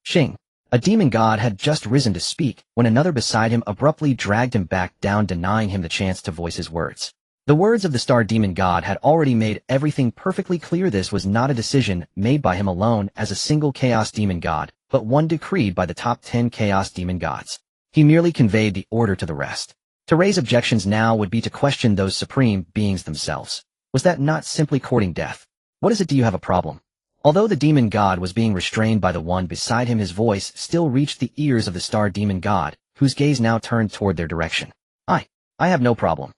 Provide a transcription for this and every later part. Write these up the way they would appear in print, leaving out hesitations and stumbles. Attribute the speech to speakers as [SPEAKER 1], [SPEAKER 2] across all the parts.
[SPEAKER 1] Xing, a demon god, had just risen to speak when another beside him abruptly dragged him back down, denying him the chance to voice his words. The words of the star demon god had already made everything perfectly clear. This was not a decision made by him alone as a single chaos demon god, but one decreed by the top 10 chaos demon gods. He merely conveyed the order to the rest. To raise objections now would be to question those supreme beings themselves. Was that not simply courting death? What is it? Do you have a problem? Although the demon god was being restrained by the one beside him, his voice still reached the ears of the star demon god, whose gaze now turned toward their direction. I have no problem.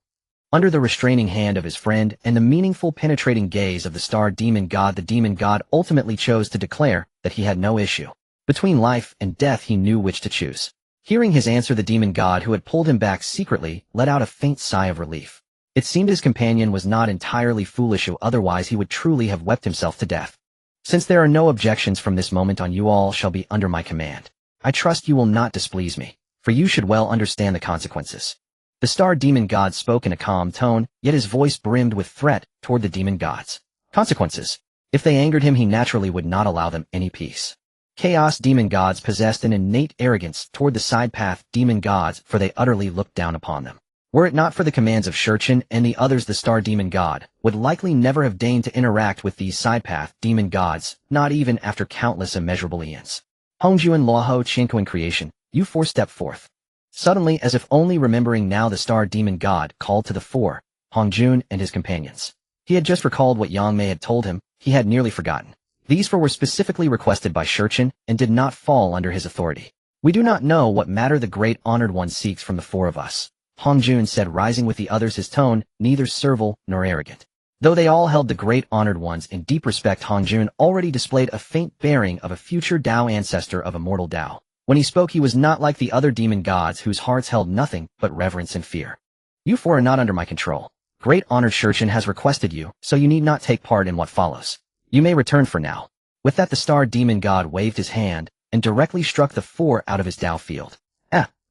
[SPEAKER 1] Under the restraining hand of his friend and the meaningful penetrating gaze of the star demon god, the demon god ultimately chose to declare that he had no issue. Between life and death, he knew which to choose. Hearing his answer, the demon god, who had pulled him back secretly, let out a faint sigh of relief. It seemed his companion was not entirely foolish, or otherwise he would truly have wept himself to death. Since there are no objections from this moment on, you all shall be under my command. I trust you will not displease me, for you should well understand the consequences. The star demon god spoke in a calm tone, yet his voice brimmed with threat toward the demon gods. Consequences. If they angered him, he naturally would not allow them any peace. Chaos demon gods possessed an innate arrogance toward the side path demon gods, for they utterly looked down upon them. Were it not for the commands of Shurchen and the others, the star demon god would likely never have deigned to interact with these side path demon gods, not even after countless immeasurable eons. Hongjuan Luoho Chinkuan creation, you four step forth. Suddenly, as if only remembering now, the star demon god called to the four, Hongjun and his companions. He had just recalled what Yang Mei had told him. He had nearly forgotten. These four were specifically requested by Shurchen and did not fall under his authority. We do not know what matter the great honored one seeks from the four of us, Hongjun said, rising with the others, his tone neither servile nor arrogant. Though they all held the great honored ones in deep respect, Hongjun already displayed a faint bearing of a future Dao ancestor of immortal Dao. When he spoke, he was not like the other demon gods whose hearts held nothing but reverence and fear. You four are not under my control. Great honored Shurchen has requested you, so you need not take part in what follows. You may return for now. With that, the star demon god waved his hand and directly struck the four out of his Dao field.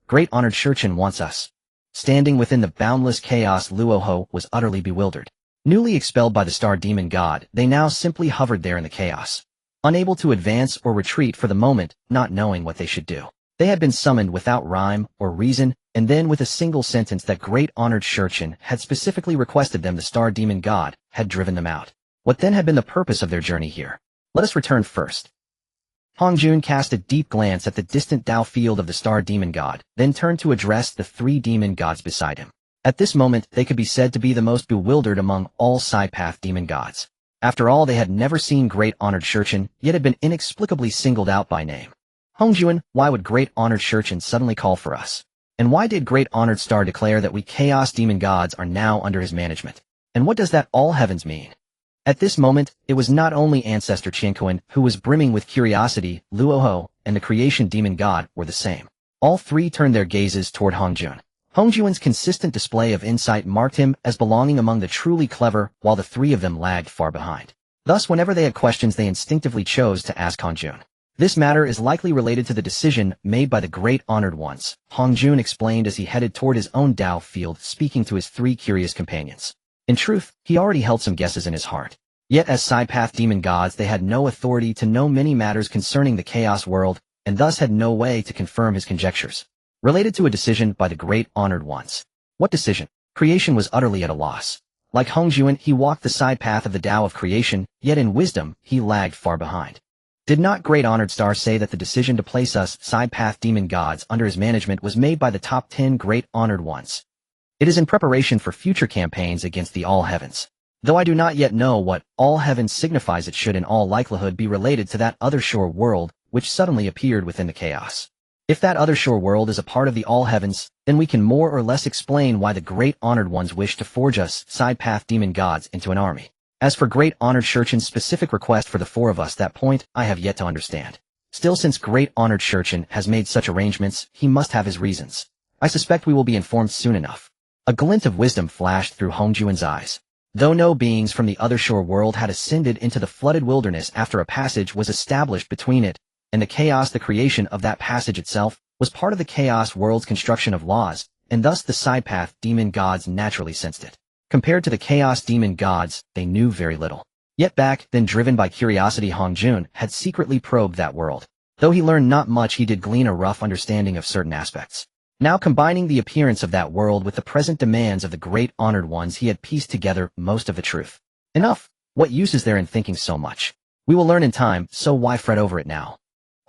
[SPEAKER 1] Great honored Shurchen wants us. Standing within the boundless chaos, Luoho was utterly bewildered. Newly expelled by the star demon god, they now simply hovered there in the chaos, unable to advance or retreat for the moment, not knowing what they should do. They had been summoned without rhyme or reason, and then with a single sentence that great honored Shurchen had specifically requested them, the star demon god had driven them out. What then had been the purpose of their journey here? Let us return first. Hongjun cast a deep glance at the distant Dao field of the star demon god, then turned to address the three demon gods beside him. At this moment, they could be said to be the most bewildered among all side path demon gods. After all, they had never seen great honored Shurchen, yet had been inexplicably singled out by name. Hongjuan, why would great honored Shurchen suddenly call for us? And why did great honored star declare that we chaos demon gods are now under his management? And what does that all heavens mean? At this moment, it was not only ancestor Chinkuan who was brimming with curiosity. Luoho and the creation demon god were the same. All three turned their gazes toward Hongjun. Hongjuan's consistent display of insight marked him as belonging among the truly clever, while the three of them lagged far behind. Thus, whenever they had questions, they instinctively chose to ask Hongjun. This matter is likely related to the decision made by the great honored ones, Hongjun explained as he headed toward his own Dao field, speaking to his three curious companions. In truth, he already held some guesses in his heart. Yet as side-path demon gods, they had no authority to know many matters concerning the Chaos World, and thus had no way to confirm his conjectures. Related to a decision by the great honored ones. What decision? Creation was utterly at a loss. Like Hongjuan, he walked the side path of the Tao of creation, yet in wisdom, he lagged far behind. Did not great honored star say that the decision to place us side path demon gods under his management was made by the top 10 great honored ones? It is in preparation for future campaigns against the all heavens. Though I do not yet know what all heavens signifies, it should in all likelihood be related to that other shore world which suddenly appeared within the chaos. If that other shore world is a part of the all heavens, then we can more or less explain why the great honored ones wish to forge us side path demon gods into an army. As for great honored Shurchen's specific request for the four of us, that point I have yet to understand. Still, since great honored Shurchen has made such arrangements, he must have his reasons. I suspect we will be informed soon enough. A glint of wisdom flashed through Hongjuan's eyes. Though no beings from the other shore world had ascended into the flooded wilderness after a passage was established between it and the chaos, the creation of that passage itself was part of the chaos world's construction of laws, and thus the side path demon gods naturally sensed it. Compared to the chaos demon gods, they knew very little. Yet back then, driven by curiosity, Hongjun had secretly probed that world. Though he learned not much, he did glean a rough understanding of certain aspects. Now, combining the appearance of that world with the present demands of the great honored ones, he had pieced together most of the truth. Enough! What use is there in thinking so much? We will learn in time, so why fret over it now?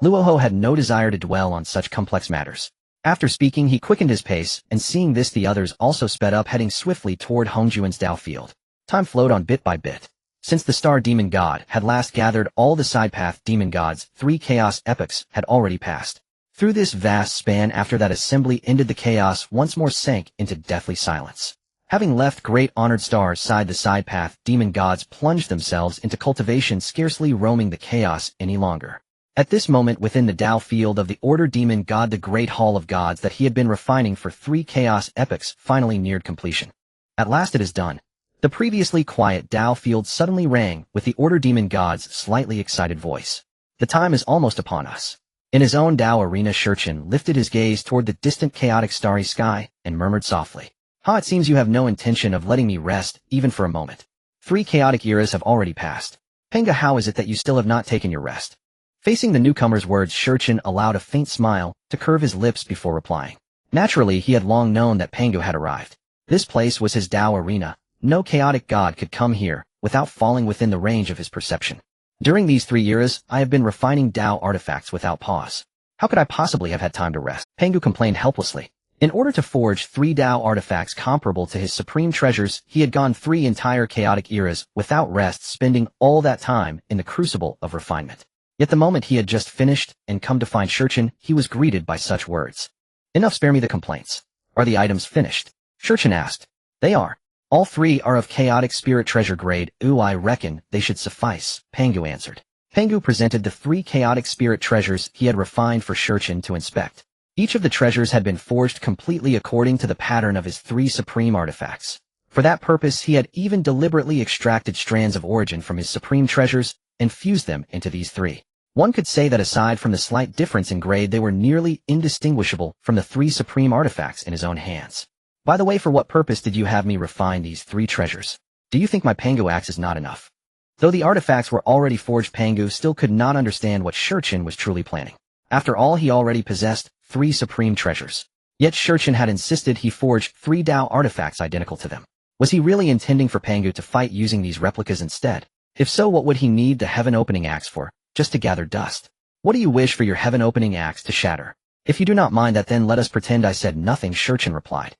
[SPEAKER 1] Luoho had no desire to dwell on such complex matters. After speaking, he quickened his pace, and seeing this the others also sped up, heading swiftly toward Hongjuan's Dao field. Time flowed on bit by bit. Since the Star Demon God had last gathered all the Sidepath Demon Gods, 3 chaos epochs had already passed. Through this vast span, after that assembly ended, the chaos once more sank into deathly silence. Having left great honored stars side, the Sidepath Demon Gods plunged themselves into cultivation, scarcely roaming the chaos any longer. At this moment, within the Dao field of the Order Demon God, the Great Hall of Gods that he had been refining for 3 chaos epochs finally neared completion. At last it is done. The previously quiet Dao field suddenly rang with the Order Demon God's slightly excited voice. The time is almost upon us. In his own Dao arena, Shurchen lifted his gaze toward the distant chaotic starry sky and murmured softly, it seems you have no intention of letting me rest, even for a moment. 3 chaotic eras have already passed. Pangu, how is it that you still have not taken your rest? Facing the newcomer's words, Shurchen allowed a faint smile to curve his lips before replying. Naturally, he had long known that Pangu had arrived. This place was his Dao arena. No chaotic god could come here without falling within the range of his perception. During these 3 eras, I have been refining Dao artifacts without pause. How could I possibly have had time to rest? Pangu complained helplessly. In order to forge 3 Dao artifacts comparable to his supreme treasures, he had gone 3 entire chaotic eras without rest, spending all that time in the crucible of refinement. Yet the moment he had just finished and come to find Shurchen, he was greeted by such words. Enough, spare me the complaints. Are the items finished? Shurchen asked. They are. All 3 are of chaotic spirit treasure grade. I reckon they should suffice, Pangu answered. Pangu presented the 3 chaotic spirit treasures he had refined for Shurchen to inspect. Each of the treasures had been forged completely according to the pattern of his 3 supreme artifacts. For that purpose, he had even deliberately extracted strands of origin from his supreme treasures and fused them into these 3. One could say that aside from the slight difference in grade, they were nearly indistinguishable from the 3 supreme artifacts in his own hands. By the way, for what purpose did you have me refine these 3 treasures? Do you think my Pangu axe is not enough? Though the artifacts were already forged, Pangu still could not understand what Shurchen was truly planning. After all, he already possessed 3 supreme treasures. Yet Shurchen had insisted he forge 3 Dao artifacts identical to them. Was he really intending for Pangu to fight using these replicas instead? If so, what would he need the heaven-opening axe for? Just to gather dust? What do you wish for your heaven-opening axe to shatter? If you do not mind that, then let us pretend I said nothing, Shurchen replied.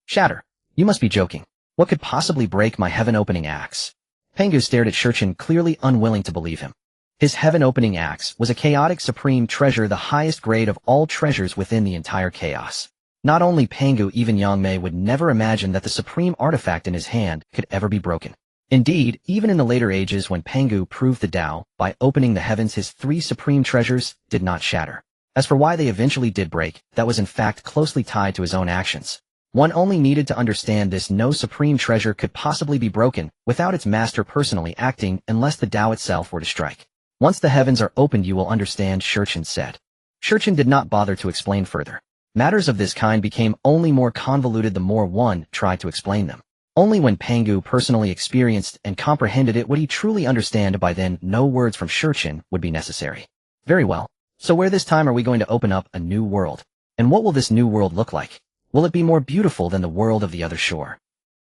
[SPEAKER 1] Shatter. You must be joking. What could possibly break my heaven-opening axe? Pangu stared at Shurchen, clearly unwilling to believe him. His heaven-opening axe was a chaotic supreme treasure, the highest grade of all treasures within the entire chaos. Not only Pangu, even Yang Mei would never imagine that the supreme artifact in his hand could ever be broken. Indeed, even in the later ages when Pangu proved the Dao by opening the heavens, his 3 supreme treasures did not shatter. As for why they eventually did break, that was in fact closely tied to his own actions. One only needed to understand this: no supreme treasure could possibly be broken without its master personally acting, unless the Dao itself were to strike. Once the heavens are opened, you will understand, Shurchen said. Shurchen did not bother to explain further. Matters of this kind became only more convoluted the more one tried to explain them. Only when Pangu personally experienced and comprehended it would he truly understand. By then, no words from Shurchen would be necessary. Very well. So where this time are we going to open up a new world? And what will this new world look like? Will it be more beautiful than the world of the other shore?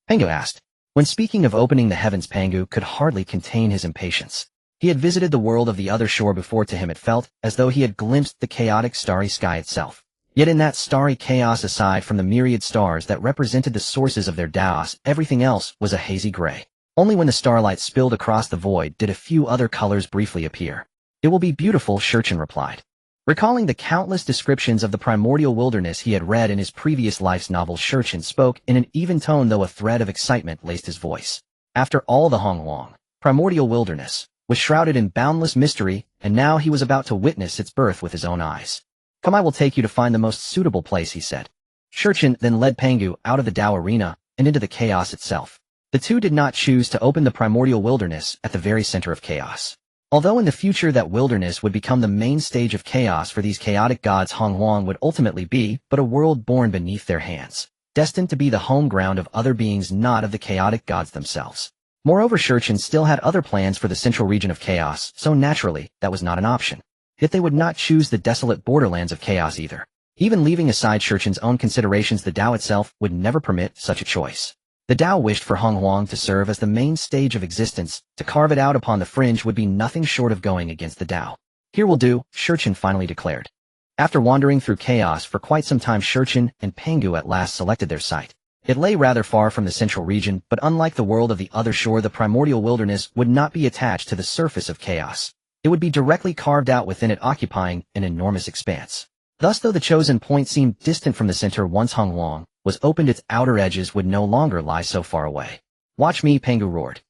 [SPEAKER 1] Pangu asked. When speaking of opening the heavens, Pangu could hardly contain his impatience. He had visited the world of the other shore before. To him it felt as though he had glimpsed the chaotic starry sky itself. Yet in that starry chaos, aside from the myriad stars that represented the sources of their Daos, everything else was a hazy gray. Only when the starlight spilled across the void did a few other colors briefly appear. It will be beautiful, Shurchen replied. Recalling the countless descriptions of the primordial wilderness he had read in his previous life's novels, Shurchen spoke in an even tone, though a thread of excitement laced his voice. After all, the Honglong primordial wilderness was shrouded in boundless mystery, and now he was about to witness its birth with his own eyes. Come, I will take you to find the most suitable place, he said. Shurchen then led Pangu out of the Dao arena and into the chaos itself. The two did not choose to open the primordial wilderness at the very center of chaos. Although in the future that wilderness would become the main stage of chaos for these chaotic gods, Honglong would ultimately be but a world born beneath their hands, destined to be the home ground of other beings not of the chaotic gods themselves. Moreover, Shurchen still had other plans for the central region of chaos, so naturally, that was not an option. Yet they would not choose the desolate borderlands of chaos either. Even leaving aside Shurchen's own considerations, the Dao itself would never permit such a choice. The Dao wished for Hong Huang to serve as the main stage of existence. To carve it out upon the fringe would be nothing short of going against the Dao. Here will do, Shurchen finally declared. After wandering through chaos for quite some time, Shurchen and Pangu at last selected their site. It lay rather far from the central region, but unlike the world of the other shore, the primordial wilderness would not be attached to the surface of chaos. It would be directly carved out within it, occupying an enormous expanse. Thus, though the chosen point seemed distant from the center once Hong Huang was opened, its outer edges would no longer lie so far away. Watch me, Pangu roared.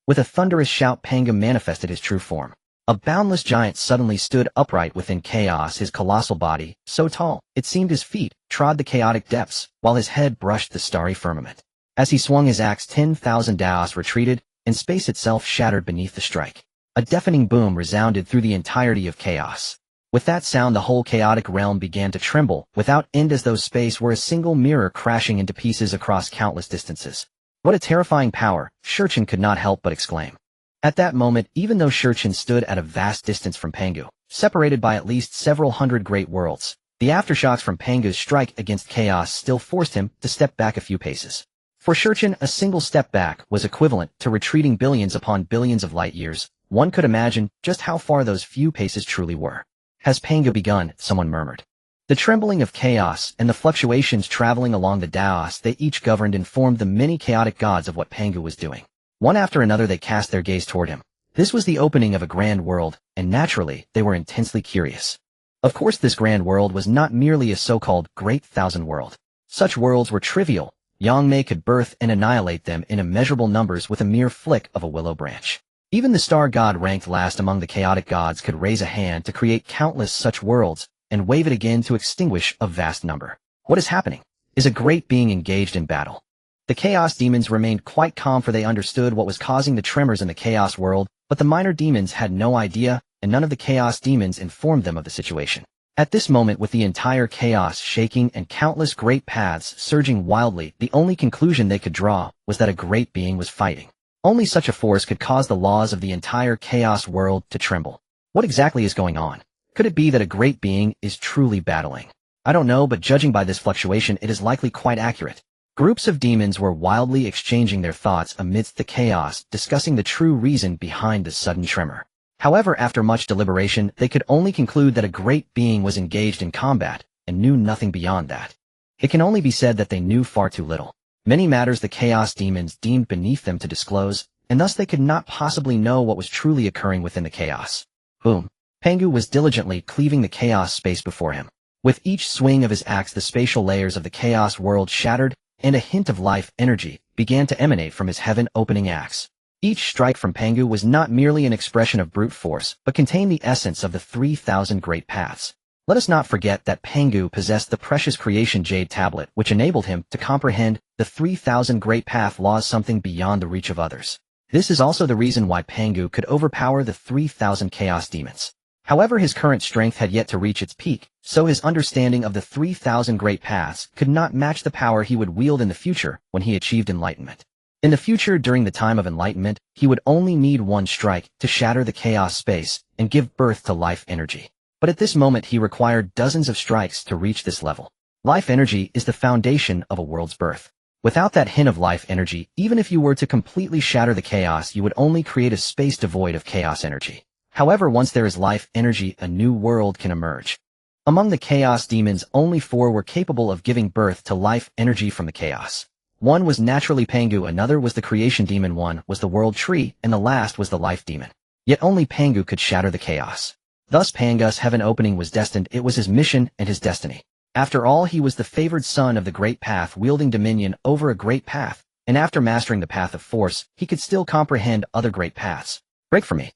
[SPEAKER 1] With a thunderous shout, Pangu manifested his true form. A boundless giant suddenly stood upright within chaos, his colossal body, so tall, it seemed his feet trod the chaotic depths, while his head brushed the starry firmament. As he swung his axe, 10,000 Daos retreated, and space itself shattered beneath the strike. A deafening boom resounded through the entirety of chaos. With that sound, the whole chaotic realm began to tremble, without end, as though space were a single mirror crashing into pieces across countless distances. What a terrifying power, Shurchen could not help but exclaim. At that moment, even though Shurchen stood at a vast distance from Pangu, separated by at least several hundred great worlds, the aftershocks from Pangu's strike against chaos still forced him to step back a few paces. For Shurchen, a single step back was equivalent to retreating billions upon billions of light years. One could imagine just how far those few paces truly were. Has Pangu begun? Someone murmured. The trembling of chaos and the fluctuations traveling along the Daos they each governed informed the many chaotic gods of what Pangu was doing. One after another they cast their gaze toward him. This was the opening of a grand world, and naturally, they were intensely curious. Of course, this grand world was not merely a so-called Great Thousand World. Such worlds were trivial. Yang Mei could birth and annihilate them in immeasurable numbers with a mere flick of a willow branch. Even the star god ranked last among the chaotic gods could raise a hand to create countless such worlds, and wave it again to extinguish a vast number. What is happening? Is a great being engaged in battle? The chaos demons remained quite calm, for they understood what was causing the tremors in the chaos world, but the minor demons had no idea, and none of the chaos demons informed them of the situation. At this moment, with the entire chaos shaking and countless great paths surging wildly, the only conclusion they could draw was that a great being was fighting. Only such a force could cause the laws of the entire chaos world to tremble. What exactly is going on? Could it be that a great being is truly battling? I don't know, but judging by this fluctuation, it is likely quite accurate. Groups of demons were wildly exchanging their thoughts amidst the chaos, discussing the true reason behind the sudden tremor. However, after much deliberation, they could only conclude that a great being was engaged in combat, and knew nothing beyond that. It can only be said that they knew far too little. Many matters the chaos demons deemed beneath them to disclose, and thus they could not possibly know what was truly occurring within the chaos. Boom. Pangu was diligently cleaving the chaos space before him. With each swing of his axe, the spatial layers of the chaos world shattered, and a hint of life energy began to emanate from his heaven-opening axe. Each strike from Pangu was not merely an expression of brute force, but contained the essence of the 3,000 great paths. Let us not forget that Pangu possessed the precious creation jade tablet, which enabled him to comprehend the 3,000 great path laws, something beyond the reach of others. This is also the reason why Pangu could overpower the 3,000 chaos demons. However, his current strength had yet to reach its peak, so his understanding of the 3,000 great paths could not match the power he would wield in the future when he achieved enlightenment. In the future, during the time of enlightenment, he would only need one strike to shatter the chaos space and give birth to life energy. But at this moment, he required dozens of strikes to reach this level. Life energy is the foundation of a world's birth. Without that hint of life energy, even if you were to completely shatter the chaos, you would only create a space devoid of chaos energy. However, once there is life energy, a new world can emerge. Among the chaos demons, only 4 were capable of giving birth to life energy from the chaos. One was naturally Pangu, another was the creation demon, one was the world tree, and the last was the life demon. Yet only Pangu could shatter the chaos. Thus Pangu's heaven opening was destined. It was his mission and his destiny. After all, he was the favored son of the great path, wielding dominion over a great path, and after mastering the path of force, he could still comprehend other great paths. Break for me.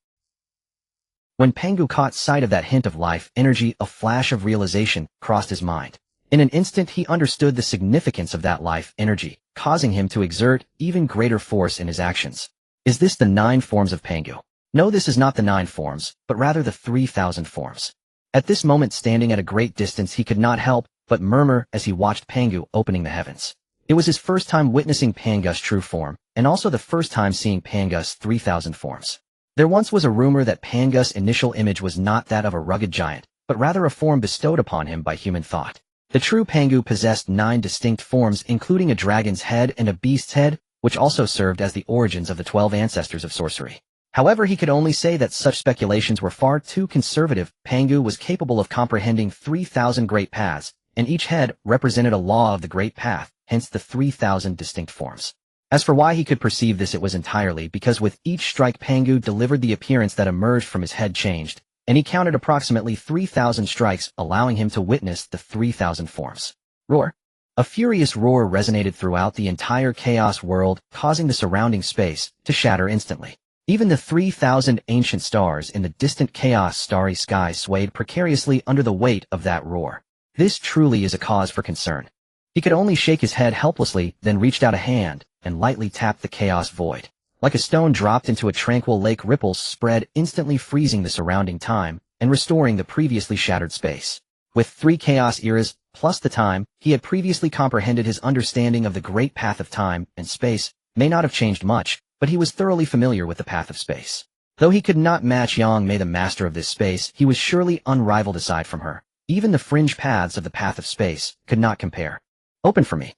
[SPEAKER 1] When Pangu caught sight of that hint of life energy, a flash of realization crossed his mind. In an instant, he understood the significance of that life energy, causing him to exert even greater force in his actions. Is this the 9 forms of Pangu? No, this is not the 9 forms, but rather the 3,000 forms. At this moment, standing at a great distance, he could not help but murmur as he watched Pangu opening the heavens. It was his first time witnessing Pangu's true form, and also the first time seeing Pangu's 3,000 forms. There once was a rumor that Pangu's initial image was not that of a rugged giant, but rather a form bestowed upon him by human thought. The true Pangu possessed 9 distinct forms, including a dragon's head and a beast's head, which also served as the origins of the 12 ancestors of sorcery. However, he could only say that such speculations were far too conservative. Pangu was capable of comprehending 3,000 great paths, and each head represented a law of the great path, hence the 3,000 distinct forms. As for why he could perceive this, it was entirely because with each strike Pangu delivered, the appearance that emerged from his head changed, and he counted approximately 3,000 strikes, allowing him to witness the 3,000 forms. Roar. A furious roar resonated throughout the entire Chaos World, causing the surrounding space to shatter instantly. Even the 3,000 ancient stars in the distant Chaos starry sky swayed precariously under the weight of that roar. This truly is a cause for concern. He could only shake his head helplessly, then reached out a hand and lightly tapped the chaos void. Like a stone dropped into a tranquil lake, ripples spread, instantly freezing the surrounding time and restoring the previously shattered space. With 3 chaos eras, plus the time, he had previously comprehended. His understanding of the great path of time and space may not have changed much, but he was thoroughly familiar with the path of space. Though he could not match Yang Mei, the master of this space, he was surely unrivaled aside from her. Even the fringe paths of the path of space could not compare. Open for me.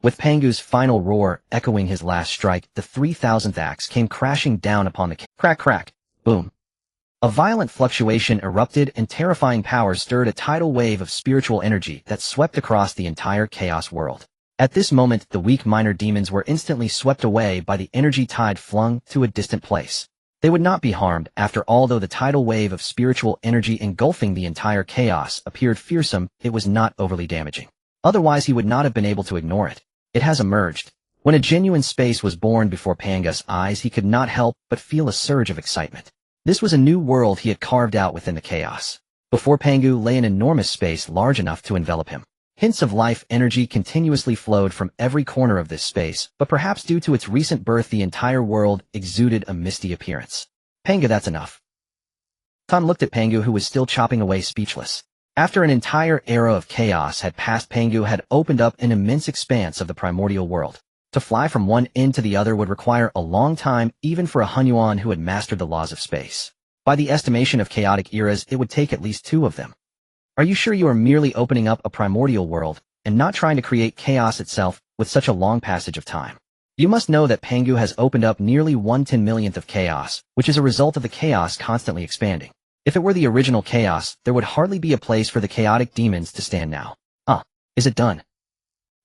[SPEAKER 1] With Pangu's final roar echoing his last strike, the 3,000th axe came crashing down upon the crack, crack, boom. A violent fluctuation erupted, and terrifying power stirred a tidal wave of spiritual energy that swept across the entire Chaos World. At this moment, the weak minor demons were instantly swept away by the energy tide flung to a distant place. They would not be harmed after all. Though the tidal wave of spiritual energy engulfing the entire chaos appeared fearsome, it was not overly damaging. Otherwise, he would not have been able to ignore it. It has emerged. When a genuine space was born before Pangu's eyes, he could not help but feel a surge of excitement. This was a new world he had carved out within the chaos. Before Pangu lay an enormous space large enough to envelop him. Hints of life energy continuously flowed from every corner of this space, but perhaps due to its recent birth, the entire world exuded a misty appearance. Pangu, that's enough. Tan looked at Pangu, who was still chopping away, speechless. After an entire era of chaos had passed, Pangu had opened up an immense expanse of the primordial world. To fly from one end to the other would require a long time, even for a Hunyuan who had mastered the laws of space. By the estimation of chaotic eras, it would take at least 2 of them. Are you sure you are merely opening up a primordial world, and not trying to create chaos itself with such a long passage of time? You must know that Pangu has opened up nearly 1/10,000,000th of chaos, which is a result of the chaos constantly expanding. If it were the original chaos, there would hardly be a place for the chaotic demons to stand now. Is it done?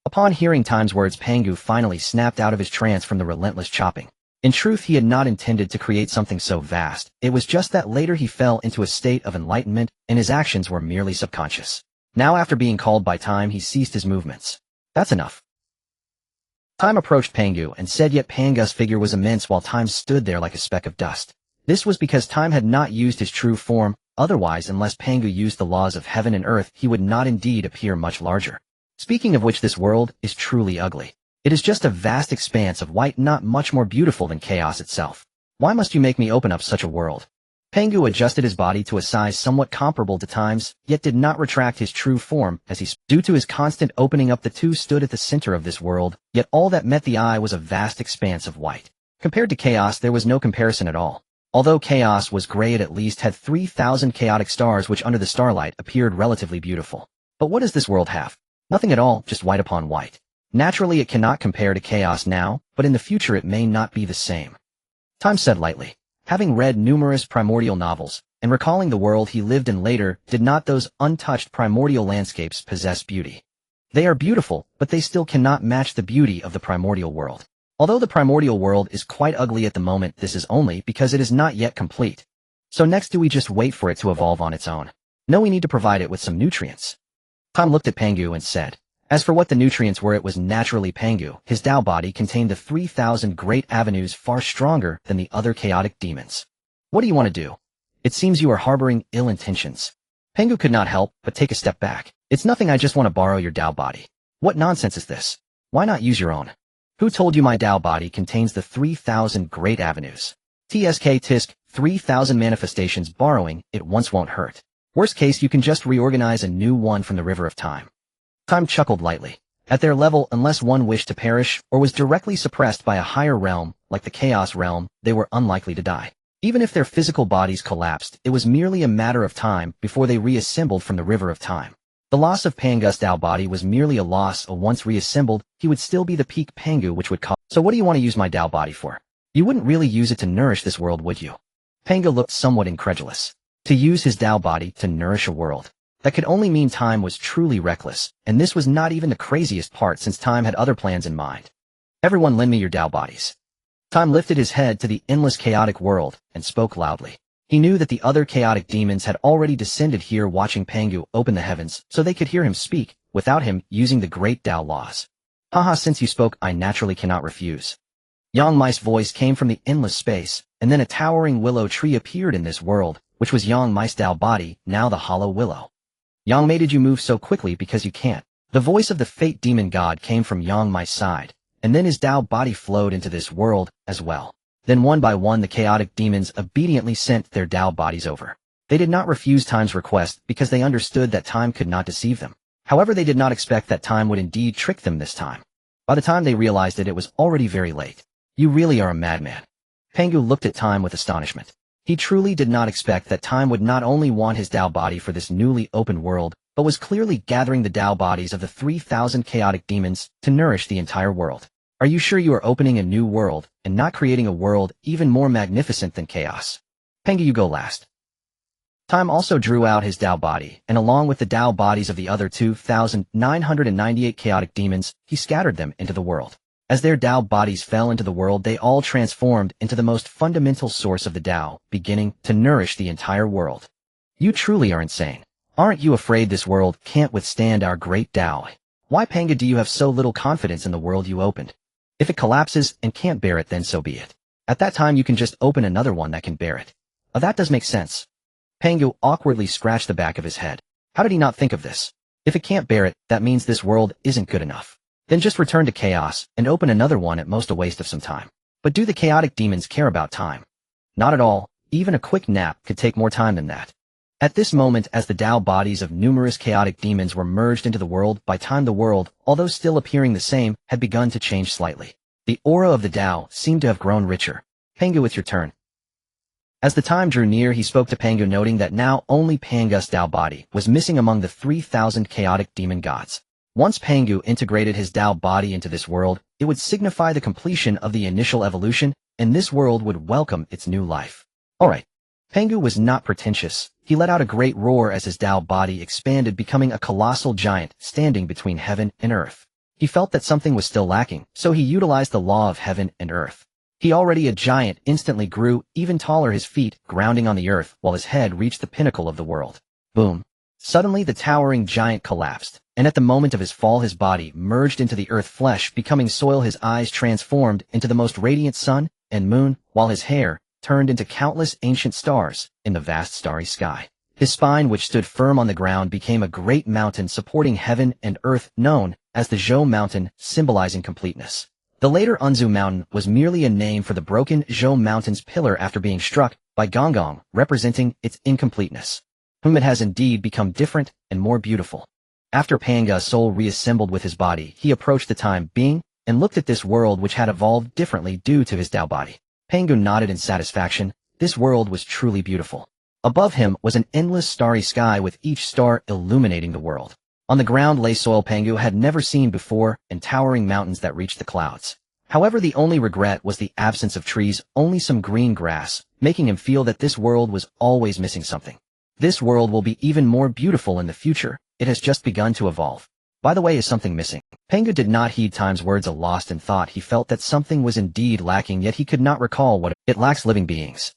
[SPEAKER 1] Upon hearing Time's words, Pangu finally snapped out of his trance from the relentless chopping. In truth, he had not intended to create something so vast. It was just that later he fell into a state of enlightenment, and his actions were merely subconscious. Now, after being called by Time, he ceased his movements. That's enough. Time approached Pangu and said, yet Pangu's figure was immense while Time stood there like a speck of dust. This was because Time had not used his true form. Otherwise, unless Pangu used the laws of heaven and earth, he would not indeed appear much larger. Speaking of which, this world is truly ugly. It is just a vast expanse of white, not much more beautiful than chaos itself. Why must you make me open up such a world? Pangu adjusted his body to a size somewhat comparable to Time's, yet did not retract his true form as he due to his constant opening up. The two stood at the center of this world, yet all that met the eye was a vast expanse of white. Compared to chaos, there was no comparison at all. Although chaos was gray, it at least had 3,000 chaotic stars which under the starlight appeared relatively beautiful. But what does this world have? Nothing at all, just white upon white. Naturally, it cannot compare to chaos now, but in the future it may not be the same. Time said lightly. Having read numerous primordial novels, and recalling the world he lived in later, did not those untouched primordial landscapes possess beauty? They are beautiful, but they still cannot match the beauty of the primordial world. Although the primordial world is quite ugly at the moment, this is only because it is not yet complete. So next, do we just wait for it to evolve on its own? No, we need to provide it with some nutrients. Time looked at Pangu and said, as for what the nutrients were, it was naturally Pangu. His Dao body contained the 3,000 great avenues, far stronger than the other chaotic demons. What do you want to do? It seems you are harboring ill intentions. Pangu could not help but take a step back. It's nothing, I just want to borrow your Dao body. What nonsense is this? Why not use your own? Who told you my Dao body contains the 3,000 great avenues? Tisk, 3,000 manifestations. Borrowing it once won't hurt. Worst case, you can just reorganize a new one from the river of time. Time chuckled lightly. At their level, unless one wished to perish or was directly suppressed by a higher realm, like the Chaos realm, they were unlikely to die. Even if their physical bodies collapsed, it was merely a matter of time before they reassembled from the river of time. The loss of Pangu's Dao body was merely a loss. Once reassembled, he would still be the peak Pangu, which would cause. So what do you want to use my Dao body for? You wouldn't really use it to nourish this world, would you? Pangu looked somewhat incredulous. To use his Dao body to nourish a world. That could only mean Time was truly reckless, and this was not even the craziest part since Time had other plans in mind. Everyone lend me your Dao bodies. Time lifted his head to the endless chaotic world and spoke loudly. He knew that the other chaotic demons had already descended here watching Pangu open the heavens so they could hear him speak without him using the great Dao laws. Haha, since you spoke, I naturally cannot refuse. Yang Mai's voice came from the endless space, and then a towering willow tree appeared in this world, which was Yang Mai's Dao body, now the hollow willow. Yang Mai, did you move so quickly because you can't? The voice of the fate demon god came from Yang Mai's side, and then his Dao body flowed into this world as well. Then one by one the chaotic demons obediently sent their Dao bodies over. They did not refuse Time's request because they understood that Time could not deceive them. However, they did not expect that Time would indeed trick them this time. By the time they realized it, it was already very late. You really are a madman. Pangu looked at Time with astonishment. He truly did not expect that Time would not only want his Dao body for this newly opened world, but was clearly gathering the Dao bodies of the 3,000 chaotic demons to nourish the entire world. Are you sure you are opening a new world and not creating a world even more magnificent than chaos? Pangu, you go last. Time also drew out his Dao body, and along with the Dao bodies of the other 2,998 chaotic demons, he scattered them into the world. As their Dao bodies fell into the world, they all transformed into the most fundamental source of the Dao, beginning to nourish the entire world. You truly are insane. Aren't you afraid this world can't withstand our great Dao? Why, Pangu, do you have so little confidence in the world you opened? If it collapses and can't bear it, then so be it. At that time you can just open another one that can bear it. Oh, that does make sense. Pangu awkwardly scratched the back of his head. How did he not think of this? If it can't bear it, that means this world isn't good enough. Then just return to chaos and open another one, at most a waste of some time. But do the chaotic demons care about time? Not at all. Even a quick nap could take more time than that. At this moment, as the Dao bodies of numerous chaotic demons were merged into the world, by time the world, although still appearing the same, had begun to change slightly. The aura of the Dao seemed to have grown richer. Pangu, it's your turn. As the time drew near, he spoke to Pangu, noting that now only Pangu's Dao body was missing among the 3,000 chaotic demon gods. Once Pangu integrated his Dao body into this world, it would signify the completion of the initial evolution, and this world would welcome its new life. Alright. Pangu was not pretentious. He let out a great roar as his Dao body expanded, becoming a colossal giant standing between heaven and earth. He felt that something was still lacking, so he utilized the law of heaven and earth. He, already a giant, instantly grew even taller, his feet grounding on the earth while his head reached the pinnacle of the world. Boom. Suddenly the towering giant collapsed, and at the moment of his fall his body merged into the earth flesh, becoming soil. His eyes transformed into the most radiant sun and moon, while his hair turned into countless ancient stars in the vast starry sky. His spine, which stood firm on the ground, became a great mountain supporting heaven and earth, known as the Zhou Mountain, symbolizing completeness. The later Unzu Mountain was merely a name for the broken Zhou Mountain's pillar after being struck by Gonggong, representing its incompleteness. It has indeed become different and more beautiful. After Pangu's soul reassembled with his body, he approached the time being and looked at this world, which had evolved differently due to his Dao body. Pangu nodded in satisfaction. This world was truly beautiful. Above him was an endless starry sky with each star illuminating the world. On the ground lay soil Pangu had never seen before and towering mountains that reached the clouds. However, the only regret was the absence of trees, only some green grass, making him feel that this world was always missing something. This world will be even more beautiful in the future. It has just begun to evolve. By the way, is something missing? Pangu did not heed Time's words, lost in thought. He felt that something was indeed lacking, yet he could not recall what it lacks. Living beings.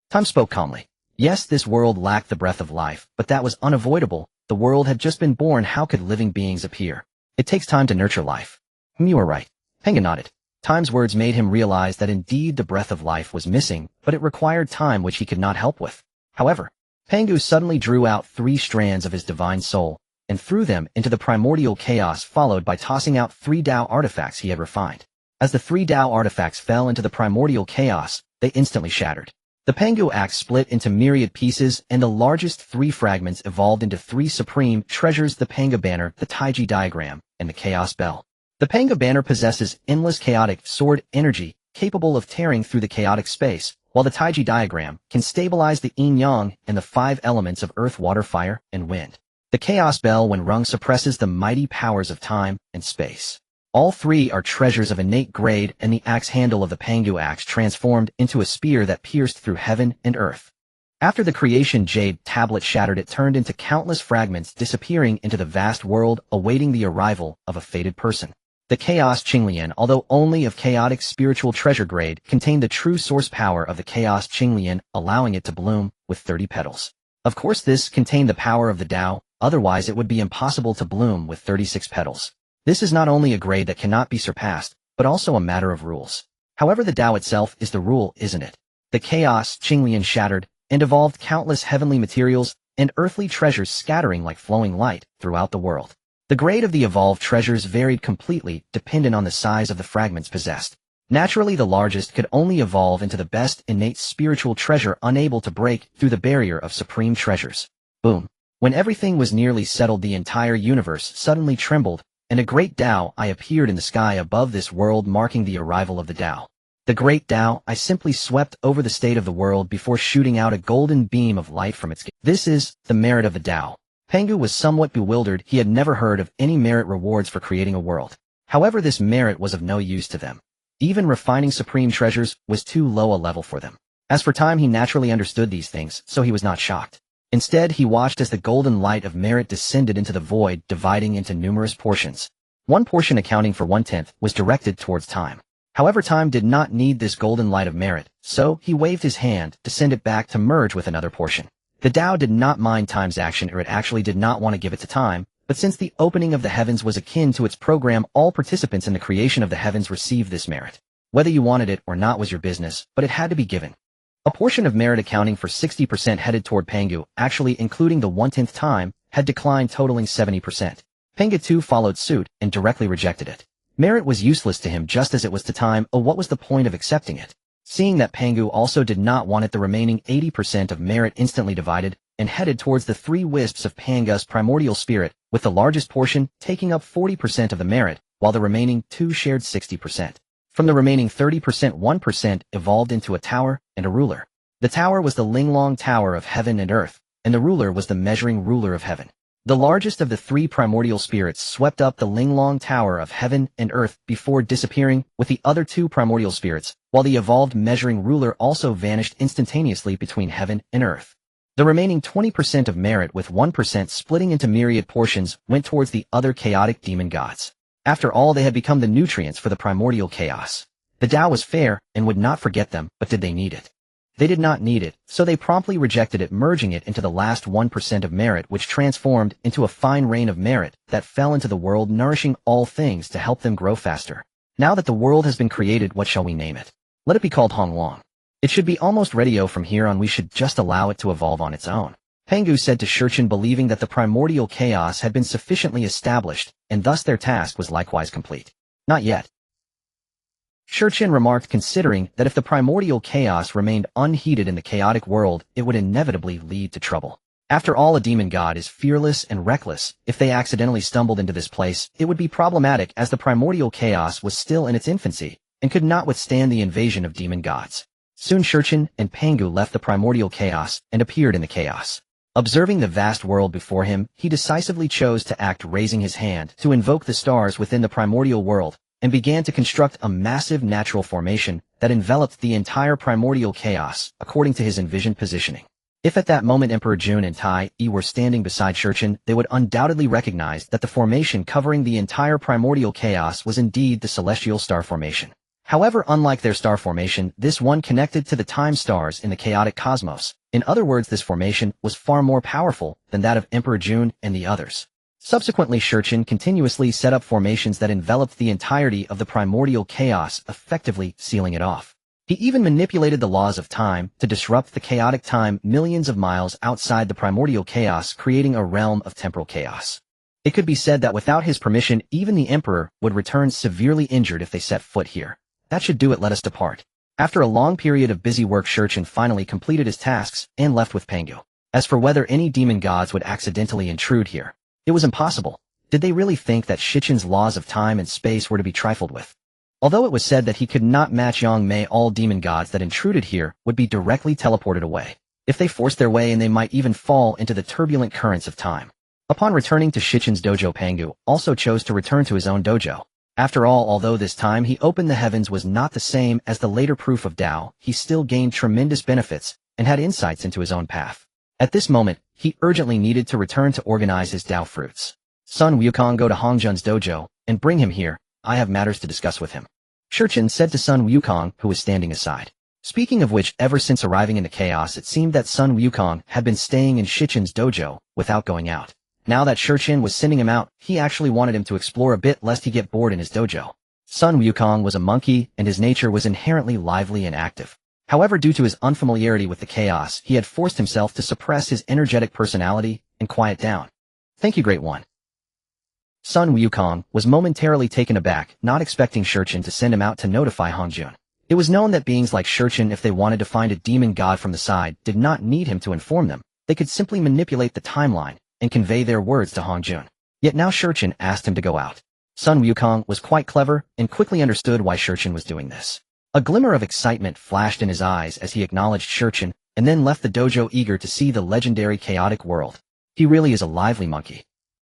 [SPEAKER 1] Time spoke calmly. Yes, this world lacked the breath of life, but that was unavoidable. The world had just been born. How could living beings appear? It takes time to nurture life. You are right. Pangu nodded. Time's words made him realize that indeed the breath of life was missing, but it required time, which he could not help with. However, Pangu suddenly drew out 3 strands of his divine soul and threw them into the primordial chaos, followed by tossing out 3 Dao artifacts he had refined. As the 3 Dao artifacts fell into the primordial chaos, they instantly shattered. The Pangu axe split into myriad pieces, and the largest 3 fragments evolved into 3 supreme treasures: the Pangu banner, the Taiji diagram, and the Chaos Bell. The Pangu banner possesses endless chaotic sword energy, capable of tearing through the chaotic space, while the Taiji diagram can stabilize the yin-yang and the 5 elements of earth, water, fire, and wind. The Chaos Bell, when rung, suppresses the mighty powers of time and space. All 3 are treasures of innate grade, and the axe handle of the Pangu axe transformed into a spear that pierced through heaven and earth. After the creation jade tablet shattered, it turned into countless fragments, disappearing into the vast world, awaiting the arrival of a fated person. The Chaos Qinglian, although only of chaotic spiritual treasure grade, contained the true source power of the Chaos Qinglian, allowing it to bloom with 30 petals. Of course, this contained the power of the Dao, otherwise it would be impossible to bloom with 36 petals. This is not only a grade that cannot be surpassed, but also a matter of rules. However, the Dao itself is the rule, isn't it? The Chaos Qinglian shattered and evolved countless heavenly materials and earthly treasures, scattering like flowing light throughout the world. The grade of the evolved treasures varied completely, dependent on the size of the fragments possessed. Naturally, the largest could only evolve into the best innate spiritual treasure, unable to break through the barrier of supreme treasures. Boom. When everything was nearly settled, the entire universe suddenly trembled, and a great Dao eye appeared in the sky above this world, marking the arrival of the Dao. The great Dao eye simply swept over the state of the world before shooting out a golden beam of light from its gaze. This is the merit of the Dao. Pangu was somewhat bewildered. He had never heard of any merit rewards for creating a world. However, this merit was of no use to them. Even refining supreme treasures was too low a level for them. As for time, he naturally understood these things, so he was not shocked. Instead, he watched as the golden light of merit descended into the void, dividing into numerous portions. One portion, accounting for 1/10, was directed towards time. However, time did not need this golden light of merit, so he waved his hand to send it back to merge with another portion. The Dao did not mind time's action, or it actually did not want to give it to time, but since the opening of the heavens was akin to its program, all participants in the creation of the heavens received this merit. Whether you wanted it or not was your business, but it had to be given. A portion of merit accounting for 60% headed toward Pangu, actually including the 1/10 time, had declined, totaling 70%. Pangu too followed suit and directly rejected it. Merit was useless to him, just as it was to time. What was the point of accepting it? Seeing that Pangu also did not want it, the remaining 80% of merit instantly divided and headed towards the 3 wisps of Pangu's primordial spirit, with the largest portion taking up 40% of the merit, while the remaining 2 shared 60%. From the remaining 30%, 1% evolved into a tower and a ruler. The tower was the Linglong Tower of Heaven and Earth, and the ruler was the Measuring Ruler of Heaven. The largest of the 3 primordial spirits swept up the Linglong Tower of Heaven and Earth before disappearing with the other 2 primordial spirits, while the evolved Measuring Ruler also vanished instantaneously between heaven and earth. The remaining 20% of merit, with 1% splitting into myriad portions, went towards the other chaotic demon gods. After all, they had become the nutrients for the primordial chaos. The Dao was fair and would not forget them, but did they need it? They did not need it, so they promptly rejected it, merging it into the last 1% of merit, which transformed into a fine rain of merit that fell into the world, nourishing all things to help them grow faster. Now that the world has been created, what shall we name it? Let it be called Honglong. It should be almost ready. From here on, we should just allow it to evolve on its own. Pangu said to Shurchen, believing that the primordial chaos had been sufficiently established, and thus their task was likewise complete. Not yet. Shurchen remarked, considering that if the primordial chaos remained unheeded in the chaotic world, it would inevitably lead to trouble. After all, a demon god is fearless and reckless. If they accidentally stumbled into this place, it would be problematic, as the primordial chaos was still in its infancy and could not withstand the invasion of demon gods. Soon Shurchen and Pangu left the primordial chaos and appeared in the chaos. Observing the vast world before him, he decisively chose to act, raising his hand to invoke the stars within the primordial world, and began to construct a massive natural formation that enveloped the entire primordial chaos, according to his envisioned positioning. If at that moment Emperor Jun and Tai Yi were standing beside Shurchen, they would undoubtedly recognize that the formation covering the entire primordial chaos was indeed the celestial star formation. However, unlike their star formation, this one connected to the time stars in the chaotic cosmos. In other words, this formation was far more powerful than that of Emperor Jun and the others. Subsequently, Shurchen continuously set up formations that enveloped the entirety of the primordial chaos, effectively sealing it off. He even manipulated the laws of time to disrupt the chaotic time millions of miles outside the primordial chaos, creating a realm of temporal chaos. It could be said that without his permission, even the Emperor would return severely injured if they set foot here. That should do it. Let us depart. After a long period of busy work, Shurchen finally completed his tasks and left with Pangu. As for whether any demon gods would accidentally intrude here, it was impossible. Did they really think that Shichin's laws of time and space were to be trifled with? Although it was said that he could not match Yang Mei, all demon gods that intruded here would be directly teleported away. If they forced their way, and they might even fall into the turbulent currents of time. Upon returning to Shichin's dojo, Pangu also chose to return to his own dojo. After all, although this time he opened the heavens was not the same as the later proof of Dao, he still gained tremendous benefits and had insights into his own path. At this moment, he urgently needed to return to organize his Dao fruits. Sun Wukong, go to Hongjun's dojo and bring him here. I have matters to discuss with him. Shichin said to Sun Wukong, who was standing aside. Speaking of which, ever since arriving in the chaos, it seemed that Sun Wukong had been staying in Shichin's dojo without going out. Now that Shichin was sending him out, he actually wanted him to explore a bit lest he get bored in his dojo. Sun Wukong was a monkey, and his nature was inherently lively and active. However, due to his unfamiliarity with the chaos, he had forced himself to suppress his energetic personality and quiet down. Thank you, Great One. Sun Wukong was momentarily taken aback, not expecting Shichin to send him out to notify Hongjun. It was known that beings like Shichin, if they wanted to find a demon god from the side, did not need him to inform them. They could simply manipulate the timeline and convey their words to Hongjun. Yet now Shichin asked him to go out. Sun Wukong was quite clever and quickly understood why Shichin was doing this. A glimmer of excitement flashed in his eyes as he acknowledged Shichin and then left the dojo, eager to see the legendary chaotic world. He really is a lively monkey.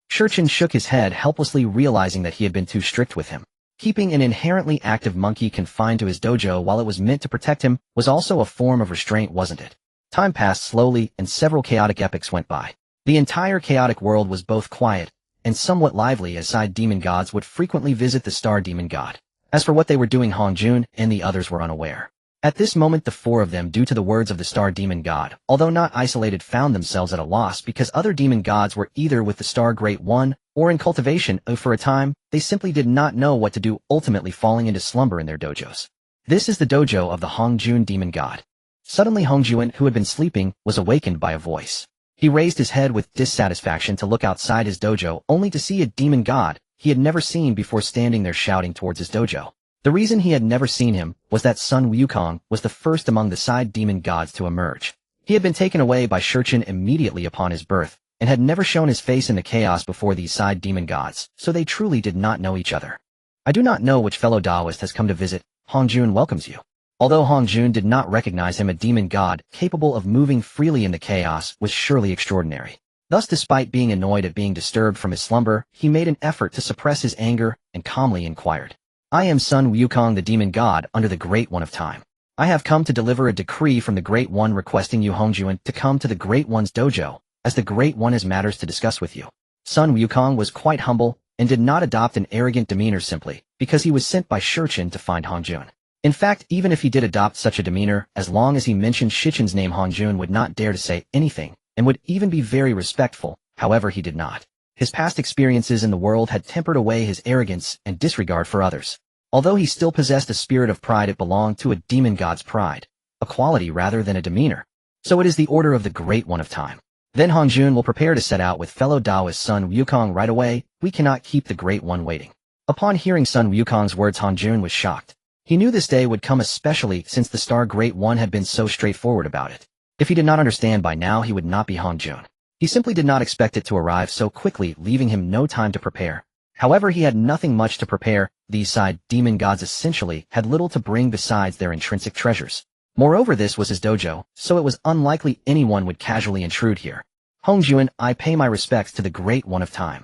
[SPEAKER 1] Shichin shook his head helplessly, realizing that he had been too strict with him. Keeping an inherently active monkey confined to his dojo while it was meant to protect him was also a form of restraint, wasn't it? Time passed slowly and several chaotic epochs went by. The entire chaotic world was both quiet and somewhat lively, as side demon gods would frequently visit the star demon god. As for what they were doing, Hongjun and the others were unaware. At this moment, the four of them, due to the words of the star demon god, although not isolated, found themselves at a loss because other demon gods were either with the star Great One or in cultivation. For a time, they simply did not know what to do, ultimately falling into slumber in their dojos. This is the dojo of the Hongjun demon god. Suddenly Hongjun, who had been sleeping, was awakened by a voice. He raised his head with dissatisfaction to look outside his dojo, only to see a demon god he had never seen before standing there shouting towards his dojo. The reason he had never seen him was that Sun Wukong was the first among the side demon gods to emerge. He had been taken away by Shichin immediately upon his birth, and had never shown his face in the chaos before these side demon gods, so they truly did not know each other. I do not know which fellow Taoist has come to visit. Hongjun welcomes you. Although Hongjun did not recognize him, a demon god capable of moving freely in the chaos was surely extraordinary. Thus, despite being annoyed at being disturbed from his slumber, he made an effort to suppress his anger and calmly inquired. I am Sun Wukong, the demon god under the Great One of Time. I have come to deliver a decree from the Great One requesting you, Hongjun, to come to the Great One's dojo, as the Great One has matters to discuss with you. Sun Wukong was quite humble and did not adopt an arrogant demeanor simply because he was sent by Shichin to find Hongjun. In fact, even if he did adopt such a demeanor, as long as he mentioned Shichin's name, Hongjun would not dare to say anything and would even be very respectful. However, he did not. His past experiences in the world had tempered away his arrogance and disregard for others. Although he still possessed a spirit of pride, it belonged to a demon god's pride, a quality rather than a demeanor. So it is the order of the Great One of Time. Then Hongjun will prepare to set out with fellow Taoist Sun Wukong right away. We cannot keep the Great One waiting. Upon hearing Sun Wukong's words, Hongjun was shocked. He knew this day would come, especially since the star Great One had been so straightforward about it. If he did not understand by now, he would not be Hongjun. He simply did not expect it to arrive so quickly, leaving him no time to prepare. However, he had nothing much to prepare. These side demon gods essentially had little to bring besides their intrinsic treasures. Moreover, this was his dojo, so it was unlikely anyone would casually intrude here. Hongjun, I pay my respects to the Great One of Time.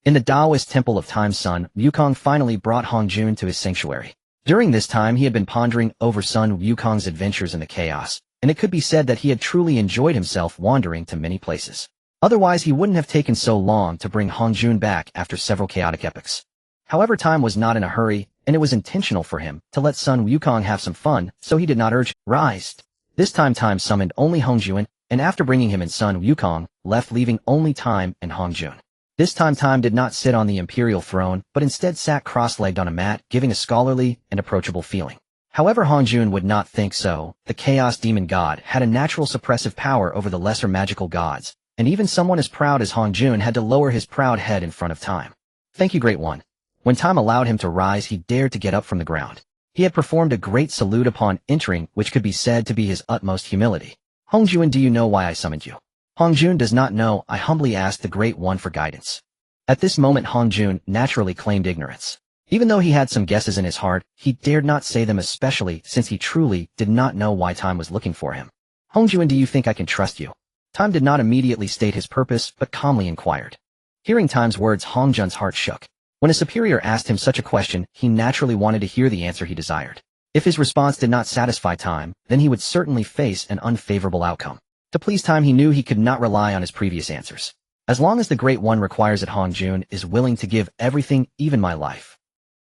[SPEAKER 1] In the Taoist Temple of Time, Sun Wukong finally brought Hongjun to his sanctuary. During this time, he had been pondering over Sun Wukong's adventures in the chaos, and it could be said that he had truly enjoyed himself wandering to many places. Otherwise, he wouldn't have taken so long to bring Hongjun back after several chaotic epochs. However, time was not in a hurry, and it was intentional for him to let Sun Wukong have some fun, so he did not urge, rise. This time summoned only Hongjun, and after bringing him in, Sun Wukong left, leaving only Time and Hongjun. This time did not sit on the imperial throne, but instead sat cross-legged on a mat, giving a scholarly and approachable feeling. However, Hongjun would not think so. The Chaos Demon God had a natural suppressive power over the lesser magical gods, and even someone as proud as Hongjun had to lower his proud head in front of Time. Thank you, Great One. When Time allowed him to rise, he dared to get up from the ground. He had performed a great salute upon entering, which could be said to be his utmost humility. Hongjun, do you know why I summoned you? Hongjun does not know. I humbly asked the Great One for guidance. At this moment Hong Jun naturally claimed ignorance. Even though he had some guesses in his heart, he dared not say them, especially since he truly did not know why Time was looking for him. Hong Jun, do you think I can trust you? Time did not immediately state his purpose, but calmly inquired. Hearing Time's words, Hong Jun's heart shook. When a superior asked him such a question, he naturally wanted to hear the answer he desired. If his response did not satisfy Time, then he would certainly face an unfavorable outcome. To please Time, he knew he could not rely on his previous answers. As long as the Great One requires it, Hong Jun is willing to give everything, even my life.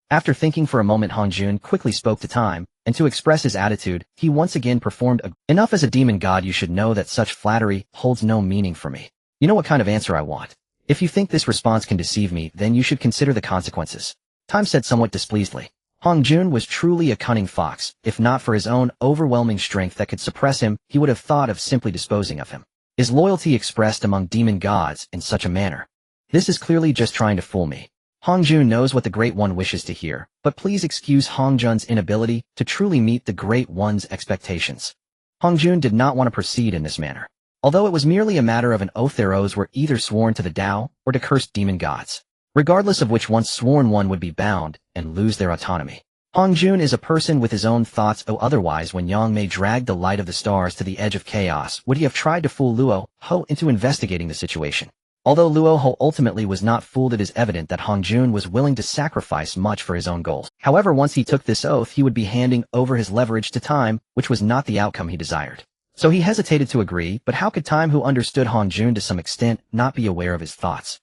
[SPEAKER 1] After thinking for a moment, Hong Jun quickly spoke to Time, and to express his attitude, he once again performed enough. As a demon god, you should know that such flattery holds no meaning for me. You know what kind of answer I want. If you think this response can deceive me, then you should consider the consequences. Time said somewhat displeasedly. Hong Jun was truly a cunning fox. If not for his own overwhelming strength that could suppress him, he would have thought of simply disposing of him. Is loyalty expressed among demon gods in such a manner? This is clearly just trying to fool me. Hong Jun knows what the Great One wishes to hear, but please excuse Hong Jun's inability to truly meet the Great One's expectations. Hong Jun did not want to proceed in this manner. Although it was merely a matter of an oath, their oaths were either sworn to the Tao or to cursed demon gods. Regardless of which, once sworn, one would be bound and lose their autonomy. Hong Jun is a person with his own thoughts. Otherwise, when Yang Mei dragged the light of the stars to the edge of chaos, would he have tried to fool Luo Ho into investigating the situation? Although Luo Ho ultimately was not fooled, it is evident that Hong Jun was willing to sacrifice much for his own goals. However, once he took this oath, he would be handing over his leverage to Time, which was not the outcome he desired. So he hesitated to agree, but how could Time, who understood Hong Jun to some extent, not be aware of his thoughts?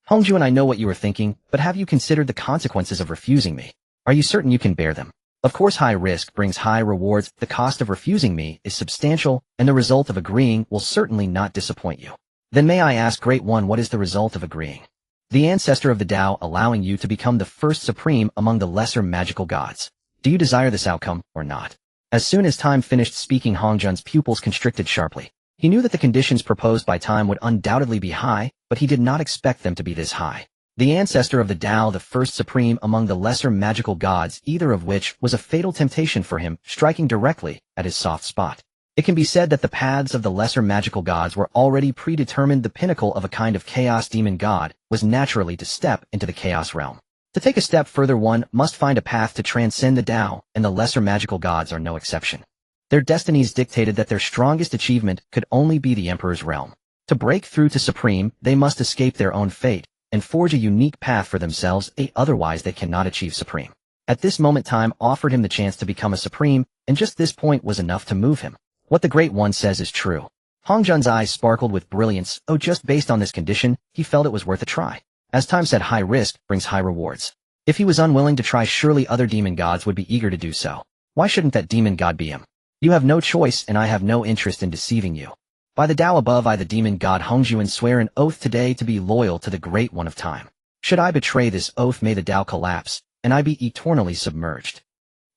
[SPEAKER 1] Hong Jun, I know what you are thinking, but have you considered the consequences of refusing me? Are you certain you can bear them? Of course, high risk brings high rewards. The cost of refusing me is substantial, and the result of agreeing will certainly not disappoint you. Then may I ask, Great One, what is the result of agreeing? The ancestor of the Tao allowing you to become the first supreme among the lesser magical gods. Do you desire this outcome, or not? As soon as Time finished speaking, Hong Jun's pupils constricted sharply. He knew that the conditions proposed by Time would undoubtedly be high, but he did not expect them to be this high. The ancestor of the Tao, the first supreme among the lesser magical gods, either of which was a fatal temptation for him, striking directly at his soft spot. It can be said that the paths of the lesser magical gods were already predetermined. The pinnacle of a kind of chaos demon god was naturally to step into the chaos realm. To take a step further, one must find a path to transcend the Tao, and the lesser magical gods are no exception. Their destinies dictated that their strongest achievement could only be the Emperor's realm. To break through to Supreme, they must escape their own fate and forge a unique path for themselves, otherwise they cannot achieve Supreme. At this moment, Time offered him the chance to become a Supreme, and just this point was enough to move him. What the Great One says is true. Hong Jun's eyes sparkled with brilliance. Just based on this condition, he felt it was worth a try. As Time said, high risk brings high rewards. If he was unwilling to try, surely other demon gods would be eager to do so. Why shouldn't that demon god be him? You have no choice, and I have no interest in deceiving you. By the Tao above, I, the demon god Hong Jun, swear an oath today to be loyal to the Great One of Time. Should I betray this oath, may the Tao collapse, and I be eternally submerged.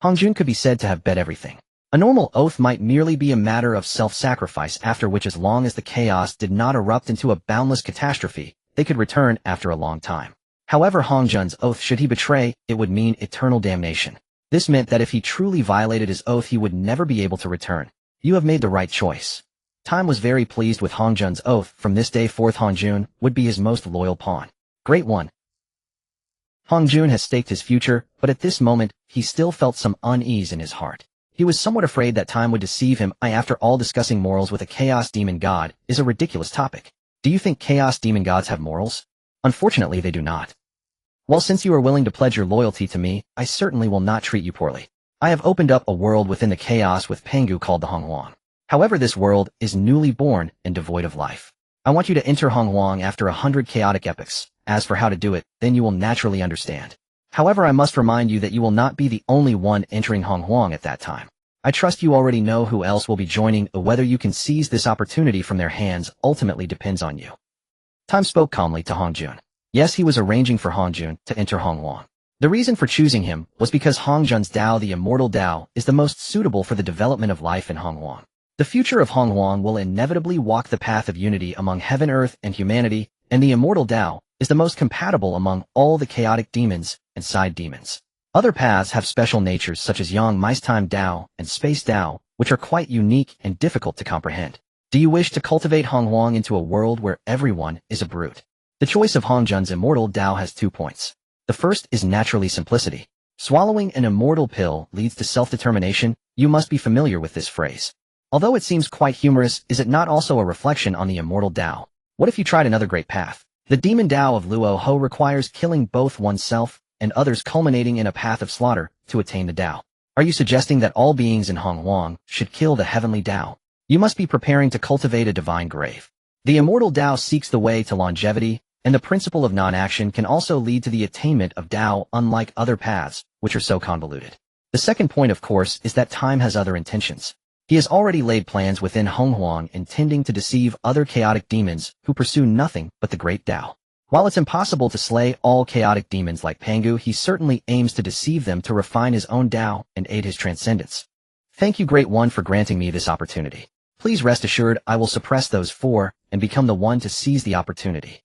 [SPEAKER 1] Hong Jun could be said to have bet everything. A normal oath might merely be a matter of self-sacrifice, after which, as long as the chaos did not erupt into a boundless catastrophe, they could return after a long time. However, Hong Jun's oath, should he betray, it would mean eternal damnation. This meant that if he truly violated his oath, he would never be able to return. You have made the right choice. Time was very pleased with Hong Jun's oath. From this day forth, Hong Jun would be his most loyal pawn. Great One. Hong Jun has staked his future, but at this moment, he still felt some unease in his heart. He was somewhat afraid that Time would deceive him. After all, discussing morals with a chaos demon god is a ridiculous topic. Do you think chaos demon gods have morals? Unfortunately, they do not. Well, since you are willing to pledge your loyalty to me, I certainly will not treat you poorly. I have opened up a world within the chaos with Pangu called the Honghuang. However, this world is newly born and devoid of life. I want you to enter Honghuang after 100 chaotic epochs. As for how to do it, then you will naturally understand. However, I must remind you that you will not be the only one entering Honghuang at that time. I trust you already know who else will be joining. Whether you can seize this opportunity from their hands ultimately depends on you. Time spoke calmly to Hong Jun. Yes, he was arranging for Hong Jun to enter Honghuang. The reason for choosing him was because Hong Jun's Tao, the immortal Tao, is the most suitable for the development of life in Honghuang. The future of Honghuang will inevitably walk the path of unity among heaven, earth, and humanity, and the immortal Tao is the most compatible among all the chaotic demons and side demons. Other paths have special natures such as Yang Mei's Time Tao and Space Tao, which are quite unique and difficult to comprehend. Do you wish to cultivate Honghuang into a world where everyone is a brute? The choice of Hongjun's immortal Dao has 2 points. The first is naturally simplicity. Swallowing an immortal pill leads to self-determination. You must be familiar with this phrase. Although it seems quite humorous, is it not also a reflection on the immortal Dao? What if you tried another great path? The demon Dao of Luo Ho requires killing both oneself and others, culminating in a path of slaughter to attain the Dao. Are you suggesting that all beings in Hongwang should kill the heavenly Dao? You must be preparing to cultivate a divine grave. The immortal Dao seeks the way to longevity, and the principle of non-action can also lead to the attainment of Dao, unlike other paths, which are so convoluted. The second point, of course, is that time has other intentions. He has already laid plans within Honghuang intending to deceive other chaotic demons who pursue nothing but the great Dao. While it's impossible to slay all chaotic demons like Pangu, he certainly aims to deceive them to refine his own Dao and aid his transcendence. Thank you, Great One, for granting me this opportunity. Please rest assured I will suppress those 4 and become the one to seize the opportunity.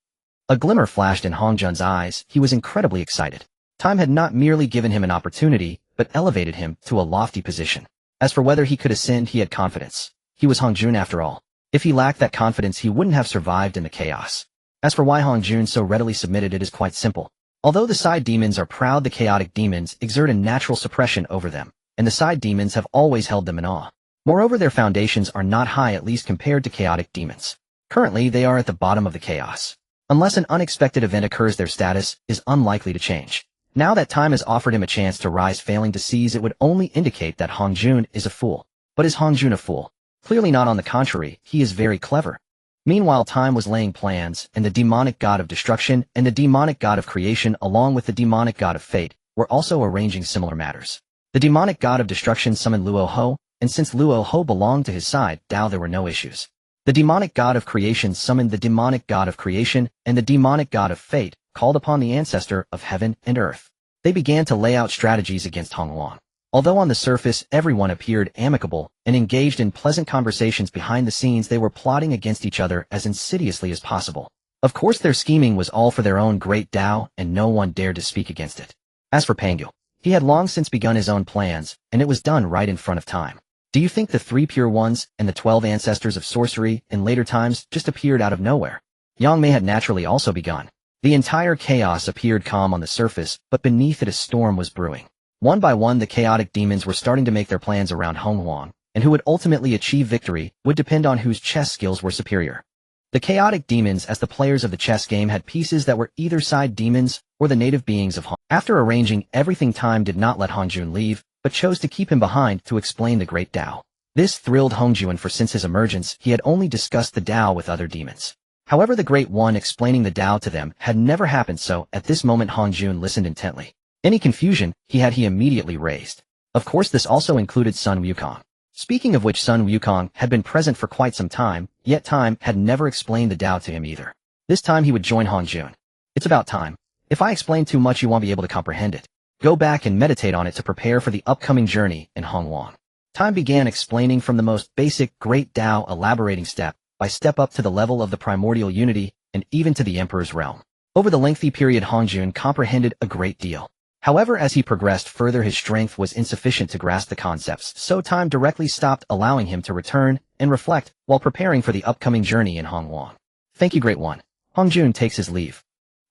[SPEAKER 1] A glimmer flashed in Hongjun's eyes. He was incredibly excited. Time had not merely given him an opportunity, but elevated him to a lofty position. As for whether he could ascend, he had confidence. He was Hongjun after all. If he lacked that confidence, he wouldn't have survived in the chaos. As for why Hongjun so readily submitted, it is quite simple. Although the side demons are proud, the chaotic demons exert a natural suppression over them, and the side demons have always held them in awe. Moreover, their foundations are not high, at least compared to chaotic demons. Currently, they are at the bottom of the chaos. Unless an unexpected event occurs, their status is unlikely to change. Now that time has offered him a chance to rise, failing to seize it would only indicate that Hongjun is a fool. But is Hongjun a fool? Clearly not. On the contrary, he is very clever. Meanwhile, time was laying plans, and the demonic god of destruction and the demonic god of creation, along with the demonic god of fate, were also arranging similar matters. The demonic god of destruction summoned Luo Ho, and since Luo Ho belonged to his side, Dao, there were no issues. The demonic god of creation summoned the demonic god of creation, and the demonic god of fate called upon the ancestor of heaven and earth. They began to lay out strategies against Hongwang. Although on the surface everyone appeared amicable and engaged in pleasant conversations, behind the scenes they were plotting against each other as insidiously as possible. Of course, their scheming was all for their own great Dao, and no one dared to speak against it. As for Pangu, he had long since begun his own plans, and it was done right in front of time. Do you think the 3 pure ones and the 12 ancestors of sorcery in later times just appeared out of nowhere? Yang Mei had naturally also begun. The entire chaos appeared calm on the surface, but beneath it a storm was brewing. One by one, the chaotic demons were starting to make their plans around Hongwang, and who would ultimately achieve victory would depend on whose chess skills were superior. The chaotic demons, as the players of the chess game, had pieces that were either side demons or the native beings of Hong. After arranging everything, time did not let Hongjun leave, but chose to keep him behind to explain the great Dao. This thrilled Hongjun, for since his emergence, he had only discussed the Dao with other demons. However, the Great One explaining the Dao to them had never happened, so at this moment Hongjun listened intently. Any confusion he immediately raised. Of course, this also included Sun Wukong. Speaking of which, Sun Wukong had been present for quite some time, yet time had never explained the Dao to him either. This time he would join Hongjun. It's about time. If I explain too much, you won't be able to comprehend it. Go back and meditate on it to prepare for the upcoming journey in Hongwang. Time began explaining from the most basic Great Dao, elaborating step by step up to the level of the primordial unity and even to the Emperor's realm. Over the lengthy period, Hongjun comprehended a great deal. However, as he progressed further, his strength was insufficient to grasp the concepts, so time directly stopped, allowing him to return and reflect while preparing for the upcoming journey in Hongwang. Thank you, Great One. Hongjun takes his leave.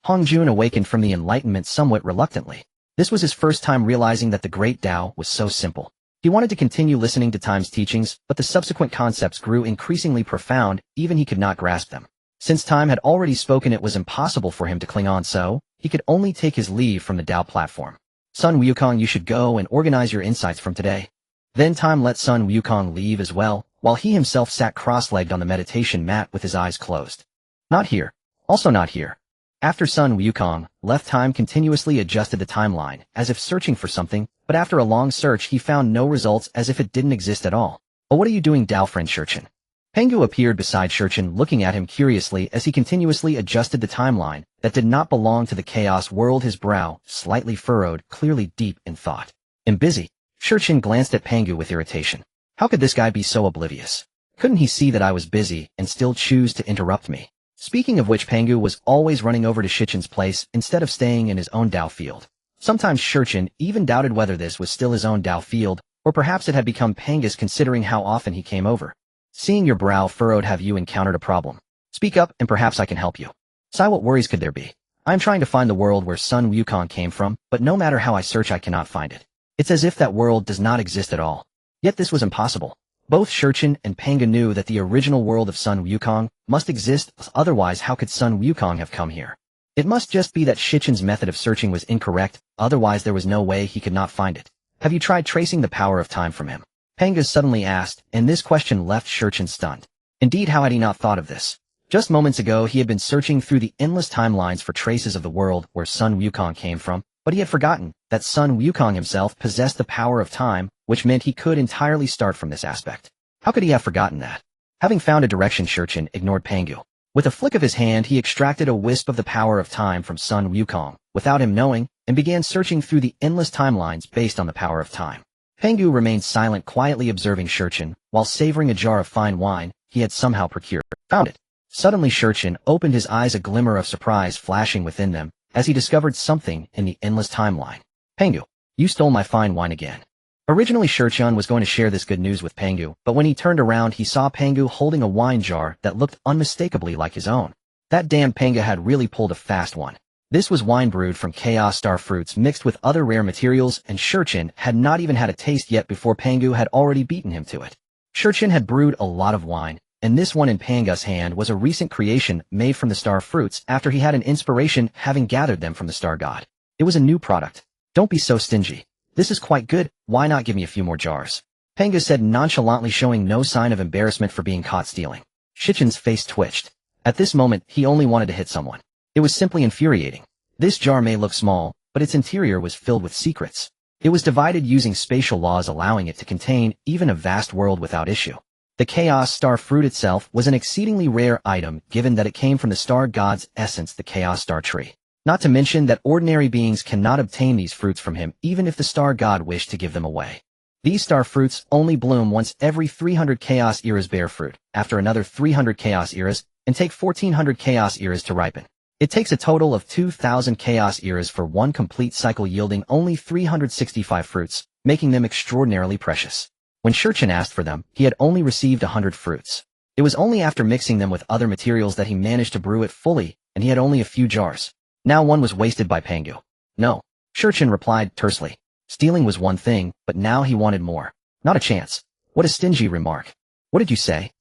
[SPEAKER 1] Hongjun awakened from the enlightenment somewhat reluctantly. This was his first time realizing that the Great Dao was so simple. He wanted to continue listening to Time's teachings, but the subsequent concepts grew increasingly profound, even he could not grasp them. Since Time had already spoken, it was impossible for him to cling on, so he could only take his leave from the Dao platform. Sun Wukong, you should go and organize your insights from today. Then Time let Sun Wukong leave as well, while he himself sat cross-legged on the meditation mat with his eyes closed. Not here. Also not here. After Sun Wukong left, Time continuously adjusted the timeline, as if searching for something, but after a long search he found no results, as if it didn't exist at all. Oh, what are you doing, Dao friend Shurchen? Pangu appeared beside Shurchen, looking at him curiously as he continuously adjusted the timeline that did not belong to the Chaos World, his brow slightly furrowed, clearly deep in thought. I'm busy. Shurchen glanced at Pangu with irritation. How could this guy be so oblivious? Couldn't he see that I was busy and still choose to interrupt me? Speaking of which, Pangu was always running over to Shurchen's place instead of staying in his own Dao field. Sometimes Shurchen even doubted whether this was still his own Dao field, or perhaps it had become Pangu's, considering how often he came over. Seeing your brow furrowed, have you encountered a problem? Speak up and perhaps I can help you. Sigh, what worries could there be? I am trying to find the world where Sun Wukong came from, but no matter how I search I cannot find it. It's as if that world does not exist at all. Yet this was impossible. Both Shurchen and Pangu knew that the original world of Sun Wukong must exist, otherwise how could Sun Wukong have come here? It must just be that Shichen's method of searching was incorrect, otherwise there was no way he could not find it. Have you tried tracing the power of time from him? Pangu suddenly asked, and this question left Shurchen stunned. Indeed, how had he not thought of this? Just moments ago he had been searching through the endless timelines for traces of the world where Sun Wukong came from, but he had forgotten that Sun Wukong himself possessed the power of time, which meant he could entirely start from this aspect. How could he have forgotten that? Having found a direction, Shurchen ignored Pangu. With a flick of his hand he extracted a wisp of the power of time from Sun Wukong, without him knowing, and began searching through the endless timelines based on the power of time. Pangu remained silent, quietly observing Shurchen, while savoring a jar of fine wine he had somehow procured. Found it. Suddenly Shurchen opened his eyes, a glimmer of surprise flashing within them, as he discovered something in the endless timeline. Pangu, you stole my fine wine again. Originally Shurchen was going to share this good news with Pangu, but when he turned around he saw Pangu holding a wine jar that looked unmistakably like his own. That damn Pangu had really pulled a fast one. This was wine brewed from Chaos Star fruits mixed with other rare materials, and Shurchen had not even had a taste yet before Pangu had already beaten him to it. Shurchen had brewed a lot of wine, and this one in Pangu's hand was a recent creation made from the star fruits after he had an inspiration having gathered them from the star god. It was a new product. Don't be so stingy. This is quite good, why not give me a few more jars? Pangu said nonchalantly, showing no sign of embarrassment for being caught stealing. Shichen's face twitched. At this moment, he only wanted to hit someone. It was simply infuriating. This jar may look small, but its interior was filled with secrets. It was divided using spatial laws, allowing it to contain even a vast world without issue. The Chaos Star fruit itself was an exceedingly rare item, given that it came from the star god's essence, the Chaos Star tree. Not to mention that ordinary beings cannot obtain these fruits from him, even if the star god wished to give them away. These star fruits only bloom once every 300 chaos eras, bear fruit, after another 300 chaos eras, and take 1400 chaos eras to ripen. It takes a total of 2000 chaos eras for one complete cycle, yielding only 365 fruits, making them extraordinarily precious. When Shurchen asked for them, he had only received 100 fruits. It was only after mixing them with other materials that he managed to brew it fully, and he had only a few jars. Now one was wasted by Pangu. No, Shurchen replied tersely. Stealing was one thing, but now he wanted more. Not a chance. What a stingy remark. What did you say?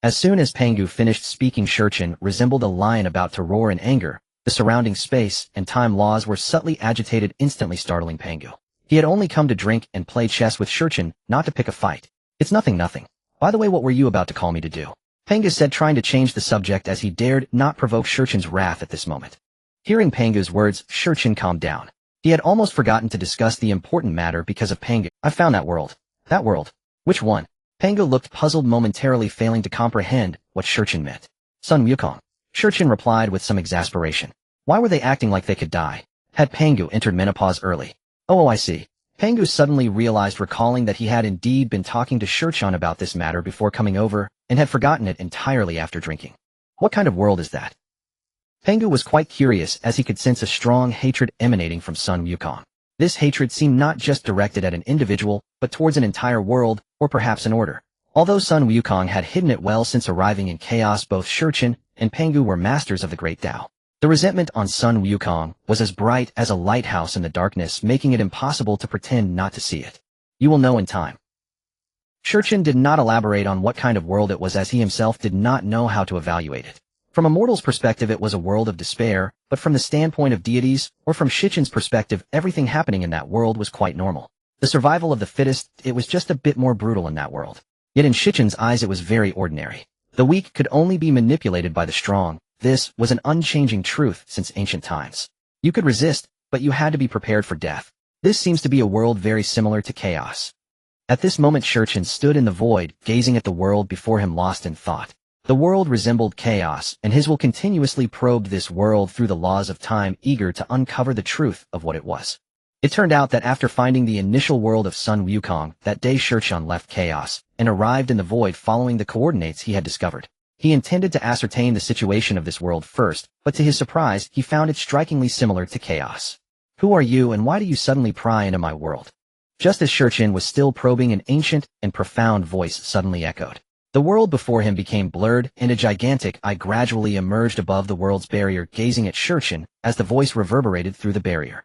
[SPEAKER 1] As soon as Pangu finished speaking, Shurchen resembled a lion about to roar in anger. The surrounding space and time laws were subtly agitated, instantly startling Pangu. He had only come to drink and play chess with Shurchen, not to pick a fight. It's nothing. By the way, what were you about to call me to do? Pangu said, trying to change the subject as he dared not provoke Shurchen's wrath at this moment. Hearing Pangu's words, Shurchen calmed down. He had almost forgotten to discuss the important matter because of Pangu. I found that world. That world? Which one? Pangu looked puzzled, momentarily failing to comprehend what Shurchen meant. Sun Wukong. Shurchen replied with some exasperation. Why were they acting like they could die? Had Pangu entered menopause early? Oh, I see. Pangu suddenly realized, recalling that he had indeed been talking to Shurchen about this matter before coming over, and had forgotten it entirely after drinking. What kind of world is that? Pangu was quite curious, as he could sense a strong hatred emanating from Sun Wukong. This hatred seemed not just directed at an individual, but towards an entire world, or perhaps an order. Although Sun Wukong had hidden it well since arriving in chaos, both Shurchen and Pangu were masters of the Great Dao. The resentment on Sun Wukong was as bright as a lighthouse in the darkness, making it impossible to pretend not to see it. You will know in time. Shurchen did not elaborate on what kind of world it was, as he himself did not know how to evaluate it. From a mortal's perspective it was a world of despair, but from the standpoint of deities, or from Shichen's perspective, everything happening in that world was quite normal. The survival of the fittest, it was just a bit more brutal in that world. Yet in Shichen's eyes it was very ordinary. The weak could only be manipulated by the strong. This was an unchanging truth since ancient times. You could resist, but you had to be prepared for death. This seems to be a world very similar to chaos. At this moment Shurchen stood in the void, gazing at the world before him, lost in thought. The world resembled chaos, and his will continuously probed this world through the laws of time, eager to uncover the truth of what it was. It turned out that after finding the initial world of Sun Wukong, that day Shurchen left chaos, and arrived in the void following the coordinates he had discovered. He intended to ascertain the situation of this world first, but to his surprise, he found it strikingly similar to chaos. Who are you, and why do you suddenly pry into my world? Just as Shurchen was still probing, an ancient and profound voice suddenly echoed. The world before him became blurred, and a gigantic eye gradually emerged above the world's barrier, gazing at Shurchen as the voice reverberated through the barrier.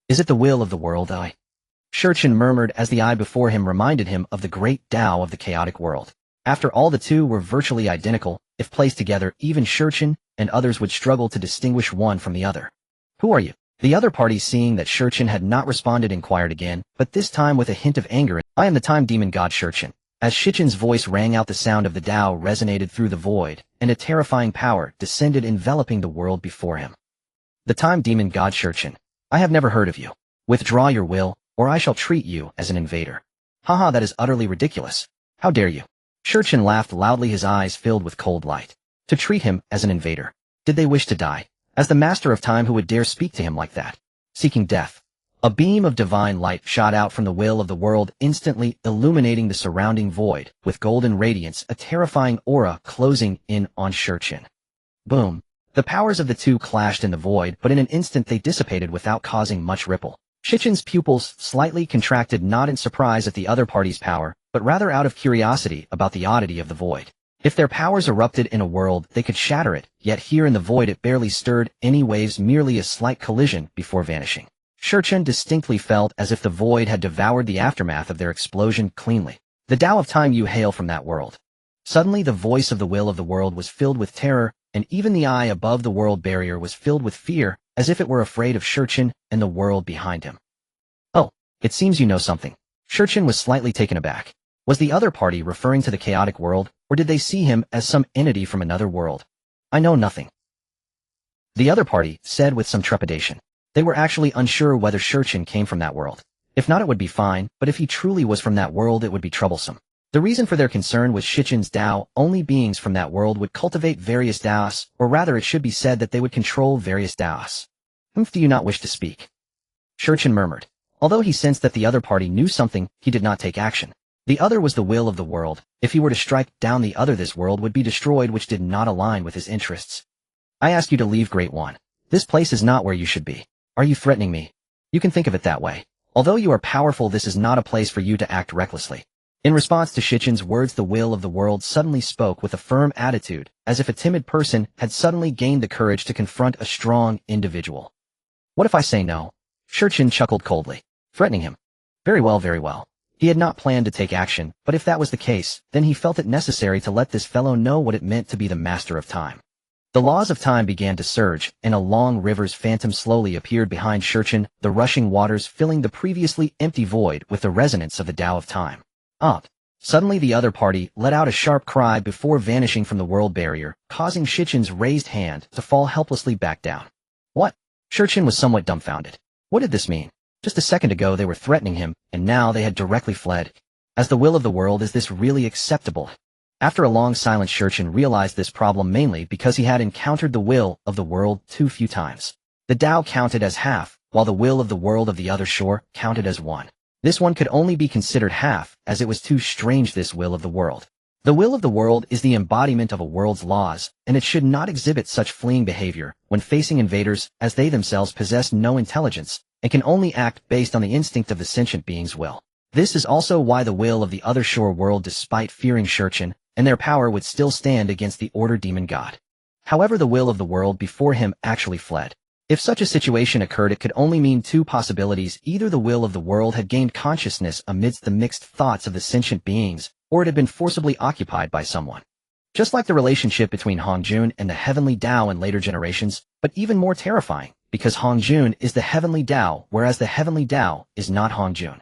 [SPEAKER 1] Is it the will of the world, I? Shurchen murmured as the eye before him reminded him of the great Dao of the chaotic world. After all, the two were virtually identical. If placed together, even Shurchen and others would struggle to distinguish one from the other. Who are you? The other party, seeing that Shurchen had not responded, inquired again, but this time with a hint of anger. I am the time demon god Shurchen. As Shichen's voice rang out, the sound of the Dao resonated through the void, and a terrifying power descended, enveloping the world before him. The time demon god Shurchen. I have never heard of you. Withdraw your will, or I shall treat you as an invader. Haha, that is utterly ridiculous. How dare you? Shurchen laughed loudly, his eyes filled with cold light. To treat him as an invader. Did they wish to die? As the master of time, who would dare speak to him like that? Seeking death. A beam of divine light shot out from the will of the world, instantly illuminating the surrounding void with golden radiance, a terrifying aura closing in on Shurchen. Boom. The powers of the two clashed in the void, but in an instant they dissipated without causing much ripple. Shichen's pupils slightly contracted, not in surprise at the other party's power, but rather out of curiosity about the oddity of the void. If their powers erupted in a world, they could shatter it, yet here in the void it barely stirred any waves, merely a slight collision before vanishing. Shurchen distinctly felt as if the void had devoured the aftermath of their explosion cleanly. The Tao of time, you hail from that world. Suddenly the voice of the will of the world was filled with terror, and even the eye above the world barrier was filled with fear, as if it were afraid of Shurchen and the world behind him. Oh, it seems you know something. Shurchen was slightly taken aback. Was the other party referring to the chaotic world, or did they see him as some entity from another world? I know nothing. The other party said with some trepidation. They were actually unsure whether Shurchen came from that world. If not, it would be fine, but if he truly was from that world, it would be troublesome. The reason for their concern was Shichen's Dao. Only beings from that world would cultivate various Daos, or rather it should be said that they would control various Daos. Whom do you not wish to speak? Shurchen murmured. Although he sensed that the other party knew something, he did not take action. The other was the will of the world. If he were to strike down the other, this world would be destroyed, which did not align with his interests. I ask you to leave, Great One. This place is not where you should be. Are you threatening me? You can think of it that way. Although you are powerful, this is not a place for you to act recklessly. In response to Shichen's words, the will of the world suddenly spoke with a firm attitude, as if a timid person had suddenly gained the courage to confront a strong individual. What if I say no? Shurchen chuckled coldly. Threatening him. Very well, very well. He had not planned to take action, but if that was the case, then he felt it necessary to let this fellow know what it meant to be the master of time. The laws of time began to surge, and a long river's phantom slowly appeared behind Shurchen, the rushing waters filling the previously empty void with the resonance of the Tao of time. Up. Suddenly the other party let out a sharp cry before vanishing from the world barrier, causing Shichen's raised hand to fall helplessly back down. What? Shurchen was somewhat dumbfounded. What did this mean? Just a second ago they were threatening him, and now they had directly fled. As the will of the world, is this really acceptable? After a long silence, Shurchen realized this problem mainly because he had encountered the will of the world too few times. The Tao counted as half, while the will of the world of the other shore counted as one. This one could only be considered half, as it was too strange, this will of the world. The will of the world is the embodiment of a world's laws, and it should not exhibit such fleeing behavior when facing invaders, as they themselves possess no intelligence and can only act based on the instinct of the sentient being's will. This is also why the will of the other shore world, despite fearing Shurchen and their power, would still stand against the Order Demon God. However, the will of the world before him actually fled. If such a situation occurred, it could only mean two possibilities. Either the will of the world had gained consciousness amidst the mixed thoughts of the sentient beings, or it had been forcibly occupied by someone. Just like the relationship between Hongjun and the Heavenly Tao in later generations, but even more terrifying, because Hongjun is the Heavenly Tao, whereas the Heavenly Tao is not Hongjun.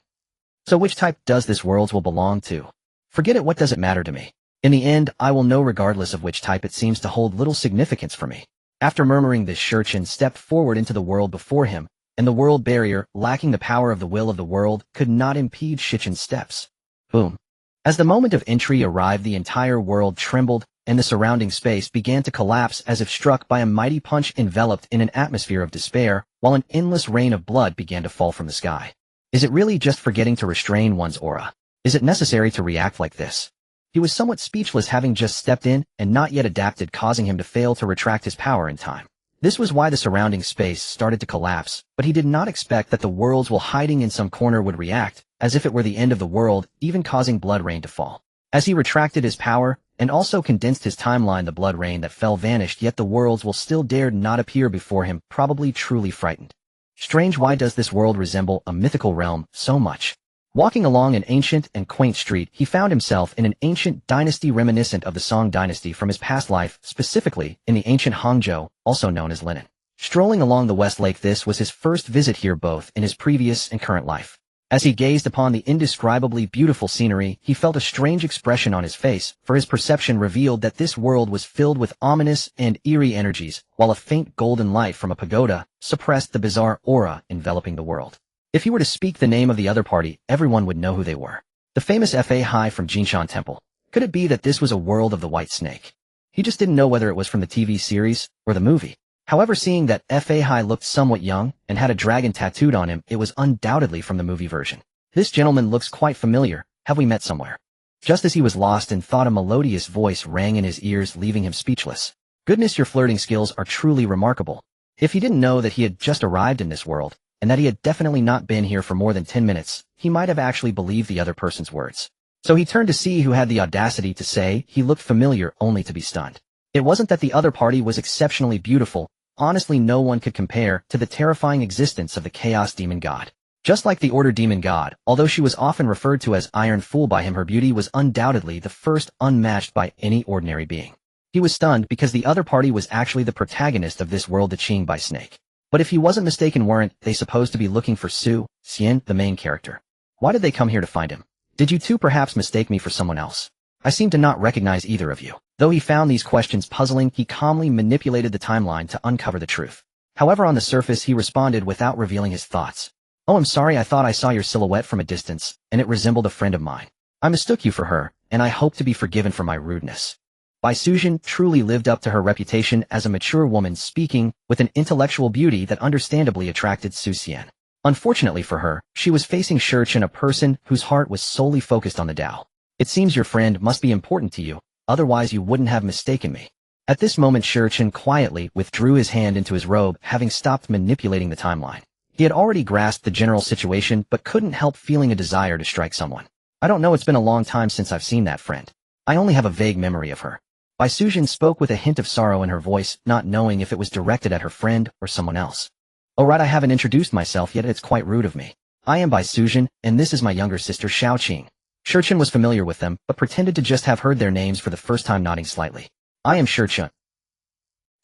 [SPEAKER 1] So which type does this world will belong to? Forget it, what does it matter to me? In the end, I will know regardless of which type. It seems to hold little significance for me. After murmuring this, Shurchen stepped forward into the world before him, and the world barrier, lacking the power of the will of the world, could not impede Shichen's steps. Boom. As the moment of entry arrived, the entire world trembled, and the surrounding space began to collapse as if struck by a mighty punch, enveloped in an atmosphere of despair, while an endless rain of blood began to fall from the sky. Is it really just forgetting to restrain one's aura? Is it necessary to react like this? He was somewhat speechless, having just stepped in and not yet adapted, causing him to fail to retract his power in time. This was why the surrounding space started to collapse, but he did not expect that the worlds while hiding in some corner would react, as if it were the end of the world, even causing blood rain to fall. As he retracted his power, and also condensed his timeline. The blood rain that fell vanished, yet the worlds will still dared not appear before him, probably truly frightened. Strange, why does this world resemble a mythical realm so much? Walking along an ancient and quaint street, he found himself in an ancient dynasty reminiscent of the Song dynasty from his past life, specifically in the ancient Hangzhou, also known as Linen. Strolling along the West Lake, this was his first visit here both in his previous and current life. As he gazed upon the indescribably beautiful scenery, he felt a strange expression on his face, for his perception revealed that this world was filled with ominous and eerie energies, while a faint golden light from a pagoda suppressed the bizarre aura enveloping the world. If he were to speak the name of the other party, everyone would know who they were. The famous Fa Hai from Jinshan Temple. Could it be that this was a world of the White Snake? He just didn't know whether it was from the TV series or the movie. However, seeing that Fa Hai looked somewhat young and had a dragon tattooed on him, it was undoubtedly from the movie version. This gentleman looks quite familiar. Have we met somewhere? Just as he was lost in thought, a melodious voice rang in his ears, leaving him speechless. Goodness, your flirting skills are truly remarkable. If he didn't know that he had just arrived in this world, and that he had definitely not been here for more than 10 minutes, he might have actually believed the other person's words. So he turned to see who had the audacity to say he looked familiar, only to be stunned. It wasn't that the other party was exceptionally beautiful. Honestly, no one could compare to the terrifying existence of the Chaos Demon God. Just like the Order Demon God, although she was often referred to as Iron Fool by him, her beauty was undoubtedly the first, unmatched by any ordinary being. He was stunned because the other party was actually the protagonist of this world, the Qin by Snake. But if he wasn't mistaken, weren't they supposed to be looking for Su Xian, the main character? Why did they come here to find him? Did you two perhaps mistake me for someone else? I seem to not recognize either of you. Though he found these questions puzzling, he calmly manipulated the timeline to uncover the truth. However, on the surface, he responded without revealing his thoughts. Oh, I'm sorry, I thought I saw your silhouette from a distance, and it resembled a friend of mine. I mistook you for her, and I hope to be forgiven for my rudeness. Bai Suzhen truly lived up to her reputation as a mature woman, speaking with an intellectual beauty that understandably attracted Su Xian. Unfortunately for her, she was facing Shurchen, a person whose heart was solely focused on the Tao. It seems your friend must be important to you, otherwise you wouldn't have mistaken me. At this moment, Shurchen quietly withdrew his hand into his robe, having stopped manipulating the timeline. He had already grasped the general situation, but couldn't help feeling a desire to strike someone. I don't know, it's been a long time since I've seen that friend. I only have a vague memory of her. Bai Suzhen spoke with a hint of sorrow in her voice, not knowing if it was directed at her friend or someone else. Oh right, I haven't introduced myself yet, it's quite rude of me. I am Bai Suzhen, and this is my younger sister Xiaoqing. Shurchen was familiar with them, but pretended to just have heard their names for the first time, nodding slightly. I am Shurchen.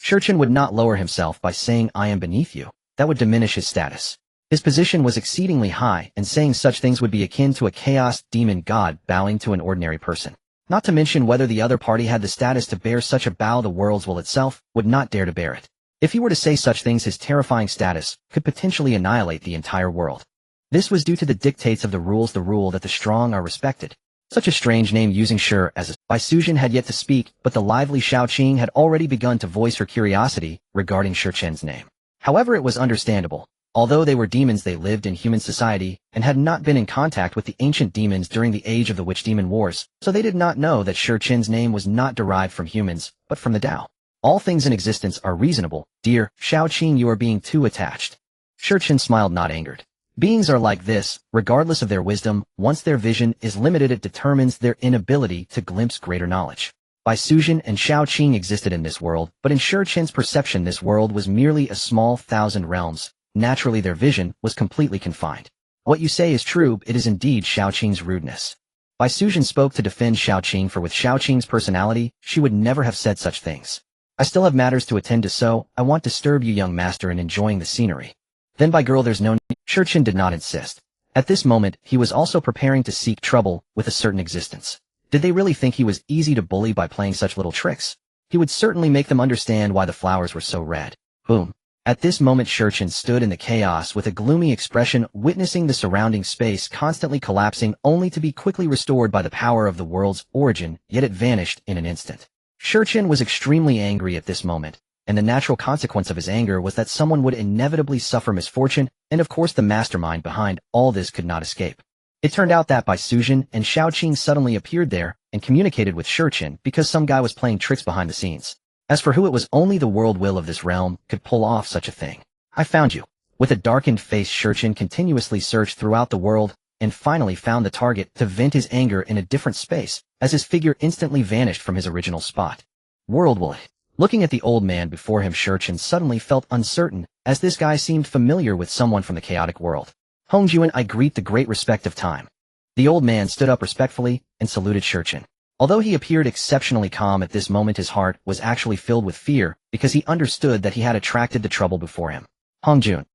[SPEAKER 1] Shurchen would not lower himself by saying I am beneath you. That would diminish his status. His position was exceedingly high, and saying such things would be akin to a chaos demon god bowing to an ordinary person. Not to mention whether the other party had the status to bear such a bow, the world's will itself would not dare to bear it. If he were to say such things, his terrifying status could potentially annihilate the entire world. This was due to the dictates of the rules, the rule that the strong are respected. Such a strange name using Shur as a Bai Suzhen had yet to speak, but the lively Xiaoqing had already begun to voice her curiosity regarding Shurchen's name. However, it was understandable. Although they were demons, they lived in human society and had not been in contact with the ancient demons during the age of the Witch Demon Wars, so they did not know that Shurchen's name was not derived from humans, but from the Tao. All things in existence are reasonable, dear Xiaoqing, you are being too attached. Shurchen smiled, not angered. Beings are like this, regardless of their wisdom. Once their vision is limited, it determines their inability to glimpse greater knowledge. Bai Suzhen and Xiaoqing existed in this world, but in Shurchen's perception this world was merely a small 1,000 realms. Naturally, their vision was completely confined. What you say is true, it is indeed Xiaoqing's rudeness. Bai Suzhen spoke to defend Xiaoqing, for with Xiaoqing's personality, she would never have said such things. I still have matters to attend to, so I won't disturb you, young master, in enjoying the scenery. Then by girl, there's no need. Shurchen did not insist. At this moment, he was also preparing to seek trouble with a certain existence. Did they really think he was easy to bully by playing such little tricks? He would certainly make them understand why the flowers were so red. Boom. At this moment, Shurchen stood in the chaos with a gloomy expression, witnessing the surrounding space constantly collapsing, only to be quickly restored by the power of the world's origin, yet it vanished in an instant. Shurchen was extremely angry at this moment, and the natural consequence of his anger was that someone would inevitably suffer misfortune, and of course the mastermind behind all this could not escape. It turned out that Bai Suzhen and Xiaoqing suddenly appeared there and communicated with Shurchen because some guy was playing tricks behind the scenes. As for who it was, only the world will of this realm could pull off such a thing. I found you. With a darkened face, Shurchen continuously searched throughout the world and finally found the target to vent his anger in a different space, as his figure instantly vanished from his original spot. World will it. Looking at the old man before him, Shurchen suddenly felt uncertain, as this guy seemed familiar with someone from the chaotic world. Hongjuan, I greet the great respect of time. The old man stood up respectfully and saluted Shurchen. Although he appeared exceptionally calm at this moment, his heart was actually filled with fear, because he understood that he had attracted the trouble before him. Hongjun.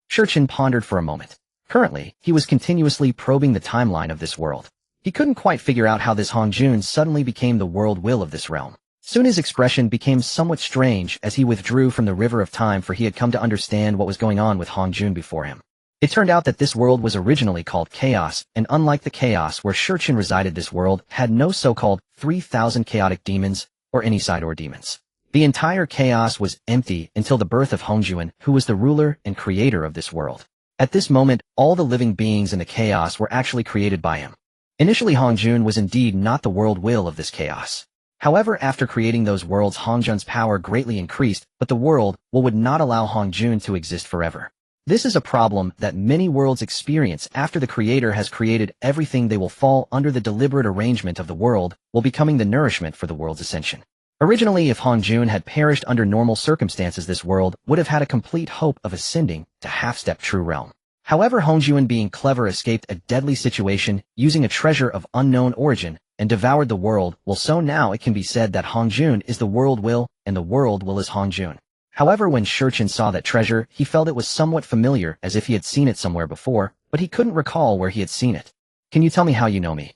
[SPEAKER 1] Shurchen pondered for a moment. Currently, he was continuously probing the timeline of this world. He couldn't quite figure out how this Hongjun suddenly became the world will of this realm. Soon his expression became somewhat strange as he withdrew from the river of time, for he had come to understand what was going on with Hongjun before him. It turned out that this world was originally called Chaos, and unlike the Chaos where Shurchen resided, this world had no so-called 3,000 chaotic demons or any side or demons. The entire Chaos was empty until the birth of Hongjuan, who was the ruler and creator of this world. At this moment, all the living beings in the Chaos were actually created by him. Initially, Hongjun was indeed not the world will of this Chaos. However, after creating those worlds, Hongjun's power greatly increased, but the world would not allow Hongjun to exist forever. This is a problem that many worlds experience. After the creator has created everything, they will fall under the deliberate arrangement of the world, while becoming the nourishment for the world's ascension. Originally, if Hongjun had perished under normal circumstances, this world would have had a complete hope of ascending to half-step true realm. However, Hongjun, being clever, escaped a deadly situation using a treasure of unknown origin and devoured the world. Well, so now it can be said that Hongjun is the world will, and the world will is Hongjun. However, when Shurchen saw that treasure, he felt it was somewhat familiar, as if he had seen it somewhere before, but he couldn't recall where he had seen it. Can you tell me how you know me?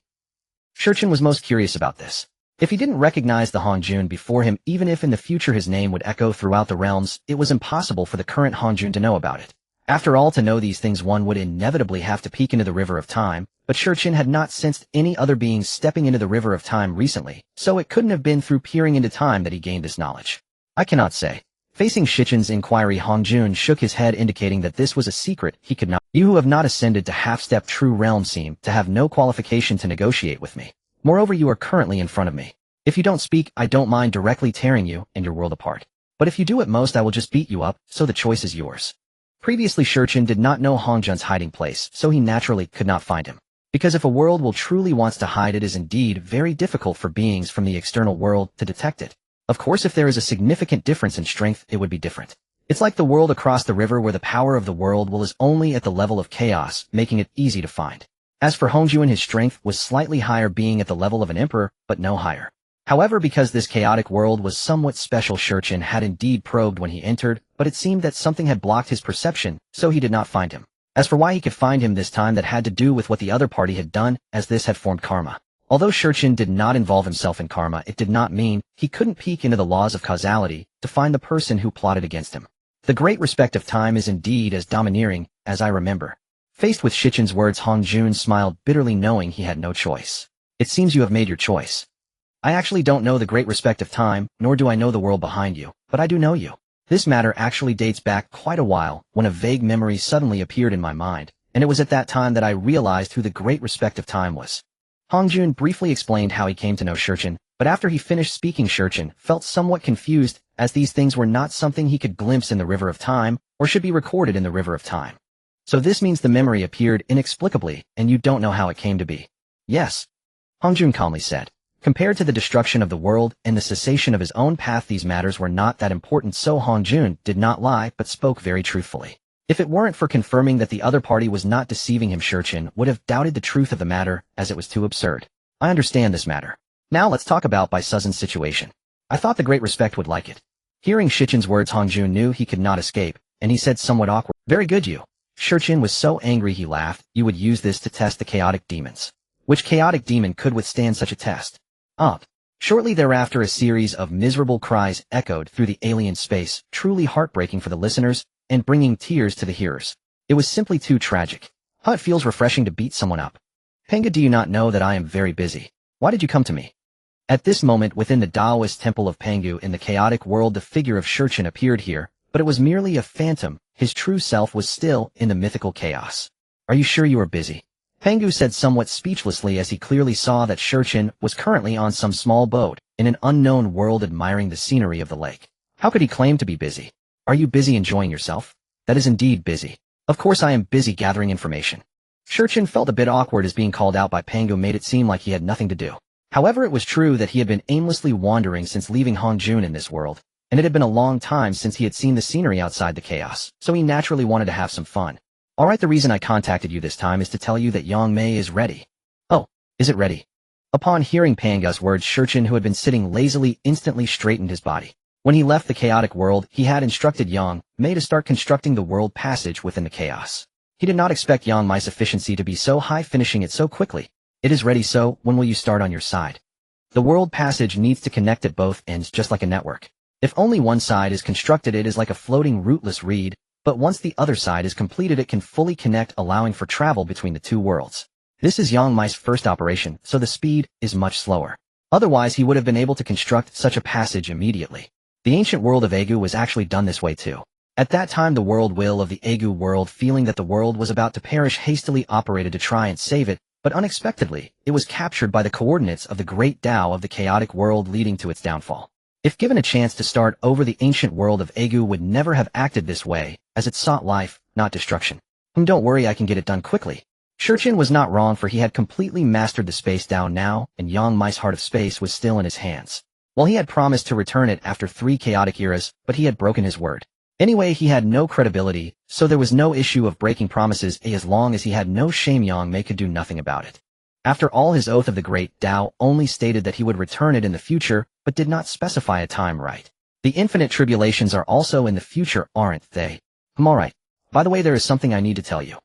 [SPEAKER 1] Shurchen was most curious about this. If he didn't recognize the Hongjun before him, even if in the future his name would echo throughout the realms, it was impossible for the current Hongjun to know about it. After all, to know these things, one would inevitably have to peek into the river of time, but Shurchen had not sensed any other beings stepping into the river of time recently, so it couldn't have been through peering into time that he gained this knowledge. I cannot say. Facing Shichen's inquiry, Hongjun shook his head, indicating that this was a secret he could not. You who have not ascended to half-step true realm seem to have no qualification to negotiate with me. Moreover, you are currently in front of me. If you don't speak, I don't mind directly tearing you and your world apart. But if you do, at most I will just beat you up, so the choice is yours. Previously, Shurchen did not know Hongjun's hiding place, so he naturally could not find him. Because if a world will truly wants to hide, it is indeed very difficult for beings from the external world to detect it. Of course, if there is a significant difference in strength, it would be different. It's like the world across the river, where the power of the world will is only at the level of chaos, making it easy to find. As for Hongjun, his strength was slightly higher, being at the level of an emperor, but no higher. However, because this chaotic world was somewhat special, Shurchen had indeed probed when he entered, but it seemed that something had blocked his perception, so he did not find him. As for why he could find him this time, that had to do with what the other party had done, as this had formed karma. Although Shurchen did not involve himself in karma, it did not mean he couldn't peek into the laws of causality to find the person who plotted against him. The great respect of time is indeed as domineering as I remember. Faced with Shichen's words, Hongjun smiled bitterly, knowing he had no choice. It seems you have made your choice. I actually don't know the great respect of time, nor do I know the world behind you, but I do know you. This matter actually dates back quite a while, when a vague memory suddenly appeared in my mind, and it was at that time that I realized who the great respect of time was. Hongjun briefly explained how he came to know Shurchen, but after he finished speaking, Shurchen felt somewhat confused, as these things were not something he could glimpse in the river of time, or should be recorded in the river of time. So this means the memory appeared inexplicably, and you don't know how it came to be. Yes. Hongjun calmly said. Compared to the destruction of the world and the cessation of his own path, these matters were not that important, so Hongjun did not lie, but spoke very truthfully. If it weren't for confirming that the other party was not deceiving him, Shurchen would have doubted the truth of the matter, as it was too absurd. I understand this matter. Now let's talk about Bai Suzhen's situation. I thought the great respect would like it. Hearing Shichen's words, Hongjun knew he could not escape, and he said somewhat awkward, "Very good, you." Shurchen was so angry he laughed. You would use this to test the chaotic demons. Which chaotic demon could withstand such a test? Up. Shortly thereafter, a series of miserable cries echoed through the alien space, truly heartbreaking for the listeners, and bringing tears to the hearers. It was simply too tragic. How it feels refreshing to beat someone up. Pangu, do you not know that I am very busy? Why did you come to me? At this moment, within the Taoist temple of Pangu in the chaotic world, the figure of Shurchen appeared here, but it was merely a phantom. His true self was still in the mythical chaos. Are you sure you are busy? Pangu said somewhat speechlessly, as he clearly saw that Shurchen was currently on some small boat in an unknown world, admiring the scenery of the lake. How could he claim to be busy? Are you busy enjoying yourself? That is indeed busy. Of course I am busy gathering information. Shurchin felt a bit awkward as being called out by Pangu made it seem like he had nothing to do. However, it was true that he had been aimlessly wandering since leaving Hongjun in this world, and it had been a long time since he had seen the scenery outside the chaos, so he naturally wanted to have some fun. Alright, the reason I contacted you this time is to tell you that Yang Mei is ready. Oh, is it ready? Upon hearing Pangu's words, Shurchin, who had been sitting lazily, instantly straightened his body. When he left the chaotic world, he had instructed Yang Mei to start constructing the world passage within the chaos. He did not expect Yang Mei's efficiency to be so high, finishing it so quickly. It is ready, so when will you start on your side? The world passage needs to connect at both ends just like a network. If only one side is constructed, it is like a floating rootless reed, but once the other side is completed, it can fully connect, allowing for travel between the two worlds. This is Yang Mei's first operation, so the speed is much slower. Otherwise, he would have been able to construct such a passage immediately. The ancient world of Agu was actually done this way too. At that time, the world will of the Agu world, feeling that the world was about to perish, hastily operated to try and save it, but unexpectedly, it was captured by the coordinates of the Great Dao of the chaotic world, leading to its downfall. If given a chance to start over, the ancient world of Agu would never have acted this way, as it sought life, not destruction. Don't worry, I can get it done quickly. Shurchin was not wrong, for he had completely mastered the space Dao now, and Yang Mei's heart of space was still in his hands. Well, he had promised to return it after 3 chaotic eras, but he had broken his word. Anyway, he had no credibility, so there was no issue of breaking promises as long as he had no shame. Yang Mei could do nothing about it. After all, his oath of the Great Dao only stated that he would return it in the future, but did not specify a time, right? The infinite tribulations are also in the future, aren't they? Alright. By the way, there is something I need to tell you.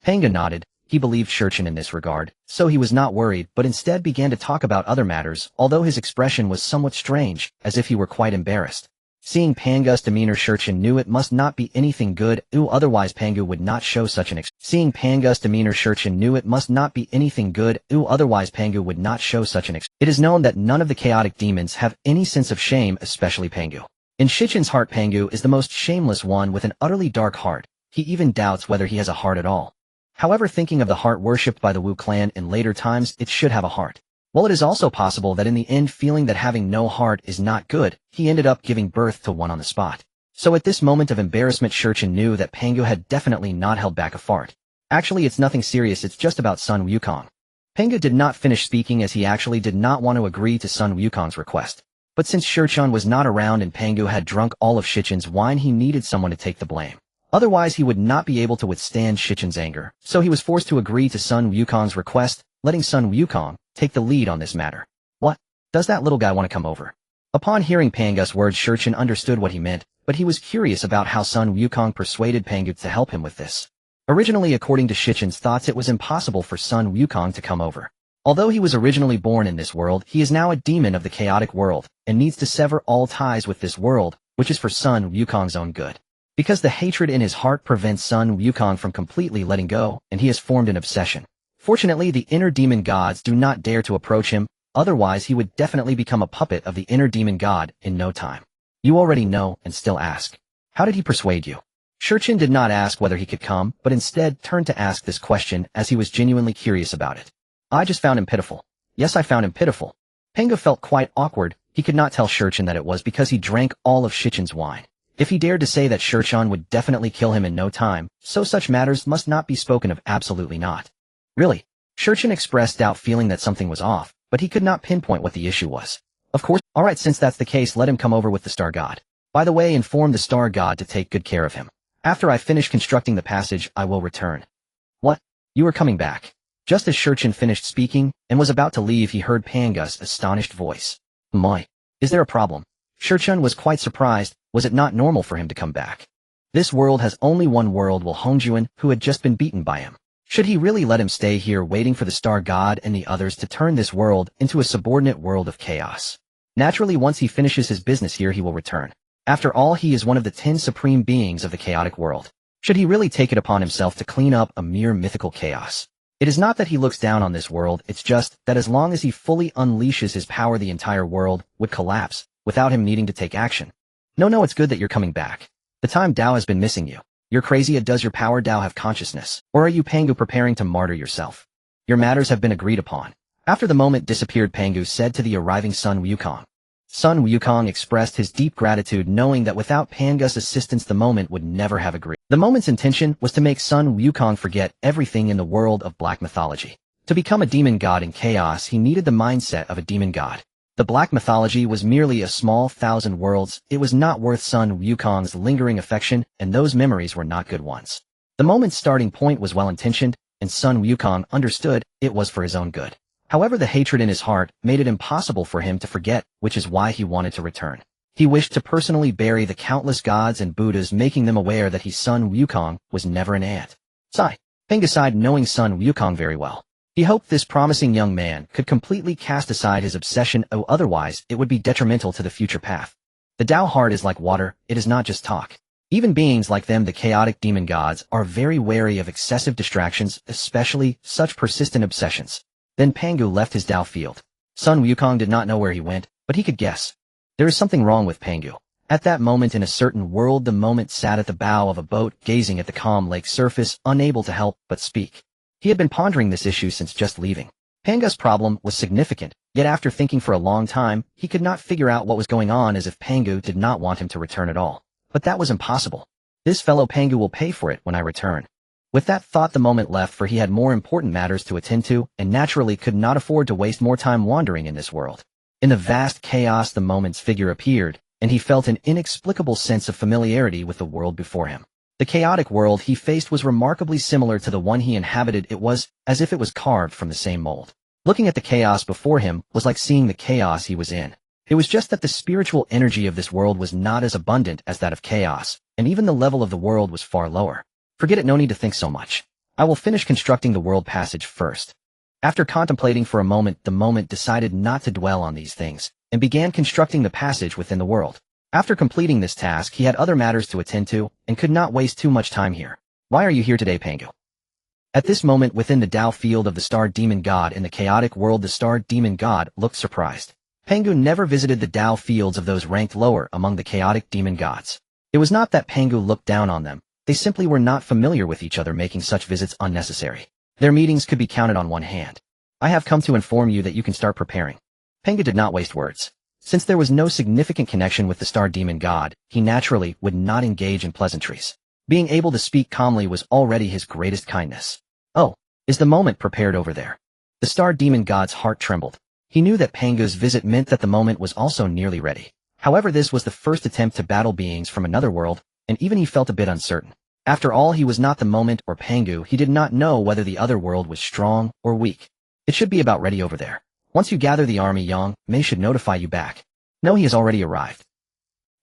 [SPEAKER 1] Pangu nodded. He believed Shurchin in this regard, so he was not worried, but instead began to talk about other matters, although his expression was somewhat strange, as if he were quite embarrassed. Seeing Pangu's demeanor, Shurchin knew it must not be anything good, otherwise Pangu would not show such an Seeing Pangu's demeanor, Shurchin knew it must not be anything good, otherwise Pangu would not show such an It is known that none of the chaotic demons have any sense of shame, especially Pangu. In Shurchin's heart, Pangu is the most shameless one with an utterly dark heart. He even doubts whether he has a heart at all. However, thinking of the heart worshipped by the Wu clan in later times, it should have a heart. Well, it is also possible that in the end, feeling that having no heart is not good, he ended up giving birth to one on the spot. So at this moment of embarrassment, Shurchin knew that Pangu had definitely not held back a fart. Actually, it's nothing serious, it's just about Sun Wukong. Pangu did not finish speaking as he actually did not want to agree to Sun Wukong's request. But since Shurchin was not around and Pangu had drunk all of Shurchin's wine, he needed someone to take the blame. Otherwise, he would not be able to withstand Shurchin's anger, so he was forced to agree to Sun Wukong's request, letting Sun Wukong take the lead on this matter. What? Does that little guy want to come over? Upon hearing Pangu's words, Shurchin understood what he meant, but he was curious about how Sun Wukong persuaded Pangu to help him with this. Originally, according to Shurchin's thoughts, it was impossible for Sun Wukong to come over. Although he was originally born in this world, he is now a demon of the chaotic world, and needs to sever all ties with this world, which is for Sun Wukong's own good. Because the hatred in his heart prevents Sun Wukong from completely letting go, and he has formed an obsession. Fortunately, the inner demon gods do not dare to approach him, otherwise he would definitely become a puppet of the inner demon god in no time. You already know and still ask. How did he persuade you? Shurchin did not ask whether he could come, but instead turned to ask this question as he was genuinely curious about it. I just found him pitiful. Yes, I found him pitiful. Pangu felt quite awkward. He could not tell Shurchin that it was because he drank all of Shurchin's wine. If he dared to say that, Shurchin would definitely kill him in no time, so such matters must not be spoken of, absolutely not. Really? Shurchin expressed doubt, feeling that something was off, but he could not pinpoint what the issue was. Of course, alright, since that's the case, let him come over with the Star God. By the way, inform the Star God to take good care of him. After I finish constructing the passage, I will return. What? You are coming back? Just as Shurchin finished speaking, and was about to leave, he heard Pangu's astonished voice. My, is there a problem? Shurchin was quite surprised. Was it not normal for him to come back? This world has only one world, Will Hongjuan, who had just been beaten by him. Should he really let him stay here waiting for the Star God and the others to turn this world into a subordinate world of chaos? Naturally, once he finishes his business here, he will return. After all, he is one of the 10 supreme beings of the chaotic world. Should he really take it upon himself to clean up a mere mythical chaos? It is not that he looks down on this world, it's just that as long as he fully unleashes his power, the entire world would collapse without him needing to take action. No, it's good that you're coming back. The time Dao has been missing you. You're crazy. Does your power Dao have consciousness? Or are you, Pangu, preparing to martyr yourself? Your matters have been agreed upon. After the moment disappeared, Pangu said to the arriving Sun Wukong. Sun Wukong expressed his deep gratitude, knowing that without Pangu's assistance the moment would never have agreed. The moment's intention was to make Sun Wukong forget everything in the world of black mythology. To become a demon god in chaos, he needed the mindset of a demon god. The black mythology was merely a small 1,000 worlds. It was not worth Sun Wukong's lingering affection, and those memories were not good ones. The moment's starting point was well-intentioned, and Sun Wukong understood it was for his own good. However, the hatred in his heart made it impossible for him to forget, which is why he wanted to return. He wished to personally bury the countless gods and Buddhas, making them aware that Sun Wukong was never an ant. Pangu sighed, knowing Sun Wukong very well. He hoped this promising young man could completely cast aside his obsession, otherwise it would be detrimental to the future path. The Dao heart is like water, it is not just talk. Even beings like them, the chaotic demon gods, are very wary of excessive distractions, especially such persistent obsessions. Then Pangu left his Dao field. Sun Wukong did not know where he went, but he could guess. There is something wrong with Pangu. At that moment in a certain world, the moment sat at the bow of a boat, gazing at the calm lake surface, unable to help but speak. He had been pondering this issue since just leaving. Pangu's problem was significant, yet after thinking for a long time, he could not figure out what was going on, as if Pangu did not want him to return at all. But that was impossible. This fellow Pangu will pay for it when I return. With that thought, the moment left, for he had more important matters to attend to, and naturally could not afford to waste more time wandering in this world. In the vast chaos, the moment's figure appeared, and he felt an inexplicable sense of familiarity with the world before him. The chaotic world he faced was remarkably similar to the one he inhabited. It was as if it was carved from the same mold. Looking at the chaos before him was like seeing the chaos he was in. It was just that the spiritual energy of this world was not as abundant as that of chaos, and even the level of the world was far lower. Forget it, no need to think so much. I will finish constructing the world passage first. After contemplating for a moment, the moment decided not to dwell on these things, and began constructing the passage within the world. After completing this task, he had other matters to attend to, and could not waste too much time here. Why are you here today, Pangu? At this moment, within the Dao field of the Star Demon God in the chaotic world, the Star Demon God looked surprised. Pangu never visited the Dao fields of those ranked lower among the chaotic demon gods. It was not that Pangu looked down on them, they simply were not familiar with each other, making such visits unnecessary. Their meetings could be counted on one hand. I have come to inform you that you can start preparing. Pangu did not waste words. Since there was no significant connection with the Star Demon God, he naturally would not engage in pleasantries. Being able to speak calmly was already his greatest kindness. Oh, is the moment prepared over there? The Star Demon God's heart trembled. He knew that Pangu's visit meant that the moment was also nearly ready. However, this was the first attempt to battle beings from another world, and even he felt a bit uncertain. After all, he was not the moment or Pangu. He did not know whether the other world was strong or weak. It should be about ready over there. Once you gather the army, Yang Mei should notify you back. No, he has already arrived.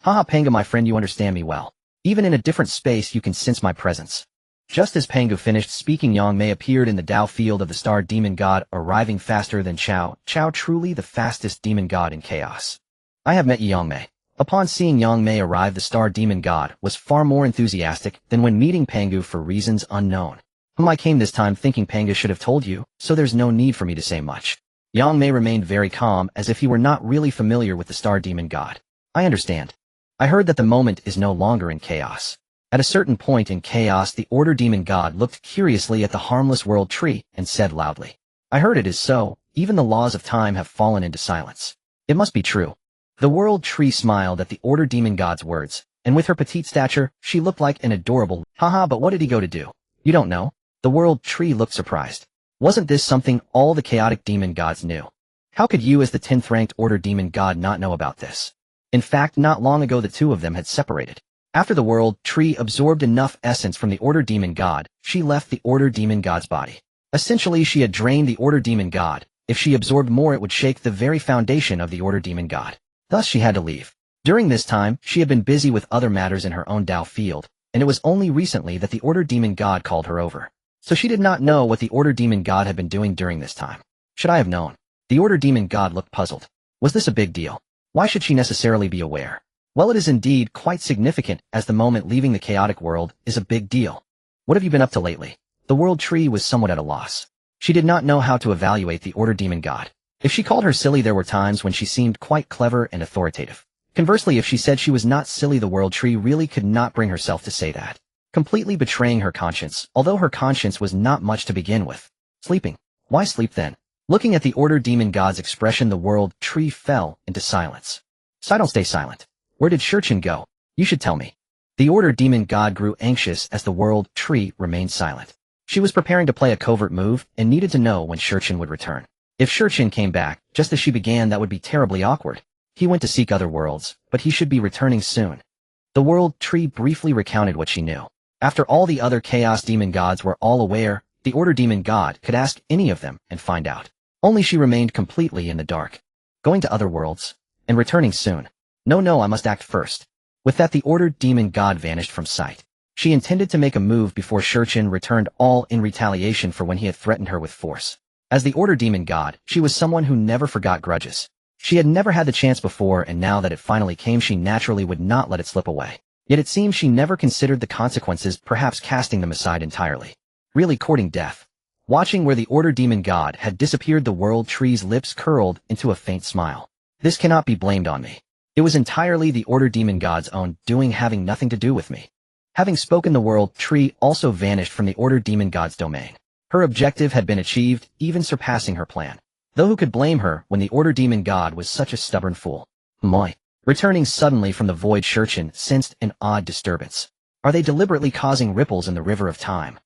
[SPEAKER 1] Haha, Pangu, my friend, you understand me well. Even in a different space, you can sense my presence. Just as Pangu finished speaking, Yang Mei appeared in the Dao field of the Star Demon God, arriving faster than Chao, truly the fastest demon god in chaos. I have met Yang Mei. Upon seeing Yang Mei arrive, the Star Demon God was far more enthusiastic than when meeting Pangu for reasons unknown. I came this time thinking Pangu should have told you, so there's no need for me to say much. Yang Mei remained very calm, as if he were not really familiar with the Star Demon God. I understand. I heard that the moment is no longer in chaos. At a certain point in chaos, the Order Demon God looked curiously at the harmless world tree and said loudly, I heard it is so, even the laws of time have fallen into silence. It must be true. The world tree smiled at the Order Demon God's words, and with her petite stature, she looked like an adorable, haha, but what did he go to do? You don't know? The world tree looked surprised. Wasn't this something all the chaotic demon gods knew? How could you, as the 10th ranked Order Demon God, not know about this? In fact, not long ago the two of them had separated. After the world tree absorbed enough essence from the Order Demon God, she left the Order Demon God's body. Essentially, she had drained the Order Demon God. If she absorbed more, it would shake the very foundation of the Order Demon God. Thus she had to leave. During this time, she had been busy with other matters in her own Dao field, and it was only recently that the Order Demon God called her over. So she did not know what the Order Demon God had been doing during this time. Should I have known? The Order Demon God looked puzzled. Was this a big deal? Why should she necessarily be aware? Well, it is indeed quite significant, as the moment leaving the chaotic world is a big deal. What have you been up to lately? The world tree was somewhat at a loss. She did not know how to evaluate the Order Demon God. If she called her silly, there were times when she seemed quite clever and authoritative. Conversely, if she said she was not silly, the world tree really could not bring herself to say that. Completely betraying her conscience, although her conscience was not much to begin with. Sleeping. Why sleep then? Looking at the Order Demon God's expression, the world tree fell into silence. So I don't stay silent. Where did Shurchin go? You should tell me. The Order Demon God grew anxious as the world tree remained silent. She was preparing to play a covert move and needed to know when Shurchin would return. If Shurchin came back, just as she began, that would be terribly awkward. He went to seek other worlds, but he should be returning soon. The world tree briefly recounted what she knew. After all the other Chaos Demon Gods were all aware, the Order Demon God could ask any of them and find out. Only she remained completely in the dark. Going to other worlds. And returning soon. No, I must act first. With that, the Order Demon God vanished from sight. She intended to make a move before Shurchin returned, all in retaliation for when he had threatened her with force. As the Order Demon God, she was someone who never forgot grudges. She had never had the chance before, and now that it finally came, she naturally would not let it slip away. Yet it seems she never considered the consequences, perhaps casting them aside entirely. Really courting death. Watching where the Order Demon God had disappeared, the world tree's lips curled into a faint smile. This cannot be blamed on me. It was entirely the Order Demon God's own doing, having nothing to do with me. Having spoken, the world tree also vanished from the Order Demon God's domain. Her objective had been achieved, even surpassing her plan. Though who could blame her when the Order Demon God was such a stubborn fool? Moi. Returning suddenly from the void, Shurchin sensed an odd disturbance. Are they deliberately causing ripples in the river of time?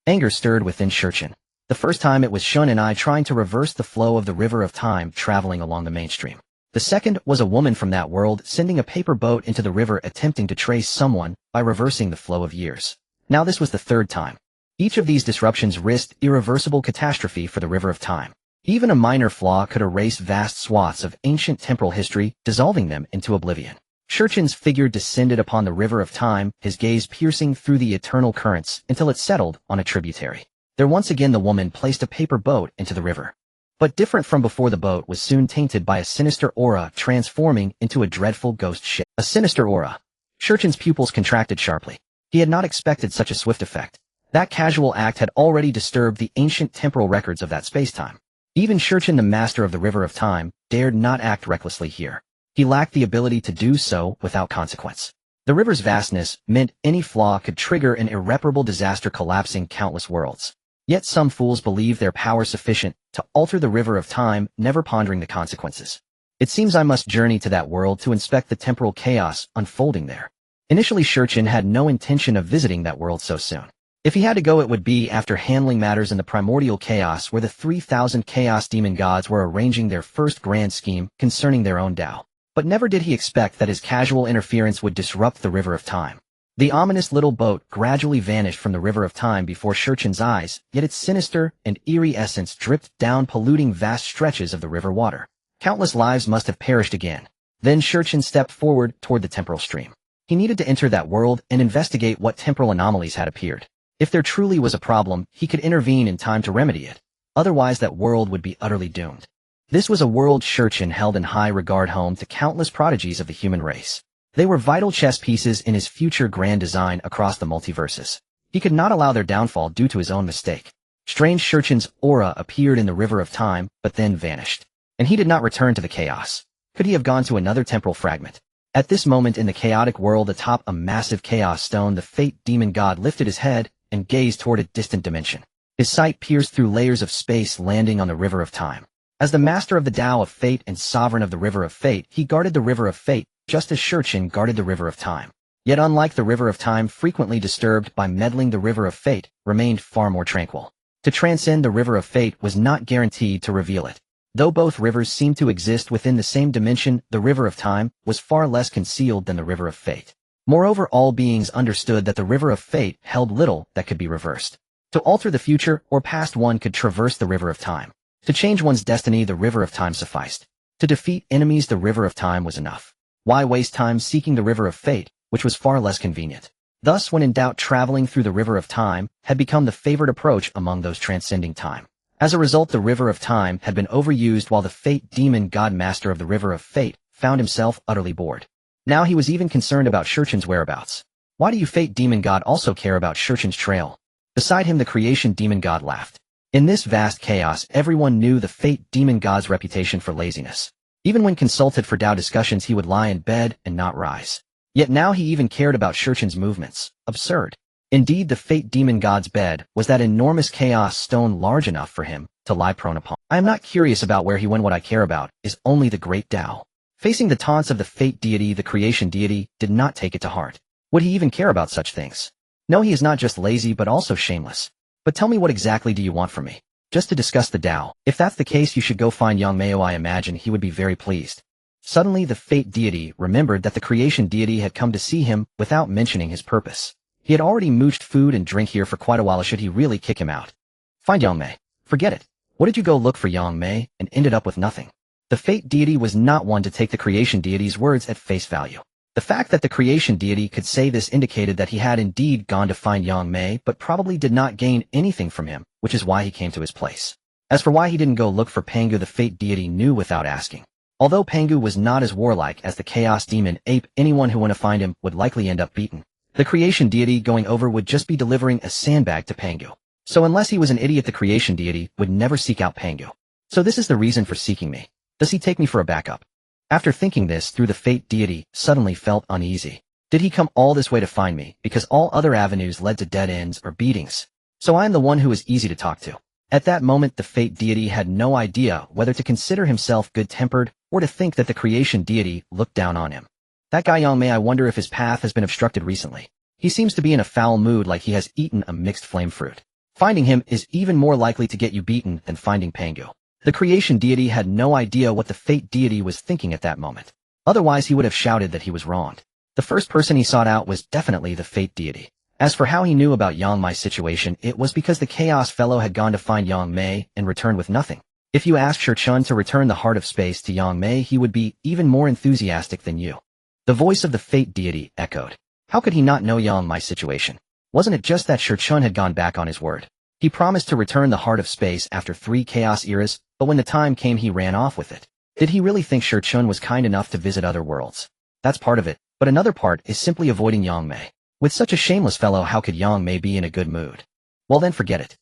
[SPEAKER 1] Anger stirred within Shurchin. The first time it was Shun and I trying to reverse the flow of the river of time traveling along the mainstream. The second was a woman from that world sending a paper boat into the river attempting to trace someone by reversing the flow of years. Now this was the third time. Each of these disruptions risked irreversible catastrophe for the river of time. Even a minor flaw could erase vast swaths of ancient temporal history, dissolving them into oblivion. Shurchin's figure descended upon the river of time, his gaze piercing through the eternal currents until it settled on a tributary. There once again the woman placed a paper boat into the river. But different from before, the boat was soon tainted by a sinister aura, transforming into a dreadful ghost ship. A sinister aura. Shurchin's pupils contracted sharply. He had not expected such a swift effect. That casual act had already disturbed the ancient temporal records of that space-time. Even Shurchin, the master of the river of time, dared not act recklessly here. He lacked the ability to do so without consequence. The river's vastness meant any flaw could trigger an irreparable disaster, collapsing countless worlds. Yet some fools believe their power sufficient to alter the river of time, never pondering the consequences. It seems I must journey to that world to inspect the temporal chaos unfolding there. Initially, Shurchin had no intention of visiting that world so soon. If he had to go, it would be after handling matters in the Primordial Chaos, where the 3,000 Chaos Demon Gods were arranging their first grand scheme concerning their own Dao. But never did he expect that his casual interference would disrupt the river of time. The ominous little boat gradually vanished from the river of time before Shurchin's eyes, yet its sinister and eerie essence dripped down, polluting vast stretches of the river water. Countless lives must have perished again. Then Shurchin stepped forward toward the temporal stream. He needed to enter that world and investigate what temporal anomalies had appeared. If there truly was a problem, he could intervene in time to remedy it. Otherwise, that world would be utterly doomed. This was a world Shurchin held in high regard, home to countless prodigies of the human race. They were vital chess pieces in his future grand design across the multiverses. He could not allow their downfall due to his own mistake. Strange Shurchin's aura appeared in the river of time, but then vanished. And he did not return to the chaos. Could he have gone to another temporal fragment? At this moment in the chaotic world atop a massive chaos stone, the Fate Demon God lifted his head and gazed toward a distant dimension. His sight pierced through layers of space, landing on the river of time. As the master of the Dao of Fate and sovereign of the river of fate, he guarded the river of fate, just as Shurchin guarded the river of time. Yet unlike the river of time, frequently disturbed by meddling, the river of fate remained far more tranquil. To transcend the river of fate was not guaranteed to reveal it. Though both rivers seemed to exist within the same dimension, the river of time was far less concealed than the river of fate. Moreover, all beings understood that the river of fate held little that could be reversed. To alter the future or past, one could traverse the river of time. To change one's destiny, the river of time sufficed. To defeat enemies, the river of time was enough. Why waste time seeking the river of fate, which was far less convenient? Thus, when in doubt, traveling through the river of time had become the favored approach among those transcending time. As a result, the river of time had been overused, while the Fate Demon God, master of the river of fate, found himself utterly bored. Now he was even concerned about Shurchin's whereabouts. Why do you, Fate Demon God, also care about Shurchin's trail? Beside him, the Creation Demon God laughed. In this vast chaos, everyone knew the Fate Demon God's reputation for laziness. Even when consulted for Dao discussions, he would lie in bed and not rise. Yet now he even cared about Shurchin's movements. Absurd. Indeed, the Fate Demon God's bed was that enormous chaos stone, large enough for him to lie prone upon. I am not curious about where he went. What I care about is only the Great Dao. Facing the taunts of the Fate deity, the Creation deity did not take it to heart. Would he even care about such things? No, he is not just lazy but also shameless. But tell me, what exactly do you want from me? Just to discuss the Dao. If that's the case, you should go find Yang Mao. I imagine he would be very pleased. Suddenly the fate deity remembered that the creation deity had come to see him without mentioning his purpose. He had already mooched food and drink here for quite a while. Should he really kick him out? Find Yang Mei. Forget it. What did you go look for Yang Mei and ended up with nothing? The fate deity was not one to take the creation deity's words at face value. The fact that the creation deity could say this indicated that he had indeed gone to find Yang Mei but probably did not gain anything from him, which is why he came to his place. As for why he didn't go look for Pangu, the fate deity knew without asking. Although Pangu was not as warlike as the chaos demon ape, anyone who went to find him would likely end up beaten. The creation deity going over would just be delivering a sandbag to Pangu. So unless he was an idiot, the creation deity would never seek out Pangu. So this is the reason for seeking me. Does he take me for a backup? After thinking this through, the fate deity suddenly felt uneasy. Did he come all this way to find me because all other avenues led to dead ends or beatings? So I am the one who is easy to talk to. At that moment, the fate deity had no idea whether to consider himself good-tempered or to think that the creation deity looked down on him. That guy Yang Mei, I wonder if his path has been obstructed recently. He seems to be in a foul mood, like he has eaten a mixed flame fruit. Finding him is even more likely to get you beaten than finding Pangu. The creation deity had no idea what the fate deity was thinking at that moment. Otherwise he would have shouted that he was wronged. The first person he sought out was definitely the fate deity. As for how he knew about Yang Mei's situation, it was because the chaos fellow had gone to find Yang Mei and returned with nothing. If you asked Shi Chun to return the heart of space to Yang Mei, he would be even more enthusiastic than you. The voice of the fate deity echoed. How could he not know Yang Mei's situation? Wasn't it just that Shi Chun had gone back on his word? He promised to return the heart of space after 3 chaos eras, but when the time came he ran off with it. Did he really think Shi Chun was kind enough to visit other worlds? That's part of it, but another part is simply avoiding Yang Mei. With such a shameless fellow, how could Yang Mei be in a good mood? Well then, forget it.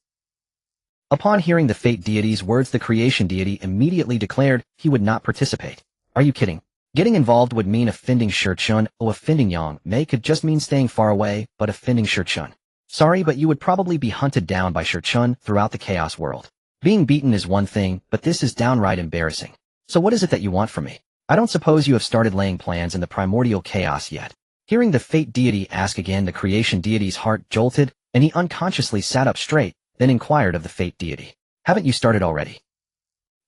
[SPEAKER 1] Upon hearing the fate deity's words, the creation deity immediately declared he would not participate. Are you kidding? Getting involved would mean offending Shi Chun. Offending Yang Mei could just mean staying far away, but offending Shi Chun. Sorry, but you would probably be hunted down by Shi Chun throughout the chaos world. Being beaten is one thing, but this is downright embarrassing. So what is it that you want from me? I don't suppose you have started laying plans in the primordial chaos yet. Hearing the fate deity ask again, the creation deity's heart jolted, and he unconsciously sat up straight, then inquired of the fate deity. Haven't you started already?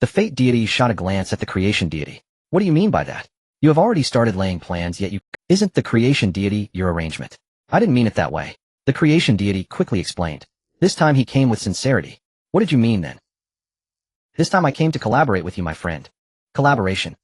[SPEAKER 1] The fate deity shot a glance at the creation deity. What do you mean by that? You have already started laying plans, yet you... Isn't the creation deity your arrangement? I didn't mean it that way. The creation deity quickly explained. This time he came with sincerity. What did you mean then? This time I came to collaborate with you, my friend. Collaboration.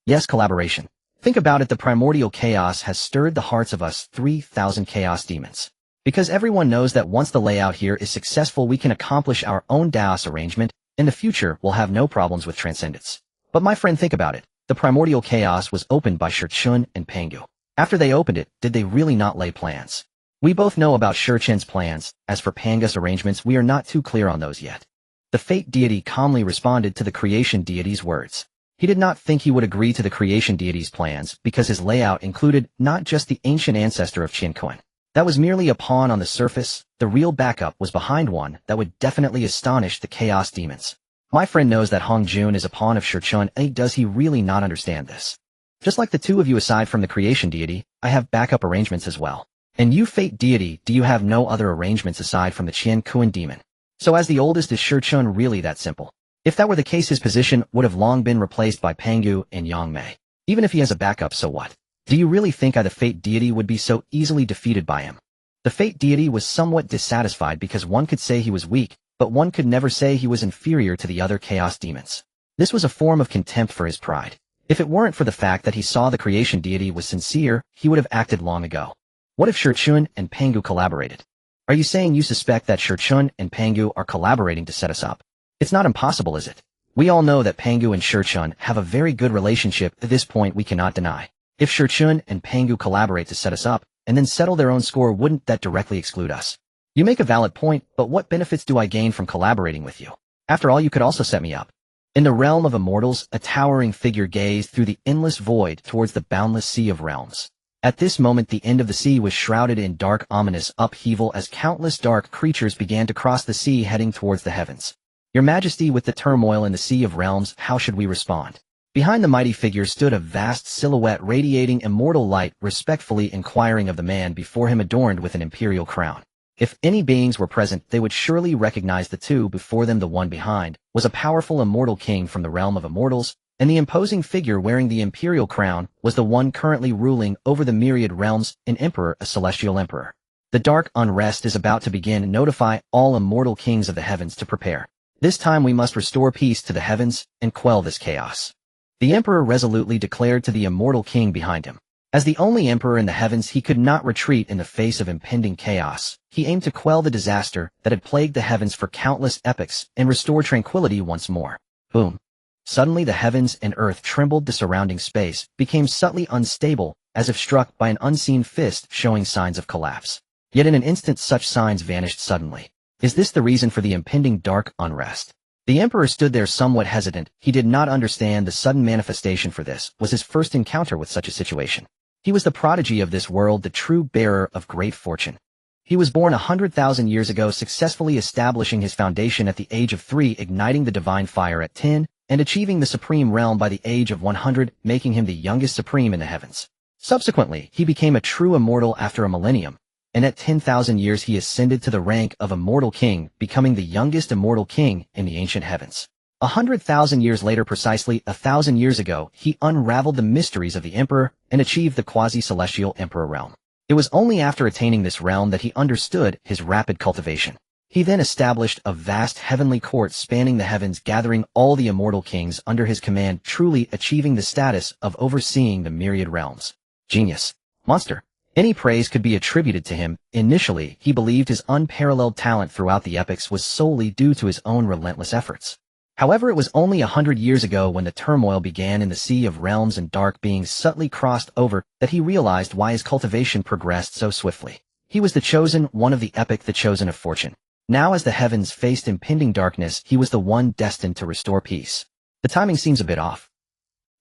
[SPEAKER 1] Yes, collaboration. Think about it, the primordial chaos has stirred the hearts of us 3,000 chaos demons. Because everyone knows that once the layout here is successful, we can accomplish our own Daos arrangement. In the future, we'll have no problems with transcendence. But my friend, think about it. The primordial chaos was opened by Shi Chun and Pangu. After they opened it, did they really not lay plans? We both know about Shi Chun's plans. As for Pangu's arrangements, we are not too clear on those yet. The fate deity calmly responded to the creation deity's words. He did not think he would agree to the creation deity's plans because his layout included not just the ancient ancestor of Qin Ming. That was merely a pawn on the surface. The real backup was behind one that would definitely astonish the chaos demons. My friend knows that Hong Jun is a pawn of Shi Chun, and does he really not understand this? Just like the two of you, aside from the creation deity, I have backup arrangements as well. And you, fate deity, do you have no other arrangements aside from the Qian Kuan demon? So as the oldest, is Shi Chun really that simple? If that were the case, his position would have long been replaced by Pangu and Yang Mei. Even if he has a backup, so what? Do you really think the fate deity would be so easily defeated by him? The fate deity was somewhat dissatisfied because one could say he was weak, but one could never say he was inferior to the other chaos demons. This was a form of contempt for his pride. If it weren't for the fact that he saw the creation deity was sincere, he would have acted long ago. What if Shi Chun and Pangu collaborated? Are you saying you suspect that Shi Chun and Pangu are collaborating to set us up? It's not impossible, is it? We all know that Pangu and Shi Chun have a very good relationship. At this point, we cannot deny. If Shi Chun and Pangu collaborate to set us up, and then settle their own score, wouldn't that directly exclude us? You make a valid point, but what benefits do I gain from collaborating with you? After all, you could also set me up. In the realm of immortals, a towering figure gazed through the endless void towards the boundless sea of realms. At this moment, the end of the sea was shrouded in dark, ominous upheaval as countless dark creatures began to cross the sea, heading towards the heavens. Your Majesty, with the turmoil in the Sea of Realms, how should we respond? Behind the mighty figure stood a vast silhouette radiating immortal light, respectfully inquiring of the man before him adorned with an imperial crown. If any beings were present, they would surely recognize the two before them. The one behind was a powerful immortal king from the realm of immortals, and the imposing figure wearing the imperial crown was the one currently ruling over the myriad realms, an emperor, a celestial emperor. The dark unrest is about to begin. Notify all immortal kings of the heavens to prepare. This time we must restore peace to the heavens and quell this chaos. The emperor resolutely declared to the immortal king behind him. As the only emperor in the heavens, he could not retreat in the face of impending chaos. He aimed to quell the disaster that had plagued the heavens for countless epochs and restore tranquility once more. Boom. Suddenly the heavens and earth trembled. The surrounding space became subtly unstable, as if struck by an unseen fist, showing signs of collapse. Yet in an instant such signs vanished suddenly. Is this the reason for the impending dark unrest? The emperor stood there somewhat hesitant. He did not understand the sudden manifestation, for this was his first encounter with such a situation. He was the prodigy of this world, the true bearer of great fortune. He was born 100,000 years ago, successfully establishing his foundation at the age of 3, igniting the divine fire at 10, and achieving the supreme realm by the age of 100, making him the youngest supreme in the heavens. Subsequently, he became a true immortal after a millennium, and at 10,000 years he ascended to the rank of immortal king, becoming the youngest immortal king in the ancient heavens. 100,000 years later, precisely 1,000 years ago, he unraveled the mysteries of the emperor and achieved the quasi-celestial emperor realm. It was only after attaining this realm that he understood his rapid cultivation. He then established a vast heavenly court spanning the heavens, gathering all the immortal kings under his command, truly achieving the status of overseeing the myriad realms. Genius. Monster. Any praise could be attributed to him. Initially, he believed his unparalleled talent throughout the epochs was solely due to his own relentless efforts. However, it was only 100 years ago, when the turmoil began in the sea of realms and dark beings subtly crossed over, that he realized why his cultivation progressed so swiftly. He was the chosen one of the epic, the chosen of fortune. Now as the heavens faced impending darkness, he was the one destined to restore peace. The timing seems a bit off.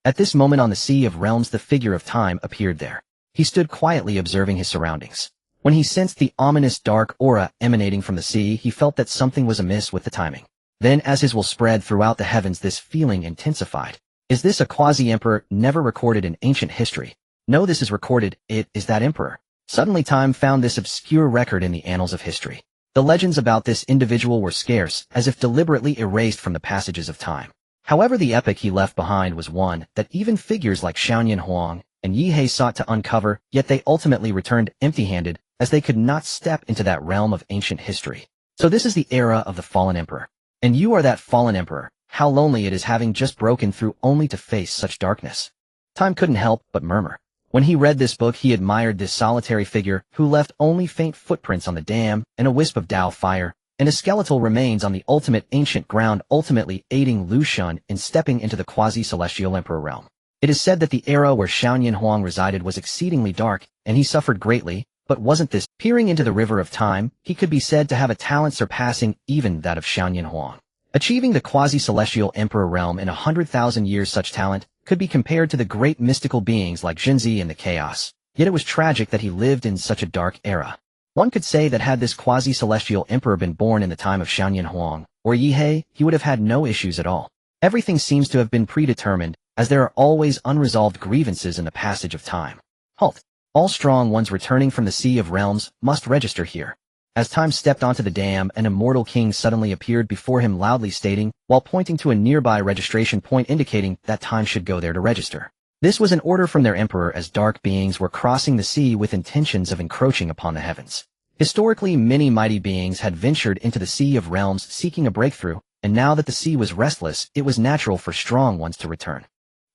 [SPEAKER 1] At this moment on the sea of realms, the figure of time appeared there. He stood quietly observing his surroundings. When he sensed the ominous dark aura emanating from the sea, he felt that something was amiss with the timing. Then, as his will spread throughout the heavens, this feeling intensified. Is this a quasi-emperor never recorded in ancient history? No, this is recorded. It is that emperor. Suddenly time found this obscure record in the annals of history. The legends about this individual were scarce, as if deliberately erased from the passages of time. However, the epic he left behind was one that even figures like Xiaoyan Huang and Yi He sought to uncover, yet they ultimately returned empty-handed, as they could not step into that realm of ancient history. So this is the era of the fallen emperor. And you are that fallen emperor. How lonely it is, having just broken through only to face such darkness. Time couldn't help but murmur. When he read this book, he admired this solitary figure who left only faint footprints on the dam and a wisp of Dao fire, and his skeletal remains on the ultimate ancient ground, ultimately aiding Lu Xun in stepping into the quasi-celestial emperor realm. It is said that the era where Xiaoyan Huang resided was exceedingly dark, and he suffered greatly, but wasn't this? Peering into the river of time, he could be said to have a talent surpassing even that of Xiaoyan Huang. Achieving the quasi-celestial emperor realm in 100,000 years, such talent could be compared to the great mystical beings like Jinzi and the Chaos. Yet it was tragic that he lived in such a dark era. One could say that had this quasi-celestial emperor been born in the time of Xiaoyan Huang or Yi He, he would have had no issues at all. Everything seems to have been predetermined, as there are always unresolved grievances in the passage of time. Halt. All strong ones returning from the Sea of Realms must register here. As time stepped onto the dam, an immortal king suddenly appeared before him, loudly stating, while pointing to a nearby registration point indicating that time should go there to register. This was an order from their emperor, as dark beings were crossing the sea with intentions of encroaching upon the heavens. Historically, many mighty beings had ventured into the Sea of Realms seeking a breakthrough, and now that the sea was restless, it was natural for strong ones to return.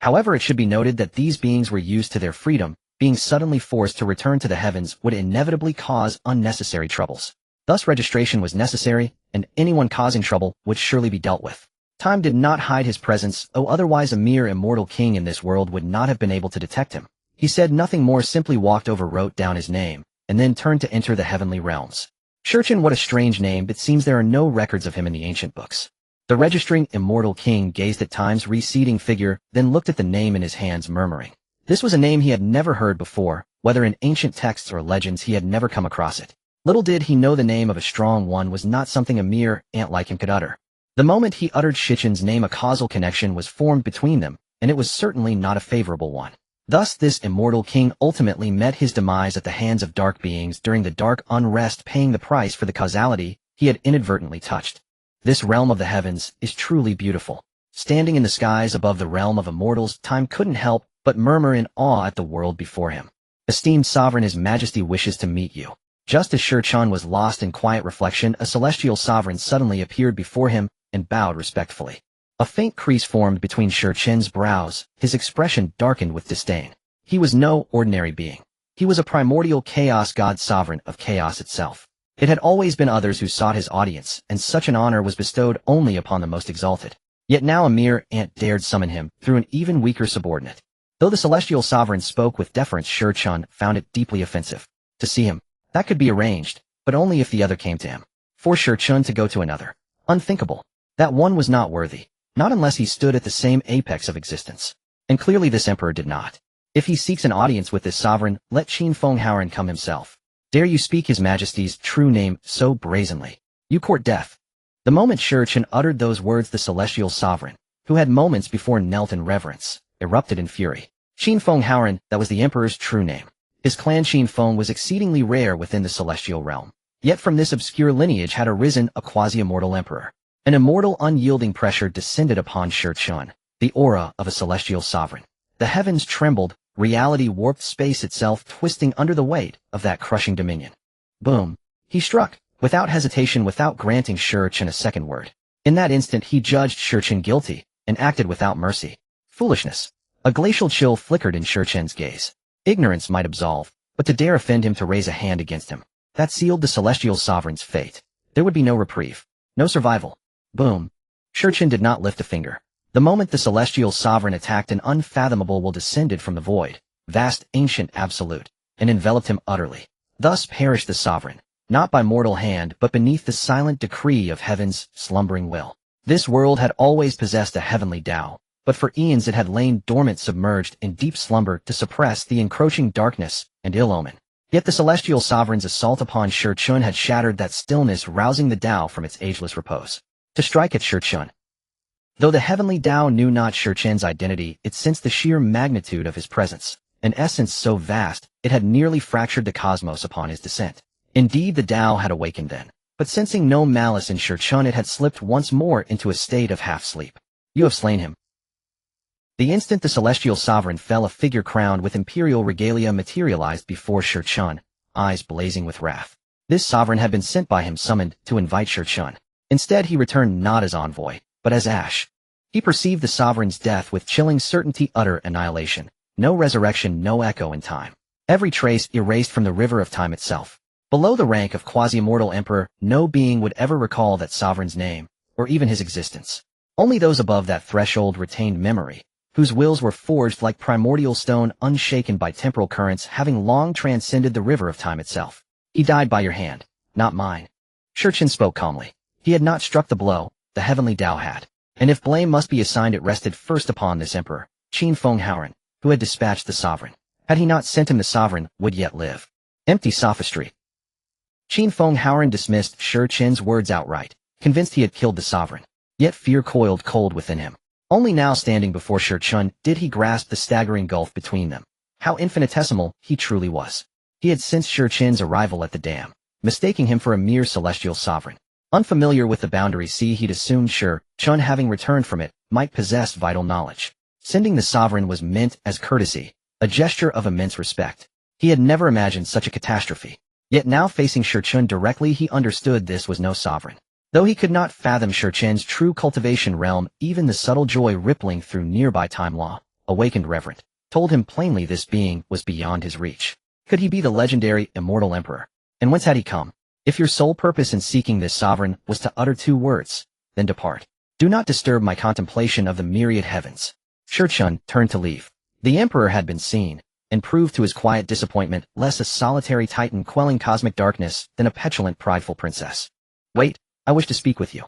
[SPEAKER 1] However, it should be noted that these beings were used to their freedom. Being suddenly forced to return to the heavens would inevitably cause unnecessary troubles. Thus registration was necessary, and anyone causing trouble would surely be dealt with. Time did not hide his presence, otherwise a mere immortal king in this world would not have been able to detect him. He said nothing more, simply walked over, wrote down his name, and then turned to enter the heavenly realms. Shurchen, what a strange name. It seems there are no records of him in the ancient books. The registering immortal king gazed at Time's receding figure, then looked at the name in his hands, murmuring. This was a name he had never heard before, whether in ancient texts or legends. He had never come across it. Little did he know the name of a strong one was not something a mere ant like him could utter. The moment he uttered Shichen's name, a causal connection was formed between them, and it was certainly not a favorable one. Thus this immortal king ultimately met his demise at the hands of dark beings during the dark unrest, paying the price for the causality he had inadvertently touched. This realm of the heavens is truly beautiful. Standing in the skies above the realm of immortals, time couldn't help but murmur in awe at the world before him. Esteemed sovereign, His Majesty wishes to meet you. Just as Shi Chun was lost in quiet reflection, a celestial sovereign suddenly appeared before him and bowed respectfully. A faint crease formed between Shi Chun's brows, his expression darkened with disdain. He was no ordinary being. He was a primordial chaos god, sovereign of chaos itself. It had always been others who sought his audience, and such an honor was bestowed only upon the most exalted. Yet now a mere ant dared summon him through an even weaker subordinate. Though the celestial sovereign spoke with deference, Shi Chun found it deeply offensive. To see him, that could be arranged, but only if the other came to him. For Shi Chun to go to another. Unthinkable. That one was not worthy. Not unless he stood at the same apex of existence. And clearly this emperor did not. If he seeks an audience with this sovereign, let Qin Ming come himself. Dare you speak His Majesty's true name so brazenly? You court death. The moment Shi Chun uttered those words, the celestial sovereign, who had moments before knelt in reverence, erupted in fury. Qin Ming, that was the emperor's true name. His clan Qin Feng was exceedingly rare within the celestial realm. Yet from this obscure lineage had arisen a quasi-immortal emperor. An immortal unyielding pressure descended upon Shi Chun, the aura of a celestial sovereign. The heavens trembled, reality warped, space itself twisting under the weight of that crushing dominion. Boom. He struck, without hesitation, without granting Shi Chun a second word. In that instant he judged Shi Chun guilty, and acted without mercy. Foolishness. A glacial chill flickered in Shi Chun's gaze. Ignorance might absolve, but to dare offend him, to raise a hand against him, that sealed the celestial sovereign's fate. There would be no reprieve. No survival. Boom. Shi Chun did not lift a finger. The moment the celestial sovereign attacked, an unfathomable will descended from the void, vast, ancient, absolute, and enveloped him utterly. Thus perished the sovereign, not by mortal hand but beneath the silent decree of heaven's slumbering will. This world had always possessed a heavenly Dao, but for eons it had lain dormant, submerged in deep slumber to suppress the encroaching darkness and ill omen. Yet the celestial sovereign's assault upon Shi Chun had shattered that stillness, rousing the Dao from its ageless repose. To strike at Shi Chun. Though the heavenly Dao knew not Shi Chun's identity, it sensed the sheer magnitude of his presence, an essence so vast, it had nearly fractured the cosmos upon his descent. Indeed, the Dao had awakened then, but sensing no malice in Shi Chun, it had slipped once more into a state of half-sleep. You have slain him. The instant the celestial sovereign fell, a figure crowned with imperial regalia materialized before Shi Chun, eyes blazing with wrath. This sovereign had been sent by him, summoned to invite Shi Chun. Instead he returned not as envoy, but as ash. He perceived the sovereign's death with chilling certainty, utter annihilation. No resurrection, no echo in time. Every trace erased from the river of time itself. Below the rank of quasi-immortal emperor, no being would ever recall that sovereign's name, or even his existence. Only those above that threshold retained memory, whose wills were forged like primordial stone, unshaken by temporal currents, having long transcended the river of time itself. He died by your hand, not mine. Shi Chun spoke calmly. He had not struck the blow, the heavenly Dao had. And if blame must be assigned, it rested first upon this emperor, Qin Ming, who had dispatched the sovereign. Had he not sent him, the sovereign would yet live. Empty sophistry. Qin Ming dismissed Shi Chun's words outright, convinced he had killed the sovereign. Yet fear coiled cold within him. Only now, standing before Shi Chun, did he grasp the staggering gulf between them. How infinitesimal he truly was. He had sensed Shi Chun's arrival at the dam, mistaking him for a mere celestial sovereign. Unfamiliar with the boundary sea, he'd assumed Shi Chun, having returned from it, might possess vital knowledge. Sending the sovereign was meant as courtesy, a gesture of immense respect. He had never imagined such a catastrophe. Yet now, facing Shi Chun directly, he understood this was no sovereign. Though he could not fathom Shi Chun's true cultivation realm, even the subtle joy rippling through nearby time law, awakened reverent, told him plainly this being was beyond his reach. Could he be the legendary, immortal emperor? And whence had he come? If your sole purpose in seeking this sovereign was to utter 2 words, then depart. Do not disturb my contemplation of the myriad heavens. Shi Chun turned to leave. The emperor had been seen, and proved to his quiet disappointment less a solitary titan quelling cosmic darkness than a petulant, prideful princess. Wait, I wish to speak with you.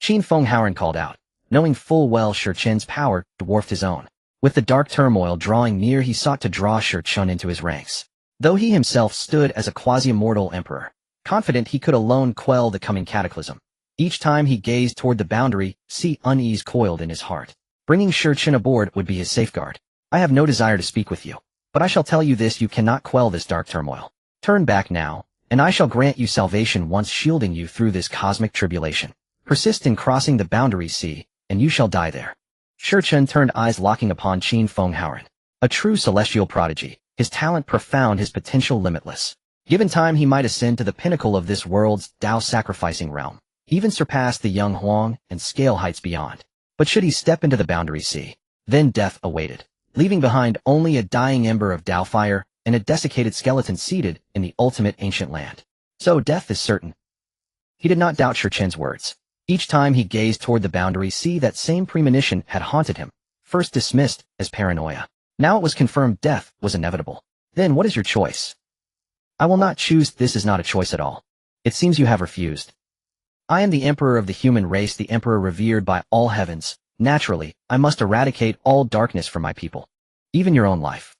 [SPEAKER 1] Qin Ming called out, knowing full well Shi Chun's power dwarfed his own. With the dark turmoil drawing near, he sought to draw Shi Chun into his ranks. Though he himself stood as a quasi-immortal emperor, confident he could alone quell the coming cataclysm. Each time he gazed toward the boundary, see unease coiled in his heart. Bringing Shurchen aboard would be his safeguard. I have no desire to speak with you, but I shall tell you this: you cannot quell this dark turmoil. Turn back now, and I shall grant you salvation once shielding you through this cosmic tribulation. Persist in crossing the boundary sea, and you shall die there. Shurchen turned, eyes locking upon Qin Fenghaoren. A true celestial prodigy, his talent profound, his potential limitless. Given time, he might ascend to the pinnacle of this world's Dao-sacrificing realm, even surpass the Young Huang and scale heights beyond. But should he step into the boundary sea, then death awaited, leaving behind only a dying ember of Dao fire and a desiccated skeleton seated in the ultimate ancient land. So death is certain. He did not doubt Shurchen's words. Each time he gazed toward the boundary sea, that same premonition had haunted him, first dismissed as paranoia. Now it was confirmed: death was inevitable. Then what is your choice? I will not choose. This is not a choice at all. It seems you have refused. I am the emperor of the human race, the emperor revered by all heavens. Naturally, I must eradicate all darkness from my people. Even your own life.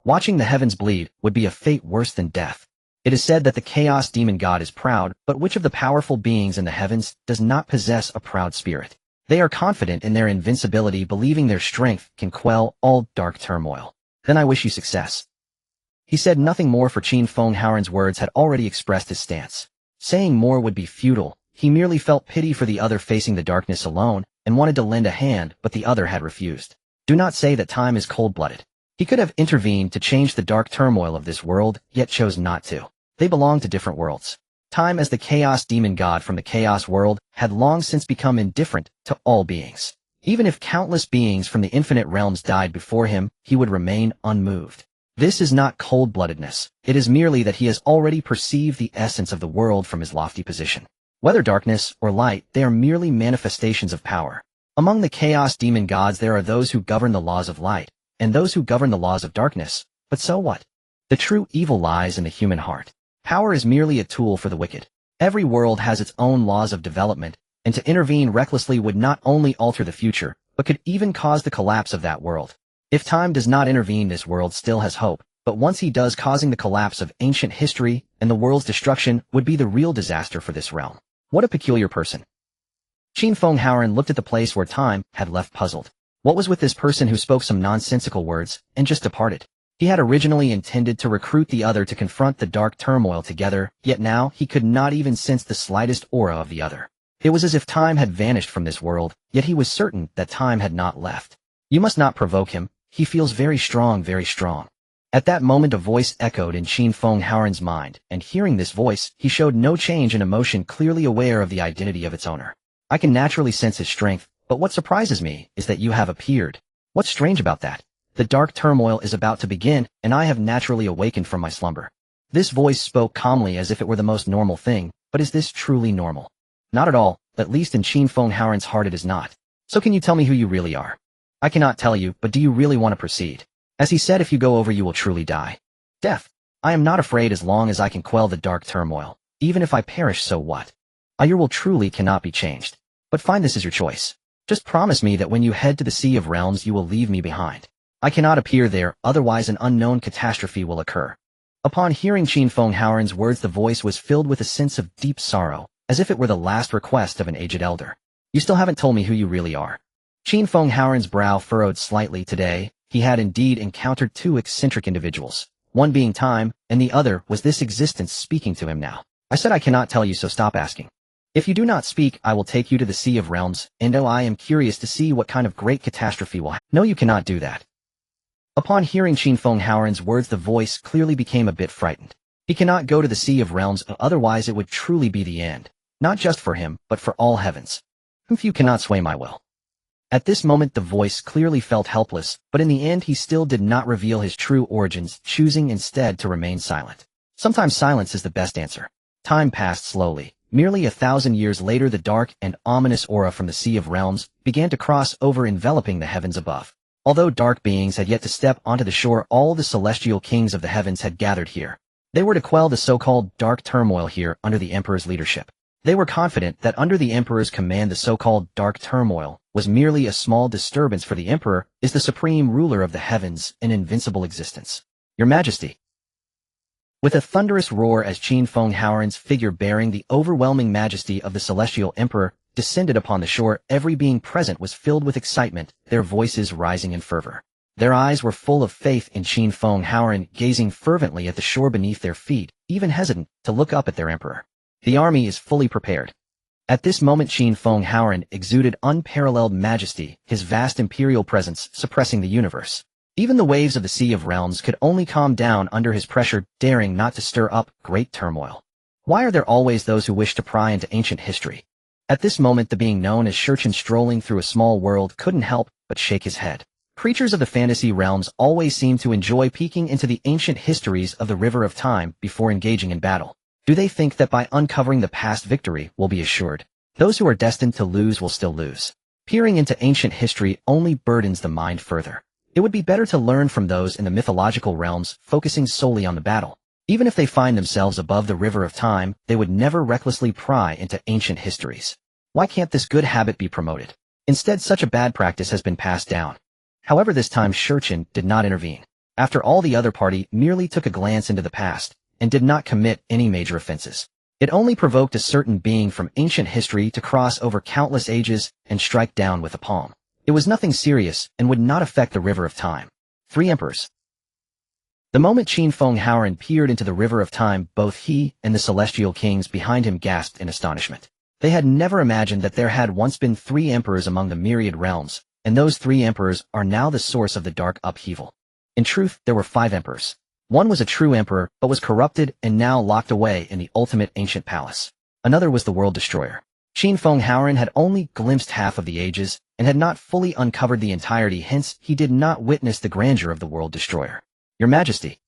[SPEAKER 1] Watching the heavens bleed would be a fate worse than death. It is said that the Chaos Demon God is proud, but which of the powerful beings in the heavens does not possess a proud spirit? They are confident in their invincibility, believing their strength can quell all dark turmoil. Then I wish you success. He said nothing more, for Qin Fenghaoren's words had already expressed his stance. Saying more would be futile. He merely felt pity for the other facing the darkness alone, and wanted to lend a hand, but the other had refused. Do not say that time is cold-blooded. He could have intervened to change the dark turmoil of this world, yet chose not to. They belong to different worlds. Time, as the Chaos Demon God from the Chaos World, had long since become indifferent to all beings. Even if countless beings from the infinite realms died before him, he would remain unmoved. This is not cold-bloodedness. It is merely that he has already perceived the essence of the world from his lofty position. Whether darkness or light, they are merely manifestations of power. Among the Chaos Demon Gods there are those who govern the laws of light, and those who govern the laws of darkness. But so what? The true evil lies in the human heart. Power is merely a tool for the wicked. Every world has its own laws of development, and to intervene recklessly would not only alter the future, but could even cause the collapse of that world. If time does not intervene, this world still has hope, but once he does, causing the collapse of ancient history and the world's destruction would be the real disaster for this realm. What a peculiar person. Qin Fenghaoren looked at the place where time had left, puzzled. What was with this person who spoke some nonsensical words and just departed? He had originally intended to recruit the other to confront the dark turmoil together, yet now he could not even sense the slightest aura of the other. It was as if time had vanished from this world, yet he was certain that time had not left. You must not provoke him. He feels very strong, very strong. At that moment a voice echoed in Qin Fenghaoren's mind, and hearing this voice, he showed no change in emotion, clearly aware of the identity of its owner. I can naturally sense his strength, but what surprises me is that you have appeared. What's strange about that? The dark turmoil is about to begin, and I have naturally awakened from my slumber. This voice spoke calmly as if it were the most normal thing, but is this truly normal? Not at all, at least in Qin Fenghaoren's heart it is not. So can you tell me who you really are? I cannot tell you, but do you really want to proceed? As he said, if you go over you will truly die. Death. I am not afraid as long as I can quell the dark turmoil. Even if I perish, so what? Your will truly cannot be changed. But fine, this is your choice. Just promise me that when you head to the Sea of Realms you will leave me behind. I cannot appear there, otherwise an unknown catastrophe will occur. Upon hearing Qin Fenghaoren's words, the voice was filled with a sense of deep sorrow, as if it were the last request of an aged elder. You still haven't told me who you really are. Qin Fenghaoren's brow furrowed slightly. Today, he had indeed encountered two eccentric individuals, one being time, and the other was this existence speaking to him now. I said I cannot tell you, so stop asking. If you do not speak, I will take you to the Sea of Realms, and I am curious to see what kind of great catastrophe will happen. No, you cannot do that. Upon hearing Qin Fenghaoren's words, the voice clearly became a bit frightened. He cannot go to the Sea of Realms, otherwise it would truly be the end, not just for him, but for all heavens. You cannot sway my will. At this moment the voice clearly felt helpless, but in the end he still did not reveal his true origins, choosing instead to remain silent. Sometimes silence is the best answer. Time passed slowly. Nearly 1,000 years later, the dark and ominous aura from the Sea of Realms began to cross over, enveloping the heavens above. Although dark beings had yet to step onto the shore, all the celestial kings of the heavens had gathered here. They were to quell the so-called dark turmoil here under the Emperor's leadership. They were confident that under the Emperor's command the so-called dark turmoil was merely a small disturbance, for the Emperor is the supreme ruler of the heavens, an invincible existence. Your Majesty. With a thunderous roar, as Qin Fenghaoren's figure bearing the overwhelming majesty of the celestial emperor descended upon the shore, every being present was filled with excitement, their voices rising in fervor. Their eyes were full of faith in Qin Feng Haoran, gazing fervently at the shore beneath their feet, even hesitant to look up at their emperor. The army is fully prepared. At this moment Qin Feng Haoran exuded unparalleled majesty, his vast imperial presence suppressing the universe. Even the waves of the Sea of Realms could only calm down under his pressure, daring not to stir up great turmoil. Why are there always those who wish to pry into ancient history? At this moment the being known as Shurchen strolling through a small world couldn't help but shake his head. Creatures of the fantasy realms always seem to enjoy peeking into the ancient histories of the River of Time before engaging in battle. Do they think that by uncovering the past victory will be assured? Those who are destined to lose will still lose. Peering into ancient history only burdens the mind further. It would be better to learn from those in the mythological realms, focusing solely on the battle. Even if they find themselves above the River of Time, they would never recklessly pry into ancient histories. Why can't this good habit be promoted? Instead, such a bad practice has been passed down. However, this time Shurchen did not intervene. After all, the other party merely took a glance into the past and did not commit any major offenses. It only provoked a certain being from ancient history to cross over countless ages and strike down with a palm. It was nothing serious and would not affect the River of Time. 3 Emperors. The moment Qin Feng Haoran peered into the River of Time, both he and the celestial kings behind him gasped in astonishment. They had never imagined that there had once been 3 emperors among the myriad realms, and those 3 emperors are now the source of the dark upheaval. In truth, there were 5 emperors. One was a true emperor, but was corrupted and now locked away in the ultimate ancient palace. Another was the world destroyer. Qin Feng Haoran had only glimpsed half of the ages, and had not fully uncovered the entirety, hence he did not witness the grandeur of the world destroyer. Your Majesty.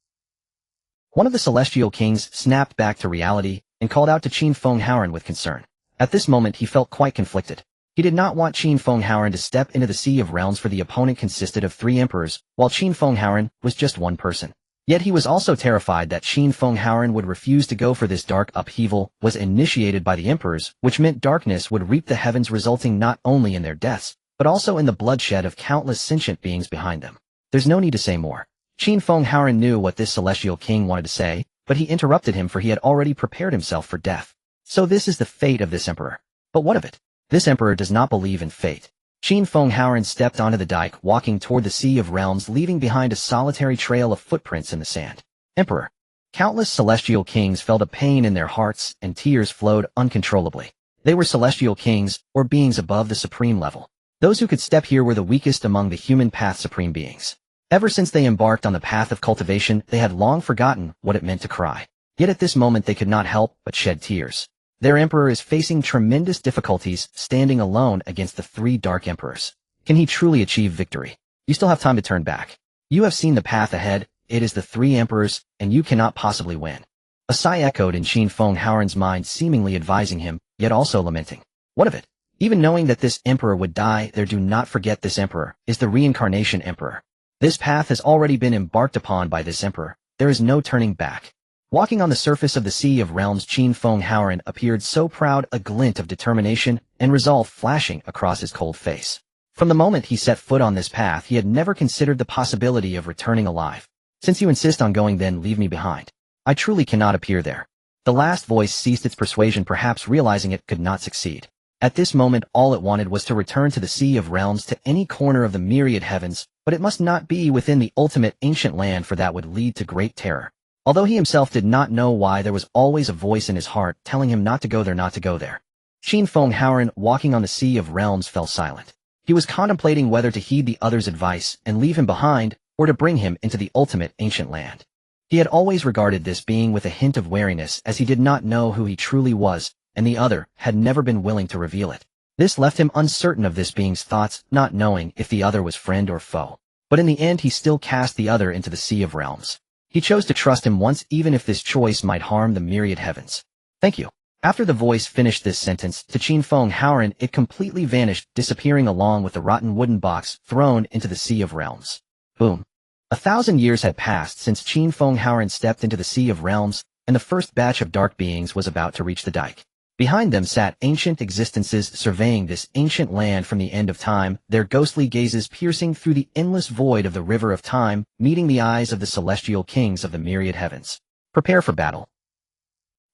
[SPEAKER 1] One of the celestial kings snapped back to reality and called out to Qin Feng Haoran with concern. At this moment he felt quite conflicted. He did not want Qin Feng Haoran to step into the Sea of Realms, for the opponent consisted of 3 emperors, while Qin Feng Haoran was just one person. Yet he was also terrified that Qin Feng Haoran would refuse to go, for this dark upheaval was initiated by the emperors, which meant darkness would reap the heavens, resulting not only in their deaths, but also in the bloodshed of countless sentient beings behind them. There's no need to say more. Qin Feng Haoran knew what this celestial king wanted to say, but he interrupted him, for he had already prepared himself for death. So this is the fate of this emperor. But what of it? This emperor does not believe in fate. Qin Feng Haoran stepped onto the dike, walking toward the Sea of Realms, leaving behind a solitary trail of footprints in the sand. Emperor. Countless celestial kings felt a pain in their hearts, and tears flowed uncontrollably. They were celestial kings, or beings above the supreme level. Those who could step here were the weakest among the human path supreme beings. Ever since they embarked on the path of cultivation, they had long forgotten what it meant to cry. Yet at this moment they could not help but shed tears. Their emperor is facing tremendous difficulties, standing alone against the 3 dark emperors. Can he truly achieve victory? You still have time to turn back. You have seen the path ahead, it is the 3 emperors, and you cannot possibly win. A sigh echoed in Qin Feng Haoran's mind, seemingly advising him, yet also lamenting. What of it? Even knowing that this emperor would die, there, do not forget this emperor is the reincarnation emperor. This path has already been embarked upon by this emperor. There is no turning back. Walking on the surface of the Sea of Realms, Qin Feng Haoran appeared so proud, a glint of determination and resolve flashing across his cold face. From the moment he set foot on this path, he had never considered the possibility of returning alive. Since you insist on going, then leave me behind. I truly cannot appear there. The last voice ceased its persuasion, perhaps realizing it could not succeed. At this moment, all it wanted was to return to the Sea of Realms, to any corner of the myriad heavens, but it must not be within the ultimate ancient land, for that would lead to great terror. Although he himself did not know why, there was always a voice in his heart telling him not to go there, not to go there. Qin Feng Haoran, walking on the Sea of Realms, fell silent. He was contemplating whether to heed the other's advice and leave him behind, or to bring him into the ultimate ancient land. He had always regarded this being with a hint of wariness, as he did not know who he truly was, and the other had never been willing to reveal it. This left him uncertain of this being's thoughts, not knowing if the other was friend or foe. But in the end he still cast the other into the Sea of Realms. He chose to trust him once, even if this choice might harm the myriad heavens. Thank you. After the voice finished this sentence to Qin Feng Haoran, it completely vanished, disappearing along with the rotten wooden box thrown into the Sea of Realms. Boom. 1,000 years had passed since Qin Feng Haoran stepped into the Sea of Realms, and the first batch of dark beings was about to reach the dike. Behind them sat ancient existences, surveying this ancient land from the end of time, their ghostly gazes piercing through the endless void of the River of Time, meeting the eyes of the celestial kings of the myriad heavens. Prepare for battle.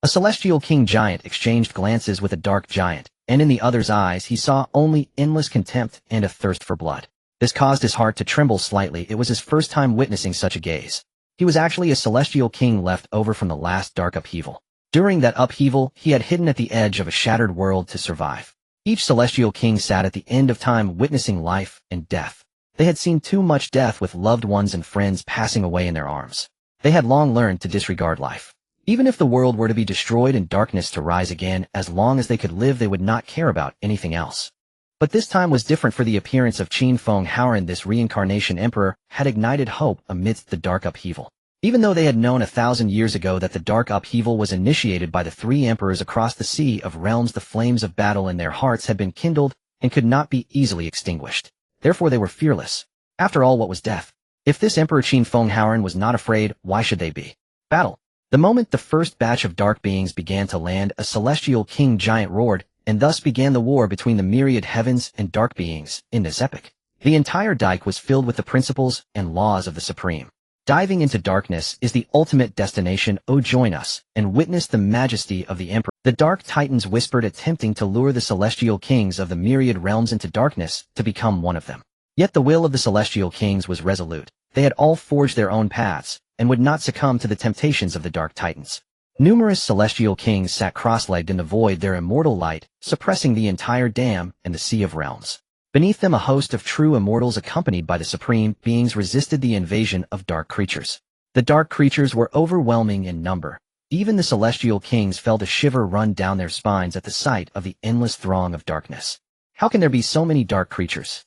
[SPEAKER 1] A celestial king giant exchanged glances with a dark giant, and in the other's eyes he saw only endless contempt and a thirst for blood. This caused his heart to tremble slightly. It was his first time witnessing such a gaze. He was actually a celestial king left over from the last dark upheaval. During that upheaval, he had hidden at the edge of a shattered world to survive. Each celestial king sat at the end of time witnessing life and death. They had seen too much death with loved ones and friends passing away in their arms. They had long learned to disregard life. Even if the world were to be destroyed and darkness to rise again, as long as they could live they would not care about anything else. But this time was different, for the appearance of Qin Feng Haoran, this reincarnation emperor, had ignited hope amidst the dark upheaval. Even though they had known 1,000 years ago that the dark upheaval was initiated by the three emperors across the sea of realms, the flames of battle in their hearts had been kindled and could not be easily extinguished. Therefore they were fearless. After all, what was death? If this Emperor Qin Feng Haoran was not afraid, why should they be? Battle. The moment the first batch of dark beings began to land, a celestial king giant roared, and thus began the war between the myriad heavens and dark beings in this epic. The entire dike was filled with the principles and laws of the Supreme. Diving into darkness is the ultimate destination. Oh, join us and witness the majesty of the Emperor. The Dark Titans whispered, attempting to lure the celestial kings of the myriad realms into darkness to become one of them. Yet the will of the celestial kings was resolute. They had all forged their own paths and would not succumb to the temptations of the Dark Titans. Numerous celestial kings sat cross-legged in the void, their immortal light suppressing the entire dam and the sea of realms. Beneath them a host of true immortals accompanied by the supreme beings resisted the invasion of dark creatures. The dark creatures were overwhelming in number. Even the celestial kings felt a shiver run down their spines at the sight of the endless throng of darkness. How can there be so many dark creatures?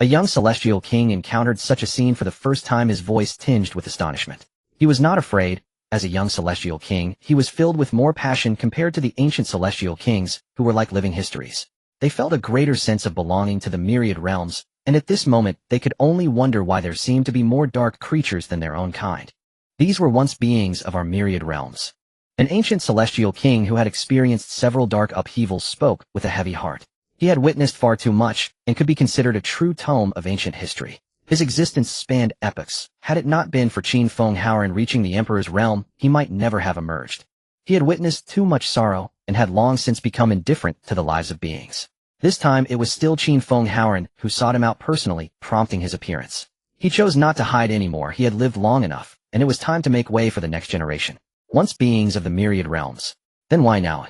[SPEAKER 1] A young celestial king encountered such a scene for the first time, his voice tinged with astonishment. He was not afraid. As a young celestial king, he was filled with more passion compared to the ancient celestial kings, who were like living histories. They felt a greater sense of belonging to the myriad realms, and at this moment they could only wonder why there seemed to be more dark creatures than their own kind. These were once beings of our myriad realms. An ancient celestial king who had experienced several dark upheavals spoke with a heavy heart. He had witnessed far too much, and could be considered a true tome of ancient history. His existence spanned epochs. Had it not been for Qin Feng Haoran reaching the Emperor's realm, he might never have emerged. He had witnessed too much sorrow, and had long since become indifferent to the lives of beings. This time it was still Qin Feng Haoran who sought him out personally, prompting his appearance. He chose not to hide anymore. He had lived long enough, and it was time to make way for the next generation. Once beings of the myriad realms. Then why now?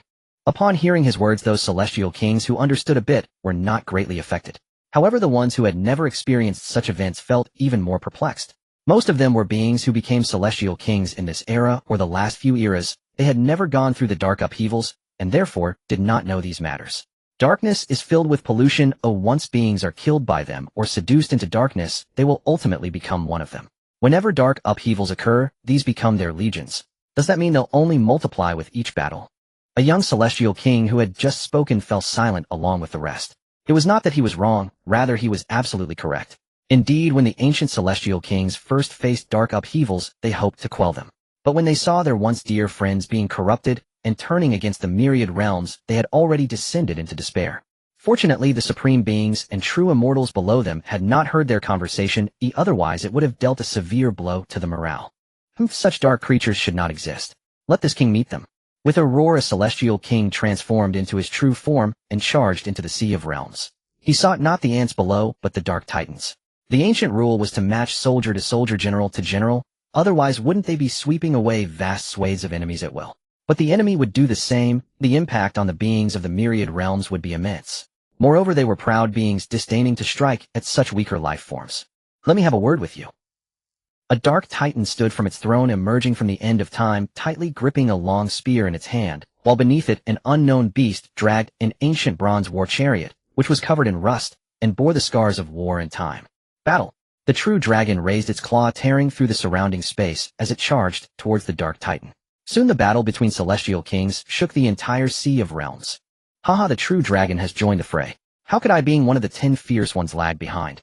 [SPEAKER 1] Upon hearing his words, those celestial kings who understood a bit were not greatly affected. However, the ones who had never experienced such events felt even more perplexed. Most of them were beings who became celestial kings in this era or the last few eras. They had never gone through the dark upheavals, and therefore did not know these matters. Darkness is filled with pollution. Once beings are killed by them or seduced into darkness, they will ultimately become one of them. Whenever dark upheavals occur, these become their legions. Does that mean they'll only multiply with each battle? A young celestial king who had just spoken fell silent along with the rest. It was not that he was wrong, rather he was absolutely correct. Indeed, when the ancient celestial kings first faced dark upheavals, they hoped to quell them. But when they saw their once dear friends being corrupted and turning against the myriad realms, they had already descended into despair. Fortunately, the supreme beings and true immortals below them had not heard their conversation, otherwise it would have dealt a severe blow to the morale. Such dark creatures should not exist. Let this king meet them. With a roar, a celestial king transformed into his true form and charged into the Sea of Realms. He sought not the ants below, but the Dark Titans. The ancient rule was to match soldier to soldier, general to general, otherwise wouldn't they be sweeping away vast swathes of enemies at will? But the enemy would do the same. The impact on the beings of the myriad realms would be immense. Moreover, they were proud beings, disdaining to strike at such weaker life forms. Let me have a word with you. A dark titan stood from its throne, emerging from the end of time, tightly gripping a long spear in its hand, while beneath it an unknown beast dragged an ancient bronze war chariot, which was covered in rust and bore the scars of war and time. Battle. The true dragon raised its claw, tearing through the surrounding space as it charged towards the dark titan. Soon the battle between celestial kings shook the entire Sea of Realms. Haha, the true dragon has joined the fray. How could I, being one of the 10 fierce ones, lag behind?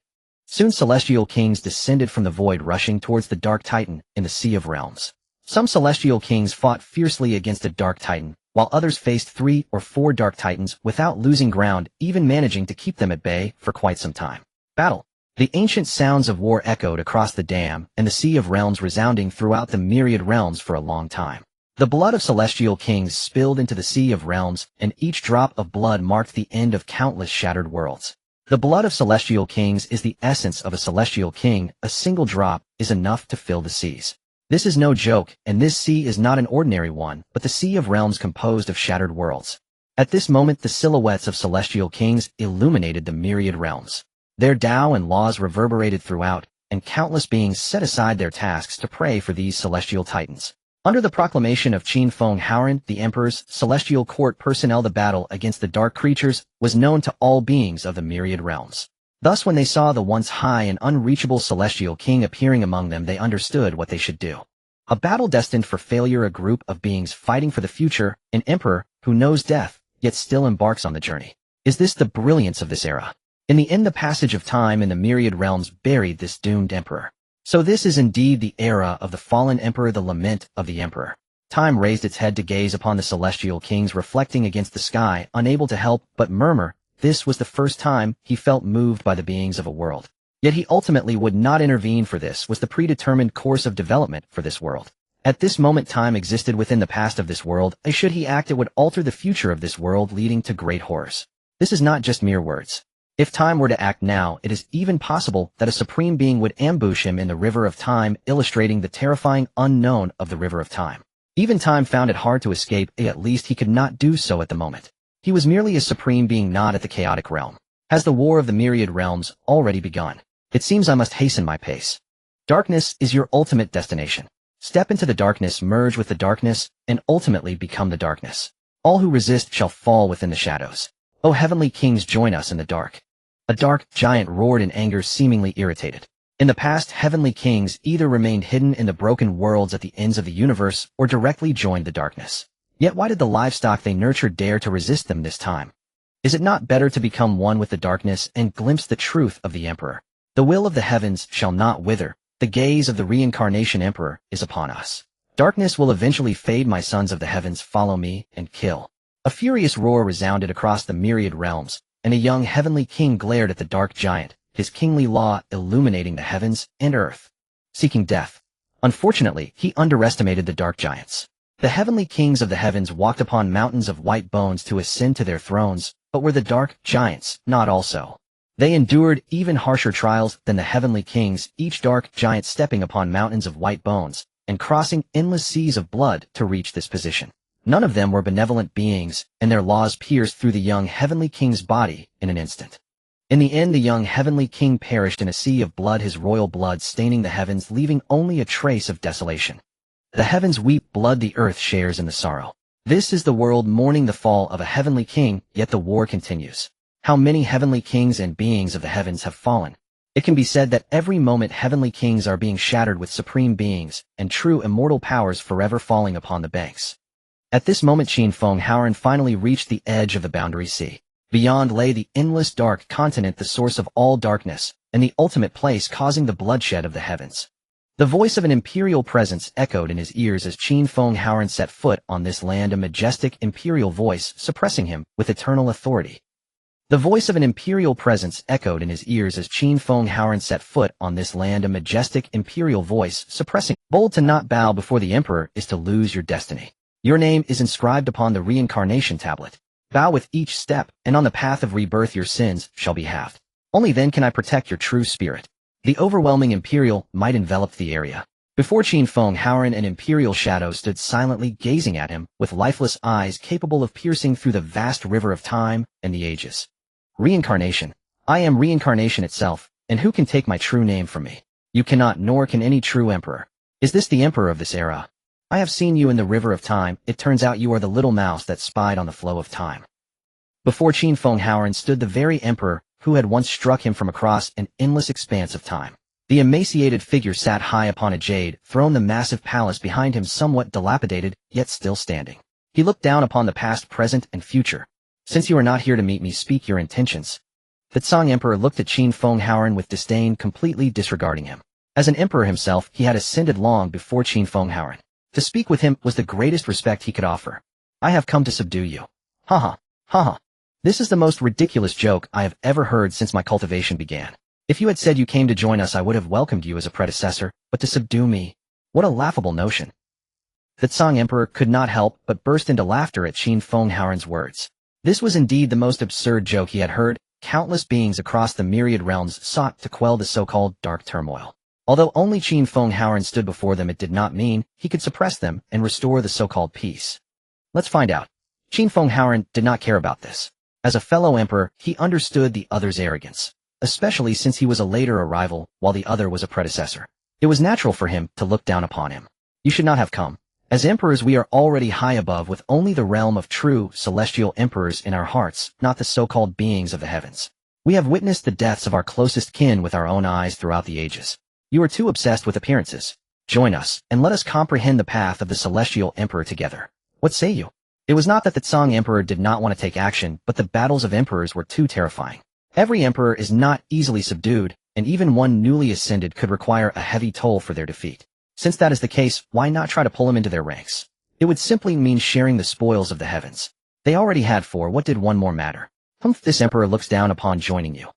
[SPEAKER 1] Soon celestial kings descended from the void, rushing towards the dark titan in the Sea of Realms. Some celestial kings fought fiercely against a dark titan, while others faced 3 or 4 dark titans without losing ground, even managing to keep them at bay for quite some time. Battle. The ancient sounds of war echoed across the dam and the Sea of Realms, resounding throughout the myriad realms for a long time. The blood of celestial kings spilled into the Sea of Realms, and each drop of blood marked the end of countless shattered worlds. The blood of celestial kings is the essence of a celestial king. A single drop is enough to fill the seas. This is no joke, and this sea is not an ordinary one, but the Sea of Realms composed of shattered worlds. At this moment, the silhouettes of celestial kings illuminated the myriad realms. Their Dao and laws reverberated throughout, and countless beings set aside their tasks to pray for these celestial titans. Under the proclamation of Qin Ming, the Emperor's celestial court personnel, the battle against the dark creatures was known to all beings of the myriad realms. Thus, when they saw the once high and unreachable celestial king appearing among them, they understood what they should do. A battle destined for failure, a group of beings fighting for the future, an emperor who knows death, yet still embarks on the journey. Is this the brilliance of this era? In the end, the passage of time in the myriad realms buried this doomed emperor. So this is indeed the era of the fallen emperor, the lament of the emperor. Time raised its head to gaze upon the celestial kings reflecting against the sky, unable to help but murmur. This was the first time he felt moved by the beings of a world. Yet he ultimately would not intervene, for this was the predetermined course of development for this world. At this moment, time existed within the past of this world. Should he act, it would alter the future of this world, leading to great horrors. This is not just mere words. If time were to act now, it is even possible that a supreme being would ambush him in the river of time, illustrating the terrifying unknown of the river of time. Even time found it hard to escape, at least he could not do so at the moment. He was merely a supreme being, not at the chaotic realm. Has the war of the myriad realms already begun? It seems I must hasten my pace. Darkness is your ultimate destination. Step into the darkness, merge with the darkness, and ultimately become the darkness. All who resist shall fall within the shadows. O heavenly kings, join us in the dark. A dark giant roared in anger, seemingly irritated. In the past, heavenly kings either remained hidden in the broken worlds at the ends of the universe or directly joined the darkness. Yet why did the livestock they nurtured dare to resist them this time? Is it not better to become one with the darkness and glimpse the truth of the emperor? The will of the heavens shall not wither. The gaze of the reincarnation emperor is upon us. Darkness will eventually fade. My sons of the heavens, follow me and kill. A furious roar resounded across the myriad realms, and a young heavenly king glared at the dark giant, his kingly law illuminating the heavens and earth. Seeking death. Unfortunately, he underestimated the dark giants. The heavenly kings of the heavens walked upon mountains of white bones to ascend to their thrones, but were the dark giants not also? They endured even harsher trials than the heavenly kings, each dark giant stepping upon mountains of white bones and crossing endless seas of blood to reach this position. None of them were benevolent beings, and their laws pierced through the young heavenly king's body in an instant. In the end, the young heavenly king perished in a sea of blood, his royal blood staining the heavens, leaving only a trace of desolation. The heavens weep blood, the earth shares in the sorrow. This is the world mourning the fall of a heavenly king, yet the war continues. How many heavenly kings and beings of the heavens have fallen? It can be said that every moment heavenly kings are being shattered, with supreme beings and true immortal powers forever falling upon the banks. At this moment, Qin Ming finally reached the edge of the boundary sea. Beyond lay the endless dark continent, the source of all darkness, and the ultimate place causing the bloodshed of the heavens. The voice of an imperial presence echoed in his ears as Qin Ming set foot on this land, a majestic imperial voice suppressing him with eternal authority. The voice of an imperial presence echoed in his ears as Qin Ming set foot on this land, a majestic imperial voice suppressing. Bold to not bow before the emperor is to lose your destiny. Your name is inscribed upon the reincarnation tablet. Bow with each step, and on the path of rebirth your sins shall be halved. Only then can I protect your true spirit. The overwhelming imperial might enveloped the area. Before Qin Ming, an imperial shadow stood silently gazing at him, with lifeless eyes capable of piercing through the vast river of time and the ages. Reincarnation. I am reincarnation itself, and who can take my true name from me? You cannot, nor can any true emperor. Is this the emperor of this era? I have seen you in the river of time. It turns out you are the little mouse that spied on the flow of time. Before Qin Ming stood the very emperor who had once struck him from across an endless expanse of time. The emaciated figure sat high upon a jade throne, the massive palace behind him somewhat dilapidated, yet still standing. He looked down upon the past, present, and future. Since you are not here to meet me, speak your intentions. The Tsang Emperor looked at Qin Ming with disdain, completely disregarding him. As an emperor himself, he had ascended long before Qin Ming. To speak with him was the greatest respect he could offer. I have come to subdue you. Ha ha, ha ha. This is the most ridiculous joke I have ever heard since my cultivation began. If you had said you came to join us, I would have welcomed you as a predecessor, but to subdue me? What a laughable notion. The Tsang Emperor could not help but burst into laughter at Qin Fenghaoren's words. This was indeed the most absurd joke he had heard. Countless beings across the myriad realms sought to quell the so-called dark turmoil. Although only Qin Fenghaoren stood before them, it did not mean he could suppress them and restore the so-called peace. Let's find out. Qin Fenghaoren did not care about this. As a fellow emperor, he understood the other's arrogance, especially since he was a later arrival while the other was a predecessor. It was natural for him to look down upon him. You should not have come. As emperors, we are already high above with only the realm of true celestial emperors in our hearts, not the so-called beings of the heavens. We have witnessed the deaths of our closest kin with our own eyes throughout the ages. You are too obsessed with appearances. Join us, and let us comprehend the path of the celestial emperor together. What say you? It was not that the Tsang Emperor did not want to take action, but the battles of emperors were too terrifying. Every emperor is not easily subdued, and even one newly ascended could require a heavy toll for their defeat. Since that is the case, why not try to pull him into their ranks? It would simply mean sharing the spoils of the heavens. They already had 4, what did one more matter? This emperor looks down upon joining you.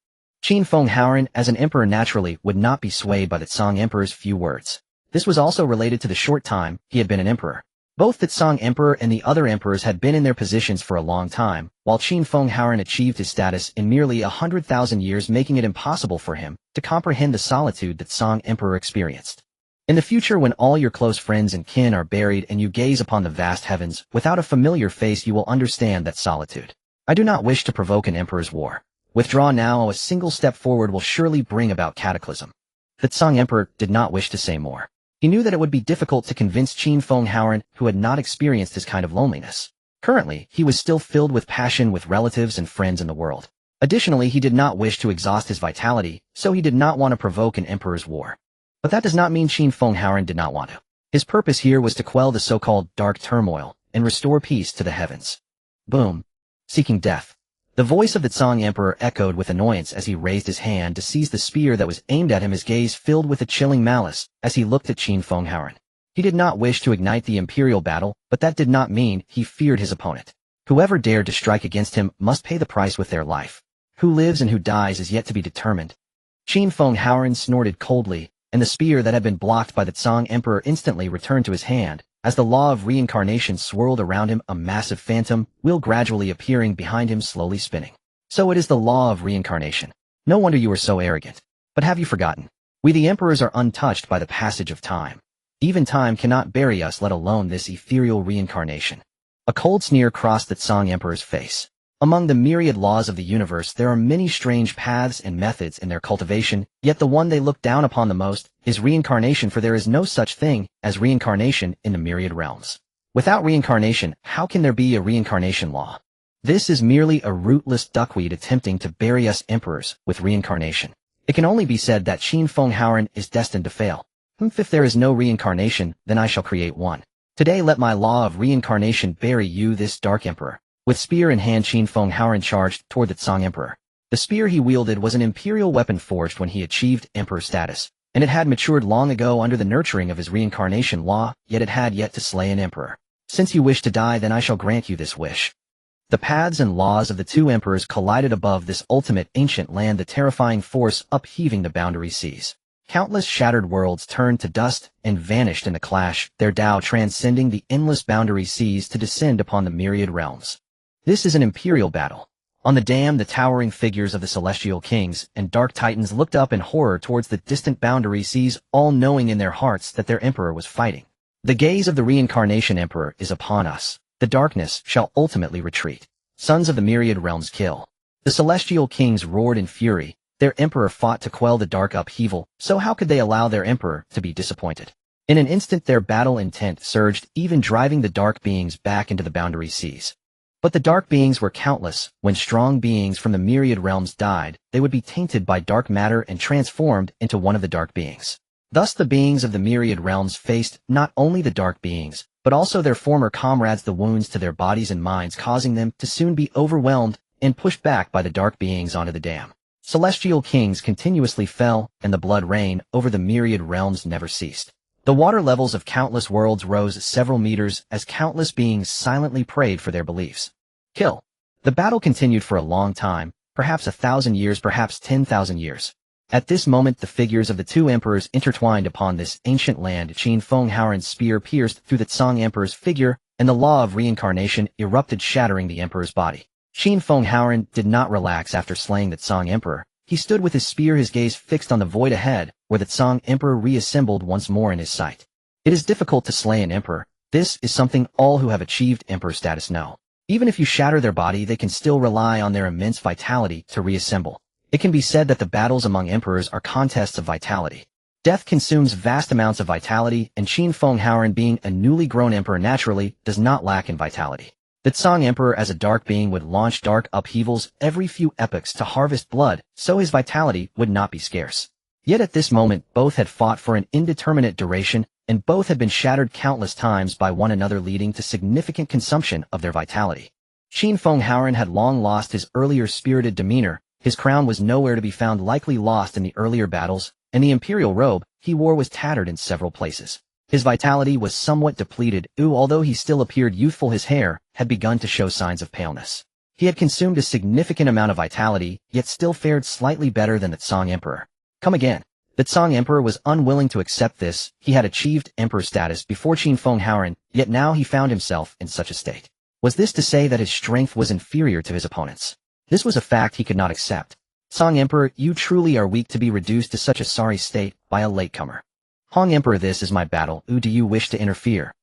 [SPEAKER 1] Qin Fenghaoren, as an emperor naturally, would not be swayed by the Tsang Emperor's few words. This was also related to the short time he had been an emperor. Both the Tsang Emperor and the other emperors had been in their positions for a long time, while Qin Fenghaoren achieved his status in merely 100,000 years, making it impossible for him to comprehend the solitude that Tsang Emperor experienced. In the future, when all your close friends and kin are buried and you gaze upon the vast heavens without a familiar face, you will understand that solitude. I do not wish to provoke an emperor's war. Withdraw now, a single step forward will surely bring about cataclysm. The Tsang Emperor did not wish to say more. He knew that it would be difficult to convince Qin Fenghaoren, who had not experienced this kind of loneliness. Currently, he was still filled with passion with relatives and friends in the world. Additionally, he did not wish to exhaust his vitality, so he did not want to provoke an emperor's war. But that does not mean Qin Fenghaoren did not want to. His purpose here was to quell the so-called dark turmoil and restore peace to the heavens. Boom. Seeking death. The voice of the Tsang Emperor echoed with annoyance as he raised his hand to seize the spear that was aimed at him, his gaze filled with a chilling malice as he looked at Qin Fenghaoren. He did not wish to ignite the imperial battle, but that did not mean he feared his opponent. Whoever dared to strike against him must pay the price with their life. Who lives and who dies is yet to be determined. Qin Fenghaoren snorted coldly, and the spear that had been blocked by the Tsang Emperor instantly returned to his hand. As the law of reincarnation swirled around him, a massive phantom wheel gradually appearing behind him, slowly spinning. So it is the law of reincarnation. No wonder you are so arrogant. But have you forgotten? We the emperors are untouched by the passage of time. Even time cannot bury us, let alone this ethereal reincarnation. A cold sneer crossed the Tsang Emperor's face. Among the myriad laws of the universe, there are many strange paths and methods in their cultivation, yet the one they look down upon the most is reincarnation, for there is no such thing as reincarnation in the myriad realms. Without reincarnation, how can there be a reincarnation law? This is merely a rootless duckweed attempting to bury us emperors with reincarnation. It can only be said that Qin Fenghaoren is destined to fail. If there is no reincarnation, then I shall create one. Today let my law of reincarnation bury you, this dark emperor. With spear in hand, Qin Fenghaoren charged toward the Tsang Emperor. The spear he wielded was an imperial weapon forged when he achieved emperor status, and it had matured long ago under the nurturing of his reincarnation law, yet it had yet to slay an emperor. Since you wish to die, then I shall grant you this wish. The paths and laws of the two emperors collided above this ultimate ancient land, the terrifying force upheaving the boundary seas. Countless shattered worlds turned to dust and vanished in the clash, their Dao transcending the endless boundary seas to descend upon the myriad realms. This is an imperial battle. On the dam, the towering figures of the celestial kings and dark titans looked up in horror towards the distant boundary seas, all knowing in their hearts that their emperor was fighting. The gaze of the reincarnation emperor is upon us. The darkness shall ultimately retreat. Sons of the myriad realms kill. The celestial kings roared in fury. Their emperor fought to quell the dark upheaval, so how could they allow their emperor to be disappointed? In an instant their battle intent surged, even driving the dark beings back into the boundary seas. But the dark beings were countless. When strong beings from the myriad realms died, they would be tainted by dark matter and transformed into one of the dark beings. Thus the beings of the myriad realms faced not only the dark beings, but also their former comrades, the wounds to their bodies and minds causing them to soon be overwhelmed and pushed back by the dark beings onto the dam. Celestial kings continuously fell, and the blood rain over the myriad realms never ceased. The water levels of countless worlds rose several meters as countless beings silently prayed for their beliefs. Kill. The battle continued for a long time, perhaps 1,000 years, perhaps 10,000 years. At this moment the figures of the two emperors intertwined upon this ancient land. Qin Feng Haoran's spear pierced through the Tsang Emperor's figure, and the law of reincarnation erupted, shattering the emperor's body. Qin Feng Haoran did not relax after slaying the Tsang Emperor. He stood with his spear, his gaze fixed on the void ahead, where the Tsang Emperor reassembled once more in his sight. It is difficult to slay an emperor. This is something all who have achieved emperor status know. Even if you shatter their body, they can still rely on their immense vitality to reassemble. It can be said that the battles among emperors are contests of vitality. Death consumes vast amounts of vitality, and Qin Feng Haoran, being a newly grown emperor naturally, does not lack in vitality. The Tsang Emperor, as a dark being, would launch dark upheavals every few epochs to harvest blood, so his vitality would not be scarce. Yet at this moment both had fought for an indeterminate duration, and both had been shattered countless times by one another, leading to significant consumption of their vitality. Qin Feng Haoran had long lost his earlier spirited demeanor. His crown was nowhere to be found, likely lost in the earlier battles, and the imperial robe he wore was tattered in several places. His vitality was somewhat depleted, although he still appeared youthful. His hair had begun to show signs of paleness. He had consumed a significant amount of vitality, yet still fared slightly better than the Tsang Emperor. Come again. The Tsang Emperor was unwilling to accept this. He had achieved emperor status before Qin Feng Haoran, yet now he found himself in such a state. Was this to say that his strength was inferior to his opponent's? This was a fact he could not accept. Tsang Emperor, you truly are weak to be reduced to such a sorry state by a latecomer. Hong Emperor, this is my battle. Do you wish to interfere?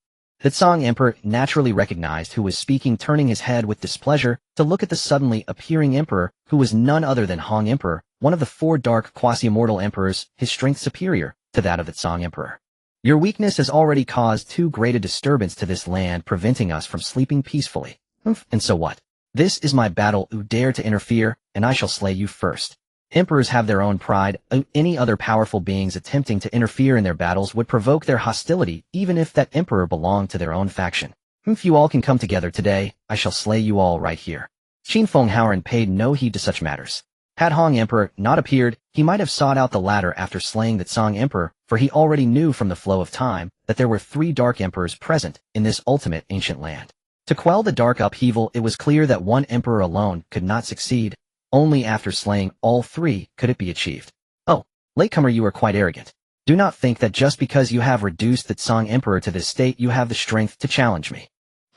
[SPEAKER 1] The Tsang Emperor naturally recognized who was speaking, turning his head with displeasure to look at the suddenly appearing emperor, who was none other than Hong Emperor, one of the four dark quasi-immortal emperors, his strength superior to that of the Tsang Emperor. Your weakness has already caused too great a disturbance to this land, preventing us from sleeping peacefully. And so what? This is my battle. Dare to interfere, and I shall slay you first. Emperors have their own pride. Any other powerful beings attempting to interfere in their battles would provoke their hostility, even if that emperor belonged to their own faction. If you all can come together today, I shall slay you all right here. Qin Feng Haoran paid no heed to such matters. Had Hong Emperor not appeared, he might have sought out the latter after slaying the Tsang Emperor, for he already knew from the flow of time that there were three dark emperors present in this ultimate ancient land. To quell the dark upheaval, it was clear that one emperor alone could not succeed. Only after slaying all three could it be achieved. Oh, latecomer, you are quite arrogant. Do not think that just because you have reduced the Tsang Emperor to this state you have the strength to challenge me.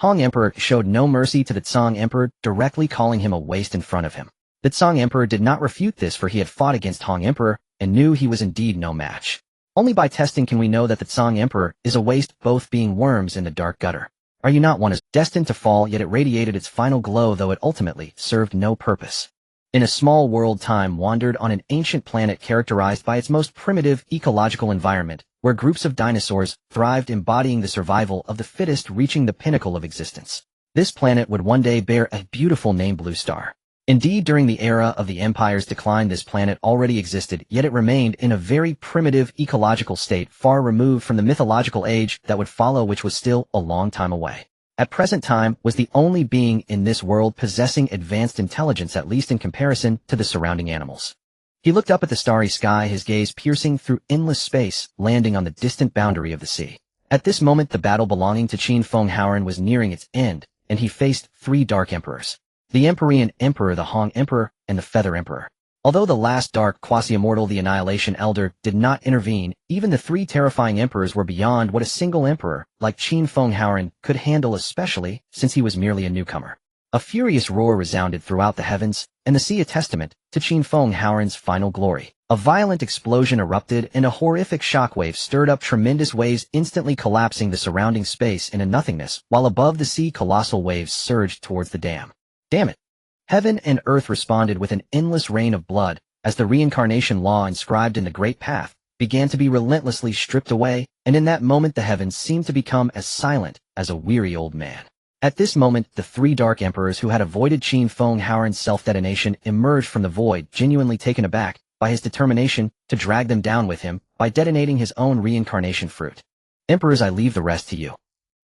[SPEAKER 1] Hong Emperor showed no mercy to the Tsang Emperor, directly calling him a waste in front of him. The Tsang Emperor did not refute this, for he had fought against Hong Emperor and knew he was indeed no match. Only by testing can we know that the Tsang Emperor is a waste, both being worms in the dark gutter. Are you not one as destined to fall? Yet it radiated its final glow, though it ultimately served no purpose. In a small world, time wandered on an ancient planet characterized by its most primitive ecological environment, where groups of dinosaurs thrived, embodying the survival of the fittest, reaching the pinnacle of existence. This planet would one day bear a beautiful name, Blue Star. Indeed, during the era of the Empire's decline, this planet already existed, yet it remained in a very primitive ecological state, far removed from the mythological age that would follow, which was still a long time away. At present time was the only being in this world possessing advanced intelligence, at least in comparison to the surrounding animals. He looked up at the starry sky, his gaze piercing through endless space, landing on the distant boundary of the sea. At this moment the battle belonging to Qin Feng Haoran was nearing its end, and he faced three dark emperors. The Empyrean Emperor, the Hong Emperor, and the Feather Emperor. Although the last dark quasi-immortal, the Annihilation Elder, did not intervene, even the three terrifying emperors were beyond what a single emperor, like Qin Feng Haoran, could handle, especially since he was merely a newcomer. A furious roar resounded throughout the heavens, and the sea, a testament to Qin Feng Haoran's final glory. A violent explosion erupted, and a horrific shockwave stirred up tremendous waves, instantly collapsing the surrounding space into nothingness, while above the sea colossal waves surged towards the dam. Damn it! Heaven and earth responded with an endless rain of blood, as the reincarnation law inscribed in the Great Path began to be relentlessly stripped away, and in that moment the heavens seemed to become as silent as a weary old man. At this moment, the three dark emperors who had avoided Qin Feng Haoran's self-detonation emerged from the void, genuinely taken aback by his determination to drag them down with him by detonating his own reincarnation fruit. Emperors, I leave the rest to you.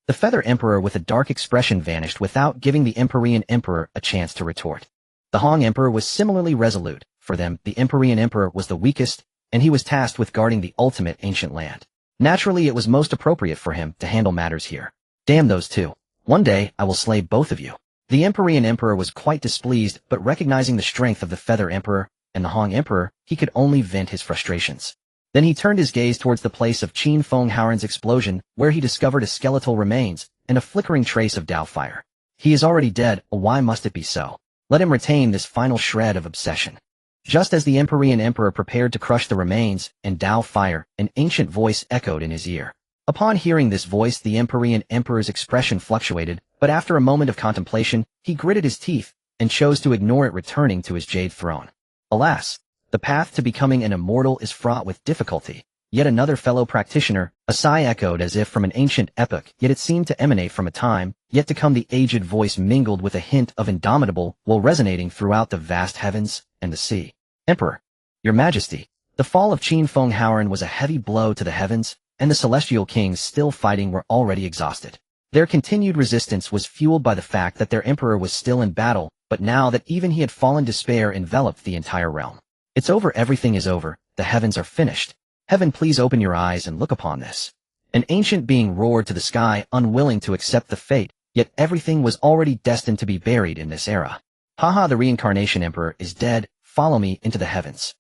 [SPEAKER 1] The Feather Emperor with a dark expression vanished without giving the Empyrean Emperor a chance to retort. The Hong Emperor was similarly resolute. For them, the Empyrean Emperor was the weakest, and he was tasked with guarding the ultimate ancient land. Naturally, it was most appropriate for him to handle matters here. Damn those two. One day, I will slay both of you. The Empyrean Emperor was quite displeased, but recognizing the strength of the Feather Emperor, and the Hong Emperor, he could only vent his frustrations. Then he turned his gaze towards the place of Qin Feng Haoran's explosion, where he discovered a skeletal remains and a flickering trace of Dao fire. He is already dead, why must it be so? Let him retain this final shred of obsession. Just as the Empyrean Emperor prepared to crush the remains and Dao fire, an ancient voice echoed in his ear. Upon hearing this voice, the Empyrean Emperor's expression fluctuated, but after a moment of contemplation, he gritted his teeth and chose to ignore it, returning to his jade throne. Alas, the path to becoming an immortal is fraught with difficulty. Yet another fellow practitioner, a sigh echoed as if from an ancient epoch, yet it seemed to emanate from a time yet to come. The aged voice mingled with a hint of indomitable will resonating throughout the vast heavens and the sea. Emperor, Your Majesty, the fall of Qin Feng Haoran was a heavy blow to the heavens, and the celestial kings still fighting were already exhausted. Their continued resistance was fueled by the fact that their emperor was still in battle, but now that even he had fallen, despair enveloped the entire realm. It's over, everything is over, the heavens are finished. Heaven, please open your eyes and look upon this. An ancient being roared to the sky, unwilling to accept the fate, yet everything was already destined to be buried in this era. Haha, the reincarnation emperor is dead, follow me into the heavens.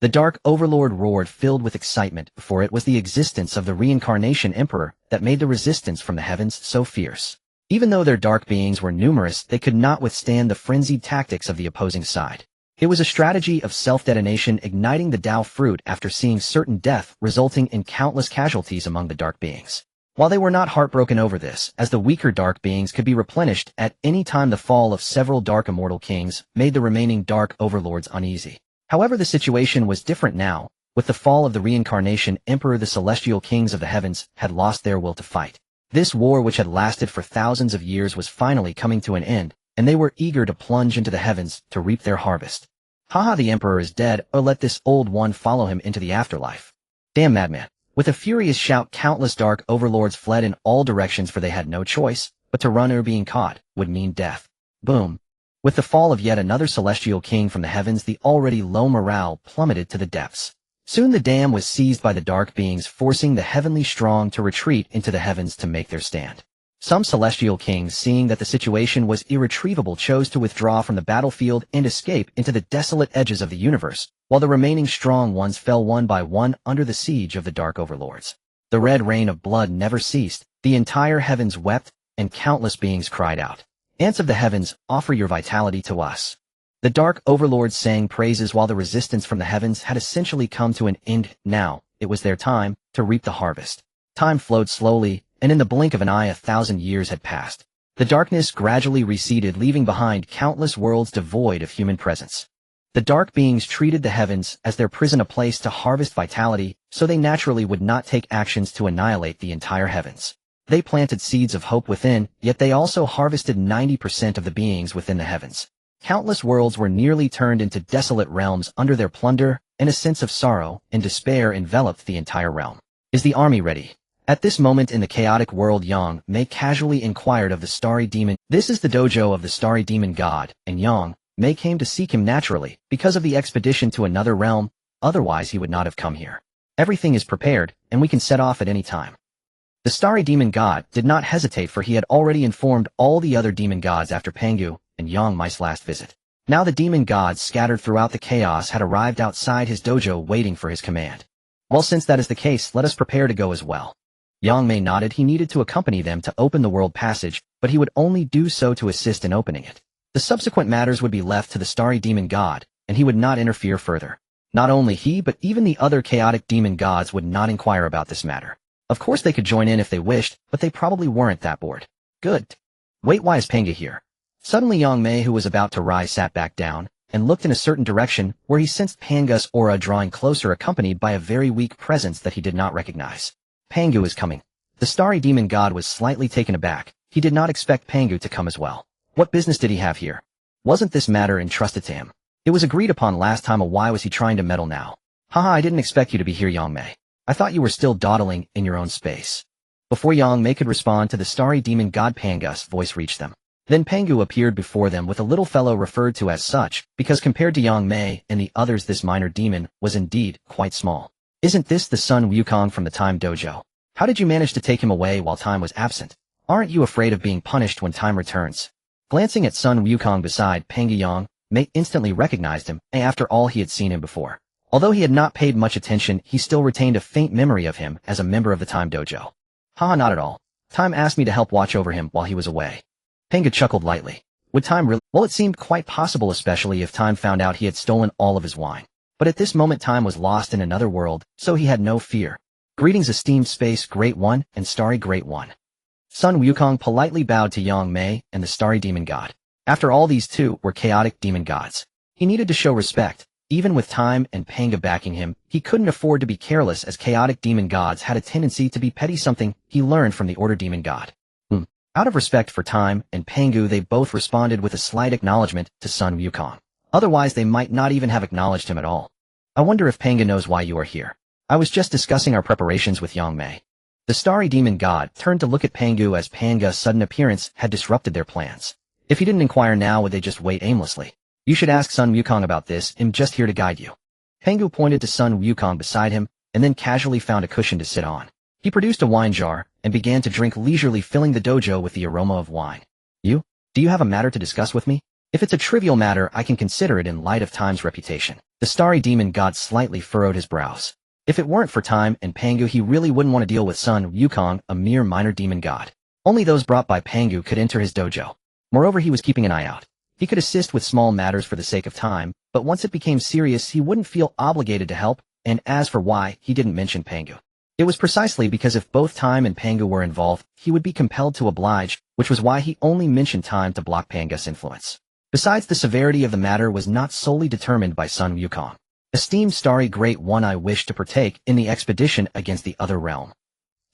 [SPEAKER 1] The dark overlord roared, filled with excitement, for it was the existence of the reincarnation emperor that made the resistance from the heavens so fierce. Even though their dark beings were numerous, they could not withstand the frenzied tactics of the opposing side. It was a strategy of self-detonation, igniting the Dao fruit after seeing certain death, resulting in countless casualties among the dark beings. While they were not heartbroken over this, as the weaker dark beings could be replenished at any time, the fall of several dark immortal kings made the remaining dark overlords uneasy. However, the situation was different now. With the fall of the reincarnation emperor, the celestial kings of the heavens had lost their will to fight. This war, which had lasted for thousands of years, was finally coming to an end, and they were eager to plunge into the heavens to reap their harvest. Haha, the emperor is dead, or let this old one follow him into the afterlife. Damn madman. With a furious shout, countless dark overlords fled in all directions, for they had no choice, but to run or being caught would mean death. Boom. With the fall of yet another celestial king from the heavens, the already low morale plummeted to the depths. Soon the dam was seized by the dark beings, forcing the heavenly strong to retreat into the heavens to make their stand. Some celestial kings, seeing that the situation was irretrievable, chose to withdraw from the battlefield and escape into the desolate edges of the universe, while the remaining strong ones fell one by one under the siege of the dark overlords. The red rain of blood never ceased, the entire heavens wept, and countless beings cried out, "Ants of the heavens, offer your vitality to us." The dark overlords sang praises while the resistance from the heavens had essentially come to an end. Now, it was their time to reap the harvest. Time flowed slowly, and in the blink of an eye 1,000 years had passed. The darkness gradually receded, leaving behind countless worlds devoid of human presence. The dark beings treated the heavens as their prison, a place to harvest vitality, so they naturally would not take actions to annihilate the entire heavens. They planted seeds of hope within, yet they also harvested 90% of the beings within the heavens. Countless worlds were nearly turned into desolate realms under their plunder, and a sense of sorrow and despair enveloped the entire realm. Is the army ready? At this moment in the chaotic world, Yang Mei casually inquired of the starry demon. This is the dojo of the starry demon god, and Yang Mei came to seek him naturally, because of the expedition to another realm, otherwise he would not have come here. Everything is prepared, and we can set off at any time. The starry demon god did not hesitate, for he had already informed all the other demon gods after Pangu and Yang Mei's last visit. Now the demon gods scattered throughout the chaos had arrived outside his dojo waiting for his command. Well, since that is the case, let us prepare to go as well. Yang Mei nodded. He needed to accompany them to open the world passage, but he would only do so to assist in opening it. The subsequent matters would be left to the starry demon god, and he would not interfere further. Not only he, but even the other chaotic demon gods would not inquire about this matter. Of course they could join in if they wished, but they probably weren't that bored. Good. Wait, why is Pangu here? Suddenly Yang Mei, who was about to rise, sat back down and looked in a certain direction where he sensed Pangu's aura drawing closer, accompanied by a very weak presence that he did not recognize. Pangu is coming. The starry demon god was slightly taken aback. He did not expect Pangu to come as well. What business did he have here? Wasn't this matter entrusted to him? It was agreed upon last time. Why was he trying to meddle now? Haha, I didn't expect you to be here, Yang Mei. I thought you were still dawdling in your own space. Before Yang Mei could respond to the starry demon god, Pangu's voice reached them. Then Pangu appeared before them with a little fellow referred to as such, because compared to Yang Mei and the others, this minor demon was indeed quite small. Isn't this the Sun Wukong from the Time Dojo? How did you manage to take him away while time was absent? Aren't you afraid of being punished when time returns? Glancing at Sun Wukong beside Pangu, Yang Mei instantly recognized him, and after all he had seen him before. Although he had not paid much attention, he still retained a faint memory of him as a member of the Time Dojo. Haha, not at all. Time asked me to help watch over him while he was away. Pangu chuckled lightly. Would Time really? Well, it seemed quite possible, especially if Time found out he had stolen all of his wine. But at this moment Time was lost in another world, so he had no fear. Greetings, esteemed Space Great One and Starry Great One. Sun Wukong politely bowed to Yang Mei and the Starry Demon God. After all, these two were chaotic demon gods. He needed to show respect. Even with Time and Pangu backing him, he couldn't afford to be careless, as chaotic demon gods had a tendency to be petty, something he learned from the Order Demon God. Out of respect for Time and Pangu, they both responded with a slight acknowledgement to Sun Wukong. Otherwise, they might not even have acknowledged him at all. I wonder if Pangu knows why you are here. I was just discussing our preparations with Yang Mei. The Starry Demon God turned to look at Pangu, as Pangu's sudden appearance had disrupted their plans. If he didn't inquire now, would they just wait aimlessly? You should ask Sun Wukong about this. I'm just here to guide you. Pangu pointed to Sun Wukong beside him, and then casually found a cushion to sit on. He produced a wine jar, and began to drink leisurely, filling the dojo with the aroma of wine. Do you have a matter to discuss with me? If it's a trivial matter, I can consider it in light of Time's reputation. The Starry Demon God slightly furrowed his brows. If it weren't for Time and Pangu, he really wouldn't want to deal with Sun Wukong, a mere minor demon god. Only those brought by Pangu could enter his dojo. Moreover, he was keeping an eye out. He could assist with small matters for the sake of Time, but once it became serious, he wouldn't feel obligated to help, and as for why he didn't mention Pangu, it was precisely because if both Time and Pangu were involved, he would be compelled to oblige, which was why he only mentioned Time to block Pangu's influence. Besides, the severity of the matter was not solely determined by Sun Wukong. Esteemed Starry Great One, I wish to partake in the expedition against the other realm.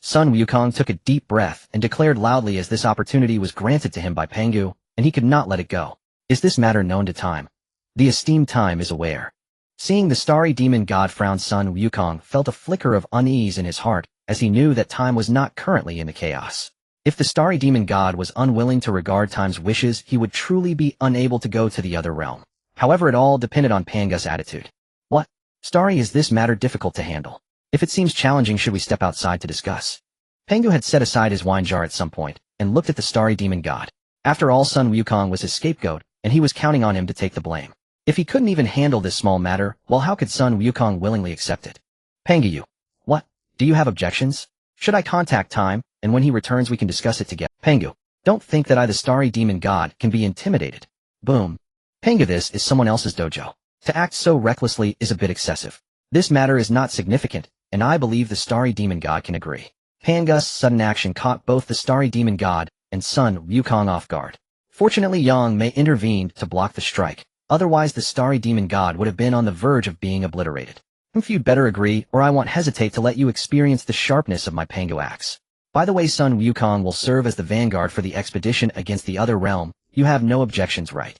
[SPEAKER 1] Sun Wukong took a deep breath and declared loudly, as this opportunity was granted to him by Pangu, and he could not let it go. Is this matter known to Time? The esteemed Time is aware. Seeing the Starry Demon God frown, Sun Wukong felt a flicker of unease in his heart, as he knew that Time was not currently in the chaos. If the Starry Demon God was unwilling to regard Time's wishes, he would truly be unable to go to the other realm. However, it all depended on Pangu's attitude. What? Starry, is this matter difficult to handle? If it seems challenging, should we step outside to discuss? Pangu had set aside his wine jar at some point, and looked at the Starry Demon God. After all, Sun Wukong was his scapegoat, and he was counting on him to take the blame. If he couldn't even handle this small matter, well, how could Sun Wukong willingly accept it? Pangu, what? Do you have objections? Should I contact Time, and when he returns we can discuss it together? Pangu, don't think that I, the Starry Demon God, can be intimidated. Boom. Pangu, this is someone else's dojo. To act so recklessly is a bit excessive. This matter is not significant, and I believe the Starry Demon God can agree. Pangu's sudden action caught both the Starry Demon God and Sun Wukong off guard. Fortunately, Yang Mei intervened to block the strike. Otherwise, the Starry Demon God would have been on the verge of being obliterated. If you'd better agree, or I won't hesitate to let you experience the sharpness of my Pangu axe. By the way, Sun Wukong will serve as the vanguard for the expedition against the other realm. You have no objections, right?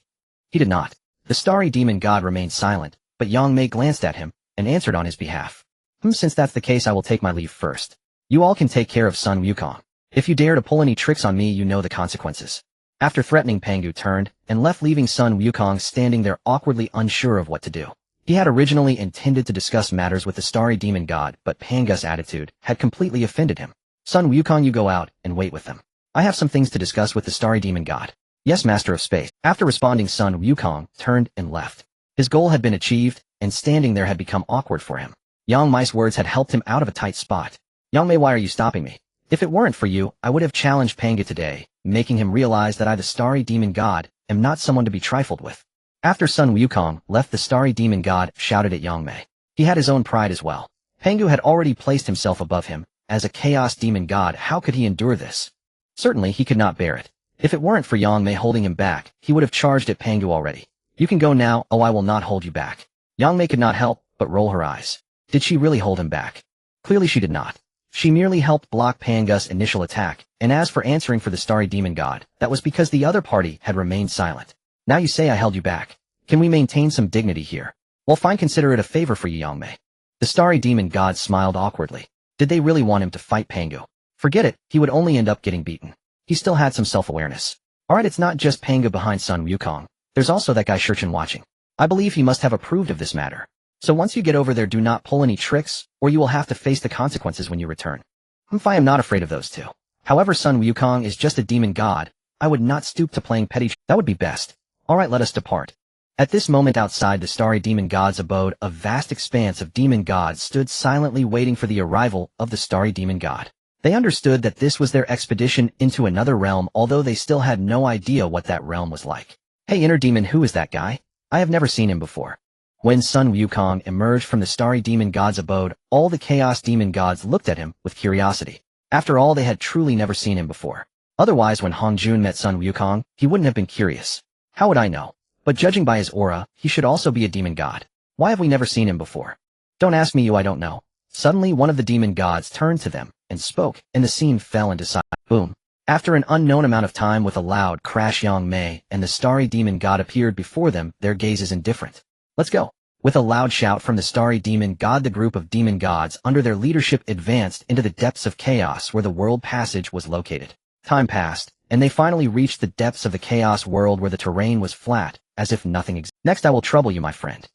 [SPEAKER 1] He did not. The Starry Demon God remained silent, but Yang Mei glanced at him and answered on his behalf. Since that's the case, I will take my leave first. You all can take care of Sun Wukong. If you dare to pull any tricks on me, you know the consequences. After threatening, Pangu turned and left, leaving Sun Wukong standing there awkwardly unsure of what to do. He had originally intended to discuss matters with the Starry Demon God, but Pangu's attitude had completely offended him. Sun Wukong, you go out and wait with them. I have some things to discuss with the Starry Demon God. Yes, Master of Space. After responding, Sun Wukong turned and left. His goal had been achieved, and standing there had become awkward for him. Yang Mei's words had helped him out of a tight spot. Yang Mei, why are you stopping me? If it weren't for you, I would have challenged Pangu today, making him realize that I, the Starry Demon God, am not someone to be trifled with. After Sun Wukong left, the Starry Demon God shouted at Yang Mei. He had his own pride as well. Pangu had already placed himself above him. As a Chaos Demon God, how could he endure this? Certainly he could not bear it. If it weren't for Yang Mei holding him back, he would have charged at Pangu already. You can go now. Oh, I will not hold you back. Yang Mei could not help but roll her eyes. Did she really hold him back? Clearly she did not. She merely helped block Pangu's initial attack, and as for answering for the Starry Demon God, that was because the other party had remained silent. Now you say I held you back. Can we maintain some dignity here? Well, fine, consider it a favor for you, Yang Mei. The Starry Demon God smiled awkwardly. Did they really want him to fight Pangu? Forget it, he would only end up getting beaten. He still had some self-awareness. Alright, it's not just Pangu behind Sun Wukong. There's also that guy Shurchen watching. I believe he must have approved of this matter. So once you get over there, do not pull any tricks, or you will have to face the consequences when you return. I am not afraid of those two. However, Sun Wukong is just a demon god. I would not stoop to playing petty. That would be best. Alright, let us depart. At this moment outside the starry demon god's abode, a vast expanse of demon gods stood silently waiting for the arrival of the starry demon god. They understood that this was their expedition into another realm, although they still had no idea what that realm was like. Hey inner demon, who is that guy? I have never seen him before. When Sun Wukong emerged from the starry demon god's abode, all the chaos demon gods looked at him with curiosity. After all, they had truly never seen him before. Otherwise, when Hong Jun met Sun Wukong, he wouldn't have been curious. How would I know? But judging by his aura, he should also be a demon god. Why have we never seen him before? Don't ask me, I don't know. Suddenly, one of the demon gods turned to them and spoke, and the scene fell into silence. Boom. After an unknown amount of time, with a loud crash, Yang Mei and the starry demon god appeared before them, their gazes indifferent. Let's go. With a loud shout from the starry demon god, the group of demon gods under their leadership advanced into the depths of chaos where the world passage was located. Time passed, and they finally reached the depths of the chaos world where the terrain was flat, as if nothing existed. Next I will trouble you, my friend.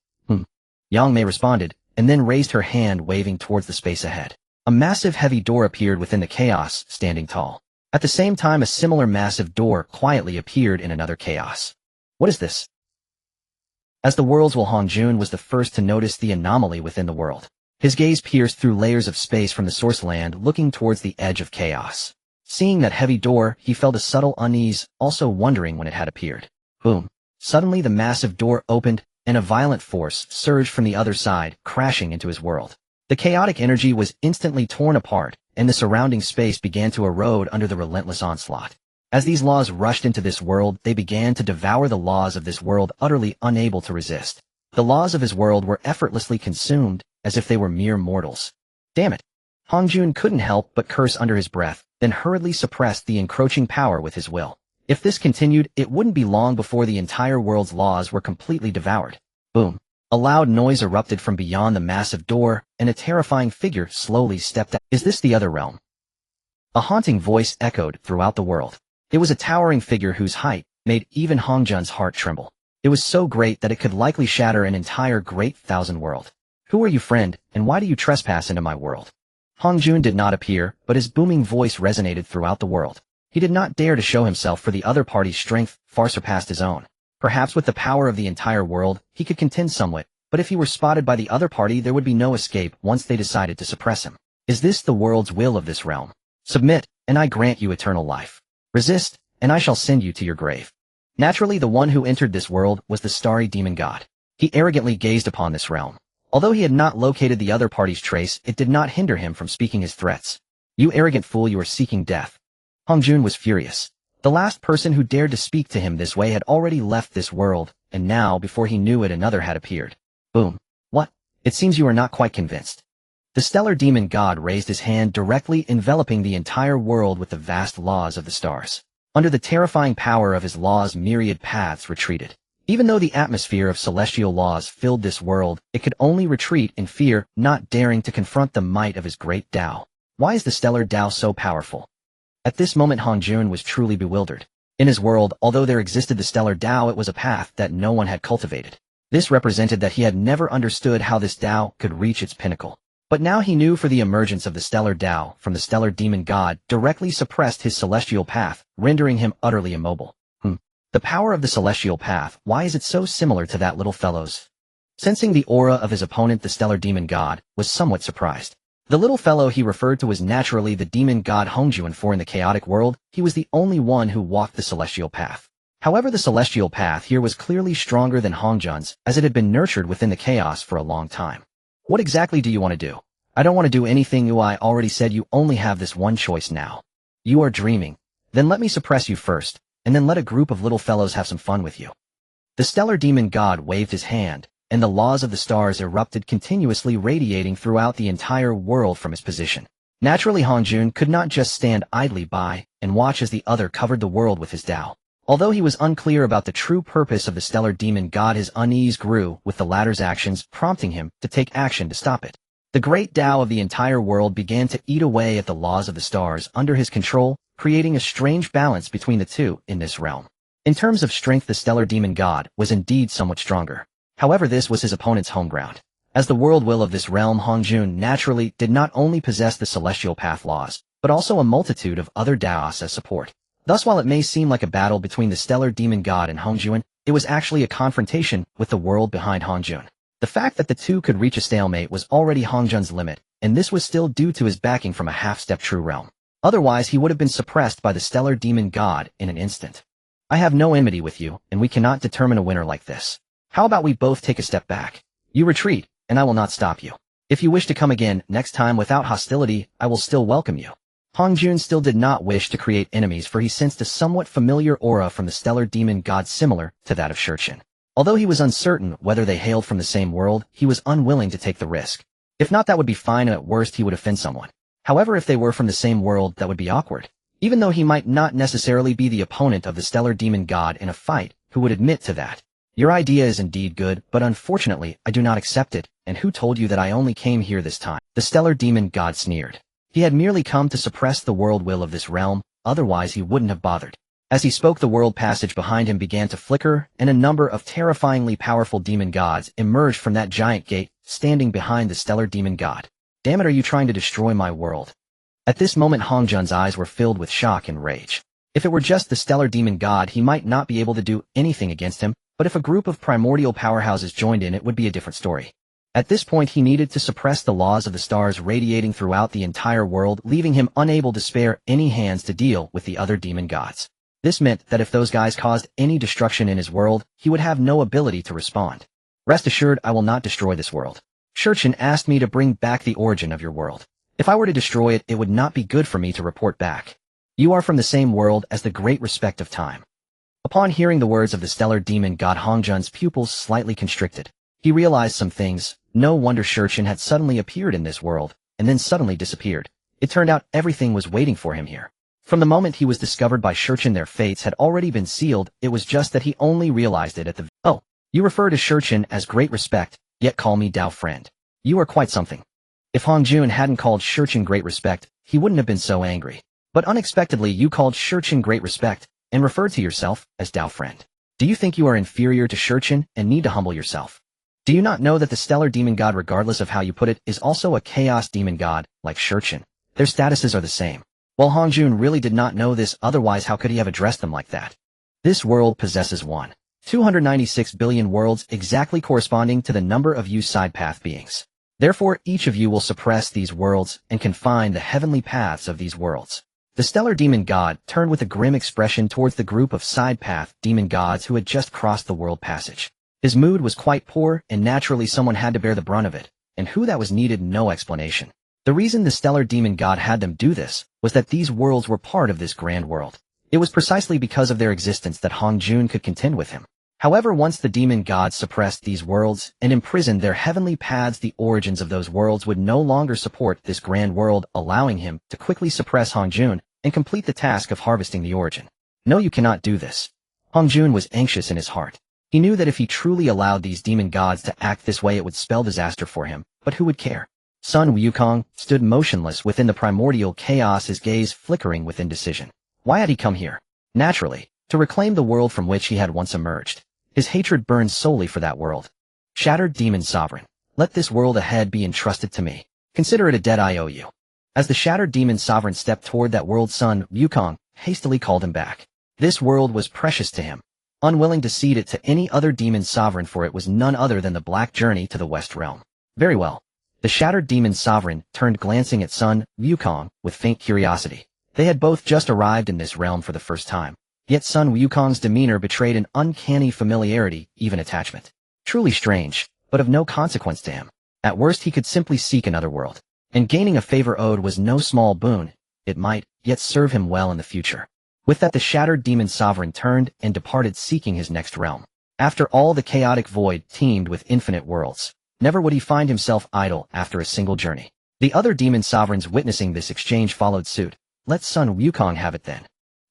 [SPEAKER 1] Yang Mei responded, and then raised her hand, waving towards the space ahead. A massive heavy door appeared within the chaos, standing tall. At the same time, a similar massive door quietly appeared in another chaos. What is this? As the world's Will, Hong Jun was the first to notice the anomaly within the world. His gaze pierced through layers of space from the source land, looking towards the edge of chaos. Seeing that heavy door, he felt a subtle unease, also wondering when it had appeared. Boom. Suddenly the massive door opened, and a violent force surged from the other side, crashing into his world. The chaotic energy was instantly torn apart, and the surrounding space began to erode under the relentless onslaught. As these laws rushed into this world, they began to devour the laws of this world, utterly unable to resist. The laws of his world were effortlessly consumed, as if they were mere mortals. Damn it! Hong Jun couldn't help but curse under his breath, then hurriedly suppressed the encroaching power with his will. If this continued, it wouldn't be long before the entire world's laws were completely devoured. Boom. A loud noise erupted from beyond the massive door, and a terrifying figure slowly stepped out. Is this the other realm? A haunting voice echoed throughout the world. It was a towering figure whose height made even Hong Jun's heart tremble. It was so great that it could likely shatter an entire great thousand world. Who are you, friend, and why do you trespass into my world? Hong Jun did not appear, but his booming voice resonated throughout the world. He did not dare to show himself, for the other party's strength far surpassed his own. Perhaps with the power of the entire world, he could contend somewhat, but if he were spotted by the other party, there would be no escape once they decided to suppress him. Is this the world's will of this realm? Submit, and I grant you eternal life. Resist, and I shall send you to your grave. Naturally, the one who entered this world was the starry demon god. He arrogantly gazed upon this realm. Although he had not located the other party's trace, it did not hinder him from speaking his threats. You arrogant fool, you are seeking death. Hong Jun was furious. The last person who dared to speak to him this way had already left this world, and now, before he knew it, another had appeared. Boom. What? It seems you are not quite convinced. The stellar demon god raised his hand, directly enveloping the entire world with the vast laws of the stars. Under the terrifying power of his laws, myriad paths retreated. Even though the atmosphere of celestial laws filled this world, it could only retreat in fear, not daring to confront the might of his great Dao. Why is the stellar Dao so powerful? At this moment, Hong Jun was truly bewildered. In his world, although there existed the stellar Dao, it was a path that no one had cultivated. This represented that he had never understood how this Dao could reach its pinnacle. But now he knew, for the emergence of the stellar Dao from the stellar demon god directly suppressed his celestial path, rendering him utterly immobile. The power of the celestial path, why is it so similar to that little fellow's? Sensing the aura of his opponent, the stellar demon god was somewhat surprised. The little fellow he referred to was naturally the demon god Hong Jun, for in the chaotic world, he was the only one who walked the celestial path. However, the celestial path here was clearly stronger than Hong Jun's, as it had been nurtured within the chaos for a long time. What exactly do you want to do? I don't want to do anything, I already said you only have this one choice now. You are dreaming. Then let me suppress you first, and then let a group of little fellows have some fun with you. The stellar demon god waved his hand, and the laws of the stars erupted, continuously radiating throughout the entire world from his position. Naturally, Hong Jun could not just stand idly by and watch as the other covered the world with his Dao. Although he was unclear about the true purpose of the stellar demon god, his unease grew with the latter's actions, prompting him to take action to stop it. The great Dao of the entire world began to eat away at the laws of the stars under his control, creating a strange balance between the two in this realm. In terms of strength, the stellar demon god was indeed somewhat stronger. However, this was his opponent's home ground. As the world will of this realm, Hong Jun naturally did not only possess the celestial path laws, but also a multitude of other Daos as support. Thus, while it may seem like a battle between the stellar demon god and Hong Jun, It was actually a confrontation with the world behind Hongjun. The fact that the two could reach a stalemate was already Hongjun's limit, and this was still due to his backing from a half-step true realm. Otherwise, he would have been suppressed by the stellar demon god in an instant. I have no enmity with you, and we cannot determine a winner like this. How about we both take a step back? You retreat, and I will not stop you. If you wish to come again next time without hostility, I will still welcome you. Hongjun still did not wish to create enemies, for he sensed a somewhat familiar aura from the stellar demon god similar to that of Shurchin. Although he was uncertain whether they hailed from the same world, he was unwilling to take the risk. If not, that would be fine, and at worst he would offend someone. However, if they were from the same world, that would be awkward. Even though he might not necessarily be the opponent of the stellar demon god in a fight, who would admit to that? Your idea is indeed good, but unfortunately, I do not accept it, and who told you that I only came here this time? The stellar demon god sneered. He had merely come to suppress the world will of this realm, otherwise he wouldn't have bothered. As he spoke, the world passage behind him began to flicker, and a number of terrifyingly powerful demon gods emerged from that giant gate, standing behind the stellar demon god. Damn it, are you trying to destroy my world? At this moment, Hongjun's eyes were filled with shock and rage. If it were just the stellar demon god, he might not be able to do anything against him, but if a group of primordial powerhouses joined in, it would be a different story. At this point, he needed to suppress the laws of the stars radiating throughout the entire world, leaving him unable to spare any hands to deal with the other demon gods. This meant that if those guys caused any destruction in his world, he would have no ability to respond. Rest assured, I will not destroy this world. Shurchin asked me to bring back the origin of your world. If I were to destroy it, it would not be good for me to report back. You are from the same world as the great respect of time. Upon hearing the words of the stellar demon god, Hongjun's pupils slightly constricted. He realized some things. No wonder Shurchin had suddenly appeared in this world, and then suddenly disappeared. It turned out everything was waiting for him here. From the moment he was discovered by Shurchin, their fates had already been sealed. It was just that he only realized it at the... Oh, you refer to Shurchin as great respect, yet call me Dao friend. You are quite something. If Hongjun hadn't called Shurchin great respect, he wouldn't have been so angry. But unexpectedly, you called Shurchin great respect, and referred to yourself as Dao friend. Do you think you are inferior to Shurchin and need to humble yourself? Do you not know that the stellar demon god, regardless of how you put it, is also a chaos demon god, like Shurchin? Their statuses are the same. Well, Hongjun really did not know this, otherwise how could he have addressed them like that? This world possesses 296 billion worlds, exactly corresponding to the number of you side path beings. Therefore, each of you will suppress these worlds and confine the heavenly paths of these worlds. The stellar demon god turned with a grim expression towards the group of side path demon gods who had just crossed the world passage. His mood was quite poor, and naturally someone had to bear the brunt of it, and who that was needed no explanation. The reason the stellar demon god had them do this was that these worlds were part of this grand world. It was precisely because of their existence that Hongjun could contend with him. However, once the demon gods suppressed these worlds and imprisoned their heavenly paths, the origins of those worlds would no longer support this grand world, allowing him to quickly suppress Hongjun and complete the task of harvesting the origin. No, you cannot do this. Hongjun was anxious in his heart. He knew that if he truly allowed these demon gods to act this way, it would spell disaster for him, but who would care? Sun Wukong stood motionless within the primordial chaos, his gaze flickering with indecision. Why had he come here? Naturally, to reclaim the world from which he had once emerged. His hatred burned solely for that world. Shattered demon sovereign, let this world ahead be entrusted to me. Consider it a debt I owe you. As the shattered demon sovereign stepped toward that world, Sun Wukong hastily called him back. This world was precious to him, unwilling to cede it to any other demon sovereign, for it was none other than the Black Journey to the West Realm. Very well. The shattered demon sovereign turned, glancing at Sun Wukong with faint curiosity. They had both just arrived in this realm for the first time. Yet Sun Wukong's demeanor betrayed an uncanny familiarity, even attachment. Truly strange, but of no consequence to him. At worst, he could simply seek another world. And gaining a favor owed was no small boon. It might yet serve him well in the future. With that, the shattered demon sovereign turned and departed, seeking his next realm. After all, the chaotic void teemed with infinite worlds. Never would he find himself idle after a single journey. The other demon sovereigns, witnessing this exchange, followed suit. Let Sun Wukong have it then.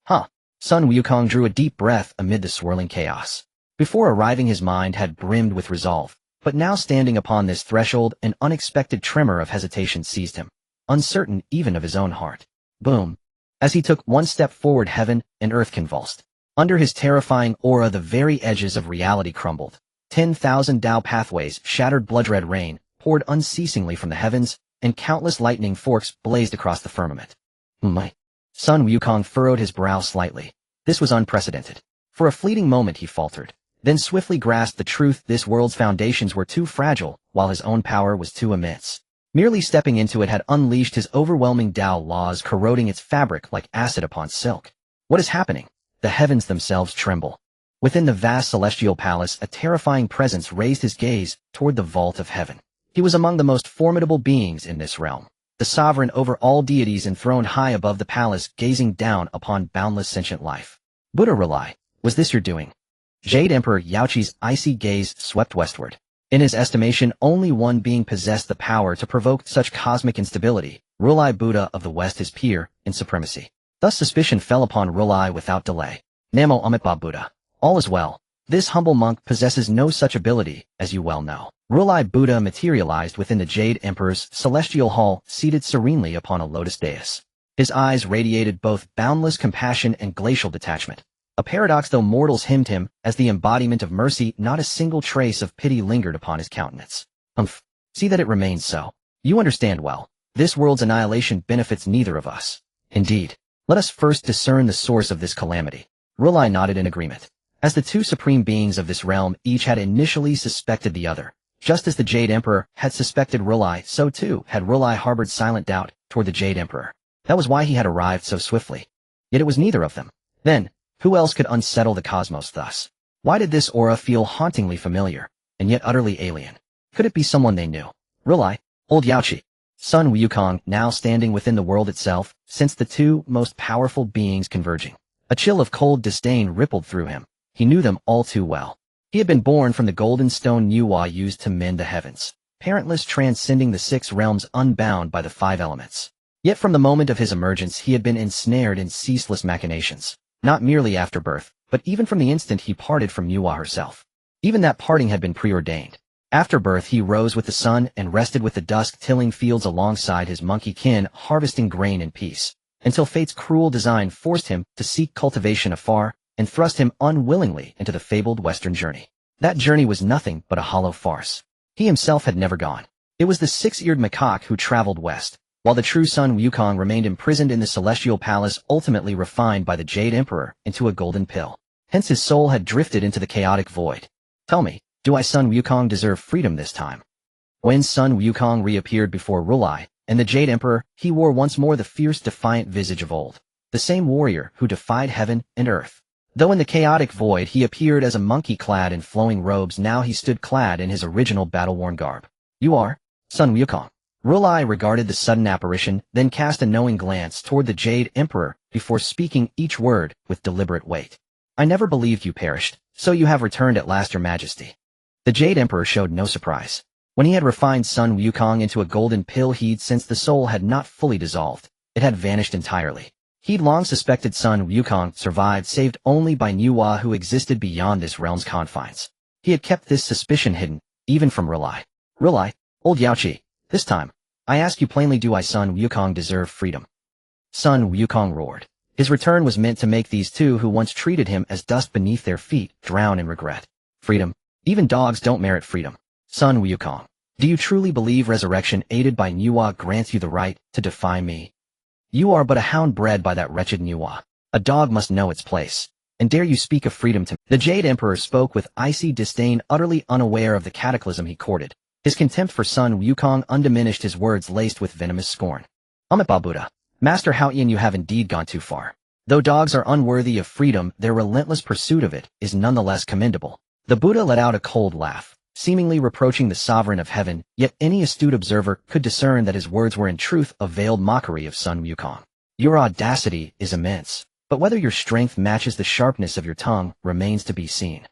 [SPEAKER 1] Huh. Sun Wukong drew a deep breath amid the swirling chaos. Before arriving, his mind had brimmed with resolve, but now standing upon this threshold, an unexpected tremor of hesitation seized him, uncertain even of his own heart. Boom. As he took one step forward, heaven and earth convulsed. Under his terrifying aura, the very edges of reality crumbled. 10,000 Dao pathways, shattered blood-red rain, poured unceasingly from the heavens, and countless lightning forks blazed across the firmament. My. Sun Wukong furrowed his brow slightly. This was unprecedented. For a fleeting moment he faltered. then swiftly grasped the truth this world's foundations were too fragile, while his own power was too immense. Merely stepping into it had unleashed his overwhelming Dao laws, corroding its fabric like acid upon silk. What is happening? The heavens themselves tremble. Within the vast celestial palace, a terrifying presence raised his gaze toward the vault of heaven. He was among the most formidable beings in this realm, the sovereign over all deities enthroned high above the palace, gazing down upon boundless sentient life. Buddha Relai, was this your doing? Jade Emperor Yaoqi's icy gaze swept westward. In his estimation, only one being possessed the power to provoke such cosmic instability, Relai Buddha of the West, his peer in supremacy. Thus suspicion fell upon Relai without delay. Namo Amitabha Buddha. All is well. This humble monk possesses no such ability, as you well know. Relai Buddha materialized within the Jade Emperor's celestial hall, seated serenely upon a lotus dais. His eyes radiated both boundless compassion and glacial detachment. A paradox, though mortals hymned him as the embodiment of mercy, not a single trace of pity lingered upon his countenance. See that it remains so. You understand well. This world's annihilation benefits neither of us. Indeed. Let us first discern the source of this calamity. Relai nodded in agreement. As the two supreme beings of this realm, each had initially suspected the other. Just as the Jade Emperor had suspected Relai, so too had Relai harbored silent doubt toward the Jade Emperor. That was why he had arrived so swiftly. Yet it was neither of them. Then, who else could unsettle the cosmos thus? Why did this aura feel hauntingly familiar, and yet utterly alien? Could it be someone they knew? Relai, old Yaoqi, Sun Wukong, now standing within the world itself, sensed the two most powerful beings converging. A chill of cold disdain rippled through him. He knew them all too well. He had been born from the golden stone Nuwa used to mend the heavens, parentless, transcending the 6 realms, unbound by the 5 elements. Yet from the moment of his emergence he had been ensnared in ceaseless machinations. Not merely after birth, but even from the instant he parted from Nuwa herself. Even that parting had been preordained. After birth he rose with the sun and rested with the dusk, tilling fields alongside his monkey kin, harvesting grain in peace, until fate's cruel design forced him to seek cultivation afar and thrust him unwillingly into the fabled western journey. That journey was nothing but a hollow farce. He himself had never gone. It was the 6-eared macaque who traveled west, while the true Sun Wukong remained imprisoned in the celestial palace, ultimately refined by the Jade Emperor into a golden pill. Hence his soul had drifted into the chaotic void. Tell me, do I, Sun Wukong, deserve freedom this time? When Sun Wukong reappeared before Relai and the Jade Emperor, he wore once more the fierce, defiant visage of old. The same warrior who defied heaven and earth. Though in the chaotic void he appeared as a monkey clad in flowing robes, now he stood clad in his original battle-worn garb. You are Sun Wukong. Relai regarded the sudden apparition, then cast a knowing glance toward the Jade Emperor before speaking each word with deliberate weight. I never believed you perished, so you have returned at last, your majesty. The Jade Emperor showed no surprise. When he had refined Sun Wukong into a golden pill, he'd sensed the soul had not fully dissolved. It had vanished entirely. He'd long suspected Sun Wukong survived, saved only by Nuwa, who existed beyond this realm's confines. He had kept this suspicion hidden, even from Relai. Relai, old Yaoqi, this time, I ask you plainly, do I, Sun Wukong, deserve freedom? Sun Wukong roared. His return was meant to make these two who once treated him as dust beneath their feet drown in regret. Freedom? Even dogs don't merit freedom. Sun Wukong, do you truly believe resurrection aided by Nuwa grants you the right to defy me? You are but a hound bred by that wretched Nuwa. A dog must know its place. And dare you speak of freedom to me? The Jade Emperor spoke with icy disdain, utterly unaware of the cataclysm he courted. His contempt for Sun Wukong undiminished, his words laced with venomous scorn. Amitabha Buddha, Master Haoyan, you have indeed gone too far. Though dogs are unworthy of freedom, their relentless pursuit of it is nonetheless commendable. The Buddha let out a cold laugh, seemingly reproaching the sovereign of heaven, yet any astute observer could discern that his words were in truth a veiled mockery of Sun Wukong. Your audacity is immense, but whether your strength matches the sharpness of your tongue remains to be seen.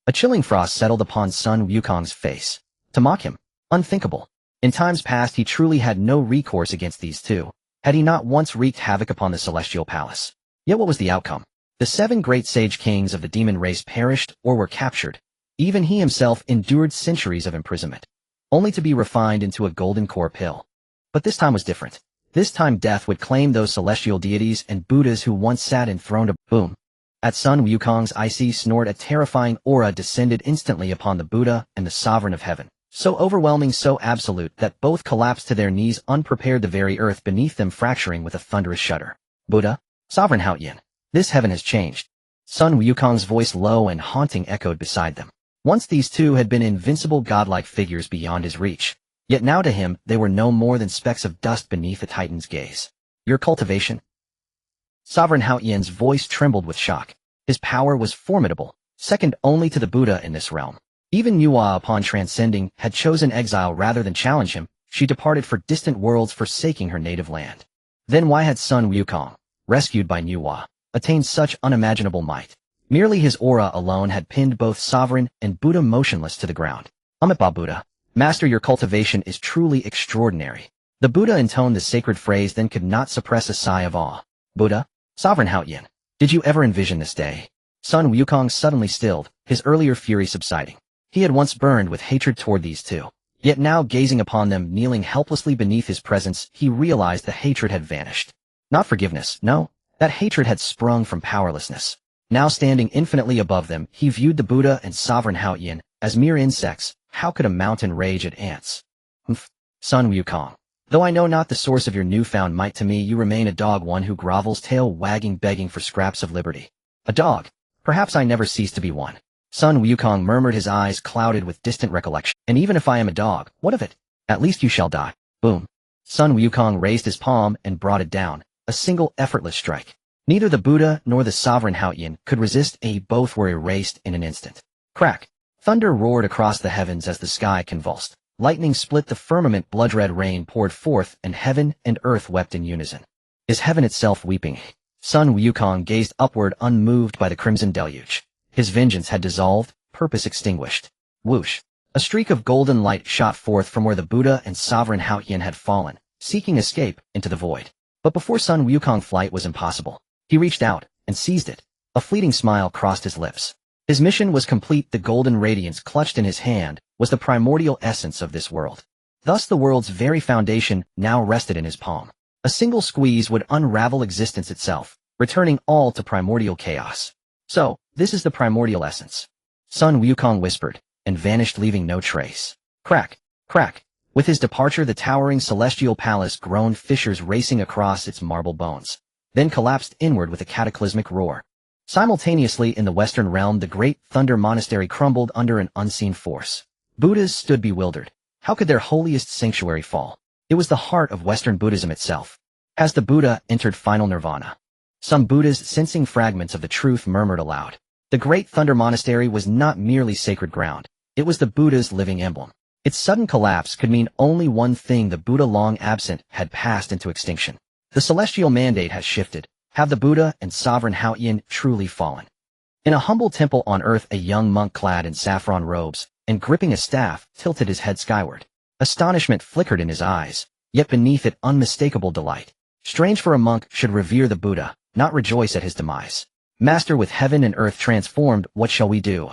[SPEAKER 1] A chilling frost settled upon Sun Wukong's face. To mock him? Unthinkable. In times past he truly had no recourse against these two, had he not once wreaked havoc upon the celestial palace. Yet what was the outcome? The 7 great sage kings of the demon race perished or were captured. Even he himself endured centuries of imprisonment, only to be refined into a golden core pill. But this time was different. This time death would claim those celestial deities and Buddhas who once sat enthroned. Boom. At Sun Wukong's icy snort, a terrifying aura descended instantly upon the Buddha and the sovereign of heaven. So overwhelming, so absolute, that both collapsed to their knees unprepared, the very earth beneath them fracturing with a thunderous shudder. Buddha, Sovereign Haoyan, this heaven has changed. Sun Wukong's voice low and haunting echoed beside them. Once these two had been invincible godlike figures beyond his reach, yet now to him they were no more than specks of dust beneath a titan's gaze. Your cultivation? Sovereign Hao Yan's voice trembled with shock. His power was formidable, second only to the Buddha in this realm. Even Yuhua, upon transcending, had chosen exile rather than challenge him. She departed for distant worlds, forsaking her native land. Then why had Sun Wukong, rescued by Yuhua, attained such unimaginable might? Merely his aura alone had pinned both Sovereign and Buddha motionless to the ground. Amitabha Buddha, Master, your cultivation is truly extraordinary. The Buddha intoned the sacred phrase, then could not suppress a sigh of awe. Buddha, Sovereign Hao Yan, did you ever envision this day? Sun Wukong suddenly stilled, his earlier fury subsiding. He had once burned with hatred toward these two. Yet now, gazing upon them kneeling helplessly beneath his presence, he realized the hatred had vanished. Not forgiveness, no, that hatred had sprung from powerlessness. Now standing infinitely above them, he viewed the Buddha and Sovereign Hao Yan as mere insects. How could a mountain rage at ants? Sun Wukong, though I know not the source of your newfound might, to me you remain a dog, one who grovels, tail wagging, begging for scraps of liberty. A dog? Perhaps I never cease to be one. Sun Wukong murmured, his eyes clouded with distant recollection. And even if I am a dog, what of it? At least you shall die. Boom. Sun Wukong raised his palm and brought it down, a single effortless strike. Neither the Buddha nor the Sovereign Hao Yan could resist, both were erased in an instant. Crack. Thunder roared across the heavens as the sky convulsed. Lightning split the firmament, blood-red rain poured forth, and heaven and earth wept in unison. Is heaven itself weeping? Sun Wukong gazed upward, unmoved by the crimson deluge. His vengeance had dissolved, purpose extinguished. Whoosh. A streak of golden light shot forth from where the Buddha and Sovereign Hao Yan had fallen, seeking escape into the void. But before Sun Wukong, flight was impossible. He reached out and seized it. A fleeting smile crossed his lips. His mission was complete. The golden radiance clutched in his hand was the primordial essence of this world. Thus the world's very foundation now rested in his palm. A single squeeze would unravel existence itself, returning all to primordial chaos. So, this is the primordial essence. Sun Wukong whispered, and vanished, leaving no trace. Crack, crack. With his departure, the towering celestial palace groaned, fissures racing across its marble bones, then collapsed inward with a cataclysmic roar. Simultaneously in the western realm, the great Thunder Monastery crumbled under an unseen force. Buddhas stood bewildered. How could their holiest sanctuary fall? It was the heart of Western Buddhism itself. Has the Buddha entered final nirvana? Some Buddhas, sensing fragments of the truth, murmured aloud. The great Thunder Monastery was not merely sacred ground. It was the Buddha's living emblem. Its sudden collapse could mean only one thing: the Buddha, long absent, had passed into extinction. The celestial mandate has shifted. Have the Buddha and Sovereign Hao Yan truly fallen? In a humble temple on earth, a young monk clad in saffron robes and gripping a staff tilted his head skyward. Astonishment flickered in his eyes, yet beneath it unmistakable delight. Strange for a monk should revere the Buddha, not rejoice at his demise. Master, with heaven and earth transformed, what shall we do?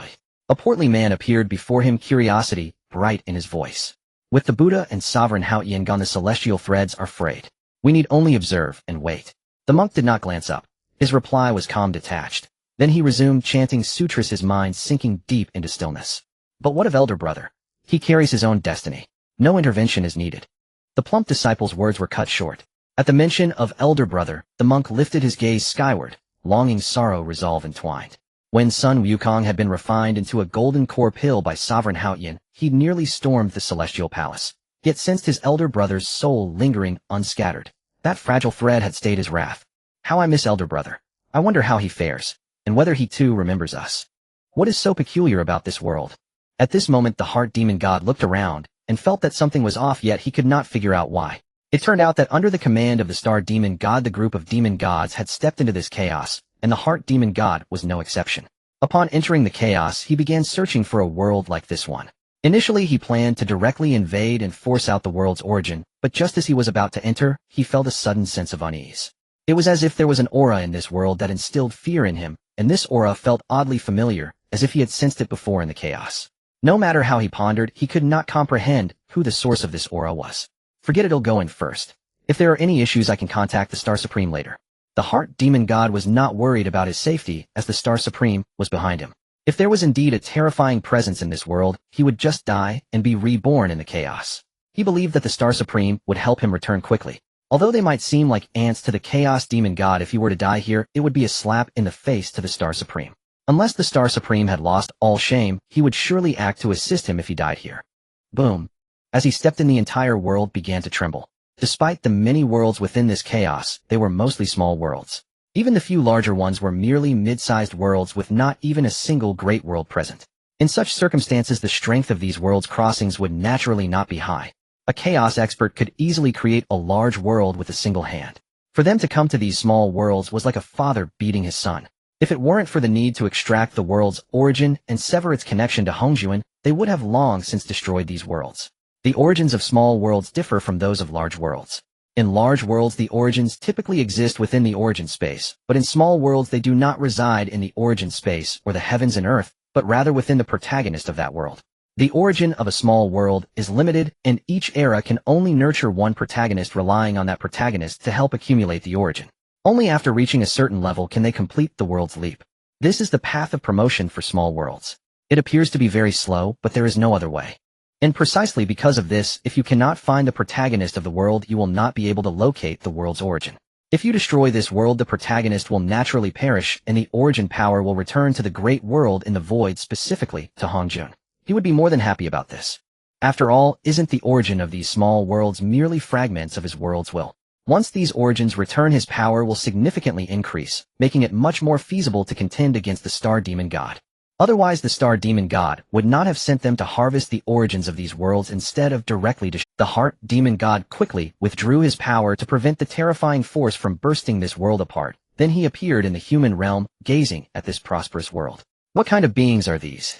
[SPEAKER 1] A portly man appeared before him, curiosity bright in his voice. With the Buddha and Sovereign Hao Yan gone, the celestial threads are frayed. We need only observe and wait. The monk did not glance up. His reply was calm, detached. Then he resumed chanting sutras, his mind sinking deep into stillness. But what of elder brother? He carries his own destiny. No intervention is needed. The plump disciple's words were cut short. At the mention of elder brother, the monk lifted his gaze skyward, longing, sorrow, resolve entwined. When Sun Wukong had been refined into a golden core pill by Sovereign Hao Yan, he nearly stormed the celestial palace, yet sensed his elder brother's soul lingering unscattered. That fragile thread had stayed his wrath. How I miss elder brother. I wonder how he fares, and whether he too remembers us. What is so peculiar about this world? At this moment the heart demon god looked around, and felt that something was off, yet he could not figure out why. It turned out that under the command of the star demon god, the group of demon gods had stepped into this chaos, and the heart demon god was no exception. Upon entering the chaos, he began searching for a world like this one. Initially he planned to directly invade and force out the world's origin, but just as he was about to enter, he felt a sudden sense of unease. It was as if there was an aura in this world that instilled fear in him, and this aura felt oddly familiar, as if he had sensed it before in the chaos. No matter how he pondered, he could not comprehend who the source of this aura was. Forget it, it'll go in first. If there are any issues, I can contact the Star Supreme later. The heart demon god was not worried about his safety, as the Star Supreme was behind him. If there was indeed a terrifying presence in this world, he would just die and be reborn in the chaos. He believed that the Star Supreme would help him return quickly. Although they might seem like ants to the Chaos Demon God, if he were to die here, it would be a slap in the face to the Star Supreme. Unless the Star Supreme had lost all shame, he would surely act to assist him if he died here. Boom. As he stepped in, the entire world began to tremble. Despite the many worlds within this chaos, they were mostly small worlds. Even the few larger ones were merely mid-sized worlds with not even a single great world present. In such circumstances, the strength of these worlds' crossings would naturally not be high. A chaos expert could easily create a large world with a single hand. For them to come to these small worlds was like a father beating his son. If it weren't for the need to extract the world's origin and sever its connection to Hongjuan, they would have long since destroyed these worlds. The origins of small worlds differ from those of large worlds. In large worlds, the origins typically exist within the origin space, but in small worlds they do not reside in the origin space or the heavens and earth, but rather within the protagonist of that world. The origin of a small world is limited, and each era can only nurture one protagonist, relying on that protagonist to help accumulate the origin. Only after reaching a certain level can they complete the world's leap. This is the path of promotion for small worlds. It appears to be very slow, but there is no other way. And precisely because of this, if you cannot find the protagonist of the world, you will not be able to locate the world's origin. If you destroy this world, the protagonist will naturally perish, and the origin power will return to the great world in the void, specifically to Hongjuan. He would be more than happy about this. After all, isn't the origin of these small worlds merely fragments of his world's will? Once these origins return, his power will significantly increase, making it much more feasible to contend against the Star Demon God. Otherwise, the Star Demon God would not have sent them to harvest the origins of these worlds instead of directly to the Heart Demon God quickly withdrew his power to prevent the terrifying force from bursting this world apart. Then he appeared in the human realm, gazing at this prosperous world. What kind of beings are these?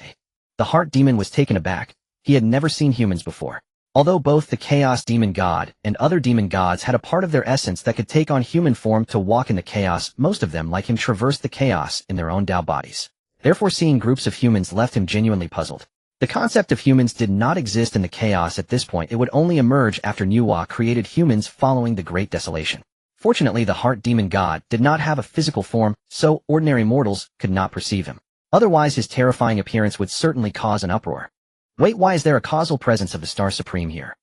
[SPEAKER 1] The Heart Demon was taken aback. He had never seen humans before. Although both the Chaos Demon God and other demon gods had a part of their essence that could take on human form to walk in the chaos, most of them, like him, traversed the chaos in their own Dao bodies. Therefore, seeing groups of humans left him genuinely puzzled. The concept of humans did not exist in the chaos at this point. It would only emerge after Nuwa created humans following the Great Desolation. Fortunately, the Heart Demon God did not have a physical form, so ordinary mortals could not perceive him. Otherwise, his terrifying appearance would certainly cause an uproar. Wait, why is there a causal presence of the Star Supreme here?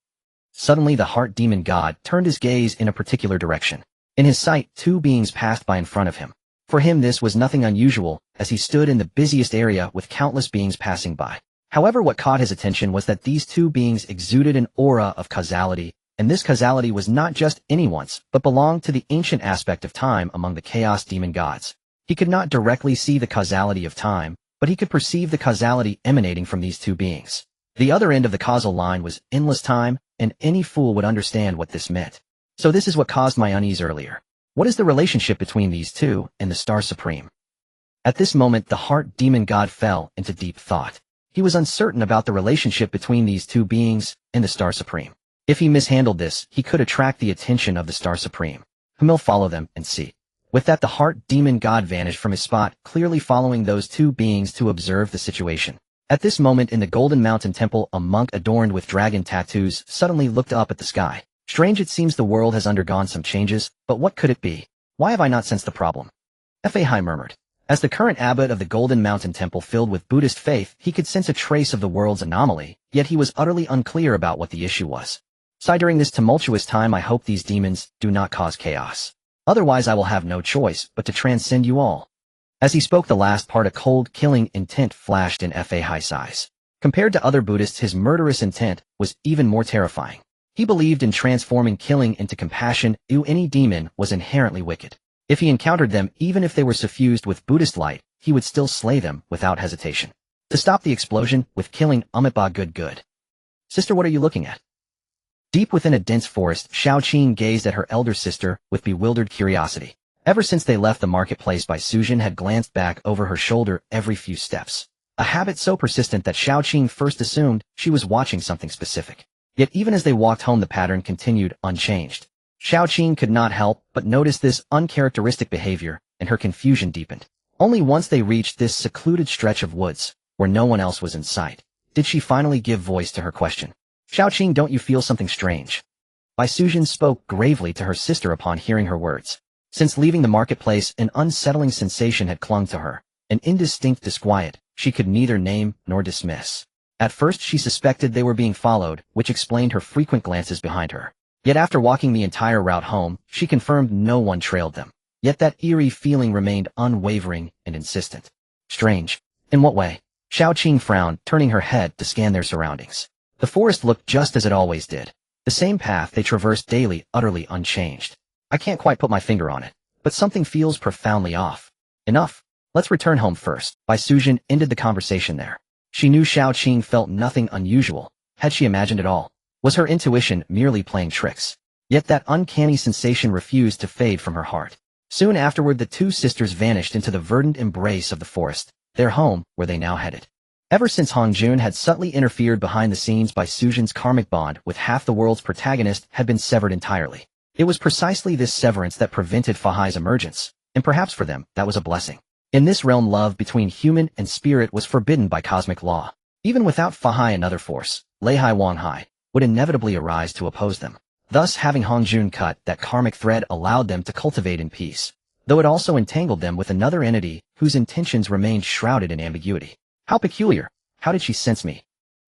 [SPEAKER 1] Suddenly, the Heart Demon God turned his gaze in a particular direction. In his sight, two beings passed by in front of him. For him, this was nothing unusual, as he stood in the busiest area with countless beings passing by. However, what caught his attention was that these two beings exuded an aura of causality, and this causality was not just anyone's, but belonged to the ancient aspect of time among the Chaos Demon Gods. He could not directly see the causality of time, but he could perceive the causality emanating from these two beings. The other end of the causal line was endless time, and any fool would understand what this meant. So this is what caused my unease earlier. What is the relationship between these two and the Star Supreme? At this moment, the Heart Demon God fell into deep thought. He was uncertain about the relationship between these two beings and the Star Supreme. If he mishandled this, he could attract the attention of the Star Supreme, whom he'll follow them and see. With that, the Heart Demon God vanished from his spot, clearly following those two beings to observe the situation. At this moment in the Golden Mountain Temple, a monk adorned with dragon tattoos suddenly looked up at the sky. Strange, it seems the world has undergone some changes, but what could it be? Why have I not sensed the problem? Fahai murmured. As the current abbot of the Golden Mountain Temple filled with Buddhist faith, he could sense a trace of the world's anomaly, yet he was utterly unclear about what the issue was. So during this tumultuous time, I hope these demons do not cause chaos. Otherwise, I will have no choice but to transcend you all. As he spoke the last part, a cold, killing intent flashed in Fahai's eyes. Compared to other Buddhists, his murderous intent was even more terrifying. He believed in transforming killing into compassion. Any demon was inherently wicked. If he encountered them, even if they were suffused with Buddhist light, he would still slay them without hesitation. To stop the explosion with killing, Umitba good. Sister, what are you looking at? Deep within a dense forest, Xiaoqing gazed at her elder sister with bewildered curiosity. Ever since they left the marketplace, Suzhen had glanced back over her shoulder every few steps. A habit so persistent that Xiaoqing first assumed she was watching something specific. Yet even as they walked home, the pattern continued unchanged. Xiaoqing could not help but notice this uncharacteristic behavior, and her confusion deepened. Only once they reached this secluded stretch of woods, where no one else was in sight, did she finally give voice to her question. Xiaoqing, don't you feel something strange? Suzhen spoke gravely to her sister upon hearing her words. Since leaving the marketplace, an unsettling sensation had clung to her, an indistinct disquiet she could neither name nor dismiss. At first she suspected they were being followed, which explained her frequent glances behind her. Yet after walking the entire route home, she confirmed no one trailed them. Yet that eerie feeling remained unwavering and insistent. Strange. In what way? Xiao Qing frowned, turning her head to scan their surroundings. The forest looked just as it always did. The same path they traversed daily, utterly unchanged. I can't quite put my finger on it, but something feels profoundly off. Enough. Let's return home first. Bai Sujin ended the conversation there. She knew Xiao Qing felt nothing unusual. Had she imagined it all? Was her intuition merely playing tricks? Yet that uncanny sensation refused to fade from her heart. Soon afterward the two sisters vanished into the verdant embrace of the forest, their home where they now headed. Ever since Hongjun had subtly interfered behind the scenes, Bai Sujin's karmic bond with half the world's protagonist had been severed entirely. It was precisely this severance that prevented Fahai's emergence, and perhaps for them that was a blessing. In this realm, love between human and spirit was forbidden by cosmic law. Even without Fahai, another force, Leihai Wanghai, would inevitably arise to oppose them. Thus, having Hongjun cut that karmic thread allowed them to cultivate in peace, though it also entangled them with another entity whose intentions remained shrouded in ambiguity. How peculiar! How did she sense me?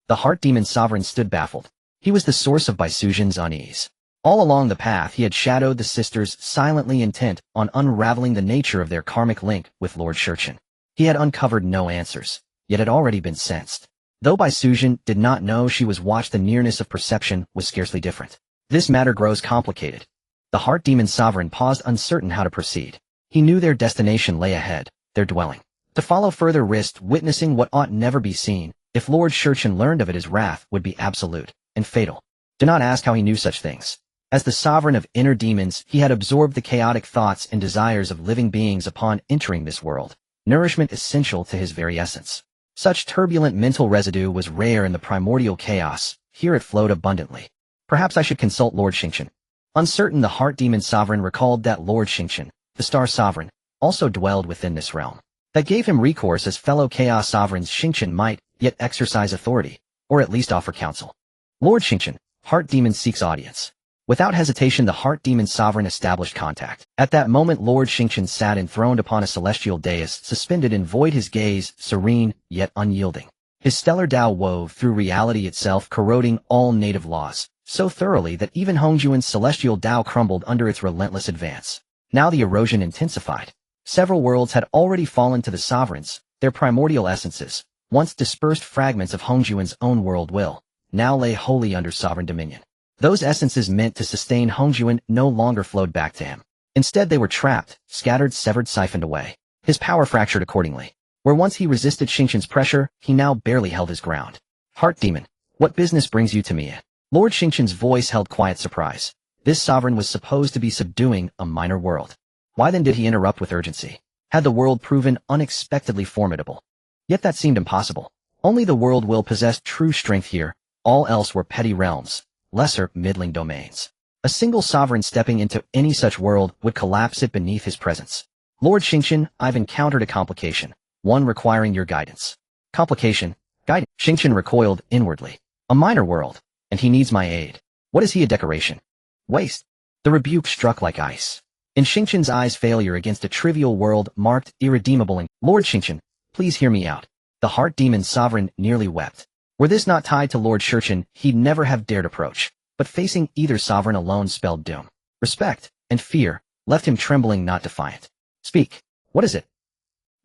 [SPEAKER 1] The Heart Demon Sovereign stood baffled. He was the source of Bai Sujin's unease. All along the path he had shadowed the sisters, silently intent on unraveling the nature of their karmic link with Lord Shurchen. He had uncovered no answers, yet had already been sensed. Though Bai Sujin did not know she was watched, the nearness of perception was scarcely different. This matter grows complicated. The Heart Demon Sovereign paused, uncertain how to proceed. He knew their destination lay ahead, their dwelling. To follow further risked witnessing what ought never be seen. If Lord Shurchen learned of it, his wrath would be absolute and fatal. Do not ask how he knew such things. As the sovereign of inner demons, he had absorbed the chaotic thoughts and desires of living beings upon entering this world, nourishment essential to his very essence. Such turbulent mental residue was rare in the primordial chaos. Here it flowed abundantly. Perhaps I should consult Lord Xingqian. Uncertain, the Heart Demon Sovereign recalled that Lord Xingqian, the Star Sovereign, also dwelled within this realm. That gave him recourse, as fellow Chaos Sovereigns. Xingqian might yet exercise authority, or at least offer counsel. Lord Xingqian, Heart Demon seeks audience. Without hesitation, the Heart Demon Sovereign established contact. At that moment, Lord Xingqian sat enthroned upon a celestial dais, suspended in void, his gaze serene yet unyielding. His stellar Dao wove through reality itself, corroding all native laws, so thoroughly that even Hongjuan's celestial Dao crumbled under its relentless advance. Now the erosion intensified. Several worlds had already fallen to the sovereigns, their primordial essences, once dispersed fragments of Hongjuan's own world will, now lay wholly under sovereign dominion. Those essences meant to sustain Hongjuan no longer flowed back to him. Instead they were trapped, scattered, severed, siphoned away. His power fractured accordingly. Where once he resisted Xingqian's pressure, he now barely held his ground. Heart Demon, what business brings you to me? Lord Xingqian's voice held quiet surprise. This sovereign was supposed to be subduing a minor world. Why then did he interrupt with urgency? Had the world proven unexpectedly formidable? Yet that seemed impossible. Only the world will possessed true strength here. All else were petty realms, lesser, middling domains. A single sovereign stepping into any such world would collapse it beneath his presence. Lord Xingqian, I've encountered a complication, one requiring your guidance. Complication? Guidance? Xingqian recoiled inwardly. A minor world, and he needs my aid. What is he, a decoration? Waste. The rebuke struck like ice. In Xingqian's eyes, failure against a trivial world marked irredeemable. Lord Xingqian, please hear me out. The Heart Demon Sovereign nearly wept. Were this not tied to Lord Shurchen, he'd never have dared approach. But facing either sovereign alone spelled doom. Respect and fear left him trembling, not defiant. Speak. What is it?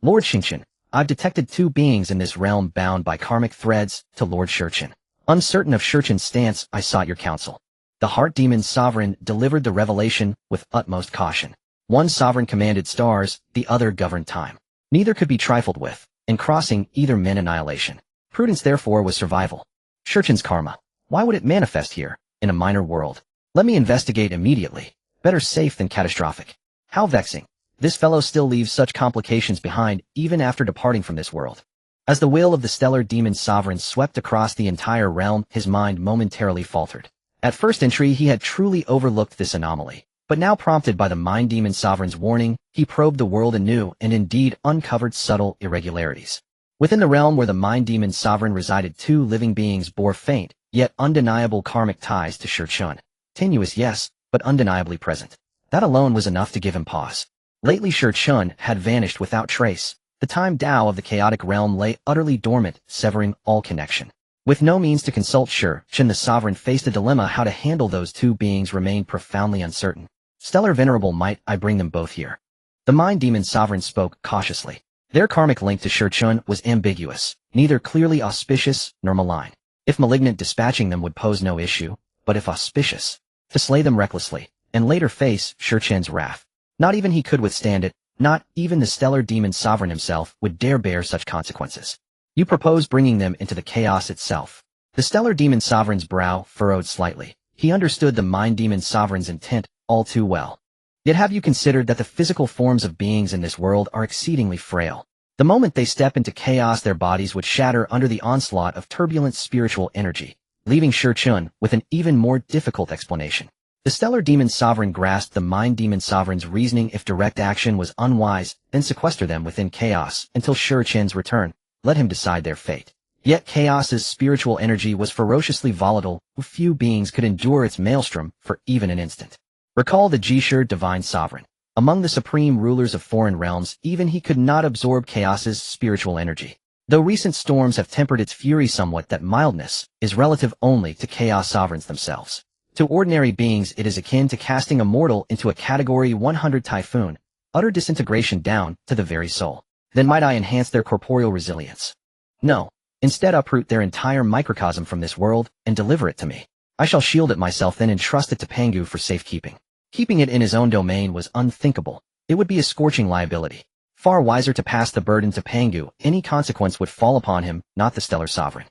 [SPEAKER 1] Lord Xingqian, I've detected two beings in this realm bound by karmic threads to Lord Shurchen. Uncertain of Shurchen's stance, I sought your counsel. The Heart Demon Sovereign delivered the revelation with utmost caution. One sovereign commanded stars, the other governed time. Neither could be trifled with, and crossing either meant annihilation. Prudence therefore was survival. Shurchen's karma. Why would it manifest here, in a minor world? Let me investigate immediately. Better safe than catastrophic. How vexing. This fellow still leaves such complications behind, even after departing from this world. As the will of the stellar demon sovereign swept across the entire realm, his mind momentarily faltered. At first entry he had truly overlooked this anomaly, but now prompted by the mind demon sovereign's warning, he probed the world anew and indeed uncovered subtle irregularities. Within the realm where the mind demon sovereign resided, two living beings bore faint, yet undeniable karmic ties to Shurchen. Tenuous, yes, but undeniably present. That alone was enough to give him pause. Lately Shurchen had vanished without trace. The time Dao of the chaotic realm lay utterly dormant, severing all connection. With no means to consult Qin the Sovereign faced a dilemma. How to handle those two beings remained profoundly uncertain. Stellar Venerable, might I bring them both here? The Mind Demon Sovereign spoke cautiously. Their karmic link to Qin was ambiguous, neither clearly auspicious nor malign. If malignant, dispatching them would pose no issue, but if auspicious, to slay them recklessly, and later face Qin's wrath. Not even he could withstand it, not even the Stellar Demon Sovereign himself would dare bear such consequences. You propose bringing them into the chaos itself. The Stellar Demon Sovereign's brow furrowed slightly. He understood the Mind Demon Sovereign's intent all too well. Yet have you considered that the physical forms of beings in this world are exceedingly frail? The moment they step into chaos, their bodies would shatter under the onslaught of turbulent spiritual energy, leaving Qin with an even more difficult explanation. The Stellar Demon Sovereign grasped the Mind Demon Sovereign's reasoning. If direct action was unwise, then sequester them within chaos until Qin's return. Let him decide their fate. Yet chaos's spiritual energy was ferociously volatile. Few beings could endure its maelstrom for even an instant. Recall the Jishur Divine Sovereign. Among the supreme rulers of foreign realms, even he could not absorb chaos's spiritual energy. Though recent storms have tempered its fury somewhat, that mildness is relative only to chaos sovereigns themselves. To ordinary beings, it is akin to casting a mortal into a Category 100 typhoon, utter disintegration down to the very soul. Then might I enhance their corporeal resilience? No. Instead, uproot their entire microcosm from this world and deliver it to me. I shall shield it myself, then entrust it to Pangu for safekeeping. Keeping it in his own domain was unthinkable. It would be a scorching liability. Far wiser to pass the burden to Pangu. Any consequence would fall upon him, not the Stellar Sovereign.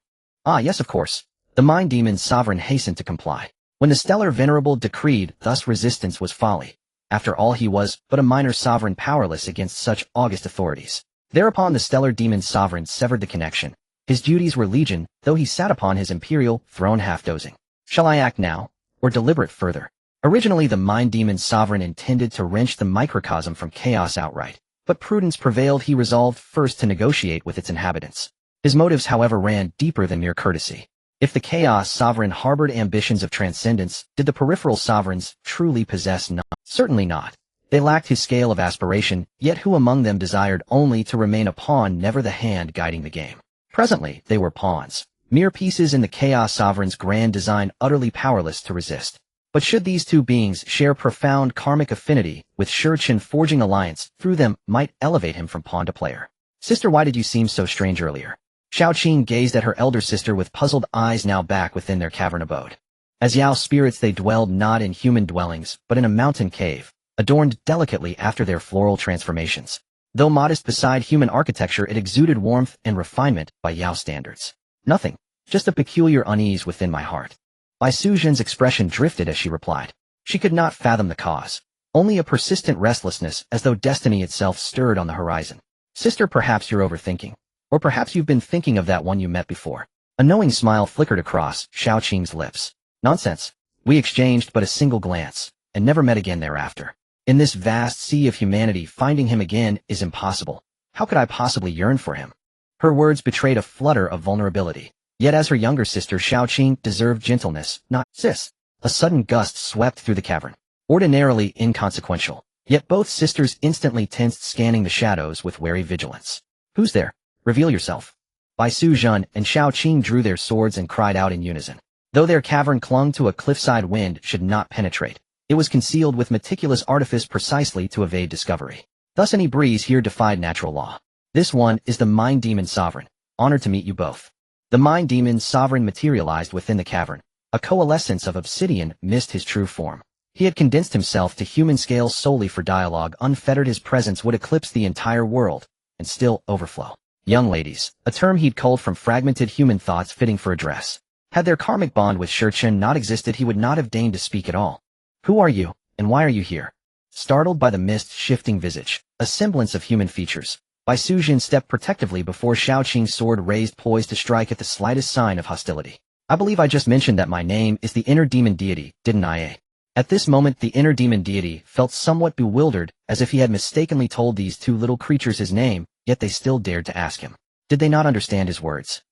[SPEAKER 1] Ah, yes, of course. The Mind Demon Sovereign hastened to comply. When the Stellar Venerable decreed, thus resistance was folly. After all, he was but a minor sovereign, powerless against such august authorities. Thereupon the Stellar Demon Sovereign severed the connection. His duties were legion, though he sat upon his imperial throne half-dozing. Shall I act now, or deliberate further? Originally, the Mind Demon Sovereign intended to wrench the microcosm from chaos outright, but prudence prevailed. He resolved first to negotiate with its inhabitants. His motives, however, ran deeper than mere courtesy. If the Chaos Sovereign harbored ambitions of transcendence, did the peripheral sovereigns truly possess none? Certainly not. They lacked his scale of aspiration, yet who among them desired only to remain a pawn, never the hand guiding the game? Presently, they were pawns, mere pieces in the Chaos Sovereign's grand design, utterly powerless to resist. But should these two beings share profound karmic affinity, with Qin forging alliance through them might elevate him from pawn to player. Sister, why did you seem so strange earlier? Qin gazed at her elder sister with puzzled eyes, now back within their cavern abode. As Yao spirits, they dwelled not in human dwellings, but in a mountain cave, adorned delicately after their floral transformations. Though modest beside human architecture, it exuded warmth and refinement by Yao standards. Nothing, just a peculiar unease within my heart. Bai Suzhen's expression drifted as she replied. She could not fathom the cause. Only a persistent restlessness, as though destiny itself stirred on the horizon. Sister, perhaps you're overthinking. Or perhaps you've been thinking of that one you met before. A knowing smile flickered across Qing's lips. Nonsense. We exchanged but a single glance, and never met again thereafter. In this vast sea of humanity, finding him again is impossible. How could I possibly yearn for him? Her words betrayed a flutter of vulnerability. Yet as her younger sister, Qing deserved gentleness, not sis. A sudden gust swept through the cavern. Ordinarily inconsequential. Yet both sisters instantly tensed, scanning the shadows with wary vigilance. Who's there? Reveal yourself. Bai Suzhen and Qing drew their swords and cried out in unison. Though their cavern clung to a cliffside, wind should not penetrate. It was concealed with meticulous artifice precisely to evade discovery. Thus any breeze here defied natural law. This one is the Mind Demon Sovereign. Honored to meet you both. The Mind Demon Sovereign materialized within the cavern. A coalescence of obsidian missed his true form. He had condensed himself to human scale solely for dialogue. Unfettered, his presence would eclipse the entire world, and still overflow. Young ladies, a term he'd culled from fragmented human thoughts fitting for address. Had their karmic bond with Qin not existed, he would not have deigned to speak at all. Who are you, and why are you here? Startled by the mist-shifting visage, a semblance of human features, Bai Suzhen stepped protectively before Qing's sword raised, poised to strike at the slightest sign of hostility. I believe I just mentioned that my name is the inner demon deity, didn't I? At this moment the inner demon deity felt somewhat bewildered, as if he had mistakenly told these two little creatures his name, yet they still dared to ask him. Did they not understand his words?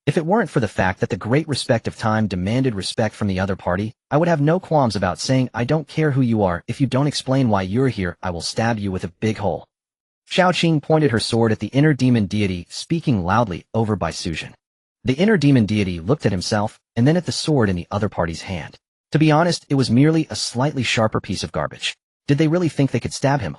[SPEAKER 1] If it weren't for the fact that the great respect of time demanded respect from the other party, I would have no qualms about saying, I don't care who you are, if you don't explain why you're here, I will stab you with a big hole. Qing pointed her sword at the inner demon deity, speaking loudly over Bai Suzhen. The inner demon deity looked at himself, and then at the sword in the other party's hand. To be honest, it was merely a slightly sharper piece of garbage. Did they really think they could stab him?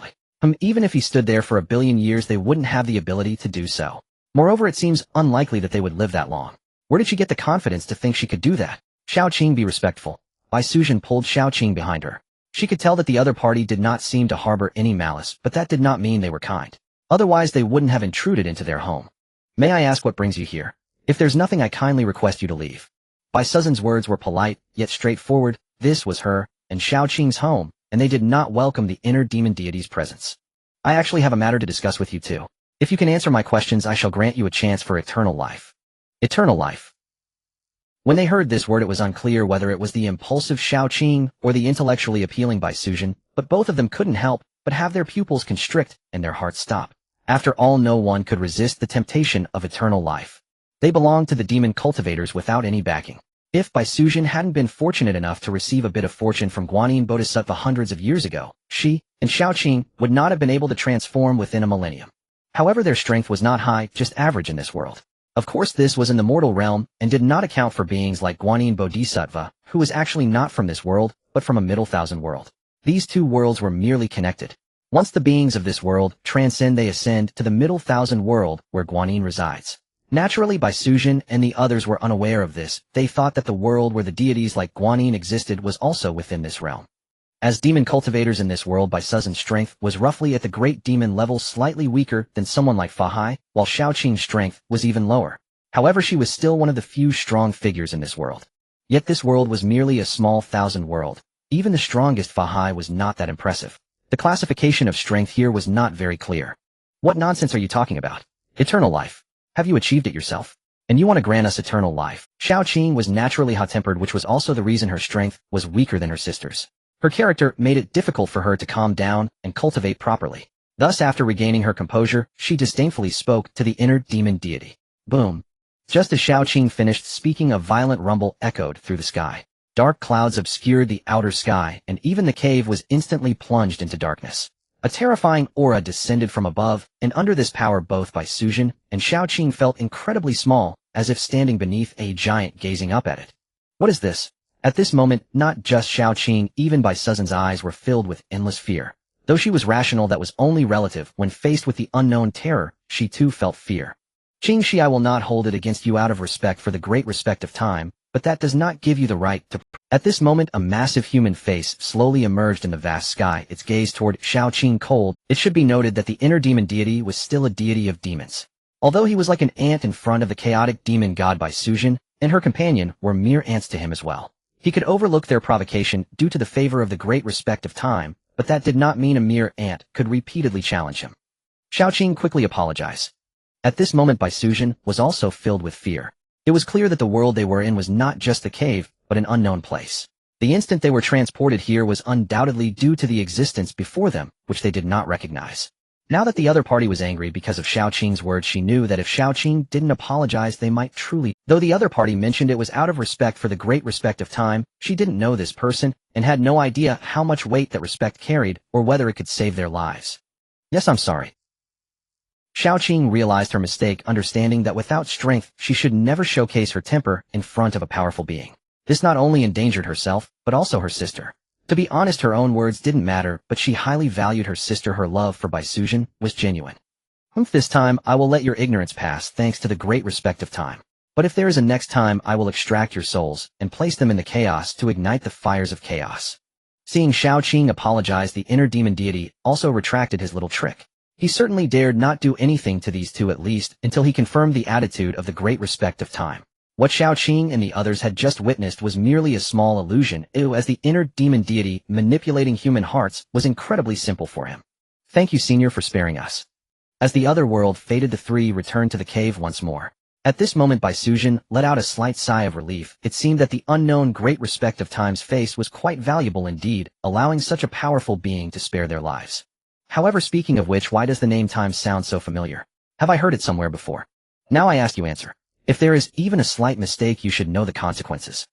[SPEAKER 1] Even if he stood there for 1 billion years, they wouldn't have the ability to do so. Moreover, it seems unlikely that they would live that long. Where did she get the confidence to think she could do that? Xiaoqing, be respectful. Bai Sujin pulled Xiaoqing behind her. She could tell that the other party did not seem to harbor any malice, but that did not mean they were kind. Otherwise, they wouldn't have intruded into their home. May I ask what brings you here? If there's nothing, I kindly request you to leave. Bai Suzin's words were polite, yet straightforward. This was her and Xiaoqing's home, and they did not welcome the inner demon deity's presence. I actually have a matter to discuss with you too. If you can answer my questions, I shall grant you a chance for eternal life. Eternal life. When they heard this word, it was unclear whether it was the impulsive Xiaoqing or the intellectually appealing Bai Sujin, but both of them couldn't help but have their pupils constrict and their hearts stop. After all, no one could resist the temptation of eternal life. They belonged to the demon cultivators without any backing. If Bai Sujin hadn't been fortunate enough to receive a bit of fortune from Guanyin Bodhisattva hundreds of years ago, she and Xiaoqing would not have been able to transform within a millennium. However, their strength was not high, just average in this world. Of course, this was in the mortal realm and did not account for beings like Guanyin Bodhisattva, who was actually not from this world, but from a middle thousand world. These two worlds were merely connected. Once the beings of this world transcend, they ascend to the middle thousand world where Guanyin resides. Naturally, Bai Sujin and the others were unaware of this. They thought that the world where the deities like Guanyin existed was also within this realm. As demon cultivators in this world, Bai Suzin's strength was roughly at the great demon level, slightly weaker than someone like Fa Hai, while Xiaoqing's strength was even lower. However, she was still one of the few strong figures in this world. Yet this world was merely a small thousand world. Even the strongest Fa Hai was not that impressive. The classification of strength here was not very clear. What nonsense are you talking about? Eternal life. Have you achieved it yourself? And you want to grant us eternal life? Xiaoqing was naturally hot-tempered, which was also the reason her strength was weaker than her sister's. Her character made it difficult for her to calm down and cultivate properly. Thus, after regaining her composure, she disdainfully spoke to the inner demon deity. Boom. Just as Xiaoqing finished speaking, a violent rumble echoed through the sky. Dark clouds obscured the outer sky, and even the cave was instantly plunged into darkness. A terrifying aura descended from above, and under this power both Bai Sujin and Xiaoqing felt incredibly small, as if standing beneath a giant gazing up at it. What is this? At this moment, not just Xiaoqing, even Bai Suzin's eyes were filled with endless fear. Though she was rational, that was only relative. When faced with the unknown terror, she too felt fear. Qingxi, I will not hold it against you out of respect for the great respect of time, but that does not give you the right to... At this moment, a massive human face slowly emerged in the vast sky, its gaze toward Xiaoqing cold. It should be noted that the inner demon deity was still a deity of demons. Although he was like an ant in front of the chaotic demon god Bai Sujin, and her companion were mere ants to him as well. He could overlook their provocation due to the favor of the great respect of time, but that did not mean a mere ant could repeatedly challenge him. Xiaoqing quickly apologized. At this moment, Bai Sujin was also filled with fear. It was clear that the world they were in was not just the cave, but an unknown place. The instant they were transported here was undoubtedly due to the existence before them, which they did not recognize. Now that the other party was angry because of Xiaoqing's words, she knew that if Xiaoqing didn't apologize, they might truly... Though the other party mentioned it was out of respect for the great respect of time, she didn't know this person, and had no idea how much weight that respect carried, or whether it could save their lives. Yes, I'm sorry. Xiaoqing realized her mistake, understanding that without strength, she should never showcase her temper in front of a powerful being. This not only endangered herself, but also her sister. To be honest, her own words didn't matter, but she highly valued her sister. Her love for Bai Sujin was genuine. This time, I will let your ignorance pass thanks to the great respect of time. But if there is a next time, I will extract your souls and place them in the chaos to ignite the fires of chaos. Seeing Xiaoqing apologize, the inner demon deity also retracted his little trick. He certainly dared not do anything to these two, at least, until he confirmed the attitude of the great respect of time. What Xiaoqing and the others had just witnessed was merely a small illusion, as the inner demon deity manipulating human hearts was incredibly simple for him. Thank you, Senior, for sparing us. As the other world faded, the three returned to the cave once more. At this moment, Bai Sujin let out a slight sigh of relief. It seemed that the unknown great respect of time's face was quite valuable indeed, allowing such a powerful being to spare their lives. However, speaking of which, why does the name Time sound so familiar? Have I heard it somewhere before? Now I ask you, answer. If there is even a slight mistake, you should know the consequences.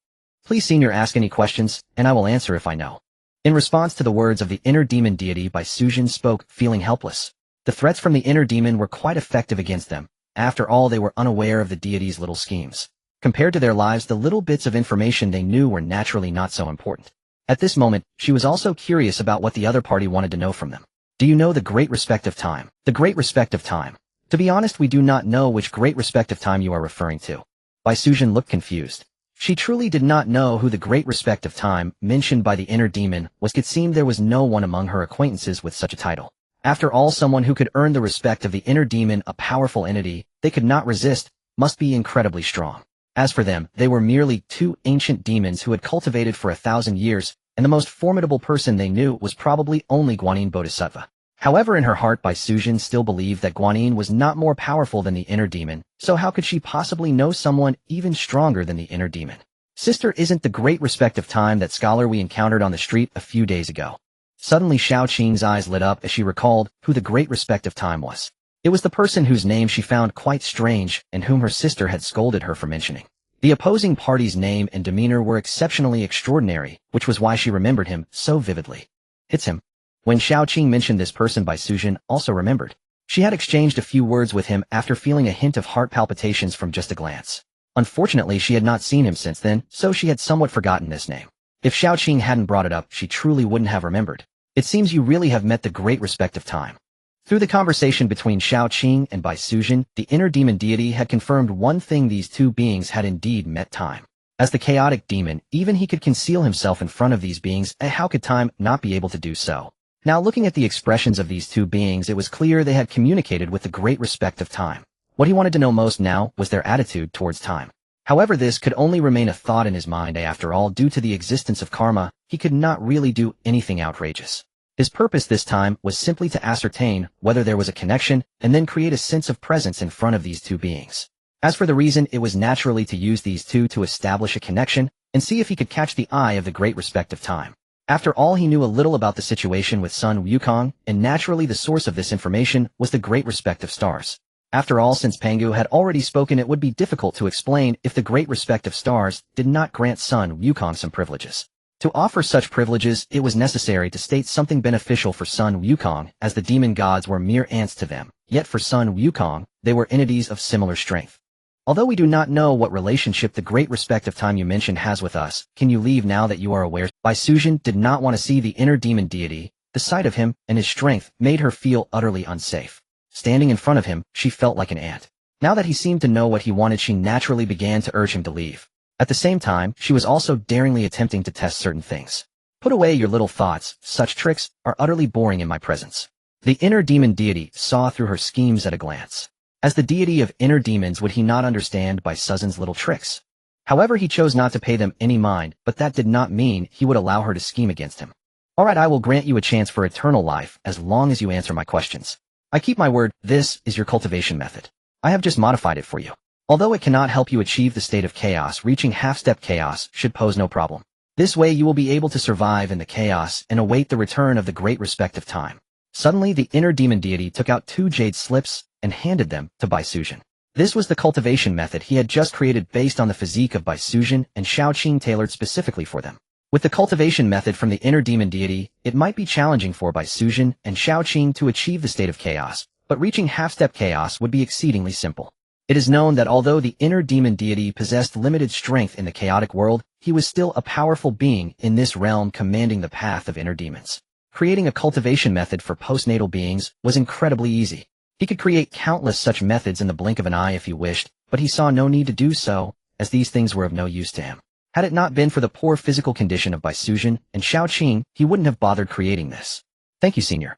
[SPEAKER 1] Please, Senior, ask any questions, and I will answer if I know. In response to the words of the inner demon deity, Bai Sujin spoke, feeling helpless. The threats from the inner demon were quite effective against them, After all, they were unaware of the deity's little schemes. Compared to their lives, the little bits of information they knew were naturally not so important. At this moment, she was also curious about what the other party wanted to know from them. Do you know the Great Respect of Time? The Great Respect of Time. To be honest, we do not know which Great Respect of Time you are referring to. Bai Sujin looked confused. She truly did not know who the Great Respect of Time, mentioned by the inner demon, was. It seemed there was no one among her acquaintances with such a title. After all, someone who could earn the respect of the inner demon, a powerful entity they could not resist, must be incredibly strong. As for them, they were merely two ancient demons who had cultivated for 1,000 years, and the most formidable person they knew was probably only Guanyin Bodhisattva. However, in her heart, Bai Sujin still believed that Guanyin was not more powerful than the inner demon, so how could she possibly know someone even stronger than the inner demon? Sister, isn't the Great Respect of Time that scholar we encountered on the street a few days ago? Suddenly Xiao Qing's eyes lit up as she recalled who the Great Respect of Time was. It was the person whose name she found quite strange and whom her sister had scolded her for mentioning. The opposing party's name and demeanor were exceptionally extraordinary, which was why she remembered him so vividly. It's him. When Xiao Qing mentioned this person, Bai Sujin also remembered. She had exchanged a few words with him after feeling a hint of heart palpitations from just a glance. Unfortunately, she had not seen him since then, so she had somewhat forgotten this name. If Xiao Qing hadn't brought it up, she truly wouldn't have remembered. It seems you really have met the Great Respect of Time. Through the conversation between Xiao Qing and Bai Sujin, the inner demon deity had confirmed one thing: these two beings had indeed met Time. As the chaotic demon, even he could conceal himself in front of these beings, and how could Time not be able to do so? Now, looking at the expressions of these two beings, it was clear they had communicated with the Great Respect of Time. What he wanted to know most now was their attitude towards Time. However, this could only remain a thought in his mind. After all, due to the existence of karma, he could not really do anything outrageous. His purpose this time was simply to ascertain whether there was a connection and then create a sense of presence in front of these two beings. As for the reason, it was naturally to use these two to establish a connection and see if he could catch the eye of the Great Respect of Time. After all, he knew a little about the situation with Sun Wukong, and naturally the source of this information was the Great Respect of Stars. After all, since Pangu had already spoken, it would be difficult to explain if the Great Respect of Stars did not grant Sun Wukong some privileges. To offer such privileges, it was necessary to state something beneficial for Sun Wukong, as the demon gods were mere ants to them, yet for Sun Wukong, they were entities of similar strength. Although we do not know what relationship the Great Respect of Time you mentioned has with us, can you leave now that you are aware? Bai Sujin did not want to see the inner demon deity. The sight of him and his strength made her feel utterly unsafe. Standing in front of him, she felt like an ant. Now that he seemed to know what he wanted, she naturally began to urge him to leave. At the same time, she was also daringly attempting to test certain things. Put away your little thoughts. Such tricks are utterly boring in my presence. The inner demon deity saw through her schemes at a glance. As the deity of inner demons, would he not understand Bai Sujin's little tricks? However, he chose not to pay them any mind, but that did not mean he would allow her to scheme against him. Alright, I will grant you a chance for eternal life as long as you answer my questions. I keep my word. This is your cultivation method. I have just modified it for you. Although it cannot help you achieve the state of chaos, reaching half-step chaos should pose no problem. This way you will be able to survive in the chaos and await the return of the Great Respect of Time. Suddenly, the inner demon deity took out 2 jade slips and handed them to Bai Sujin. This was the cultivation method he had just created based on the physique of Bai Sujin and Xiao Qing, tailored specifically for them. With the cultivation method from the inner demon deity, it might be challenging for Bai Sujin and Xiao Qing to achieve the state of chaos, but reaching half-step chaos would be exceedingly simple. It is known that although the inner demon deity possessed limited strength in the chaotic world, he was still a powerful being in this realm, commanding the path of inner demons. Creating a cultivation method for postnatal beings was incredibly easy. He could create countless such methods in the blink of an eye if he wished, but he saw no need to do so, as these things were of no use to him. Had it not been for the poor physical condition of Bai Sujin and Xiao Qing, he wouldn't have bothered creating this. Thank you, Senior.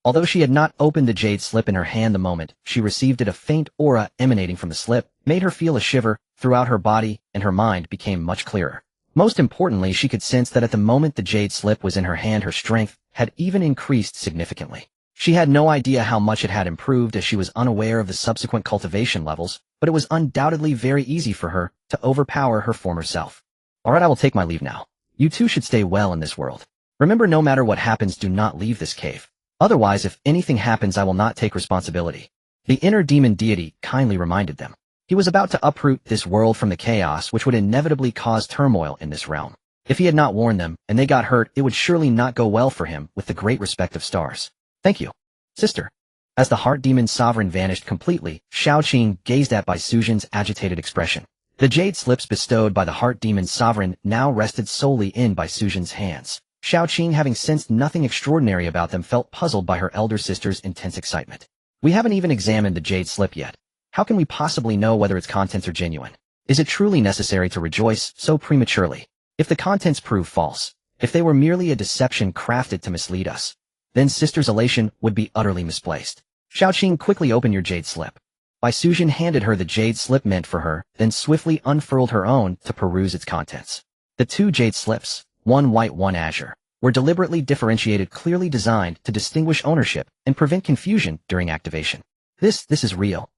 [SPEAKER 1] Although she had not opened the jade slip in her hand the moment she received it, a faint aura emanating from the slip made her feel a shiver throughout her body, and her mind became much clearer. Most importantly, she could sense that at the moment the jade slip was in her hand, her strength had even increased significantly. She had no idea how much it had improved, as she was unaware of the subsequent cultivation levels, but it was undoubtedly very easy for her to overpower her former self. Alright, I will take my leave now. You two should stay well in this world. Remember, no matter what happens, do not leave this cave. Otherwise, if anything happens, I will not take responsibility. The inner demon deity kindly reminded them. He was about to uproot this world from the chaos which would inevitably cause turmoil in this realm. If he had not warned them, and they got hurt, it would surely not go well for him with the Great Respect of Stars. Thank you, sister. As the Heart Demon Sovereign vanished completely, Xiaoqing gazed at by Suzhen's agitated expression. The jade slips bestowed by the Heart Demon Sovereign now rested solely in by Suzhen's hands. Xiaoqing, having sensed nothing extraordinary about them, felt puzzled by her elder sister's intense excitement. We haven't even examined the jade slip yet. How can we possibly know whether its contents are genuine? Is it truly necessary to rejoice so prematurely? If the contents prove false, if they were merely a deception crafted to mislead us, then sister's elation would be utterly misplaced. Xiaoqing, quickly open your jade slip. Bai Suzhen handed her the jade slip meant for her, then swiftly unfurled her own to peruse its contents. The two jade slips, one white, one azure, were deliberately differentiated, clearly designed to distinguish ownership and prevent confusion during activation. This is real.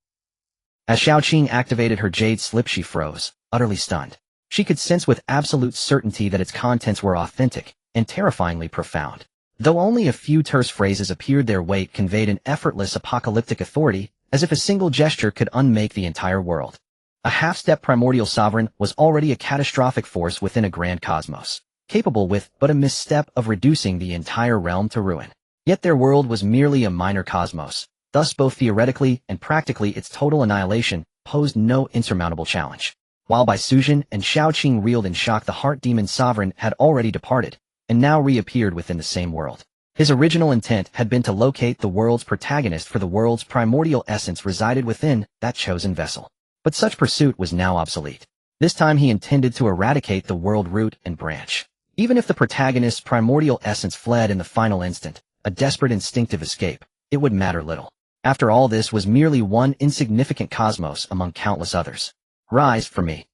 [SPEAKER 1] As Xiaoqing activated her jade slip, she froze, utterly stunned. She could sense with absolute certainty that its contents were authentic and terrifyingly profound. Though only a few terse phrases appeared, their weight conveyed an effortless apocalyptic authority, as if a single gesture could unmake the entire world. A half-step primordial sovereign was already a catastrophic force within a grand cosmos, capable with but a misstep of reducing the entire realm to ruin. Yet their world was merely a minor cosmos, thus both theoretically and practically its total annihilation posed no insurmountable challenge. While Bai Suzhen and Xiaoqing reeled in shock, the Heart Demon Sovereign had already departed, and now reappeared within the same world. His original intent had been to locate the world's protagonist, for the world's primordial essence resided within that chosen vessel. But such pursuit was now obsolete. This time he intended to eradicate the world root and branch. Even if the protagonist's primordial essence fled in the final instant, a desperate instinctive escape, it would matter little. After all, this was merely one insignificant cosmos among countless others. Rise for me.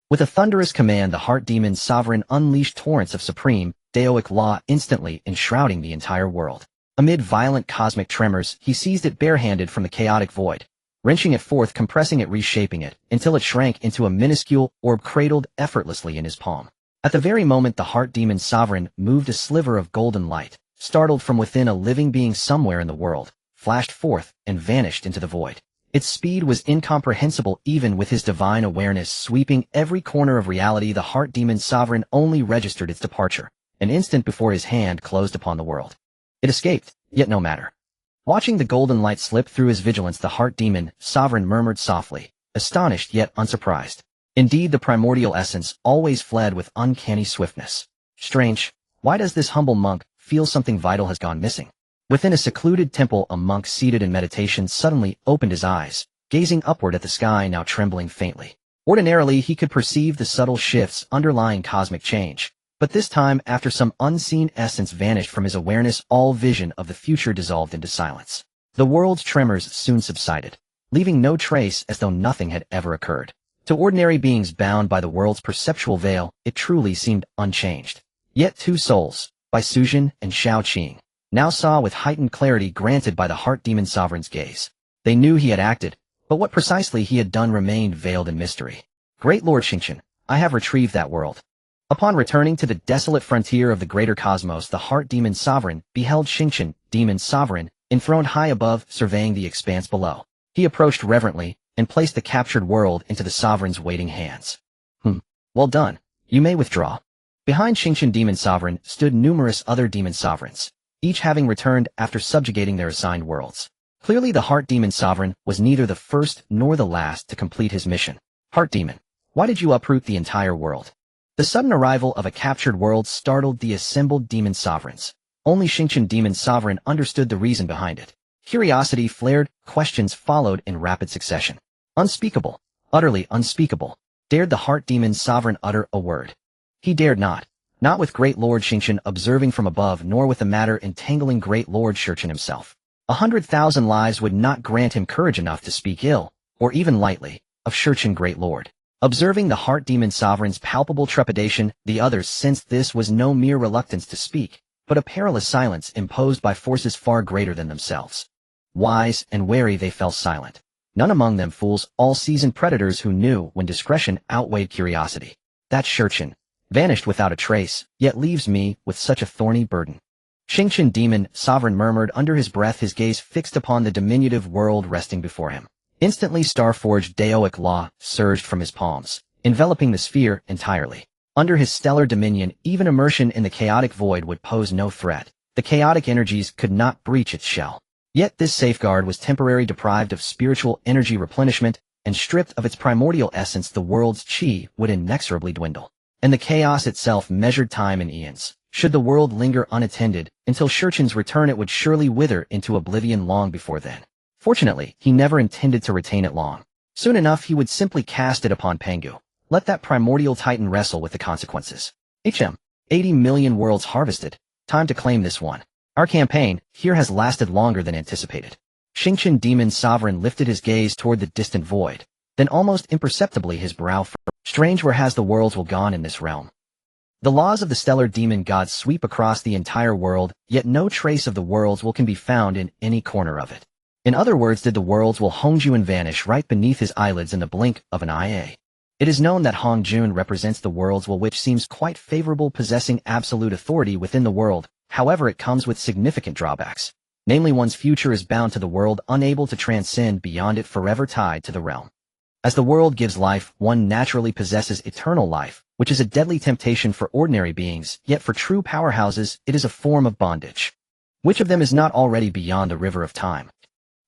[SPEAKER 1] With a thunderous command, the Heart Demon Sovereign unleashed torrents of supreme, Daoic law, instantly enshrouding the entire world. Amid violent cosmic tremors, he seized it barehanded from the chaotic void, wrenching it forth, compressing it, reshaping it, until it shrank into a minuscule orb cradled effortlessly in his palm. At the very moment the Heart Demon Sovereign moved, a sliver of golden light, startled from within a living being somewhere in the world, flashed forth and vanished into the void. Its speed was incomprehensible even with his divine awareness sweeping every corner of reality. The Heart Demon Sovereign only registered its departure, an instant before his hand closed upon the world. It escaped, yet no matter. Watching the golden light slip through his vigilance, the Heart Demon Sovereign murmured softly, astonished yet unsurprised. Indeed, the primordial essence always fled with uncanny swiftness. Strange, why does this humble monk feel something vital has gone missing? Within a secluded temple, a monk seated in meditation suddenly opened his eyes, gazing upward at the sky, now trembling faintly. Ordinarily, he could perceive the subtle shifts underlying cosmic change, but this time, after some unseen essence vanished from his awareness, all vision of the future dissolved into silence. The world's tremors soon subsided, leaving no trace, as though nothing had ever occurred. To ordinary beings bound by the world's perceptual veil, it truly seemed unchanged. Yet two souls, Bai Suzhen and Xiaoqing, now saw with heightened clarity granted by the Heart Demon Sovereign's gaze. They knew he had acted, but what precisely he had done remained veiled in mystery. Great Lord Xingqian, I have retrieved that world. Upon returning to the desolate frontier of the greater cosmos, the Heart Demon Sovereign beheld Xingqian, Demon Sovereign, enthroned high above, surveying the expanse below. He approached reverently and placed the captured world into the Sovereign's waiting hands. Well done. You may withdraw. Behind Xingqian Demon Sovereign stood numerous other Demon Sovereigns, each having returned after subjugating their assigned worlds. Clearly the Heart Demon Sovereign was neither the first nor the last to complete his mission. Heart Demon, why did you uproot the entire world? The sudden arrival of a captured world startled the assembled Demon Sovereigns. Only Xingqian Demon Sovereign understood the reason behind it. Curiosity flared, questions followed in rapid succession. Unspeakable, utterly unspeakable. Dared the Heart Demon Sovereign utter a word? He dared not. Not with Great Lord Xingqian observing from above, nor with the matter entangling Great Lord Shurchen himself. 100,000 lives would not grant him courage enough to speak ill, or even lightly, of Shurchen Great Lord. Observing the Heart Demon Sovereign's palpable trepidation, the others sensed this was no mere reluctance to speak, but a perilous silence imposed by forces far greater than themselves. Wise and wary they fell silent. None among them fools, all seasoned predators who knew when discretion outweighed curiosity. That Shurchen vanished without a trace, yet leaves me with such a thorny burden. Xingqian Demon Sovereign murmured under his breath, his gaze fixed upon the diminutive world resting before him. Instantly star-forged Daoic law surged from his palms, enveloping the sphere entirely. Under his stellar dominion, even immersion in the chaotic void would pose no threat. The chaotic energies could not breach its shell. Yet this safeguard was temporarily deprived of spiritual energy replenishment, and stripped of its primordial essence the world's chi would inexorably dwindle. And the chaos itself measured time in eons. Should the world linger unattended, until Shurchin's return it would surely wither into oblivion long before then. Fortunately, he never intended to retain it long. Soon enough he would simply cast it upon Pangu. Let that primordial titan wrestle with the consequences. 80 million worlds harvested. Time to claim this one. Our campaign here has lasted longer than anticipated. Xingqian Demon Sovereign lifted his gaze toward the distant void. Then almost imperceptibly his brow furrowed. Strange, where has the worlds will gone in this realm? The laws of the stellar demon gods sweep across the entire world, yet no trace of the worlds will can be found in any corner of it. In other words, did the worlds will Hongjun vanish right beneath his eyelids in the blink of an eye? It is known that Hongjun represents the worlds will, which seems quite favorable, possessing absolute authority within the world. However, it comes with significant drawbacks. Namely, one's future is bound to the world, unable to transcend beyond it, forever tied to the realm. As the world gives life, one naturally possesses eternal life, which is a deadly temptation for ordinary beings, yet for true powerhouses, it is a form of bondage. Which of them is not already beyond the river of time?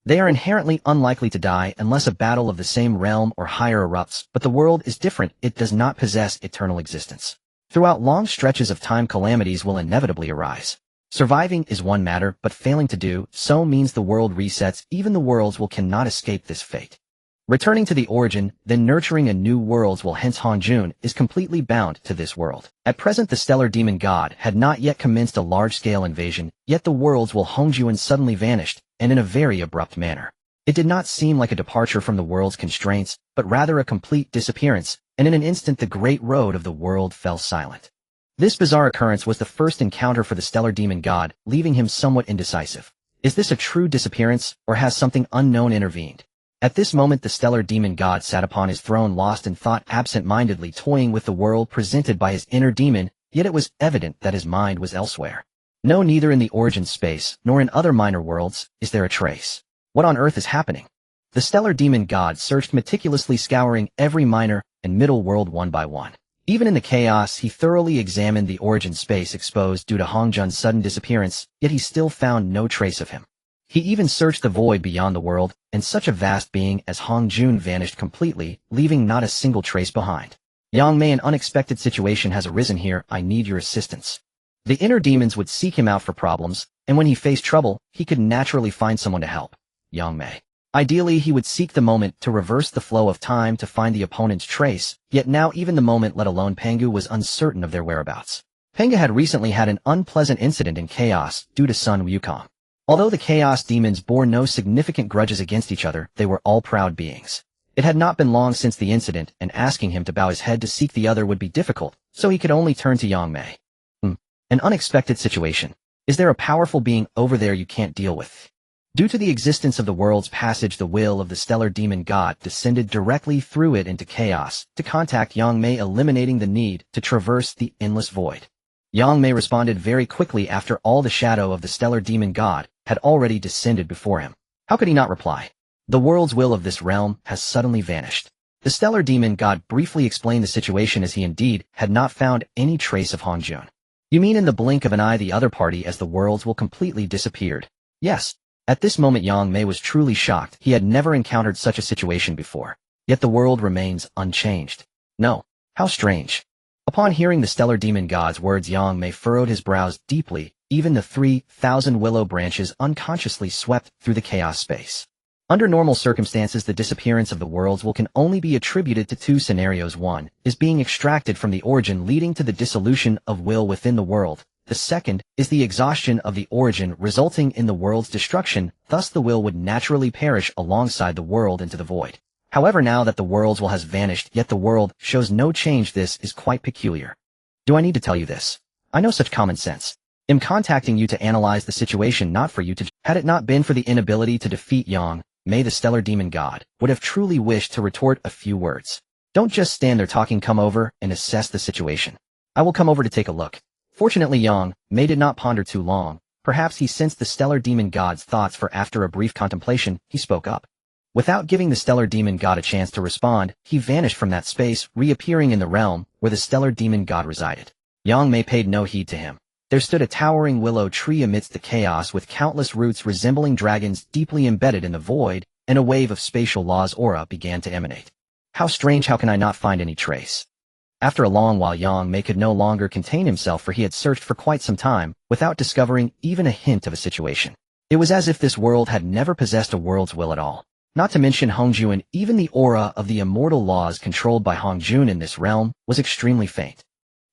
[SPEAKER 1] They are inherently unlikely to die unless a battle of the same realm or higher erupts, but the world is different, it does not possess eternal existence. Throughout long stretches of time, calamities will inevitably arise. Surviving is one matter, but failing to do so means the world resets. Even the worlds will cannot escape this fate. Returning to the origin, then nurturing a new worlds will, hence Hongjun is completely bound to this world. At present the stellar demon god had not yet commenced a large-scale invasion, yet the worlds will Hongjun suddenly vanished, and in a very abrupt manner. It did not seem like a departure from the world's constraints, but rather a complete disappearance, and in an instant the great road of the world fell silent. This bizarre occurrence was the first encounter for the stellar demon god, leaving him somewhat indecisive. Is this a true disappearance, or has something unknown intervened? At this moment the stellar demon god sat upon his throne, lost in thought, absent-mindedly toying with the world presented by his inner demon, yet it was evident that his mind was elsewhere. No, neither in the origin space, nor in other minor worlds, is there a trace. What on earth is happening? The stellar demon god searched meticulously, scouring every minor and middle world one by one. Even in the chaos he thoroughly examined the origin space exposed due to Hongjun's sudden disappearance, yet he still found no trace of him. He even searched the void beyond the world, and such a vast being as Hongjun vanished completely, leaving not a single trace behind. Yang Mei, an unexpected situation has arisen here, I need your assistance. The inner demons would seek him out for problems, and when he faced trouble, he could naturally find someone to help. Yang Mei. Ideally he would seek the moment to reverse the flow of time to find the opponent's trace, yet now even the moment, let alone Pangu, was uncertain of their whereabouts. Pangu had recently had an unpleasant incident in chaos due to Sun Wukong. Although the chaos demons bore no significant grudges against each other, they were all proud beings. It had not been long since the incident, and asking him to bow his head to seek the other would be difficult, so he could only turn to Yang Mei. An unexpected situation. Is there a powerful being over there you can't deal with? Due to the existence of the world's passage, the will of the stellar demon god descended directly through it into chaos to contact Yang Mei, eliminating the need to traverse the endless void. Yang Mei responded very quickly after all the shadow of the stellar demon god had already descended before him. How could he not reply? The world's will of this realm has suddenly vanished. The stellar demon god briefly explained the situation, as he indeed had not found any trace of Hongjun. You mean in the blink of an eye the other party as the worlds will completely disappeared? Yes. At this moment Yang Mei was truly shocked. He had never encountered such a situation before. Yet the world remains unchanged. No. How strange. Upon hearing the stellar demon god's words, Yang Mei furrowed his brows deeply. Even the 3,000 willow branches unconsciously swept through the chaos space. Under normal circumstances, the disappearance of the worlds will can only be attributed to two scenarios. One is being extracted from the origin, leading to the dissolution of will within the world. The second is the exhaustion of the origin, resulting in the world's destruction. Thus the will would naturally perish alongside the world into the void. However, now that the worlds will has vanished, yet the world shows no change. This is quite peculiar. Do I need to tell you this? I know such common sense. I'm contacting you to analyze the situation, not for you to. Had it not been for the inability to defeat Yang Mei, the stellar demon god would have truly wished to retort a few words. Don't just stand there talking, come over and assess the situation. I will come over to take a look. Fortunately Yang Mei did not ponder too long. Perhaps he sensed the stellar demon god's thoughts, for after a brief contemplation, he spoke up. Without giving the stellar demon god a chance to respond, he vanished from that space, reappearing in the realm where the stellar demon god resided. Yang Mei paid no heed to him. there stood a towering willow tree amidst the chaos with countless roots resembling dragons deeply embedded in the void, and a wave of spatial law's aura began to emanate. How strange, how can I not find any trace? After a long while, Yang Mei could no longer contain himself, for he had searched for quite some time without discovering even a hint of a situation. It was as if this world had never possessed a world's will at all. Not to mention Hongjun, and even the aura of the immortal laws controlled by Hongjun in this realm was extremely faint.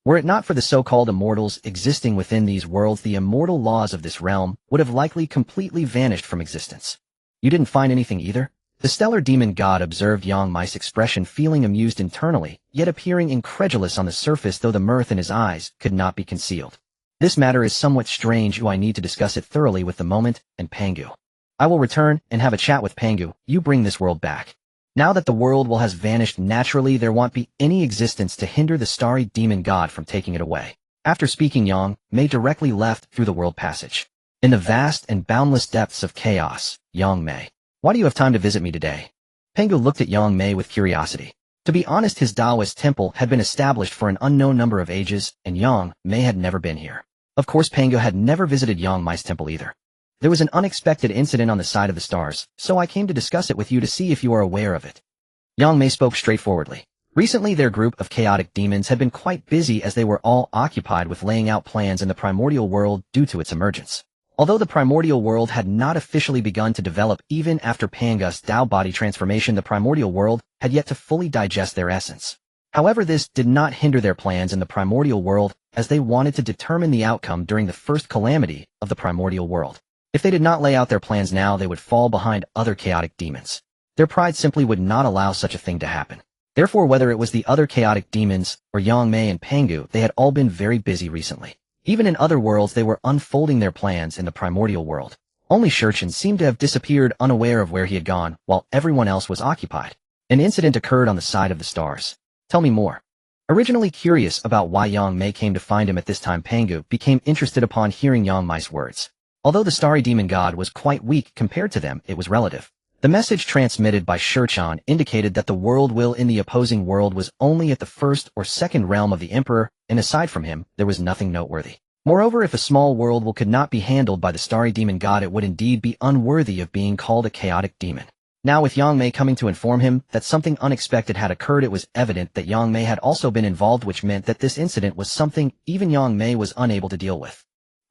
[SPEAKER 1] Were it not for the so-called immortals existing within these worlds, the immortal laws of this realm would have likely completely vanished from existence. You didn't find anything either? The stellar demon god observed Yang Mei's expression, feeling amused internally, yet appearing incredulous on the surface, though the mirth in his eyes could not be concealed. This matter is somewhat strange. I need to discuss it thoroughly with the moment and Pangu. I will return and have a chat with Pangu. You bring this world back. Now that the world will has vanished naturally, there won't be any existence to hinder the starry demon god from taking it away. After speaking, Yang Mei directly left through the world passage. In the vast and boundless depths of chaos, Yang Mei, why do you have time to visit me today? Pangu looked at Yang Mei with curiosity. To be honest, his Taoist temple had been established for an unknown number of ages, and Yang Mei had never been here. Of course, Pangu had never visited Yang Mei's temple either. There was an unexpected incident on the side of the stars, so I came to discuss it with you to see if you are aware of it. Yang Mei spoke straightforwardly. Recently, their group of chaotic demons had been quite busy, as they were all occupied with laying out plans in the Primordial World due to its emergence. Although the Primordial World had not officially begun to develop even after Pangu's Tao body transformation, the Primordial World had yet to fully digest their essence. However, this did not hinder their plans in the Primordial World, as they wanted to determine the outcome during the first calamity of the Primordial World. If they did not lay out their plans now, they would fall behind other chaotic demons. Their pride simply would not allow such a thing to happen. Therefore, whether it was the other chaotic demons or Yang Mei and Pangu, they had all been very busy recently. Even in other worlds, they were unfolding their plans in the Primordial World. Only Shurchen seemed to have disappeared, unaware of where he had gone, while everyone else was occupied. An incident occurred on the side of the stars. Tell me more. Originally curious about why Yang Mei came to find him at this time, Pangu became interested upon hearing Yang Mei's words. Although the starry demon god was quite weak compared to them, it was relative. The message transmitted by Shurchen indicated that the world will in the opposing world was only at the first or second realm of the emperor, and aside from him, there was nothing noteworthy. Moreover, if a small world will could not be handled by the starry demon god, it would indeed be unworthy of being called a chaotic demon. Now, with Yang Mei coming to inform him that something unexpected had occurred, it was evident that Yang Mei had also been involved, which meant that this incident was something even Yang Mei was unable to deal with.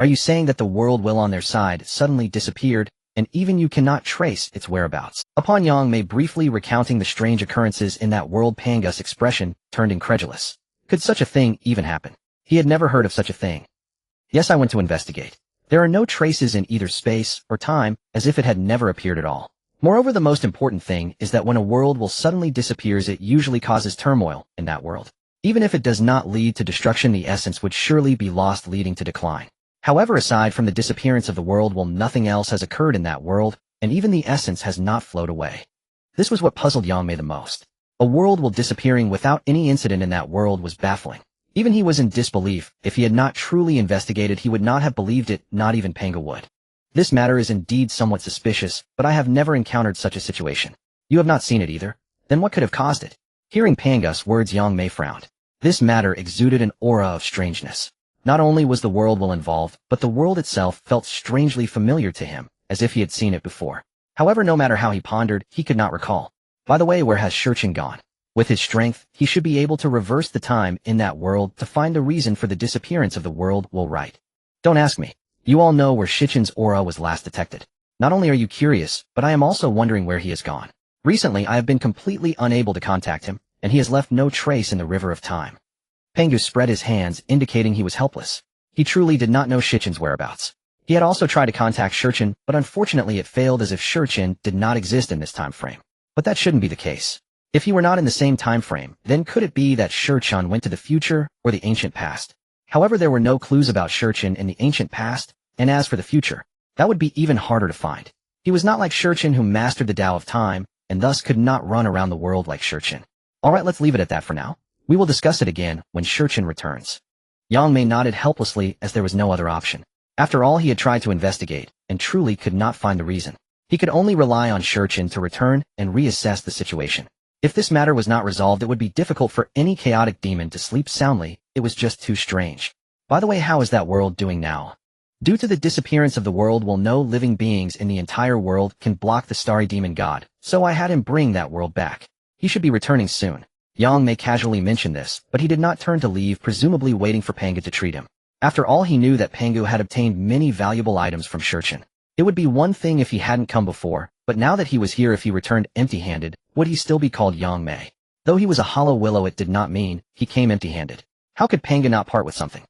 [SPEAKER 1] Are you saying that the world will on their side suddenly disappeared, and even you cannot trace its whereabouts? Upon Yang Mei briefly recounting the strange occurrences in that world, Pangu's expression turned incredulous. Could such a thing even happen? He had never heard of such a thing. Yes, I went to investigate. There are no traces in either space or time, as if it had never appeared at all. Moreover, the most important thing is that when a world will suddenly disappears, it usually causes turmoil in that world. Even if it does not lead to destruction, the essence would surely be lost, leading to decline. However, aside from the disappearance of the world, nothing else has occurred in that world, and even the essence has not flowed away. This was what puzzled Yang Mei the most. A world disappearing without any incident in that world was baffling. Even he was in disbelief. If he had not truly investigated, he would not have believed it, not even Pangu would. This matter is indeed somewhat suspicious, but I have never encountered such a situation. You have not seen it either? Then what could have caused it? Hearing Pangu's words, Yang Mei frowned. This matter exuded an aura of strangeness. Not only was the world involved, but the world itself felt strangely familiar to him, as if he had seen it before. However, no matter how he pondered, he could not recall. By the way, where has Shurchen gone? With his strength, he should be able to reverse the time in that world to find the reason for the disappearance of the world. Right. Don't ask me. You all know where Shichen's aura was last detected. Not only are you curious, but I am also wondering where he has gone. Recently, I have been completely unable to contact him, and he has left no trace in the river of time. Pangu spread his hands, indicating he was helpless. He truly did not know Shichen's whereabouts. He had also tried to contact Shurchen, but unfortunately it failed, as if Shurchen did not exist in this time frame. But that shouldn't be the case. If he were not in the same time frame, then could it be that Shurchen went to the future or the ancient past? However, there were no clues about Shurchen in the ancient past, and as for the future, that would be even harder to find. He was not like Shurchen, who mastered the Tao of time, and thus could not run around the world like Shurchen. Alright, let's leave it at that for now. We will discuss it again when Shurchen returns. Yang Mei nodded helplessly, as there was no other option. After all, he had tried to investigate, and truly could not find the reason. He could only rely on Shurchen to return and reassess the situation. If this matter was not resolved, it would be difficult for any chaotic demon to sleep soundly. It was just too strange. By the way, how is that world doing now? Due to the disappearance of the world, no living beings in the entire world can block the starry demon god, so I had him bring that world back. He should be returning soon. Yang Mei casually mentioned this, but he did not turn to leave, presumably waiting for Pangu to treat him. After all, he knew that Pangu had obtained many valuable items from Shurchen. It would be one thing if he hadn't come before, but now that he was here, if he returned empty-handed, would he still be called Yang Mei? Though he was a hollow willow, it did not mean he came empty-handed. How could Pangu not part with something?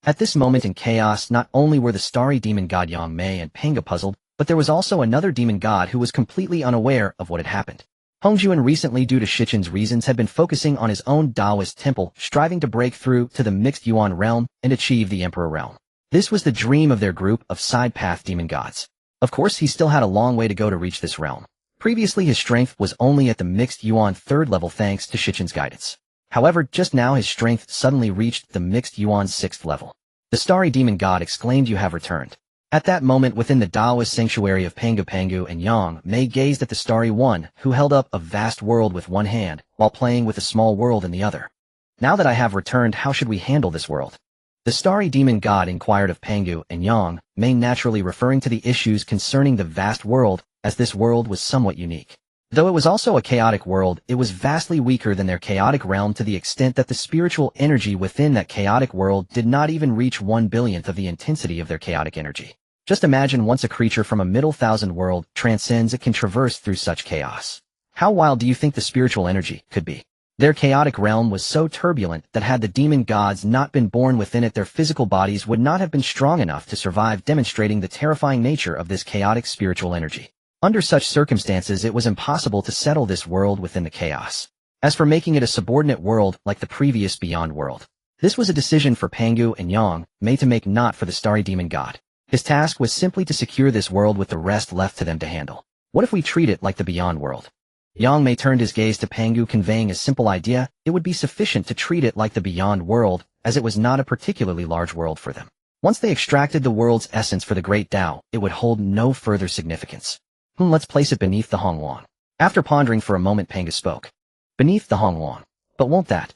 [SPEAKER 1] At this moment in chaos, not only were the starry demon god Yang Mei and Pangu puzzled, but there was also another demon god who was completely unaware of what had happened. Hongjuan recently, due to Shichen's reasons, had been focusing on his own Taoist temple, striving to break through to the mixed Yuan realm and achieve the Emperor realm. This was the dream of their group of side-path demon gods. Of course, he still had a long way to go to reach this realm. Previously, his strength was only at the mixed Yuan 3rd level thanks to Shichen's guidance. However, just now his strength suddenly reached the mixed Yuan 6th level. The starry demon god exclaimed, "You have returned." At that moment, within the Taoist sanctuary of Pangu and Yang Mei gazed at the starry one, who held up a vast world with one hand, while playing with a small world in the other. "Now that I have returned, how should we handle this world?" The starry demon god inquired of Pangu and Yang Mei, naturally referring to the issues concerning the vast world, as this world was somewhat unique. Though it was also a chaotic world, it was vastly weaker than their chaotic realm, to the extent that the spiritual energy within that chaotic world did not even reach 1/1000th of the intensity of their chaotic energy. Just imagine, once a creature from a middle thousand world transcends, it can traverse through such chaos. How wild do you think the spiritual energy could be? Their chaotic realm was so turbulent that had the demon gods not been born within it, their physical bodies would not have been strong enough to survive, demonstrating the terrifying nature of this chaotic spiritual energy. Under such circumstances, it was impossible to settle this world within the chaos. As for making it a subordinate world like the previous Beyond world, this was a decision for Pangu and Yang Mei to make, not for the starry demon god. His task was simply to secure this world, with the rest left to them to handle. What if we treat it like the Beyond world? Yang Mei turned his gaze to Pangu, conveying a simple idea. It would be sufficient to treat it like the Beyond world, as it was not a particularly large world for them. Once they extracted the world's essence for the Great Dao, it would hold no further significance. Let's place it beneath the Hongwang. After pondering for a moment, Pangu spoke. Beneath the Hongwang. But won't that?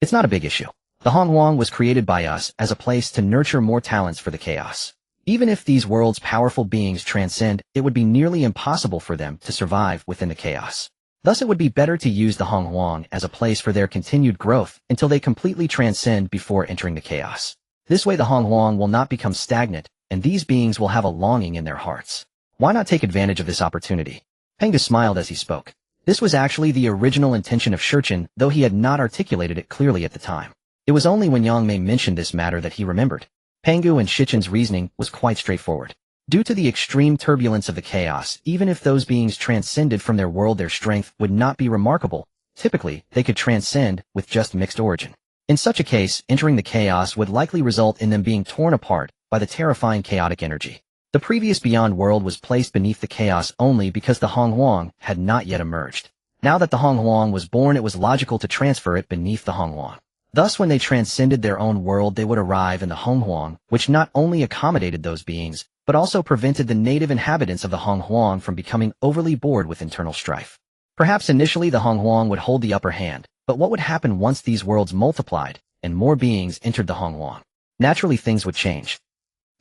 [SPEAKER 1] It's not a big issue. The Hongwang was created by us as a place to nurture more talents for the chaos. Even if these world's powerful beings transcend, it would be nearly impossible for them to survive within the chaos. Thus, it would be better to use the Hongwang as a place for their continued growth until they completely transcend before entering the chaos. This way, the Hongwang will not become stagnant, and these beings will have a longing in their hearts. Why not take advantage of this opportunity? Pangu smiled as he spoke. This was actually the original intention of Shurchen, though he had not articulated it clearly at the time. It was only when Yang Mei mentioned this matter that he remembered. Pangu and Shichen's reasoning was quite straightforward. Due to the extreme turbulence of the chaos, even if those beings transcended from their world, their strength would not be remarkable. Typically, they could transcend with just mixed origin. In such a case, entering the chaos would likely result in them being torn apart by the terrifying chaotic energy. The previous Beyond world was placed beneath the chaos only because the Hongwang had not yet emerged. Now that the Hongwang was born, it was logical to transfer it beneath the Hongwang. Thus, when they transcended their own world, they would arrive in the Hongwang, which not only accommodated those beings, but also prevented the native inhabitants of the Hongwang from becoming overly bored with internal strife. Perhaps initially the Hongwang would hold the upper hand, but what would happen once these worlds multiplied and more beings entered the Hongwang? Naturally, things would change.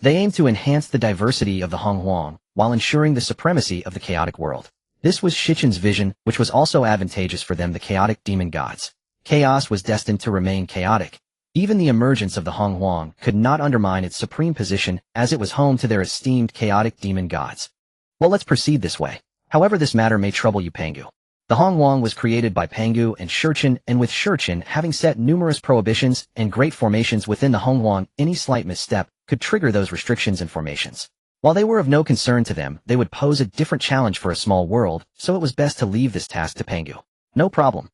[SPEAKER 1] They aimed to enhance the diversity of the Hongwang while ensuring the supremacy of the chaotic world. This was Shichen's vision, which was also advantageous for them, the chaotic demon gods. Chaos was destined to remain chaotic. Even the emergence of the Hongwang could not undermine its supreme position, as it was home to their esteemed chaotic demon gods. Well, let's proceed this way. However, this matter may trouble you, Pangu. The Hongwang was created by Pangu and Shurchen, and with Shurchen having set numerous prohibitions and great formations within the Hongwang, any slight misstep could trigger those restrictions and formations. While they were of no concern to them, they would pose a different challenge for a small world, so it was best to leave this task to Pangu. No problem.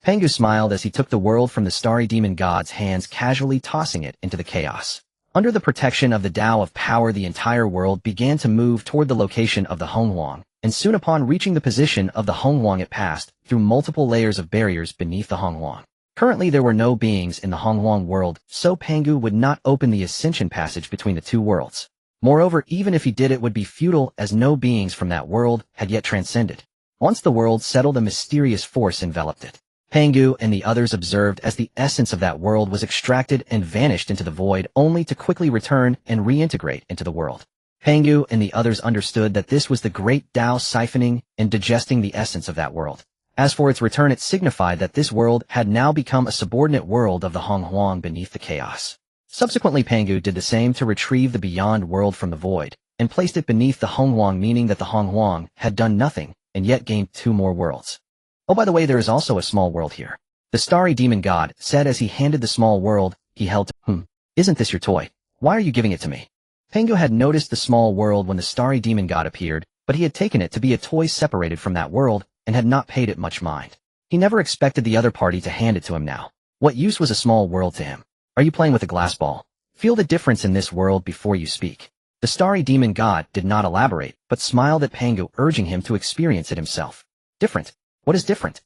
[SPEAKER 1] Pangu smiled as he took the world from the starry demon god's hands, casually tossing it into the chaos. Under the protection of the Tao of Power, the entire world began to move toward the location of the Hongwang, and soon upon reaching the position of the Hongwang, it passed through multiple layers of barriers beneath the Hongwang. Currently, there were no beings in the Hongwang world, so Pangu would not open the ascension passage between the two worlds. Moreover, even if he did, it would be futile, as no beings from that world had yet transcended. Once the world settled, a mysterious force enveloped it. Pangu and the others observed as the essence of that world was extracted and vanished into the void only to quickly return and reintegrate into the world. Pangu and the others understood that this was the Great Dao siphoning and digesting the essence of that world. As for its return, it signified that this world had now become a subordinate world of the Honghuang beneath the chaos. Subsequently, Pangu did the same to retrieve the beyond world from the void, and placed it beneath the Honghuang, meaning that the Honghuang had done nothing, and yet gained 2 more worlds. Oh, by the way, there is also a small world here. The starry demon god said as he handed the small world he held to Isn't this your toy? Why are you giving it to me? Pangu had noticed the small world when the starry demon god appeared, but he had taken it to be a toy separated from that world, and had not paid it much mind. He never expected the other party to hand it to him now. What use was a small world to him? Are you playing with a glass ball? Feel the difference in this world before you speak. The starry demon god did not elaborate, but smiled at Pangu, urging him to experience it himself. Different? What is different?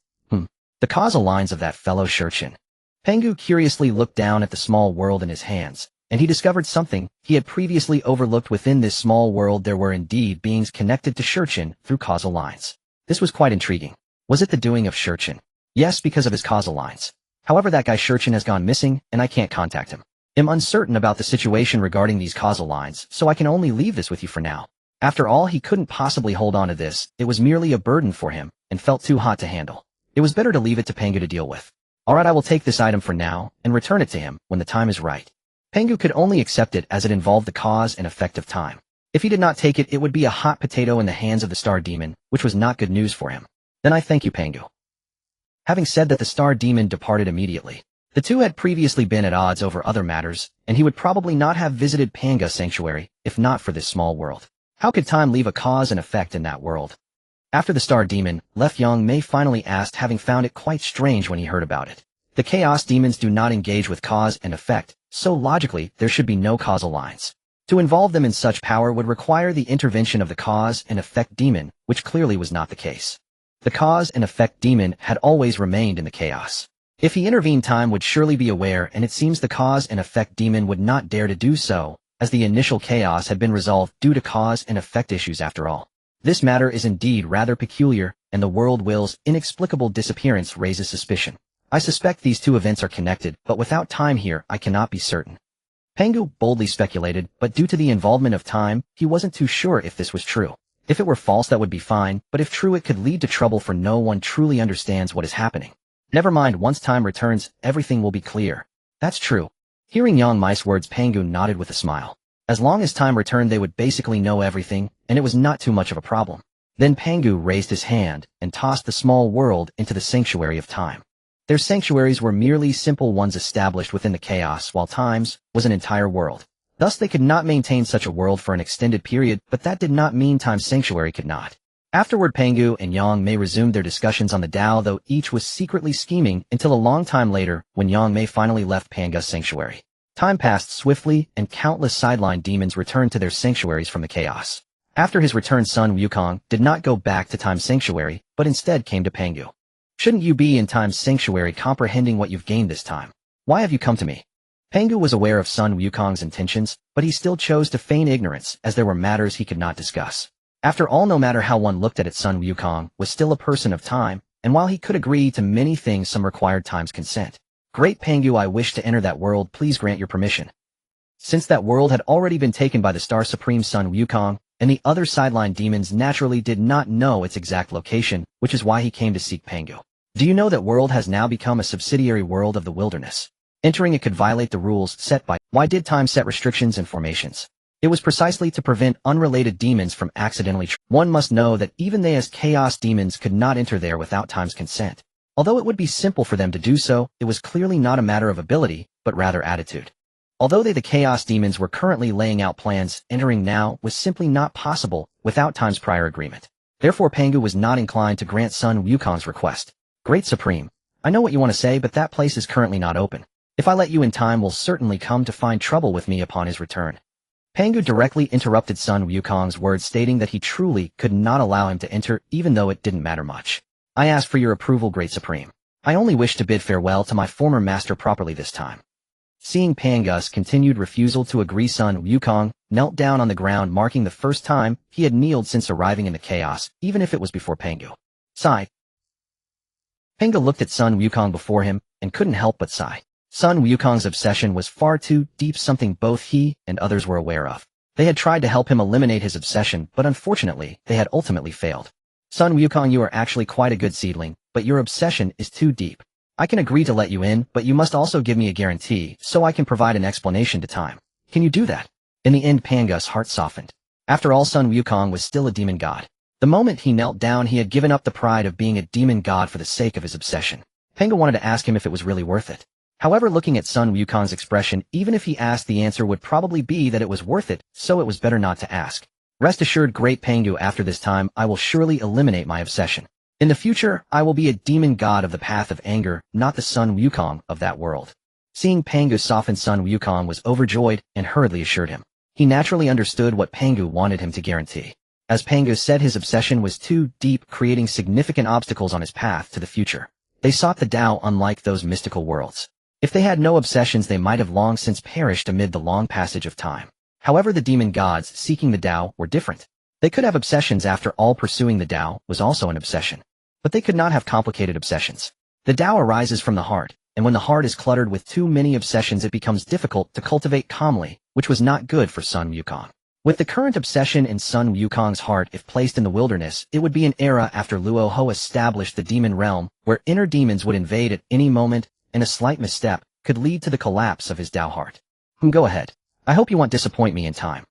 [SPEAKER 1] The causal lines of that fellow Shurchin. Pangu curiously looked down at the small world in his hands, and he discovered something he had previously overlooked. Within this small world there were indeed beings connected to Shurchin through causal lines. This was quite intriguing. Was it the doing of Shurchin? Yes, because of his causal lines. However, that guy Shurchin has gone missing, and I can't contact him. I'm uncertain about the situation regarding these causal lines, so I can only leave this with you for now. After all, he couldn't possibly hold on to this. It was merely a burden for him, and felt too hot to handle. It was better to leave it to Pangu to deal with. Alright, I will take this item for now, and return it to him when the time is right. Pangu could only accept it as it involved the cause and effect of time. If he did not take it, it would be a hot potato in the hands of the star demon, which was not good news for him. Then I thank you, Pangu. Having said that, the star demon departed immediately. The two had previously been at odds over other matters, and he would probably not have visited Panga's sanctuary, if not for this small world. How could time leave a cause and effect in that world? After the star demon left, Yang Mei finally asked, having found it quite strange when he heard about it. The chaos demons do not engage with cause and effect, so logically there should be no causal lines. To involve them in such power would require the intervention of the cause and effect demon, which clearly was not the case. The cause and effect demon had always remained in the chaos. If he intervened, time would surely be aware, and it seems the cause and effect demon would not dare to do so, as the initial chaos had been resolved due to cause and effect issues after all. This matter is indeed rather peculiar, and the world will's inexplicable disappearance raises suspicion. I suspect these two events are connected, but without time here, I cannot be certain. Pangu boldly speculated, but due to the involvement of time, he wasn't too sure if this was true. If it were false, that would be fine, but if true, it could lead to trouble, for no one truly understands what is happening. Never mind, once time returns, everything will be clear. That's true. Hearing Yang Mei's words, Pangu nodded with a smile. As long as time returned, they would basically know everything, and it was not too much of a problem. Then Pangu raised his hand and tossed the small world into the sanctuary of time. Their sanctuaries were merely simple ones established within the chaos, while time's was an entire world. Thus they could not maintain such a world for an extended period, but that did not mean Time's sanctuary could not. Afterward, Pangu and Yang Mei resumed their discussions on the Dao, though each was secretly scheming, until a long time later, when Yang Mei finally left Panga's sanctuary. Time passed swiftly, and countless sideline demons returned to their sanctuaries from the chaos. After his return, Sun Wukong did not go back to Time's sanctuary, but instead came to Pangu. Shouldn't you be in Time's sanctuary, comprehending what you've gained this time? Why have you come to me? Pangu was aware of Sun Wukong's intentions, but he still chose to feign ignorance, as there were matters he could not discuss. After all, no matter how one looked at it, Sun Wukong was still a person of time, and while he could agree to many things, some required Time's consent. Great Pangu, I wish to enter that world, please grant your permission. Since that world had already been taken by the Star Supreme Sun Wukong, and the other sideline demons naturally did not know its exact location, which is why he came to seek Pangu. Do you know that world has now become a subsidiary world of the wilderness? Entering it could violate the rules set by. Why did Time set restrictions and formations? It was precisely to prevent unrelated demons from accidentally. One must know that even they as chaos demons could not enter there without Time's consent. Although it would be simple for them to do so, it was clearly not a matter of ability, but rather attitude. Although the chaos demons were currently laying out plans, entering now was simply not possible without Time's prior agreement. Therefore, Pangu was not inclined to grant Sun Wukong's request. Great Supreme, I know what you want to say, but that place is currently not open. If I let you in, Time will certainly come to find trouble with me upon his return. Pangu directly interrupted Sun Wukong's words, stating that he truly could not allow him to enter, even though it didn't matter much. I ask for your approval, Great Supreme. I only wish to bid farewell to my former master properly this time. Seeing Pangu's continued refusal to agree, Sun Wukong knelt down on the ground, marking the first time he had kneeled since arriving in the chaos, even if it was before Pangu. Sigh. Pangu looked at Sun Wukong before him and couldn't help but sigh. Sun Wukong's obsession was far too deep, something both he and others were aware of. They had tried to help him eliminate his obsession, but unfortunately, they had ultimately failed. Sun Wukong, you are actually quite a good seedling, but your obsession is too deep. I can agree to let you in, but you must also give me a guarantee so I can provide an explanation to time. Can you do that? In the end, Pangu's heart softened. After all, Sun Wukong was still a demon god. The moment he knelt down, he had given up the pride of being a demon god for the sake of his obsession. Pangu wanted to ask him if it was really worth it. However, looking at Sun Wukong's expression, even if he asked, the answer would probably be that it was worth it, so it was better not to ask. Rest assured, great Pangu, after this time, I will surely eliminate my obsession. In the future, I will be a demon god of the path of anger, not the Sun Wukong of that world. Seeing Pangu soften, Sun Wukong was overjoyed and hurriedly assured him. He naturally understood what Pangu wanted him to guarantee. As Pangu said, his obsession was too deep, creating significant obstacles on his path to the future. They sought the Dao, unlike those mystical worlds. If they had no obsessions, they might have long since perished amid the long passage of time. However, the demon gods seeking the Dao were different. They could have obsessions. After all, pursuing the Dao was also an obsession. But they could not have complicated obsessions. The Dao arises from the heart, and when the heart is cluttered with too many obsessions, it becomes difficult to cultivate calmly, which was not good for Sun Wukong. With the current obsession in Sun Wukong's heart, if placed in the wilderness, it would be an era after Luo Ho established the demon realm, where inner demons would invade at any moment, and a slight misstep could lead to the collapse of his Dao heart. Go ahead. I hope you won't disappoint me in time.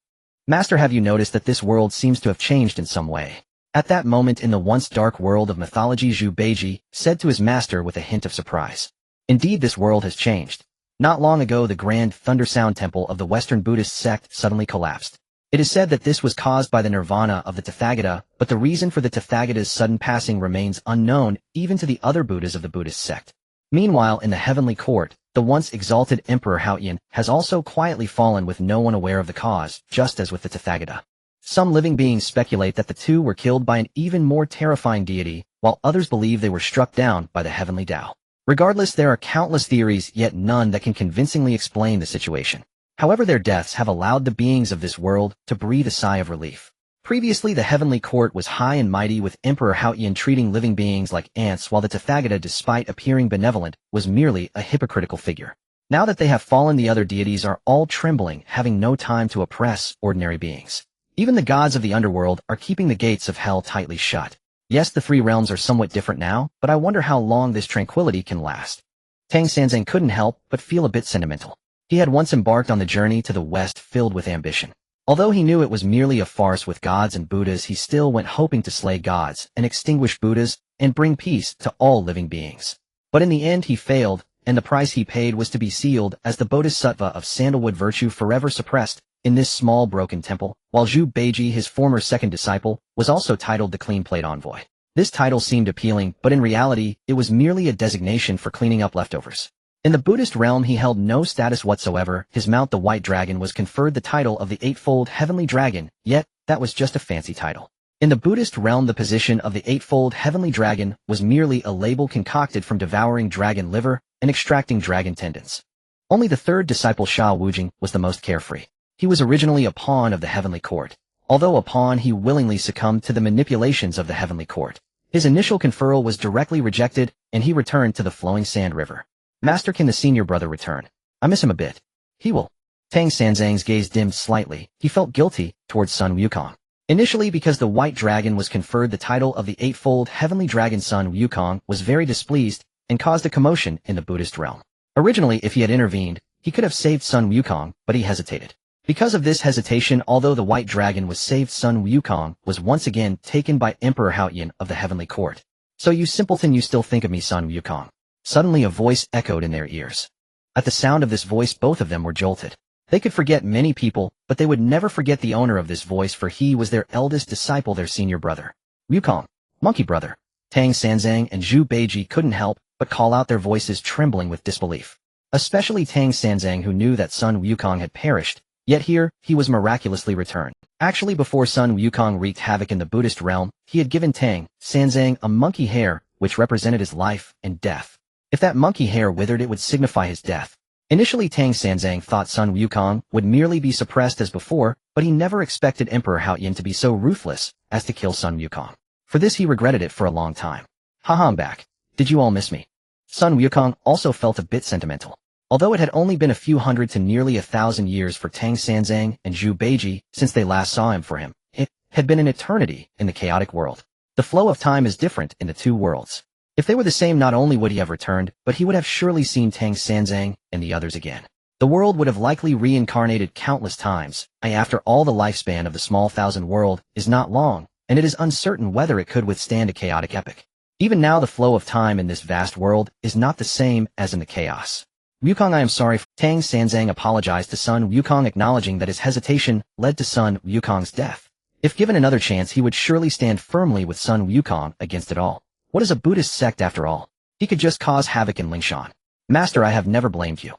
[SPEAKER 1] Master, have you noticed that this world seems to have changed in some way? At that moment in the once dark world of mythology, Zhu Beiji said to his master with a hint of surprise. Indeed, this world has changed. Not long ago, the grand Thunder Sound Temple of the Western Buddhist sect suddenly collapsed. It is said that this was caused by the nirvana of the Tathagata, but the reason for the Tathagata's sudden passing remains unknown even to the other Buddhas of the Buddhist sect. Meanwhile, in the heavenly court, the once exalted Emperor Haoyan has also quietly fallen with no one aware of the cause, just as with the Tathagata. Some living beings speculate that the two were killed by an even more terrifying deity, while others believe they were struck down by the heavenly Dao. Regardless, there are countless theories, yet none that can convincingly explain the situation. However, their deaths have allowed the beings of this world to breathe a sigh of relief. Previously, the heavenly court was high and mighty, with Emperor Haoyan treating living beings like ants, while the Tathagata, despite appearing benevolent, was merely a hypocritical figure. Now that they have fallen, the other deities are all trembling, having no time to oppress ordinary beings. Even the gods of the underworld are keeping the gates of hell tightly shut. Yes, the three realms are somewhat different now, but I wonder how long this tranquility can last. Tang Sanzang couldn't help but feel a bit sentimental. He had once embarked on the journey to the west filled with ambition. Although he knew it was merely a farce with gods and Buddhas, he still went hoping to slay gods and extinguish Buddhas and bring peace to all living beings. But in the end he failed, and the price he paid was to be sealed as the Bodhisattva of sandalwood virtue, forever suppressed in this small broken temple, while Zhu Beiji, his former second disciple, was also titled the Clean Plate Envoy. This title seemed appealing, but in reality, it was merely a designation for cleaning up leftovers. In the Buddhist realm, he held no status whatsoever. His mount, the White Dragon, was conferred the title of the Eightfold Heavenly Dragon, yet that was just a fancy title. In the Buddhist realm, the position of the Eightfold Heavenly Dragon was merely a label concocted from devouring dragon liver and extracting dragon tendons. Only the third disciple, Sha Wujing, was the most carefree. He was originally a pawn of the heavenly court. Although a pawn, he willingly succumbed to the manipulations of the heavenly court. His initial conferral was directly rejected, and he returned to the flowing sand river. Master, can the senior brother return? I miss him a bit. He will. Tang Sanzang's gaze dimmed slightly. He felt guilty towards Sun Wukong. Initially, because the White Dragon was conferred the title of the Eightfold Heavenly Dragon, Sun Wukong was very displeased and caused a commotion in the Buddhist realm. Originally, if he had intervened, he could have saved Sun Wukong, but he hesitated. Because of this hesitation, although the White Dragon was saved, Sun Wukong was once again taken by Emperor Haoyan of the heavenly court. So you simpleton, you still think of me, Sun Wukong. Suddenly a voice echoed in their ears. At the sound of this voice, both of them were jolted. They could forget many people, but they would never forget the owner of this voice, for he was their eldest disciple, their senior brother. Wukong, monkey brother. Tang Sanzang and Zhu Beiji couldn't help but call out, their voices trembling with disbelief. Especially Tang Sanzang, who knew that Sun Wukong had perished, yet here, he was miraculously returned. Actually, before Sun Wukong wreaked havoc in the Buddhist realm, he had given Tang Sanzang a monkey hair, which represented his life and death. If that monkey hair withered, it would signify his death. Initially, Tang Sanzang thought Sun Wukong would merely be suppressed as before, but he never expected Emperor Haoyan to be so ruthless as to kill Sun Wukong. For this, he regretted it for a long time. Haha, I'm back. Did you all miss me? Sun Wukong also felt a bit sentimental. Although it had only been a few hundred to nearly 1,000 years for Tang Sanzang and Zhu Beiji since they last saw him for him, it had been an eternity in the chaotic world. The flow of time is different in the two worlds. If they were the same, not only would he have returned, but he would have surely seen Tang Sanzang and the others again. The world would have likely reincarnated countless times. After all, the lifespan of the small thousand world is not long, and it is uncertain whether it could withstand a chaotic epoch. Even now, the flow of time in this vast world is not the same as in the chaos. Wukong, I am sorry. Tang Sanzang apologized to Sun Wukong, acknowledging that his hesitation led to Sun Wukong's death. If given another chance, he would surely stand firmly with Sun Wukong against it all. What is a Buddhist sect after all? He could just cause havoc in Lingshan. Master, I have never blamed you.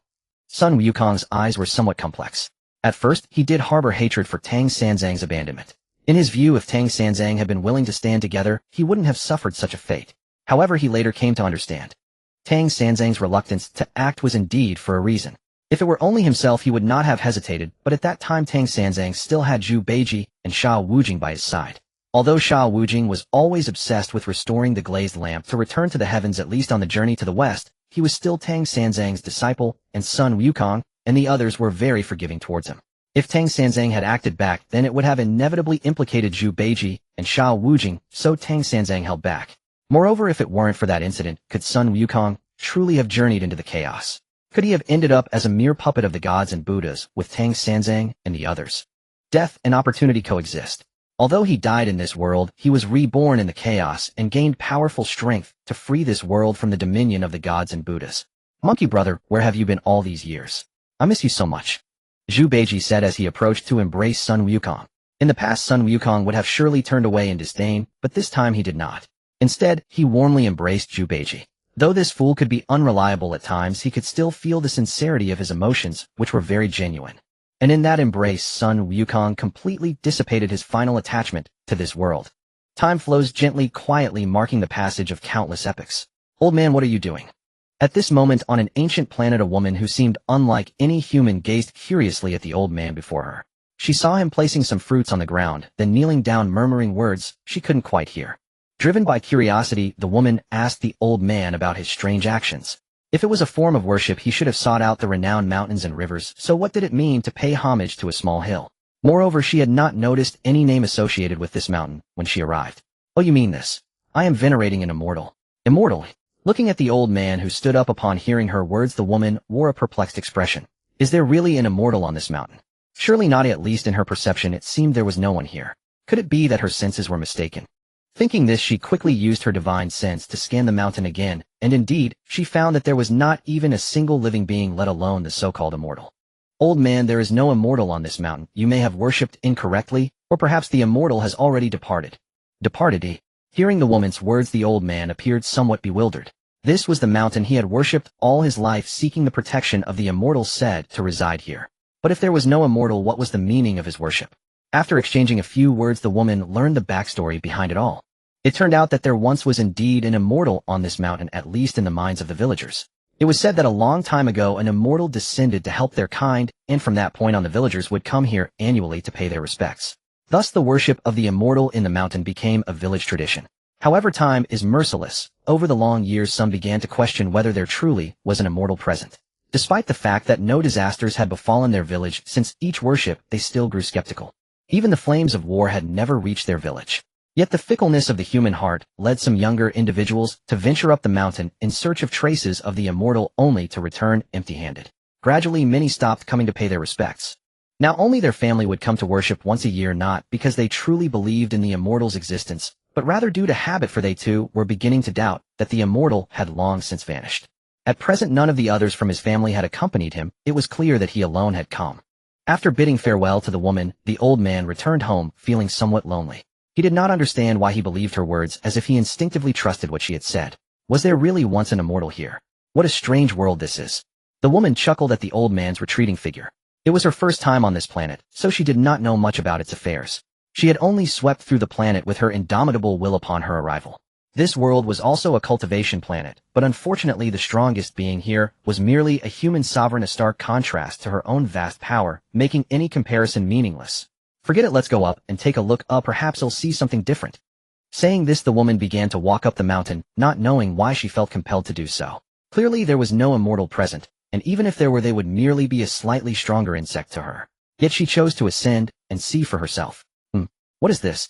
[SPEAKER 1] Sun Wukong's eyes were somewhat complex. At first, he did harbor hatred for Tang Sanzang's abandonment. In his view, if Tang Sanzang had been willing to stand together, he wouldn't have suffered such a fate. However, he later came to understand. Tang Sanzang's reluctance to act was indeed for a reason. If it were only himself, he would not have hesitated, but at that time Tang Sanzang still had Zhu Beiji and Xiao Wujing by his side. Although Xiao Wujing was always obsessed with restoring the glazed lamp to return to the heavens, at least on the journey to the west, he was still Tang Sanzang's disciple, and Sun Wukong and the others were very forgiving towards him. If Tang Sanzang had acted back, then it would have inevitably implicated Zhu Beiji and Xiao Wujing, so Tang Sanzang held back. Moreover, if it weren't for that incident, could Sun Wukong truly have journeyed into the chaos? Could he have ended up as a mere puppet of the gods and Buddhas with Tang Sanzang and the others? Death and opportunity coexist. Although he died in this world, he was reborn in the chaos and gained powerful strength to free this world from the dominion of the gods and Buddhas. Monkey brother, where have you been all these years? I miss you so much. Zhu Beiji said as he approached to embrace Sun Wukong. In the past, Sun Wukong would have surely turned away in disdain, but this time he did not. Instead, he warmly embraced Zhu Beiji. Though this fool could be unreliable at times, he could still feel the sincerity of his emotions, which were very genuine. And in that embrace, Sun Wukong completely dissipated his final attachment to this world. Time flows gently, quietly, marking the passage of countless epochs. Old man, what are you doing? At this moment on an ancient planet, a woman who seemed unlike any human gazed curiously at the old man before her. She saw him placing some fruits on the ground, then kneeling down, murmuring words she couldn't quite hear. Driven by curiosity, the woman asked the old man about his strange actions. If it was a form of worship, he should have sought out the renowned mountains and rivers, so what did it mean to pay homage to a small hill? Moreover, she had not noticed any name associated with this mountain when she arrived. Oh, you mean this? I am venerating an immortal. Immortal? Looking at the old man who stood up upon hearing her words, the woman wore a perplexed expression. Is there really an immortal on this mountain? Surely not, at least in her perception it seemed there was no one here. Could it be that her senses were mistaken? Thinking this, she quickly used her divine sense to scan the mountain again, and indeed, she found that there was not even a single living being, let alone the so-called immortal. Old man, there is no immortal on this mountain. You may have worshipped incorrectly, or perhaps the immortal has already departed. Departed? Hearing the woman's words, the old man appeared somewhat bewildered. This was the mountain he had worshipped all his life, seeking the protection of the immortal said to reside here. But if there was no immortal, what was the meaning of his worship? After exchanging a few words, the woman learned the backstory behind it all. It turned out that there once was indeed an immortal on this mountain, at least in the minds of the villagers. It was said that a long time ago an immortal descended to help their kind, and from that point on the villagers would come here annually to pay their respects. Thus the worship of the immortal in the mountain became a village tradition. However, time is merciless. Over the long years, some began to question whether there truly was an immortal present. Despite the fact that no disasters had befallen their village since each worship, they still grew skeptical. Even the flames of war had never reached their village. Yet the fickleness of the human heart led some younger individuals to venture up the mountain in search of traces of the immortal, only to return empty-handed. Gradually, many stopped coming to pay their respects. Now only their family would come to worship once a year, not because they truly believed in the immortal's existence, but rather due to habit, for they too were beginning to doubt that the immortal had long since vanished. At present, none of the others from his family had accompanied him. It was clear that he alone had come. After bidding farewell to the woman, the old man returned home, feeling somewhat lonely. He did not understand why he believed her words, as if he instinctively trusted what she had said. Was there really once an immortal here? What a strange world this is. The woman chuckled at the old man's retreating figure. It was her first time on this planet, so she did not know much about its affairs. She had only swept through the planet with her indomitable will upon her arrival. This world was also a cultivation planet, but unfortunately the strongest being here was merely a human sovereign, a stark contrast to her own vast power, making any comparison meaningless. Forget it, let's go up and take a look up, perhaps I'll see something different. Saying this, the woman began to walk up the mountain, not knowing why she felt compelled to do so. Clearly there was no immortal present, and even if there were, they would merely be a slightly stronger insect to her. Yet she chose to ascend and see for herself. What is this?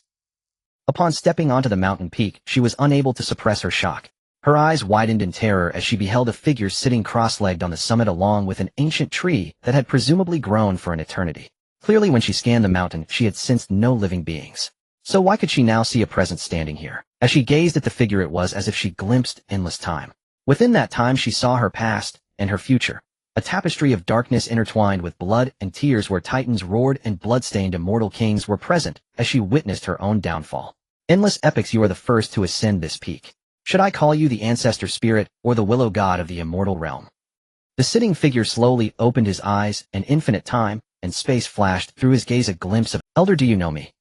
[SPEAKER 1] Upon stepping onto the mountain peak, she was unable to suppress her shock. Her eyes widened in terror as she beheld a figure sitting cross-legged on the summit along with an ancient tree that had presumably grown for an eternity. Clearly when she scanned the mountain, she had sensed no living beings. So why could she now see a presence standing here? As she gazed at the figure, it was as if she glimpsed endless time. Within that time she saw her past and her future, a tapestry of darkness intertwined with blood and tears where titans roared and blood-stained immortal kings were present as she witnessed her own downfall. Endless epics, you are the first to ascend this peak. Should I call you the ancestor spirit or the willow god of the immortal realm? The sitting figure slowly opened his eyes, and infinite time and space flashed through his gaze, a glimpse of, "Elder, do you know me?"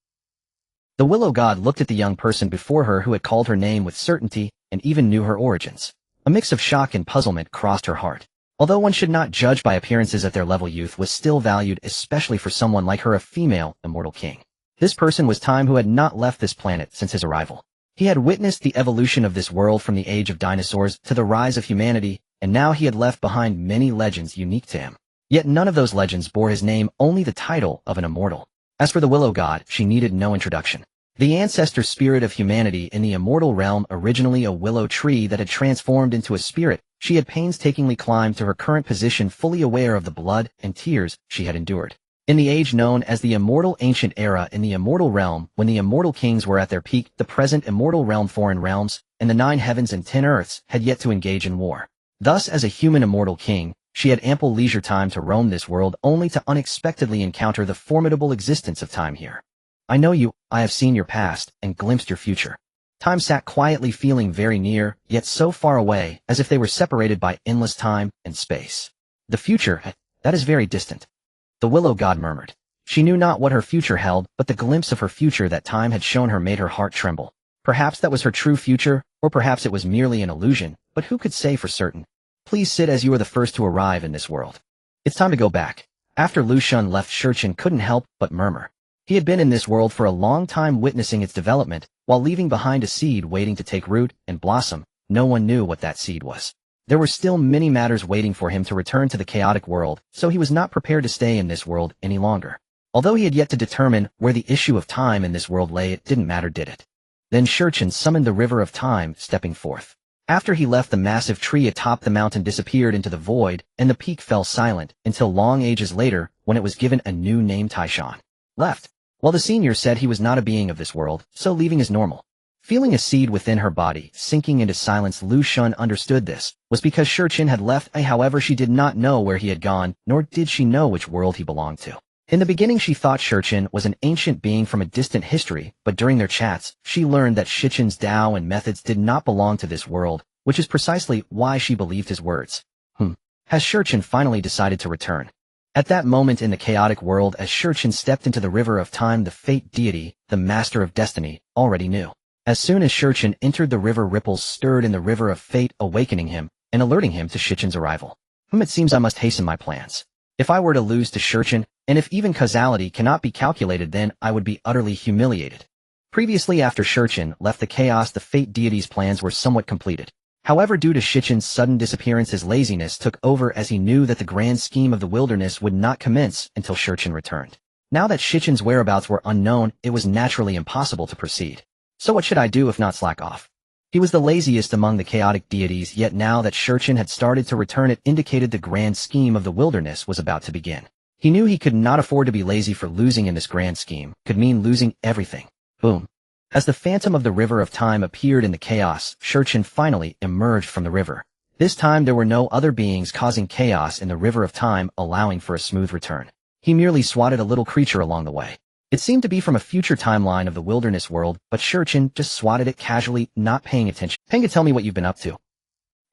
[SPEAKER 1] The willow god looked at the young person before her who had called her name with certainty and even knew her origins. A mix of shock and puzzlement crossed her heart. Although one should not judge by appearances at their level, youth was still valued, especially for someone like her, a female immortal king. This person was Time, who had not left this planet since his arrival. He had witnessed the evolution of this world from the age of dinosaurs to the rise of humanity, and now he had left behind many legends unique to him. Yet none of those legends bore his name, only the title of an immortal. As for the willow god, she needed no introduction. The ancestor spirit of humanity in the immortal realm, originally a willow tree that had transformed into a spirit, she had painstakingly climbed to her current position, fully aware of the blood and tears she had endured. In the age known as the Immortal Ancient Era in the Immortal Realm, when the Immortal Kings were at their peak, the present Immortal Realm, foreign realms, and the 9 heavens and 10 earths had yet to engage in war. Thus, as a human Immortal King, she had ample leisure time to roam this world, only to unexpectedly encounter the formidable existence of Time here. "I know you, I have seen your past, and glimpsed your future." Time sat quietly, feeling very near, yet so far away, as if they were separated by endless time and space. "The future, that is very distant," the willow god murmured. She knew not what her future held, but the glimpse of her future that Time had shown her made her heart tremble. Perhaps that was her true future, or perhaps it was merely an illusion, but who could say for certain? "Please sit, as you are the first to arrive in this world. It's time to go back." After Lu Shun left, Shurchin couldn't help but murmur. He had been in this world for a long time, witnessing its development, while leaving behind a seed waiting to take root and blossom. No one knew what that seed was. There were still many matters waiting for him to return to the chaotic world, so he was not prepared to stay in this world any longer. Although he had yet to determine where the issue of time in this world lay, it didn't matter, did it? Then Shurchin summoned the river of time, stepping forth. After he left, the massive tree atop the mountain disappeared into the void, and the peak fell silent, until long ages later, when it was given a new name, Taishan. Left. Well, the senior said he was not a being of this world, so leaving is normal. Feeling a seed within her body sinking into silence, Lu Shun understood this was because Shurchin had left. However, she did not know where he had gone, nor did she know which world he belonged to. In the beginning, she thought Shurchin was an ancient being from a distant history, but during their chats, she learned that Shichin's Dao and methods did not belong to this world, which is precisely why she believed his words. Has Shurchin finally decided to return? At that moment in the chaotic world, as Shurchin stepped into the river of time, the fate deity, the master of destiny, already knew. As soon as Shurchin entered the river, ripples stirred in the river of fate, awakening him and alerting him to Shichin's arrival. It seems I must hasten my plans. If I were to lose to Shurchin, and if even causality cannot be calculated, then I would be utterly humiliated. Previously, after Shurchin left the chaos, the fate deity's plans were somewhat completed. However, due to Shichin's sudden disappearance, his laziness took over, as he knew that the grand scheme of the wilderness would not commence until Shurchin returned. Now that Shichin's whereabouts were unknown, it was naturally impossible to proceed. So what should I do if not slack off? He was the laziest among the chaotic deities, yet now that Shurchin had started to return, it indicated the grand scheme of the wilderness was about to begin. He knew he could not afford to be lazy, for losing in this grand scheme could mean losing everything. Boom. As the phantom of the river of time appeared in the chaos, Shurchin finally emerged from the river. This time there were no other beings causing chaos in the river of time, allowing for a smooth return. He merely swatted a little creature along the way. It seemed to be from a future timeline of the wilderness world, but Shurchin just swatted it casually, not paying attention. "Pangu, tell me what you've been up to."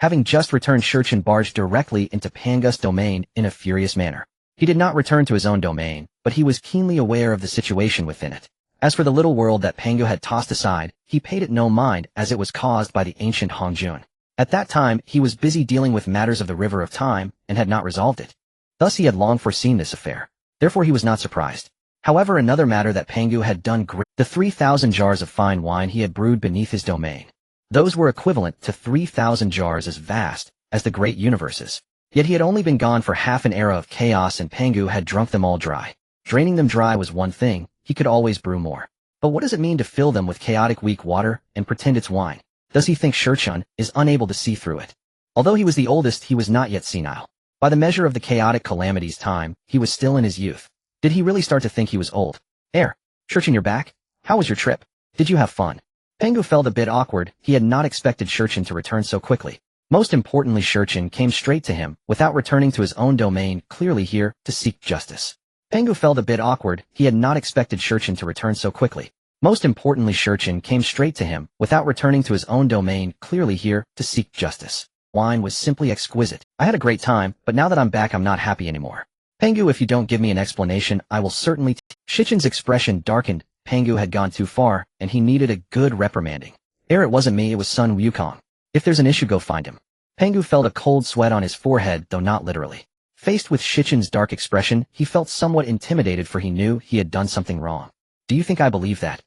[SPEAKER 1] Having just returned, Shurchin barged directly into Pangu's domain in a furious manner. He did not return to his own domain, but he was keenly aware of the situation within it. As for the little world that Pangu had tossed aside, he paid it no mind, as it was caused by the ancient Hongjun. At that time, he was busy dealing with matters of the river of time, and had not resolved it. Thus he had long foreseen this affair. Therefore he was not surprised. However, another matter that Pangu had done great, the 3,000 jars of fine wine he had brewed beneath his domain. Those were equivalent to 3,000 jars as vast as the great universes. Yet he had only been gone for half an era of chaos and Pangu had drunk them all dry. Draining them dry was one thing, he could always brew more. But what does it mean to fill them with chaotic weak water and pretend it's wine? Does he think Shurchun is unable to see through it? Although he was the oldest, he was not yet senile. By the measure of the chaotic calamity's time, he was still in his youth. Did he really start to think he was old? Shurchun, you're back? How was your trip? Did you have fun? Pangu felt a bit awkward. He had not expected Shurchun to return so quickly. Most importantly, Shurchun came straight to him, without returning to his own domain, clearly here to seek justice. Pangu felt a bit awkward. He had not expected Shurchun to return so quickly. Most importantly, Shurchun came straight to him, without returning to his own domain, clearly here to seek justice. Wine was simply exquisite. I had a great time, but now that I'm back I'm not happy anymore. Pangu, if you don't give me an explanation, I will certainly Shurchun's expression darkened. Pangu had gone too far, and he needed a good reprimanding. It wasn't me, it was Sun Wukong. If there's an issue, go find him. Pangu felt a cold sweat on his forehead, though not literally. Faced with Shurchun's dark expression, he felt somewhat intimidated, for he knew he had done something wrong. Do you think I believe that?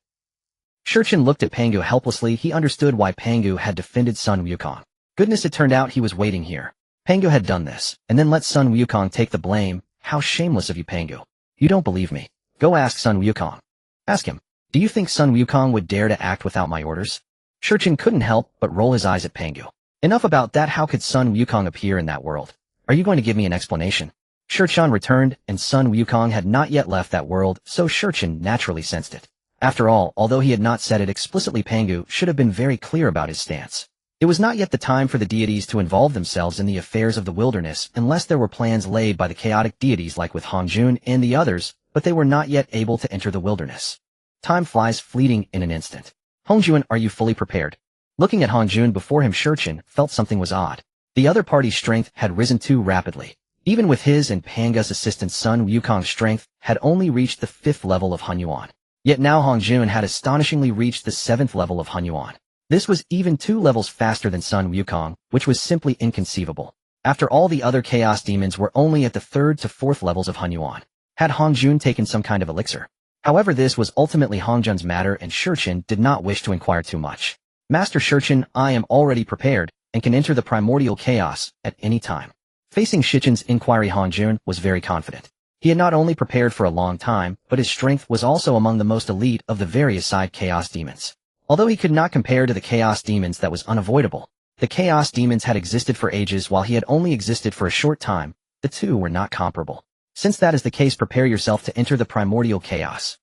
[SPEAKER 1] Shurchun looked at Pangu helplessly. He understood why Pangu had defended Sun Wukong. Goodness, it turned out he was waiting here. Pangu had done this, and then let Sun Wukong take the blame. How shameless of you, Pangu. You don't believe me. Go ask Sun Wukong. Ask him. Do you think Sun Wukong would dare to act without my orders? Shurchun couldn't help but roll his eyes at Pangu. Enough about that. How could Sun Wukong appear in that world? Are you going to give me an explanation? Shurchun returned, and Sun Wukong had not yet left that world, so Shurchun naturally sensed it. After all, although he had not said it explicitly, Pangu should have been very clear about his stance. It was not yet the time for the deities to involve themselves in the affairs of the wilderness unless there were plans laid by the chaotic deities like with Hongjun and the others, but they were not yet able to enter the wilderness. Time flies fleeting in an instant. Hongjun, are you fully prepared? Looking at Hongjun before him, Shurchun felt something was odd. The other party's strength had risen too rapidly. Even with his and Panga's assistance, Sun Wukong's strength had only reached the 5th level of Hunyuan. Yet now Hongjun had astonishingly reached the 7th level of Hunyuan. This was even 2 levels faster than Sun Wukong, which was simply inconceivable. After all, the other chaos demons were only at the 3rd to 4th levels of Hunyuan. Had Hongjun taken some kind of elixir? However, this was ultimately Hongjun's matter, and Shurchun did not wish to inquire too much. Master Shurchun, I am already prepared, and can enter the primordial chaos at any time. Facing Shurchun's inquiry, Hongjun was very confident. He had not only prepared for a long time, but his strength was also among the most elite of the various side chaos demons. Although he could not compare to the chaos demons, that was unavoidable. The chaos demons had existed for ages while he had only existed for a short time. The two were not comparable. Since that is the case, prepare yourself to enter the primordial chaos.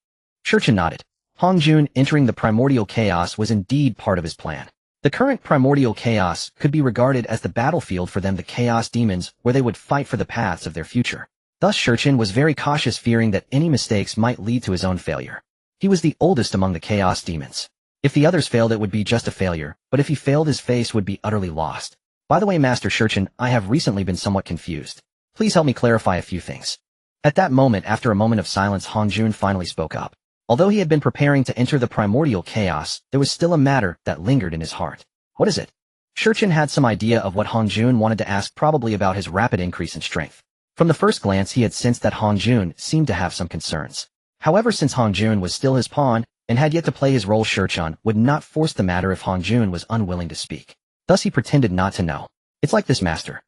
[SPEAKER 1] Shurchun nodded. Hongjun entering the primordial chaos was indeed part of his plan. The current primordial chaos could be regarded as the battlefield for them, the chaos demons, where they would fight for the paths of their future. Thus Shurchun was very cautious, fearing that any mistakes might lead to his own failure. He was the oldest among the chaos demons. If the others failed, it would be just a failure, but if he failed, his face would be utterly lost. By the way, Master Shurchun, I have recently been somewhat confused. Please help me clarify a few things. At that moment, after a moment of silence, Hongjun finally spoke up. Although he had been preparing to enter the primordial chaos, there was still a matter that lingered in his heart. What is it? Shurchun had some idea of what Hongjun wanted to ask, probably about his rapid increase in strength. From the first glance, he had sensed that Hongjun seemed to have some concerns. However, since Hongjun was still his pawn, and had yet to play his role, Shurchun would not force the matter if Hongjun was unwilling to speak. Thus he pretended not to know. It's like this, Master.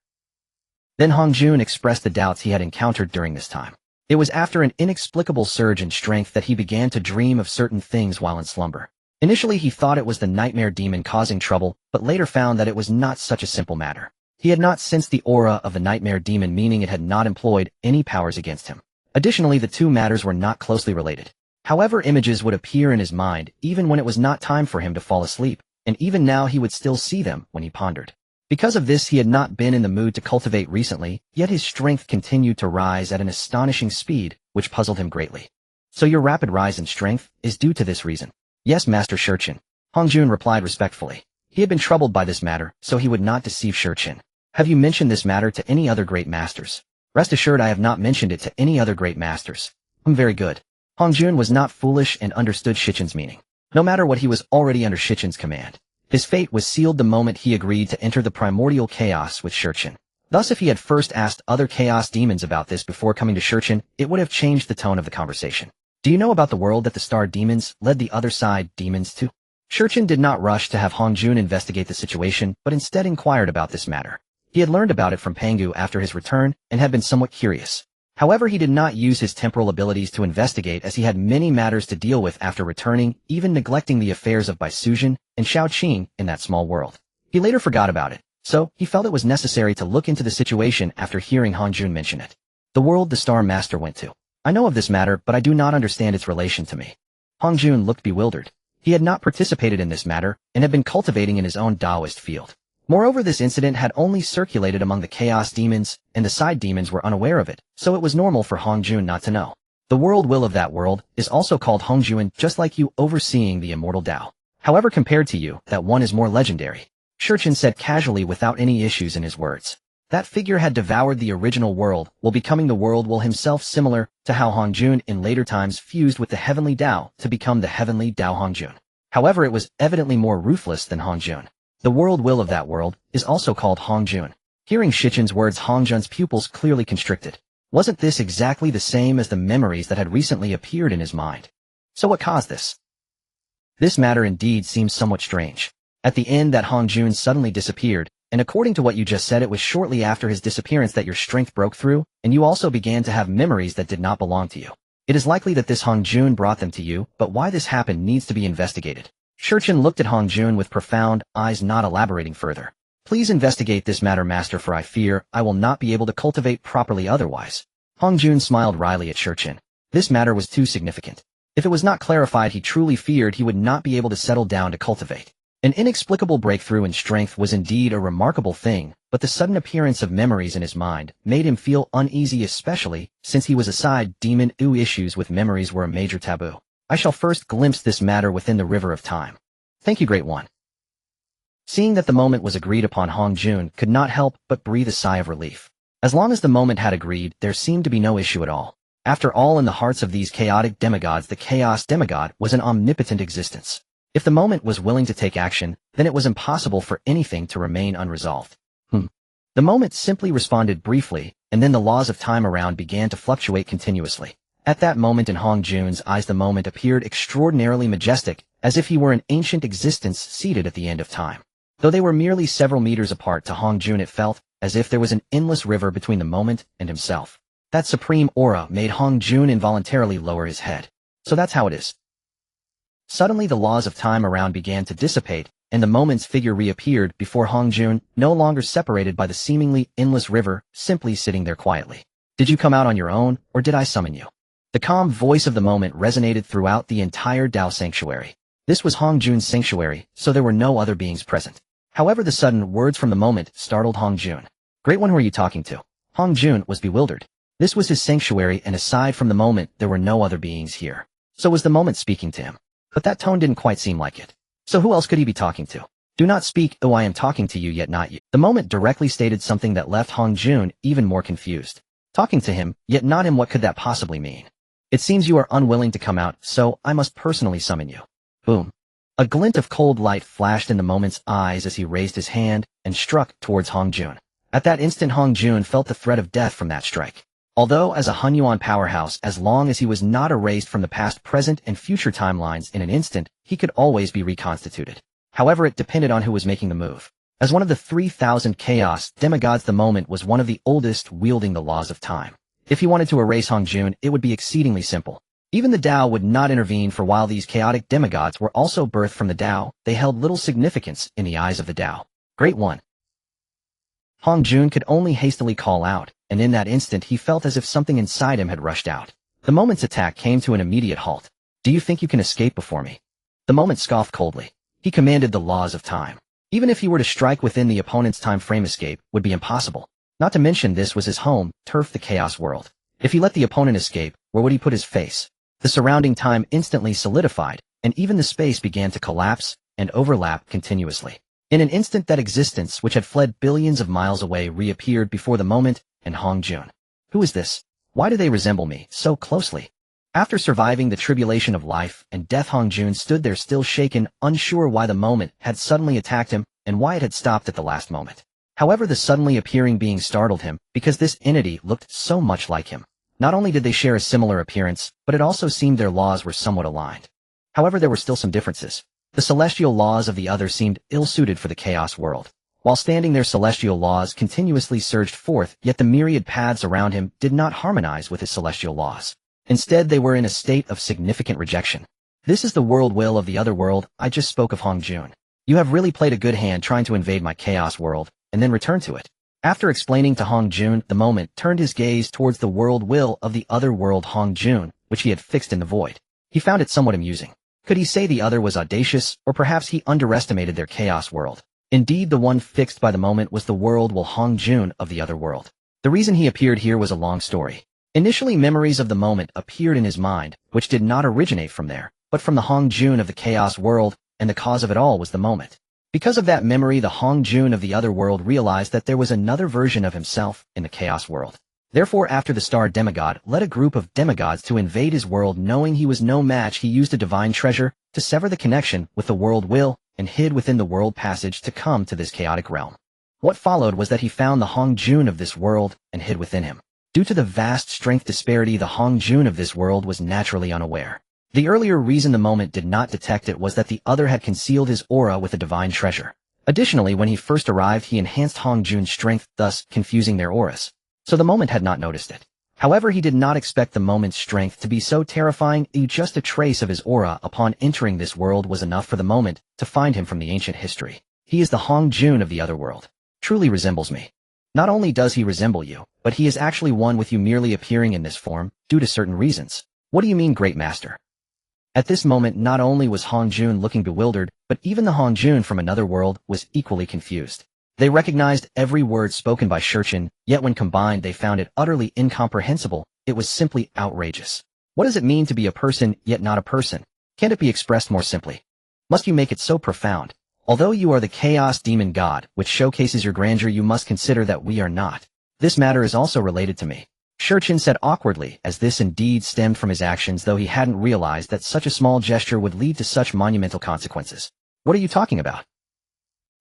[SPEAKER 1] Then Hongjun expressed the doubts he had encountered during this time. It was after an inexplicable surge in strength that he began to dream of certain things while in slumber. Initially he thought it was the nightmare demon causing trouble, but later found that it was not such a simple matter. He had not sensed the aura of the nightmare demon, meaning it had not employed any powers against him. Additionally, the two matters were not closely related. However, images would appear in his mind even when it was not time for him to fall asleep, and even now he would still see them when he pondered. Because of this, he had not been in the mood to cultivate recently, yet his strength continued to rise at an astonishing speed, which puzzled him greatly. So your rapid rise in strength is due to this reason? Yes, Master Shurchun. Hongjun replied respectfully. He had been troubled by this matter, so he would not deceive Shurchun. Have you mentioned this matter to any other great masters? Rest assured, I have not mentioned it to any other great masters. Very good. Hongjun was not foolish and understood Shurchun's meaning. No matter what, he was already under Shurchun's command. His fate was sealed the moment he agreed to enter the primordial chaos with Shurchun. Thus, if he had first asked other chaos demons about this before coming to Shurchun, it would have changed the tone of the conversation. Do you know about the world that the star demons led the other side demons to? Shurchin did not rush to have Hongjun investigate the situation, but instead inquired about this matter. He had learned about it from Pangu after his return and had been somewhat curious. However, he did not use his temporal abilities to investigate as he had many matters to deal with after returning, even neglecting the affairs of Bai Sujin and Shaoqing in that small world. He later forgot about it, so he felt it was necessary to look into the situation after hearing Hongjun mention it. The world the Star Master went to. I know of this matter, but I do not understand its relation to me. Hongjun looked bewildered. He had not participated in this matter and had been cultivating in his own Taoist field. Moreover, this incident had only circulated among the chaos demons, and the side demons were unaware of it, so it was normal for Hongjun not to know. The world will of that world is also called Hongjun, just like you overseeing the immortal Tao. However, compared to you, that one is more legendary. Shurchin said casually without any issues in his words. That figure had devoured the original world, while becoming the world will himself, similar to how Hongjun in later times fused with the heavenly Tao to become the heavenly Tao Hongjun. However, it was evidently more ruthless than Hongjun. The world will of that world is also called Hongjun. Hearing Shichin's words, Hongjun's pupils clearly constricted. Wasn't this exactly the same as the memories that had recently appeared in his mind? So what caused this? This matter indeed seems somewhat strange. At the end, that Hongjun suddenly disappeared, and according to what you just said, it was shortly after his disappearance that your strength broke through, and you also began to have memories that did not belong to you. It is likely that this Hongjun brought them to you, but why this happened needs to be investigated. Shurchin looked at Hongjun with profound eyes, not elaborating further. Please investigate this matter, Master, for I fear I will not be able to cultivate properly otherwise. Hongjun smiled wryly at Shurchin. This matter was too significant. If it was not clarified, he truly feared he would not be able to settle down to cultivate. An inexplicable breakthrough in strength was indeed a remarkable thing, but the sudden appearance of memories in his mind made him feel uneasy, especially since he was a side demon. Issues with memories were a major taboo. I shall first glimpse this matter within the river of time. Thank you, Great One. Seeing that the moment was agreed upon, Hongjun could not help but breathe a sigh of relief. As long as the moment had agreed, there seemed to be no issue at all. After all, in the hearts of these chaotic demigods, the chaos demigod was an omnipotent existence. If the moment was willing to take action, then it was impossible for anything to remain unresolved. The moment simply responded briefly, and then the laws of time around began to fluctuate continuously. At that moment in Hongjun's eyes, the moment appeared extraordinarily majestic, as if he were an ancient existence seated at the end of time. Though they were merely several meters apart, to Hongjun it felt as if there was an endless river between the moment and himself. That supreme aura made Hongjun involuntarily lower his head. So that's how it is. Suddenly the laws of time around began to dissipate, and the moment's figure reappeared before Hongjun, no longer separated by the seemingly endless river, simply sitting there quietly. Did you come out on your own, or did I summon you? The calm voice of the moment resonated throughout the entire Dao sanctuary. This was Hongjun's sanctuary, so there were no other beings present. However, the sudden words from the moment startled Hongjun. Great One, who are you talking to? Hongjun was bewildered. This was his sanctuary, and aside from the moment, there were no other beings here. So was the moment speaking to him? But that tone didn't quite seem like it. So who else could he be talking to? Do not speak, oh, I am talking to you, yet not you. The moment directly stated something that left Hongjun even more confused. Talking to him, yet not him, what could that possibly mean? It seems you are unwilling to come out, so I must personally summon you. Boom. A glint of cold light flashed in the moment's eyes as he raised his hand and struck towards Hongjun. At that instant, Hongjun felt the threat of death from that strike. Although as a Hunyuan powerhouse, as long as he was not erased from the past, present, and future timelines in an instant, he could always be reconstituted. However, it depended on who was making the move. As one of the 3,000 chaos demigods, the moment was one of the oldest wielding the laws of time. If he wanted to erase Hongjun, it would be exceedingly simple. Even the Tao would not intervene, for while these chaotic demigods were also birthed from the Tao, they held little significance in the eyes of the Tao. Great One. Hongjun could only hastily call out, and in that instant he felt as if something inside him had rushed out. The moment's attack came to an immediate halt. Do you think you can escape before me? The moment scoffed coldly. He commanded the laws of time. Even if he were to strike within the opponent's time frame, escape would be impossible. Not to mention this was his home turf, the Chaos World. If he let the opponent escape, where would he put his face? The surrounding time instantly solidified, and even the space began to collapse and overlap continuously. In an instant, that existence which had fled billions of miles away reappeared before the moment and Hongjun. Who is this? Why do they resemble me so closely? After surviving the tribulation of life and death, Hongjun stood there still shaken, unsure why the moment had suddenly attacked him and why it had stopped at the last moment. However, the suddenly appearing being startled him because this entity looked so much like him. Not only did they share a similar appearance, but it also seemed their laws were somewhat aligned. However, there were still some differences. The celestial laws of the other seemed ill-suited for the Chaos World. While standing there, celestial laws continuously surged forth, yet the myriad paths around him did not harmonize with his celestial laws. Instead, they were in a state of significant rejection. This is the world will of the other world. I just spoke of Hong Jun. You have really played a good hand trying to invade my Chaos World, and then return to it. After explaining to Hong Jun, the moment turned his gaze towards the world will of the other world Hong Jun, which he had fixed in the void. He found it somewhat amusing. Could he say the other was audacious, or perhaps he underestimated their Chaos World? Indeed, the one fixed by the moment was the world will Hong Jun of the other world. The reason he appeared here was a long story. Initially, memories of the moment appeared in his mind, which did not originate from there, but from the Hong Jun of the Chaos World, and the cause of it all was the moment. Because of that memory, the Hong Jun of the other world realized that there was another version of himself in the Chaos World. Therefore, after the star demigod led a group of demigods to invade his world, knowing he was no match, he used a divine treasure to sever the connection with the world will and hid within the world passage to come to this chaotic realm. What followed was that he found the Hong Jun of this world and hid within him. Due to the vast strength disparity, the Hong Jun of this world was naturally unaware. The earlier reason the moment did not detect it was that the other had concealed his aura with a divine treasure. Additionally, when he first arrived, he enhanced Hong Jun's strength, thus confusing their auras. So the moment had not noticed it. However, he did not expect the moment's strength to be so terrifying. Just a trace of his aura upon entering this world was enough for the moment to find him from the ancient history. He is the Hong Jun of the other world. Truly resembles me. Not only does he resemble you, but he is actually one with you, merely appearing in this form due to certain reasons. What do you mean, Great Master? At this moment, not only was Hong Jun looking bewildered, but even the Hong Jun from another world was equally confused. They recognized every word spoken by Shurchin, yet when combined they found it utterly incomprehensible. It was simply outrageous. What does it mean to be a person yet not a person? Can't it be expressed more simply? Must you make it so profound? Although you are the Chaos Demon God, which showcases your grandeur, you must consider that we are not. This matter is also related to me. Shurchin said awkwardly, as this indeed stemmed from his actions, though he hadn't realized that such a small gesture would lead to such monumental consequences. What are you talking about?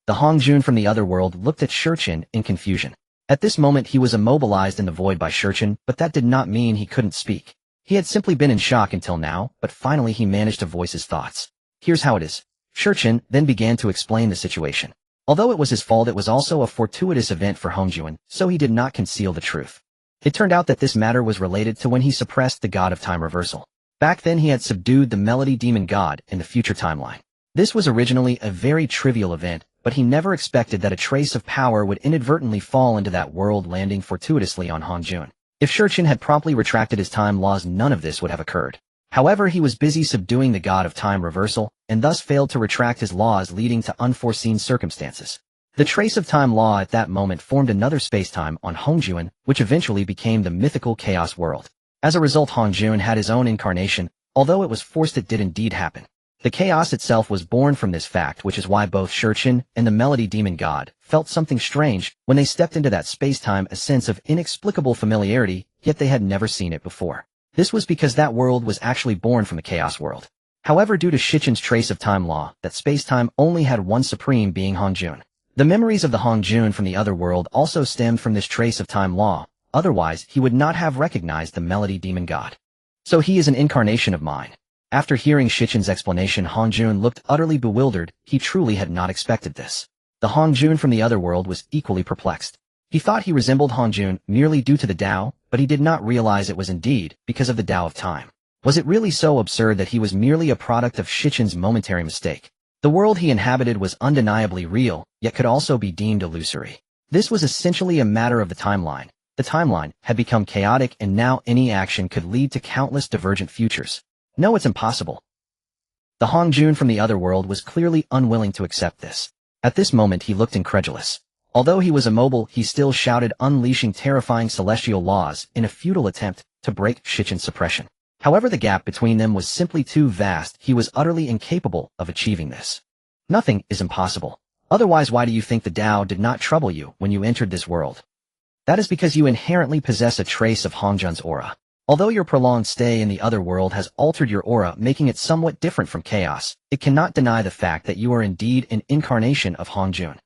[SPEAKER 1] The Hong Jun from the other world looked at Shurchin in confusion. At this moment he was immobilized in the void by Shurchin, but that did not mean he couldn't speak. He had simply been in shock until now, but finally he managed to voice his thoughts. Here's how it is. Shurchin then began to explain the situation. Although it was his fault, it was also a fortuitous event for Hong Jun, so he did not conceal the truth. It turned out that this matter was related to when he suppressed the god of time reversal. Back then he had subdued the melody demon god in the future timeline. This was originally a very trivial event, but he never expected that a trace of power would inadvertently fall into that world, landing fortuitously on Hong Jun. If Shurchin had promptly retracted his time laws, none of this would have occurred. However, he was busy subduing the god of time reversal, and thus failed to retract his laws, leading to unforeseen circumstances. The trace of time law at that moment formed another spacetime on Hong Jun, which eventually became the mythical Chaos World. As a result, Hong Jun had his own incarnation, although it was forced, it did indeed happen. The chaos itself was born from this fact, which is why both Shurchin and the melody demon god felt something strange when they stepped into that spacetime, a sense of inexplicable familiarity, yet they had never seen it before. This was because that world was actually born from the Chaos World. However, due to Shurchin's trace of time law, that spacetime only had one supreme being Hong Jun. The memories of the Hong Jun from the other world also stemmed from this trace of time law, otherwise he would not have recognized the melody demon god. So he is an incarnation of mine. After hearing Shurchin's explanation, Hong Jun looked utterly bewildered. He truly had not expected this. The Hong Jun from the other world was equally perplexed. He thought he resembled Hong Jun merely due to the Dao, but he did not realize it was indeed because of the Dao of time. Was it really so absurd that he was merely a product of Shurchin's momentary mistake? The world he inhabited was undeniably real, yet could also be deemed illusory. This was essentially a matter of the timeline. The timeline had become chaotic, and now any action could lead to countless divergent futures. No, it's impossible. The Hong Jun from the other world was clearly unwilling to accept this. At this moment he looked incredulous. Although he was immobile, he still shouted, unleashing terrifying celestial laws in a futile attempt to break Shurchin's suppression. However, the gap between them was simply too vast. He was utterly incapable of achieving this. Nothing is impossible. Otherwise, why do you think the Dao did not trouble you when you entered this world? That is because you inherently possess a trace of Hong Jun's aura. Although your prolonged stay in the other world has altered your aura, making it somewhat different from chaos, it cannot deny the fact that you are indeed an incarnation of Hong Jun.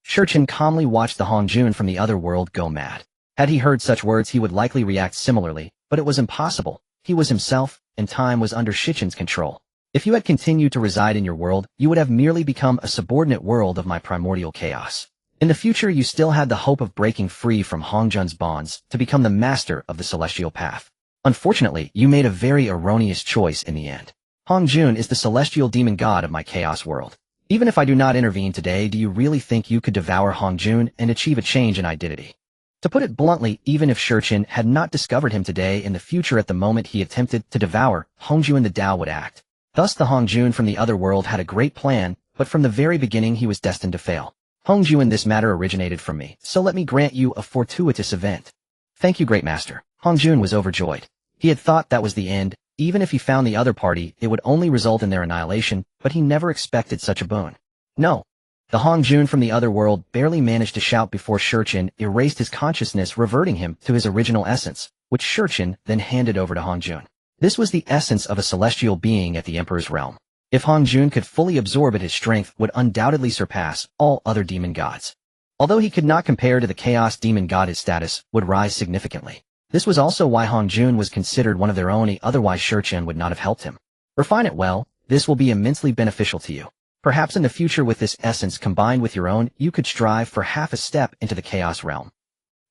[SPEAKER 1] Shurchin calmly watched the Hong Jun from the other world go mad. Had he heard such words, he would likely react similarly, but it was impossible. He was himself, and time was under Shichin's control. If you had continued to reside in your world, you would have merely become a subordinate world of my primordial chaos. In the future, you still had the hope of breaking free from Hongjun's bonds to become the master of the celestial path. Unfortunately, you made a very erroneous choice in the end. Hongjun is the celestial demon god of my chaos world. Even if I do not intervene today, do you really think you could devour Hongjun and achieve a change in identity? To put it bluntly, even if Shichin had not discovered him today, in the future at the moment he attempted to devour Hongjun, the Dao would act. Thus the Hongjun from the other world had a great plan, but from the very beginning he was destined to fail. Hongjun in this matter originated from me, so let me grant you a fortuitous event. Thank you, Great Master. Hongjun was overjoyed. He had thought that was the end. Even if he found the other party, it would only result in their annihilation, but he never expected such a boon. No. The Hongjun from the other world barely managed to shout before Shichin erased his consciousness, reverting him to his original essence, which Shichin then handed over to Hongjun. This was the essence of a celestial being at the Emperor's realm. If Hongjun could fully absorb it, his strength would undoubtedly surpass all other demon gods. Although he could not compare to the Chaos Demon God, his status would rise significantly. This was also why Hongjun was considered one of their own, otherwise Shichin would not have helped him. Refine it well, this will be immensely beneficial to you. Perhaps in the future, with this essence combined with your own, you could strive for half a step into the Chaos realm.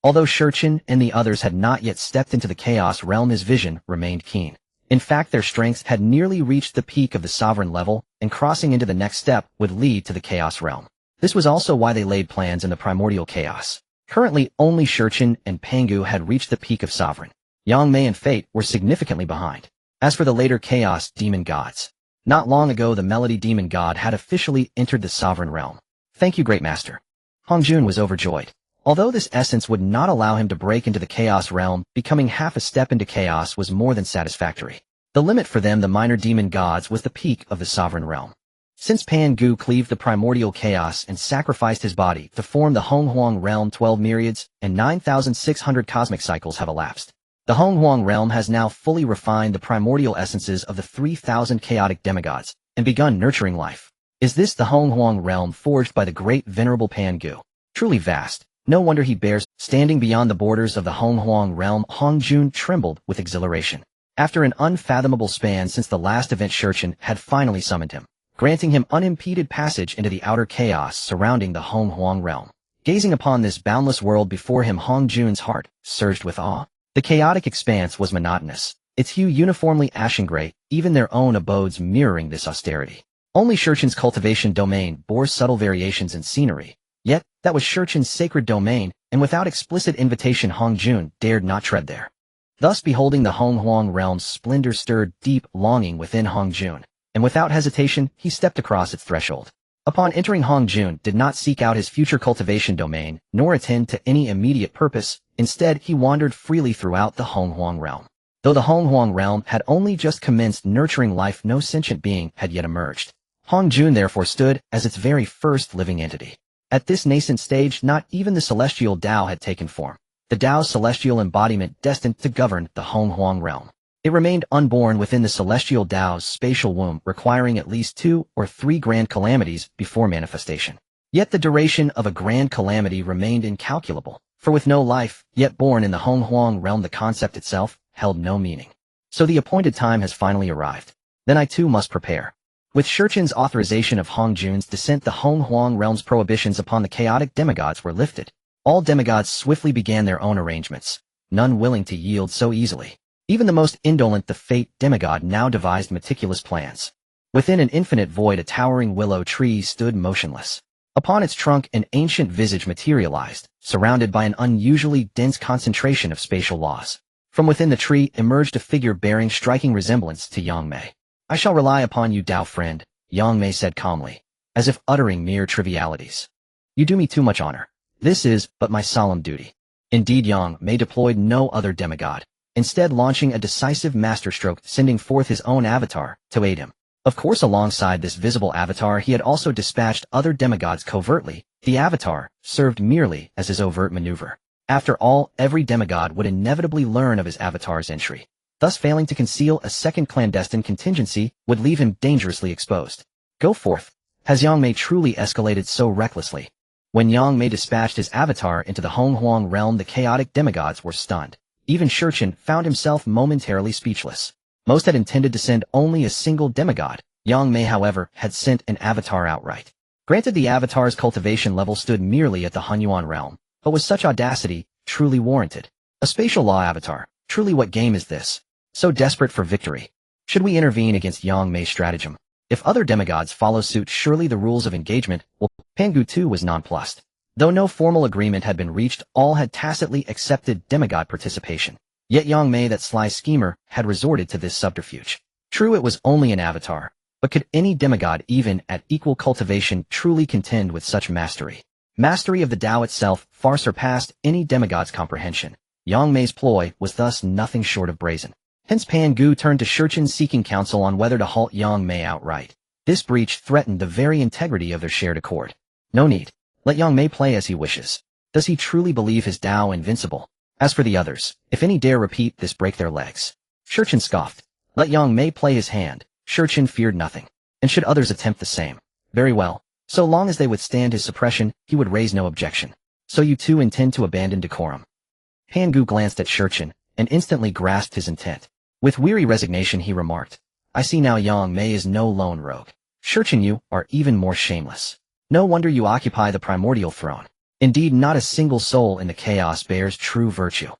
[SPEAKER 1] Although Shichin and the others had not yet stepped into the Chaos realm, his vision remained keen. In fact, their strengths had nearly reached the peak of the sovereign level, and crossing into the next step would lead to the Chaos realm. This was also why they laid plans in the Primordial Chaos. Currently, only Shichin and Pangu had reached the peak of sovereign. Yangmei and Fate were significantly behind. As for the later Chaos Demon gods, not long ago the Melody Demon God had officially entered the sovereign realm. Thank you, Great Master. Hongjun was overjoyed. Although this essence would not allow him to break into the Chaos realm, becoming half a step into Chaos was more than satisfactory. The limit for them, the minor demon gods, was the peak of the sovereign realm. Since Pangu cleaved the primordial chaos and sacrificed his body to form the Honghuang realm, 12 myriads and 9,600 cosmic cycles have elapsed. The Honghuang realm has now fully refined the primordial essences of the 3,000 chaotic demigods and begun nurturing life. Is this the Honghuang realm forged by the great venerable Pangu? Truly vast. No wonder he bears. Standing beyond the borders of the Honghuang realm, Hongjun trembled with exhilaration. After an unfathomable span since the last event, Shichin had finally summoned him, granting him unimpeded passage into the outer chaos surrounding the Honghuang realm. Gazing upon this boundless world before him, Hongjun's heart surged with awe. The chaotic expanse was monotonous, its hue uniformly ashen gray, even their own abodes mirroring this austerity. Only Shichin's cultivation domain bore subtle variations in scenery. Yet, that was Shichin's sacred domain, and without explicit invitation Hongjun dared not tread there. Thus, beholding the Honghuang realm's splendor stirred deep longing within Hongjun, and without hesitation, he stepped across its threshold. Upon entering, Hongjun did not seek out his future cultivation domain, nor attend to any immediate purpose. Instead, he wandered freely throughout the Honghuang realm. Though the Honghuang realm had only just commenced nurturing life, no sentient being had yet emerged. Hongjun therefore stood as its very first living entity. At this nascent stage, not even the celestial Dao had taken form. The Dao's celestial embodiment destined to govern the Honghuang realm. It remained unborn within the celestial Dao's spatial womb, requiring at least 2 or 3 grand calamities before manifestation. Yet the duration of a grand calamity remained incalculable, for with no life yet born in the Honghuang realm, the concept itself held no meaning. So the appointed time has finally arrived. Then I too must prepare. With Shichin's authorization of Hongjun's descent, the Honghuang realm's prohibitions upon the chaotic demigods were lifted. All demigods swiftly began their own arrangements, none willing to yield so easily. Even the most indolent, the Fate demigod, now devised meticulous plans. Within an infinite void, a towering willow tree stood motionless. Upon its trunk, an ancient visage materialized, surrounded by an unusually dense concentration of spatial laws. From within the tree emerged a figure bearing striking resemblance to Yangmei. I shall rely upon you, Dao friend, Yangmei said calmly, as if uttering mere trivialities. You do me too much honor. This is but my solemn duty. Indeed, Yangmei deployed no other demigod, instead launching a decisive masterstroke, sending forth his own avatar to aid him. Of course, alongside this visible avatar, he had also dispatched other demigods covertly. The avatar served merely as his overt maneuver. After all, every demigod would inevitably learn of his avatar's entry. Thus, failing to conceal a second clandestine contingency would leave him dangerously exposed. Go forth. Has Yangmei truly escalated so recklessly? When Yangmei dispatched his avatar into the Honghuang realm, the chaotic demigods were stunned. Even Shurchen found himself momentarily speechless. Most had intended to send only a single demigod. Yang Mei, however, had sent an avatar outright. Granted, the avatar's cultivation level stood merely at the Hunyuan realm, but was such audacity truly warranted? A spatial law avatar. Truly, what game is this? So desperate for victory. Should we intervene against Yang Mei's stratagem? If other demigods follow suit, surely the rules of engagement will. Pangu too was nonplussed. Though no formal agreement had been reached, all had tacitly accepted demigod participation. Yet Yang Mei, that sly schemer, had resorted to this subterfuge. True, it was only an avatar, but could any demigod, even at equal cultivation, truly contend with such mastery? Mastery of the Dao itself far surpassed any demigod's comprehension. Yang Mei's ploy was thus nothing short of brazen. Hence Pangu turned to Shurchen seeking counsel on whether to halt Yang Mei outright. This breach threatened the very integrity of their shared accord. No need. Let Yang Mei play as he wishes. Does he truly believe his Dao invincible? As for the others, if any dare repeat this, break their legs. Shurchen scoffed. Let Yang Mei play his hand. Shurchen feared nothing. And should others attempt the same? Very well. So long as they withstand his suppression, he would raise no objection. So you two intend to abandon decorum? Pangu glanced at Shurchen, and instantly grasped his intent. With weary resignation he remarked, I see now Yang Mei is no lone rogue. Shurchen, you are even more shameless. No wonder you occupy the primordial throne. Indeed, not a single soul in the chaos bears true virtue.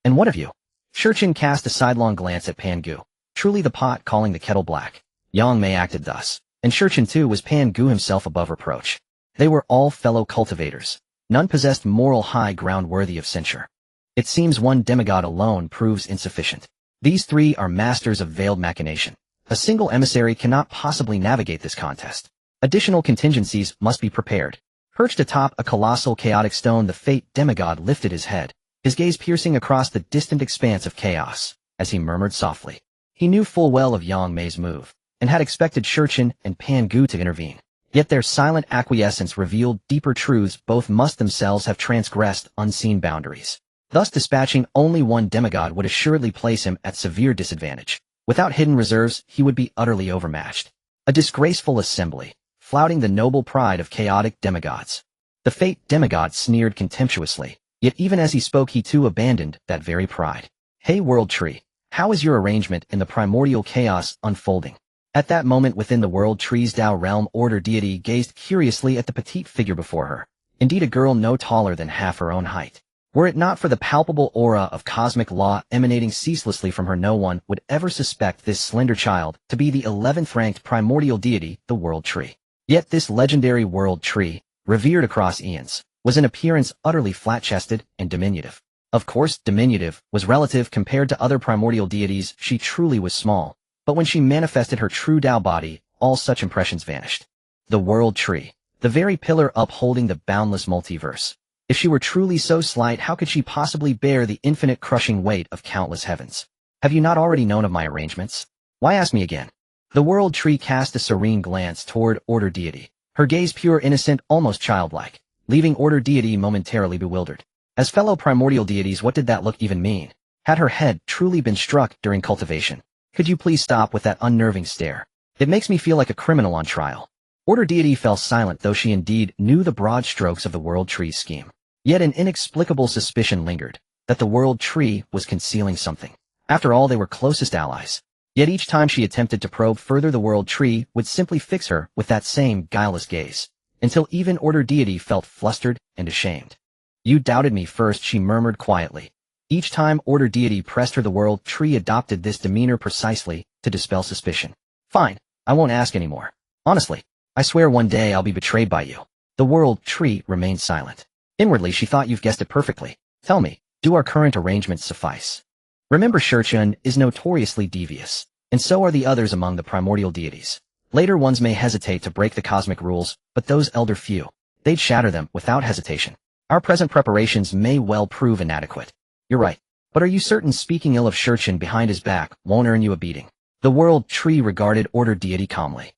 [SPEAKER 1] And what of you? Shurchen cast a sidelong glance at Pangu. Truly the pot calling the kettle black. Yang Mei acted thus, and Shurchen too was Pangu himself above reproach. They were all fellow cultivators. None possessed moral high ground worthy of censure. It seems one demigod alone proves insufficient. These three are masters of veiled machination. A single emissary cannot possibly navigate this contest. Additional contingencies must be prepared. Perched atop a colossal chaotic stone, the fate demigod lifted his head, his gaze piercing across the distant expanse of chaos, as he murmured softly. He knew full well of Yang Mei's move, and had expected Shurchen and Pangu to intervene. Yet their silent acquiescence revealed deeper truths. Both must themselves have transgressed unseen boundaries. Thus dispatching only one demigod would assuredly place him at severe disadvantage. Without hidden reserves, he would be utterly overmatched. A disgraceful assembly, flouting the noble pride of chaotic demigods. The fate demigod sneered contemptuously, yet even as he spoke he too abandoned that very pride. Hey World Tree, how is your arrangement in the primordial chaos unfolding? At that moment within the World Tree's Dao realm, Order Deity gazed curiously at the petite figure before her, indeed a girl no taller than half her own height. Were it not for the palpable aura of cosmic law emanating ceaselessly from her, no one would ever suspect this slender child to be the 11th-ranked primordial deity, the World Tree. Yet this legendary World Tree, revered across eons, was in appearance utterly flat-chested and diminutive. Of course, diminutive was relative compared to other primordial deities. She truly was small, but when she manifested her true Dao body, all such impressions vanished. The World Tree, the very pillar upholding the boundless multiverse. If she were truly so slight, how could she possibly bear the infinite crushing weight of countless heavens? Have you not already known of my arrangements? Why ask me again? The World Tree cast a serene glance toward Order Deity, her gaze pure, innocent, almost childlike, leaving Order Deity momentarily bewildered. As fellow primordial deities, what did that look even mean? Had her head truly been struck during cultivation? Could you please stop with that unnerving stare? It makes me feel like a criminal on trial. Order Deity fell silent, though she indeed knew the broad strokes of the World Tree's scheme. Yet an inexplicable suspicion lingered, that the World Tree was concealing something. After all, they were closest allies. Yet each time she attempted to probe further, the World Tree would simply fix her with that same guileless gaze, until even Order Deity felt flustered and ashamed. You doubted me first, she murmured quietly. Each time Order Deity pressed her, the World Tree adopted this demeanor precisely to dispel suspicion. Fine, I won't ask anymore. Honestly, I swear one day I'll be betrayed by you. The World Tree remained silent. Inwardly she thought, you've guessed it perfectly. Tell me, do our current arrangements suffice? Remember, Shurchen is notoriously devious, and so are the others among the primordial deities. Later ones may hesitate to break the cosmic rules, but those elder few, they'd shatter them without hesitation. Our present preparations may well prove inadequate. You're right, but are you certain speaking ill of Shurchen behind his back won't earn you a beating? The World Tree regarded Order Deity calmly.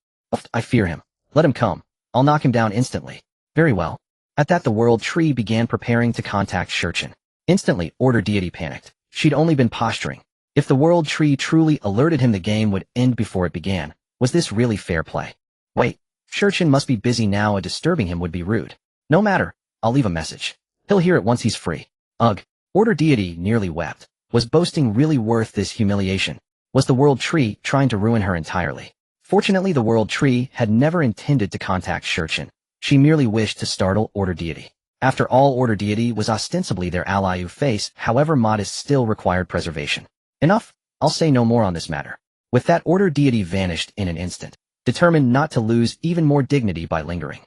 [SPEAKER 1] I fear him. Let him come. I'll knock him down instantly. Very well. At that, the World Tree began preparing to contact Shurchen. Instantly, Order Deity panicked. She'd only been posturing. If the World Tree truly alerted him the game would end before it began, was this really fair play? Wait, Shurchen must be busy now, and disturbing him would be rude. No matter, I'll leave a message. He'll hear it once he's free. Ugh. Order Deity nearly wept. Was boasting really worth this humiliation? Was the World Tree trying to ruin her entirely? Fortunately, the World Tree had never intended to contact Shurchen. She merely wished to startle Order Deity. After all, Order Deity was ostensibly their ally whose face, however modest, still required preservation. Enough, I'll say no more on this matter. With that, Order Deity vanished in an instant, determined not to lose even more dignity by lingering.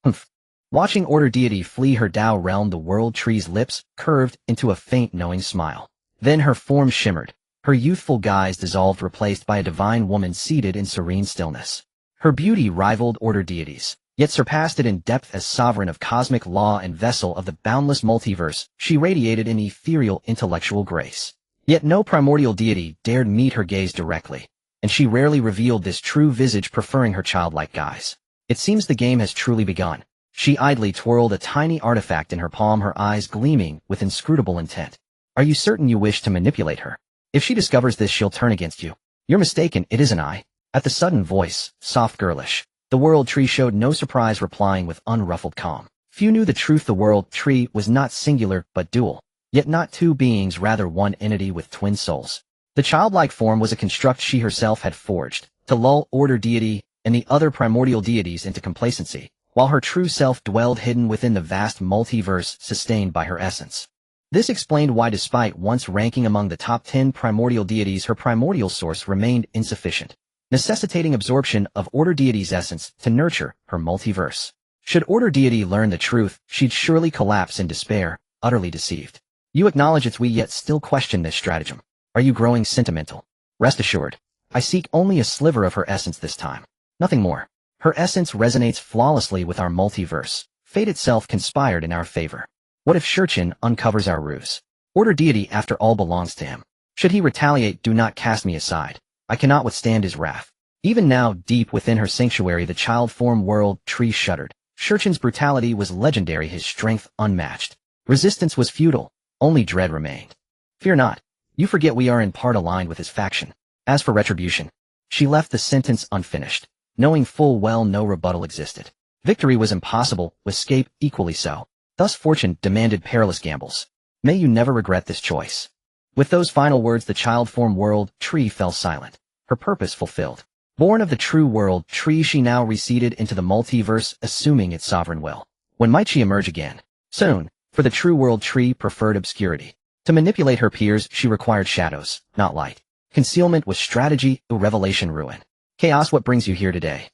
[SPEAKER 1] Humph. Watching Order Deity flee her Dao realm, the World Tree's lips curved into a faint knowing smile. Then her form shimmered, her youthful guise dissolved, replaced by a divine woman seated in serene stillness. Her beauty rivaled Order Deity's, yet surpassed it in depth. As sovereign of cosmic law and vessel of the boundless multiverse, she radiated an ethereal intellectual grace. Yet no primordial deity dared meet her gaze directly, and she rarely revealed this true visage, preferring her childlike guise. It seems the game has truly begun. She idly twirled a tiny artifact in her palm, her eyes gleaming with inscrutable intent. Are you certain you wish to manipulate her? If she discovers this, she'll turn against you. You're mistaken, it isn't I. At the sudden voice, soft girlish, the World Tree showed no surprise, replying with unruffled calm. Few knew the truth. The World Tree was not singular, but dual. Yet not two beings, rather one entity with twin souls. The childlike form was a construct she herself had forged, to lull Order Deity and the other primordial deities into complacency, while her true self dwelled hidden within the vast multiverse sustained by her essence. This explained why, despite once ranking among the top 10 primordial deities, her primordial source remained insufficient, necessitating absorption of Order Deity's essence to nurture her multiverse. Should Order Deity learn the truth, she'd surely collapse in despair, utterly deceived. You acknowledge it's we, yet still question this stratagem. Are you growing sentimental? Rest assured, I seek only a sliver of her essence this time. Nothing more. Her essence resonates flawlessly with our multiverse. Fate itself conspired in our favor. What if Shurchen uncovers our ruse? Order Deity, after all, belongs to him. Should he retaliate, do not cast me aside. I cannot withstand his wrath. Even now, deep within her sanctuary, the child-form World Tree shuddered. Shurchen's brutality was legendary, his strength unmatched. Resistance was futile. Only dread remained. Fear not. You forget we are in part aligned with his faction. As for retribution, she left the sentence unfinished, knowing full well no rebuttal existed. Victory was impossible, escape equally so. Thus fortune demanded perilous gambles. May you never regret this choice. With those final words, the child-form World Tree fell silent, her purpose fulfilled. Born of the true World Tree, she now receded into the multiverse, assuming its sovereign will. When might she emerge again? Soon. For the true World Tree preferred obscurity. To manipulate her peers, she required shadows, not light. Concealment was strategy, revelation ruin. Chaos, what brings you here today?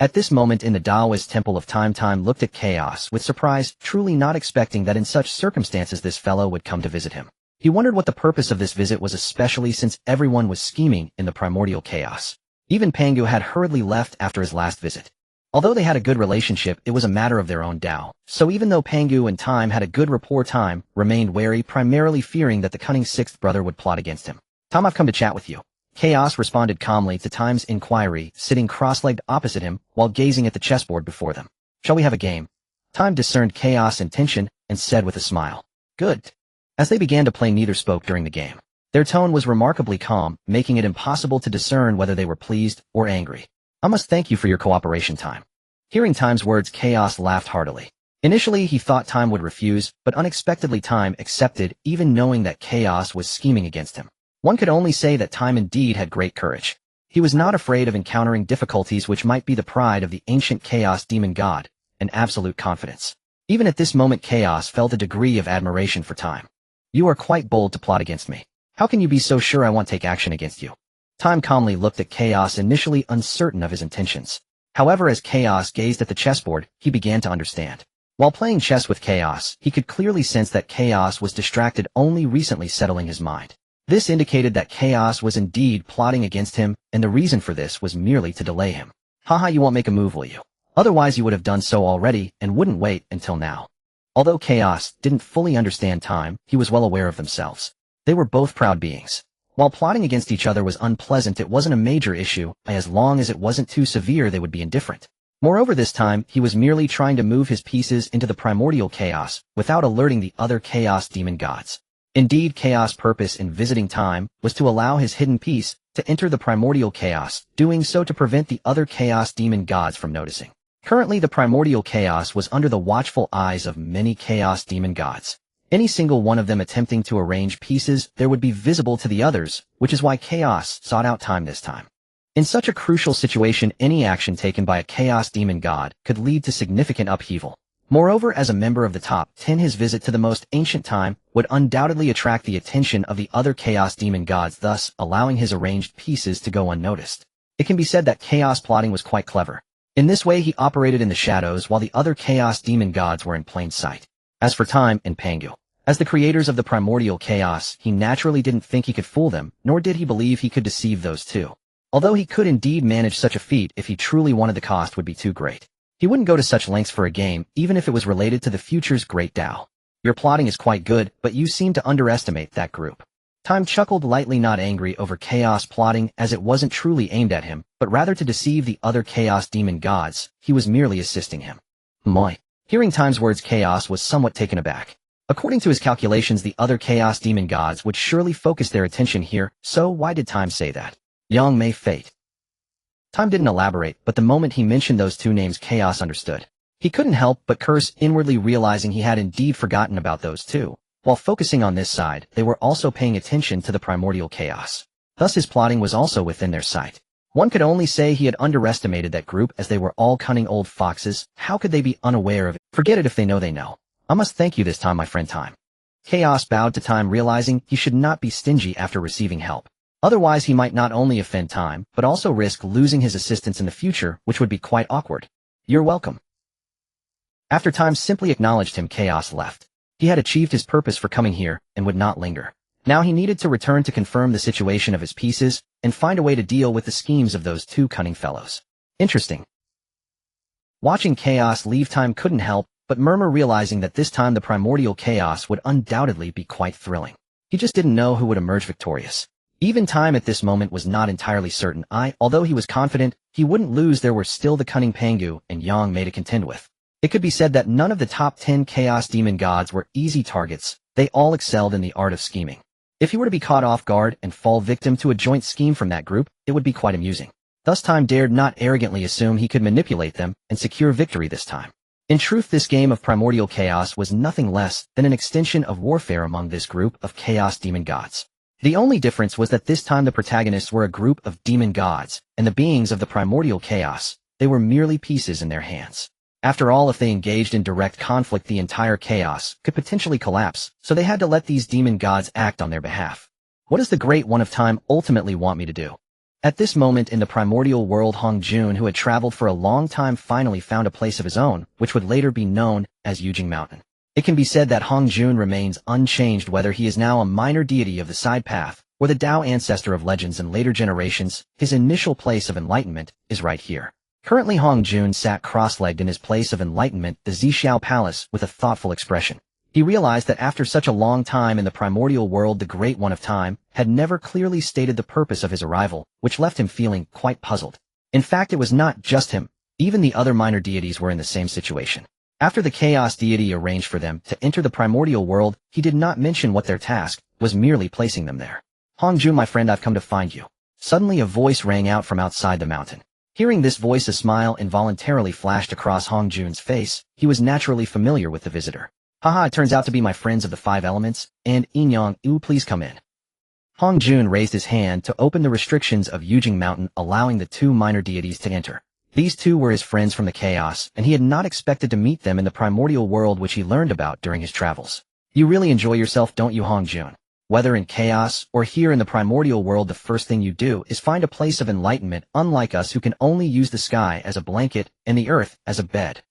[SPEAKER 1] At this moment in the Taoist Temple of Time, Time looked at Chaos with surprise, truly not expecting that in such circumstances this fellow would come to visit him. He wondered what the purpose of this visit was, especially since everyone was scheming in the Primordial Chaos. Even Pangu had hurriedly left after his last visit. Although they had a good relationship, it was a matter of their own Dao. So even though Pangu and Time had a good rapport, Time remained wary, primarily fearing that the cunning sixth brother would plot against him. Time, I've come to chat with you. Chaos responded calmly to Time's inquiry, sitting cross-legged opposite him while gazing at the chessboard before them. Shall we have a game? Time discerned Chaos' intention and said with a smile. Good. As they began to play, neither spoke during the game. Their tone was remarkably calm, making it impossible to discern whether they were pleased or angry. I must thank you for your cooperation, Time. Hearing Time's words, Chaos laughed heartily. Initially, he thought Time would refuse, but unexpectedly Time accepted, even knowing that Chaos was scheming against him. One could only say that Time indeed had great courage. He was not afraid of encountering difficulties which might be the pride of the ancient Chaos Demon God, and absolute confidence. Even at this moment, Chaos felt a degree of admiration for Time. You are quite bold to plot against me. How can you be so sure I won't take action against you? Time calmly looked at Chaos, initially uncertain of his intentions. However, as Chaos gazed at the chessboard, he began to understand. While playing chess with Chaos, he could clearly sense that Chaos was distracted, only recently settling his mind. This indicated that Chaos was indeed plotting against him, and the reason for this was merely to delay him. Haha, you won't make a move, will you? Otherwise you would have done so already and wouldn't wait until now. Although Chaos didn't fully understand Time, he was well aware of themselves. They were both proud beings. While plotting against each other was unpleasant, it wasn't a major issue, as long as it wasn't too severe they would be indifferent. Moreover, this time, he was merely trying to move his pieces into the primordial chaos, without alerting the other chaos demon gods. Indeed, Chaos' purpose in visiting Time was to allow his hidden piece to enter the primordial chaos, doing so to prevent the other chaos demon gods from noticing. Currently, the primordial chaos was under the watchful eyes of many chaos demon gods. Any single one of them attempting to arrange pieces there would be visible to the others, which is why Chaos sought out Time this time. In such a crucial situation, any action taken by a Chaos Demon God could lead to significant upheaval. Moreover, as a member of the top 10, his visit to the most ancient Time would undoubtedly attract the attention of the other Chaos Demon Gods, thus allowing his arranged pieces to go unnoticed. It can be said that Chaos plotting was quite clever. In this way, he operated in the shadows while the other Chaos Demon Gods were in plain sight. As for Time and Pangu, as the creators of the Primordial Chaos, he naturally didn't think he could fool them, nor did he believe he could deceive those two. Although he could indeed manage such a feat if he truly wanted, the cost would be too great. He wouldn't go to such lengths for a game, even if it was related to the future's Great Dao. Your plotting is quite good, but you seem to underestimate that group. Time chuckled lightly, not angry over Chaos plotting, as it wasn't truly aimed at him, but rather to deceive the other Chaos Demon Gods. He was merely assisting him. Moi. Hearing Time's words, Chaos was somewhat taken aback. According to his calculations, the other Chaos Demon Gods would surely focus their attention here, so why did Time say that? Yang Mei Fate. Time didn't elaborate, but the moment he mentioned those two names, Chaos understood. He couldn't help but curse inwardly, realizing he had indeed forgotten about those two. While focusing on this side, they were also paying attention to the Primordial Chaos. Thus his plotting was also within their sight. One could only say he had underestimated that group, as they were all cunning old foxes. How could they be unaware of it? Forget it, if they know, they know. I must thank you this time, my friend Time. Chaos bowed to Time, realizing he should not be stingy after receiving help. Otherwise he might not only offend Time, but also risk losing his assistance in the future, which would be quite awkward. You're welcome. After Time simply acknowledged him, Chaos left. He had achieved his purpose for coming here, and would not linger. Now he needed to return to confirm the situation of his pieces, and find a way to deal with the schemes of those two cunning fellows. Interesting. Watching Chaos leave, Time couldn't help but murmur, realizing that this time the Primordial Chaos would undoubtedly be quite thrilling. He just didn't know who would emerge victorious. Even Time at this moment was not entirely certain. Although he was confident he wouldn't lose, there were still the cunning Pangu and Yang Mei to contend with. It could be said that none of the top 10 Chaos Demon Gods were easy targets. They all excelled in the art of scheming. If he were to be caught off guard and fall victim to a joint scheme from that group, it would be quite amusing. Thus Time dared not arrogantly assume he could manipulate them and secure victory this time. In truth, this game of Primordial Chaos was nothing less than an extension of warfare among this group of Chaos Demon Gods. The only difference was that this time the protagonists were a group of demon gods, and the beings of the Primordial Chaos, they were merely pieces in their hands. After all, if they engaged in direct conflict, the entire chaos could potentially collapse, so they had to let these demon gods act on their behalf. What does the Great One of Time ultimately want me to do? At this moment in the Primordial World, Hong Jun, who had traveled for a long time, finally found a place of his own, which would later be known as Yujing Mountain. It can be said that Hong Jun remains unchanged, whether he is now a minor deity of the side path, or the Dao ancestor of legends and later generations. His initial place of enlightenment is right here. Currently Hong Jun sat cross-legged in his place of enlightenment, the Zixiao Palace, with a thoughtful expression. He realized that after such a long time in the Primordial World, the Great One of Time had never clearly stated the purpose of his arrival, which left him feeling quite puzzled. In fact, it was not just him. Even the other minor deities were in the same situation. After the Chaos Deity arranged for them to enter the Primordial World, he did not mention what their task was, merely placing them there. Hong Jun, my friend, I've come to find you. Suddenly a voice rang out from outside the mountain. Hearing this voice, a smile involuntarily flashed across Hong Jun's face. He was naturally familiar with the visitor. Haha, it turns out to be my friends of the Five Elements, and Inyang, please come in. Hong Jun raised his hand to open the restrictions of Yujing Mountain, allowing the two minor deities to enter. These two were his friends from the chaos, and he had not expected to meet them in the Primordial World, which he learned about during his travels. You really enjoy yourself, don't you, Hong Jun? Whether in chaos or here in the Primordial World, the first thing you do is find a place of enlightenment, unlike us who can only use the sky as a blanket and the earth as a bed.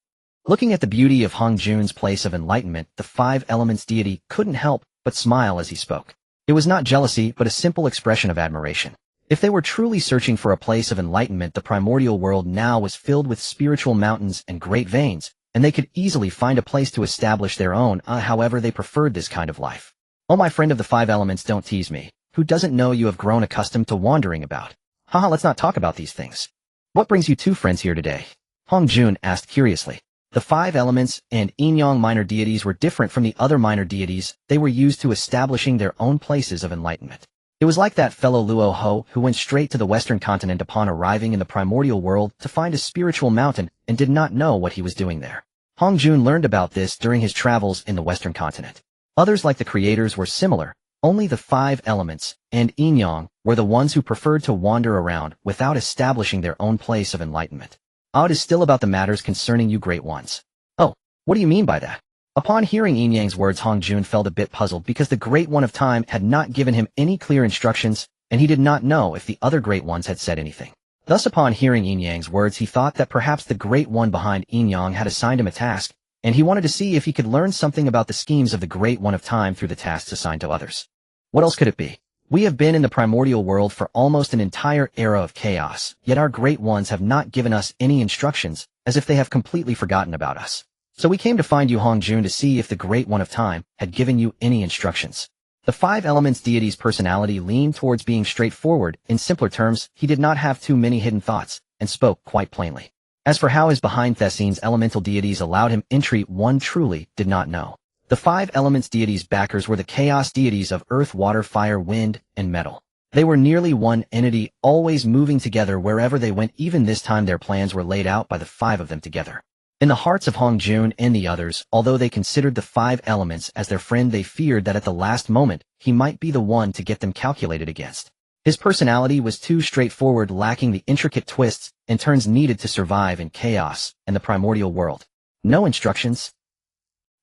[SPEAKER 1] Looking at the beauty of Hong Jun's place of enlightenment, the Five Elements deity couldn't help but smile as he spoke. It was not jealousy, but a simple expression of admiration. If they were truly searching for a place of enlightenment, the Primordial World now was filled with spiritual mountains and great veins, and they could easily find a place to establish their own. However, they preferred this kind of life. Oh, my friend of the Five Elements, don't tease me. Who doesn't know you have grown accustomed to wandering about? Haha, let's not talk about these things. What brings you two friends here today? Hong Jun asked curiously. The Five Elements and Inyang minor deities were different from the other minor deities. They were used to establishing their own places of enlightenment. It was like that fellow Luo Ho who went straight to the Western continent upon arriving in the Primordial World to find a spiritual mountain and did not know what he was doing there. Hong Jun learned about this during his travels in the Western continent. Others like the creators were similar, only the 5 elements, and Yin-Yang, were the ones who preferred to wander around without establishing their own place of enlightenment. It is still about the matters concerning you great ones. Oh, what do you mean by that? Upon hearing Yin-Yang's words, Hong Jun felt a bit puzzled because the Great One of Time had not given him any clear instructions, and he did not know if the other Great Ones had said anything. Thus upon hearing Yin-Yang's words, he thought that perhaps the Great One behind Yin-Yang had assigned him a task, and he wanted to see if he could learn something about the schemes of the Great One of Time through the tasks assigned to others. What else could it be? We have been in the primordial world for almost an entire era of chaos, yet our Great Ones have not given us any instructions, as if they have completely forgotten about us. So we came to find you, Hong Jun, to see if the Great One of Time had given you any instructions. The 5 elements deity's personality leaned towards being straightforward. In simpler terms, he did not have too many hidden thoughts, and spoke quite plainly. As for how his behind the scenes elemental deities allowed him entry, one truly did not know. The 5 elements deities' backers were the chaos deities of earth, water, fire, wind, and metal. They were nearly one entity, always moving together wherever they went. Even this time their plans were laid out by the 5 of them together. In the hearts of Hong Jun and the others, although they considered the 5 elements as their friend, they feared that at the last moment, he might be the one to get them calculated against. His personality was too straightforward, lacking the intricate twists and turns needed to survive in chaos and the primordial world. No instructions.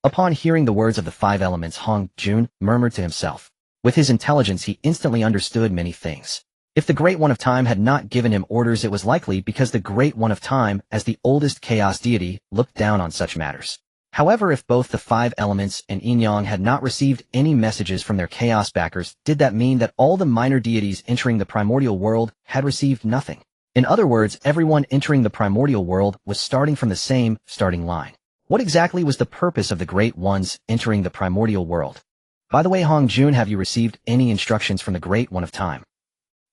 [SPEAKER 1] Upon hearing the words of the 5 elements, Hong Jun murmured to himself. With his intelligence, he instantly understood many things. If the Great One of Time had not given him orders, it was likely because the Great One of Time, as the oldest chaos deity, looked down on such matters. However, if both the 5 elements and Yin-Yang had not received any messages from their chaos backers, did that mean that all the minor deities entering the primordial world had received nothing? In other words, everyone entering the primordial world was starting from the same starting line. What exactly was the purpose of the Great Ones entering the primordial world? By the way, Hong Jun, have you received any instructions from the Great One of Time?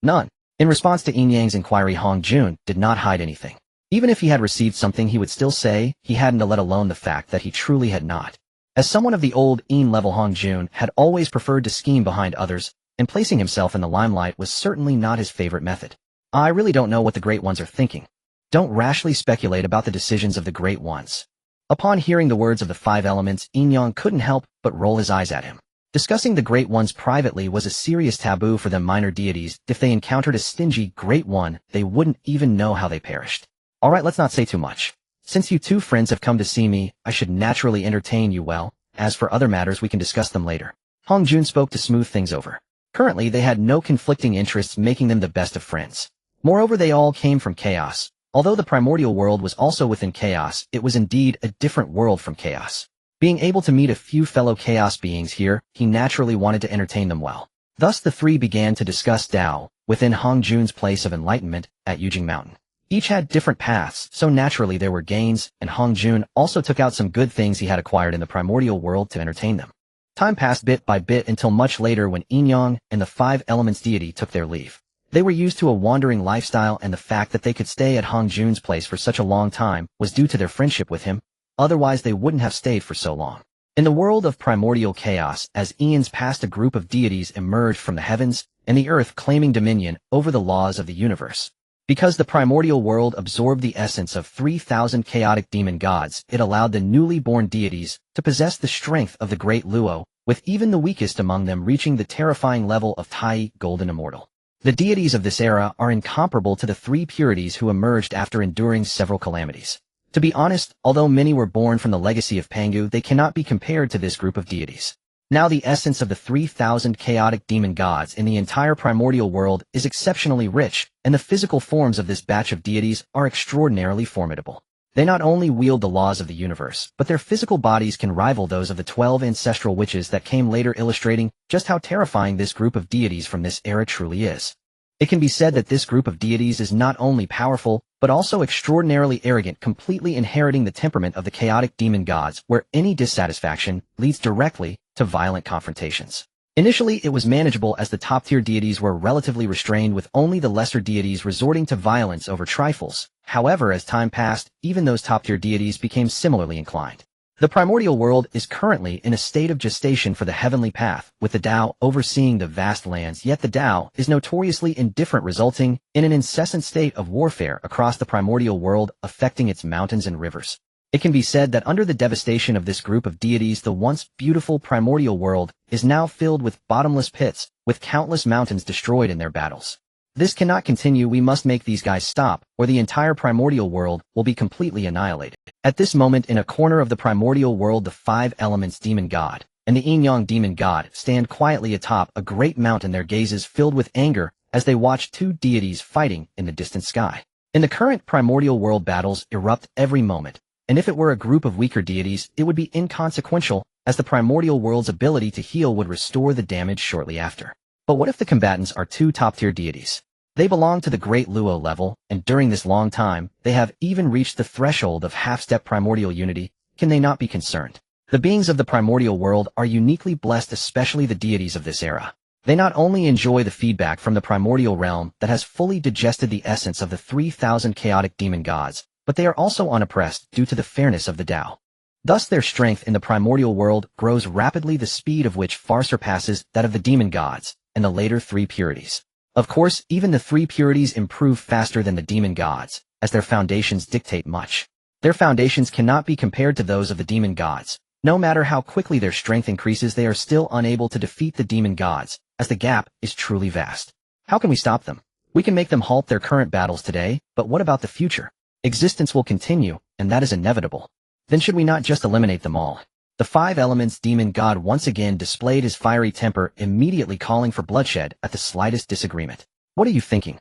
[SPEAKER 1] None. In response to Yin-Yang's inquiry, Hong Jun did not hide anything. Even if he had received something, he would still say he hadn't, let alone the fact that he truly had not. As someone of the old Yin level, Hong Jun had always preferred to scheme behind others, and placing himself in the limelight was certainly not his favorite method. I really don't know what the Great Ones are thinking. Don't rashly speculate about the decisions of the Great Ones. Upon hearing the words of the 5 elements, Yin-Yang couldn't help but roll his eyes at him. Discussing the Great Ones privately was a serious taboo for them minor deities. If they encountered a stingy Great One, they wouldn't even know how they perished. Alright, let's not say too much. Since you 2 friends have come to see me, I should naturally entertain you well. As for other matters, we can discuss them later. Hong Jun spoke to smooth things over. Currently, they had no conflicting interests, making them the best of friends. Moreover, they all came from chaos. Although the primordial world was also within chaos, it was indeed a different world from chaos. Being able to meet a few fellow chaos beings here, he naturally wanted to entertain them well. Thus the 3 began to discuss Dao, within Hong Jun's place of enlightenment, at Yujing Mountain. Each had different paths, so naturally there were gains, and Hong Jun also took out some good things he had acquired in the primordial world to entertain them. Time passed bit by bit until much later when Yin-Yang and the 5 elements deity took their leave. They were used to a wandering lifestyle, and the fact that they could stay at Hong Jun's place for such a long time was due to their friendship with him. Otherwise they wouldn't have stayed for so long. In the world of primordial chaos, as eons passed, a group of deities emerged from the heavens and the earth, claiming dominion over the laws of the universe. Because the primordial world absorbed the essence of 3,000 chaotic demon gods, it allowed the newly born deities to possess the strength of the great Luo, with even the weakest among them reaching the terrifying level of Tai, Golden Immortal. The deities of this era are incomparable to the 3 purities who emerged after enduring several calamities. To be honest, although many were born from the legacy of Pangu, they cannot be compared to this group of deities. Now the essence of the 3,000 chaotic demon gods in the entire primordial world is exceptionally rich, and the physical forms of this batch of deities are extraordinarily formidable. They not only wield the laws of the universe, but their physical bodies can rival those of the 12 ancestral witches that came later, illustrating just how terrifying this group of deities from this era truly is. It can be said that this group of deities is not only powerful, but also extraordinarily arrogant, completely inheriting the temperament of the chaotic demon gods, where any dissatisfaction leads directly to violent confrontations. Initially, it was manageable as the top-tier deities were relatively restrained, with only the lesser deities resorting to violence over trifles. However, as time passed, even those top-tier deities became similarly inclined. The primordial world is currently in a state of gestation for the heavenly path, with the Dao overseeing the vast lands, yet the Dao is notoriously indifferent, resulting in an incessant state of warfare across the primordial world, affecting its mountains and rivers. It can be said that under the devastation of this group of deities, the once beautiful primordial world is now filled with bottomless pits, with countless mountains destroyed in their battles. This cannot continue. We must make these guys stop, or the entire primordial world will be completely annihilated. At this moment, in a corner of the primordial world, the 5 elements demon god and the yin-yang demon god stand quietly atop a great mountain, their gazes filled with anger as they watch 2 deities fighting in the distant sky. In the current primordial world, battles erupt every moment, and if it were a group of weaker deities, it would be inconsequential, as the primordial world's ability to heal would restore the damage shortly after. But what if the combatants are 2 top-tier deities? They belong to the Great Luo level, and during this long time, they have even reached the threshold of half-step primordial unity. Can they not be concerned? The beings of the primordial world are uniquely blessed, especially the deities of this era. They not only enjoy the feedback from the primordial realm that has fully digested the essence of the 3,000 chaotic demon gods, but they are also unoppressed due to the fairness of the Tao. Thus their strength in the primordial world grows rapidly, the speed of which far surpasses that of the demon gods and the later 3 purities. Of course, even the 3 purities improve faster than the demon gods, as their foundations dictate much. Their foundations cannot be compared to those of the demon gods. No matter how quickly their strength increases, they are still unable to defeat the demon gods, as the gap is truly vast. How can we stop them? We can make them halt their current battles today, but what about the future? Existence will continue, and that is inevitable. Then should we not just eliminate them all? The 5 elements demon god once again displayed his fiery temper, immediately calling for bloodshed at the slightest disagreement. What are you thinking?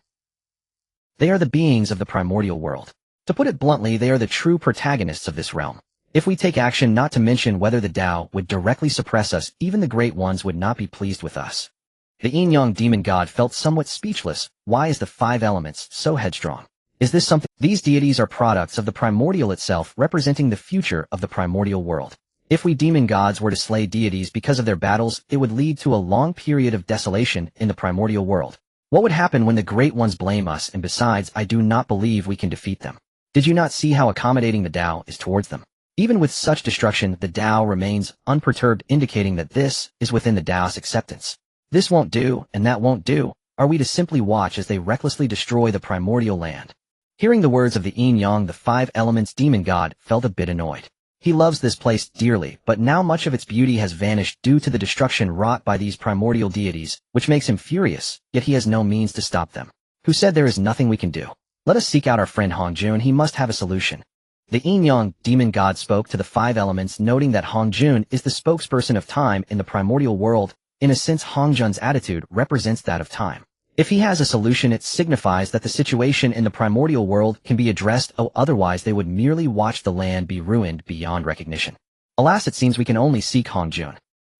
[SPEAKER 1] They are the beings of the primordial world. To put it bluntly, they are the true protagonists of this realm. If we take action, not to mention whether the Tao would directly suppress us, even the great ones would not be pleased with us. The yin-yang demon god felt somewhat speechless. Why is the 5 elements so headstrong? Is this something? These deities are products of the primordial itself, representing the future of the primordial world. If we demon gods were to slay deities because of their battles, it would lead to a long period of desolation in the primordial world. What would happen when the great ones blame us? And besides, I do not believe we can defeat them. Did you not see how accommodating the Tao is towards them? Even with such destruction, the Tao remains unperturbed, indicating that this is within the Tao's acceptance. This won't do, and that won't do. Are we to simply watch as they recklessly destroy the primordial land? Hearing the words of the yin-yang, the 5 elements demon god felt a bit annoyed. He loves this place dearly, but now much of its beauty has vanished due to the destruction wrought by these primordial deities, which makes him furious, yet he has no means to stop them. Who said there is nothing we can do? Let us seek out our friend Hongjun. He must have a solution. The yin-yang demon god spoke to the 5 elements, noting that Hongjun is the spokesperson of time in the primordial world. In a sense, Hongjun's attitude represents that of time. If he has a solution, it signifies that the situation in the primordial world can be addressed, otherwise they would merely watch the land be ruined beyond recognition. Alas, it seems we can only seek Hongjun.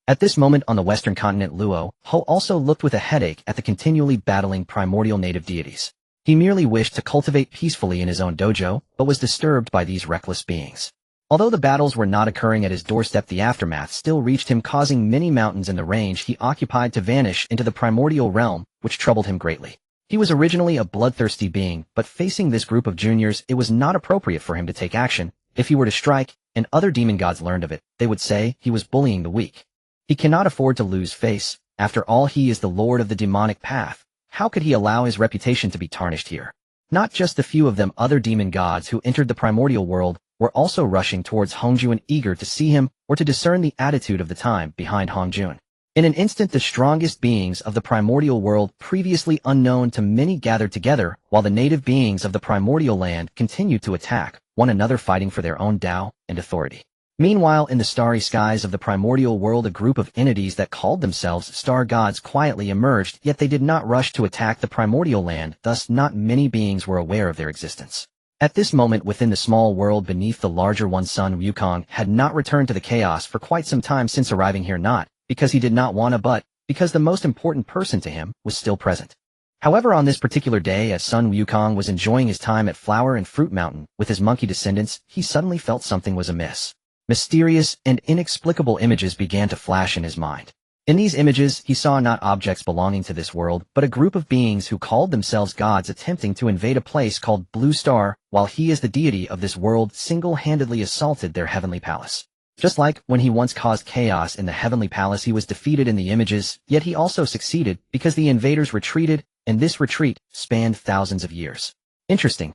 [SPEAKER 1] At this moment on the western continent, Luo Ho also looked with a headache at the continually battling primordial native deities. He merely wished to cultivate peacefully in his own dojo, but was disturbed by these reckless beings. Although the battles were not occurring at his doorstep, the aftermath still reached him, causing many mountains in the range he occupied to vanish into the primordial realm, which troubled him greatly. He was originally a bloodthirsty being, but facing this group of juniors, it was not appropriate for him to take action. If he were to strike, and other demon gods learned of it, they would say he was bullying the weak. He cannot afford to lose face. After all, he is the lord of the demonic path. How could he allow his reputation to be tarnished here? Not just the few of them, other demon gods who entered the primordial world were also rushing towards Hongjun, eager to see him or to discern the attitude of the time behind Hongjun. In an instant, the strongest beings of the primordial world, previously unknown to many, gathered together, while the native beings of the primordial land continued to attack one another, fighting for their own Tao and authority. Meanwhile, in the starry skies of the primordial world, a group of entities that called themselves star gods quietly emerged, yet they did not rush to attack the primordial land, thus not many beings were aware of their existence. At this moment, within the small world beneath the larger one, Sun Wukong had not returned to the chaos for quite some time since arriving here, not because he did not want to, but because the most important person to him was still present. However, on this particular day, as Sun Wukong was enjoying his time at Flower and Fruit Mountain with his monkey descendants, he suddenly felt something was amiss. Mysterious and inexplicable images began to flash in his mind. In these images, he saw not objects belonging to this world, but a group of beings who called themselves gods attempting to invade a place called Blue Star, while he, as the deity of this world, single-handedly assaulted their heavenly palace. Just like when he once caused chaos in the heavenly palace, he was defeated in the images, yet he also succeeded because the invaders retreated, and this retreat spanned thousands of years. Interesting.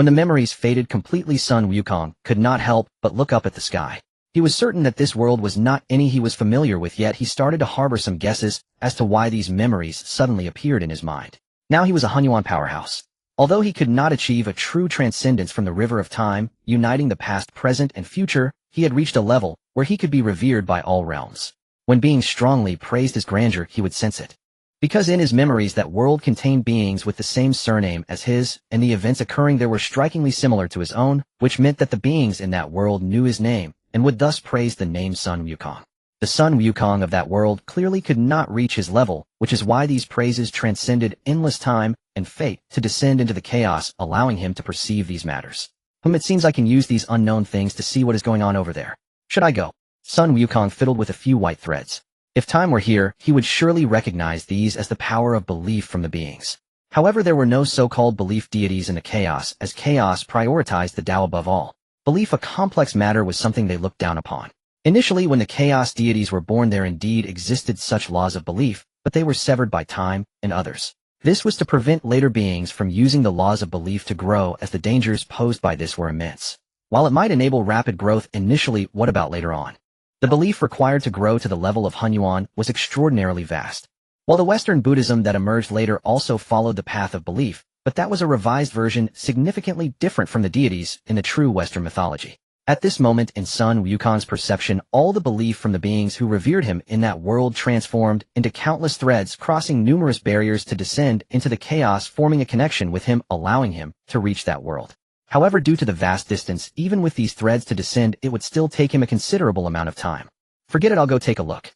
[SPEAKER 1] When the memories faded completely, Sun Wukong could not help but look up at the sky. He was certain that this world was not any he was familiar with, yet he started to harbor some guesses as to why these memories suddenly appeared in his mind. Now he was a Hunyuan powerhouse. Although he could not achieve a true transcendence from the river of time, uniting the past, present, and future, he had reached a level where he could be revered by all realms. When beings strongly praised his grandeur, he would sense it. Because in his memories that world contained beings with the same surname as his, and the events occurring there were strikingly similar to his own, which meant that the beings in that world knew his name, and would thus praise the name Sun Wukong. The Sun Wukong of that world clearly could not reach his level, which is why these praises transcended endless time and fate to descend into the chaos, allowing him to perceive these matters. It seems I can use these unknown things to see what is going on over there. Should I go? Sun Wukong fiddled with a few white threads. If time were here, he would surely recognize these as the power of belief from the beings. However, there were no so-called belief deities in the chaos, as chaos prioritized the Tao above all. Belief, a complex matter, was something they looked down upon. Initially, when the chaos deities were born, there indeed existed such laws of belief, but they were severed by time and others. This was to prevent later beings from using the laws of belief to grow, as the dangers posed by this were immense. While it might enable rapid growth initially, what about later on? The belief required to grow to the level of Hunyuan was extraordinarily vast. While the Western Buddhism that emerged later also followed the path of belief, but that was a revised version significantly different from the deities in the true Western mythology. At this moment in Sun Wukong's perception, all the belief from the beings who revered him in that world transformed into countless threads, crossing numerous barriers to descend into the chaos, forming a connection with him, allowing him to reach that world. However, due to the vast distance, even with these threads to descend, it would still take him a considerable amount of time. Forget it, I'll go take a look.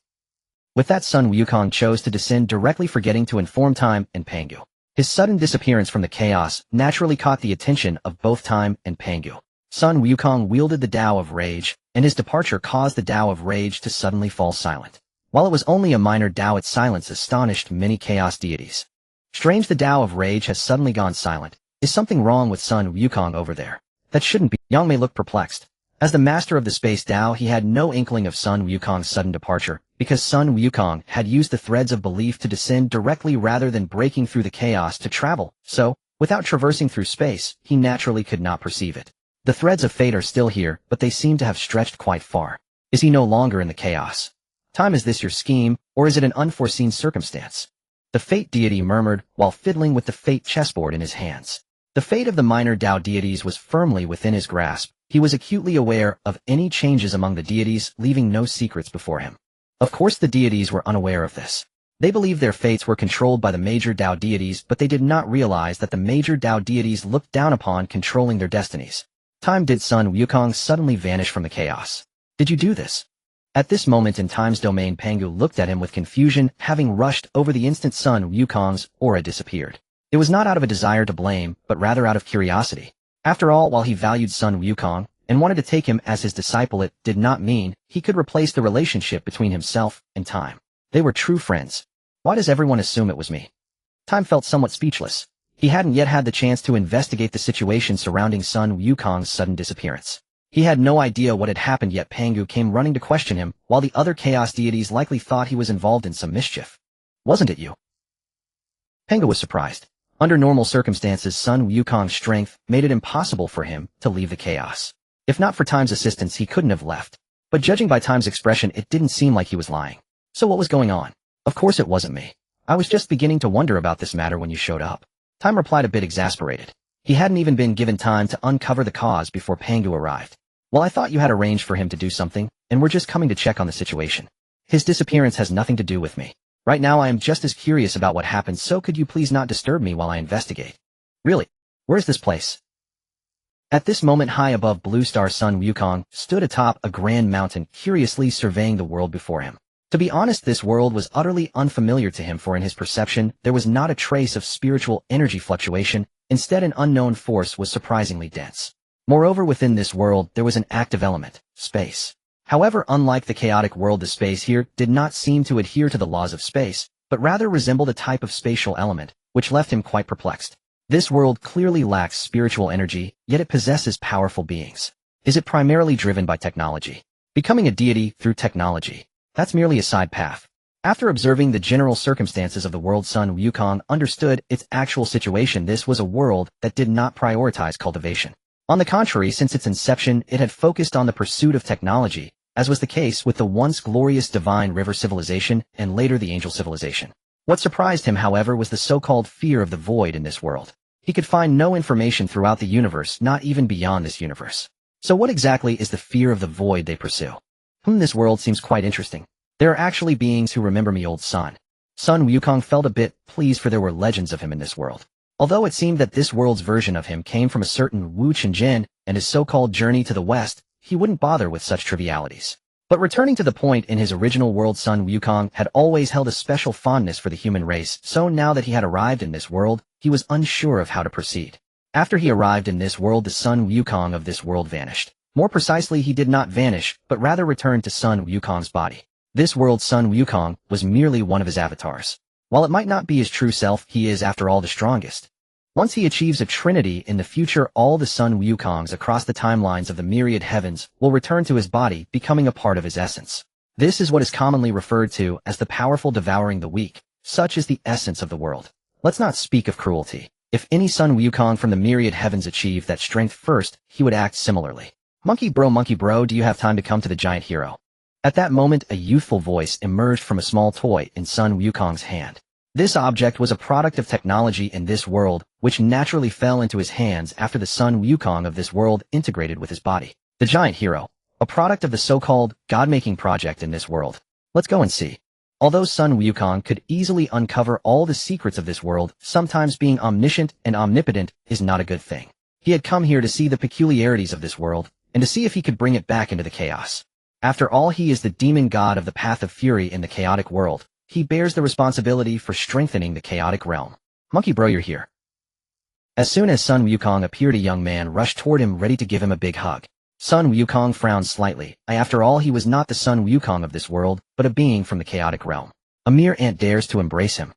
[SPEAKER 1] With that, Sun Wukong chose to descend directly, forgetting to inform Time and Pangu. His sudden disappearance from the chaos naturally caught the attention of both Time and Pangu. Sun Wukong wielded the Tao of Rage, and his departure caused the Tao of Rage to suddenly fall silent. While it was only a minor Tao, its silence astonished many chaos deities. Strange, the Tao of Rage has suddenly gone silent. Is something wrong with Sun Wukong over there? That shouldn't be. Yang Mei looked perplexed. As the master of the Space Tao, he had no inkling of Sun Wukong's sudden departure, because Sun Wukong had used the threads of belief to descend directly rather than breaking through the chaos to travel, so, without traversing through space, he naturally could not perceive it. The threads of fate are still here, but they seem to have stretched quite far. Is he no longer in the chaos? Time, is this your scheme, or is it an unforeseen circumstance? The fate deity murmured while fiddling with the fate chessboard in his hands. The fate of the minor Tao deities was firmly within his grasp. He was acutely aware of any changes among the deities, leaving no secrets before him. Of course, the deities were unaware of this. They believed their fates were controlled by the major Tao deities, but they did not realize that the major Tao deities looked down upon controlling their destinies. Time, did Sun Wukong suddenly vanish from the chaos? Did you do this? At this moment in Time's domain, Pangu looked at him with confusion, having rushed over the instant Sun Wukong's aura disappeared. It was not out of a desire to blame, but rather out of curiosity. After all, while he valued Sun Wukong and wanted to take him as his disciple, it did not mean he could replace the relationship between himself and Time. They were true friends. Why does everyone assume it was me? Time felt somewhat speechless. He hadn't yet had the chance to investigate the situation surrounding Sun Wukong's sudden disappearance. He had no idea what had happened, yet Pangu came running to question him, while the other chaos deities likely thought he was involved in some mischief. Wasn't it you? Pangu was surprised. Under normal circumstances, Sun Wukong's strength made it impossible for him to leave the chaos. If not for Time's assistance, he couldn't have left. But judging by Time's expression, it didn't seem like he was lying. So what was going on? Of course it wasn't me. I was just beginning to wonder about this matter when you showed up. Time replied, a bit exasperated. He hadn't even been given time to uncover the cause before Pangu arrived. Well, I thought you had arranged for him to do something, and we're just coming to check on the situation. His disappearance has nothing to do with me. Right now I am just as curious about what happened, so could you please not disturb me while I investigate? Really? Where's this place? At this moment, high above Blue Star, Sun Wukong stood atop a grand mountain, curiously surveying the world before him. To be honest, this world was utterly unfamiliar to him, for in his perception, there was not a trace of spiritual energy fluctuation. Instead, an unknown force was surprisingly dense. Moreover, within this world, there was an active element, space. However, unlike the chaotic world, the space here did not seem to adhere to the laws of space, but rather resembled a type of spatial element, which left him quite perplexed. This world clearly lacks spiritual energy, yet it possesses powerful beings. Is it primarily driven by technology? Becoming a deity through technology? That's merely a side path. After observing the general circumstances of the world, Sun Wukong understood its actual situation. This was a world that did not prioritize cultivation. On the contrary, since its inception, it had focused on the pursuit of technology, as was the case with the once glorious divine river civilization and later the angel civilization. What surprised him, however, was the so-called fear of the void in this world. He could find no information throughout the universe, not even beyond this universe. So what exactly is the fear of the void they pursue? This world seems quite interesting. There are actually beings who remember me, old son. Sun Wukong felt a bit pleased, for there were legends of him in this world. Although it seemed that this world's version of him came from a certain Wu Qingjin and his so-called journey to the west, he wouldn't bother with such trivialities. But returning to the point, in his original world, Sun Wukong had always held a special fondness for the human race, so now that he had arrived in this world, he was unsure of how to proceed. After he arrived in this world, the Sun Wukong of this world vanished. More precisely, he did not vanish, but rather returned to Sun Wukong's body. This world's Sun Wukong was merely one of his avatars. While it might not be his true self, he is, after all, the strongest. Once he achieves a trinity in the future, all the Sun Wukongs across the timelines of the myriad heavens will return to his body, becoming a part of his essence. This is what is commonly referred to as the powerful devouring the weak. Such is the essence of the world. Let's not speak of cruelty. If any Sun Wukong from the myriad heavens achieved that strength first, he would act similarly. Monkey bro, do you have time to come to the giant hero? At that moment, a youthful voice emerged from a small toy in Sun Wukong's hand. This object was a product of technology in this world, which naturally fell into his hands after the Sun Wukong of this world integrated with his body. The giant hero, a product of the so-called God-making project in this world. Let's go and see. Although Sun Wukong could easily uncover all the secrets of this world, sometimes being omniscient and omnipotent is not a good thing. He had come here to see the peculiarities of this world, and to see if he could bring it back into the chaos. After all, he is the demon god of the path of fury in the chaotic world. He bears the responsibility for strengthening the chaotic realm. Monkey bro, you're here. As soon as Sun Wukong appeared, a young man rushed toward him, ready to give him a big hug. Sun Wukong frowned slightly. After all, he was not the Sun Wukong of this world, but a being from the chaotic realm. A mere ant dares to embrace him.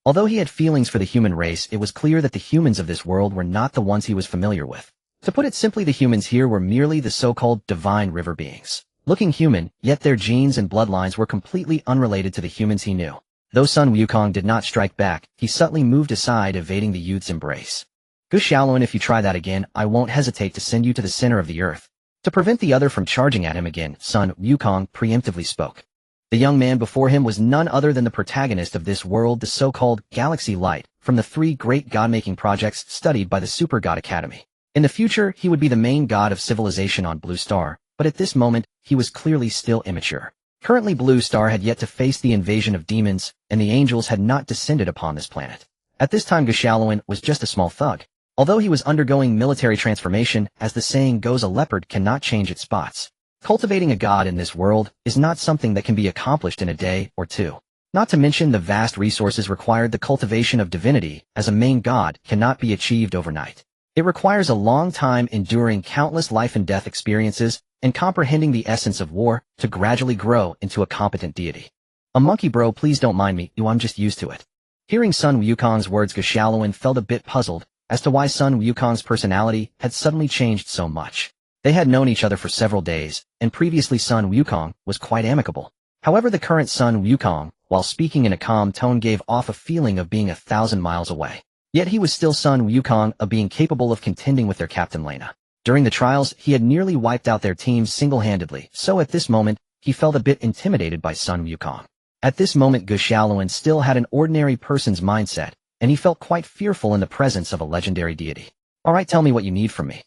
[SPEAKER 1] Although he had feelings for the human race, it was clear that the humans of this world were not the ones he was familiar with. To put it simply, the humans here were merely the so-called divine river beings. Looking human, yet their genes and bloodlines were completely unrelated to the humans he knew. Though Sun Wukong did not strike back, he subtly moved aside, evading the youth's embrace. Gu Xiaolun, if you try that again, I won't hesitate to send you to the center of the earth. To prevent the other from charging at him again, Sun Wukong preemptively spoke. The young man before him was none other than the protagonist of this world, the so-called Galaxy Light, from the 3 great god-making projects studied by the Super God Academy. In the future, he would be the main god of civilization on Blue Star, but at this moment, he was clearly still immature. Currently, Blue Star had yet to face the invasion of demons, and the angels had not descended upon this planet. At this time, Gu Xiaolun was just a small thug. Although he was undergoing military transformation, as the saying goes, a leopard cannot change its spots. Cultivating a god in this world is not something that can be accomplished in a day or two. Not to mention the vast resources required. The cultivation of divinity as a main god cannot be achieved overnight. It requires a long time, enduring countless life and death experiences, and comprehending the essence of war to gradually grow into a competent deity. A monkey bro, please don't mind me, I'm just used to it. Hearing Sun Wukong's words, Gu Xiaolun felt a bit puzzled as to why Sun Wukong's personality had suddenly changed so much. They had known each other for several days, and previously Sun Wukong was quite amicable. However, the current Sun Wukong, while speaking in a calm tone, gave off a feeling of being 1,000 miles away. Yet he was still Sun Wukong, a being capable of contending with their captain Lena. During the trials, he had nearly wiped out their teams single-handedly, so at this moment, he felt a bit intimidated by Sun Wukong. At this moment, Gu Xiaolun still had an ordinary person's mindset, and he felt quite fearful in the presence of a legendary deity. Alright, tell me what you need from me.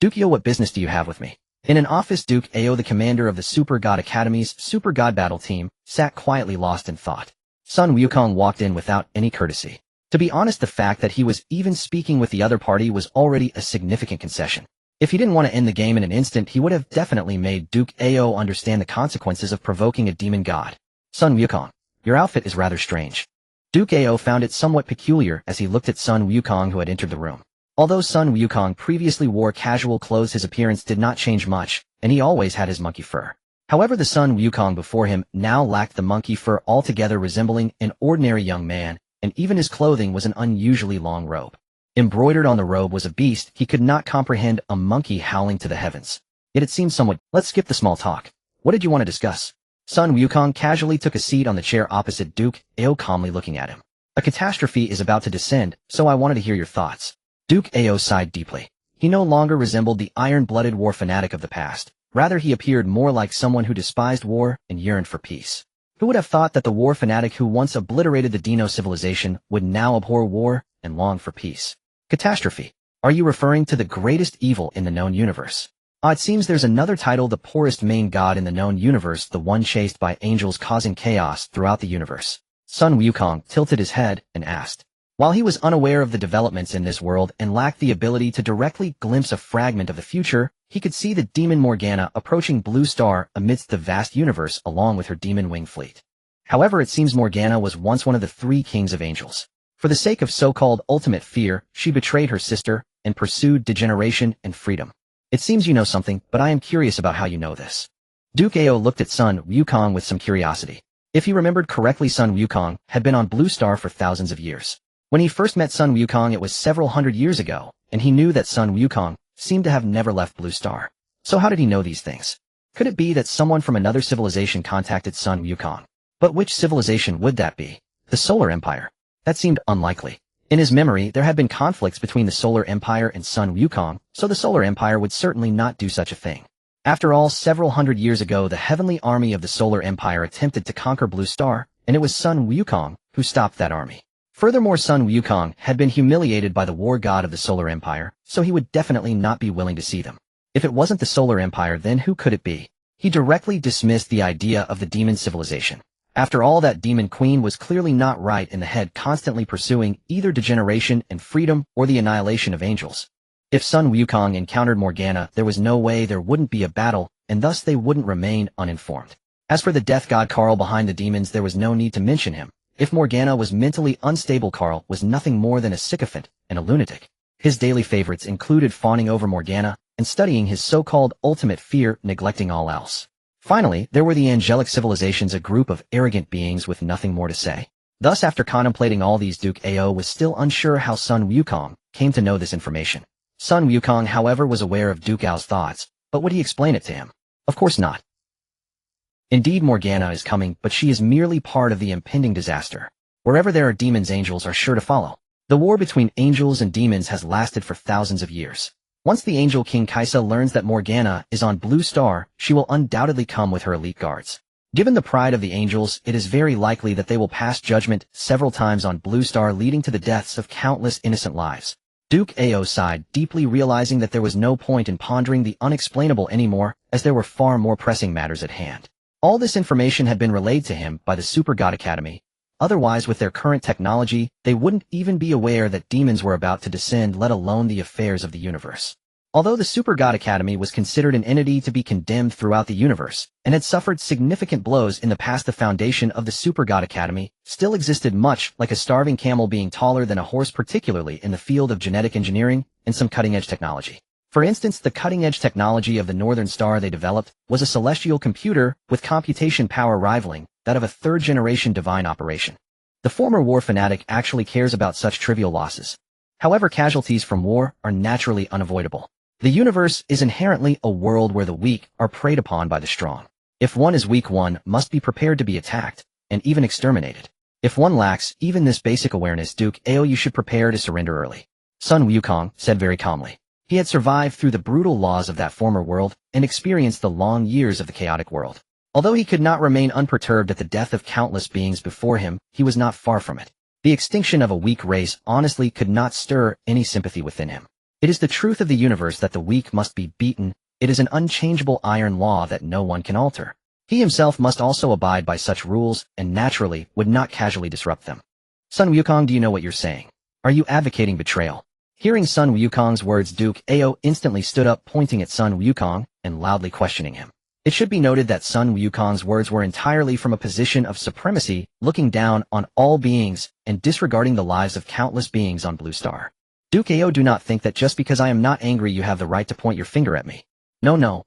[SPEAKER 1] Duke Ao, what business do you have with me? In an office, Duke Ao, the commander of the Super God Academy's Super God Battle team, sat quietly lost in thought. Sun Wukong walked in without any courtesy. To be honest, the fact that he was even speaking with the other party was already a significant concession. If he didn't want to end the game in an instant, he would have definitely made Duke Ao understand the consequences of provoking a demon god. Sun Wukong, your outfit is rather strange. Duke Ao found it somewhat peculiar as he looked at Sun Wukong, who had entered the room. Although Sun Wukong previously wore casual clothes, his appearance did not change much, and he always had his monkey fur. However, the Sun Wukong before him now lacked the monkey fur altogether, resembling an ordinary young man, and even his clothing was an unusually long robe. Embroidered on the robe was a beast. He could not comprehend a monkey howling to the heavens. Yet it seemed somewhat. Let's skip the small talk. What did you want to discuss? Sun Wukong casually took a seat on the chair opposite Duke Ao, calmly looking at him. A catastrophe is about to descend, so I wanted to hear your thoughts. Duke Ao sighed deeply. He no longer resembled the iron-blooded war fanatic of the past. Rather, he appeared more like someone who despised war and yearned for peace. Who would have thought that the war fanatic who once obliterated the Dino civilization would now abhor war and long for peace? Catastrophe. Are you referring to the greatest evil in the known universe? It seems there's another title, the poorest main god in the known universe, the one chased by angels causing chaos throughout the universe. Sun Wukong tilted his head and asked. While he was unaware of the developments in this world and lacked the ability to directly glimpse a fragment of the future, he could see the demon Morgana approaching Blue Star amidst the vast universe along with her demon wing fleet. However, it seems Morgana was once one of the three kings of angels. For the sake of so-called ultimate fear, she betrayed her sister and pursued degeneration and freedom. It seems you know something, but I am curious about how you know this. Duke Ao looked at Sun Wukong with some curiosity. If he remembered correctly, Sun Wukong had been on Blue Star for thousands of years. When he first met Sun Wukong, it was several hundred years ago, and he knew that Sun Wukong seemed to have never left Blue Star. So how did he know these things? Could it be that someone from another civilization contacted Sun Wukong? But which civilization would that be? The Solar Empire? That seemed unlikely. In his memory, there had been conflicts between the Solar Empire and Sun Wukong, so the Solar Empire would certainly not do such a thing. After all, several hundred years ago, the heavenly army of the Solar Empire attempted to conquer Blue Star, and it was Sun Wukong who stopped that army. Furthermore, Sun Wukong had been humiliated by the war god of the Solar Empire, so he would definitely not be willing to see them. If it wasn't the Solar Empire, then who could it be? He directly dismissed the idea of the demon civilization. After all, that demon queen was clearly not right in the head, constantly pursuing either degeneration and freedom or the annihilation of angels. If Sun Wukong encountered Morgana, there was no way there wouldn't be a battle, and thus they wouldn't remain uninformed. As for the death god Karl behind the demons, there was no need to mention him. If Morgana was mentally unstable, Karl was nothing more than a sycophant and a lunatic. His daily favorites included fawning over Morgana and studying his so-called ultimate fear, neglecting all else. Finally, there were the angelic civilizations, a group of arrogant beings with nothing more to say. Thus, after contemplating all these, Duke Ao was still unsure how Sun Wukong came to know this information. Sun Wukong, however, was aware of Duke Ao's thoughts, but would he explain it to him? Of course not. Indeed, Morgana is coming, but she is merely part of the impending disaster. Wherever there are demons, angels are sure to follow. The war between angels and demons has lasted for thousands of years. Once the Angel King Kaisa learns that Morgana is on Blue Star, she will undoubtedly come with her elite guards. Given the pride of the angels, it is very likely that they will pass judgment several times on Blue Star, leading to the deaths of countless innocent lives. Duke Ao sighed, deeply realizing that there was no point in pondering the unexplainable anymore, as there were far more pressing matters at hand. All this information had been relayed to him by the Super God Academy. Otherwise, with their current technology, they wouldn't even be aware that demons were about to descend, let alone the affairs of the universe. Although the Super God Academy was considered an entity to be condemned throughout the universe, and had suffered significant blows in the past, the foundation of the Super God Academy still existed, much like a starving camel being taller than a horse, particularly in the field of genetic engineering and some cutting-edge technology. For instance, the cutting-edge technology of the Northern Star they developed was a celestial computer with computation power rivaling that of a third-generation divine operation. The former war fanatic actually cares about such trivial losses. However, casualties from war are naturally unavoidable. The universe is inherently a world where the weak are preyed upon by the strong. If one is weak, one must be prepared to be attacked, and even exterminated. If one lacks even this basic awareness, Duke Ao, you should prepare to surrender early. Sun Wukong said very calmly. He had survived through the brutal laws of that former world and experienced the long years of the chaotic world. Although he could not remain unperturbed at the death of countless beings before him, he was not far from it. The extinction of a weak race honestly could not stir any sympathy within him. It is the truth of the universe that the weak must be beaten. It is an unchangeable iron law that no one can alter. He himself must also abide by such rules and naturally would not casually disrupt them. Sun Wukong, do you know what you're saying? Are you advocating betrayal? Hearing Sun Wukong's words, Duke Ao instantly stood up, pointing at Sun Wukong and loudly questioning him. It should be noted that Sun Wukong's words were entirely from a position of supremacy, looking down on all beings and disregarding the lives of countless beings on Blue Star. Duke Ao, do not think that just because I am not angry you have the right to point your finger at me. No.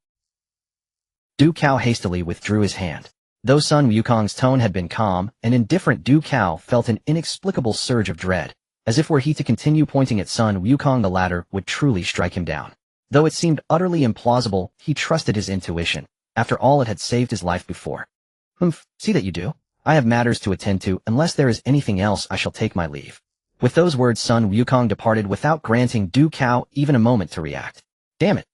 [SPEAKER 1] Duke Ao hastily withdrew his hand. Though Sun Wukong's tone had been calm and indifferent, Duke Ao felt an inexplicable surge of dread. As if were he to continue pointing at Sun Wukong, the latter would truly strike him down. Though it seemed utterly implausible, he trusted his intuition. After all, it had saved his life before. See that you do. I have matters to attend to. Unless there is anything else, I shall take my leave. With those words, Sun Wukong departed without granting Du Cao even a moment to react. Damn it.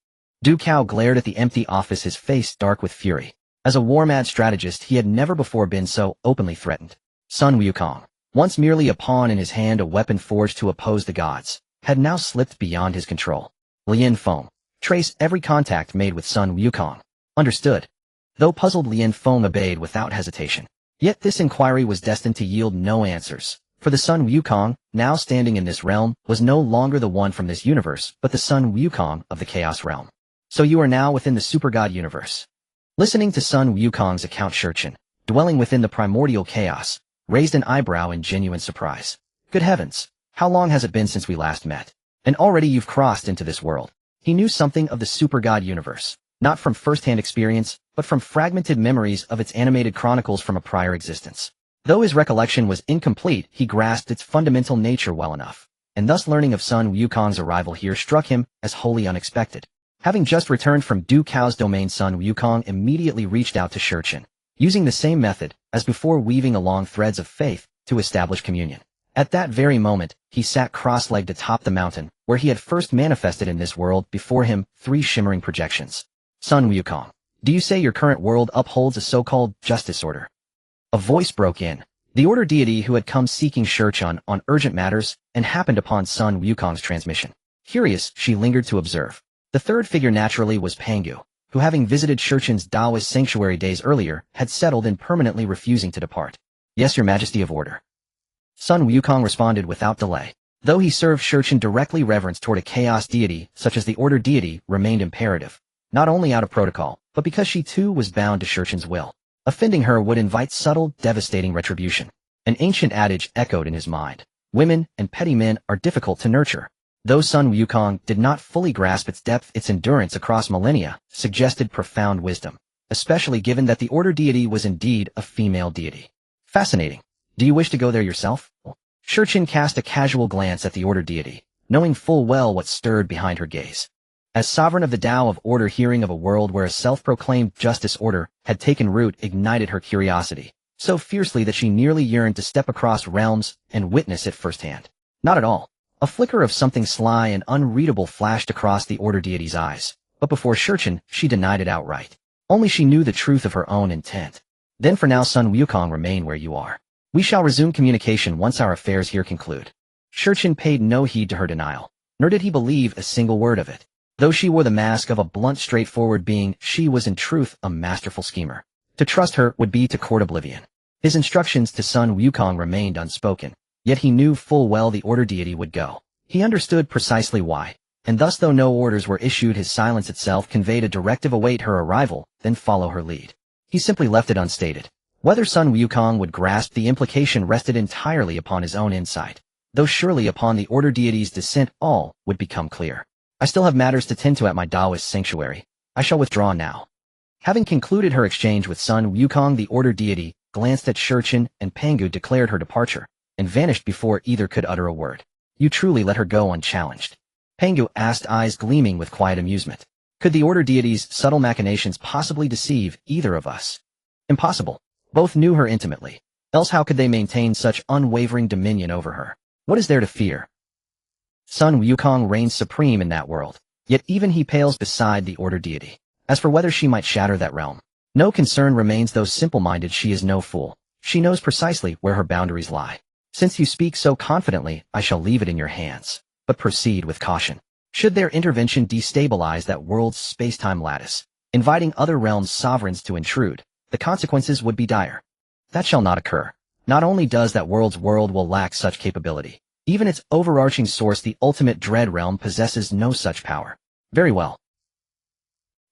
[SPEAKER 1] Du Cao glared at the empty office, his face dark with fury. As a war-mad strategist, he had never before been so openly threatened. Sun Wukong, once merely a pawn in his hand, a weapon forged to oppose the gods, had now slipped beyond his control. Lien Feng, trace every contact made with Sun Wukong. Understood. Though puzzled, Lien Feng obeyed without hesitation. Yet this inquiry was destined to yield no answers, for the Sun Wukong, now standing in this realm, was no longer the one from this universe, but the Sun Wukong of the Chaos realm. So you are now within the Super God universe. Listening to Sun Wukong's account, Shurchen, dwelling within the primordial chaos, raised an eyebrow in genuine surprise. Good heavens, how long has it been since we last met? And already you've crossed into this world. He knew something of the Super God universe, not from first-hand experience, but from fragmented memories of its animated chronicles from a prior existence. Though his recollection was incomplete, he grasped its fundamental nature well enough, and thus learning of Sun Wukong's arrival here struck him as wholly unexpected. Having just returned from Du Cao's domain, Sun Wukong immediately reached out to Shurchen, using the same method as before, weaving along threads of faith to establish communion. At that very moment, he sat cross-legged atop the mountain, where he had first manifested in this world. Before him, 3 shimmering projections. Sun Wukong, do you say your current world upholds a so-called justice order? A voice broke in. The order deity who had come seeking Shurchen on urgent matters and happened upon Sun Wukong's transmission. Curious, she lingered to observe. The third figure naturally was Pangu, who having visited Shurchen's Taoist sanctuary days earlier, had settled in permanently refusing to depart. Yes, your majesty of order. Sun Wukong responded without delay. Though he served Shurchen directly, reverence toward a chaos deity such as the order deity remained imperative, not only out of protocol, but because she too was bound to Shurchen's will. Offending her would invite subtle, devastating retribution. An ancient adage echoed in his mind. Women and petty men are difficult to nurture. Though Sun Wukong did not fully grasp its depth, its endurance across millennia suggested profound wisdom, especially given that the order deity was indeed a female deity. Fascinating. Do you wish to go there yourself? Shurchen cast a casual glance at the order deity, knowing full well what stirred behind her gaze. As sovereign of the Tao of order, hearing of a world where a self-proclaimed justice order had taken root ignited her curiosity, so fiercely that she nearly yearned to step across realms and witness it firsthand. Not at all. A flicker of something sly and unreadable flashed across the order deity's eyes, but before Shurchen, she denied it outright. Only she knew the truth of her own intent. Then for now, Sun Wukong, remain where you are. We shall resume communication once our affairs here conclude. Shurchen paid no heed to her denial, nor did he believe a single word of it. Though she wore the mask of a blunt, straightforward being, she was in truth a masterful schemer. To trust her would be to court oblivion. His instructions to Sun Wukong remained unspoken. Yet he knew full well the order deity would go. He understood precisely why, and thus though no orders were issued, his silence itself conveyed a directive: await her arrival, then follow her lead. He simply left it unstated. Whether Sun Wukong would grasp the implication rested entirely upon his own insight, though surely upon the order deity's descent all would become clear. I still have matters to tend to at my Taoist sanctuary. I shall withdraw now. Having concluded her exchange with Sun Wukong, the order deity glanced at Shurchen and Pangu, declared her departure, and vanished before either could utter a word. You truly let her go unchallenged? Pangu asked, eyes gleaming with quiet amusement. Could the order deity's subtle machinations possibly deceive either of us? Impossible. Both knew her intimately. Else how could they maintain such unwavering dominion over her? What is there to fear? Sun Wukong reigns supreme in that world, yet even he pales beside the order deity. As for whether she might shatter that realm, no concern remains, though simple-minded she is no fool. She knows precisely where her boundaries lie. Since you speak so confidently, I shall leave it in your hands, but proceed with caution. Should their intervention destabilize that world's space-time lattice, inviting other realms' sovereigns to intrude, the consequences would be dire. That shall not occur. Not only does that world will lack such capability, even its overarching source, the ultimate dread realm, possesses no such power. Very well.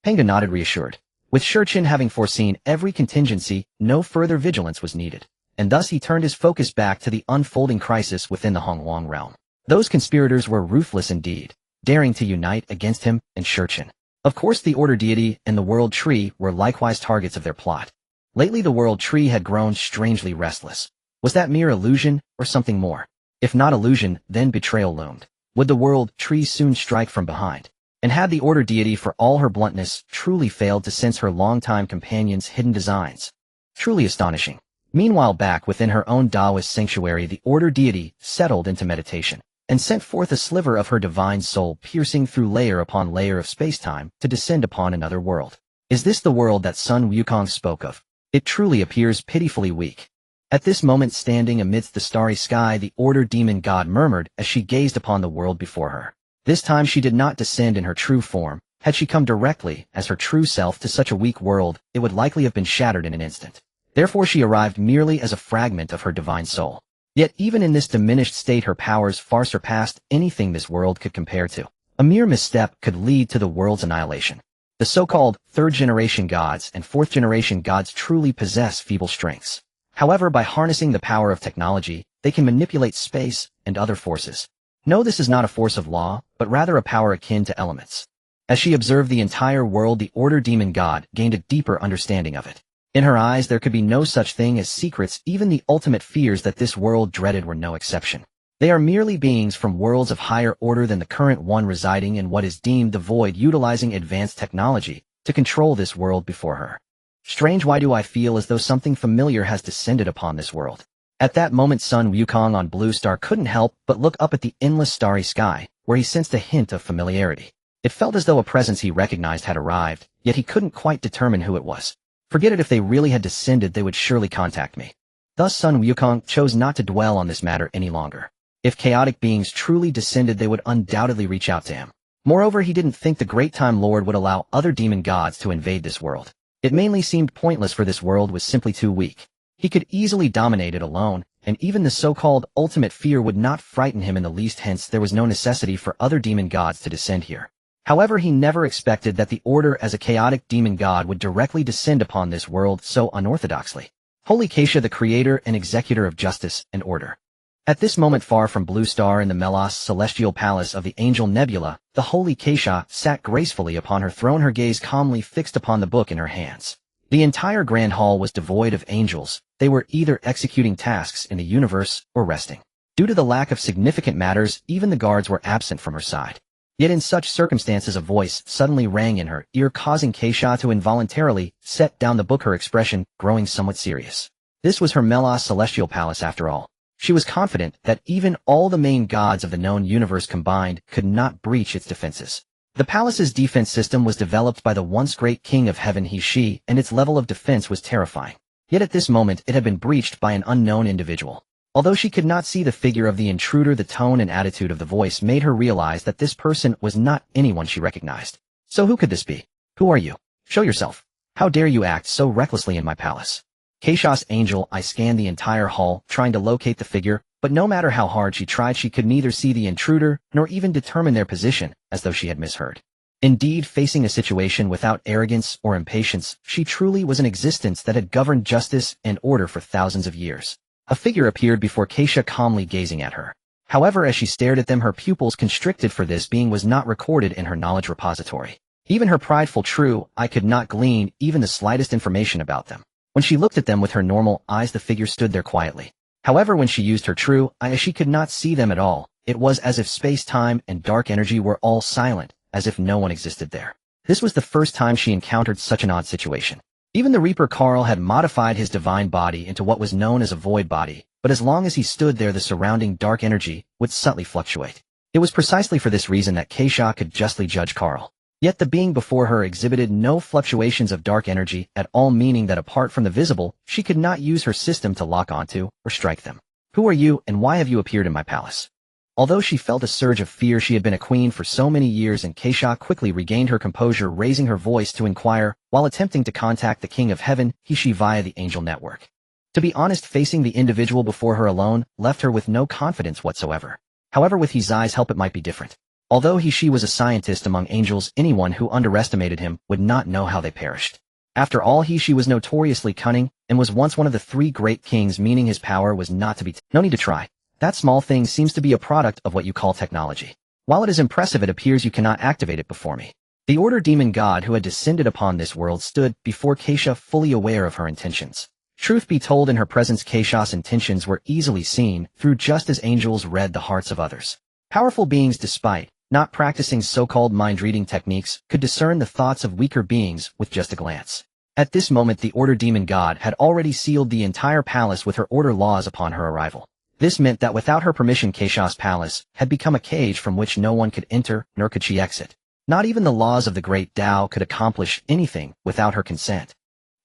[SPEAKER 1] Pangu nodded, reassured. With Shurchen having foreseen every contingency, no further vigilance was needed, and thus he turned his focus back to the unfolding crisis within the Hongwang realm. Those conspirators were ruthless indeed, daring to unite against him and Shurchen. Of course, the order deity and the world tree were likewise targets of their plot. Lately the world tree had grown strangely restless. Was that mere illusion or something more? If not illusion, then betrayal loomed. Would the world tree soon strike from behind? And had the order deity, for all her bluntness, truly failed to sense her longtime companion's hidden designs? Truly astonishing. Meanwhile, back within her own Taoist sanctuary, the Order deity settled into meditation and sent forth a sliver of her divine soul, piercing through layer upon layer of space-time to descend upon another world. Is this the world that Sun Wukong spoke of? It truly appears pitifully weak. At this moment, standing amidst the starry sky, the Order demon god murmured as she gazed upon the world before her. This time she did not descend in her true form. Had she come directly as her true self to such a weak world, it would likely have been shattered in an instant. Therefore she arrived merely as a fragment of her divine soul. Yet even in this diminished state, her powers far surpassed anything this world could compare to. A mere misstep could lead to the world's annihilation. The so-called third-generation gods and fourth-generation gods truly possess feeble strengths. However, by harnessing the power of technology, they can manipulate space and other forces. No, this is not a force of law, but rather a power akin to elements. As she observed the entire world, the Order demon god gained a deeper understanding of it. In her eyes, there could be no such thing as secrets. Even the ultimate fears that this world dreaded were no exception. They are merely beings from worlds of higher order than the current one, residing in what is deemed the void, utilizing advanced technology to control this world before her. Strange, why do I feel as though something familiar has descended upon this world? At that moment, Sun Wukong on Blue Star couldn't help but look up at the endless starry sky, where he sensed a hint of familiarity. It felt as though a presence he recognized had arrived, yet he couldn't quite determine who it was. Forget it, if they really had descended, they would surely contact me. Thus Sun Wukong chose not to dwell on this matter any longer. If chaotic beings truly descended, they would undoubtedly reach out to him. Moreover, he didn't think the Great Time Lord would allow other demon gods to invade this world. It mainly seemed pointless, for this world was simply too weak. He could easily dominate it alone, and even the so-called ultimate fear would not frighten him in the least, hence there was no necessity for other demon gods to descend here. However, he never expected that the Order as a chaotic demon god would directly descend upon this world so unorthodoxly. Holy Keisha, the creator and executor of justice and order. At this moment, far from Blue Star in the Melos celestial palace of the Angel Nebula, the Holy Keisha sat gracefully upon her throne, her gaze calmly fixed upon the book in her hands. The entire grand hall was devoid of angels. They were either executing tasks in the universe or resting. Due to the lack of significant matters, even the guards were absent from her side. Yet in such circumstances, a voice suddenly rang in her ear, causing Keisha to involuntarily set down the book, her expression growing somewhat serious. This was her Melos celestial palace after all. She was confident that even all the main gods of the known universe combined could not breach its defenses. The palace's defense system was developed by the once great king of heaven, He, and its level of defense was terrifying. Yet at this moment it had been breached by an unknown individual. Although she could not see the figure of the intruder, the tone and attitude of the voice made her realize that this person was not anyone she recognized. So who could this be? Who are you? Show yourself. How dare you act so recklessly in my palace? Keisha's angel. I scanned the entire hall, trying to locate the figure, but no matter how hard she tried, she could neither see the intruder nor even determine their position, as though she had misheard. Indeed, facing a situation without arrogance or impatience, she truly was an existence that had governed justice and order for thousands of years. A figure appeared before Keisha, calmly gazing at her. However, as she stared at them, her pupils constricted, for this being was not recorded in her knowledge repository. Even her prideful true eye could not glean even the slightest information about them. When she looked at them with her normal eyes, the figure stood there quietly. However, when she used her true eye, she could not see them at all. It was as if space-time and dark energy were all silent, as if no one existed there. This was the first time she encountered such an odd situation. Even the Reaper Karl had modified his divine body into what was known as a void body, but as long as he stood there, the surrounding dark energy would subtly fluctuate. It was precisely for this reason that Keisha could justly judge Karl. Yet the being before her exhibited no fluctuations of dark energy at all, meaning that apart from the visible, she could not use her system to lock onto or strike them. Who are you, and why have you appeared in my palace? Although she felt a surge of fear, she had been a queen for so many years, and Keisha quickly regained her composure, raising her voice to inquire, while attempting to contact the King of Heaven, He via the angel network. To be honest, facing the individual before her alone left her with no confidence whatsoever. However, with He's help, it might be different. Although He was a scientist among angels, anyone who underestimated him would not know how they perished. After all, He was notoriously cunning, and was once one of the 3 great kings, meaning his power was not to be no need to try. That small thing seems to be a product of what you call technology. While it is impressive, it appears you cannot activate it before me. The Order demon god who had descended upon this world stood before Keisha, fully aware of her intentions. Truth be told, in her presence, Keisha's intentions were easily seen through, just as angels read the hearts of others. Powerful beings, despite not practicing so-called mind-reading techniques, could discern the thoughts of weaker beings with just a glance. At this moment the Order Demon God had already sealed the entire palace with her order laws upon her arrival. This meant that without her permission Chaos Palace had become a cage from which no one could enter, nor could she exit. Not even the laws of the Great Dao could accomplish anything without her consent.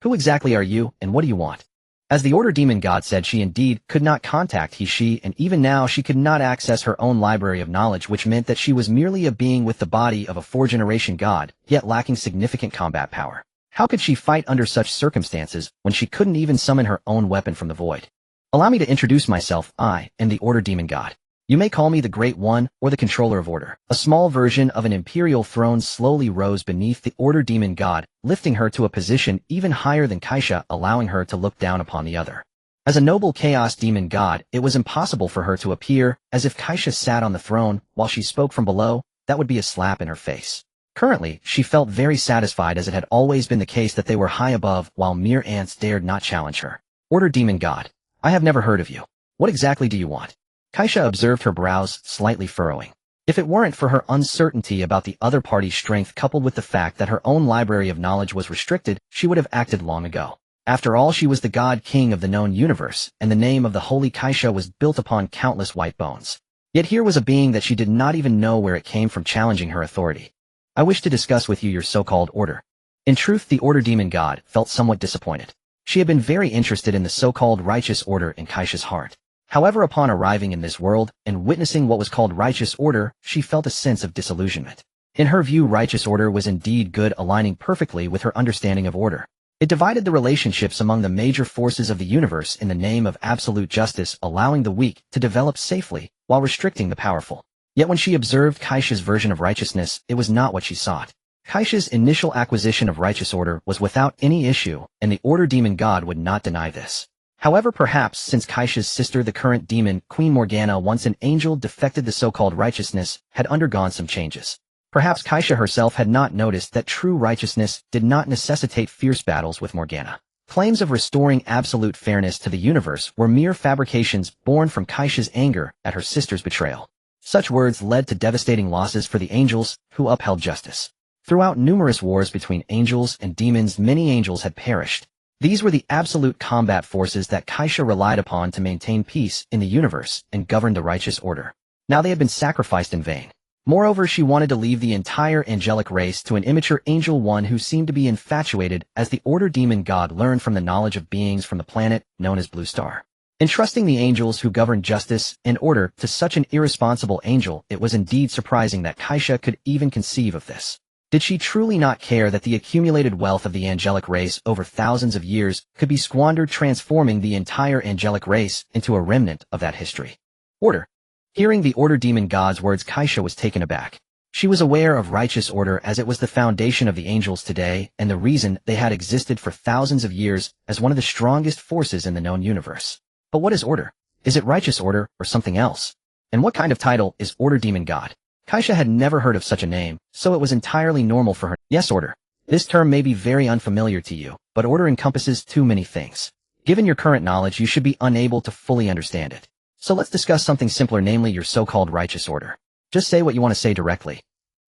[SPEAKER 1] Who exactly are you, and what do you want? As the Order Demon God said, she indeed could not contact she, and even now she could not access her own library of knowledge, which meant that she was merely a being with the body of a 4th-generation god, yet lacking significant combat power. How could she fight under such circumstances when she couldn't even summon her own weapon from the void? Allow me to introduce myself. I am the Order Demon God. You may call me the Great One or the Controller of Order. A small version of an imperial throne slowly rose beneath the Order Demon God, lifting her to a position even higher than Kaisha, allowing her to look down upon the other. As a noble Chaos Demon God, it was impossible for her to appear as if Kaisha sat on the throne while she spoke from below. That would be a slap in her face. Currently, she felt very satisfied, as it had always been the case that they were high above while mere ants dared not challenge her. Order Demon God. I have never heard of you. What exactly do you want? Kaisha observed, her brows slightly furrowing. If it weren't for her uncertainty about the other party's strength coupled with the fact that her own library of knowledge was restricted, she would have acted long ago. After all, she was the God King of the known universe, and the name of the holy Kaisha was built upon countless white bones. Yet here was a being that she did not even know where it came from challenging her authority. I wish to discuss with you your so-called order. In truth, the Order Demon God felt somewhat disappointed. She had been very interested in the so-called righteous order in Kaisha's heart. However, upon arriving in this world and witnessing what was called righteous order, she felt a sense of disillusionment. In her view, righteous order was indeed good, aligning perfectly with her understanding of order. It divided the relationships among the major forces of the universe in the name of absolute justice, allowing the weak to develop safely while restricting the powerful. Yet when she observed Kaisha's version of righteousness, it was not what she sought. Kaisha's initial acquisition of righteous order was without any issue, and the Order Demon God would not deny this. However, perhaps since Kaisha's sister, the current demon, Queen Morgana, once an angel, defected, the so-called righteousness had undergone some changes. Perhaps Kaisha herself had not noticed that true righteousness did not necessitate fierce battles with Morgana. Claims of restoring absolute fairness to the universe were mere fabrications born from Kaisha's anger at her sister's betrayal. Such words led to devastating losses for the angels who upheld justice. Throughout numerous wars between angels and demons, many angels had perished. These were the absolute combat forces that Kaisha relied upon to maintain peace in the universe and govern the righteous order. Now they had been sacrificed in vain. Moreover, she wanted to leave the entire angelic race to an immature angel, one who seemed to be infatuated, as the Order Demon God learned from the knowledge of beings from the planet known as Blue Star. Entrusting the angels who govern justice and order to such an irresponsible angel, it was indeed surprising that Kaisha could even conceive of this. Did she truly not care that the accumulated wealth of the angelic race over thousands of years could be squandered, transforming the entire angelic race into a remnant of that history? Order. Hearing the Order Demon God's words, Kaisha was taken aback. She was aware of righteous order as it was the foundation of the angels today and the reason they had existed for thousands of years as one of the strongest forces in the known universe. But what is order? Is it righteous order or something else? And what kind of title is Order Demon God? Kaisha had never heard of such a name, so it was entirely normal for her. Yes, order. This term may be very unfamiliar to you, but order encompasses too many things. Given your current knowledge, you should be unable to fully understand it. So let's discuss something simpler, namely your so-called righteous order. Just say what you want to say directly.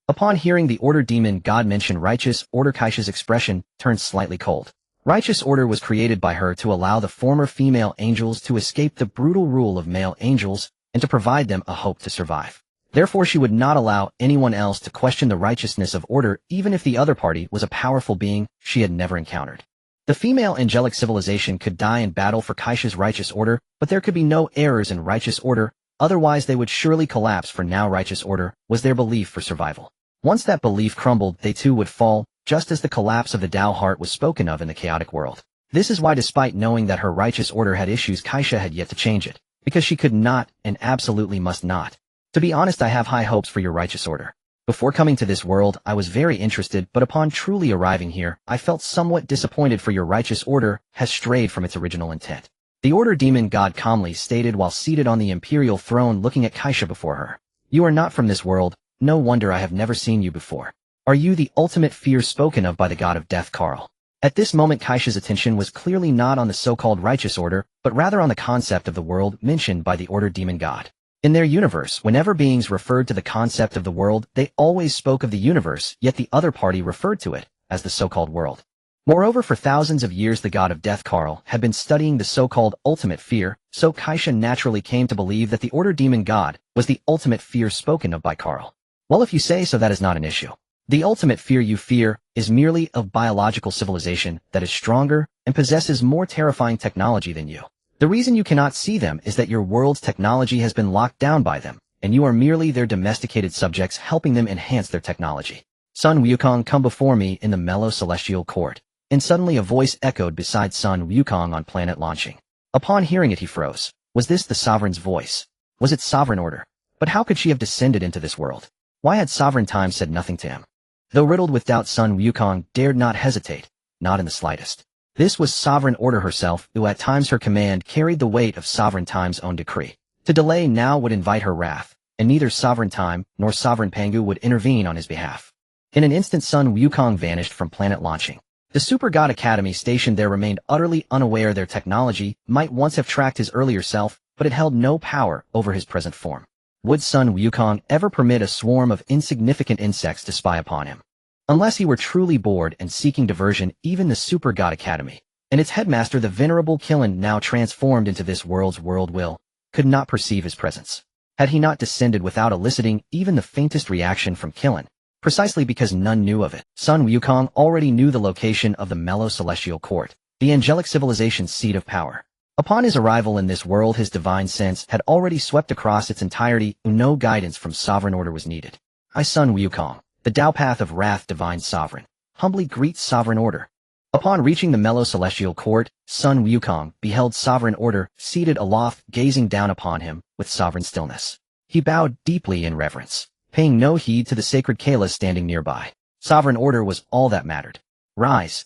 [SPEAKER 1] Upon hearing the Order Demon God mention righteous order, Kaisha's expression turned slightly cold. Righteous order was created by her to allow the former female angels to escape the brutal rule of male angels and to provide them a hope to survive. Therefore, she would not allow anyone else to question the righteousness of order, even if the other party was a powerful being she had never encountered. The female angelic civilization could die in battle for Kaisha's righteous order, but there could be no errors in righteous order, otherwise they would surely collapse, for now righteous order was their belief for survival. Once that belief crumbled, they too would fall, just as the collapse of the Dao heart was spoken of in the chaotic world. This is why, despite knowing that her righteous order had issues, Kaisha had yet to change it, because she could not and absolutely must not. To be honest, I have high hopes for your righteous order. Before coming to this world, I was very interested, but upon truly arriving here, I felt somewhat disappointed, for your righteous order has strayed from its original intent. The Order Demon God calmly stated while seated on the imperial throne, looking at Kaisha before her. You are not from this world. No wonder I have never seen you before. Are you the ultimate fear spoken of by the god of death, Karl? At this moment, Kaisha's attention was clearly not on the so-called righteous order, but rather on the concept of the world mentioned by the Order Demon God. In their universe, whenever beings referred to the concept of the world, they always spoke of the universe, yet the other party referred to it as the so-called world. Moreover, for thousands of years the god of death Karl had been studying the so-called ultimate fear, so Kaisha naturally came to believe that the order demon god was the ultimate fear spoken of by Karl. Well, if you say so, that is not an issue. The ultimate fear you fear is merely of biological civilization that is stronger and possesses more terrifying technology than you. The reason you cannot see them is that your world's technology has been locked down by them, and you are merely their domesticated subjects helping them enhance their technology. Sun Wukong, come before me in the mellow celestial court. And suddenly a voice echoed beside Sun Wukong on planet launching. Upon hearing it he froze. Was this the sovereign's voice? Was it sovereign order? But how could she have descended into this world? Why had sovereign time said nothing to him? Though riddled with doubt, Sun Wukong dared not hesitate, not in the slightest. This was sovereign order herself, who at times her command carried the weight of sovereign time's own decree. To delay now would invite her wrath, and neither sovereign time nor sovereign Pangu would intervene on his behalf. In an instant Sun Wukong vanished from planet launching. The Super God Academy stationed there remained utterly unaware their technology might once have tracked his earlier self, but it held no power over his present form. Would Sun Wukong ever permit a swarm of insignificant insects to spy upon him? Unless he were truly bored and seeking diversion, even the Super God Academy, and its headmaster the venerable Qin, now transformed into this world's world will, could not perceive his presence. Had he not descended without eliciting even the faintest reaction from Qin? Precisely because none knew of it, Sun Wukong already knew the location of the mellow celestial court, the angelic civilization's seat of power. Upon his arrival in this world his divine sense had already swept across its entirety, and no guidance from sovereign order was needed. I, Sun Wukong, the Dao path of wrath divine sovereign, humbly greet sovereign order. Upon reaching the mellow celestial court, Sun Wukong beheld sovereign order seated aloft, gazing down upon him with sovereign stillness. He bowed deeply in reverence, paying no heed to the sacred Kayla standing nearby. Sovereign order was all that mattered. Rise.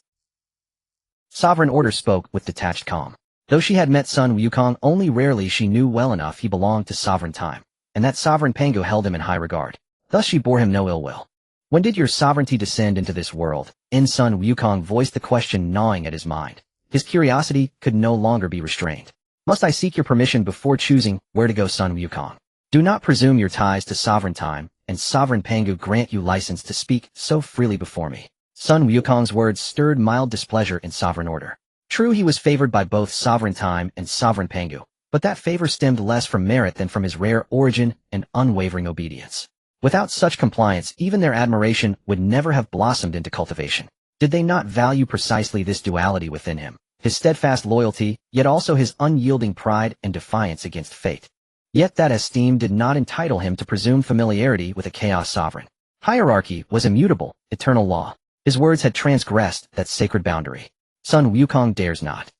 [SPEAKER 1] Sovereign order spoke with detached calm. Though she had met Sun Wukong only rarely, she knew well enough he belonged to sovereign time, and that sovereign Pangu held him in high regard. Thus she bore him no ill will. When did your sovereignty descend into this world? Sun Wukong voiced the question, gnawing at his mind. His curiosity could no longer be restrained. Must I seek your permission before choosing where to go, Sun Wukong? Do not presume your ties to sovereign time, and sovereign Pangu grant you license to speak so freely before me. Sun Wukong's words stirred mild displeasure in sovereign order. True, he was favored by both sovereign time and sovereign Pangu, but that favor stemmed less from merit than from his rare origin and unwavering obedience. Without such compliance, even their admiration would never have blossomed into cultivation. Did they not value precisely this duality within him, his steadfast loyalty, yet also his unyielding pride and defiance against fate? Yet that esteem did not entitle him to presume familiarity with a chaos sovereign. Hierarchy was immutable, eternal law. His words had transgressed that sacred boundary. Sun Wukong dares not.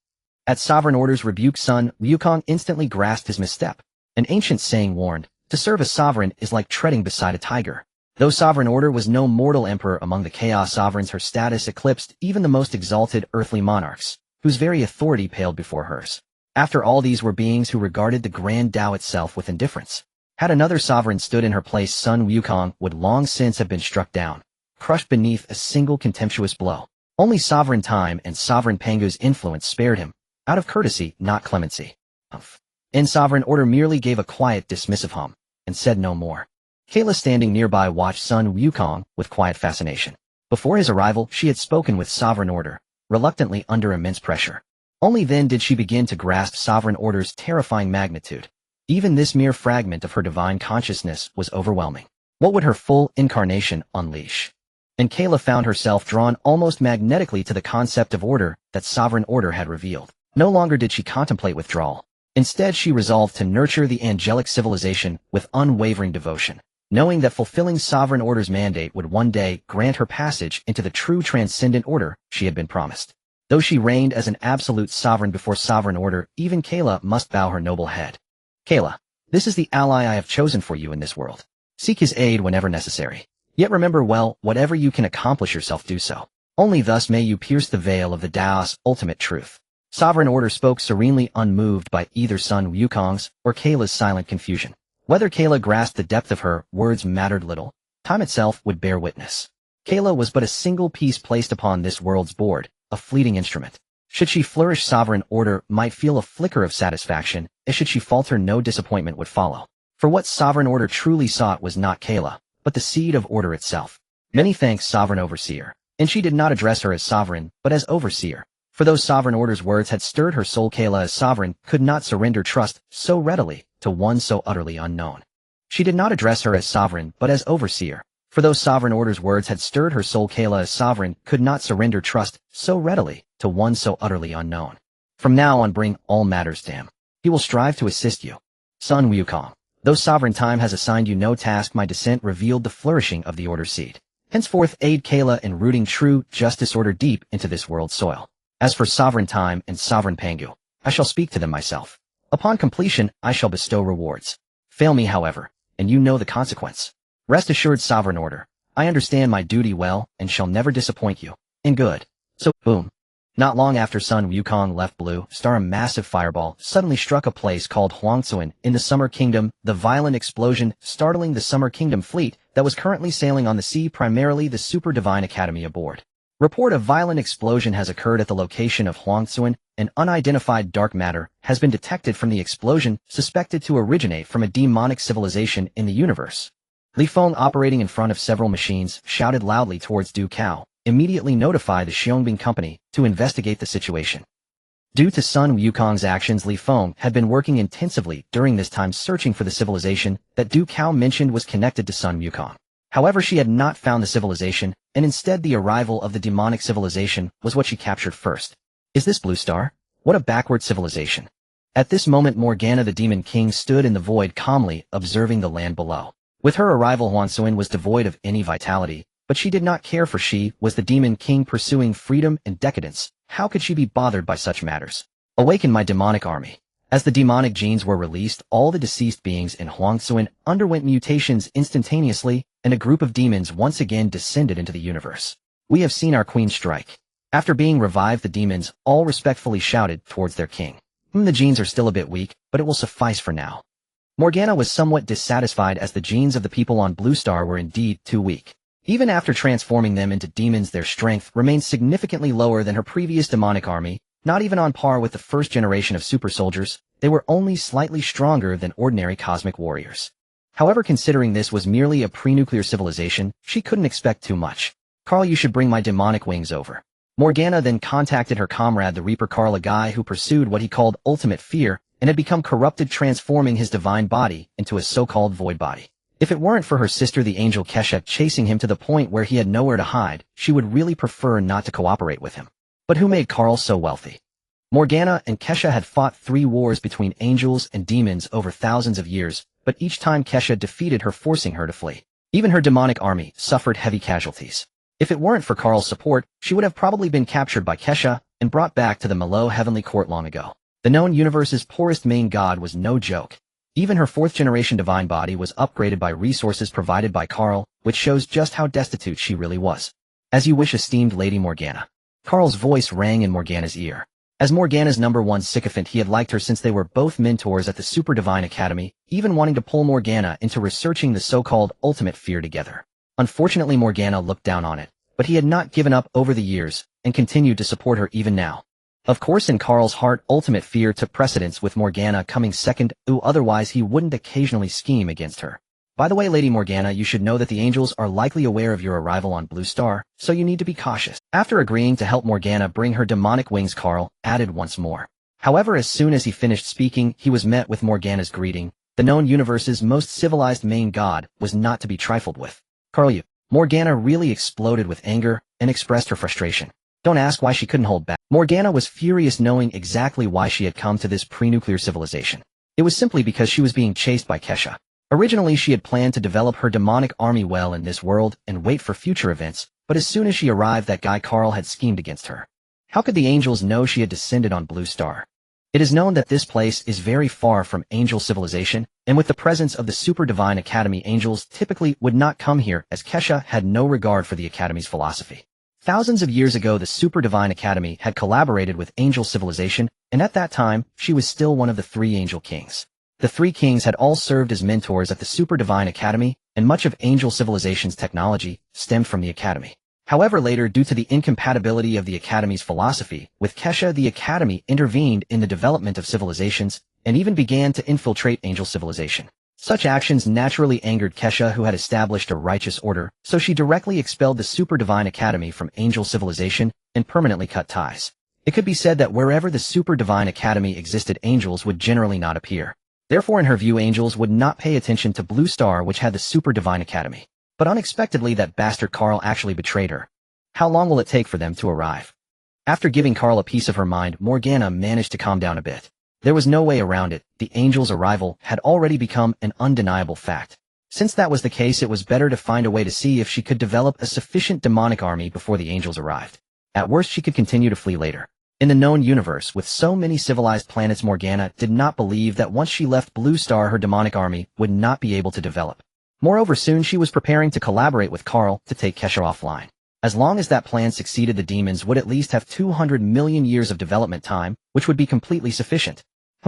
[SPEAKER 1] At sovereign order's rebuke, Sun Wukong instantly grasped his misstep. An ancient saying warned, to serve a sovereign is like treading beside a tiger. Though sovereign order was no mortal emperor among the chaos sovereigns, her status eclipsed even the most exalted earthly monarchs, whose very authority paled before hers. After all, these were beings who regarded the grand Dao itself with indifference. Had another sovereign stood in her place, Sun Wukong would long since have been struck down, crushed beneath a single contemptuous blow. Only sovereign time and sovereign Pangu's influence spared him, out of courtesy, not clemency. In sovereign order merely gave a quiet, dismissive hum, and said no more. Kayla, standing nearby, watched Sun Wukong with quiet fascination. Before his arrival, she had spoken with sovereign order, reluctantly under immense pressure. Only then did she begin to grasp sovereign order's terrifying magnitude. Even this mere fragment of her divine consciousness was overwhelming. What would her full incarnation unleash? And Kayla found herself drawn almost magnetically to the concept of order that sovereign order had revealed. No longer did she contemplate withdrawal. Instead, she resolved to nurture the angelic civilization with unwavering devotion, knowing that fulfilling sovereign order's mandate would one day grant her passage into the true transcendent order she had been promised. Though she reigned as an absolute sovereign before sovereign order, even Kayla must bow her noble head. Kayla, this is the ally I have chosen for you in this world. Seek his aid whenever necessary. Yet remember well, whatever you can accomplish yourself, do so. Only thus may you pierce the veil of the Dao's ultimate truth. Sovereign order spoke serenely, unmoved by either Sun Wukong's or Kayla's silent confusion. Whether Kayla grasped the depth of her words mattered little. Time itself would bear witness. Kayla was but a single piece placed upon this world's board, a fleeting instrument. Should she flourish, sovereign order might feel a flicker of satisfaction, and should she falter, no disappointment would follow. For what sovereign order truly sought was not Kayla, but the seed of order itself. Many thanks, sovereign overseer. And she did not address her as sovereign, but as overseer. For those sovereign orders' words had stirred her soul. Kayla as sovereign could not surrender trust so readily to one so utterly unknown. She did not address her as sovereign, but as overseer. For those sovereign orders' words had stirred her soul. Kayla as sovereign could not surrender trust so readily to one so utterly unknown. From now on bring all matters to him. He will strive to assist you. Sun Wukong. Though sovereign time has assigned you no task, my descent revealed the flourishing of the order seed. Henceforth aid Kayla in rooting true justice order deep into this world's soil. As for sovereign time and sovereign Pangu, I shall speak to them myself. Upon completion, I shall bestow rewards. Fail me, however, and you know the consequence. Rest assured, sovereign order, I understand my duty well and shall never disappoint you. In good. So, boom. Not long after Sun Wukong left Blue Star, a massive fireball suddenly struck a place called Huangzuan in the Summer Kingdom, the violent explosion startling the Summer Kingdom fleet that was currently sailing on the sea, primarily the Super Divine Academy aboard. Report of violent explosion has occurred at the location of Huangzuan. An unidentified dark matter has been detected from the explosion, suspected to originate from a demonic civilization in the universe. Li Feng, operating in front of several machines, shouted loudly towards Du Cao, immediately notify the Xiongbing Company to investigate the situation. Due to Sun Wukong's actions, Li Feng had been working intensively during this time searching for the civilization that Du Cao mentioned was connected to Sun Wukong. However, she had not found the civilization, and instead the arrival of the demonic civilization was what she captured first. Is this Blue Star? What a backward civilization. At this moment Morgana the Demon King stood in the void calmly observing the land below. With her arrival, Huangzuan was devoid of any vitality, but she did not care, for she was the Demon King pursuing freedom and decadence. How could she be bothered by such matters? Awaken my demonic army. As the demonic genes were released, all the deceased beings in Huangzuan underwent mutations instantaneously, and a group of demons once again descended into the universe. We have seen our queen strike. After being revived, the demons all respectfully shouted towards their king. The genes are still a bit weak, but it will suffice for now. Morgana was somewhat dissatisfied as the genes of the people on Blue Star were indeed too weak. Even after transforming them into demons, their strength remained significantly lower than her previous demonic army, not even on par with the first generation of super soldiers. They were only slightly stronger than ordinary cosmic warriors. However, considering this was merely a pre-nuclear civilization, she couldn't expect too much. Carl, you should bring my demonic wings over. Morgana then contacted her comrade the Reaper Carl, a guy who pursued what he called ultimate fear and had become corrupted, transforming his divine body into a so-called void body. If it weren't for her sister the angel Kesha chasing him to the point where he had nowhere to hide, she would really prefer not to cooperate with him. But who made Carl so wealthy? Morgana and Kesha had fought 3 wars between angels and demons over thousands of years, but each time Kesha defeated her, forcing her to flee. Even her demonic army suffered heavy casualties. If it weren't for Carl's support, she would have probably been captured by Kesha and brought back to the Malo Heavenly Court long ago. The known universe's poorest main god was no joke. Even her 4th-generation divine body was upgraded by resources provided by Carl, which shows just how destitute she really was. As you wish, esteemed Lady Morgana. Carl's voice rang in Morgana's ear. As Morgana's #1 sycophant, he had liked her since they were both mentors at the Super Divine Academy, even wanting to pull Morgana into researching the so-called ultimate fear together. Unfortunately, Morgana looked down on it, but he had not given up over the years and continued to support her even now. Of course, in Carl's heart, ultimate fear took precedence, with Morgana coming second. Otherwise he wouldn't occasionally scheme against her. By the way, Lady Morgana, you should know that the angels are likely aware of your arrival on Blue Star, so you need to be cautious. After agreeing to help Morgana bring her demonic wings, Carl added once more. However, as soon as he finished speaking, he was met with Morgana's greeting. The known universe's most civilized main god was not to be trifled with. Carl, you. Morgana really exploded with anger and expressed her frustration. Don't ask why she couldn't hold back. Morgana was furious, knowing exactly why she had come to this pre-nuclear civilization. It was simply because she was being chased by Kesha. Originally, she had planned to develop her demonic army well in this world and wait for future events, but as soon as she arrived, that guy Carl had schemed against her. How could the angels know she had descended on Blue Star? It is known that this place is very far from angel civilization, and with the presence of the Super Divine Academy, angels typically would not come here, as Kesha had no regard for the Academy's philosophy. Thousands of years ago, the Super Divine Academy had collaborated with angel civilization, and at that time, she was still one of the 3 angel kings. The 3 kings had all served as mentors at the Super Divine Academy, and much of angel civilization's technology stemmed from the Academy. However, later, due to the incompatibility of the Academy's philosophy with Kesha, the Academy intervened in the development of civilizations and even began to infiltrate angel civilization. Such actions naturally angered Kesha, who had established a righteous order, so she directly expelled the Super Divine Academy from Angel Civilization and permanently cut ties. It could be said that wherever the Super Divine Academy existed, angels would generally not appear. Therefore, in her view, angels would not pay attention to Blue Star, which had the Super Divine Academy. But unexpectedly, that bastard Carl actually betrayed her. How long will it take for them to arrive? After giving Carl a piece of her mind, Morgana managed to calm down a bit. There was no way around it. The angels' arrival had already become an undeniable fact. Since that was the case, it was better to find a way to see if she could develop a sufficient demonic army before the angels arrived. At worst, she could continue to flee later. In the known universe, with so many civilized planets, Morgana did not believe that once she left Blue Star, her demonic army would not be able to develop. Moreover, soon she was preparing to collaborate with Carl to take Kesha offline. As long as that plan succeeded, the demons would at least have 200 million years of development time, which would be completely sufficient.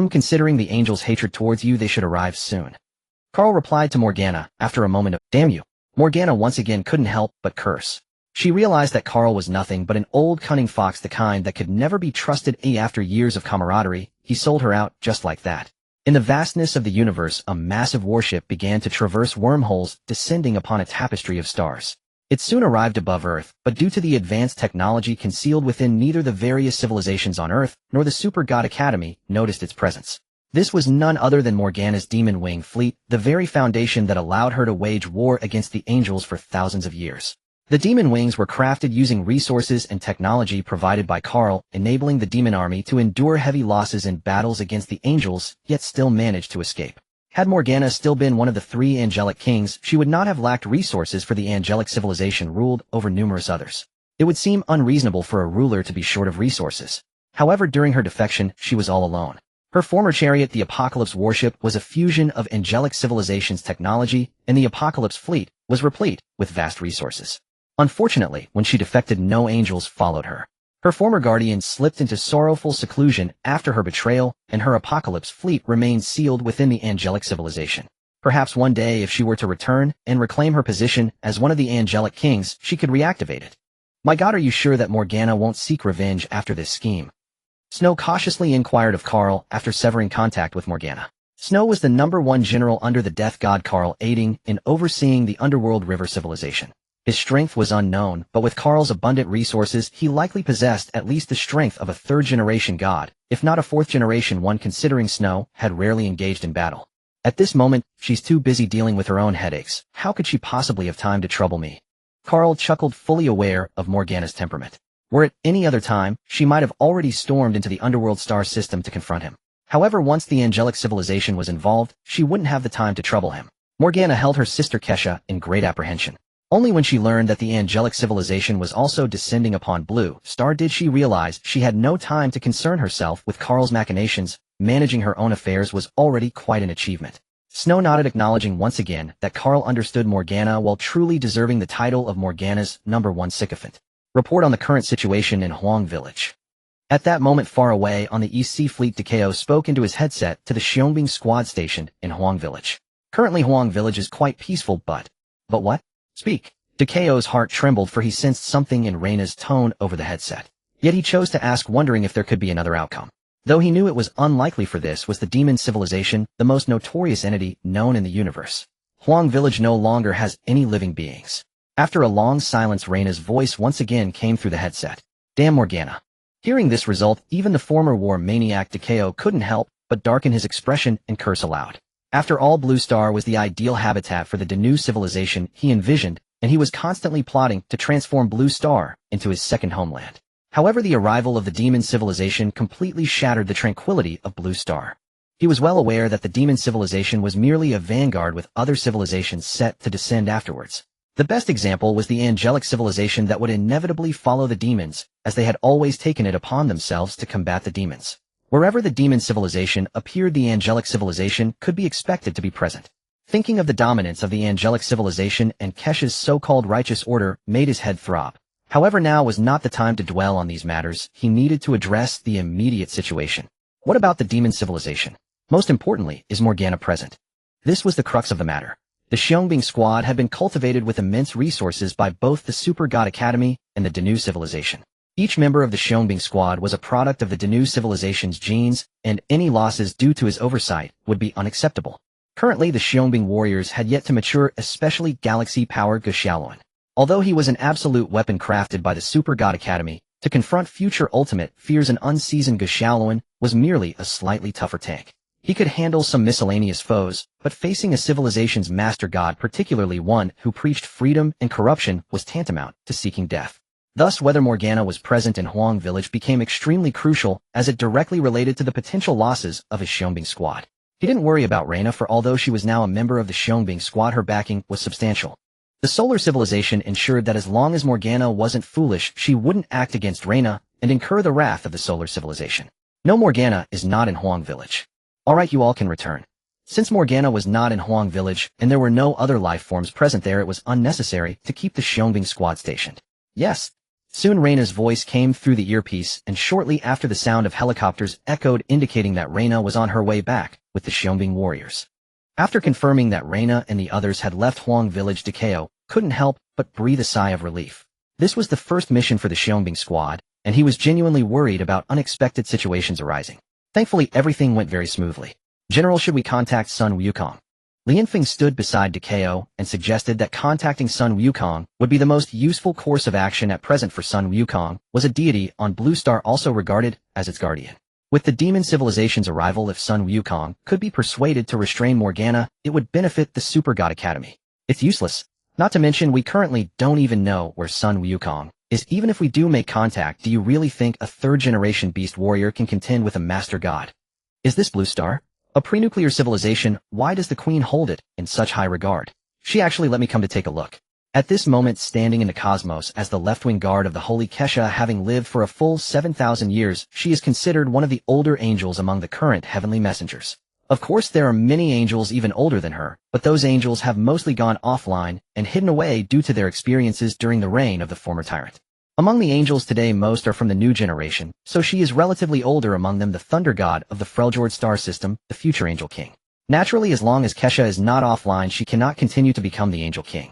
[SPEAKER 1] Considering the angels' hatred towards you, they should arrive soon. Carl replied to Morgana, after a moment of, damn you. Morgana once again couldn't help but curse. She realized that Carl was nothing but an old cunning fox, the kind that could never be trusted. After years of camaraderie, he sold her out just like that. In the vastness of the universe, a massive warship began to traverse wormholes, descending upon a tapestry of stars. It soon arrived above Earth, but due to the advanced technology concealed within, neither the various civilizations on Earth nor the Super God Academy noticed its presence. This was none other than Morgana's Demon Wing fleet, the very foundation that allowed her to wage war against the angels for thousands of years. The Demon Wings were crafted using resources and technology provided by Carl, enabling the demon army to endure heavy losses in battles against the angels, yet still manage to escape. Had Morgana still been one of the 3 angelic kings, she would not have lacked resources, for the angelic civilization ruled over numerous others. It would seem unreasonable for a ruler to be short of resources. However, during her defection, she was all alone. Her former chariot, the Apocalypse warship, was a fusion of angelic civilization's technology, and the Apocalypse fleet was replete with vast resources. Unfortunately, when she defected, no angels followed her. Her former guardian slipped into sorrowful seclusion after her betrayal, and her Apocalypse fleet remained sealed within the angelic civilization. Perhaps one day, if she were to return and reclaim her position as one of the angelic kings, she could reactivate it. My God, are you sure that Morgana won't seek revenge after this scheme? Snow cautiously inquired of Carl after severing contact with Morgana. Snow was the #1 general under the death god Carl, aiding in overseeing the underworld river civilization. His strength was unknown, but with Carl's abundant resources, he likely possessed at least the strength of a 3rd-generation god, if not a 4th-generation one, considering Snow had rarely engaged in battle. At this moment, she's too busy dealing with her own headaches. How could she possibly have time to trouble me? Carl chuckled, fully aware of Morgana's temperament. Were it any other time, she might have already stormed into the underworld star system to confront him. However, once the angelic civilization was involved, she wouldn't have the time to trouble him. Morgana held her sister Kesha in great apprehension. Only when she learned that the angelic civilization was also descending upon Blue Star did she realize she had no time to concern herself with Carl's machinations. Managing her own affairs was already quite an achievement. Snow nodded, acknowledging once again that Carl understood Morgana while truly deserving the title of Morgana's #1 sycophant. Report on the current situation in Huang Village. At that moment, far away on the East Sea Fleet, Takeo spoke into his headset to the Qin Ming squad stationed in Huang Village. Currently, Huang Village is quite peaceful, but what? Speak. Takeo's heart trembled, for he sensed something in Reina's tone over the headset. Yet he chose to ask, wondering if there could be another outcome. Though he knew it was unlikely, for this was the demon civilization, the most notorious entity known in the universe. Huang Village no longer has any living beings. After a long silence, Reina's voice once again came through the headset. Damn Morgana. Hearing this result, even the former war maniac Takeo couldn't help but darken his expression and curse aloud. After all, Blue Star was the ideal habitat for the Danu civilization he envisioned, and he was constantly plotting to transform Blue Star into his second homeland. However, the arrival of the demon civilization completely shattered the tranquility of Blue Star. He was well aware that the demon civilization was merely a vanguard, with other civilizations set to descend afterwards. The best example was the angelic civilization that would inevitably follow the demons, as they had always taken it upon themselves to combat the demons. Wherever the demon civilization appeared, the angelic civilization could be expected to be present. Thinking of the dominance of the angelic civilization and Kesha's so-called righteous order made his head throb. However, now was not the time to dwell on these matters. He needed to address the immediate situation. What about the demon civilization? Most importantly, is Morgana present? This was the crux of the matter. The Qin Ming squad had been cultivated with immense resources by both the Super God Academy and the Danu civilization. Each member of the Qin Ming squad was a product of the Danu civilization's genes, and any losses due to his oversight would be unacceptable. Currently, the Xiongming warriors had yet to mature, especially galaxy-powered Guxiaoluan. Although he was an absolute weapon crafted by the Super God Academy, to confront future ultimate fears, an unseasoned Guxiaoluan was merely a slightly tougher tank. He could handle some miscellaneous foes, but facing a civilization's master god, particularly one who preached freedom and corruption, was tantamount to seeking death. Thus, whether Morgana was present in Huang village became extremely crucial, as it directly related to the potential losses of his Xiongming squad. He didn't worry about Reina, for although she was now a member of the Xiongming squad, her backing was substantial. The solar civilization ensured that as long as Morgana wasn't foolish, she wouldn't act against Reina and incur the wrath of the solar civilization. No, Morgana is not in Huang village. Alright, you all can return. Since Morgana was not in Huang village and there were no other life forms present there, it was unnecessary to keep the Xiongming squad stationed. Yes. Soon Reina's voice came through the earpiece, and shortly after the sound of helicopters echoed, indicating that Reina was on her way back with the Xiongming warriors. After confirming that Reina and the others had left Huang village, Dekeo couldn't help but breathe a sigh of relief. This was the first mission for the Xiongming squad, and he was genuinely worried about unexpected situations arising. Thankfully, everything went very smoothly. General, should we contact Sun Wukong? Lianfeng stood beside Dekeo and suggested that contacting Sun Wukong would be the most useful course of action at present, for Sun Wukong was a deity on Blue Star, also regarded as its guardian. With the demon civilization's arrival, if Sun Wukong could be persuaded to restrain Morgana, it would benefit the Super God Academy. It's useless. Not to mention, we currently don't even know where Sun Wukong is. Even if we do make contact, do you really think a third-generation beast warrior can contend with a master god? Is this Blue Star a pre-nuclear civilization? Why does the Queen hold it in such high regard? She actually let me come to take a look. At this moment, standing in the cosmos as the left-wing guard of the Holy Kesha, having lived for a full 7,000 years, she is considered one of the older angels among the current heavenly messengers. Of course, there are many angels even older than her, but those angels have mostly gone offline and hidden away due to their experiences during the reign of the former tyrant. Among the angels today, most are from the new generation, so she is relatively older, among them the thunder god of the Freljord star system, the future Angel King. Naturally, as long as Kesha is not offline, she cannot continue to become the Angel King.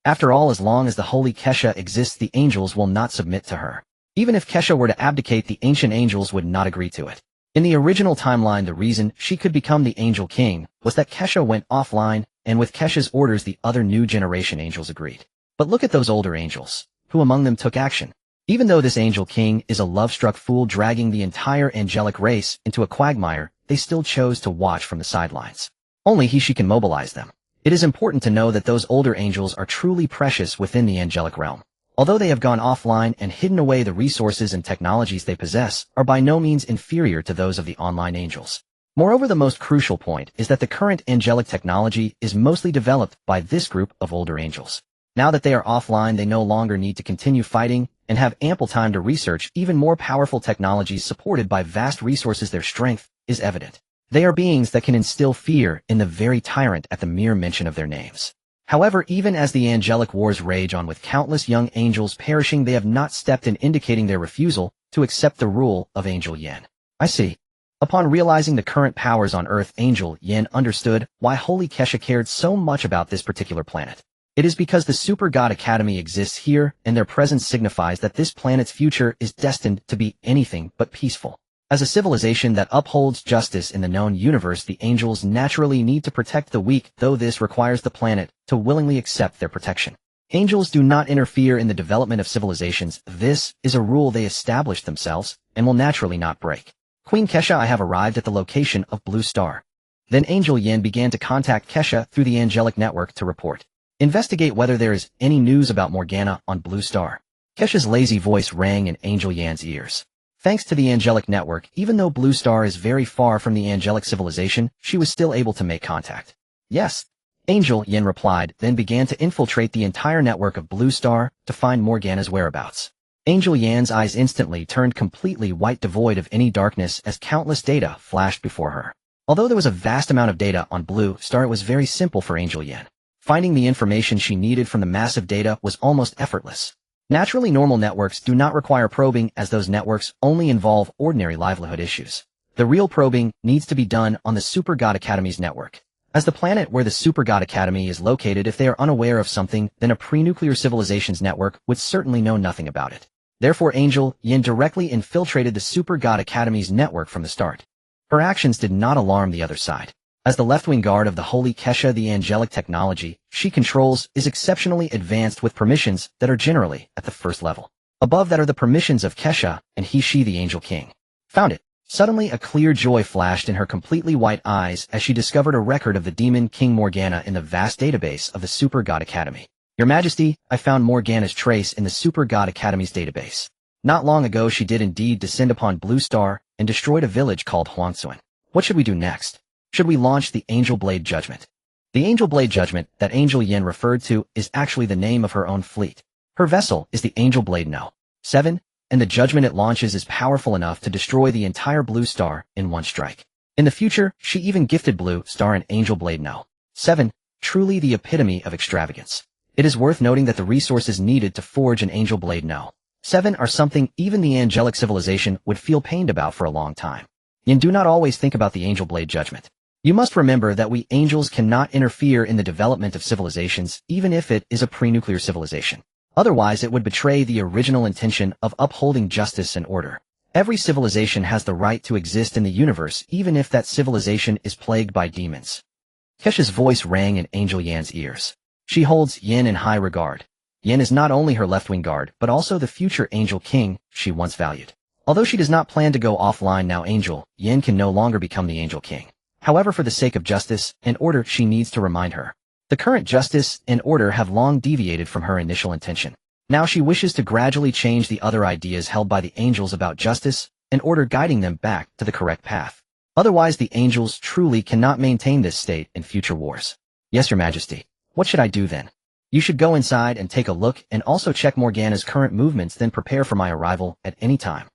[SPEAKER 1] After all, as long as the Holy Kesha exists, the angels will not submit to her. Even if Kesha were to abdicate, the ancient angels would not agree to it. In the original timeline, the reason she could become the Angel King was that Kesha went offline, and with Kesha's orders the other new generation angels agreed. But look at those older angels. Who among them took action? Even though this Angel King is a love-struck fool dragging the entire angelic race into a quagmire, they still chose to watch from the sidelines. Only she can mobilize them. It is important to know that those older angels are truly precious within the angelic realm. Although they have gone offline and hidden away, the resources and technologies they possess are by no means inferior to those of the online angels. Moreover, the most crucial point is that the current angelic technology is mostly developed by this group of older angels. Now that they are offline, they no longer need to continue fighting and have ample time to research even more powerful technologies supported by vast resources. Their strength is evident. They are beings that can instill fear in the very tyrant at the mere mention of their names. However, even as the angelic wars rage on with countless young angels perishing, they have not stepped in, indicating their refusal to accept the rule of Angel Yen. I see. Upon realizing the current powers on Earth, Angel Yen understood why Holy Kesha cared so much about this particular planet. It is because the Super God Academy exists here, and their presence signifies that this planet's future is destined to be anything but peaceful. As a civilization that upholds justice in the known universe, the angels naturally need to protect the weak, though this requires the planet to willingly accept their protection. Angels do not interfere in the development of civilizations. This is a rule they established themselves and will naturally not break. Queen Kesha, I have arrived at the location of Blue Star. Then Angel Yen began to contact Kesha through the angelic network to report. Investigate whether there is any news about Morgana on Blue Star. Kesha's lazy voice rang in Angel Yan's ears. Thanks to the angelic network, even though Blue Star is very far from the angelic civilization, she was still able to make contact. Yes. Angel Yen replied, then began to infiltrate the entire network of Blue Star to find Morgana's whereabouts. Angel Yan's eyes instantly turned completely white, devoid of any darkness, as countless data flashed before her. Although there was a vast amount of data on Blue Star, it was very simple for Angel Yen. Finding the information she needed from the massive data was almost effortless. Naturally, normal networks do not require probing, as those networks only involve ordinary livelihood issues. The real probing needs to be done on the Super God Academy's network. As the planet where the Super God Academy is located, if they are unaware of something, then a pre-nuclear civilization's network would certainly know nothing about it. Therefore, Angel Yen directly infiltrated the Super God Academy's network from the start. Her actions did not alarm the other side. As the left-wing guard of the Holy Kesha, the angelic technology she controls is exceptionally advanced with permissions that are generally at the first level. Above that are the permissions of Kesha and she the Angel King. Found it. Suddenly a clear joy flashed in her completely white eyes as she discovered a record of the demon King Morgana in the vast database of the Super God Academy. Your Majesty, I found Morgana's trace in the Super God Academy's database. Not long ago she did indeed descend upon Blue Star and destroyed a village called Huangsuan. What should we do next? Should we launch the Angel Blade Judgment? The Angel Blade Judgment that Angel Yin referred to is actually the name of her own fleet. Her vessel is the Angel Blade No. 7, and the judgment it launches is powerful enough to destroy the entire Blue Star in one strike. In the future, she even gifted Blue Star an Angel Blade No. 7, truly the epitome of extravagance. It is worth noting that the resources needed to forge an Angel Blade No. 7 are something even the angelic civilization would feel pained about for a long time. Yin, do not always think about the Angel Blade Judgment. You must remember that we angels cannot interfere in the development of civilizations, even if it is a pre-nuclear civilization. Otherwise, it would betray the original intention of upholding justice and order. Every civilization has the right to exist in the universe, even if that civilization is plagued by demons. Kesha's voice rang in Angel Yan's ears. She holds Yin in high regard. Yin is not only her left-wing guard, but also the future Angel King she once valued. Although she does not plan to go offline now, Angel Yin can no longer become the Angel King. However, for the sake of justice and order, she needs to remind her. The current justice and order have long deviated from her initial intention. Now she wishes to gradually change the other ideas held by the angels about justice and order, guiding them back to the correct path. Otherwise, the angels truly cannot maintain this state in future wars. Yes, Your Majesty. What should I do then? You should go inside and take a look and also check Morgana's current movements, then prepare for my arrival at any time.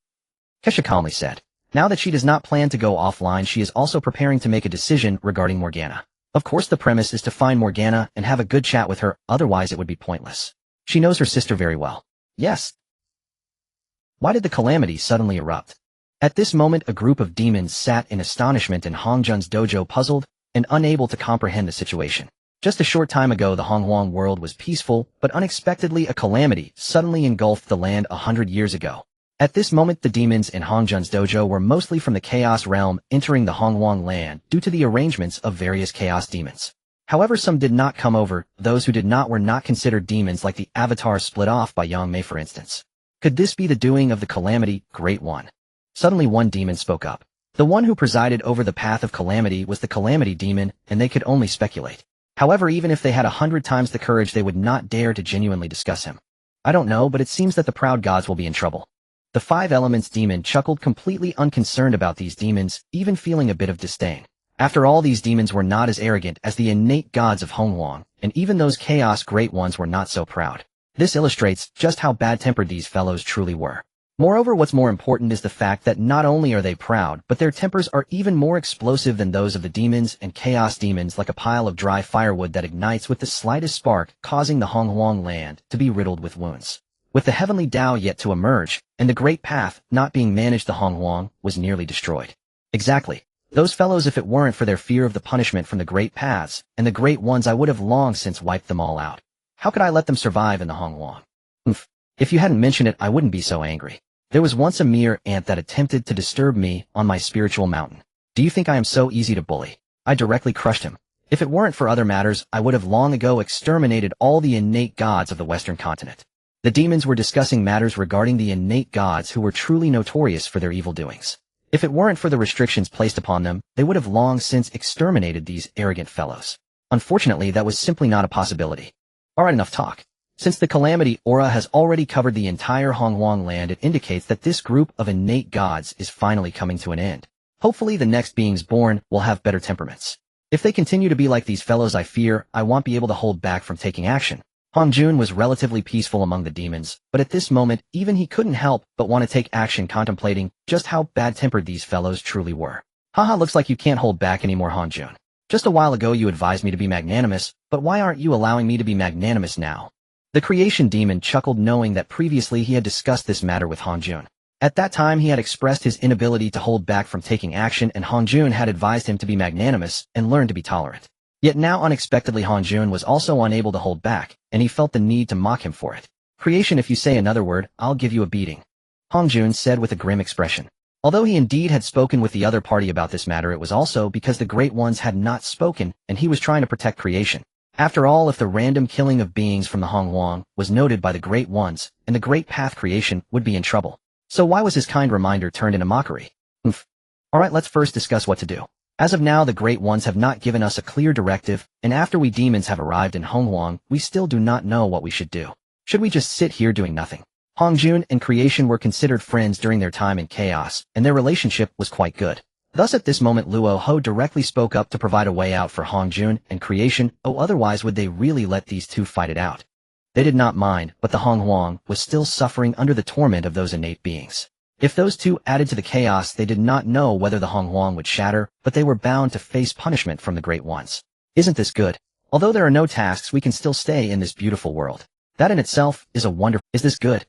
[SPEAKER 1] Kesha calmly said. Now that she does not plan to go offline, she is also preparing to make a decision regarding Morgana. Of course, the premise is to find Morgana and have a good chat with her, otherwise it would be pointless. She knows her sister very well. Yes. Why did the calamity suddenly erupt? At this moment, a group of demons sat in astonishment in Hongjun's dojo, puzzled and unable to comprehend the situation. Just a short time ago, the Honghuang world was peaceful, but unexpectedly a calamity suddenly engulfed the land 100 years ago. At this moment, the demons in Hongjun's dojo were mostly from the Chaos realm, entering the Honghuang land due to the arrangements of various Chaos demons. However, some did not come over. Those who did not were not considered demons, like the avatars split off by Yang Mei, for instance. Could this be the doing of the Calamity, Great One? Suddenly one demon spoke up. The one who presided over the path of calamity was the Calamity demon, and they could only speculate. However, even if they had 100 times the courage, they would not dare to genuinely discuss him. I don't know, but it seems that the proud gods will be in trouble. The Five Elements demon chuckled, completely unconcerned about these demons, even feeling a bit of disdain. After all, these demons were not as arrogant as the innate gods of Honghuang, and even those Chaos Great Ones were not so proud. This illustrates just how bad-tempered these fellows truly were. Moreover, what's more important is the fact that not only are they proud, but their tempers are even more explosive than those of the demons and Chaos demons, like a pile of dry firewood that ignites with the slightest spark, causing the Honghuang land to be riddled with wounds. With the heavenly Dao yet to emerge, and the Great Path not being managed, the Honghuang was nearly destroyed. Exactly. Those fellows, if it weren't for their fear of the punishment from the Great Paths and the Great Ones, I would have long since wiped them all out. How could I let them survive in the Honghuang? If you hadn't mentioned it, I wouldn't be so angry. There was once a mere ant that attempted to disturb me on my spiritual mountain. Do you think I am so easy to bully? I directly crushed him. If it weren't for other matters, I would have long ago exterminated all the innate gods of the Western continent. The demons were discussing matters regarding the innate gods who were truly notorious for their evil doings. If it weren't for the restrictions placed upon them, they would have long since exterminated these arrogant fellows. Unfortunately, that was simply not a possibility. Alright, enough talk. Since the calamity aura has already covered the entire Honghuang land, it indicates that this group of innate gods is finally coming to an end. Hopefully the next beings born will have better temperaments. If they continue to be like these fellows, I fear I won't be able to hold back from taking action. Hongjun was relatively peaceful among the demons, but at this moment, even he couldn't help but want to take action, contemplating just how bad-tempered these fellows truly were. Haha, looks like you can't hold back anymore, Hongjun. Just a while ago you advised me to be magnanimous, but why aren't you allowing me to be magnanimous now? The creation demon chuckled, knowing that previously he had discussed this matter with Hongjun. At that time he had expressed his inability to hold back from taking action, and Hongjun had advised him to be magnanimous and learn to be tolerant. Yet now unexpectedly Hongjun was also unable to hold back, and he felt the need to mock him for it. Creation, if you say another word, I'll give you a beating. Hongjun said with a grim expression. Although he indeed had spoken with the other party about this matter, it was also because the Great Ones had not spoken and he was trying to protect creation. After all, if the random killing of beings from the Hongwang was noted by the Great Ones, and the Great Path creation would be in trouble. So why was his kind reminder turned into mockery? Alright, let's first discuss what to do. As of now, the Great Ones have not given us a clear directive, and after we demons have arrived in Hongwang, we still do not know what we should do. Should we just sit here doing nothing? Hongjun and creation were considered friends during their time in chaos, and their relationship was quite good. Thus at this moment Luo Ho directly spoke up to provide a way out for Hongjun and creation, otherwise would they really let these two fight it out? They did not mind, but the Hongwang was still suffering under the torment of those innate beings. If those two added to the chaos, they did not know whether the Hongwang would shatter, but they were bound to face punishment from the Great Ones. Isn't this good? Although there are no tasks, we can still stay in this beautiful world. That in itself is a wonder. Is this good?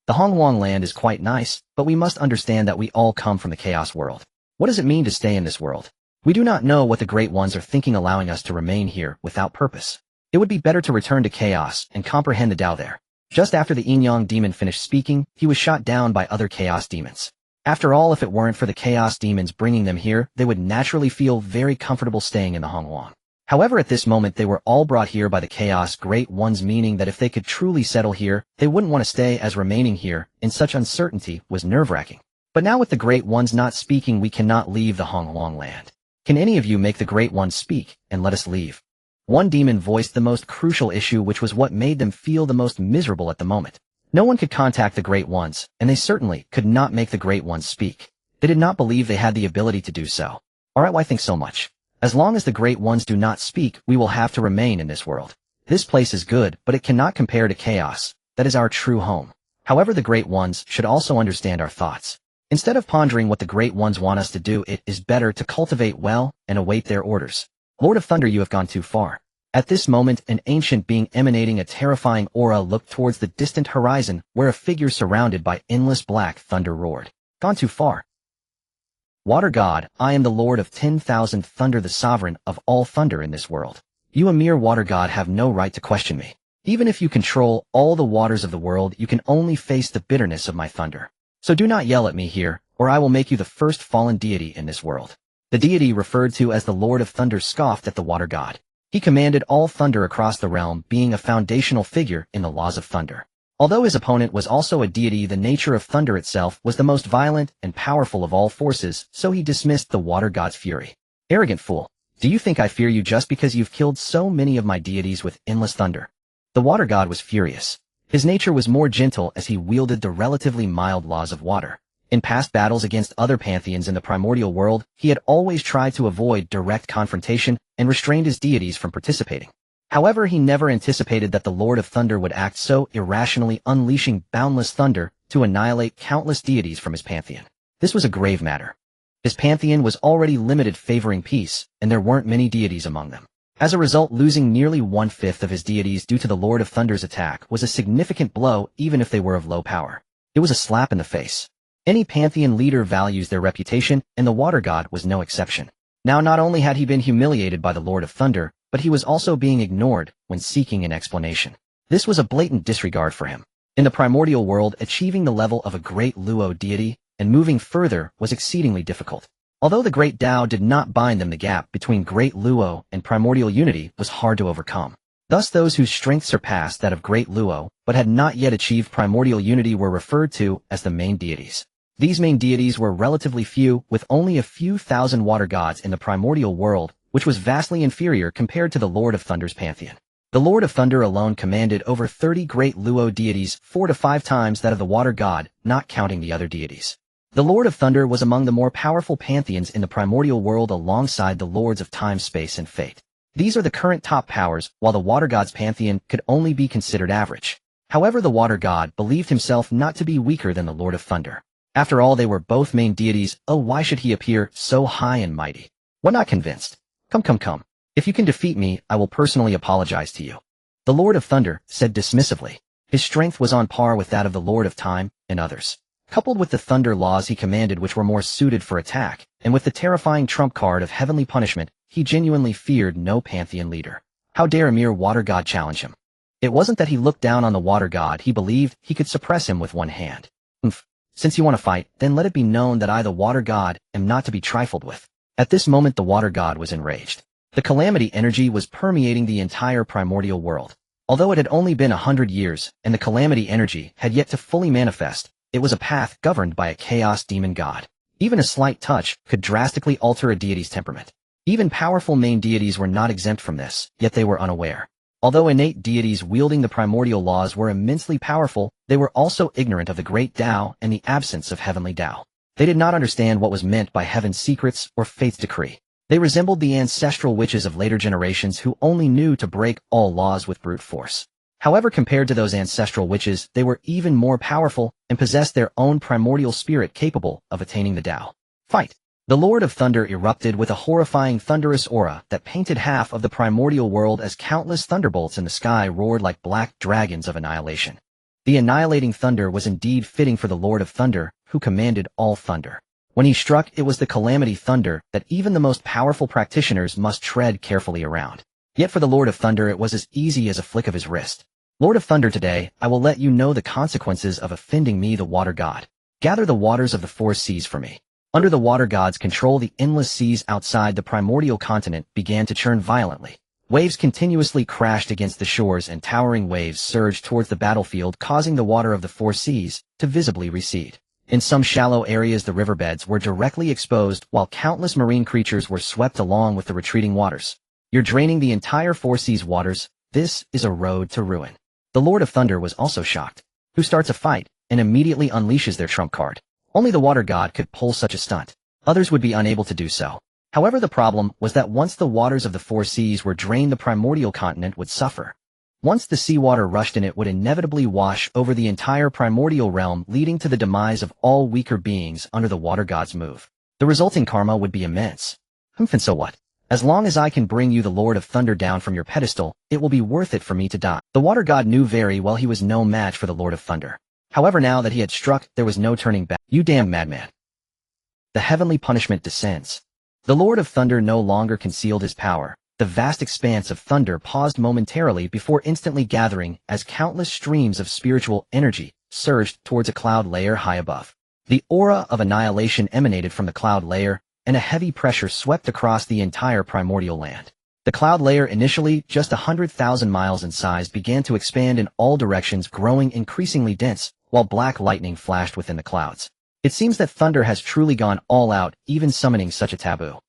[SPEAKER 1] The Hongwang land is quite nice, but we must understand that we all come from the Chaos World. What does it mean to stay in this world? We do not know what the Great Ones are thinking allowing us to remain here without purpose. It would be better to return to chaos and comprehend the Dao there. Just after the Yin-Yang demon finished speaking, he was shot down by other chaos demons. After all, if it weren't for the chaos demons bringing them here, they would naturally feel very comfortable staying in the Hongwang. However, at this moment they were all brought here by the Chaos Great Ones, meaning that if they could truly settle here, they wouldn't want to stay, as remaining here in such uncertainty was nerve-wracking. But now with the Great Ones not speaking, we cannot leave the Hongwang land. Can any of you make the Great Ones speak and let us leave? One demon voiced the most crucial issue, which was what made them feel the most miserable at the moment. No one could contact the Great Ones, and they certainly could not make the Great Ones speak. They did not believe they had the ability to do so. Alright, why think so much? As long as the Great Ones do not speak, we will have to remain in this world. This place is good, but it cannot compare to chaos. That is our true home. However, the Great Ones should also understand our thoughts. Instead of pondering what the Great Ones want us to do, it is better to cultivate well and await their orders. Lord of Thunder, you have gone too far. At this moment, an ancient being emanating a terrifying aura looked towards the distant horizon, where a figure surrounded by endless black thunder roared. Gone too far. Water God, I am the Lord of 10,000 thunder, the sovereign of all thunder in this world. You, a mere water god, have no right to question me. Even if you control all the waters of the world, you can only face the bitterness of my thunder. So do not yell at me here, or I will make you the first fallen deity in this world. The deity referred to as the Lord of Thunder scoffed at the water god. He commanded all thunder across the realm, being a foundational figure in the laws of thunder. Although his opponent was also a deity, the nature of thunder itself was the most violent and powerful of all forces, so he dismissed the water god's fury. Arrogant fool, do you think I fear you just because you've killed so many of my deities with endless thunder? The water god was furious. His nature was more gentle as he wielded the relatively mild laws of water. In past battles against other pantheons in the primordial world, he had always tried to avoid direct confrontation and restrained his deities from participating. However, he never anticipated that the Lord of Thunder would act so irrationally, unleashing boundless thunder to annihilate countless deities from his pantheon. This was a grave matter. His pantheon was already limited, favoring peace, and there weren't many deities among them. As a result, losing nearly 1/5 of his deities due to the Lord of Thunder's attack was a significant blow, even if they were of low power. It was a slap in the face. Any pantheon leader values their reputation, and the water god was no exception. Now, not only had he been humiliated by the Lord of Thunder, but he was also being ignored when seeking an explanation. This was a blatant disregard for him. In the primordial world, achieving the level of a great Luo deity and moving further was exceedingly difficult. Although the Great Dao did not bind them, the gap between Great Luo and primordial unity was hard to overcome. Thus, those whose strength surpassed that of Great Luo but had not yet achieved primordial unity were referred to as the main deities. These main deities were relatively few, with only a few thousand water gods in the primordial world, which was vastly inferior compared to the Lord of Thunder's pantheon. The Lord of Thunder alone commanded over 30 great Luo deities, 4 to 5 times that of the water god, not counting the other deities. The Lord of Thunder was among the more powerful pantheons in the primordial world alongside the Lords of Time, Space, and Fate. These are the current top powers, while the water god's pantheon could only be considered average. However, the water god believed himself not to be weaker than the Lord of Thunder. After all, they were both main deities. Oh, why should he appear so high and mighty? What, not convinced? Come. If you can defeat me, I will personally apologize to you. The Lord of Thunder said dismissively. His strength was on par with that of the Lord of Time and others. Coupled with the thunder laws he commanded, which were more suited for attack, and with the terrifying trump card of heavenly punishment, he genuinely feared no pantheon leader. How dare a mere water god challenge him? It wasn't that he looked down on the water god, he believed he could suppress him with one hand. Since you want to fight, then let it be known that I, the water god, am not to be trifled with. At this moment the water god was enraged. The calamity energy was permeating the entire primordial world. Although it had only been 100 years, and the calamity energy had yet to fully manifest, it was a path governed by a chaos demon god. Even a slight touch could drastically alter a deity's temperament. Even powerful main deities were not exempt from this, yet they were unaware. Although innate deities wielding the primordial laws were immensely powerful, they were also ignorant of the Great Dao and the absence of heavenly Dao. They did not understand what was meant by heaven's secrets or fate's decree. They resembled the ancestral witches of later generations who only knew to break all laws with brute force. However, compared to those ancestral witches, they were even more powerful and possessed their own primordial spirit capable of attaining the Dao. Fight! The Lord of Thunder erupted with a horrifying thunderous aura that painted half of the primordial world as countless thunderbolts in the sky roared like black dragons of annihilation. The annihilating thunder was indeed fitting for the Lord of Thunder, who commanded all thunder. When he struck, it was the calamity thunder that even the most powerful practitioners must tread carefully around. Yet for the Lord of Thunder it was as easy as a flick of his wrist. Lord of Thunder, today, I will let you know the consequences of offending me, the water god. Gather the waters of the four seas for me. Under the water god's control, the endless seas outside the primordial continent began to churn violently. Waves continuously crashed against the shores and towering waves surged towards the battlefield, causing the water of the four seas to visibly recede. In some shallow areas the riverbeds were directly exposed, while countless marine creatures were swept along with the retreating waters. You're draining the entire four seas waters. This is a road to ruin. The Lord of Thunder was also shocked. Who starts a fight and immediately unleashes their trump card? Only the water god could pull such a stunt. Others would be unable to do so. However, the problem was that once the waters of the four seas were drained, the primordial continent would suffer. Once the seawater rushed in, it would inevitably wash over the entire primordial realm, leading to the demise of all weaker beings under the water god's move. The resulting karma would be immense. And so what? As long as I can bring you the Lord of Thunder down from your pedestal, it will be worth it for me to die. The water god knew very well he was no match for the Lord of Thunder. However, now that he had struck, there was no turning back. You damn madman. The heavenly punishment descends. The Lord of Thunder no longer concealed his power. The vast expanse of thunder paused momentarily before instantly gathering as countless streams of spiritual energy surged towards a cloud layer high above. The aura of annihilation emanated from the cloud layer, and a heavy pressure swept across the entire primordial land. The cloud layer, initially just 100,000 miles in size, began to expand in all directions, growing increasingly dense, while black lightning flashed within the clouds. It seems that thunder has truly gone all out, even summoning such a taboo.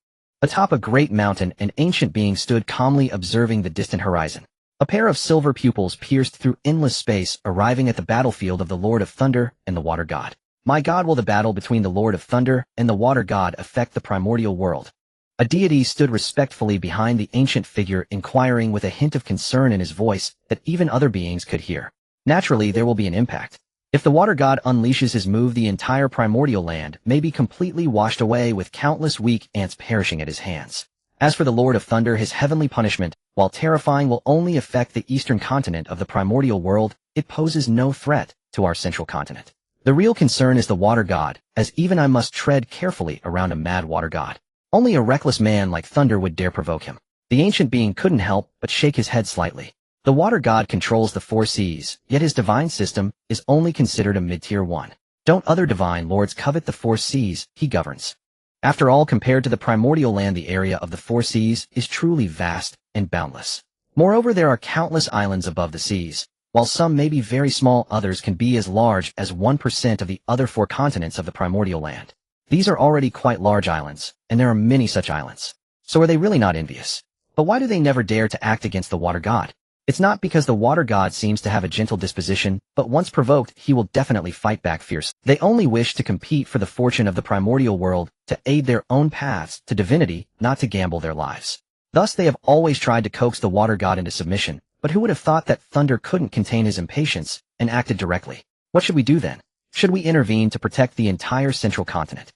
[SPEAKER 1] Atop a great mountain, an ancient being stood calmly observing the distant horizon. A pair of silver pupils pierced through endless space, arriving at the battlefield of the Lord of Thunder and the water god. My god, will the battle between the Lord of Thunder and the water god affect the primordial world? A deity stood respectfully behind the ancient figure, inquiring with a hint of concern in his voice that even other beings could hear. Naturally, there will be an impact. If the water god unleashes his move, the entire primordial land may be completely washed away, with countless weak ants perishing at his hands. As for the Lord of Thunder, his heavenly punishment, while terrifying, will only affect the eastern continent of the primordial world. It poses no threat to our central continent. The real concern is the water god, as even I must tread carefully around a mad water god. Only a reckless man like Thunder would dare provoke him. The ancient being couldn't help but shake his head slightly. The water god controls the four seas, yet his divine system is only considered a mid-tier one. Don't other divine lords covet the four seas he governs? After all, compared to the primordial land, the area of the four seas is truly vast and boundless. Moreover, there are countless islands above the seas. While some may be very small, others can be as large as 1% of the other four continents of the primordial land. These are already quite large islands, and there are many such islands. So are they really not envious? But why do they never dare to act against the water god? It's not because the water god seems to have a gentle disposition, but once provoked, he will definitely fight back fiercely. They only wish to compete for the fortune of the primordial world, to aid their own paths to divinity, not to gamble their lives. Thus they have always tried to coax the water god into submission, but who would have thought that Thunder couldn't contain his impatience and acted directly? What should we do then? Should we intervene to protect the entire central continent?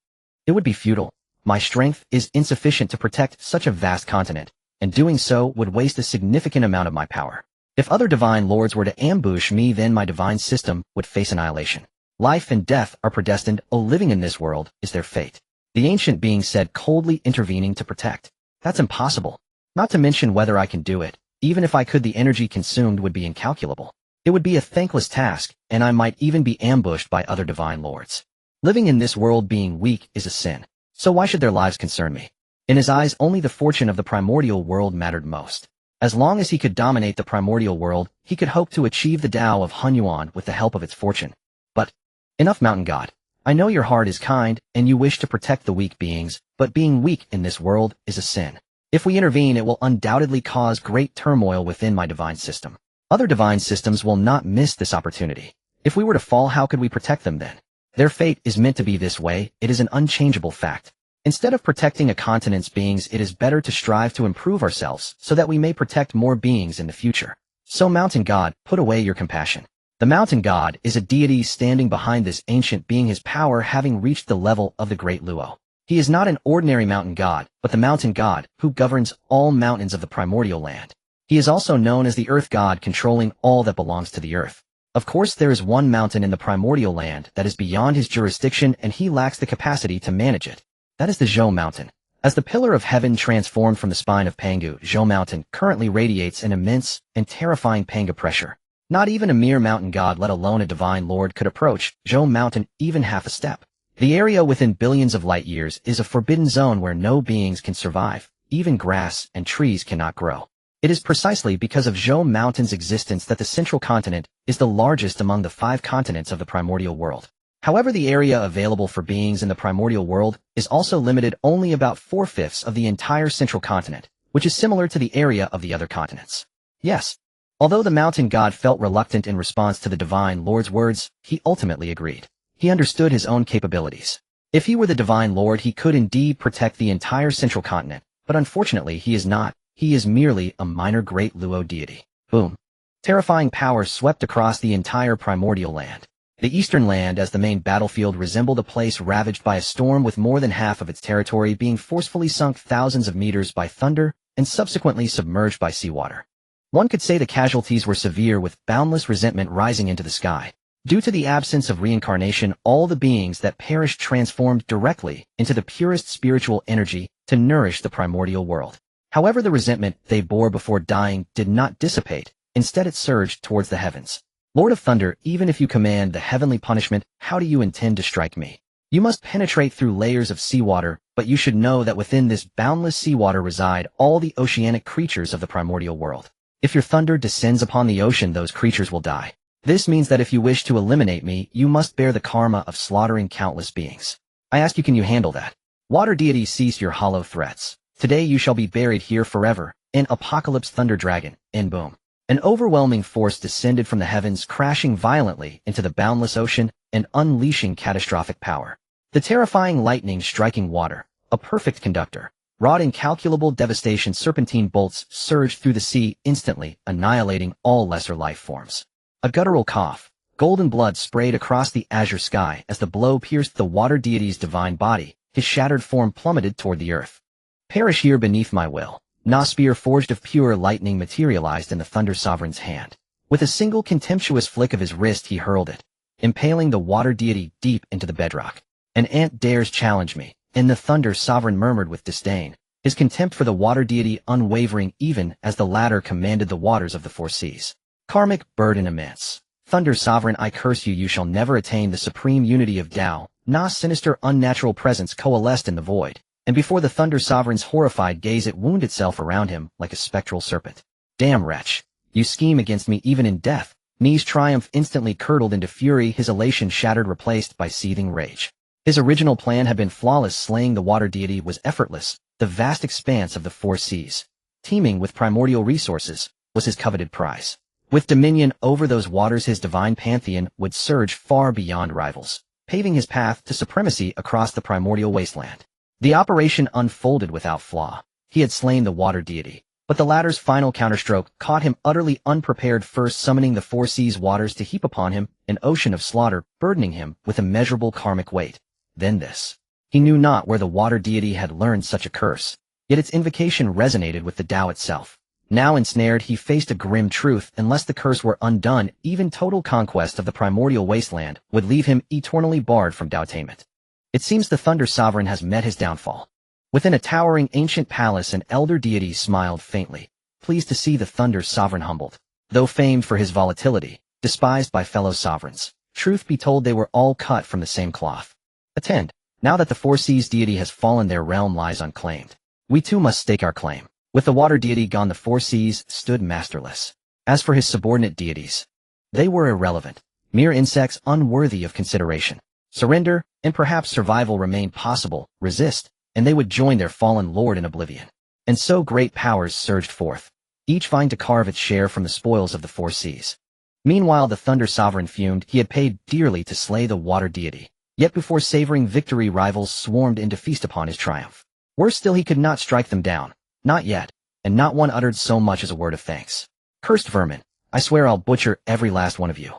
[SPEAKER 1] It would be futile. My strength is insufficient to protect such a vast continent, and doing so would waste a significant amount of my power. If other divine lords were to ambush me, then my divine system would face annihilation. Life and death are predestined. Living in this world is their fate. The ancient being said, coldly. Intervening to protect? That's impossible. Not to mention whether I can do it. Even if I could, the energy consumed would be incalculable. It would be a thankless task, and I might even be ambushed by other divine lords. Living in this world being weak is a sin. So why should their lives concern me? In his eyes, only the fortune of the primordial world mattered most. As long as he could dominate the primordial world, he could hope to achieve the Tao of Hunyuan with the help of its fortune. But, enough, Mountain God. I know your heart is kind, and you wish to protect the weak beings, but being weak in this world is a sin. If we intervene, it will undoubtedly cause great turmoil within my divine system. Other divine systems will not miss this opportunity. If we were to fall, how could we protect them then? Their fate is meant to be this way, it is an unchangeable fact. Instead of protecting a continent's beings, it is better to strive to improve ourselves so that we may protect more beings in the future. So Mountain God, put away your compassion. The Mountain God is a deity standing behind this ancient being, his power having reached the level of the Great Luo. He is not an ordinary mountain god, but the Mountain God, who governs all mountains of the primordial land. He is also known as the Earth God, controlling all that belongs to the earth. Of course, there is one mountain in the primordial land that is beyond his jurisdiction, and he lacks the capacity to manage it. That is the Zhou Mountain. As the pillar of heaven transformed from the spine of Pangu, Zhou Mountain currently radiates an immense and terrifying Pangu pressure. Not even a mere mountain god, let alone a divine lord, could approach Zhou Mountain even half a step. The area within billions of light years is a forbidden zone where no beings can survive, even grass and trees cannot grow. It is precisely because of Zhou Mountain's existence that the central continent is the largest among the 5 continents of the primordial world. However, the area available for beings in the primordial world is also limited, only about 4/5 of the entire central continent, which is similar to the area of the other continents. Yes, although the mountain god felt reluctant in response to the divine lord's words, he ultimately agreed. He understood his own capabilities. If he were the divine lord, he could indeed protect the entire central continent, but unfortunately he is not. He is merely a minor Great Luo deity. Boom. Terrifying power swept across the entire primordial land. The eastern land as the main battlefield resembled a place ravaged by a storm, with more than half of its territory being forcefully sunk thousands of meters by thunder and subsequently submerged by seawater. One could say the casualties were severe, with boundless resentment rising into the sky. Due to the absence of reincarnation, all the beings that perished transformed directly into the purest spiritual energy to nourish the primordial world. However, the resentment they bore before dying did not dissipate. Instead, it surged towards the heavens. Lord of Thunder, even if you command the heavenly punishment, how do you intend to strike me? You must penetrate through layers of seawater, but you should know that within this boundless seawater reside all the oceanic creatures of the primordial world. If your thunder descends upon the ocean, those creatures will die. This means that if you wish to eliminate me, you must bear the karma of slaughtering countless beings. I ask you, can you handle that? Water deity, cease your hollow threats. Today you shall be buried here forever, in Apocalypse Thunder Dragon, in boom. An overwhelming force descended from the heavens, crashing violently into the boundless ocean and unleashing catastrophic power. The terrifying lightning striking water, a perfect conductor, wrought incalculable devastation. Serpentine bolts surged through the sea, instantly annihilating all lesser life forms. A guttural cough, golden blood sprayed across the azure sky as the blow pierced the water deity's divine body. His shattered form plummeted toward the earth. Perish here beneath my will. Na spear forged of pure lightning materialized in the Thunder Sovereign's hand. With a single contemptuous flick of his wrist, he hurled it, impaling the water deity deep into the bedrock. An ant dares challenge me, and the Thunder Sovereign murmured with disdain, his contempt for the water deity unwavering even as the latter commanded the waters of the 4 seas. Karmic burden immense. Thunder Sovereign, I curse you, you shall never attain the supreme unity of Tao. Na's sinister unnatural presence coalesced in the void, and before the Thunder Sovereign's horrified gaze it wound itself around him like a spectral serpent. Damn wretch! You scheme against me even in death. Ni's triumph instantly curdled into fury, his elation shattered, replaced by seething rage. His original plan had been flawless. Slaying the water deity was effortless. The vast expanse of the 4 seas, teeming with primordial resources, was his coveted prize. With dominion over those waters, his divine pantheon would surge far beyond rivals, paving his path to supremacy across the primordial wasteland. The operation unfolded without flaw. He had slain the water deity, but the latter's final counterstroke caught him utterly unprepared, first summoning the 4 seas waters to heap upon him an ocean of slaughter, burdening him with immeasurable karmic weight. Then this. He knew not where the water deity had learned such a curse, yet its invocation resonated with the Tao itself. Now ensnared, he faced a grim truth: unless the curse were undone, even total conquest of the primordial wasteland would leave him eternally barred from Tao attainment. It seems the Thunder Sovereign has met his downfall. Within a towering ancient palace, an elder deity smiled faintly, pleased to see the Thunder Sovereign humbled. Though famed for his volatility, despised by fellow sovereigns, truth be told, they were all cut from the same cloth. Attend. Now that the Four Seas deity has fallen, their realm lies unclaimed. We too must stake our claim. With the water deity gone, the Four Seas stood masterless. As for his subordinate deities, they were irrelevant, mere insects unworthy of consideration. Surrender, and perhaps survival remained possible, resist, and they would join their fallen lord in oblivion. And so great powers surged forth, each vying to carve its share from the spoils of the Four Seas. Meanwhile the Thunder Sovereign fumed. He had paid dearly to slay the water deity, yet before savoring victory rivals swarmed in to feast upon his triumph. Worse still, he could not strike them down, not yet, and not one uttered so much as a word of thanks. Cursed vermin, I swear I'll butcher every last one of you.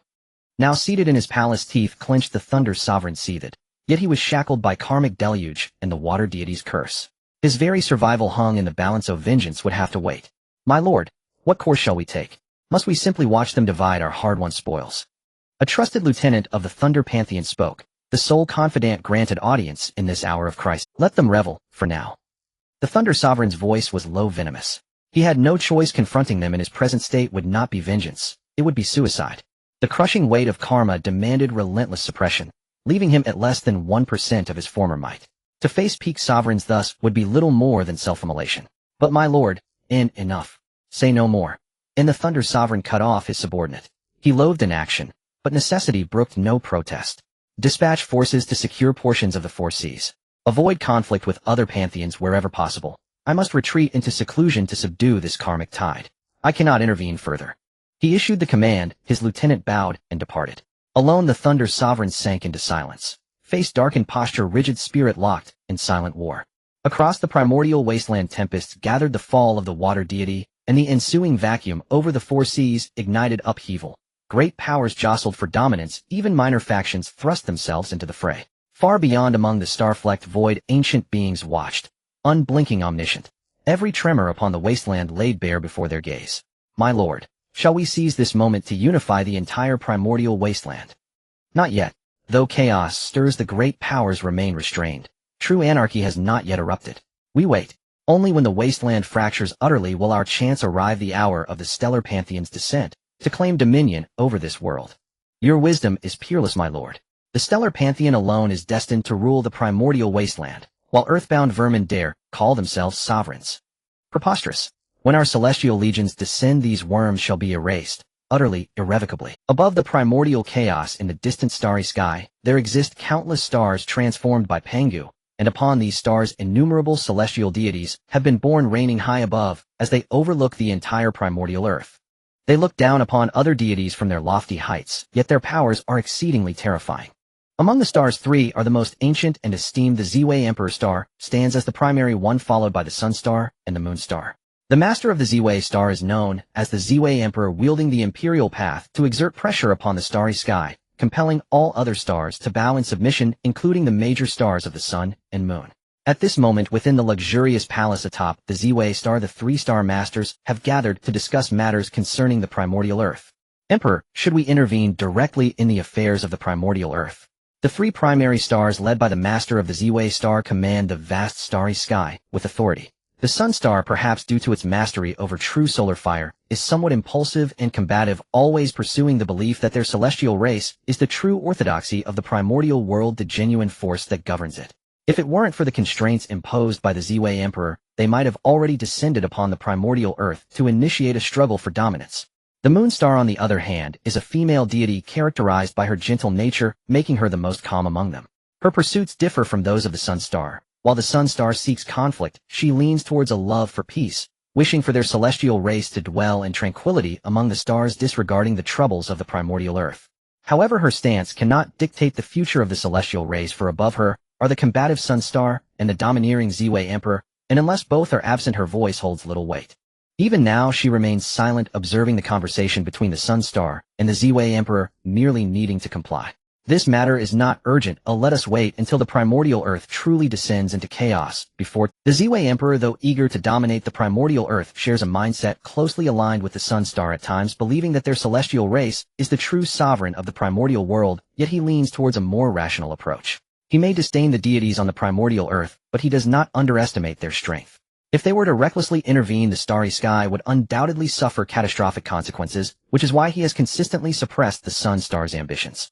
[SPEAKER 1] Now seated in his palace, teeth clenched, the Thunder Sovereign seethed, yet he was shackled by karmic deluge and the water deity's curse. His very survival hung in the balance, of vengeance would have to wait. My lord, what course shall we take? Must we simply watch them divide our hard-won spoils? A trusted lieutenant of the Thunder Pantheon spoke, the sole confidant granted audience in this hour of crisis. Let them revel, for now. The Thunder Sovereign's voice was low, venomous. He had no choice. Confronting them in his present state would not be vengeance, it would be suicide. The crushing weight of karma demanded relentless suppression, leaving him at less than 1% of his former might. To face peak sovereigns thus would be little more than self-immolation. But my lord, enough. Say no more. And the Thunder Sovereign cut off his subordinate. He loathed inaction, but necessity brooked no protest. Dispatch forces to secure portions of the Four Seas. Avoid conflict with other pantheons wherever possible. I must retreat into seclusion to subdue this karmic tide. I cannot intervene further. He issued the command, his lieutenant bowed and departed. Alone the Thunder Sovereign sank into silence. Face darkened, posture rigid, spirit locked in silent war. Across the primordial wasteland tempests gathered. The fall of the water deity and the ensuing vacuum over the Four Seas ignited upheaval. Great powers jostled for dominance, even minor factions thrust themselves into the fray. Far beyond, among the star-flecked void, ancient beings watched, unblinking, omniscient. Every tremor upon the wasteland laid bare before their gaze. My lord, shall we seize this moment to unify the entire primordial wasteland? Not yet. Though chaos stirs, the great powers remain restrained. True anarchy has not yet erupted. We wait. Only when the wasteland fractures utterly will our chance arrive, the hour of the stellar pantheon's descent, to claim dominion over this world. Your wisdom is peerless, my lord. The stellar pantheon alone is destined to rule the primordial wasteland, while earthbound vermin dare call themselves sovereigns. Preposterous. When our celestial legions descend, these worms shall be erased, utterly, irrevocably. Above the primordial chaos in the distant starry sky, there exist countless stars transformed by Pangu, and upon these stars innumerable celestial deities have been born, reigning high above, as they overlook the entire primordial earth. They look down upon other deities from their lofty heights, yet their powers are exceedingly terrifying. Among the stars, three are the most ancient and esteemed. The Ziwei Emperor Star stands as the primary one, followed by the Sun Star and the Moon Star. The master of the Ziwei Star is known as the Ziwei Emperor, wielding the imperial path to exert pressure upon the starry sky, compelling all other stars to bow in submission, including the major stars of the Sun and Moon. At this moment, within the luxurious palace atop the Ziwei Star, the three-star masters have gathered to discuss matters concerning the primordial earth. Emperor, should we intervene directly in the affairs of the primordial earth? The three primary stars, led by the master of the Ziwei Star, command the vast starry sky with authority. The Sun Star, perhaps due to its mastery over true solar fire, is somewhat impulsive and combative, always pursuing the belief that their celestial race is the true orthodoxy of the primordial world, the genuine force that governs it. If it weren't for the constraints imposed by the Ziwei Emperor, they might have already descended upon the primordial earth to initiate a struggle for dominance. The Moon Star, on the other hand, is a female deity characterized by her gentle nature, making her the most calm among them. Her pursuits differ from those of the Sun Star. While the Sun Star seeks conflict, she leans towards a love for peace, wishing for their celestial race to dwell in tranquility among the stars, disregarding the troubles of the primordial earth. However, her stance cannot dictate the future of the celestial race, for above her are the combative Sun Star and the domineering Ziwei Emperor, and unless both are absent, her voice holds little weight. Even now she remains silent, observing the conversation between the Sun Star and the Ziwei Emperor, merely needing to comply. This matter is not urgent. Let us wait until the primordial earth truly descends into chaos before. The Ziwei Emperor, though eager to dominate the primordial earth, shares a mindset closely aligned with the Sun Star, at times believing that their celestial race is the true sovereign of the primordial world, yet he leans towards a more rational approach. He may disdain the deities on the primordial earth, but he does not underestimate their strength. If they were to recklessly intervene, the starry sky would undoubtedly suffer catastrophic consequences, which is why he has consistently suppressed the Sun Star's ambitions.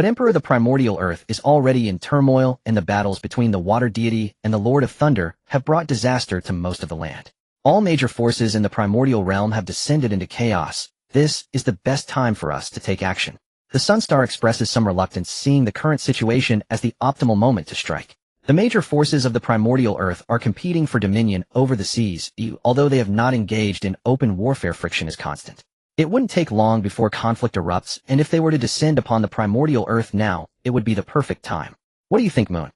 [SPEAKER 1] But Emperor the Primordial Earth is already in turmoil, and the battles between the Water Deity and the Lord of Thunder have brought disaster to most of the land. All major forces in the Primordial Realm have descended into chaos. This is the best time for us to take action. The Sunstar expresses some reluctance, seeing the current situation as the optimal moment to strike. The major forces of the Primordial Earth are competing for dominion over the seas, although they have not engaged in open warfare. Friction is constant. It wouldn't take long before conflict erupts, and if they were to descend upon the Primordial Earth now, it would be the perfect time. What do you think, Moon?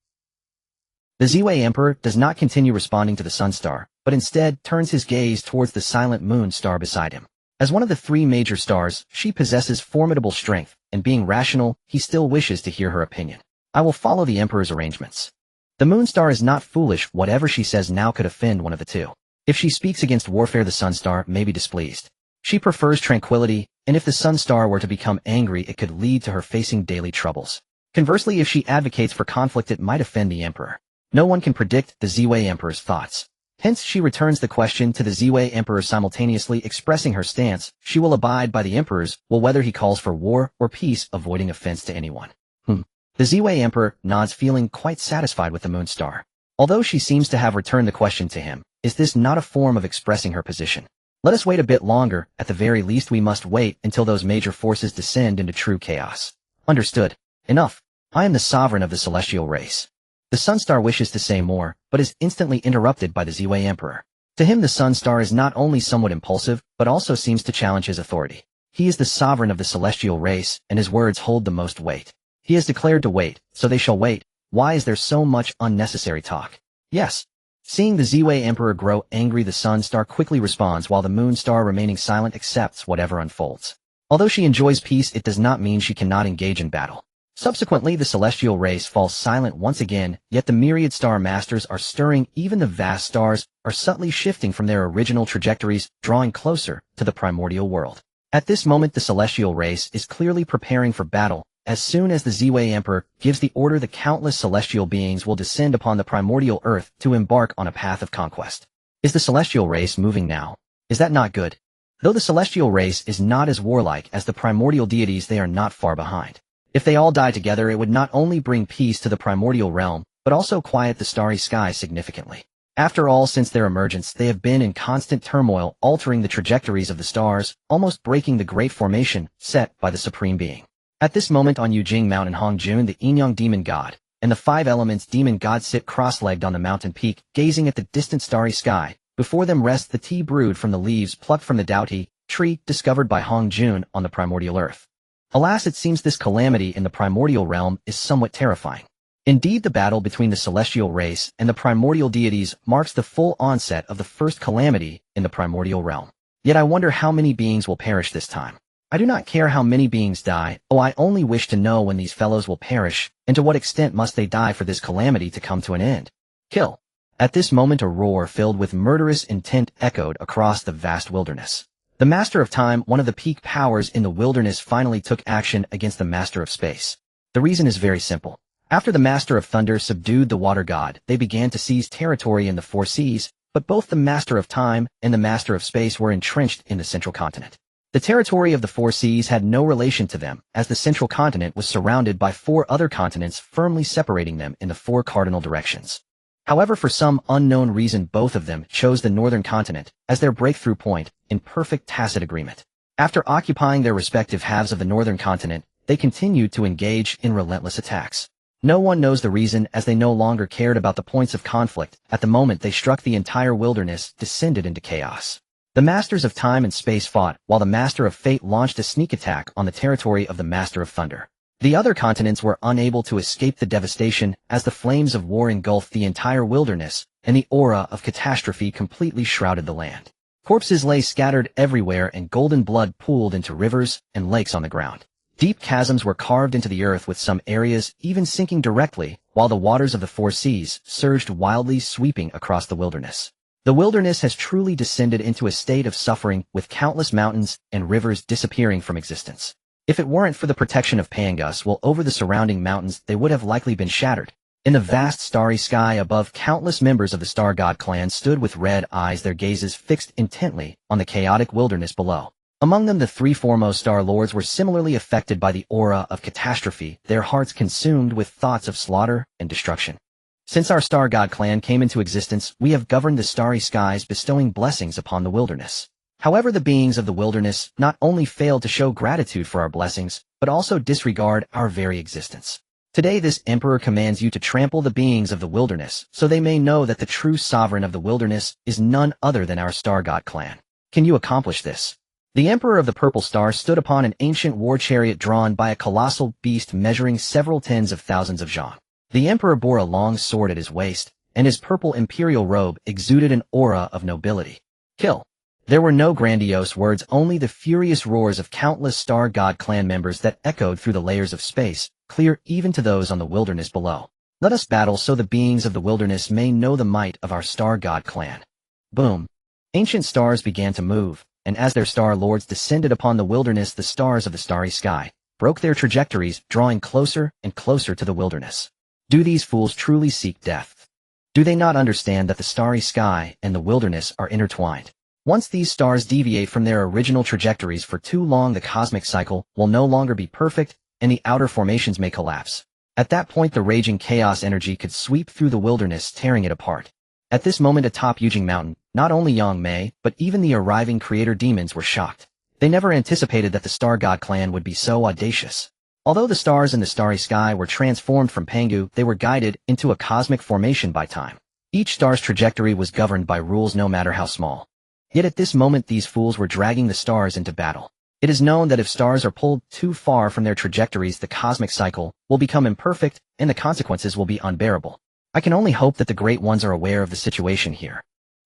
[SPEAKER 1] The Ziwei Emperor does not continue responding to the Sunstar, but instead turns his gaze towards the silent moon star beside him. As one of the three major stars, she possesses formidable strength, and being rational, he still wishes to hear her opinion. I will follow the Emperor's arrangements. The moon star is not foolish. Whatever she says now could offend one of the two. If she speaks against warfare, the Sunstar may be displeased. She prefers tranquility, and if the Sunstar were to become angry, it could lead to her facing daily troubles. Conversely, if she advocates for conflict, it might offend the Emperor. No one can predict the Ziwei Emperor's thoughts. Hence, she returns the question to the Ziwei Emperor, simultaneously expressing her stance. She will abide by the Emperor's will, whether he calls for war or peace, avoiding offense to anyone. The Ziwei Emperor nods, feeling quite satisfied with the moon star. Although she seems to have returned the question to him, is this not a form of expressing her position? Let us wait a bit longer. At the very least, we must wait until those major forces descend into true chaos. Understood. Enough. I am the sovereign of the celestial race. The Sunstar wishes to say more, but is instantly interrupted by the Ziwei Emperor. To him, the Sunstar is not only somewhat impulsive, but also seems to challenge his authority. He is the sovereign of the celestial race, and his words hold the most weight. He has declared to wait, so they shall wait. Why is there so much unnecessary talk? Yes. Seeing the Ziwei Emperor grow angry, the Sunstar quickly responds, while the Moon Star, remaining silent, accepts whatever unfolds. Although she enjoys peace, it does not mean she cannot engage in battle. Subsequently, the celestial race falls silent once again, yet the myriad star masters are stirring. Even the vast stars are subtly shifting from their original trajectories, drawing closer to the primordial world. At this moment, the celestial race is clearly preparing for battle. As soon as the Ziwei Emperor gives the order, the countless celestial beings will descend upon the primordial earth to embark on a path of conquest. Is the celestial race moving now? Is that not good? Though the celestial race is not as warlike as the primordial deities, they are not far behind. If they all die together, it would not only bring peace to the primordial realm, but also quiet the starry sky significantly. After all, since their emergence, they have been in constant turmoil, altering the trajectories of the stars, almost breaking the great formation set by the Supreme Being. At this moment on Yujing Mountain, Hongjun, the Yinyang demon god, and the five elements demon god sit cross-legged on the mountain peak, gazing at the distant starry sky. Before them rests the tea brewed from the leaves plucked from the Daoti tree discovered by Hongjun on the primordial earth. Alas, it seems this calamity in the primordial realm is somewhat terrifying. Indeed, the battle between the celestial race and the primordial deities marks the full onset of the first calamity in the primordial realm. Yet I wonder how many beings will perish this time. I do not care how many beings die. I only wish to know when these fellows will perish, and to what extent must they die for this calamity to come to an end. Kill. At this moment, a roar filled with murderous intent echoed across the vast wilderness. The Master of Time, one of the peak powers in the wilderness, finally took action against the Master of Space. The reason is very simple. After the Master of Thunder subdued the Water God, they began to seize territory in the four seas, but both the Master of Time and the Master of Space were entrenched in the central continent. The territory of the four seas had no relation to them, as the central continent was surrounded by four other continents, firmly separating them in the four cardinal directions. However, for some unknown reason, both of them chose the northern continent as their breakthrough point, in perfect tacit agreement. After occupying their respective halves of the northern continent, they continued to engage in relentless attacks. No one knows the reason, as they no longer cared about the points of conflict. At the moment they struck, the entire wilderness descended into chaos. The Masters of Time and Space fought, while the Master of Fate launched a sneak attack on the territory of the Master of Thunder. The other continents were unable to escape the devastation, as the flames of war engulfed the entire wilderness, and the aura of catastrophe completely shrouded the land. Corpses lay scattered everywhere, and golden blood pooled into rivers and lakes on the ground. Deep chasms were carved into the earth, with some areas even sinking directly, while the waters of the four seas surged wildly, sweeping across the wilderness. The wilderness has truly descended into a state of suffering, with countless mountains and rivers disappearing from existence. If it weren't for the protection of Pangu over the surrounding mountains, they would have likely been shattered. In the vast starry sky above, countless members of the Star God clan stood with red eyes, their gazes fixed intently on the chaotic wilderness below. Among them, the three foremost Star Lords were similarly affected by the aura of catastrophe, their hearts consumed with thoughts of slaughter and destruction. Since our Star God clan came into existence, we have governed the starry skies, bestowing blessings upon the wilderness. However, the beings of the wilderness not only failed to show gratitude for our blessings, but also disregard our very existence. Today, this Emperor commands you to trample the beings of the wilderness, so they may know that the true sovereign of the wilderness is none other than our Star God clan. Can you accomplish this? The Emperor of the Purple Star stood upon an ancient war chariot drawn by a colossal beast measuring several tens of thousands of zhang. The Emperor bore a long sword at his waist, and his purple imperial robe exuded an aura of nobility. Kill. There were no grandiose words, only the furious roars of countless Star God clan members that echoed through the layers of space, clear even to those on the wilderness below. Let us battle so the beings of the wilderness may know the might of our Star God clan. Boom. Ancient stars began to move, and as their Star Lords descended upon the wilderness, the stars of the starry sky broke their trajectories, drawing closer and closer to the wilderness. Do these fools truly seek death? Do they not understand that the starry sky and the wilderness are intertwined? Once these stars deviate from their original trajectories for too long, the cosmic cycle will no longer be perfect, and the outer formations may collapse. At that point, the raging chaos energy could sweep through the wilderness, tearing it apart. At this moment atop Yujing Mountain, not only Yang Mei, but even the arriving creator demons were shocked. They never anticipated that the Star God clan would be so audacious. Although the stars in the starry sky were transformed from Pangu, they were guided into a cosmic formation by time. Each star's trajectory was governed by rules, no matter how small. Yet at this moment, these fools were dragging the stars into battle. It is known that if stars are pulled too far from their trajectories, the cosmic cycle will become imperfect, and the consequences will be unbearable. I can only hope that the Great Ones are aware of the situation here.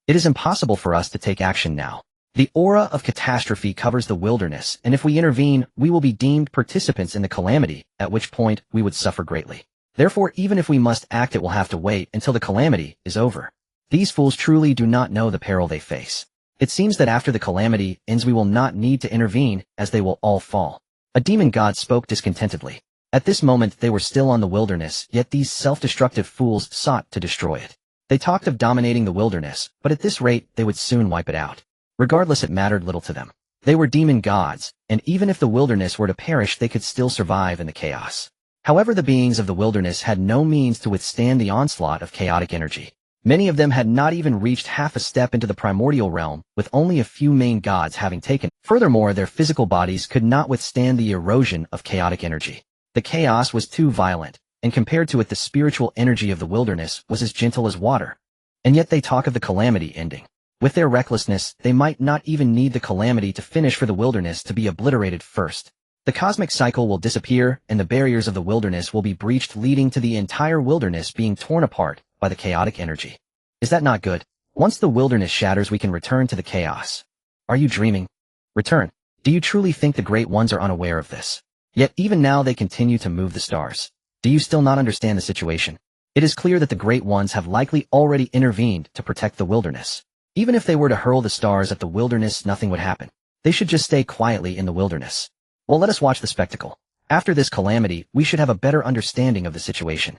[SPEAKER 1] It is impossible for us to take action now. The aura of catastrophe covers the wilderness, and if we intervene, we will be deemed participants in the calamity, at which point we would suffer greatly. Therefore, even if we must act, it will have to wait until the calamity is over. These fools truly do not know the peril they face. It seems that after the calamity ends, we will not need to intervene, as they will all fall. A demon god spoke discontentedly. At this moment, they were still on the wilderness, yet these self-destructive fools sought to destroy it. They talked of dominating the wilderness, but at this rate, they would soon wipe it out. Regardless, it mattered little to them. They were demon gods, and even if the wilderness were to perish, they could still survive in the chaos. However, the beings of the wilderness had no means to withstand the onslaught of chaotic energy. Many of them had not even reached half a step into the primordial realm, with only a few main gods having taken. Furthermore, their physical bodies could not withstand the erosion of chaotic energy. The chaos was too violent, and compared to it, the spiritual energy of the wilderness was as gentle as water. And yet they talk of the calamity ending. With their recklessness, they might not even need the calamity to finish for the wilderness to be obliterated first. The cosmic cycle will disappear, and the barriers of the wilderness will be breached, leading to the entire wilderness being torn apart by the chaotic energy. Is that not good? Once the wilderness shatters, we can return to the chaos. Are you dreaming? Return. Do you truly think the Great Ones are unaware of this? Yet even now they continue to move the stars. Do you still not understand the situation? It is clear that the Great Ones have likely already intervened to protect the wilderness. Even if they were to hurl the stars at the wilderness, nothing would happen. They should just stay quietly in the wilderness. Well, let us watch the spectacle. After this calamity, we should have a better understanding of the situation.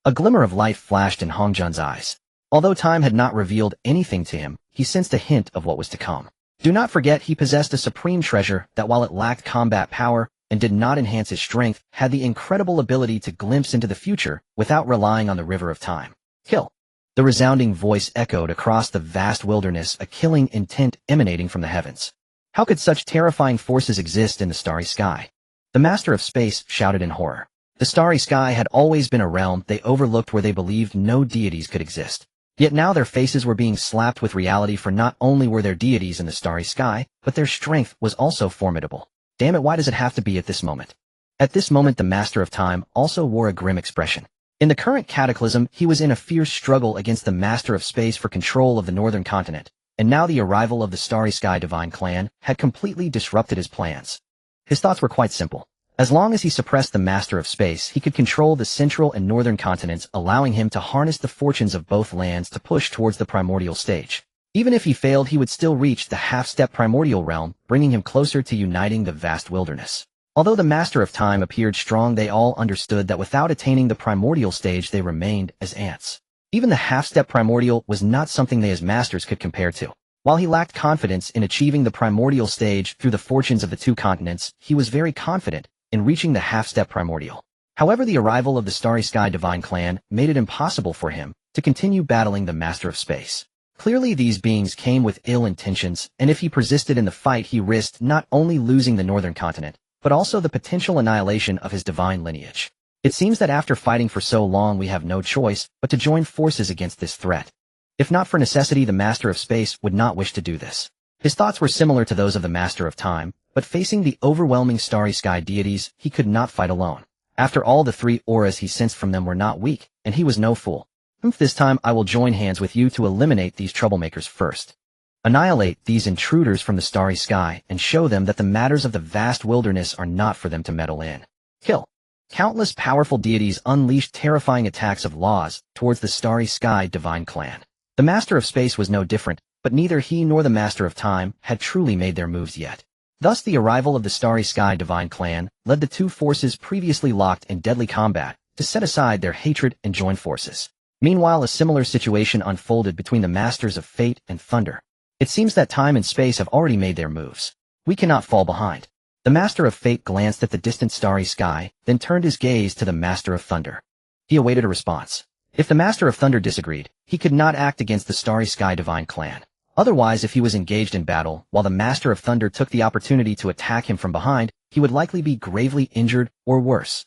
[SPEAKER 1] A glimmer of light flashed in Hongjun's eyes. Although time had not revealed anything to him, he sensed a hint of what was to come. Do not forget, he possessed a supreme treasure that, while it lacked combat power and did not enhance his strength, had the incredible ability to glimpse into the future without relying on the river of time. Kill. The resounding voice echoed across the vast wilderness, a killing intent emanating from the heavens. How could such terrifying forces exist in the starry sky? The Master of Space shouted in horror. The starry sky had always been a realm they overlooked, where they believed no deities could exist. Yet now their faces were being slapped with reality, for not only were there deities in the starry sky, but their strength was also formidable. Damn it, why does it have to be at this moment? At this moment, the Master of Time also wore a grim expression. In the current cataclysm, he was in a fierce struggle against the Master of Space for control of the northern continent, and now the arrival of the Starry Sky Divine Clan had completely disrupted his plans. His thoughts were quite simple. As long as he suppressed the Master of Space, he could control the central and northern continents, allowing him to harness the fortunes of both lands to push towards the primordial stage. Even if he failed, he would still reach the half-step primordial realm, bringing him closer to uniting the vast wilderness. Although the Master of Time appeared strong, they all understood that without attaining the primordial stage, they remained as ants. Even the half-step primordial was not something they as masters could compare to. While he lacked confidence in achieving the primordial stage through the fortunes of the two continents, he was very confident in reaching the half-step primordial. However, the arrival of the Starry Sky Divine Clan made it impossible for him to continue battling the Master of Space. Clearly these beings came with ill intentions, and if he persisted in the fight he risked not only losing the northern continent, but also the potential annihilation of his divine lineage. It seems that after fighting for so long we have no choice but to join forces against this threat. If not for necessity, the Master of Space would not wish to do this. His thoughts were similar to those of the Master of Time, but facing the overwhelming Starry Sky deities, he could not fight alone. After all, the three auras he sensed from them were not weak, and he was no fool. This time I will join hands with you to eliminate these troublemakers first. Annihilate these intruders from the starry sky and show them that the matters of the vast wilderness are not for them to meddle in. Kill. Countless powerful deities unleashed terrifying attacks of laws towards the Starry Sky Divine Clan. The Master of Space was no different, but neither he nor the Master of Time had truly made their moves yet. Thus the arrival of the Starry Sky Divine Clan led the two forces previously locked in deadly combat to set aside their hatred and join forces. Meanwhile, a similar situation unfolded between the Masters of Fate and Thunder. It seems that time and space have already made their moves. We cannot fall behind. The Master of Fate glanced at the distant starry sky, then turned his gaze to the Master of Thunder. He awaited a response. If the Master of Thunder disagreed, he could not act against the Starry Sky Divine Clan. Otherwise, if he was engaged in battle, while the Master of Thunder took the opportunity to attack him from behind, he would likely be gravely injured or worse.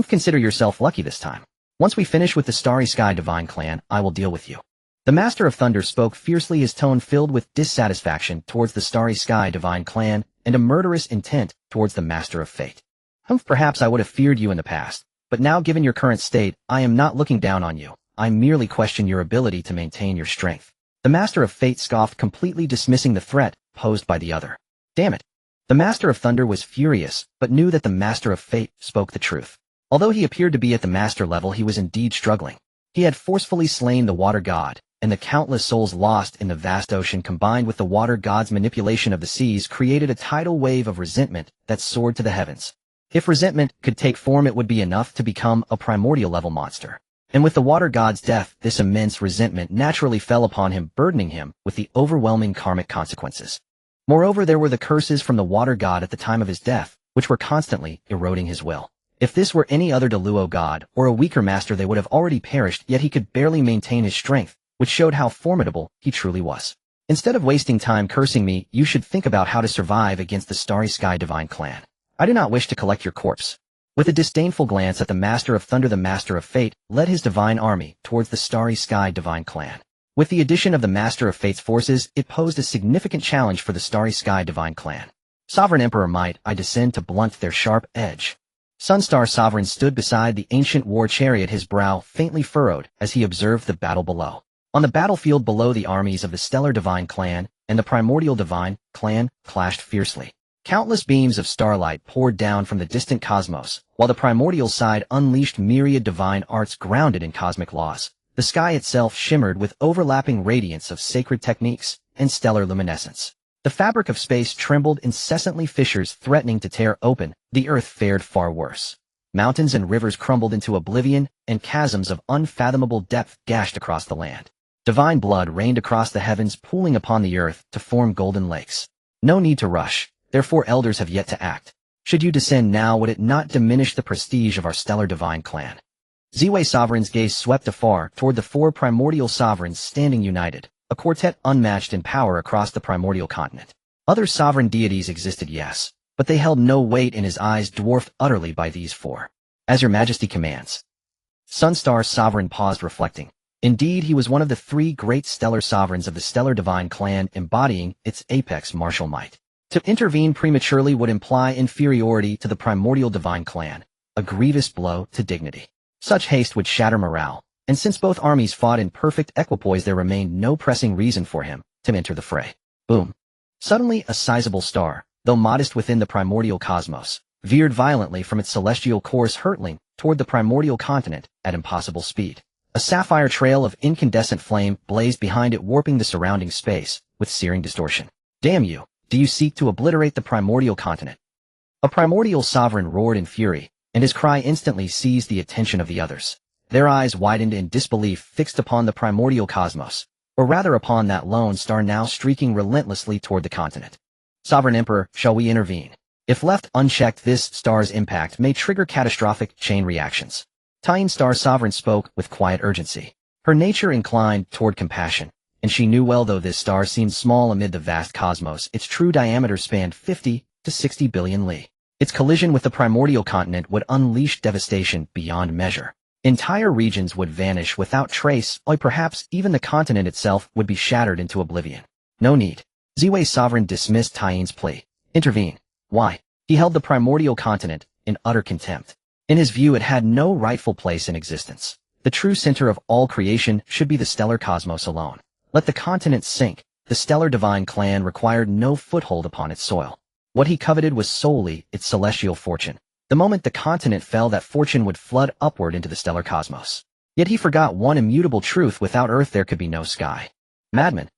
[SPEAKER 1] Consider yourself lucky this time. Once we finish with the Starry Sky Divine Clan, I will deal with you. The Master of Thunder spoke fiercely, his tone filled with dissatisfaction towards the Starry Sky Divine Clan and a murderous intent towards the Master of Fate. Perhaps I would have feared you in the past, but now given your current state, I am not looking down on you. I merely question your ability to maintain your strength. The Master of Fate scoffed, completely dismissing the threat posed by the other. Damn it. The Master of Thunder was furious, but knew that the Master of Fate spoke the truth. Although he appeared to be at the master level, he was indeed struggling. He had forcefully slain the water god, and the countless souls lost in the vast ocean combined with the water god's manipulation of the seas created a tidal wave of resentment that soared to the heavens. If resentment could take form, it would be enough to become a primordial level monster. And with the water god's death, this immense resentment naturally fell upon him, burdening him with the overwhelming karmic consequences. Moreover, there were the curses from the water god at the time of his death, which were constantly eroding his will. If this were any other Deluo god, or a weaker master, they would have already perished, yet he could barely maintain his strength, which showed how formidable he truly was. Instead of wasting time cursing me, you should think about how to survive against the Starry Sky Divine Clan. I do not wish to collect your corpse. With a disdainful glance at the Master of Thunder, the Master of Fate led his divine army towards the Starry Sky Divine Clan. With the addition of the Master of Fate's forces, it posed a significant challenge for the Starry Sky Divine Clan. Sovereign Emperor, might I descend to blunt their sharp edge? Sunstar Sovereign stood beside the ancient war chariot, his brow faintly furrowed as he observed the battle below. On the battlefield below, the armies of the Stellar Divine Clan and the Primordial Divine Clan clashed fiercely. Countless beams of starlight poured down from the distant cosmos, while the primordial side unleashed myriad divine arts grounded in cosmic laws. The sky itself shimmered with overlapping radiance of sacred techniques and stellar luminescence. The fabric of space trembled incessantly, fissures threatening to tear open. The earth fared far worse. Mountains and rivers crumbled into oblivion, and chasms of unfathomable depth gashed across the land. Divine blood rained across the heavens, pooling upon the earth to form golden lakes. No need to rush. Their four elders have yet to act. Should you descend now, would it not diminish the prestige of our stellar divine clan? Ziwei Sovereign's gaze swept afar toward the four primordial sovereigns standing united, a quartet unmatched in power across the primordial continent. Other sovereign deities existed, yes, but they held no weight in his eyes, dwarfed utterly by these four. As your majesty commands. Sunstar Sovereign paused, reflecting. Indeed, he was one of the three great stellar sovereigns of the stellar divine clan, embodying its apex martial might. To intervene prematurely would imply inferiority to the primordial divine clan, a grievous blow to dignity. Such haste would shatter morale, and since both armies fought in perfect equipoise, there remained no pressing reason for him to enter the fray. Boom. Suddenly, a sizable star, though modest within the primordial cosmos, veered violently from its celestial course, hurtling toward the primordial continent at impossible speed. A sapphire trail of incandescent flame blazed behind it, warping the surrounding space with searing distortion. Damn you! Do you seek to obliterate the primordial continent? A primordial sovereign roared in fury, and his cry instantly seized the attention of the others. Their eyes widened in disbelief, fixed upon the primordial cosmos. or rather upon that lone star now streaking relentlessly toward the continent. Sovereign Emperor, shall we intervene? If left unchecked, this star's impact may trigger catastrophic chain reactions. Tian Star Sovereign spoke with quiet urgency. Her nature inclined toward compassion, and she knew well though this star seemed small amid the vast cosmos, its true diameter spanned 50 to 60 billion li. Its collision with the primordial continent would unleash devastation beyond measure. Entire regions would vanish without trace, or perhaps even the continent itself would be shattered into oblivion. No need. Ziwei Sovereign dismissed Tian's plea. Intervene. Why? He held the primordial continent in utter contempt. In his view, it had no rightful place in existence. The true center of all creation should be the stellar cosmos alone. Let the continent sink. The stellar divine clan required no foothold upon its soil. What he coveted was solely its celestial fortune. The moment the continent fell, that fortune would flood upward into the stellar cosmos. Yet he forgot one immutable truth: without earth there could be no sky. Madman.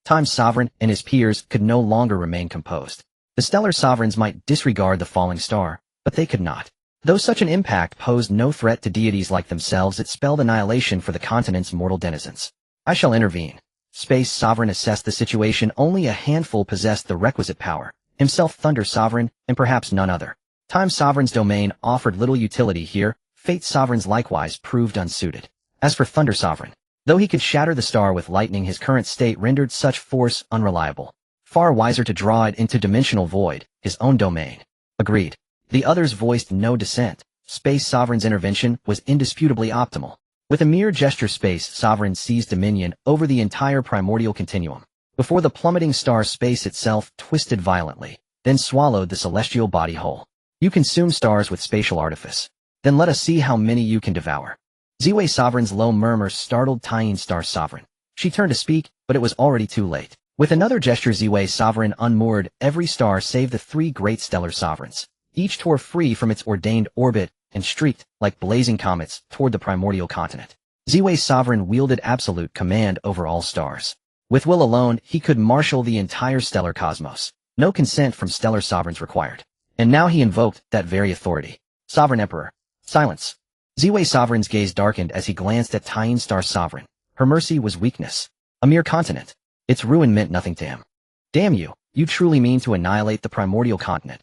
[SPEAKER 1] Time's sovereign and his peers could no longer remain composed. The stellar sovereigns might disregard the falling star, but they could not. Though such an impact posed no threat to deities like themselves, it spelled annihilation for the continent's mortal denizens. I shall intervene. Space Sovereign assessed the situation. Only a handful possessed the requisite power. Himself, Thunder Sovereign, and perhaps none other. Time Sovereign's domain offered little utility here. Fate Sovereign's likewise proved unsuited. As for Thunder Sovereign, though he could shatter the star with lightning, his current state rendered such force unreliable. Far wiser to draw it into dimensional void, his own domain. Agreed. The others voiced no dissent. Space Sovereign's intervention was indisputably optimal. With a mere gesture, Space Sovereign seized dominion over the entire primordial continuum. Before the plummeting star, space itself twisted violently, then swallowed the celestial body whole. You consume stars with spatial artifice. Then let us see how many you can devour. Ziwei Sovereign's low murmur startled Tian Star Sovereign. She turned to speak, but it was already too late. With another gesture, Ziwei Sovereign unmoored every star save the three great stellar sovereigns. Each tore free from its ordained orbit and streaked, like blazing comets, toward the primordial continent. Ziwei Sovereign wielded absolute command over all stars. With will alone, he could marshal the entire stellar cosmos. No consent from stellar sovereigns required. And now he invoked that very authority. Sovereign Emperor. Silence. Ziwei Sovereign's gaze darkened as he glanced at Tian Star Sovereign. Her mercy was weakness. A mere continent. Its ruin meant nothing to him. Damn you, you truly mean to annihilate the primordial continent?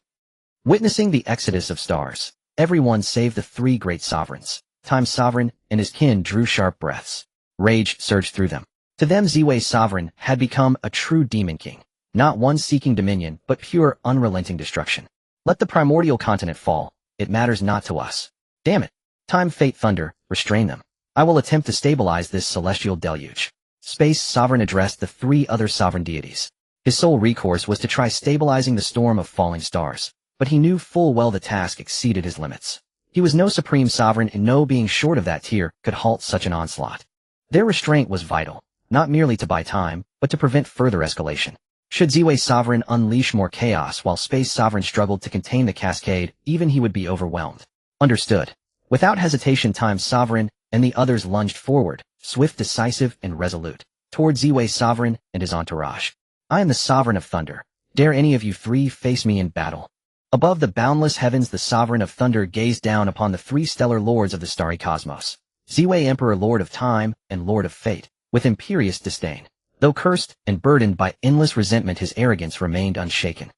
[SPEAKER 1] Witnessing the exodus of stars, everyone save the three great sovereigns, Time Sovereign and his kin, drew sharp breaths. Rage surged through them. To them, Ziwei Sovereign had become a true demon king, not one seeking dominion, but pure, unrelenting destruction. Let the primordial continent fall. It matters not to us. Damn it. Time, Fate, Thunder, restrain them. I will attempt to stabilize this celestial deluge. Space Sovereign addressed the three other sovereign deities. His sole recourse was to try stabilizing the storm of falling stars, but he knew full well the task exceeded his limits. He was no supreme sovereign, and no being short of that tier could halt such an onslaught. Their restraint was vital, not merely to buy time, but to prevent further escalation. Should Ziwei Sovereign unleash more chaos while Space Sovereign struggled to contain the cascade, even he would be overwhelmed. Understood. Without hesitation, Time Sovereign and the others lunged forward, swift, decisive, and resolute, toward Ziwei Sovereign and his entourage. I am the Sovereign of Thunder. Dare any of you three face me in battle? Above the boundless heavens, the Sovereign of Thunder gazed down upon the three stellar lords of the starry cosmos. Ziwei Emperor, Lord of Time and Lord of Fate, with imperious disdain. Though cursed and burdened by endless resentment, his arrogance remained unshaken.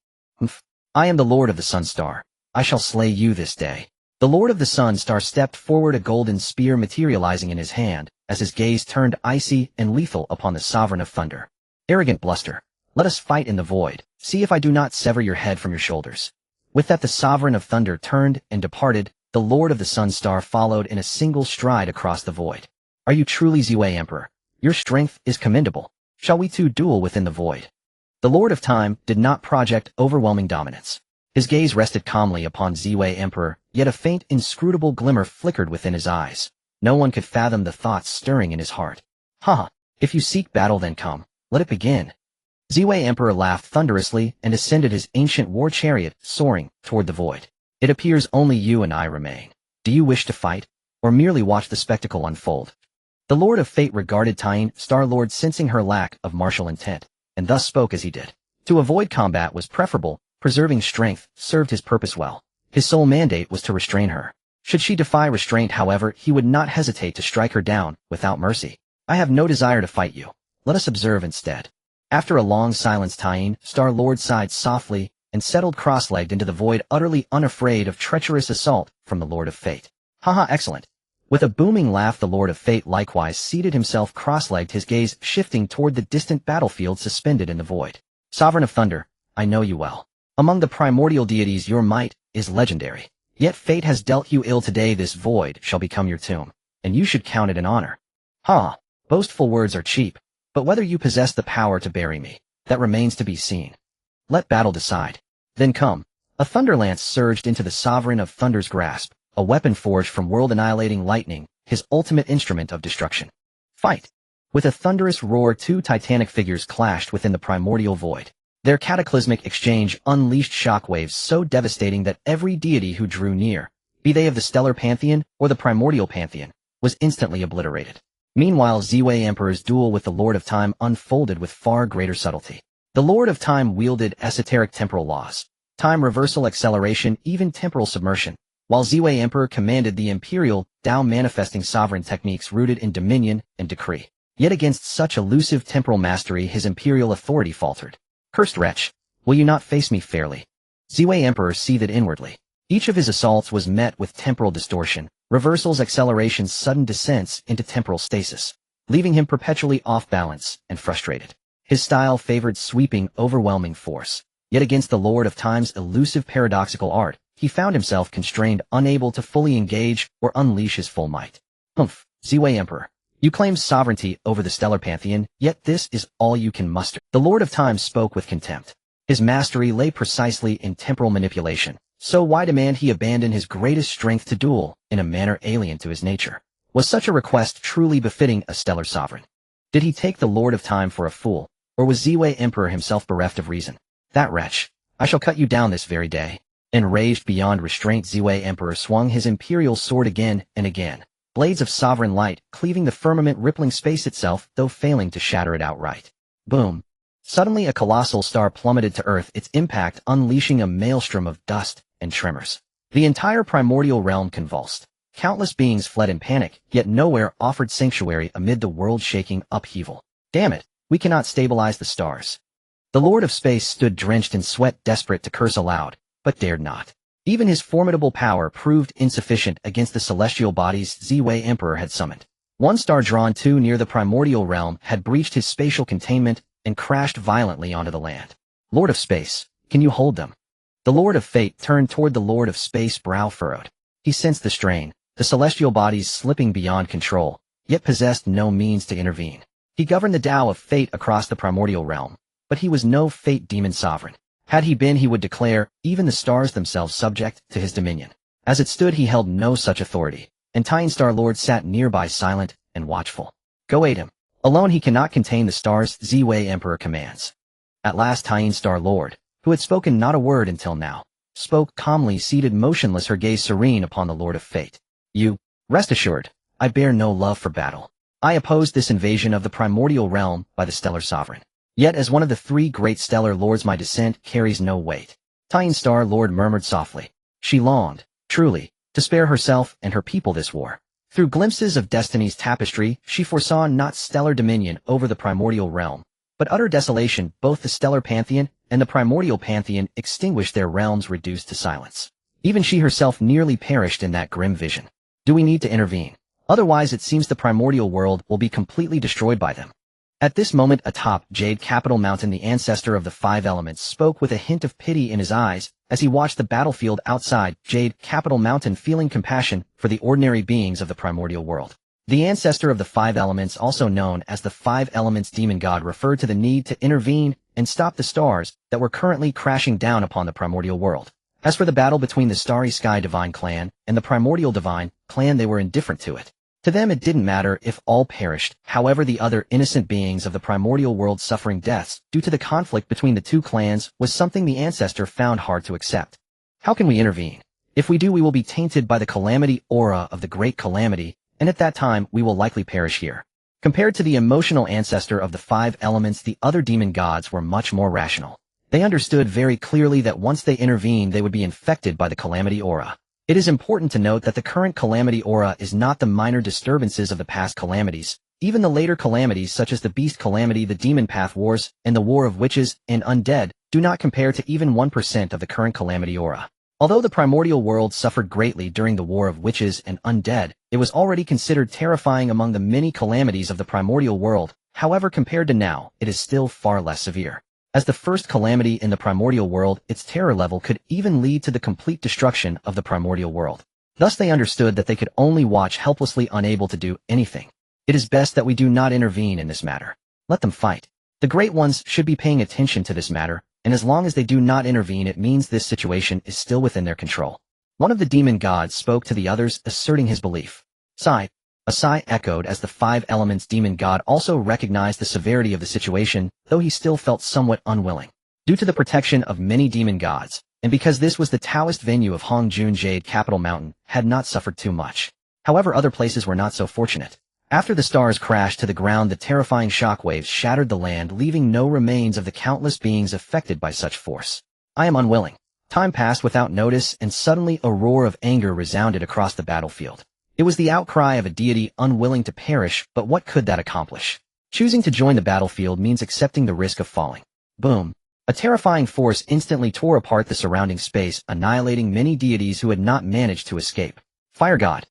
[SPEAKER 1] I am the Lord of the Sun Star. I shall slay you this day. The Lord of the Sun Star stepped forward, a golden spear materializing in his hand, as his gaze turned icy and lethal upon the Sovereign of Thunder. Arrogant bluster. Let us fight in the void. See if I do not sever your head from your shoulders. With that, the Sovereign of Thunder turned and departed. The Lord of the Sun Star followed in a single stride across the void. Are you truly Ziwei Emperor? Your strength is commendable. Shall we two duel within the void? The Lord of Time did not project overwhelming dominance. His gaze rested calmly upon Ziwei Emperor, yet a faint, inscrutable glimmer flickered within his eyes. No one could fathom the thoughts stirring in his heart. If you seek battle, then come. Let it begin. Ziwei Emperor laughed thunderously and ascended his ancient war chariot, soaring toward the void. It appears only you and I remain. Do you wish to fight, or merely watch the spectacle unfold? The Lord of Fate regarded Tian, Star-Lord, sensing her lack of martial intent, and thus spoke as he did. To avoid combat was preferable. Preserving strength served his purpose well. His sole mandate was to restrain her. Should she defy restraint, however, he would not hesitate to strike her down without mercy. I have no desire to fight you. Let us observe instead. After a long silence, Tyene, Star-Lord sighed softly and settled cross-legged into the void, utterly unafraid of treacherous assault from the Lord of Fate. Haha, excellent. With a booming laugh, the Lord of Fate likewise seated himself cross-legged, his gaze shifting toward the distant battlefield suspended in the void. Sovereign of Thunder, I know you well. Among the primordial deities, your might is legendary. Yet fate has dealt you ill today. This void shall become your tomb, and you should count it an honor. Ha! Boastful words are cheap, but whether you possess the power to bury me, that remains to be seen. Let battle decide. Then come. A thunderlance surged into the Sovereign of Thunder's grasp, a weapon forged from world-annihilating lightning, his ultimate instrument of destruction. Fight! With a thunderous roar, two titanic figures clashed within the primordial void. Their cataclysmic exchange unleashed shockwaves so devastating that every deity who drew near, be they of the stellar pantheon or the primordial pantheon, was instantly obliterated. Meanwhile, Ziwei Emperor's duel with the Lord of Time unfolded with far greater subtlety. The Lord of Time wielded esoteric temporal laws, time reversal, acceleration, even temporal submersion, while Ziwei Emperor commanded the imperial Dao manifesting sovereign techniques rooted in dominion and decree. Yet against such elusive temporal mastery, his imperial authority faltered. Cursed wretch, will you not face me fairly? Ziwei Emperor seethed inwardly. Each of his assaults was met with temporal distortion, reversals, accelerations, sudden descents into temporal stasis, leaving him perpetually off balance and frustrated. His style favored sweeping, overwhelming force. Yet against the Lord of Time's elusive paradoxical art, he found himself constrained, unable to fully engage or unleash his full might. Humph, Ziwei Emperor. You claim sovereignty over the stellar pantheon, yet this is all you can muster. The Lord of Time spoke with contempt. His mastery lay precisely in temporal manipulation, so why demand he abandon his greatest strength to duel in a manner alien to his nature? Was such a request truly befitting a stellar sovereign? Did he take the Lord of Time for a fool, or was Ziwei Emperor himself bereft of reason? That wretch, I shall cut you down this very day. Enraged beyond restraint, Ziwei Emperor swung his imperial sword again and again. Blades of sovereign light, cleaving the firmament, rippling space itself, though failing to shatter it outright. Boom. Suddenly a colossal star plummeted to Earth, its impact unleashing a maelstrom of dust and tremors. The entire primordial realm convulsed. Countless beings fled in panic, yet nowhere offered sanctuary amid the world-shaking upheaval. Damn it, we cannot stabilize the stars. The Lord of Space stood drenched in sweat, desperate to curse aloud, but dared not. Even his formidable power proved insufficient against the celestial bodies Ziwei Emperor had summoned. One star drawn too near the primordial realm had breached his spatial containment and crashed violently onto the land. Lord of Space, can you hold them? The Lord of Fate turned toward the Lord of Space, brow furrowed. He sensed the strain, the celestial bodies slipping beyond control, yet possessed no means to intervene. He governed the Dao of Fate across the primordial realm, but he was no fate demon sovereign. Had he been, he would declare even the stars themselves subject to his dominion. As it stood, he held no such authority, and Tyene Star-Lord sat nearby silent and watchful. Go aid him. Alone he cannot contain the stars, Ziwei Emperor commands. At last Tyene Star-Lord, who had spoken not a word until now, spoke calmly, seated motionless, her gaze serene upon the Lord of Fate. You, rest assured, I bear no love for battle. I opposed this invasion of the primordial realm by the stellar sovereign. Yet as one of the three great stellar lords, my dissent carries no weight. Tyene Star-Lord murmured softly. She longed, truly, to spare herself and her people this war. Through glimpses of destiny's tapestry, she foresaw not stellar dominion over the primordial realm, but utter desolation. Both the stellar pantheon and the primordial pantheon extinguished, their realms reduced to silence. Even she herself nearly perished in that grim vision. Do we need to intervene? Otherwise it seems the primordial world will be completely destroyed by them. At this moment, atop Jade Capital Mountain, the ancestor of the five elements spoke with a hint of pity in his eyes as he watched the battlefield outside Jade Capital Mountain, feeling compassion for the ordinary beings of the primordial world. The ancestor of the five elements, also known as the five elements demon god, referred to the need to intervene and stop the stars that were currently crashing down upon the primordial world. As for the battle between the Starry Sky Divine Clan and the Primordial Divine Clan, they were indifferent to it. To them it didn't matter if all perished. However, the other innocent beings of the primordial world suffering deaths due to the conflict between the two clans was something the ancestor found hard to accept. How can we intervene? If we do, we will be tainted by the calamity aura of the great calamity, and at that time we will likely perish here. Compared to the emotional ancestor of the five elements, the other demon gods were much more rational. They understood very clearly that once they intervened, they would be infected by the calamity aura. It is important to note that the current calamity aura is not the minor disturbances of the past calamities. Even the later calamities such as the Beast Calamity, the Demon Path Wars, and the War of Witches and Undead do not compare to even 1% of the current calamity aura. Although the Primordial World suffered greatly during the War of Witches and Undead, it was already considered terrifying among the many calamities of the Primordial World. However, compared to now, it is still far less severe. As the first calamity in the Primordial World, its terror level could even lead to the complete destruction of the Primordial World. Thus they understood that they could only watch, helplessly unable to do anything. It is best that we do not intervene in this matter. Let them fight. The Great Ones should be paying attention to this matter, and as long as they do not intervene, it means this situation is still within their control. One of the demon gods spoke to the others, asserting his belief. Sigh. A sigh echoed as the five elements demon god also recognized the severity of the situation, though he still felt somewhat unwilling. Due to the protection of many demon gods, and because this was the Taoist venue of Hongjun Jade Capital Mountain, had not suffered too much. However, other places were not so fortunate. After the stars crashed to the ground, the terrifying shockwaves shattered the land, leaving no remains of the countless beings affected by such force. I am unwilling. Time passed without notice, and suddenly a roar of anger resounded across the battlefield. It was the outcry of a deity unwilling to perish, but what could that accomplish? Choosing to join the battlefield means accepting the risk of falling. Boom. A terrifying force instantly tore apart the surrounding space, annihilating many deities who had not managed to escape. Fire God.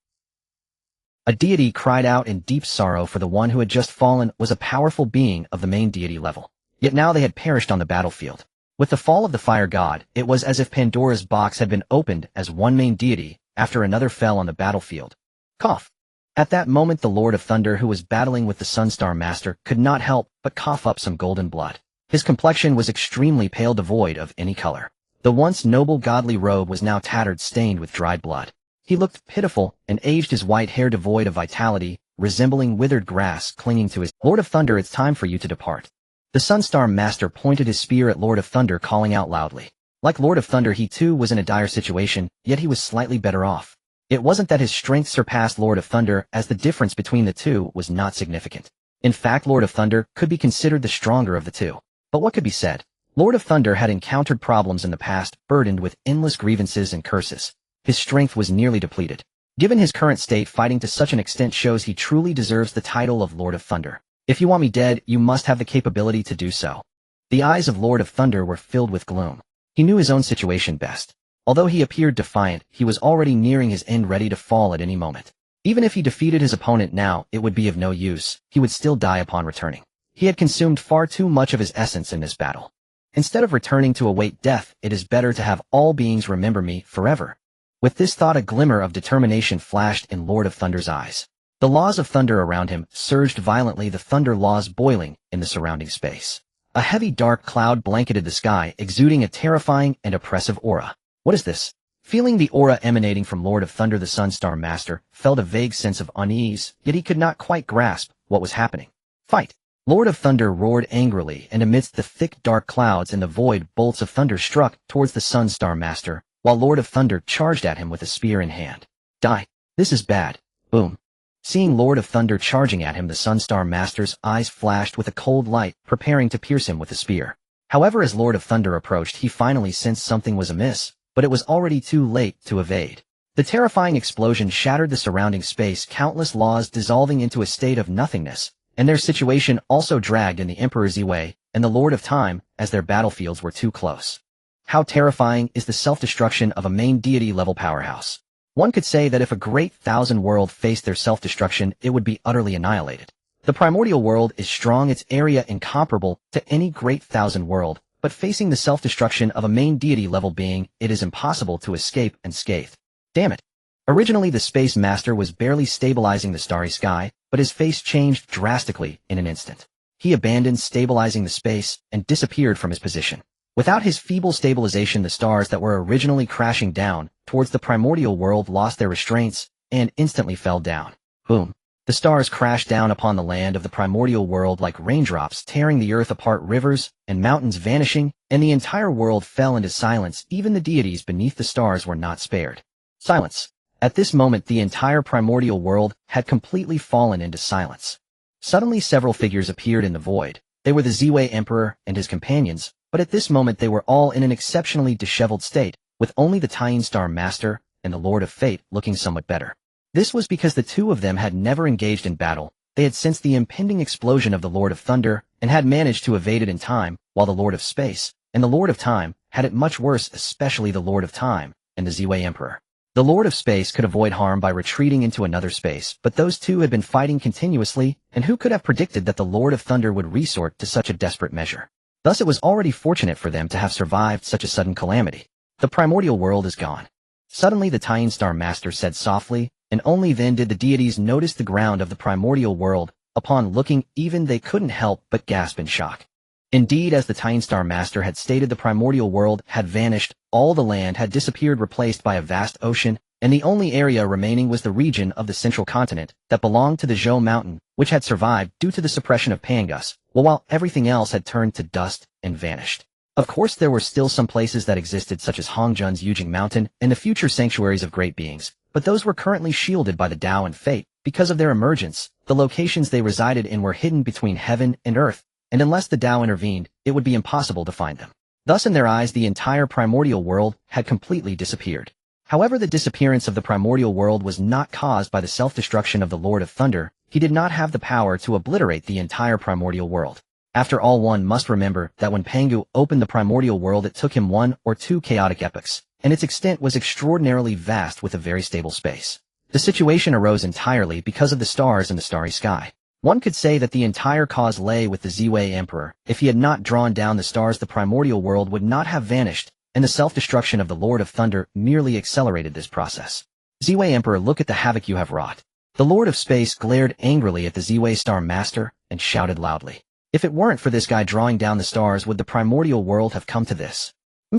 [SPEAKER 1] A deity cried out in deep sorrow, for the one who had just fallen was a powerful being of the main deity level. Yet now they had perished on the battlefield. With the fall of the fire god, it was as if Pandora's box had been opened as one main deity after another fell on the battlefield. Cough. At that moment the Lord of Thunder, who was battling with the Sunstar Master, could not help but cough up some golden blood. His complexion was extremely pale, devoid of any color. The once noble godly robe was now tattered, stained with dried blood. He looked pitiful and aged, his white hair devoid of vitality, resembling withered grass clinging to his. Lord of Thunder, it's time for you to depart. The Sunstar Master pointed his spear at Lord of Thunder, calling out loudly. Like Lord of Thunder, he too was in a dire situation, yet he was slightly better off. It wasn't that his strength surpassed Lord of Thunder, as the difference between the two was not significant. In fact, Lord of Thunder could be considered the stronger of the two. But what could be said? Lord of Thunder had encountered problems in the past, burdened with endless grievances and curses. His strength was nearly depleted. Given his current state, fighting to such an extent shows he truly deserves the title of Lord of Thunder. If you want me dead, you must have the capability to do so. The eyes of Lord of Thunder were filled with gloom. He knew his own situation best. Although he appeared defiant, he was already nearing his end, ready to fall at any moment. Even if he defeated his opponent now, it would be of no use. He would still die upon returning. He had consumed far too much of his essence in this battle. Instead of returning to await death, it is better to have all beings remember me forever. With this thought, a glimmer of determination flashed in Lord of Thunder's eyes. The laws of thunder around him surged violently, the thunder laws boiling in the surrounding space. A heavy dark cloud blanketed the sky, exuding a terrifying and oppressive aura. What is this? Feeling the aura emanating from Lord of Thunder, the Sunstar Master felt a vague sense of unease, yet he could not quite grasp what was happening. Fight! Lord of Thunder roared angrily, and amidst the thick dark clouds in the void, bolts of thunder struck towards the Sunstar Master, while Lord of Thunder charged at him with a spear in hand. Die! This is bad. Boom. Seeing Lord of Thunder charging at him, the Sunstar Master's eyes flashed with a cold light, preparing to pierce him with a spear. However, as Lord of Thunder approached, he finally sensed something was amiss, but it was already too late to evade. The terrifying explosion shattered the surrounding space, countless laws dissolving into a state of nothingness, and their situation also dragged in the Emperor Ziwei and the Lord of Time, as their battlefields were too close. How terrifying is the self-destruction of a main deity-level powerhouse. One could say that if a great thousand world faced their self-destruction, it would be utterly annihilated. The primordial world is strong, its area incomparable to any great thousand world, but facing the self-destruction of a main deity-level being, it is impossible to escape unscathed. Damn it. Originally, the Space Master was barely stabilizing the starry sky, but his face changed drastically in an instant. He abandoned stabilizing the space and disappeared from his position. Without his feeble stabilization, the stars that were originally crashing down towards the primordial world lost their restraints and instantly fell down. Boom. The stars crashed down upon the land of the primordial world like raindrops, tearing the earth apart, rivers and mountains vanishing, and the entire world fell into silence. Even the deities beneath the stars were not spared. Silence. At this moment, the entire primordial world had completely fallen into silence. Suddenly, several figures appeared in the void. They were the Ziwei Emperor and his companions, but at this moment they were all in an exceptionally disheveled state, with only the Tying Star Master and the Lord of Fate looking somewhat better. This was because the two of them had never engaged in battle, They had sensed the impending explosion of the Lord of Thunder and had managed to evade it in time, while the Lord of Space and the Lord of Time had it much worse, especially the Lord of Time and the Ziwei Emperor. The Lord of Space could avoid harm by retreating into another space, but those two had been fighting continuously, and who could have predicted that the Lord of Thunder would resort to such a desperate measure? Thus it was already fortunate for them to have survived such a sudden calamity. The primordial world is gone. Suddenly the Tying Star Master said softly, and only then did the deities notice the ground of the primordial world. Upon looking, even they couldn't help but gasp in shock. Indeed, as the Tying Star Master had stated, the primordial world had vanished, all the land had disappeared, replaced by a vast ocean, and the only area remaining was the region of the central continent that belonged to the Zhou Mountain, which had survived due to the suppression of Pangus, while everything else had turned to dust and vanished. Of course, there were still some places that existed, such as Hongjun's Yujing Mountain and the future sanctuaries of great beings, but those were currently shielded by the Tao and Fate. Because of their emergence, the locations they resided in were hidden between heaven and earth, and unless the Tao intervened, it would be impossible to find them. Thus in their eyes the entire primordial world had completely disappeared. However, the disappearance of the primordial world was not caused by the self-destruction of the Lord of Thunder. He did not have the power to obliterate the entire primordial world. After all, one must remember that when Pangu opened the primordial world, it took him 1 or 2 chaotic epochs, and its extent was extraordinarily vast with a very stable space. The situation arose entirely because of the stars in the starry sky. One could say that the entire cause lay with the Ziwei Emperor. If he had not drawn down the stars, the primordial world would not have vanished, and the self-destruction of the Lord of Thunder merely accelerated this process. Ziwei Emperor, look at the havoc you have wrought. The Lord of Space glared angrily at the Ziwei Star Master and shouted loudly. If it weren't for this guy drawing down the stars, would the primordial world have come to this?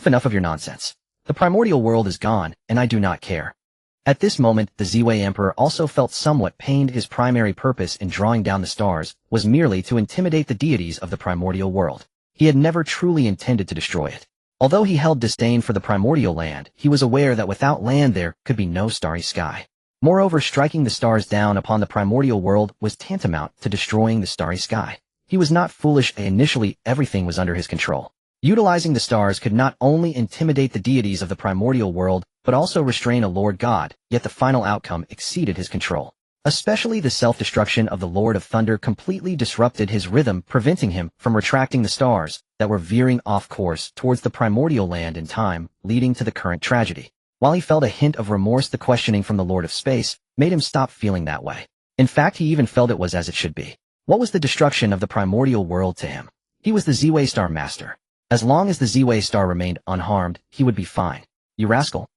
[SPEAKER 1] Enough of your nonsense. The primordial world is gone, and I do not care. At this moment, the Ziwei Emperor also felt somewhat pained. His primary purpose in drawing down the stars was merely to intimidate the deities of the primordial world. He had never truly intended to destroy it. Although he held disdain for the primordial land, he was aware that without land there could be no starry sky. Moreover, striking the stars down upon the primordial world was tantamount to destroying the starry sky. He was not foolish. Initially, everything was under his control. Utilizing the stars could not only intimidate the deities of the primordial world, but also restrain a Lord God, yet the final outcome exceeded his control. Especially the self-destruction of the Lord of Thunder completely disrupted his rhythm, preventing him from retracting the stars that were veering off course towards the primordial land in time, leading to the current tragedy. While he felt a hint of remorse, the questioning from the Lord of Space made him stop feeling that way. In fact, he even felt it was as it should be. What was the destruction of the primordial world to him? He was the Ziwei Star Master. As long as the Ziwei Star remained unharmed, he would be fine. You rascal.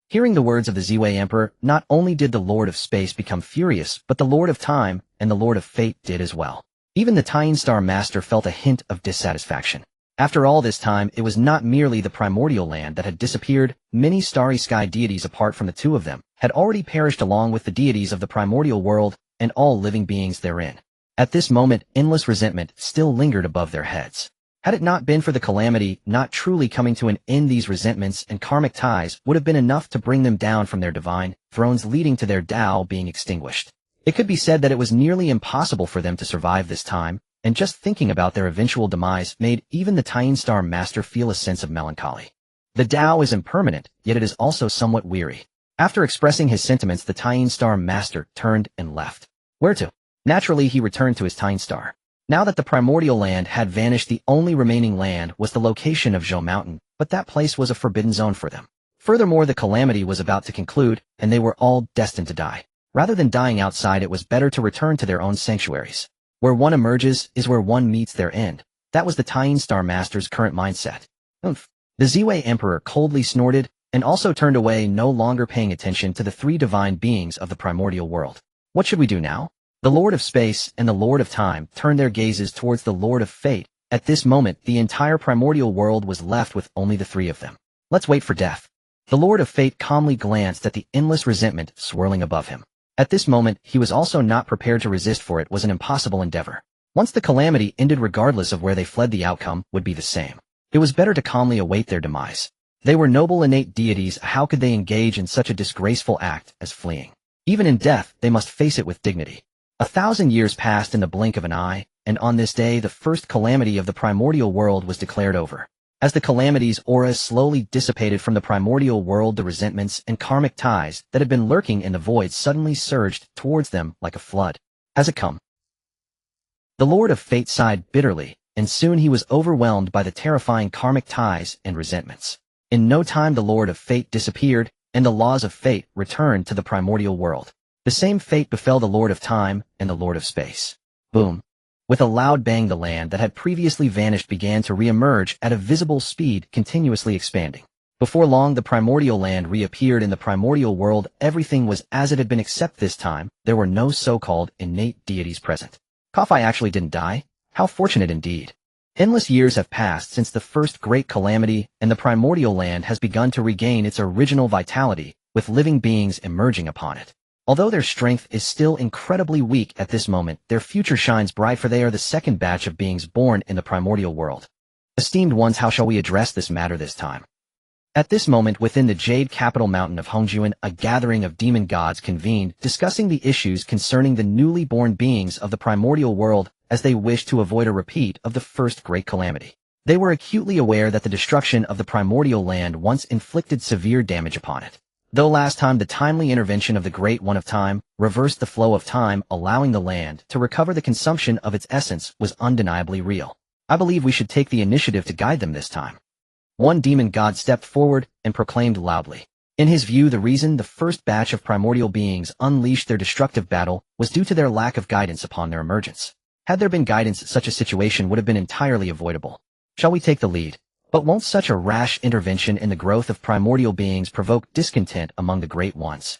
[SPEAKER 1] Hearing the words of the Ziwei Emperor, not only did the Lord of Space become furious, but the Lord of Time and the Lord of Fate did as well. Even the Tying Star Master felt a hint of dissatisfaction. After all this time, it was not merely the primordial land that had disappeared. Many starry sky deities apart from the two of them had already perished along with the deities of the primordial world and all living beings therein. At this moment, endless resentment still lingered above their heads. Had it not been for the calamity not truly coming to an end, these resentments and karmic ties would have been enough to bring them down from their divine thrones, leading to their Tao being extinguished. It could be said that it was nearly impossible for them to survive this time, and just thinking about their eventual demise made even the Tying Star Master feel a sense of melancholy. The Tao is impermanent, yet it is also somewhat weary. After expressing his sentiments, the Tying Star Master turned and left. Where to? Naturally, he returned to his Tying Star. Now that the primordial land had vanished, the only remaining land was the location of Zhou Mountain, but that place was a forbidden zone for them. Furthermore, the calamity was about to conclude, and they were all destined to die. Rather than dying outside, it was better to return to their own sanctuaries. Where one emerges is where one meets their end. That was the Tying Star Master's current mindset. Oomph. The Ziwei Emperor coldly snorted, and also turned away, no longer paying attention to the three divine beings of the primordial world. What should we do now? The Lord of Space and the Lord of Time turned their gazes towards the Lord of Fate. At this moment, the entire primordial world was left with only the three of them. Let's wait for death. The Lord of Fate calmly glanced at the endless resentment swirling above him. At this moment, he was also not prepared to resist, for it was an impossible endeavor. Once the calamity ended, regardless of where they fled, the outcome would be the same. It was better to calmly await their demise. They were noble innate deities. How could they engage in such a disgraceful act as fleeing? Even in death, they must face it with dignity. 1,000 years passed in the blink of an eye, and on this day the first calamity of the primordial world was declared over. As the calamity's aura slowly dissipated from the primordial world, the resentments and karmic ties that had been lurking in the void suddenly surged towards them like a flood. Has it come? The Lord of Fate sighed bitterly, and soon he was overwhelmed by the terrifying karmic ties and resentments. In no time the Lord of Fate disappeared, and the laws of fate returned to the primordial world. The same fate befell the Lord of Time and the Lord of Space. Boom. With a loud bang, the land that had previously vanished began to re-emerge at a visible speed, continuously expanding. Before long, the primordial land reappeared in the primordial world. Everything was as it had been, except this time, there were no so-called innate deities present. Defy actually didn't die? How fortunate indeed. Endless years have passed since the first great calamity, and the primordial land has begun to regain its original vitality, with living beings emerging upon it. Although their strength is still incredibly weak at this moment, their future shines bright, for they are the second batch of beings born in the primordial world. Esteemed ones, how shall we address this matter this time? At this moment, within the jade capital mountain of Hongjuan, a gathering of demon gods convened, discussing the issues concerning the newly born beings of the primordial world, as they wished to avoid a repeat of the first great calamity. They were acutely aware that the destruction of the primordial land once inflicted severe damage upon it. Though last time the timely intervention of the Great One of Time reversed the flow of time, allowing the land to recover the consumption of its essence, was undeniably real. I believe we should take the initiative to guide them this time. One demon god stepped forward and proclaimed loudly. In his view, the reason the first batch of primordial beings unleashed their destructive battle was due to their lack of guidance upon their emergence. Had there been guidance, such a situation would have been entirely avoidable. Shall we take the lead? But won't such a rash intervention in the growth of primordial beings provoke discontent among the Great Ones?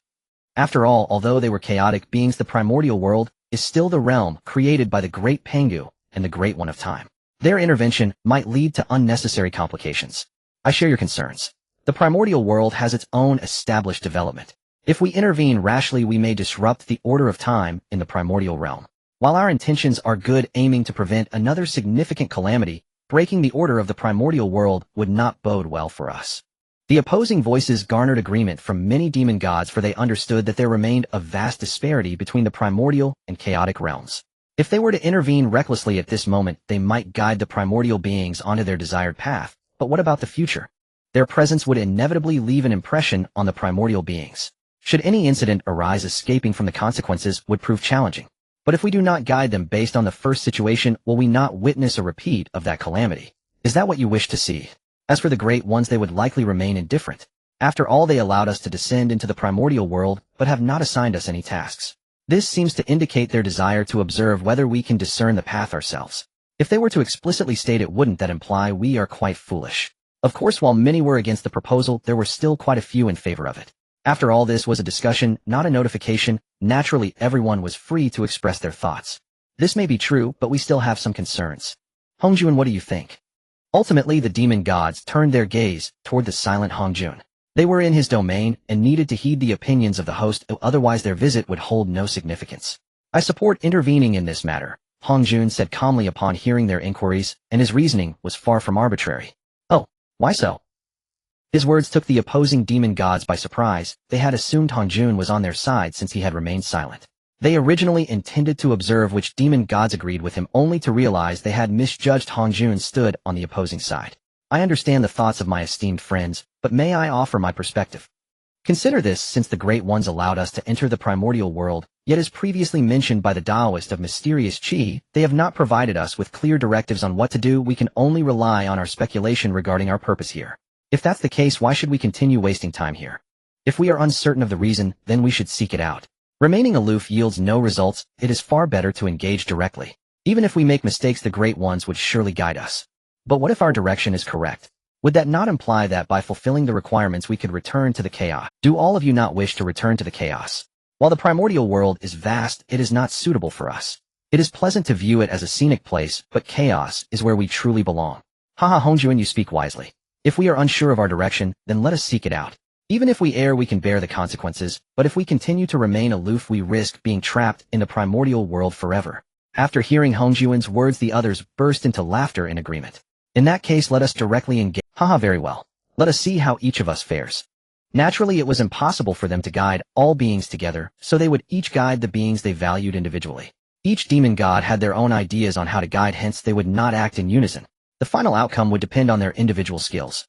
[SPEAKER 1] After all, although they were chaotic beings, the primordial world is still the realm created by the Great Pangu and the Great One of Time. Their intervention might lead to unnecessary complications. I share your concerns. The primordial world has its own established development. If we intervene rashly, we may disrupt the order of time in the primordial realm. While our intentions are good, aiming to prevent another significant calamity, breaking the order of the primordial world would not bode well for us. The opposing voices garnered agreement from many demon gods, for they understood that there remained a vast disparity between the primordial and chaotic realms. If they were to intervene recklessly at this moment, they might guide the primordial beings onto their desired path. But what about the future? Their presence would inevitably leave an impression on the primordial beings. Should any incident arise, escaping from the consequences would prove challenging. But if we do not guide them based on the first situation, will we not witness a repeat of that calamity? Is that what you wish to see? As for the Great Ones, they would likely remain indifferent. After all, they allowed us to descend into the primordial world, but have not assigned us any tasks. This seems to indicate their desire to observe whether we can discern the path ourselves. If they were to explicitly state it, wouldn't that imply we are quite foolish? Of course, while many were against the proposal, there were still quite a few in favor of it. After all, this was a discussion, not a notification. Naturally, everyone was free to express their thoughts. This may be true, but we still have some concerns. Hongjuan, what do you think? Ultimately, the demon gods turned their gaze toward the silent Hongjuan. They were in his domain and needed to heed the opinions of the host, otherwise their visit would hold no significance. I support intervening in this matter, Hongjuan said calmly upon hearing their inquiries, and his reasoning was far from arbitrary. Oh, why so? His words took the opposing demon gods by surprise. They had assumed Hongjuan was on their side since he had remained silent. They originally intended to observe which demon gods agreed with him, only to realize they had misjudged. Hongjuan stood on the opposing side. I understand the thoughts of my esteemed friends, but may I offer my perspective? Consider this: since the Great Ones allowed us to enter the primordial world, yet as previously mentioned by the Taoist of mysterious Qi, they have not provided us with clear directives on what to do. We can only rely on our speculation regarding our purpose here. If that's the case, why should we continue wasting time here? If we are uncertain of the reason, then we should seek it out. Remaining aloof yields no results. It is far better to engage directly. Even if we make mistakes, the Great Ones would surely guide us. But what if our direction is correct? Would that not imply that by fulfilling the requirements we could return to the chaos? Do all of you not wish to return to the chaos? While the primordial world is vast, it is not suitable for us. It is pleasant to view it as a scenic place, but chaos is where we truly belong. Haha, Hongjuan, you speak wisely. If we are unsure of our direction, then let us seek it out. Even if we err, we can bear the consequences, but if we continue to remain aloof, we risk being trapped in the primordial world forever. After hearing Hongjuan's words, the others burst into laughter in agreement. In that case, let us directly engage. Haha, very well. Let us see how each of us fares. Naturally, it was impossible for them to guide all beings together, so they would each guide the beings they valued individually. Each demon god had their own ideas on how to guide, hence they would not act in unison. The final outcome would depend on their individual skills.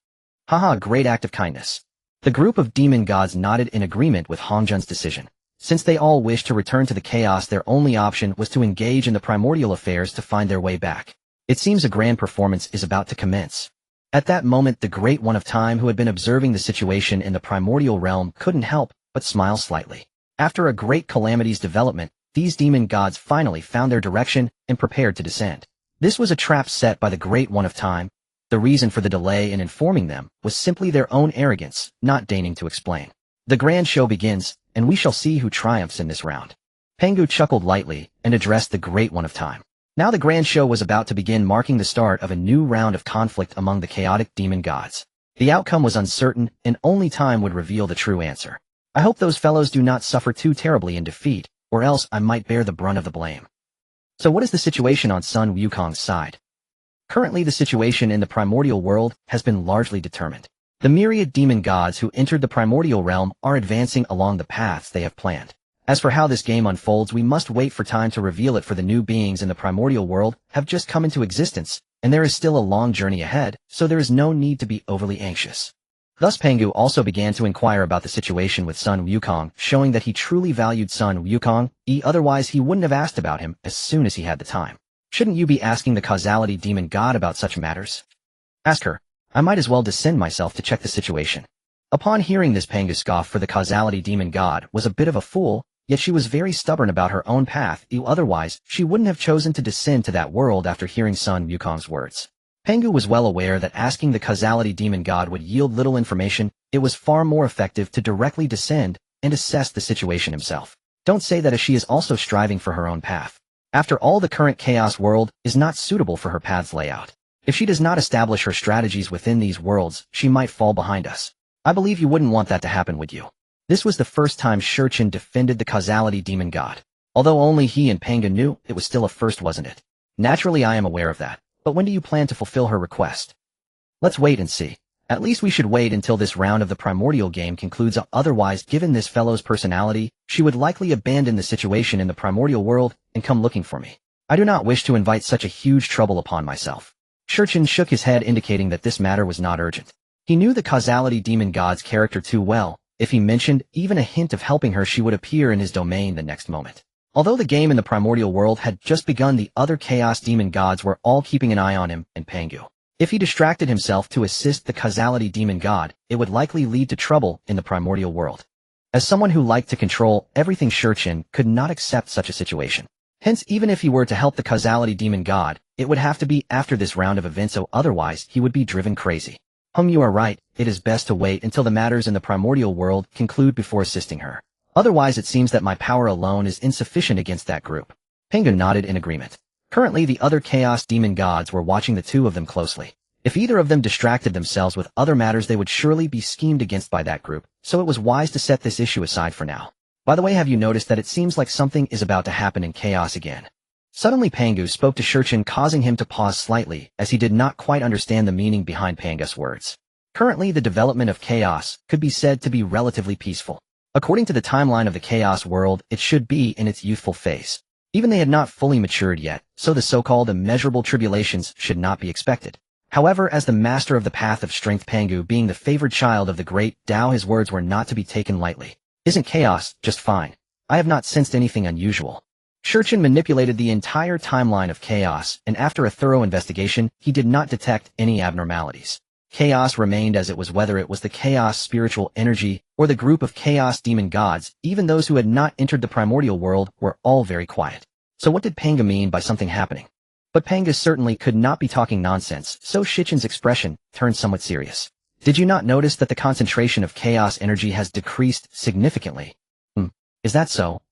[SPEAKER 1] Haha, great act of kindness. The group of demon gods nodded in agreement with Hongjuan's decision. Since they all wished to return to the chaos, their only option was to engage in the primordial affairs to find their way back. It seems a grand performance is about to commence. At that moment, the Great One of Time, who had been observing the situation in the primordial realm, couldn't help but smile slightly. After a great calamity's development, these demon gods finally found their direction and prepared to descend. This was a trap set by the Great One of Time. The reason for the delay in informing them was simply their own arrogance, not deigning to explain. The grand show begins, and we shall see who triumphs in this round. Pangu chuckled lightly and addressed the Great One of Time. Now the grand show was about to begin, marking the start of a new round of conflict among the chaotic demon gods. The outcome was uncertain, and only time would reveal the true answer. I hope those fellows do not suffer too terribly in defeat, or else I might bear the brunt of the blame. So what is the situation on Sun Wukong's side? Currently the situation in the primordial world has been largely determined. The myriad demon gods who entered the primordial realm are advancing along the paths they have planned. As for how this game unfolds, we must wait for time to reveal it, for the new beings in the primordial world have just come into existence, and there is still a long journey ahead, so there is no need to be overly anxious. Thus Pangu also began to inquire about the situation with Sun Wukong, showing that he truly valued Sun Wukong, otherwise he wouldn't have asked about him as soon as he had the time. Shouldn't you be asking the causality demon god about such matters? Ask her. I might as well descend myself to check the situation. Upon hearing this, Pangu scoffed, for the causality demon god was a bit of a fool, yet she was very stubborn about her own path, otherwise she wouldn't have chosen to descend to that world after hearing Sun Wukong's words. Pangu was well aware that asking the causality demon god would yield little information. It was far more effective to directly descend and assess the situation himself. Don't say that, as she is also striving for her own path. After all, the current chaos world is not suitable for her path's layout. If she does not establish her strategies within these worlds, she might fall behind us. I believe you wouldn't want that to happen, would you? This was the first time Shurchin defended the causality demon god. Although only he and Pangu knew, it was still a first, wasn't it? Naturally, I am aware of that. But when do you plan to fulfill her request? Let's wait and see. At least we should wait until this round of the primordial game concludes, otherwise, given this fellow's personality, she would likely abandon the situation in the primordial world and come looking for me. I do not wish to invite such a huge trouble upon myself. Shurchin shook his head, indicating that this matter was not urgent. He knew the causality demon god's character too well. If he mentioned even a hint of helping her, she would appear in his domain the next moment. Although the game in the primordial world had just begun, the other chaos demon gods were all keeping an eye on him and Pangu. If he distracted himself to assist the causality demon god, it would likely lead to trouble in the primordial world. As someone who liked to control everything, Shurchin could not accept such a situation. Hence, even if he were to help the causality demon god, it would have to be after this round of events, so otherwise he would be driven crazy. You are right, it is best to wait until the matters in the primordial world conclude before assisting her. Otherwise it seems that my power alone is insufficient against that group. Pangu nodded in agreement. Currently the other chaos demon gods were watching the two of them closely. If either of them distracted themselves with other matters, they would surely be schemed against by that group, so it was wise to set this issue aside for now. By the way, have you noticed that it seems like something is about to happen in chaos again? Suddenly Pangu spoke to Shurchin, causing him to pause slightly, as he did not quite understand the meaning behind Pangu's words. Currently the development of chaos could be said to be relatively peaceful. According to the timeline of the chaos world, it should be in its youthful phase. Even they had not fully matured yet, so the so-called immeasurable tribulations should not be expected. However, as the master of the path of strength, Pangu being the favored child of the Great Dao, his words were not to be taken lightly. Isn't chaos just fine? I have not sensed anything unusual. Shurchin manipulated the entire timeline of chaos, and after a thorough investigation, he did not detect any abnormalities. Chaos remained as it was, whether it was the chaos spiritual energy or the group of chaos demon gods. Even those who had not entered the primordial world were all very quiet. So what did Pangu mean by something happening? But Pangu certainly could not be talking nonsense, so Shurchin's expression turned somewhat serious. Did you not notice that the concentration of chaos energy has decreased significantly? Is that so?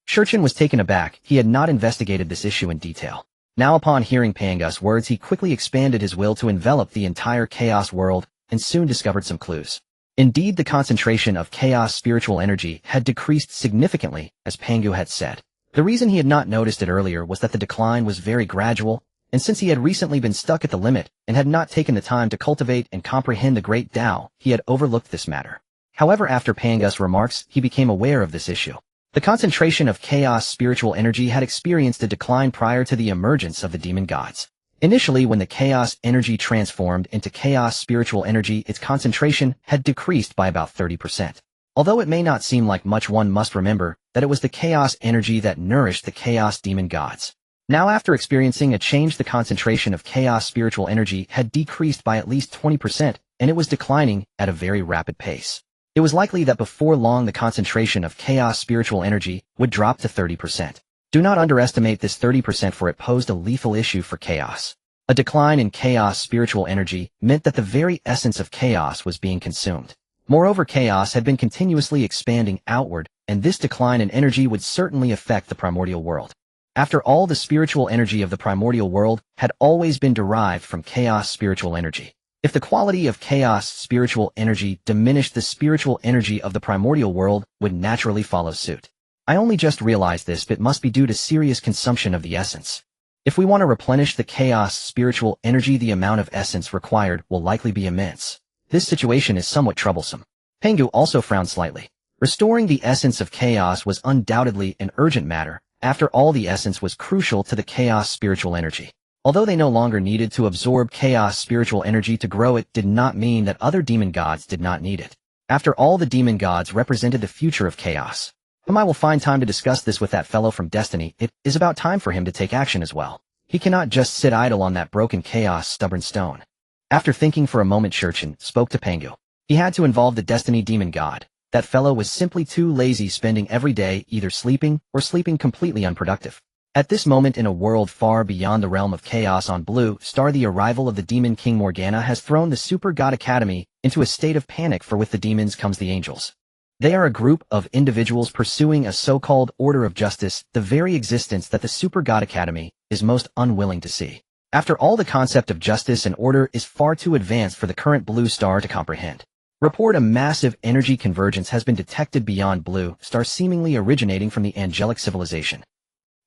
[SPEAKER 1] Shurchin was taken aback. He had not investigated this issue in detail. Now upon hearing Pangu's words, he quickly expanded his will to envelop the entire chaos world and soon discovered some clues. Indeed, the concentration of chaos spiritual energy had decreased significantly, as Pangu had said. The reason he had not noticed it earlier was that the decline was very gradual, and since he had recently been stuck at the limit and had not taken the time to cultivate and comprehend the Great Dao, he had overlooked this matter. However, after Pangu's remarks, he became aware of this issue. The concentration of chaos spiritual energy had experienced a decline prior to the emergence of the demon gods. Initially, when the chaos energy transformed into chaos spiritual energy, its concentration had decreased by about 30%. Although it may not seem like much, one must remember that it was the chaos energy that nourished the chaos demon gods. Now, after experiencing a change, the concentration of chaos spiritual energy had decreased by at least 20%, and it was declining at a very rapid pace. It was likely that before long the concentration of chaos spiritual energy would drop to 30%. Do not underestimate this 30%, for it posed a lethal issue for chaos. A decline in chaos spiritual energy meant that the very essence of chaos was being consumed. Moreover, chaos had been continuously expanding outward, and this decline in energy would certainly affect the primordial world. After all, the spiritual energy of the primordial world had always been derived from chaos spiritual energy. If the quality of chaos spiritual energy diminished, the spiritual energy of the primordial world would naturally follow suit. I only just realized this, but it must be due to serious consumption of the essence. If we want to replenish the chaos spiritual energy, the amount of essence required will likely be immense. This situation is somewhat troublesome. Pangu also frowned slightly. Restoring the essence of chaos was undoubtedly an urgent matter. After all, the essence was crucial to the chaos spiritual energy. Although they no longer needed to absorb chaos spiritual energy to grow, it did not mean that other demon gods did not need it. After all, the demon gods represented the future of chaos. I will find time to discuss this with that fellow from Destiny. It is about time for him to take action as well. He cannot just sit idle on that broken chaos stubborn stone. After thinking for a moment, Shurchen spoke to Pangu. He had to involve the Destiny demon god. That fellow was simply too lazy, spending every day either sleeping or sleeping completely unproductive. At this moment in a world far beyond the realm of chaos on Blue Star, the arrival of the demon king Morgana has thrown the Super God Academy into a state of panic, for with the demons comes the angels. They are a group of individuals pursuing a so-called order of justice, the very existence that the Super God Academy is most unwilling to see. After all, the concept of justice and order is far too advanced for the current Blue Star to comprehend. Report: a massive energy convergence has been detected beyond Blue Star, seemingly originating from the angelic civilization.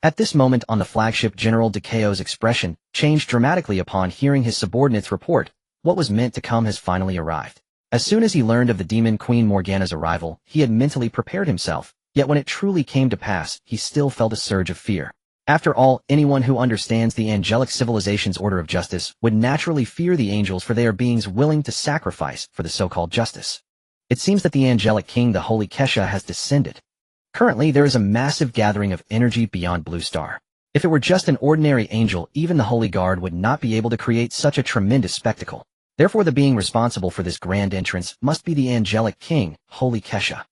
[SPEAKER 1] At this moment on the flagship, General Dekao's expression changed dramatically upon hearing his subordinates report. What was meant to come has finally arrived. As soon as he learned of the demon queen Morgana's arrival, he had mentally prepared himself, yet when it truly came to pass, he still felt a surge of fear. After all, anyone who understands the angelic civilization's order of justice would naturally fear the angels, for they are beings willing to sacrifice for the so-called justice. It seems that the angelic king, the holy Kesha, has descended. Currently, there is a massive gathering of energy beyond Blue Star. If it were just an ordinary angel, even the Holy Guard would not be able to create such a tremendous spectacle. Therefore, the being responsible for this grand entrance must be the angelic king, Holy Kesha.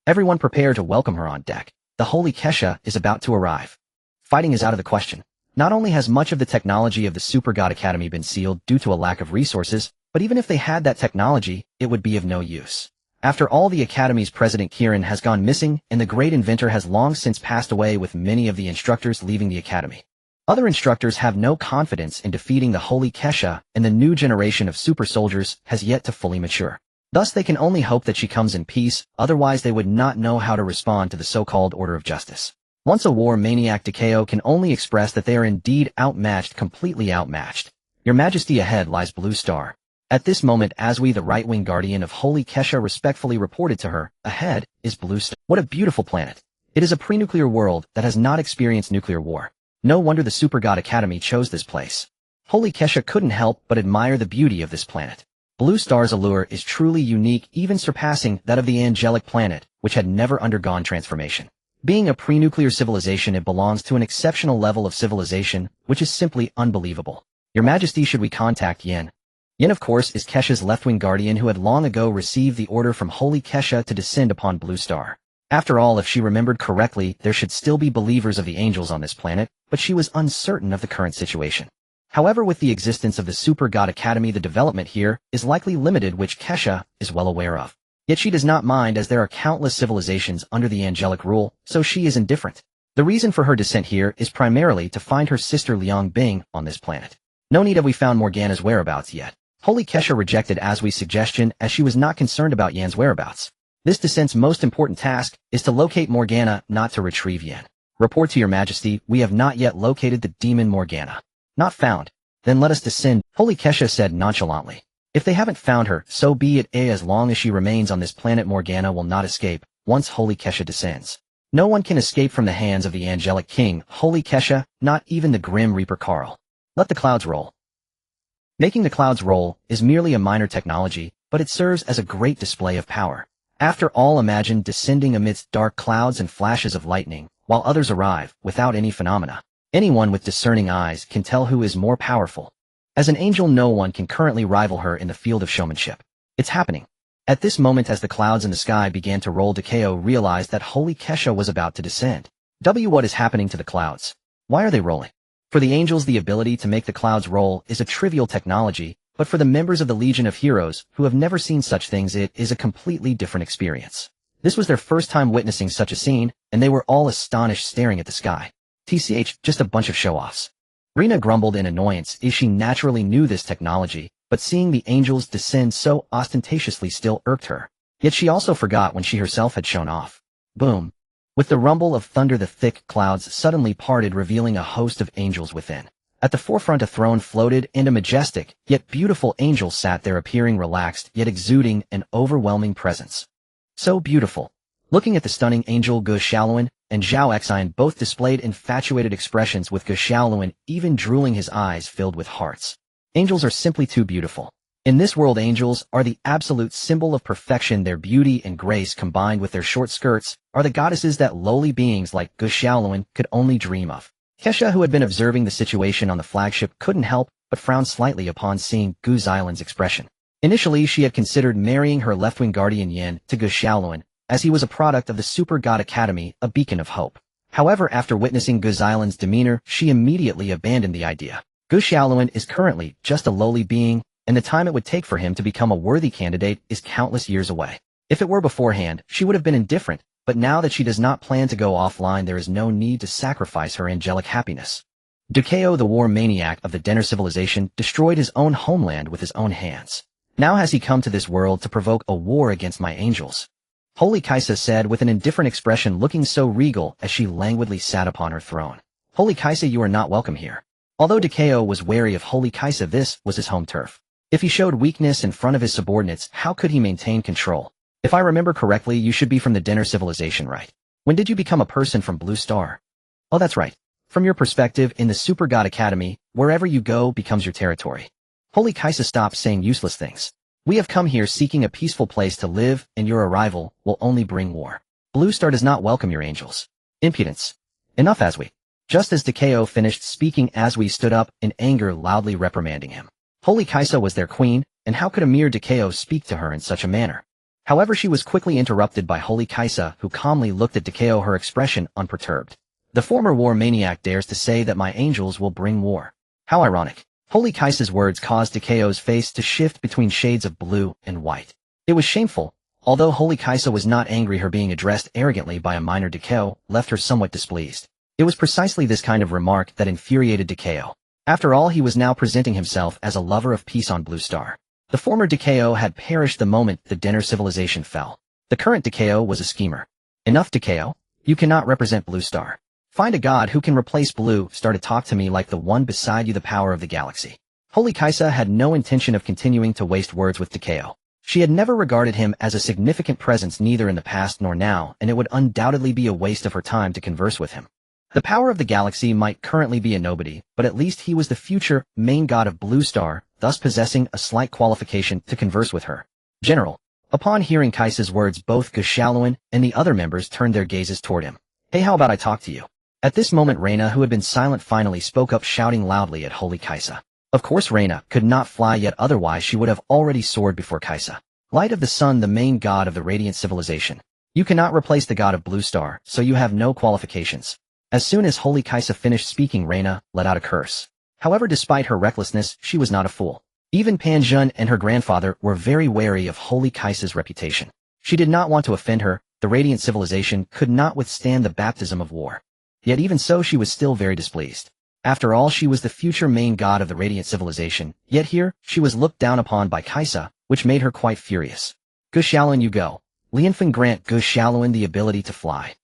[SPEAKER 1] Everyone prepare to welcome her on deck. The Holy Kesha is about to arrive. Fighting is out of the question. Not only has much of the technology of the Super God Academy been sealed due to a lack of resources, but even if they had that technology, it would be of no use. After all, the Academy's president Kirin has gone missing, and the great inventor has long since passed away, with many of the instructors leaving the Academy. Other instructors have no confidence in defeating the Holy Kesha, and the new generation of super soldiers has yet to fully mature. Thus, they can only hope that she comes in peace, otherwise they would not know how to respond to the so-called order of justice. Once a war maniac, Dekao can only express that they are indeed outmatched, completely outmatched. Your Majesty, ahead lies Blue Star. At this moment, Aswi, the right-wing guardian of Holy Kesha, respectfully reported to her, ahead is Blue Star. What a beautiful planet. It is a pre-nuclear world that has not experienced nuclear war. No wonder the Super God Academy chose this place. Holy Kesha couldn't help but admire the beauty of this planet. Blue Star's allure is truly unique, even surpassing that of the angelic planet, which had never undergone transformation. Being a pre-nuclear civilization, it belongs to an exceptional level of civilization, which is simply unbelievable. Your Majesty, should we contact Yin? Yin, of course, is Kesha's left-wing guardian who had long ago received the order from Holy Kesha to descend upon Blue Star. After all, if she remembered correctly, there should still be believers of the angels on this planet, but she was uncertain of the current situation. However, with the existence of the Super God Academy, the development here is likely limited, which Kesha is well aware of. Yet she does not mind, as there are countless civilizations under the angelic rule, so she is indifferent. The reason for her descent here is primarily to find her sister Liang Bing on this planet. No need have we found Morgana's whereabouts yet. Holy Kesha rejected Aswi's suggestion, as she was not concerned about Yan's whereabouts. This descent's most important task is to locate Morgana, not to retrieve Yan. Report to your Majesty, we have not yet located the demon Morgana. Not found. Then let us descend, Holy Kesha said nonchalantly. If they haven't found her, so be it. As long as she remains on this planet, Morgana will not escape. Once Holy Kesha descends, no one can escape from the hands of the angelic king, Holy Kesha, not even the Grim Reaper Carl. Let the clouds roll. Making the clouds roll is merely a minor technology, but it serves as a great display of power. After all, imagine descending amidst dark clouds and flashes of lightning, while others arrive, without any phenomena. Anyone with discerning eyes can tell who is more powerful. As an angel, no one can currently rival her in the field of showmanship. It's happening. At this moment, as the clouds in the sky began to roll, Takeo realized that Holy Kesha was about to descend. What is happening to the clouds? Why are they rolling? For the angels, the ability to make the clouds roll is a trivial technology, but for the members of the Legion of Heroes who have never seen such things, it is a completely different experience. This was their first time witnessing such a scene, and they were all astonished, staring at the sky. TCH, just a bunch of show-offs. Rina grumbled in annoyance, as she naturally knew this technology, but seeing the angels descend so ostentatiously still irked her. Yet she also forgot when she herself had shown off. Boom. With the rumble of thunder, the thick clouds suddenly parted, revealing a host of angels within. At the forefront, a throne floated, and a majestic, yet beautiful angel sat there, appearing relaxed, yet exuding an overwhelming presence. So beautiful. Looking at the stunning angel, Gu Xiaoluan and Zhao Xian both displayed infatuated expressions, with Gu Xiaoluan even drooling, his eyes filled with hearts. Angels are simply too beautiful. In this world, angels are the absolute symbol of perfection. Their beauty and grace, combined with their short skirts, are the goddesses that lowly beings like Gu Xiaoluan could only dream of. Kesha, who had been observing the situation on the flagship, couldn't help but frown slightly upon seeing Gu Xiaoluan's expression. Initially, she had considered marrying her left-wing guardian Yin to Gu Xiaoluan, as he was a product of the Super God Academy, a beacon of hope. However, after witnessing Gu Xiaoluan's demeanor, she immediately abandoned the idea. Gu Xiaoluan is currently just a lowly being, and the time it would take for him to become a worthy candidate is countless years away. If it were beforehand, she would have been indifferent, but now that she does not plan to go offline, there is no need to sacrifice her angelic happiness. Takeo, the war maniac of the Denner civilization, destroyed his own homeland with his own hands. Now has he come to this world to provoke a war against my angels? Holy Kaisa said with an indifferent expression, looking so regal as she languidly sat upon her throne. Holy Kaisa, you are not welcome here. Although Takeo was wary of Holy Kaisa, this was his home turf. If he showed weakness in front of his subordinates, how could he maintain control? If I remember correctly, you should be from the Denner civilization, right? When did you become a person from Blue Star? Oh, that's right. From your perspective, in the Super God Academy, wherever you go becomes your territory. Holy Kaisa, stop saying useless things. We have come here seeking a peaceful place to live, and your arrival will only bring war. Blue Star does not welcome your angels. Impudence. Enough, Asui. Just as Takeo finished speaking, Asui stood up in anger, loudly reprimanding him. Holy Kaisa was their queen, and how could a mere Takeo speak to her in such a manner? However, she was quickly interrupted by Holy Kaisa, who calmly looked at Takeo, her expression unperturbed. The former war maniac dares to say that my angels will bring war. How ironic. Holy Kaisa's words caused Takeo's face to shift between shades of blue and white. It was shameful. Although Holy Kaisa was not angry, her being addressed arrogantly by a minor Takeo left her somewhat displeased. It was precisely this kind of remark that infuriated Takeo. After all, he was now presenting himself as a lover of peace on Blue Star. The former Takeo had perished the moment the Denner civilization fell. The current Takeo was a schemer. Enough, Takeo. You cannot represent Blue Star. Find a god who can replace Blue Star to talk to me like the one beside you, the power of the galaxy. Holy Kaisa had no intention of continuing to waste words with Takeo. She had never regarded him as a significant presence, neither in the past nor now, and it would undoubtedly be a waste of her time to converse with him. The power of the galaxy might currently be a nobody, but at least he was the future main god of Blue Star, thus possessing a slight qualification to converse with her. General. Upon hearing Kaisa's words, both Gu Xiaoluan and the other members turned their gazes toward him. Hey, how about I talk to you? At this moment, Reina, who had been silent, finally spoke up, shouting loudly at Holy Kaisa. Of course, Reina could not fly, yet otherwise she would have already soared before Kaisa. Light of the sun, the main god of the radiant civilization. You cannot replace the god of Blue Star, so you have no qualifications. As soon as Holy Kaisa finished speaking, Reina let out a curse. However, despite her recklessness, she was not a fool. Even Pan Zhun and her grandfather were very wary of Holy Kaisa's reputation. She did not want to offend her. The radiant civilization could not withstand the baptism of war. Yet even so, she was still very displeased. After all, she was the future main god of the radiant civilization, yet here, she was looked down upon by Kaisa, which made her quite furious. Gu Xiaoluan, you go. Lianfen, grant Gu Xiaoluan the ability to fly.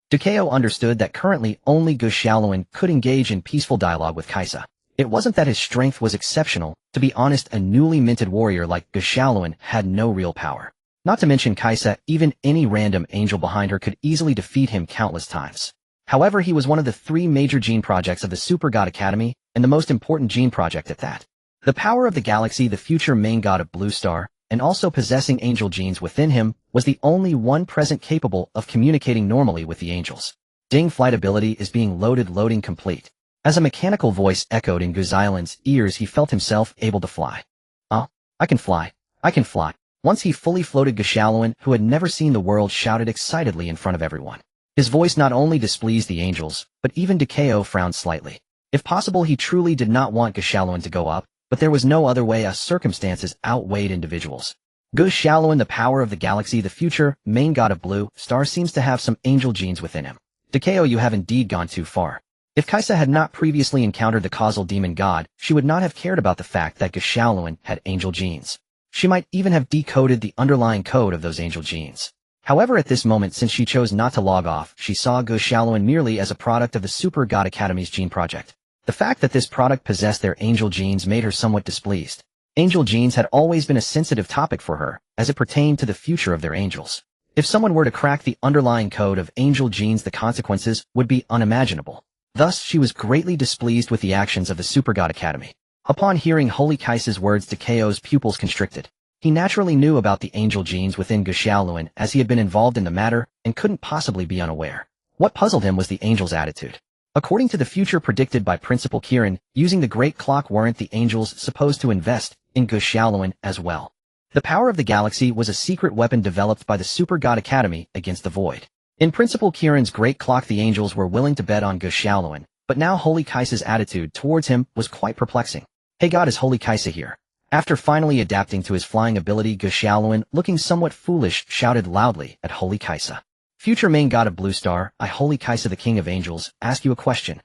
[SPEAKER 1] Takeo understood that currently only Gu Xiaoluan could engage in peaceful dialogue with Kaisa. It wasn't that his strength was exceptional. To be honest, a newly minted warrior like Gu Xiaoluan had no real power. Not to mention Kaisa, even any random angel behind her could easily defeat him countless times. However, he was one of the 3 major gene projects of the Super God Academy, and the most important gene project at that. The power of the galaxy, the future main god of Blue Star, and also possessing angel genes within him, was the only one present capable of communicating normally with the angels. Ding flight ability is being loading complete. As a mechanical voice echoed in Guzilan's ears, he felt himself able to fly. Oh, I can fly. I can fly. Once he fully floated, Gushaluan, who had never seen the world, shouted excitedly in front of everyone. His voice not only displeased the angels, but even Dekeo frowned slightly. If possible, he truly did not want Gushaluan to go up, but there was no other way, as circumstances outweighed individuals. Gushaluan, the power of the galaxy, the future main god of Blue Star, seems to have some angel genes within him. Dekeo, you have indeed gone too far. If Kaisa had not previously encountered the causal demon god, she would not have cared about the fact that Gushaluan had angel genes. She might even have decoded the underlying code of those angel genes. However, at this moment, since she chose not to log off, she saw Gushaluan merely as a product of the Super God Academy's gene project. The fact that this product possessed their angel genes made her somewhat displeased. Angel genes had always been a sensitive topic for her, as it pertained to the future of their angels. If someone were to crack the underlying code of angel genes, the consequences would be unimaginable. Thus, she was greatly displeased with the actions of the Super God Academy. Upon hearing Holy Kaisa's words, Dekeo's pupils constricted. He naturally knew about the angel genes within Gushaluan, as he had been involved in the matter and couldn't possibly be unaware. What puzzled him was the angels' attitude. According to the future predicted by Principal Qin, using the Great Clock, weren't the angels supposed to invest in Gushaluan as well? The power of the galaxy was a secret weapon developed by the Super God Academy against the Void. In Principal Qin's Great Clock, the angels were willing to bet on Gushaluan, but now Holy Kaisa's attitude towards him was quite perplexing. Hey God, is Holy Kaisa here? After finally adapting to his flying ability, Gushaluan, looking somewhat foolish, shouted loudly at Holy Kaisa. Future main god of Blue Star, I, Holy Kaisa, the King of Angels, ask you a question.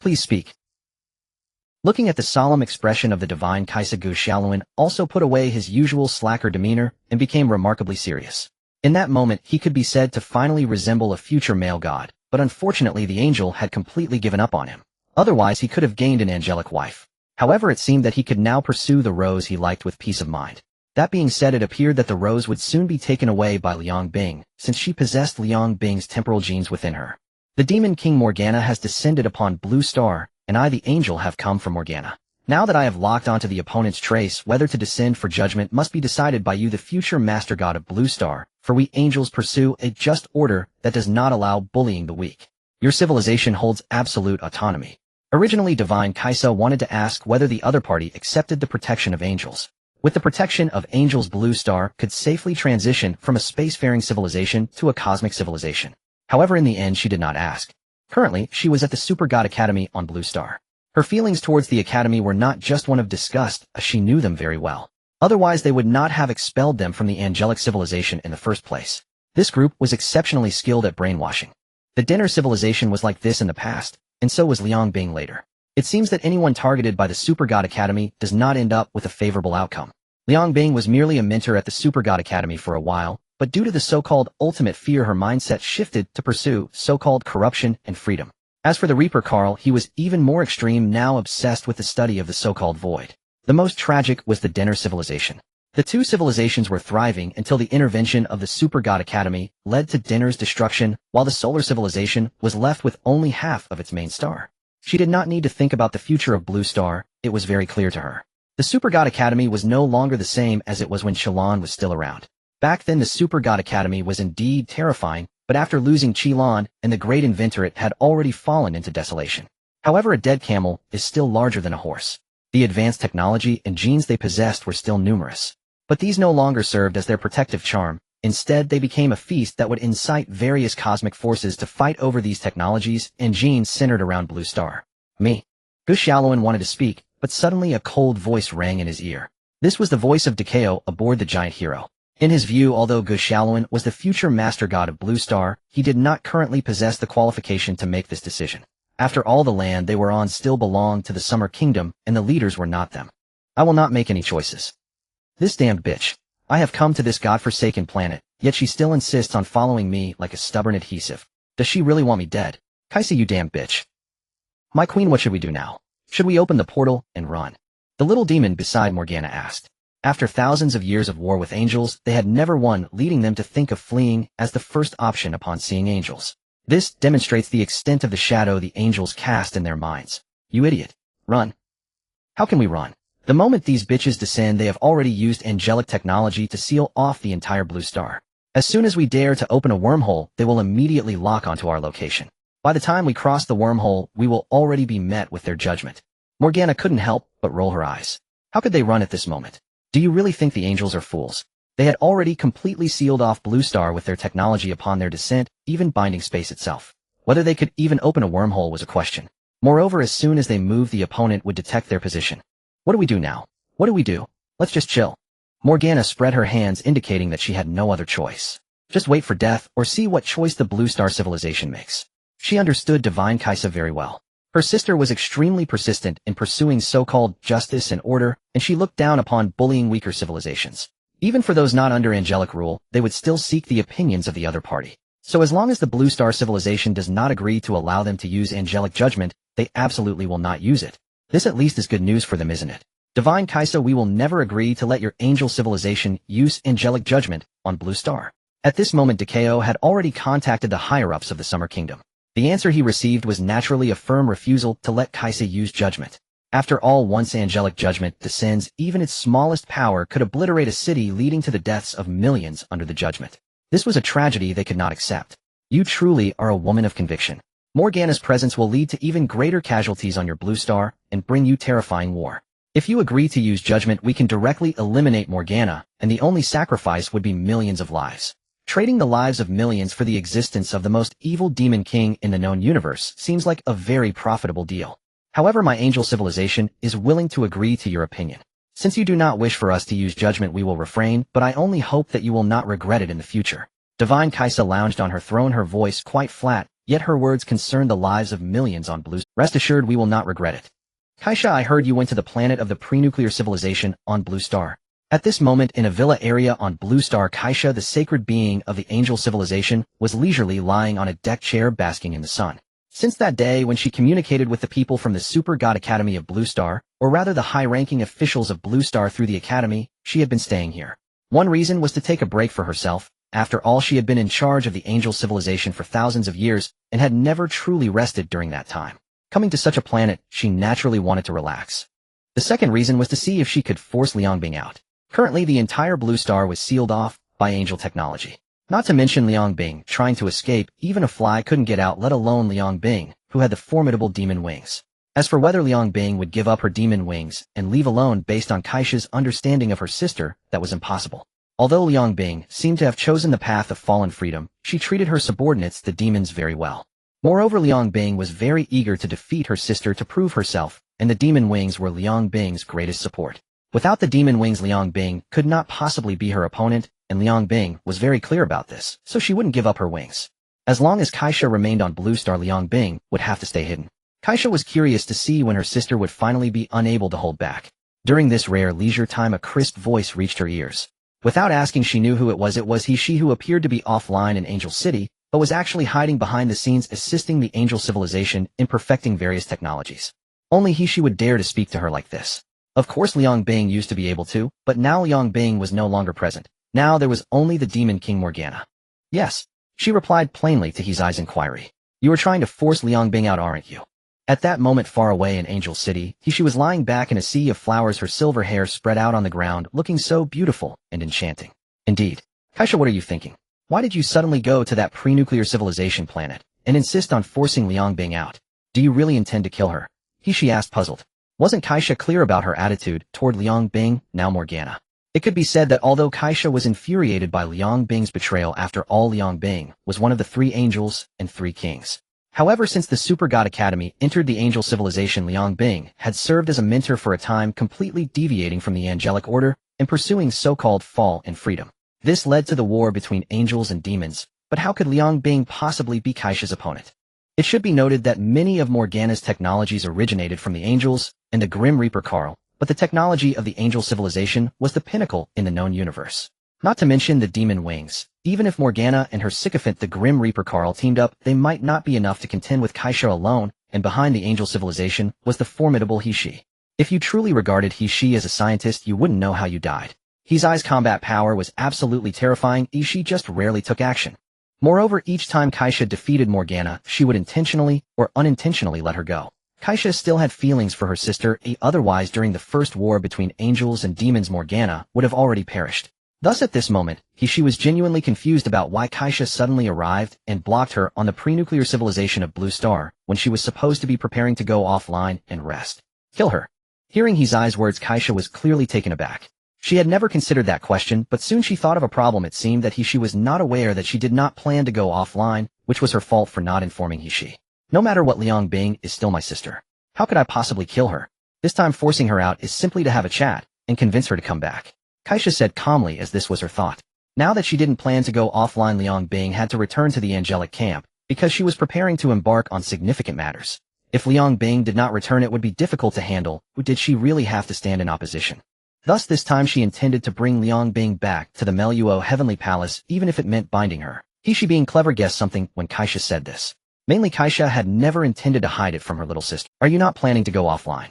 [SPEAKER 1] Please speak. Looking at the solemn expression of the divine Kaisa, Gushaluan also put away his usual slacker demeanor and became remarkably serious. In that moment, he could be said to finally resemble a future male god, but unfortunately the angel had completely given up on him. Otherwise, he could have gained an angelic wife. However, it seemed that he could now pursue the rose he liked with peace of mind. That being said, it appeared that the rose would soon be taken away by Liang Bing, since she possessed Liang Bing's temporal genes within her. The demon king Morgana has descended upon Blue Star, and I, the angel, have come from Morgana. Now that I have locked onto the opponent's trace, whether to descend for judgment must be decided by you, the future master god of Blue Star, for we angels pursue a just order that does not allow bullying the weak. Your civilization holds absolute autonomy. Originally, Divine Kaisa wanted to ask whether the other party accepted the protection of angels. With the protection of angels, Blue Star could safely transition from a spacefaring civilization to a cosmic civilization. However, in the end, she did not ask. Currently, she was at the Super God Academy on Blue Star. Her feelings towards the Academy were not just one of disgust, as she knew them very well. Otherwise, they would not have expelled them from the angelic civilization in the first place. This group was exceptionally skilled at brainwashing. The Dinner civilization was like this in the past, and so was Liang Bing later. It seems that anyone targeted by the Super God Academy does not end up with a favorable outcome. Liang Bing was merely a mentor at the Super God Academy for a while, but due to the so-called ultimate fear, her mindset shifted to pursue so-called corruption and freedom. As for the Reaper Carl, he was even more extreme, now obsessed with the study of the so-called void. The most tragic was the Dinner civilization. The two civilizations were thriving until the intervention of the Super God Academy led to Dinner's destruction, while the Solar civilization was left with only half of its main star. She did not need to think about the future of Blue Star, it was very clear to her. The Super God Academy was no longer the same as it was when Qilan was still around. Back then, the Super God Academy was indeed terrifying, but after losing Qilan and the great inventor, it had already fallen into desolation. However, a dead camel is still larger than a horse. The advanced technology and genes they possessed were still numerous. But these no longer served as their protective charm. Instead, they became a feast that would incite various cosmic forces to fight over these technologies and genes centered around Blue Star. Me. Gushaluan wanted to speak, but suddenly a cold voice rang in his ear. This was the voice of Dekeo aboard the giant hero. In his view, although Gushaluan was the future master god of Blue Star, he did not currently possess the qualification to make this decision. After all, the land they were on still belonged to the Summer Kingdom, and the leaders were not them. I will not make any choices. This damned bitch. I have come to this godforsaken planet, yet she still insists on following me like a stubborn adhesive. Does she really want me dead? Kaisa, you damn bitch. My queen, what should we do now? Should we open the portal and run? The little demon beside Morgana asked. After thousands of years of war with angels, they had never won, leading them to think of fleeing as the first option upon seeing angels. This demonstrates the extent of the shadow the angels cast in their minds. You idiot. Run. How can we run? The moment these bitches descend, they have already used angelic technology to seal off the entire Blue Star. As soon as we dare to open a wormhole, they will immediately lock onto our location. By the time we cross the wormhole, we will already be met with their judgment. Morgana couldn't help but roll her eyes. How could they run at this moment? Do you really think the angels are fools? They had already completely sealed off Blue Star with their technology upon their descent, even binding space itself. Whether they could even open a wormhole was a question. Moreover, as soon as they moved, the opponent would detect their position. What do we do now? What do we do? Let's just chill. Morgana spread her hands, indicating that she had no other choice. Just wait for death, or see what choice the Blue Star civilization makes. She understood Divine Kaisa very well. Her sister was extremely persistent in pursuing so-called justice and order, and she looked down upon bullying weaker civilizations. Even for those not under angelic rule, they would still seek the opinions of the other party. So as long as the Blue Star civilization does not agree to allow them to use angelic judgment, they absolutely will not use it. This at least is good news for them, isn't it? Divine Kaisa, we will never agree to let your angel civilization use angelic judgment on Blue Star. At this moment, Dekeo had already contacted the higher-ups of the Summer Kingdom. The answer he received was naturally a firm refusal to let Kaisa use judgment. After all, once angelic judgment descends, even its smallest power could obliterate a city, leading to the deaths of millions under the judgment. This was a tragedy they could not accept. You truly are a woman of conviction. Morgana's presence will lead to even greater casualties on your Blue Star and bring you terrifying war. If you agree to use judgment, we can directly eliminate Morgana, and the only sacrifice would be millions of lives. Trading the lives of millions for the existence of the most evil demon king in the known universe seems like a very profitable deal. However, my angel civilization is willing to agree to your opinion. Since you do not wish for us to use judgment, we will refrain, but I only hope that you will not regret it in the future. Divine Kaisa lounged on her throne, her voice quite flat, yet her words concerned the lives of millions on Blue. Rest assured, we will not regret it. Kaisa, I heard you went to the planet of the pre-nuclear civilization on Blue Star. At this moment, in a villa area on Blue Star, Kaisa, the sacred being of the angel civilization, was leisurely lying on a deck chair basking in the sun. Since that day when she communicated with the people from the Super God Academy of Blue Star, or rather the high-ranking officials of Blue Star through the Academy, she had been staying here. One reason was to take a break for herself. After all, she had been in charge of the angel civilization for thousands of years and had never truly rested during that time. Coming to such a planet, she naturally wanted to relax. The second reason was to see if she could force Liang Bing out. Currently, the entire Blue Star was sealed off by angel technology. Not to mention Liang Bing trying to escape, even a fly couldn't get out, let alone Liang Bing, who had the formidable demon wings. As for whether Liang Bing would give up her demon wings and leave alone based on Kaisha's understanding of her sister, that was impossible. Although Liang Bing seemed to have chosen the path of fallen freedom, she treated her subordinates, the demons, very well. Moreover, Liang Bing was very eager to defeat her sister to prove herself, and the demon wings were Liang Bing's greatest support. Without the demon wings, Liang Bing could not possibly be her opponent, and Liang Bing was very clear about this, so she wouldn't give up her wings. As long as Kaisha remained on Blue Star, Liang Bing would have to stay hidden. Kaisha was curious to see when her sister would finally be unable to hold back. During this rare leisure time, a crisp voice reached her ears. Without asking, she knew who it was. It was she who appeared to be offline in Angel City, but was actually hiding behind the scenes, assisting the angel civilization in perfecting various technologies. Only she would dare to speak to her like this. Of course, Liang Bing used to be able to, but now Liang Bing was no longer present. Now there was only the Demon King Morgana. Yes, she replied plainly to Hizai's inquiry. You are trying to force Liang Bing out, aren't you? At that moment, far away in Angel City, she was lying back in a sea of flowers, her silver hair spread out on the ground, looking so beautiful and enchanting. Indeed. Kaisha, what are you thinking? Why did you suddenly go to that pre-nuclear civilization planet and insist on forcing Liang Bing out? Do you really intend to kill her? She asked, puzzled. Wasn't Kaisha clear about her attitude toward Liang Bing, now Morgana? It could be said that although Kaisha was infuriated by Liang Bing's betrayal, after all, Liang Bing was one of the 3 angels and 3 kings. However, since the Super God Academy entered the angel civilization, Liang Bing had served as a mentor for a time, completely deviating from the angelic order and pursuing so-called fall and freedom. This led to the war between angels and demons, but how could Liang Bing possibly be Kaisha's opponent? It should be noted that many of Morgana's technologies originated from the angels and the Grim Reaper Carl, but the technology of the angel civilization was the pinnacle in the known universe. Not to mention the demon wings. Even if Morgana and her sycophant the Grim Reaper Carl teamed up, they might not be enough to contend with Kaisha alone, and behind the angel civilization was the formidable He-She. If you truly regarded He-She as a scientist, you wouldn't know how you died. Hizai's combat power was absolutely terrifying. He just rarely took action. Moreover, each time Kaisha defeated Morgana, she would intentionally or unintentionally let her go. Kaisha still had feelings for her sister, otherwise during the first war between angels and demons Morgana would have already perished. Thus at this moment, she was genuinely confused about why Kaisha suddenly arrived and blocked her on the pre-nuclear civilization of Blue Star when she was supposed to be preparing to go offline and rest. Kill her. Hearing Hizai's words, Kaisha was clearly taken aback. She had never considered that question, but soon she thought of a problem. It seemed that she was not aware that she did not plan to go offline, which was her fault for not informing she. No matter what, Liang Bing is still my sister. How could I possibly kill her? This time forcing her out is simply to have a chat and convince her to come back. Kaisha said calmly, as this was her thought. Now that she didn't plan to go offline, Liang Bing had to return to the angelic camp because she was preparing to embark on significant matters. If Liang Bing did not return, it would be difficult to handle. Did she really have to stand in opposition? Thus this time she intended to bring Liang Bing back to the Meluo Heavenly Palace, even if it meant binding her. She being clever guessed something when Kaisha said this. Mainly Kaisha had never intended to hide it from her little sister. Are you not planning to go offline?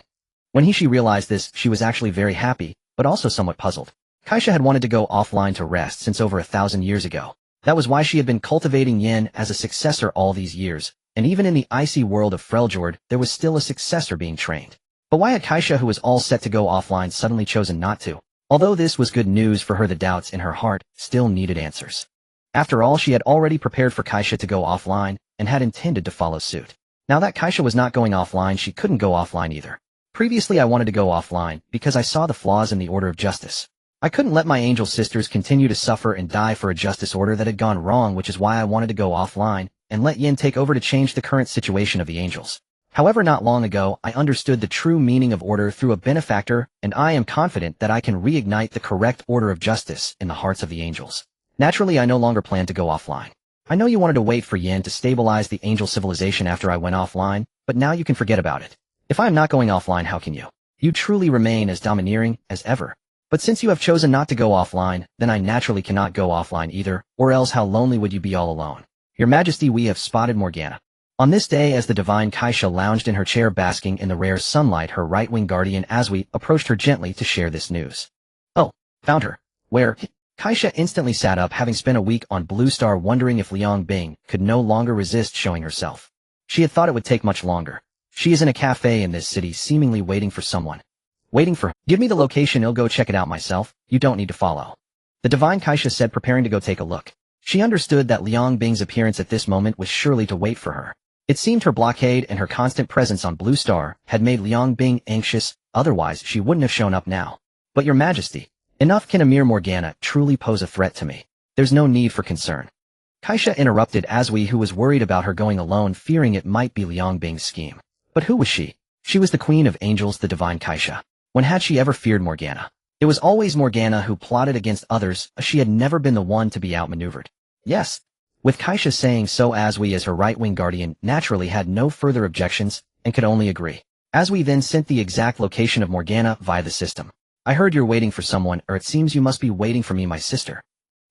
[SPEAKER 1] When she realized this, she was actually very happy, but also somewhat puzzled. Kaisha had wanted to go offline to rest since over 1,000 years ago. That was why she had been cultivating Yin as a successor all these years, and even in the icy world of Freljord, there was still a successor being trained. But why had Kaisha, who was all set to go offline, suddenly chosen not to? Although this was good news for her, the doubts in her heart still needed answers. After all, she had already prepared for Kaisha to go offline, and had intended to follow suit. Now that Kaisha was not going offline, she couldn't go offline either. Previously I wanted to go offline because I saw the flaws in the order of justice. I couldn't let my angel sisters continue to suffer and die for a justice order that had gone wrong, which is why I wanted to go offline and let Yin take over to change the current situation of the angels. However, not long ago, I understood the true meaning of order through a benefactor, and I am confident that I can reignite the correct order of justice in the hearts of the angels. Naturally, I no longer plan to go offline. I know you wanted to wait for Yin to stabilize the angel civilization after I went offline, but now you can forget about it. If I am not going offline, how can you? You truly remain as domineering as ever. But since you have chosen not to go offline, then I naturally cannot go offline either, or else how lonely would you be all alone? Your Majesty, we have spotted Morgana. On this day, as the divine Kaisha lounged in her chair basking in the rare sunlight, her right-wing guardian Azui approached her gently to share this news. Oh, found her. Where? Kaisha instantly sat up, having spent a week on Blue Star, wondering if Liang Bing could no longer resist showing herself. She had thought it would take much longer. She is in a cafe in this city, seemingly waiting for someone. Waiting for? Give me the location, I'll go check it out myself. You don't need to follow. The divine Kaisha said, preparing to go take a look. She understood that Liang Bing's appearance at this moment was surely to wait for her. It seemed her blockade and her constant presence on Blue Star had made Liang Bing anxious, otherwise she wouldn't have shown up now. But your Majesty, enough. Can a mere Morgana truly pose a threat to me? There's no need for concern. Kaisha interrupted Azui, who was worried about her going alone, fearing it might be Liang Bing's scheme. But who was she? She was the Queen of Angels, the divine Kaisha. When had she ever feared Morgana? It was always Morgana who plotted against others, she had never been the one to be outmaneuvered. Yes. With Kaisha saying so, Azui, as her right-wing guardian, naturally had no further objections and could only agree. Azui then sent the exact location of Morgana via the system. I heard you're waiting for someone, or it seems you must be waiting for me, my sister.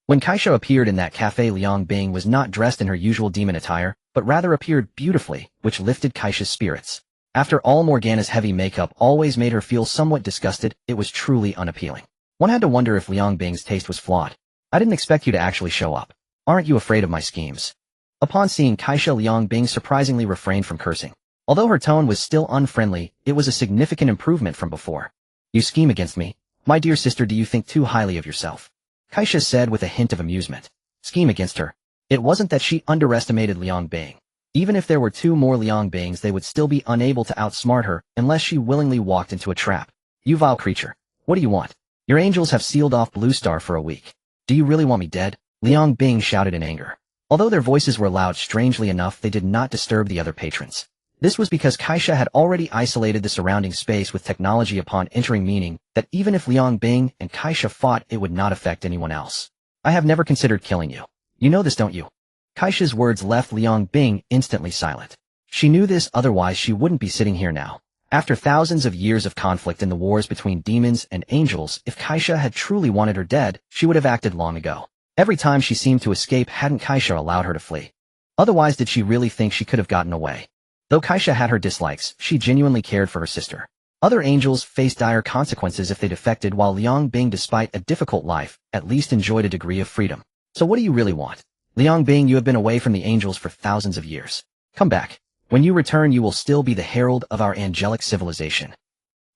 [SPEAKER 1] When Kaisha appeared in that cafe, Liang Bing was not dressed in her usual demon attire, but rather appeared beautifully, which lifted Kaisha's spirits. After all, Morgana's heavy makeup always made her feel somewhat disgusted. It was truly unappealing. One had to wonder if Liang Bing's taste was flawed. I didn't expect you to actually show up. Aren't you afraid of my schemes? Upon seeing Kaisha, Liang Bing surprisingly refrained from cursing. Although her tone was still unfriendly, it was a significant improvement from before. You scheme against me? My dear sister, do you think too highly of yourself? Kaisha said with a hint of amusement. Scheme against her? It wasn't that she underestimated Liang Bing. Even if there were two more Liang Bings, they would still be unable to outsmart her unless she willingly walked into a trap. You vile creature. What do you want? Your angels have sealed off Blue Star for a week. Do you really want me dead? Liang Bing shouted in anger. Although their voices were loud, strangely enough, they did not disturb the other patrons. This was because Kaisha had already isolated the surrounding space with technology upon entering, meaning that even if Liang Bing and Kaisha fought, it would not affect anyone else. I have never considered killing you. You know this, don't you? Kaisha's words left Liang Bing instantly silent. She knew this, otherwise she wouldn't be sitting here now. After thousands of years of conflict in the wars between demons and angels, if Kaisha had truly wanted her dead, she would have acted long ago. Every time she seemed to escape, hadn't Kaisha allowed her to flee? Otherwise, did she really think she could have gotten away? Though Kaisha had her dislikes, she genuinely cared for her sister. Other angels faced dire consequences if they defected, while Liang Bing, despite a difficult life, at least enjoyed a degree of freedom. So what do you really want? Liang Bing, you have been away from the angels for thousands of years. Come back. When you return, you will still be the herald of our angelic civilization.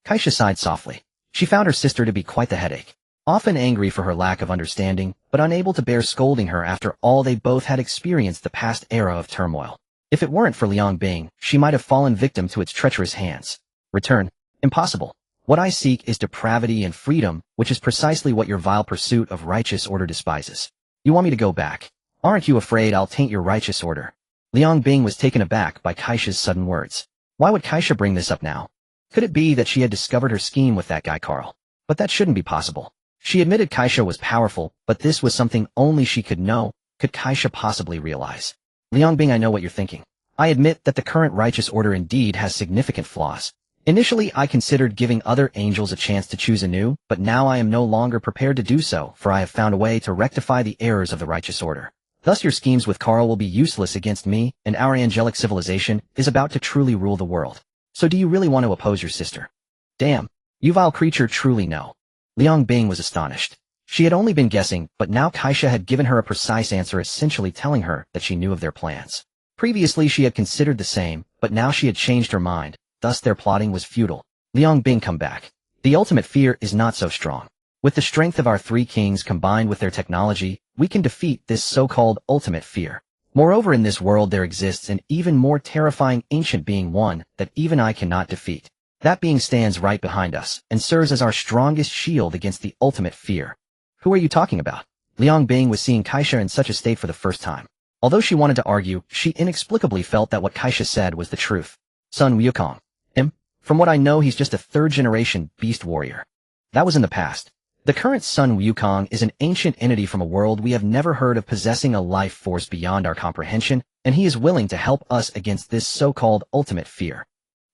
[SPEAKER 1] Kaisha sighed softly. She found her sister to be quite the headache. often angry for her lack of understanding, but unable to bear scolding her after all they both had experienced the past era of turmoil. If it weren't for Liang Bing, she might have fallen victim to its treacherous hands. Return. Impossible. What I seek is depravity and freedom, which is precisely what your vile pursuit of righteous order despises. You want me to go back? Aren't you afraid I'll taint your righteous order? Liang Bing was taken aback by Kaisha's sudden words. Why would Kaisha bring this up now? Could it be that she had discovered her scheme with that guy Carl? But that shouldn't be possible. She admitted Kaisha was powerful, but this was something only she could know. Could Kaisha possibly realize? Liang Bing, I know what you're thinking. I admit that the current righteous order indeed has significant flaws. Initially, I considered giving other angels a chance to choose anew, but now I am no longer prepared to do so, for I have found a way to rectify the errors of the righteous order. Thus your schemes with Carl will be useless against me, and our angelic civilization is about to truly rule the world. So do you really want to oppose your sister? Damn. You vile creature, truly no. Liang Bing was astonished. She had only been guessing, but now Kaisha had given her a precise answer, essentially telling her that she knew of their plans. Previously she had considered the same, but now she had changed her mind, thus their plotting was futile. Liang Bing, come back. The ultimate fear is not so strong. With the strength of our three kings combined with their technology, we can defeat this so-called ultimate fear. Moreover, in this world there exists an even more terrifying ancient being, one that even I cannot defeat. That being stands right behind us, and serves as our strongest shield against the ultimate fear. Who are you talking about? Liang Bing was seeing Kaisha in such a state for the first time. Although she wanted to argue, she inexplicably felt that what Kaisha said was the truth. Sun Wukong. Him? From what I know, he's just a third-generation beast warrior. That was in the past. The current Sun Wukong is an ancient entity from a world we have never heard of, possessing a life force beyond our comprehension, and he is willing to help us against this so-called ultimate fear.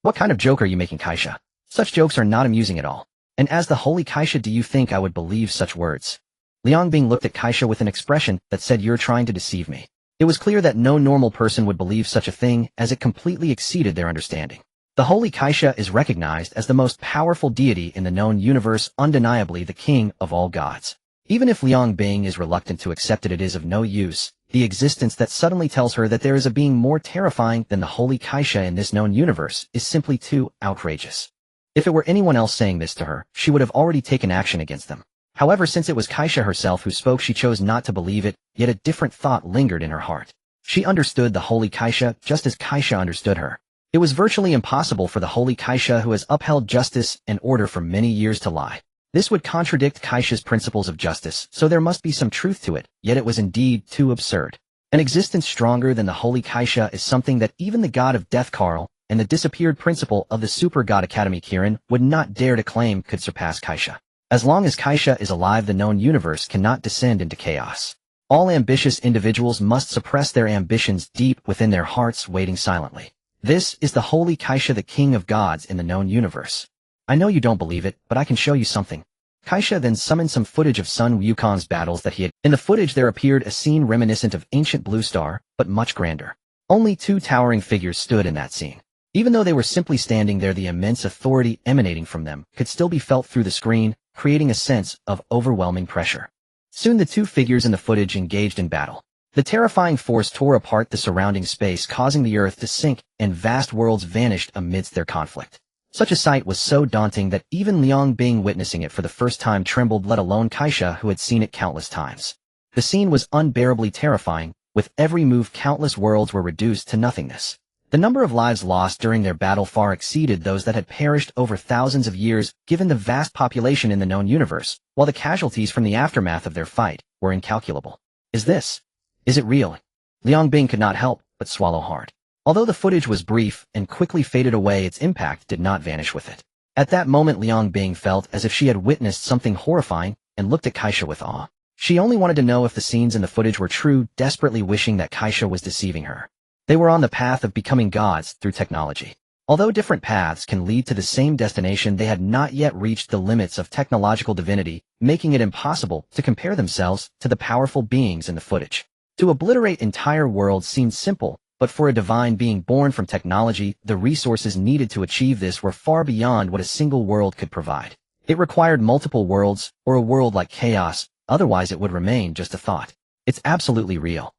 [SPEAKER 1] What kind of joke are you making, Kaisha? Such jokes are not amusing at all. And as the holy Kaisha, do you think I would believe such words? Liang Bing looked at Kaisha with an expression that said, you're trying to deceive me. It was clear that no normal person would believe such a thing, as it completely exceeded their understanding. The holy Kaisha is recognized as the most powerful deity in the known universe, undeniably the king of all gods. Even if Liang Bing is reluctant to accept it, it is of no use. The existence that suddenly tells her that there is a being more terrifying than the holy Kaisha in this known universe is simply too outrageous. If it were anyone else saying this to her, she would have already taken action against them. However, since it was Kaisha herself who spoke, she chose not to believe it, yet a different thought lingered in her heart. She understood the holy Kaisha just as Kaisha understood her. It was virtually impossible for the holy Kaisha, who has upheld justice and order for many years, to lie. This would contradict Kaisha's principles of justice, so there must be some truth to it, yet it was indeed too absurd. An existence stronger than the holy Kaisha is something that even the god of death Karl and the disappeared principal of the Super God Academy Kirin would not dare to claim could surpass Kaisha. As long as Kaisha is alive, the known universe cannot descend into chaos. All ambitious individuals must suppress their ambitions deep within their hearts, waiting silently. This is the holy Kaisha, the king of gods in the known universe. I know you don't believe it, but I can show you something. Kaisha then summoned some footage of Sun Wukong's battles that he had. In the footage there appeared a scene reminiscent of ancient Blue Star, but much grander. Only two towering figures stood in that scene. Even though they were simply standing there, the immense authority emanating from them could still be felt through the screen, creating a sense of overwhelming pressure. Soon the two figures in the footage engaged in battle. The terrifying force tore apart the surrounding space, causing the earth to sink, and vast worlds vanished amidst their conflict. Such a sight was so daunting that even Liang Bing, witnessing it for the first time, trembled, let alone Kaisha, who had seen it countless times. The scene was unbearably terrifying. With every move, countless worlds were reduced to nothingness. The number of lives lost during their battle far exceeded those that had perished over thousands of years, given the vast population in the known universe, while the casualties from the aftermath of their fight were incalculable. Is it real? Liang Bing could not help but swallow hard. Although the footage was brief and quickly faded away, its impact did not vanish with it. At that moment, Liang Bing felt as if she had witnessed something horrifying and looked at Kaisha with awe. She only wanted to know if the scenes in the footage were true, desperately wishing that Kaisha was deceiving her. They were on the path of becoming gods through technology. Although different paths can lead to the same destination, they had not yet reached the limits of technological divinity, making it impossible to compare themselves to the powerful beings in the footage. To obliterate entire worlds seemed simple, but for a divine being born from technology, the resources needed to achieve this were far beyond what a single world could provide. It required multiple worlds, or a world like chaos, otherwise it would remain just a thought. It's absolutely real.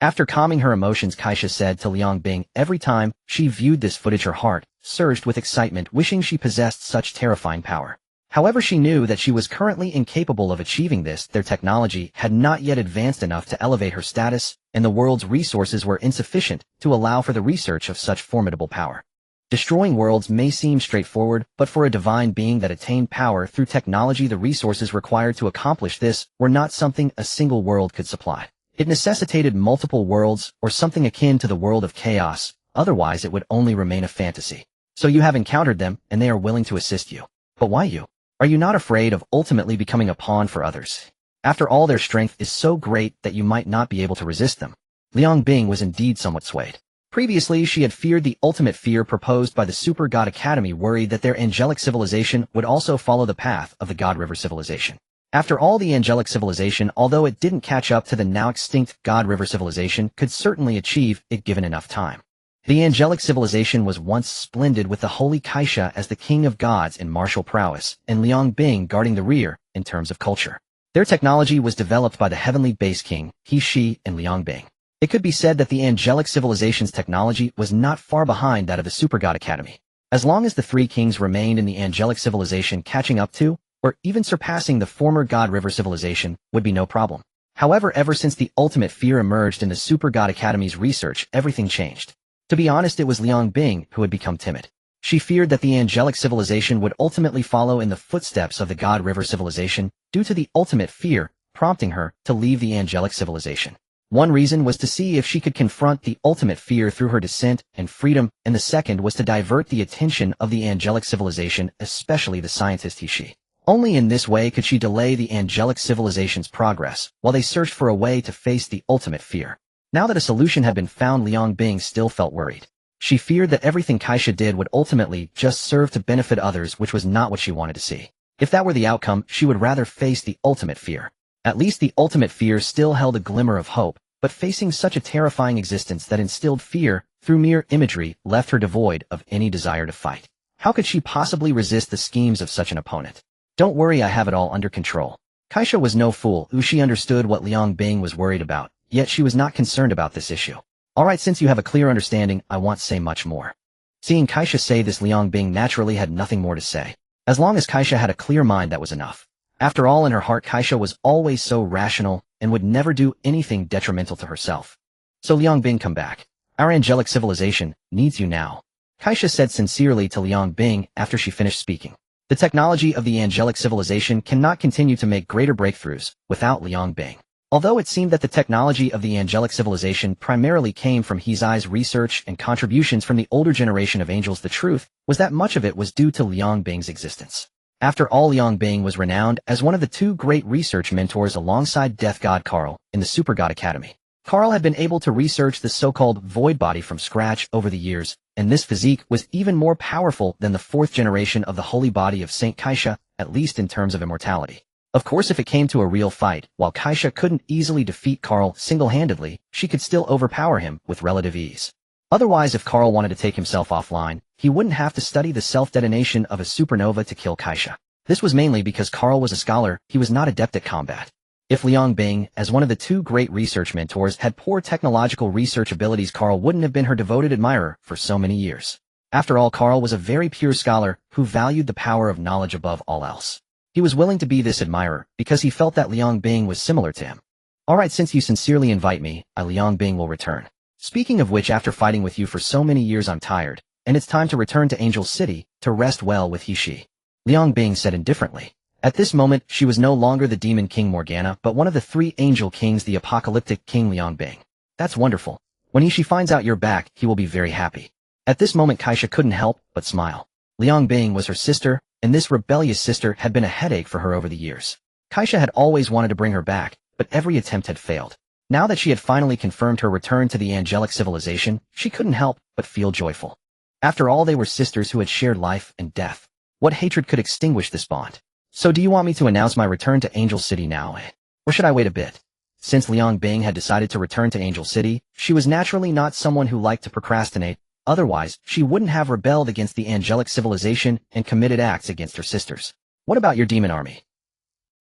[SPEAKER 1] After calming her emotions, Kaisha said to Liang Bing, every time she viewed this footage her heart surged with excitement, wishing she possessed such terrifying power. However, she knew that she was currently incapable of achieving this. Their technology had not yet advanced enough to elevate her status, and the world's resources were insufficient to allow for the research of such formidable power. Destroying worlds may seem straightforward, but for a divine being that attained power through technology, the resources required to accomplish this were not something a single world could supply. It necessitated multiple worlds, or something akin to the world of chaos, otherwise it would only remain a fantasy. So you have encountered them, and they are willing to assist you. But why you? Are you not afraid of ultimately becoming a pawn for others? After all, their strength is so great that you might not be able to resist them. Liang Bing was indeed somewhat swayed. Previously, she had feared the ultimate fear proposed by the Super God Academy, worried that their angelic civilization would also follow the path of the God River civilization. After all, the angelic civilization, although it didn't catch up to the now extinct God River civilization, could certainly achieve it given enough time. The angelic civilization was once splendid, with the holy Kaisha as the king of gods in martial prowess, and Liang Bing guarding the rear in terms of culture. Their technology was developed by the heavenly base king, He Shi, and Liang Bing. It could be said that the angelic civilization's technology was not far behind that of the Super God Academy. As long as the three kings remained in the angelic civilization, catching up to, or even surpassing the former God River civilization would be no problem. However, ever since the ultimate fear emerged in the Super God Academy's research, everything changed. To be honest, it was Liang Bing who had become timid. She feared that the angelic civilization would ultimately follow in the footsteps of the God River civilization due to the ultimate fear, prompting her to leave the angelic civilization. One reason was to see if she could confront the ultimate fear through her descent and freedom, and the second was to divert the attention of the angelic civilization, especially the scientist He Shi. Only in this way could she delay the angelic civilization's progress, while they searched for a way to face the ultimate fear. Now that a solution had been found, Liang Bing still felt worried. She feared that everything Kaisha did would ultimately just serve to benefit others, which was not what she wanted to see. If that were the outcome, she would rather face the ultimate fear. At least the ultimate fear still held a glimmer of hope, but facing such a terrifying existence that instilled fear through mere imagery left her devoid of any desire to fight. How could she possibly resist the schemes of such an opponent? Don't worry, I have it all under control. Kaisha was no fool. She understood what Liang Bing was worried about, yet she was not concerned about this issue. Alright, since you have a clear understanding, I won't say much more. Seeing Kaisha say this, Liang Bing naturally had nothing more to say. As long as Kaisha had a clear mind, that was enough. After all, in her heart, Kaisha was always so rational and would never do anything detrimental to herself. So Liang Bing, come back. Our angelic civilization needs you now. Kaisha said sincerely to Liang Bing after she finished speaking. The technology of the angelic civilization cannot continue to make greater breakthroughs without Liang Bing. Although it seemed that the technology of the angelic civilization primarily came from He Shi's research and contributions from the older generation of angels, the truth was that much of it was due to Liang Bing's existence. After all, Liang Bing was renowned as one of the two great research mentors alongside Death God Carl in the Super God Academy. Carl had been able to research the so-called void body from scratch over the years, and this physique was even more powerful than the fourth generation of the holy body of Saint Kaisha, at least in terms of immortality. Of course, if it came to a real fight, while Kaisha couldn't easily defeat Carl single-handedly, she could still overpower him with relative ease. Otherwise, if Carl wanted to take himself offline, he wouldn't have to study the self-detonation of a supernova to kill Kaisha. This was mainly because Carl was a scholar, he was not adept at combat. If Liang Bing, as one of the two great research mentors, had poor technological research abilities, Carl wouldn't have been her devoted admirer for so many years. After all, Carl was a very pure scholar who valued the power of knowledge above all else. He was willing to be this admirer because he felt that Liang Bing was similar to him. Alright, since you sincerely invite me, Liang Bing will return. Speaking of which, after fighting with you for so many years, I'm tired, and it's time to return to Angel City to rest well with He Shi. Liang Bing said indifferently. At this moment, she was no longer the Demon King Morgana, but one of the three Angel Kings, the apocalyptic King Liang Bing. That's wonderful. When He Shi finds out you're back, he will be very happy. At this moment, Kaisha couldn't help but smile. Liang Bing was her sister, and this rebellious sister had been a headache for her over the years. Kaisha had always wanted to bring her back, but every attempt had failed. Now that she had finally confirmed her return to the angelic civilization, she couldn't help but feel joyful. After all, they were sisters who had shared life and death. What hatred could extinguish this bond? So do you want me to announce my return to Angel City now, or should I wait a bit? Since Liang Bing had decided to return to Angel City, she was naturally not someone who liked to procrastinate. Otherwise, she wouldn't have rebelled against the angelic civilization and committed acts against her sisters. What about your demon army?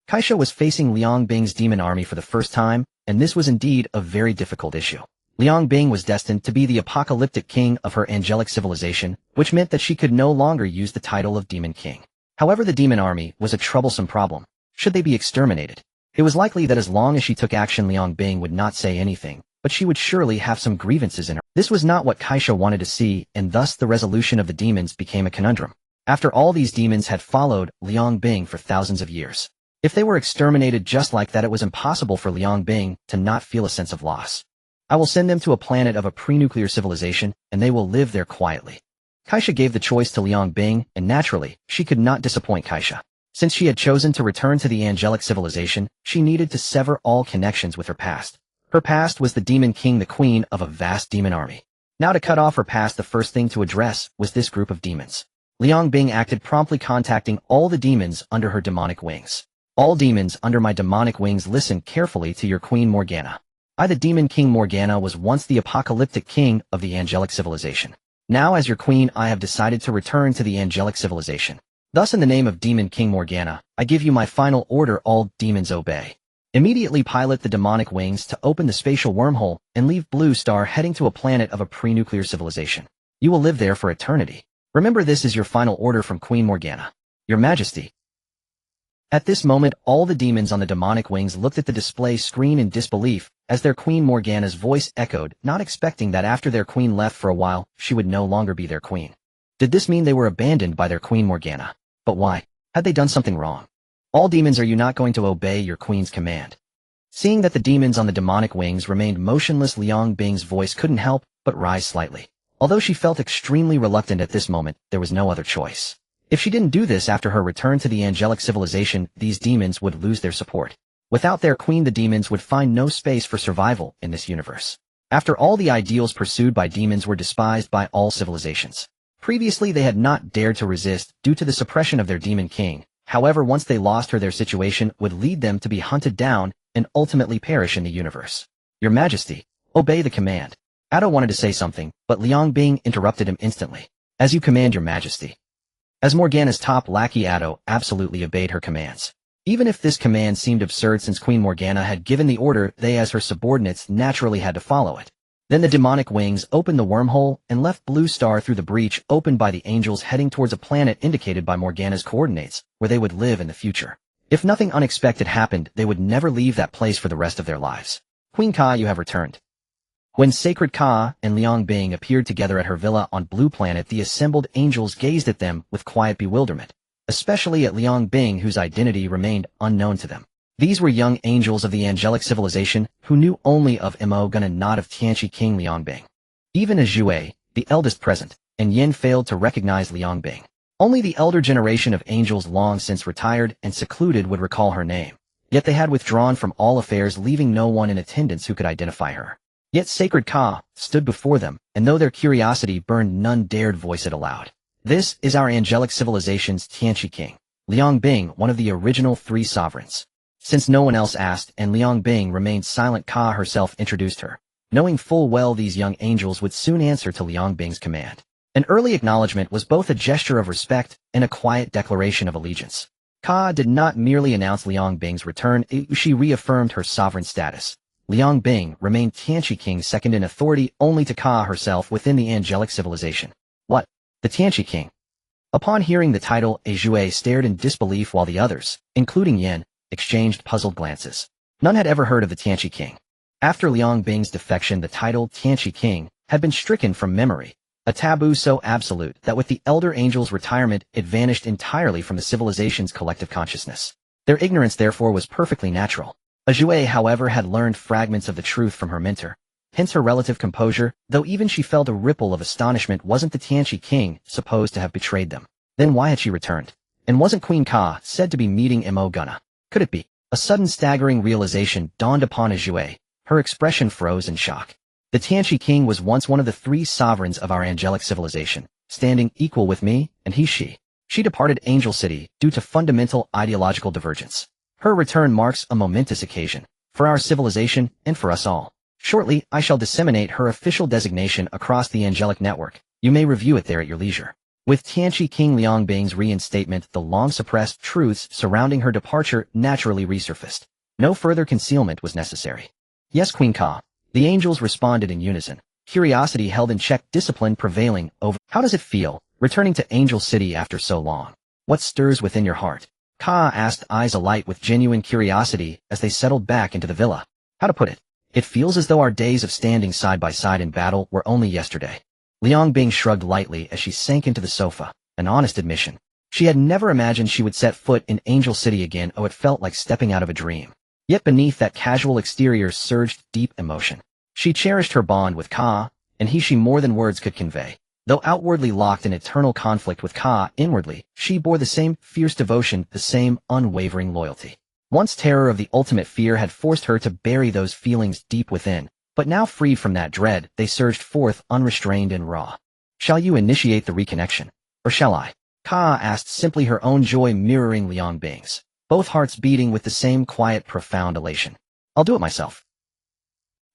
[SPEAKER 1] Kaisha was facing Liang Bing's demon army for the first time, and this was indeed a very difficult issue. Liang Bing was destined to be the apocalyptic king of her angelic civilization, which meant that she could no longer use the title of Demon King. However, the demon army was a troublesome problem. Should they be exterminated? It was likely that as long as she took action, Liang Bing would not say anything, but she would surely have some grievances in her. This was not what Kaisha wanted to see, and thus the resolution of the demons became a conundrum. After all, these demons had followed Liang Bing for thousands of years. If they were exterminated just like that, it was impossible for Liang Bing to not feel a sense of loss. I will send them to a planet of a pre-nuclear civilization, and they will live there quietly. Kaisha gave the choice to Liang Bing, and naturally, she could not disappoint Kaisha. Since she had chosen to return to the angelic civilization, she needed to sever all connections with her past. Her past was the Demon King, the queen of a vast demon army. Now, to cut off her past, the first thing to address was this group of demons. Liang Bing acted promptly, contacting all the demons under her demonic wings. All demons under my demonic wings, listen carefully to your Queen Morgana. I, the Demon King Morgana, was once the apocalyptic king of the angelic civilization. Now, as your queen, I have decided to return to the angelic civilization. Thus, in the name of Demon King Morgana, I give you my final order: all demons obey. Immediately pilot the demonic wings to open the spatial wormhole and leave Blue Star, heading to a planet of a pre-nuclear civilization. You will live there for eternity. Remember, this is your final order from Queen Morgana. Your Majesty. At this moment, all the demons on the demonic wings looked at the display screen in disbelief as their Queen Morgana's voice echoed, not expecting that after their queen left for a while, she would no longer be their queen. Did this mean they were abandoned by their Queen Morgana? But why? Had they done something wrong? All demons, are you not going to obey your queen's command? Seeing that the demons on the demonic wings remained motionless, Liang Bing's voice couldn't help but rise slightly. Although she felt extremely reluctant at this moment, there was no other choice. If she didn't do this after her return to the angelic civilization, these demons would lose their support. Without their queen, the demons would find no space for survival in this universe. After all, the ideals pursued by demons were despised by all civilizations. Previously, they had not dared to resist due to the suppression of their demon king. However, once they lost her, their situation would lead them to be hunted down and ultimately perish in the universe. Your Majesty, obey the command. Addo wanted to say something, but Liang Bing interrupted him instantly. As you command, Your Majesty. As Morgana's top lackey, Addo absolutely obeyed her commands. Even if this command seemed absurd, since Queen Morgana had given the order, they as her subordinates naturally had to follow it. Then the demonic wings opened the wormhole and left Blue Star through the breach opened by the angels, heading towards a planet indicated by Morgana's coordinates, where they would live in the future. If nothing unexpected happened, they would never leave that place for the rest of their lives. Queen Ka, you have returned. When Sacred Ka and Liang Bing appeared together at her villa on Blue Planet, the assembled angels gazed at them with quiet bewilderment, especially at Liang Bing, whose identity remained unknown to them. These were young angels of the angelic civilization who knew only of Mo Gun and not of Tianqi King Liang Bing. Even as Zhui, the eldest present, and Yin failed to recognize Liang Bing. Only the elder generation of angels, long since retired and secluded, would recall her name. Yet they had withdrawn from all affairs, leaving no one in attendance who could identify her. Yet Sacred Ka stood before them, and though their curiosity burned, none dared voice it aloud. This is our angelic civilization's Tianqi King, Liang Bing, one of the original 3 sovereigns. Since no one else asked and Liang Bing remained silent, Ka herself introduced her, knowing full well these young angels would soon answer to Liang Bing's command. An early acknowledgement was both a gesture of respect and a quiet declaration of allegiance. Ka did not merely announce Liang Bing's return, she reaffirmed her sovereign status. Liang Bing remained Tianqi King, second in authority only to Ka herself within the angelic civilization. What? The Tianqi King? Upon hearing the title, Zhui stared in disbelief while the others, including Yin, exchanged puzzled glances. None had ever heard of the Tianqi King. After Liang Bing's defection, the title Tianqi King had been stricken from memory, a taboo so absolute that with the elder angel's retirement it vanished entirely from the civilization's collective consciousness. Their ignorance therefore was perfectly natural. Zhui, however, had learned fragments of the truth from her mentor, hence her relative composure, though even she felt a ripple of astonishment. Wasn't the Tianqi King supposed to have betrayed them? Then why had she returned? And wasn't Queen Ka said to be meeting Mo Gunna? Could it be? A sudden staggering realization dawned upon Zhui. Her expression froze in shock. The Tianqi King was once one of the 3 sovereigns of our angelic civilization, standing equal with me and she. She departed Angel City due to fundamental ideological divergence. Her return marks a momentous occasion, for our civilization and for us all. Shortly, I shall disseminate her official designation across the angelic network. You may review it there at your leisure. With Tianqi King Liang Bing's reinstatement, the long-suppressed truths surrounding her departure naturally resurfaced. No further concealment was necessary. Yes, Queen Ka. The angels responded in unison. Curiosity held in check, discipline prevailing over. How does it feel, returning to Angel City after so long? What stirs within your heart? Ka asked, eyes alight with genuine curiosity as they settled back into the villa. How to put it? It feels as though our days of standing side by side in battle were only yesterday. Liang Bing shrugged lightly as she sank into the sofa, an honest admission. She had never imagined she would set foot in Angel City again. Oh, it felt like stepping out of a dream. Yet beneath that casual exterior surged deep emotion. She cherished her bond with Ka, and she more than words could convey. Though outwardly locked in eternal conflict with Ka, inwardly, she bore the same fierce devotion, the same unwavering loyalty. Once terror of the ultimate fear had forced her to bury those feelings deep within, but now freed from that dread, they surged forth unrestrained and raw. Shall you initiate the reconnection? Or shall I? Ka asked, simply, her own joy mirroring Liang Bing's, both hearts beating with the same quiet, profound elation. I'll do it myself.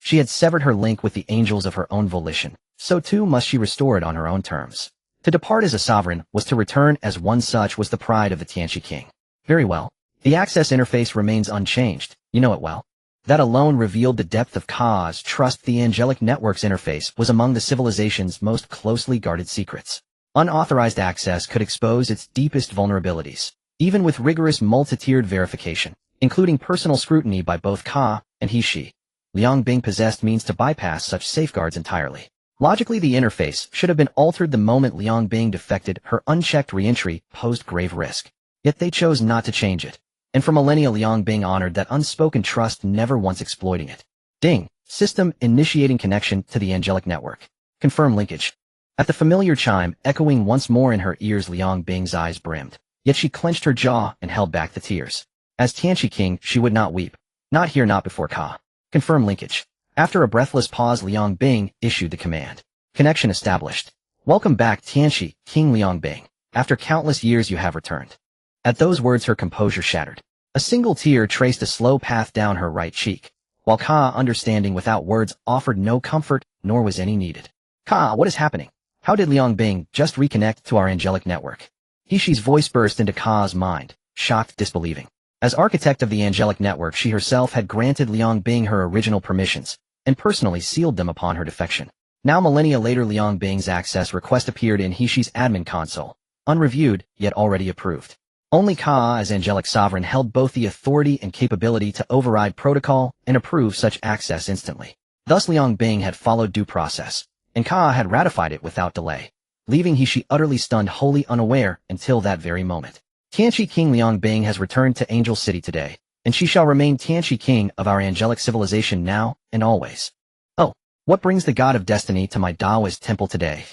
[SPEAKER 1] She had severed her link with the angels of her own volition, so too must she restore it on her own terms. To depart as a sovereign was to return as one. Such was the pride of the Tianqi king. Very well. The access interface remains unchanged, you know it well. That alone revealed the depth of Ka's trust. The angelic network's interface was among the civilization's most closely guarded secrets. Unauthorized access could expose its deepest vulnerabilities, even with rigorous multi-tiered verification, including personal scrutiny by both Ka and she. Liang Bing possessed means to bypass such safeguards entirely. Logically, the interface should have been altered the moment Liang Bing defected. Her unchecked re-entry posed grave risk. Yet they chose not to change it. And for millennia, Liang Bing honored that unspoken trust, never once exploiting it. Ding. System initiating connection to the angelic network. Confirm linkage. At the familiar chime echoing once more in her ears, Liang Bing's eyes brimmed. Yet she clenched her jaw and held back the tears. As Tianqi king, she would not weep. Not here, not before Ka. Confirm linkage. After a breathless pause, Liang Bing issued the command. Connection established. Welcome back, Tianqi, King Liang Bing. After countless years you have returned. At those words her composure shattered. A single tear traced a slow path down her right cheek, while Ka, understanding without words, offered no comfort, nor was any needed. Ka, what is happening? How did Liang Bing just reconnect to our angelic network? She's voice burst into Ka's mind, shocked, disbelieving. As architect of the angelic network, she herself had granted Liang Bing her original permissions, and personally sealed them upon her defection. Now millennia later, Liang Bing's access request appeared in she's admin console, unreviewed, yet already approved. Only Ka, as angelic sovereign, held both the authority and capability to override protocol and approve such access instantly. Thus Liang Bing had followed due process, and Ka had ratified it without delay, leaving she utterly stunned, wholly unaware until that very moment. Tianqi King Liang Bing has returned to Angel City today, and she shall remain Tianqi King of our angelic civilization now and always. Oh, what brings the God of Destiny to my Taoist temple today?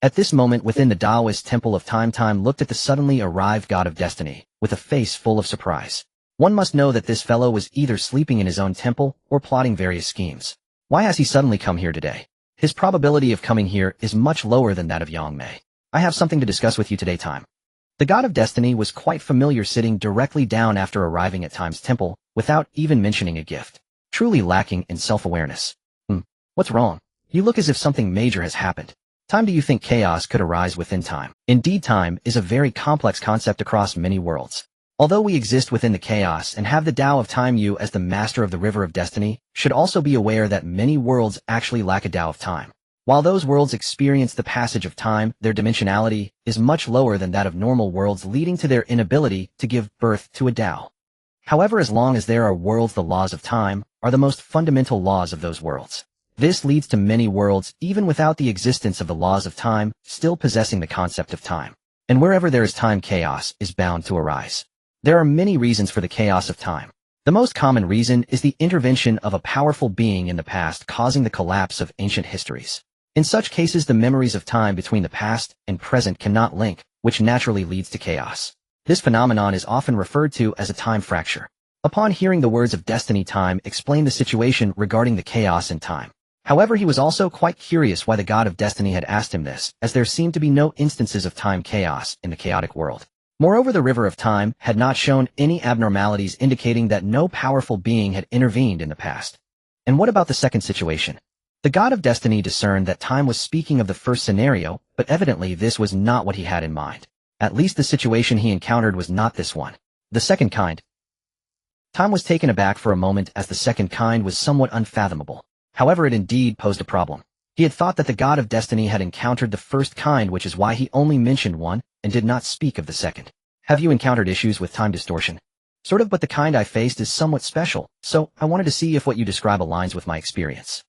[SPEAKER 1] At this moment within the Taoist temple of time looked at the suddenly arrived God of Destiny, with a face full of surprise. One must know that this fellow was either sleeping in his own temple or plotting various schemes. Why has he suddenly come here today? His probability of coming here is much lower than that of Yang Mei. I have something to discuss with you today, Time. The God of Destiny was quite familiar, sitting directly down after arriving at Time's temple, without even mentioning a gift. Truly lacking in self-awareness. What's wrong? You look as if something major has happened. Time, do you think chaos could arise within time? Indeed, time is a very complex concept across many worlds. Although we exist within the chaos and have the Tao of time, you as the master of the River of Destiny should also be aware that many worlds actually lack a Tao of time. While those worlds experience the passage of time, their dimensionality is much lower than that of normal worlds, leading to their inability to give birth to a Tao. However, as long as there are worlds, the laws of time are the most fundamental laws of those worlds. This leads to many worlds, even without the existence of the laws of time, still possessing the concept of time. And wherever there is time, chaos is bound to arise. There are many reasons for the chaos of time. The most common reason is the intervention of a powerful being in the past, causing the collapse of ancient histories. In such cases, the memories of time between the past and present cannot link, which naturally leads to chaos. This phenomenon is often referred to as a time fracture. Upon hearing the words of Destiny, Time explained the situation regarding the chaos in time. However, he was also quite curious why the God of Destiny had asked him this, as there seemed to be no instances of time chaos in the chaotic world. Moreover, the River of Time had not shown any abnormalities indicating that no powerful being had intervened in the past. And what about the second situation? The God of Destiny discerned that Time was speaking of the first scenario, but evidently this was not what he had in mind. At least the situation he encountered was not this one. The second kind. Time was taken aback for a moment, as the second kind was somewhat unfathomable. However, it indeed posed a problem. He had thought that the God of Destiny had encountered the first kind, which is why he only mentioned one and did not speak of the second. Have you encountered issues with time distortion? Sort of, but the kind I faced is somewhat special, so I wanted to see if what you describe aligns with my experience.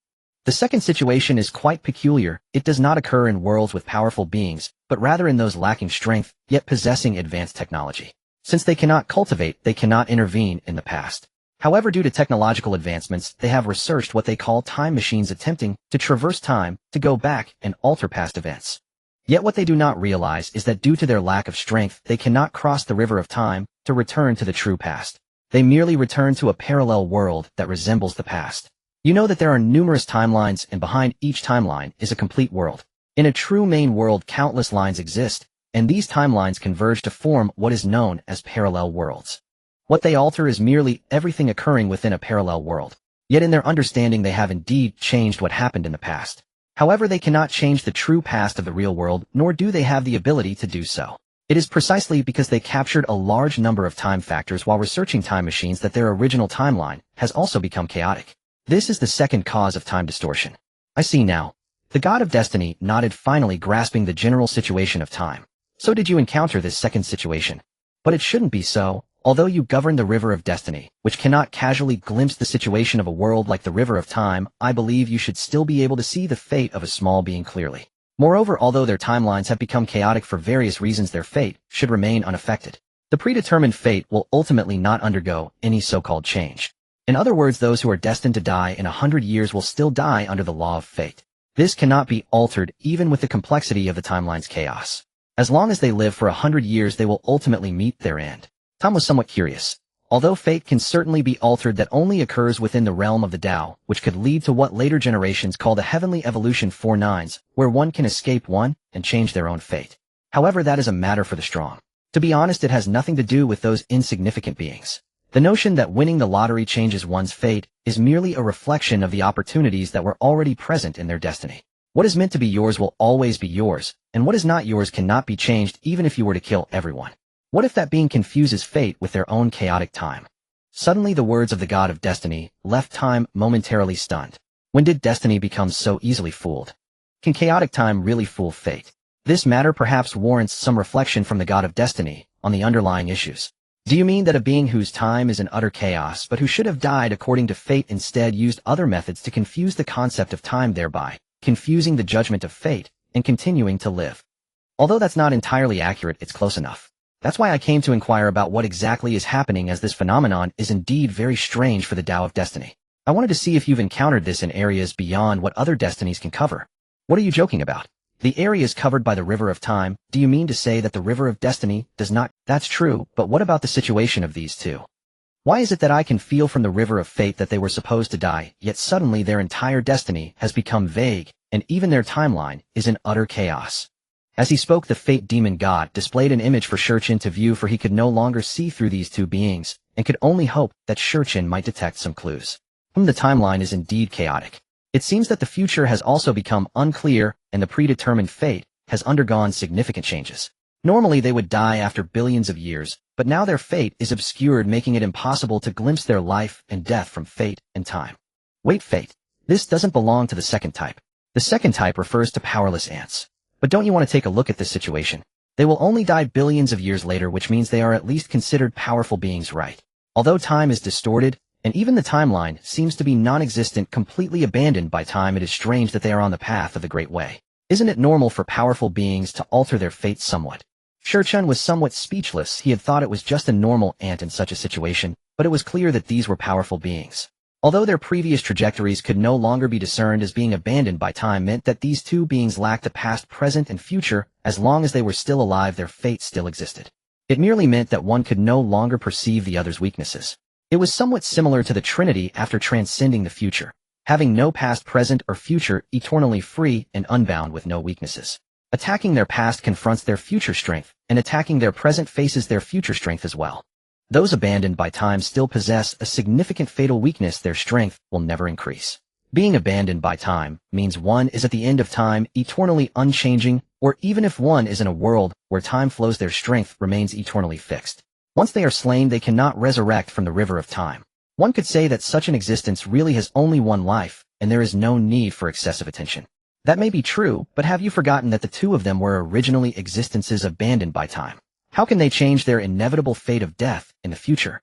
[SPEAKER 1] The second situation is quite peculiar. It does not occur in worlds with powerful beings, but rather in those lacking strength, yet possessing advanced technology. Since they cannot cultivate, they cannot intervene in the past. However, due to technological advancements, they have researched what they call time machines attempting to traverse time, to go back and alter past events. Yet what they do not realize is that due to their lack of strength, they cannot cross the river of time to return to the true past. They merely return to a parallel world that resembles the past. You know that there are numerous timelines, and behind each timeline is a complete world. In a true main world, countless lines exist, and these timelines converge to form what is known as parallel worlds. What they alter is merely everything occurring within a parallel world. Yet in their understanding, they have indeed changed what happened in the past. However, they cannot change the true past of the real world, nor do they have the ability to do so. It is precisely because they captured a large number of time factors while researching time machines that their original timeline has also become chaotic. This is the second cause of time distortion. I see now. The god of destiny nodded, finally grasping the general situation of time. So did you encounter this second situation? But it shouldn't be so. Although you govern the river of destiny, which cannot casually glimpse the situation of a world like the river of time, I believe you should still be able to see the fate of a small being clearly. Moreover, although their timelines have become chaotic for various reasons, their fate should remain unaffected. The predetermined fate will ultimately not undergo any so-called change. In other words, those who are destined to die in 100 years will still die under the law of fate. This cannot be altered even with the complexity of the timeline's chaos. As long as they live for 100 years, they will ultimately meet their end. Tom was somewhat curious. Although fate can certainly be altered, that only occurs within the realm of the Tao, which could lead to what later generations call the heavenly evolution 4 nines, where one can escape one and change their own fate. However, that is a matter for the strong. To be honest, it has nothing to do with those insignificant beings. The notion that winning the lottery changes one's fate is merely a reflection of the opportunities that were already present in their destiny. What is meant to be yours will always be yours, and what is not yours cannot be changed even if you were to kill everyone. What if that being confuses fate with their own chaotic time? Suddenly the words of the god of destiny left time momentarily stunned. When did destiny become so easily fooled? Can chaotic time really fool fate? This matter perhaps warrants some reflection from the god of destiny on the underlying issues. Do you mean that a being whose time is in utter chaos but who should have died according to fate instead used other methods to confuse the concept of time, thereby confusing the judgment of fate and continuing to live? Although that's not entirely accurate, it's close enough. That's why I came to inquire about what exactly is happening, as this phenomenon is indeed very strange for the Tao of Destiny. I wanted to see if you've encountered this in areas beyond what other destinies can cover. What are you joking about? The areas covered by the River of Time, do you mean to say that the River of Destiny does not? That's true, but what about the situation of these two? Why is it that I can feel from the River of Fate that they were supposed to die, yet suddenly their entire destiny has become vague, and even their timeline is in utter chaos? As he spoke, the Fate Demon God displayed an image for Shurchin to view, for he could no longer see through these two beings, and could only hope that Shurchin might detect some clues. The timeline is indeed chaotic. It seems that the future has also become unclear, and the predetermined fate has undergone significant changes. Normally they would die after billions of years, but now their fate is obscured, making it impossible to glimpse their life and death from fate and time. Wait, fate. This doesn't belong to the second type. The second type refers to powerless ants. But don't you want to take a look at this situation? They will only die billions of years later, which means they are at least considered powerful beings, right? Although time is distorted, and even the timeline seems to be non-existent, completely abandoned by time, it is strange that they are on the path of the Great Way. Isn't it normal for powerful beings to alter their fate somewhat? Shurchun was somewhat speechless. He had thought it was just a normal ant in such a situation, but it was clear that these were powerful beings. Although their previous trajectories could no longer be discerned as being abandoned by time, meant that these two beings lacked the past, present, and future. As long as they were still alive, their fate still existed. It merely meant that one could no longer perceive the other's weaknesses. It was somewhat similar to the Trinity after transcending the future, having no past, present, or future, eternally free and unbound with no weaknesses. Attacking their past confronts their future strength, and attacking their present faces their future strength as well. Those abandoned by time still possess a significant fatal weakness: their strength will never increase. Being abandoned by time means one is at the end of time, eternally unchanging, or even if one is in a world where time flows, their strength remains eternally fixed. Once they are slain, they cannot resurrect from the river of time. One could say that such an existence really has only one life, and there is no need for excessive attention. That may be true, but have you forgotten that the two of them were originally existences abandoned by time? How can they change their inevitable fate of death in the future?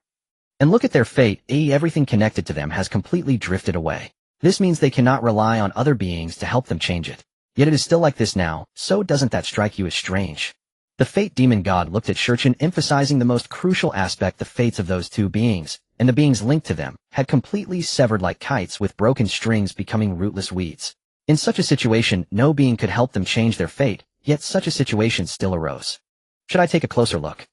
[SPEAKER 1] And look at their fate, everything connected to them has completely drifted away. This means they cannot rely on other beings to help them change it. Yet it is still like this now, so doesn't that strike you as strange? The Fate Demon God looked at Shurchen, emphasizing the most crucial aspect: the fates of those two beings, and the beings linked to them, had completely severed like kites, with broken strings becoming rootless weeds. In such a situation, no being could help them change their fate, yet such a situation still arose. Should I take a closer look?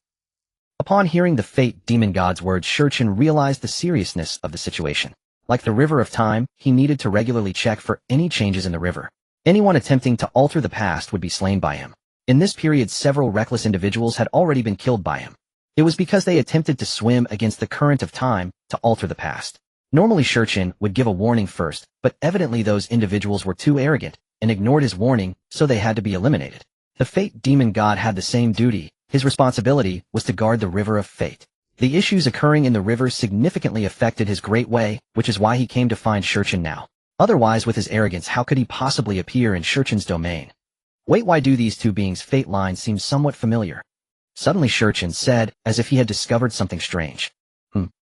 [SPEAKER 1] Upon hearing the Fate Demon God's words, Shurchen realized the seriousness of the situation. Like the river of time, he needed to regularly check for any changes in the river. Anyone attempting to alter the past would be slain by him. In this period, several reckless individuals had already been killed by him. It was because they attempted to swim against the current of time to alter the past. Normally Shurchen would give a warning first, but evidently those individuals were too arrogant and ignored his warning, so they had to be eliminated. The Fate Demon God had the same duty. His responsibility was to guard the river of fate. The issues occurring in the river significantly affected his great way, which is why he came to find Shurchen now. Otherwise, with his arrogance, how could he possibly appear in Shurchen's domain? Wait, why do these two beings' fate lines seem somewhat familiar? Suddenly Shurchen said, as if he had discovered something strange.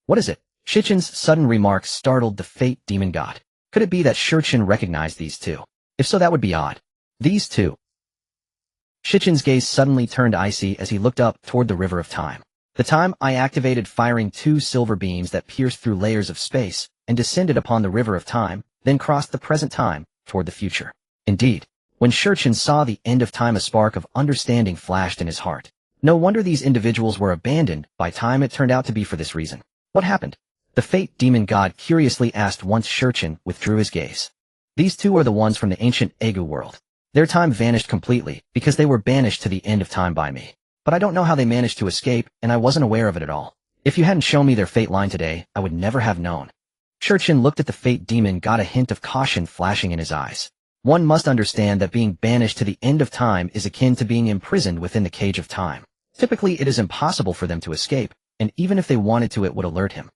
[SPEAKER 1] What is it? Shurchen's sudden remark startled the Fate Demon God. Could it be that Shurchen recognized these two? If so, that would be odd. These two. Shurchen's gaze suddenly turned icy as he looked up toward the river of time. The time I activated, firing two silver beams that pierced through layers of space and descended upon the river of time, then crossed the present time toward the future. Indeed, when Shurchen saw the end of time, a spark of understanding flashed in his heart. No wonder these individuals were abandoned by time. It turned out to be for this reason. What happened? The Fate Demon God curiously asked once Shurchen withdrew his gaze. These two are the ones from the ancient Egu world. Their time vanished completely because they were banished to the end of time by me. But I don't know how they managed to escape, and I wasn't aware of it at all. If you hadn't shown me their fate line today, I would never have known. Shurchen looked at the Fate Demon God, a hint of caution flashing in his eyes. One must understand that being banished to the end of time is akin to being imprisoned within the cage of time. Typically, it is impossible for them to escape, and even if they wanted to, it would alert him.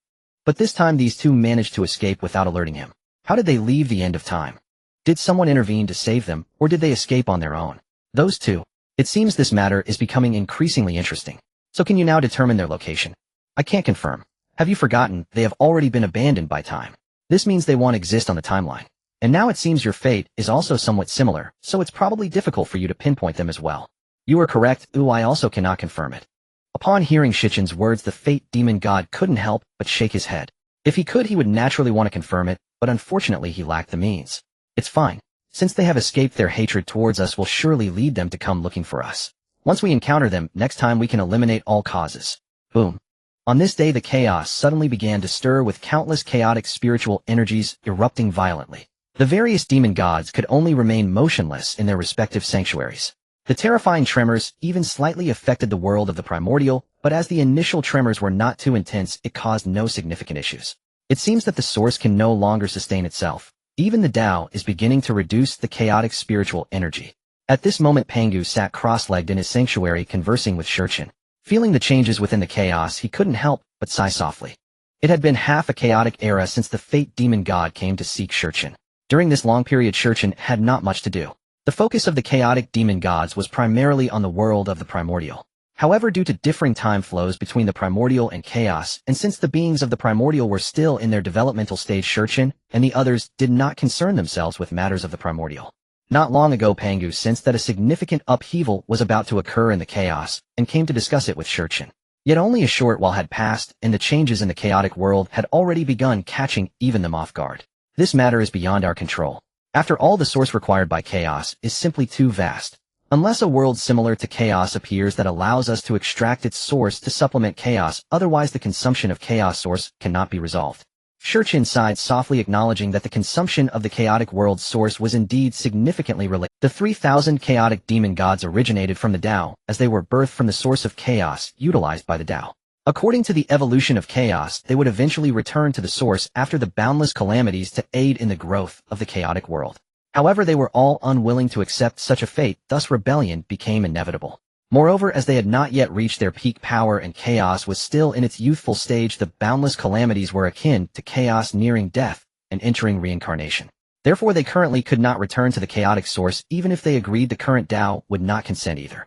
[SPEAKER 1] But this time these two managed to escape without alerting him. How did they leave the end of time? Did someone intervene to save them, or did they escape on their own? Those two. It seems this matter is becoming increasingly interesting. So can you now determine their location? I can't confirm. Have you forgotten, they have already been abandoned by time. This means they won't exist on the timeline. And now it seems your fate is also somewhat similar, so it's probably difficult for you to pinpoint them as well. You are correct, I also cannot confirm it. Upon hearing Shurchen's words, the Fate Demon God couldn't help but shake his head. If he could, he would naturally want to confirm it, but unfortunately he lacked the means. It's fine. Since they have escaped, their hatred towards us will surely lead them to come looking for us. Once we encounter them, next time we can eliminate all causes. Boom. On this day, the chaos suddenly began to stir, with countless chaotic spiritual energies erupting violently. The various demon gods could only remain motionless in their respective sanctuaries. The terrifying tremors even slightly affected the world of the Primordial, but as the initial tremors were not too intense, it caused no significant issues. It seems that the source can no longer sustain itself. Even the Tao is beginning to reduce the chaotic spiritual energy. At this moment, Pangu sat cross-legged in his sanctuary conversing with Shurchen. Feeling the changes within the chaos, he couldn't help but sigh softly. It had been half a chaotic era since the Fate Demon God came to seek Shurchen. During this long period, Shurchen had not much to do. The focus of the chaotic demon gods was primarily on the world of the Primordial. However, due to differing time flows between the Primordial and Chaos, and since the beings of the Primordial were still in their developmental stage, Shurchen and the others did not concern themselves with matters of the Primordial. Not long ago, Pangu sensed that a significant upheaval was about to occur in the Chaos, and came to discuss it with Shurchen. Yet only a short while had passed, and the changes in the chaotic world had already begun, catching even them off guard. This matter is beyond our control. After all, the source required by Chaos is simply too vast. Unless a world similar to Chaos appears that allows us to extract its source to supplement Chaos, otherwise the consumption of Chaos source cannot be resolved. Shurchen sighed softly, acknowledging that the consumption of the chaotic world's source was indeed significantly related. The 3,000 chaotic demon gods originated from the Tao, as they were birthed from the source of chaos utilized by the Tao. According to the evolution of chaos, they would eventually return to the source after the boundless calamities to aid in the growth of the chaotic world. However, they were all unwilling to accept such a fate, thus rebellion became inevitable. Moreover, as they had not yet reached their peak power and chaos was still in its youthful stage, the boundless calamities were akin to chaos nearing death and entering reincarnation. Therefore, they currently could not return to the chaotic source, even if they agreed the current Tao would not consent either.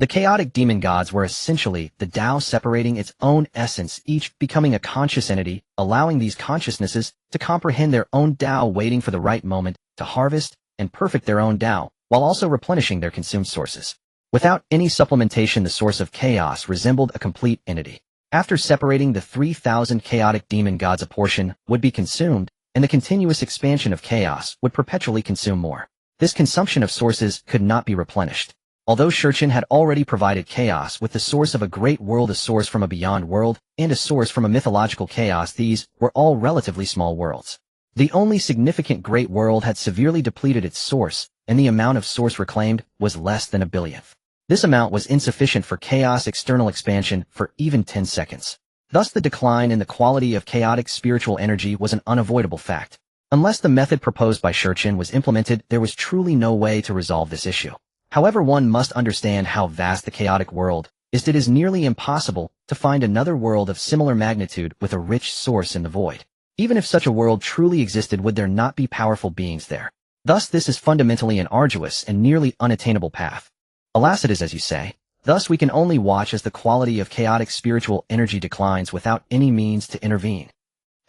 [SPEAKER 1] The chaotic demon gods were essentially the Dao separating its own essence, each becoming a conscious entity, allowing these consciousnesses to comprehend their own Dao, waiting for the right moment to harvest and perfect their own Dao, while also replenishing their consumed sources. Without any supplementation, the source of chaos resembled a complete entity. After separating the 3,000 chaotic demon gods, a portion would be consumed, and the continuous expansion of chaos would perpetually consume more. This consumption of sources could not be replenished. Although Shurchen had already provided chaos with the source of a great world, a source from a beyond world, and a source from a mythological chaos, these were all relatively small worlds. The only significant great world had severely depleted its source, and the amount of source reclaimed was less than a billionth. This amount was insufficient for chaos external expansion for even 10 seconds. Thus the decline in the quality of chaotic spiritual energy was an unavoidable fact. Unless the method proposed by Shurchen was implemented, there was truly no way to resolve this issue. However, one must understand how vast the chaotic world is. It is nearly impossible to find another world of similar magnitude with a rich source in the void. Even if such a world truly existed, would there not be powerful beings there? Thus this is fundamentally an arduous and nearly unattainable path. Alas, it is as you say. Thus we can only watch as the quality of chaotic spiritual energy declines without any means to intervene.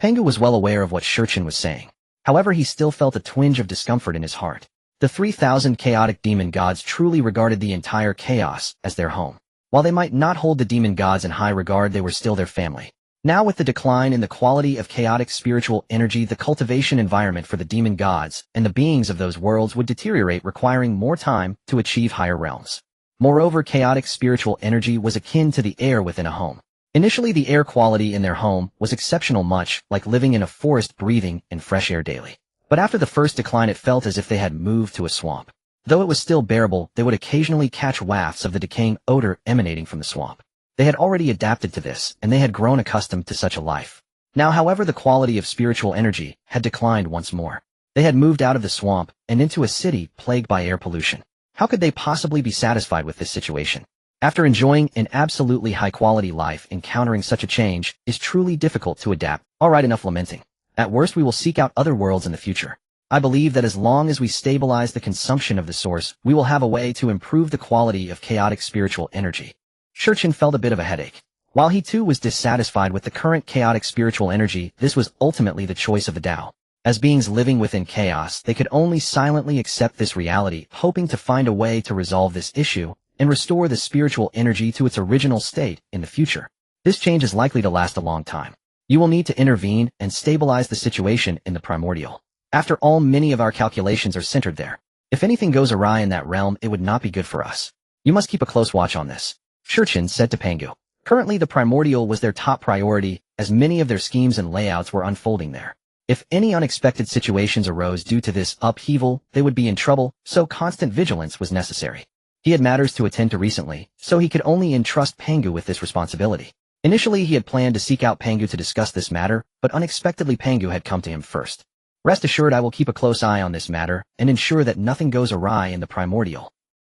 [SPEAKER 1] Pangu was well aware of what Shurchen was saying. However, he still felt a twinge of discomfort in his heart. The 3,000 chaotic demon gods truly regarded the entire chaos as their home. While they might not hold the demon gods in high regard, they were still their family. Now with the decline in the quality of chaotic spiritual energy, the cultivation environment for the demon gods and the beings of those worlds would deteriorate, requiring more time to achieve higher realms. Moreover, chaotic spiritual energy was akin to the air within a home. Initially, the air quality in their home was exceptional, much like living in a forest breathing in fresh air daily. But after the first decline, it felt as if they had moved to a swamp. Though it was still bearable, they would occasionally catch wafts of the decaying odor emanating from the swamp. They had already adapted to this, and they had grown accustomed to such a life. Now, however, the quality of spiritual energy had declined once more. They had moved out of the swamp and into a city plagued by air pollution. How could they possibly be satisfied with this situation? After enjoying an absolutely high-quality life, encountering such a change is truly difficult to adapt. All right, enough lamenting. At worst, we will seek out other worlds in the future. I believe that as long as we stabilize the consumption of the source, we will have a way to improve the quality of chaotic spiritual energy. Shurchen felt a bit of a headache. While he too was dissatisfied with the current chaotic spiritual energy, this was ultimately the choice of the Dao. As beings living within chaos, they could only silently accept this reality, hoping to find a way to resolve this issue and restore the spiritual energy to its original state in the future. This change is likely to last a long time. You will need to intervene and stabilize the situation in the Primordial. After all, many of our calculations are centered there. If anything goes awry in that realm, it would not be good for us. You must keep a close watch on this, Shurchen said to Pangu. Currently, the Primordial was their top priority, as many of their schemes and layouts were unfolding there. If any unexpected situations arose due to this upheaval, they would be in trouble, so constant vigilance was necessary. He had matters to attend to recently, so he could only entrust Pangu with this responsibility. Initially, he had planned to seek out Pangu to discuss this matter, but unexpectedly Pangu had come to him first. Rest assured, I will keep a close eye on this matter and ensure that nothing goes awry in the Primordial.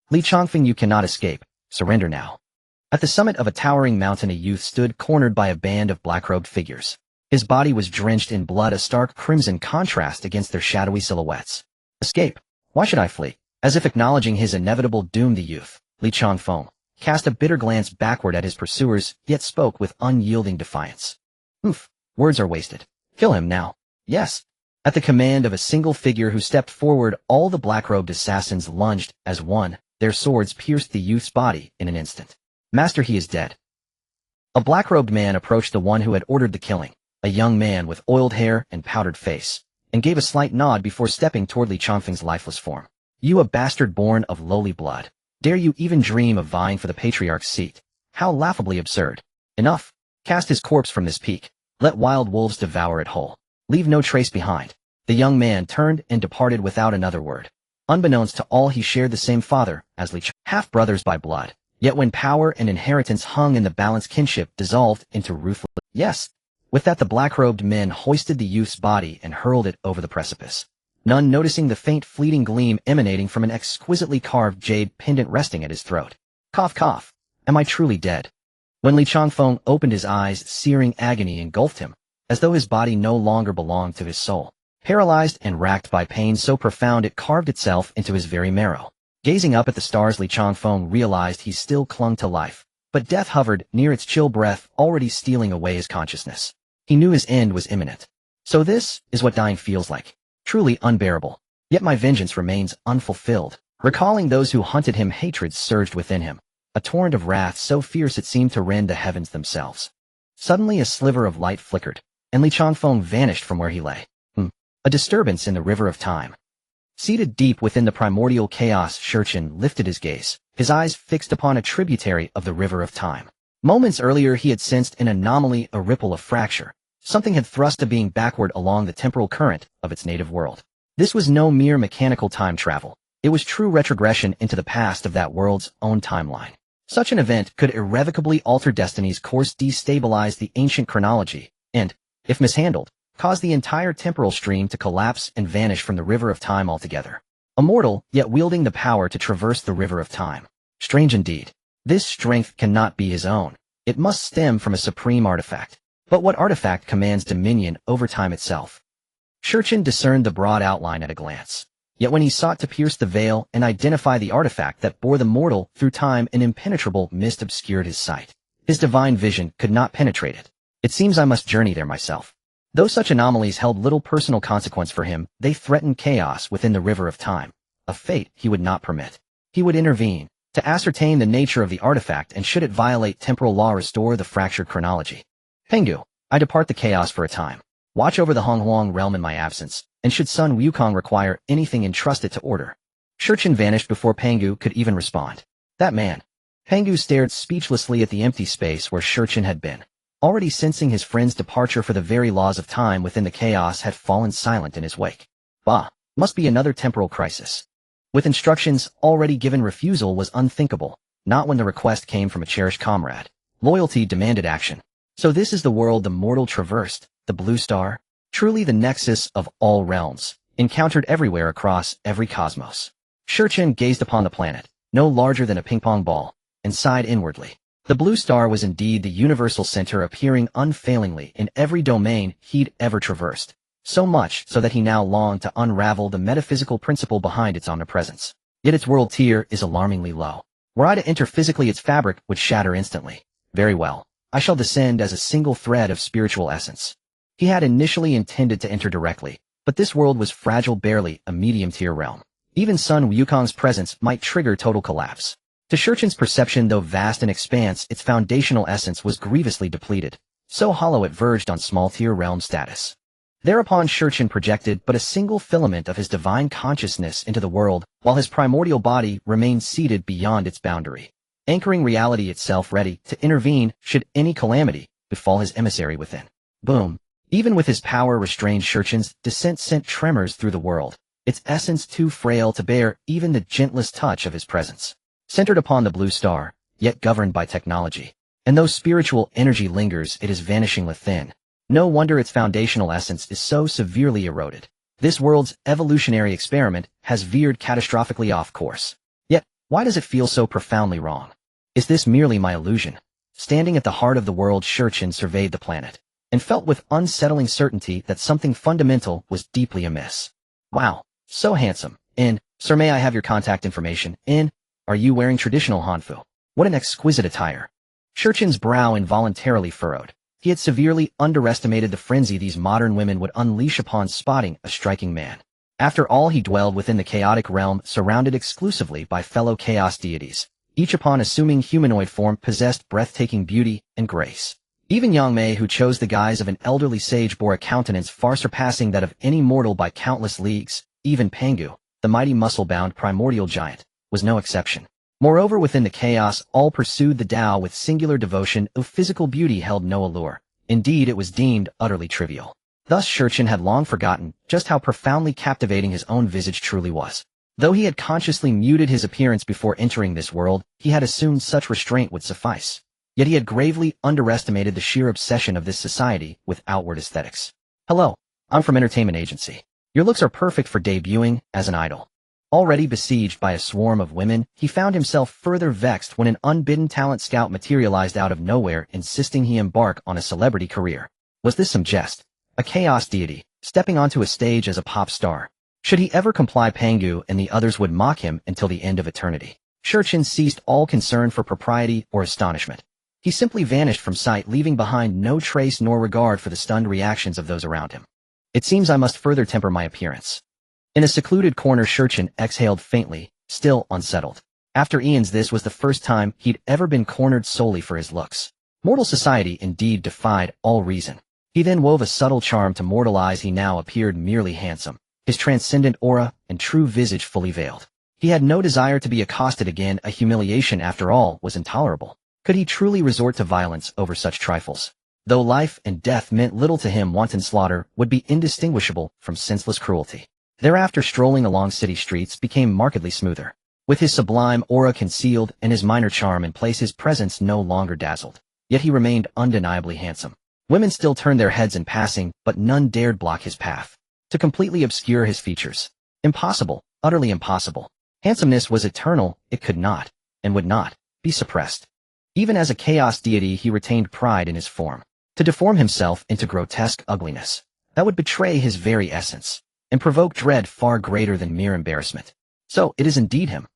[SPEAKER 1] Li Chongfeng, you cannot escape. Surrender now. At the summit of a towering mountain, a youth stood cornered by a band of black-robed figures. His body was drenched in blood, a stark crimson contrast against their shadowy silhouettes. Escape? Why should I flee? As if acknowledging his inevitable doom, the youth, Li Chongfeng, cast a bitter glance backward at his pursuers, yet spoke with unyielding defiance. Oof, words are wasted. Kill him now. Yes. At the command of a single figure who stepped forward, all the black-robed assassins lunged as one. Their swords pierced the youth's body in an instant. Master, he is dead. A black-robed man approached the one who had ordered the killing, a young man with oiled hair and powdered face, and gave a slight nod before stepping toward Li Chongfeng's lifeless form. You, a bastard born of lowly blood. Dare you even dream of vying for the patriarch's seat? How laughably absurd. Enough. Cast his corpse from this peak. Let wild wolves devour it whole. Leave no trace behind. The young man turned and departed without another word. Unbeknownst to all, he shared the same father as Li Chongfeng, half-brothers by blood. Yet when power and inheritance hung in the balance, kinship dissolved into ruthless. Yes. With that, the black-robed men hoisted the youth's body and hurled it over the precipice. None noticing the faint fleeting gleam emanating from an exquisitely carved jade pendant resting at his throat. Cough, cough. Am I truly dead? When Li Chongfeng opened his eyes, searing agony engulfed him, as though his body no longer belonged to his soul. Paralyzed and racked by pain so profound it carved itself into his very marrow. Gazing up at the stars, Li Changfeng realized he still clung to life, but death hovered near its chill breath, already stealing away his consciousness. He knew his end was imminent. So this is what dying feels like. Truly unbearable. Yet my vengeance remains unfulfilled. Recalling those who hunted him, hatred surged within him, a torrent of wrath so fierce it seemed to rend the heavens themselves. Suddenly a sliver of light flickered, and Li Changfeng vanished from where he lay. A disturbance in the river of time. Seated deep within the primordial chaos, Shurchen lifted his gaze, his eyes fixed upon a tributary of the river of time. Moments earlier he had sensed an anomaly, a ripple of fracture. Something had thrust a being backward along the temporal current of its native world. This was no mere mechanical time travel. It was true retrogression into the past of that world's own timeline. Such an event could irrevocably alter destiny's course, destabilize the ancient chronology, and, if mishandled, cause the entire temporal stream to collapse and vanish from the river of time altogether. A mortal, yet wielding the power to traverse the river of time. Strange indeed. This strength cannot be his own. It must stem from a supreme artifact. But what artifact commands dominion over time itself? Shurchen discerned the broad outline at a glance. Yet when he sought to pierce the veil and identify the artifact that bore the mortal through time, an impenetrable mist obscured his sight. His divine vision could not penetrate it. It seems I must journey there myself. Though such anomalies held little personal consequence for him, they threatened chaos within the river of time, a fate he would not permit. He would intervene, to ascertain the nature of the artifact, and should it violate temporal law, restore the fractured chronology. Pangu, I depart the chaos for a time. Watch over the Honghuang realm in my absence, and should Sun Wukong require anything, entrust it to order. Shurchen vanished before Pangu could even respond. That man. Pangu stared speechlessly at the empty space where Shurchen had been. Already sensing his friend's departure, for the very laws of time within the chaos had fallen silent in his wake. Bah, must be another temporal crisis. With instructions already given, refusal was unthinkable, not when the request came from a cherished comrade. Loyalty demanded action. So this is the world the mortal traversed, the blue star? Truly the nexus of all realms, encountered everywhere across every cosmos. Shurchen gazed upon the planet, no larger than a ping-pong ball, and sighed inwardly. The blue star was indeed the universal center, appearing unfailingly in every domain he'd ever traversed, so much so that he now longed to unravel the metaphysical principle behind its omnipresence. Yet its world tier is alarmingly low. Were I to enter physically, its fabric would shatter instantly. Very well, I shall descend as a single thread of spiritual essence. He had initially intended to enter directly, but this world was fragile, barely a medium-tier realm. Even Sun Wukong's presence might trigger total collapse. To Shurchen's perception, though vast in expanse, its foundational essence was grievously depleted, so hollow it verged on small-tier realm status. Thereupon Shurchen projected but a single filament of his divine consciousness into the world, while his primordial body remained seated beyond its boundary, anchoring reality itself, ready to intervene should any calamity befall his emissary within. Boom. Even with his power restrained, Shurchen's descent sent tremors through the world, its essence too frail to bear even the gentlest touch of his presence. Centered upon the blue star, yet governed by technology. And though spiritual energy lingers, it is vanishingly thin. No wonder its foundational essence is so severely eroded. This world's evolutionary experiment has veered catastrophically off course. Yet, why does it feel so profoundly wrong? Is this merely my illusion? Standing at the heart of the world, Shurchen surveyed the planet, and felt with unsettling certainty that something fundamental was deeply amiss. Wow, so handsome. Sir, may I have your contact information? Are you wearing traditional Hanfu? What an exquisite attire. Shurchen's brow involuntarily furrowed. He had severely underestimated the frenzy these modern women would unleash upon spotting a striking man. After all, he dwelled within the chaotic realm, surrounded exclusively by fellow chaos deities, each upon assuming humanoid form possessed breathtaking beauty and grace. Even Yang Mei, who chose the guise of an elderly sage, bore a countenance far surpassing that of any mortal by countless leagues. Even Pangu, the mighty muscle-bound primordial giant, was no exception. Moreover, within the chaos, all pursued the Tao with singular devotion, though physical beauty held no allure. Indeed, it was deemed utterly trivial. Thus Shurchen had long forgotten just how profoundly captivating his own visage truly was. Though he had consciously muted his appearance before entering this world, he had assumed such restraint would suffice. Yet he had gravely underestimated the sheer obsession of this society with outward aesthetics. Hello, I'm from Entertainment Agency. Your looks are perfect for debuting as an idol. Already besieged by a swarm of women, he found himself further vexed when an unbidden talent scout materialized out of nowhere, insisting he embark on a celebrity career. Was this some jest? A chaos deity, stepping onto a stage as a pop star? Should he ever comply, Pangu and the others would mock him until the end of eternity. Shurchin ceased all concern for propriety or astonishment. He simply vanished from sight, leaving behind no trace nor regard for the stunned reactions of those around him. It seems I must further temper my appearance. In a secluded corner, Shurchin exhaled faintly, still unsettled. After eons, this was the first time he'd ever been cornered solely for his looks. Mortal society indeed defied all reason. He then wove a subtle charm to mortal eyes. He now appeared merely handsome, his transcendent aura and true visage fully veiled. He had no desire to be accosted again. A humiliation, after all, was intolerable. Could he truly resort to violence over such trifles? Though life and death meant little to him, wanton slaughter would be indistinguishable from senseless cruelty. Thereafter, strolling along city streets became markedly smoother. With his sublime aura concealed and his minor charm in place, his presence no longer dazzled. Yet he remained undeniably handsome. Women still turned their heads in passing, but none dared block his path. To completely obscure his features. Impossible, utterly impossible. Handsomeness was eternal, it could not, and would not, be suppressed. Even as a chaos deity, he retained pride in his form. To deform himself into grotesque ugliness, that would betray his very essence, and provoke dread far greater than mere embarrassment. So, it is indeed him.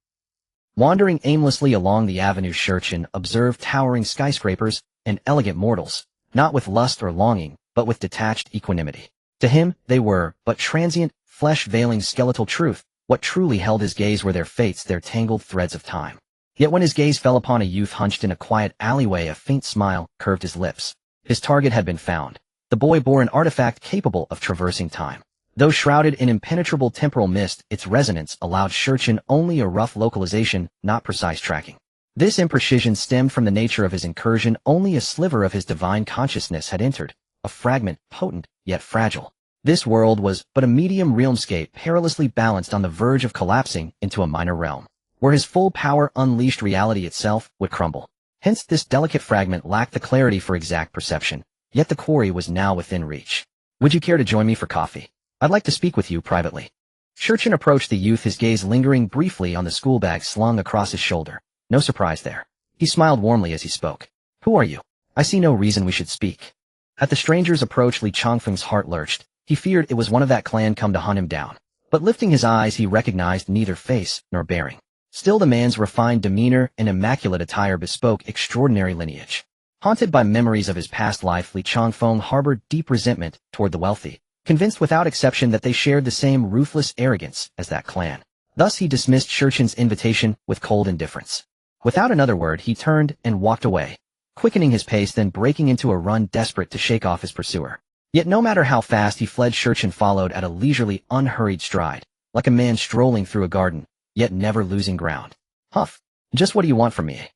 [SPEAKER 1] Wandering aimlessly along the avenue, Shurchin observed towering skyscrapers and elegant mortals, not with lust or longing, but with detached equanimity. To him, they were but transient, flesh-veiling skeletal truth. What truly held his gaze were their fates, their tangled threads of time. Yet when his gaze fell upon a youth hunched in a quiet alleyway, a faint smile curved his lips. His target had been found. The boy bore an artifact capable of traversing time. Though shrouded in impenetrable temporal mist, its resonance allowed Shurchin only a rough localization, not precise tracking. This imprecision stemmed from the nature of his incursion. Only a sliver of his divine consciousness had entered, a fragment, potent, yet fragile. This world was but a medium realmscape, perilously balanced on the verge of collapsing into a minor realm, where his full power unleashed, reality itself would crumble. Hence this delicate fragment lacked the clarity for exact perception, yet the quarry was now within reach. Would you care to join me for coffee? I'd like to speak with you privately. Shurchin approached the youth, his gaze lingering briefly on the school bag slung across his shoulder. No surprise there. He smiled warmly as he spoke. Who are you? I see no reason we should speak. At the stranger's approach, Li Changfeng's heart lurched. He feared it was one of that clan come to hunt him down. But lifting his eyes, he recognized neither face nor bearing. Still, the man's refined demeanor and immaculate attire bespoke extraordinary lineage. Haunted by memories of his past life, Li Changfeng harbored deep resentment toward the wealthy, convinced without exception that they shared the same ruthless arrogance as that clan. Thus he dismissed Shurchin's invitation with cold indifference. Without another word, he turned and walked away, quickening his pace, then breaking into a run, desperate to shake off his pursuer. Yet no matter how fast he fled, Shurchin followed at a leisurely, unhurried stride, like a man strolling through a garden, yet never losing ground. Huff! Just what do you want from me?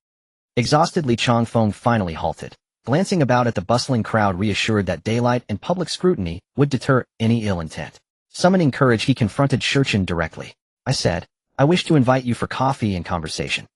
[SPEAKER 1] Exhausted, Li Changfeng finally halted. Glancing about at the bustling crowd, reassured that daylight and public scrutiny would deter any ill intent. Summoning courage, he confronted Shurchin directly. I said, I wish to invite you for coffee and conversation.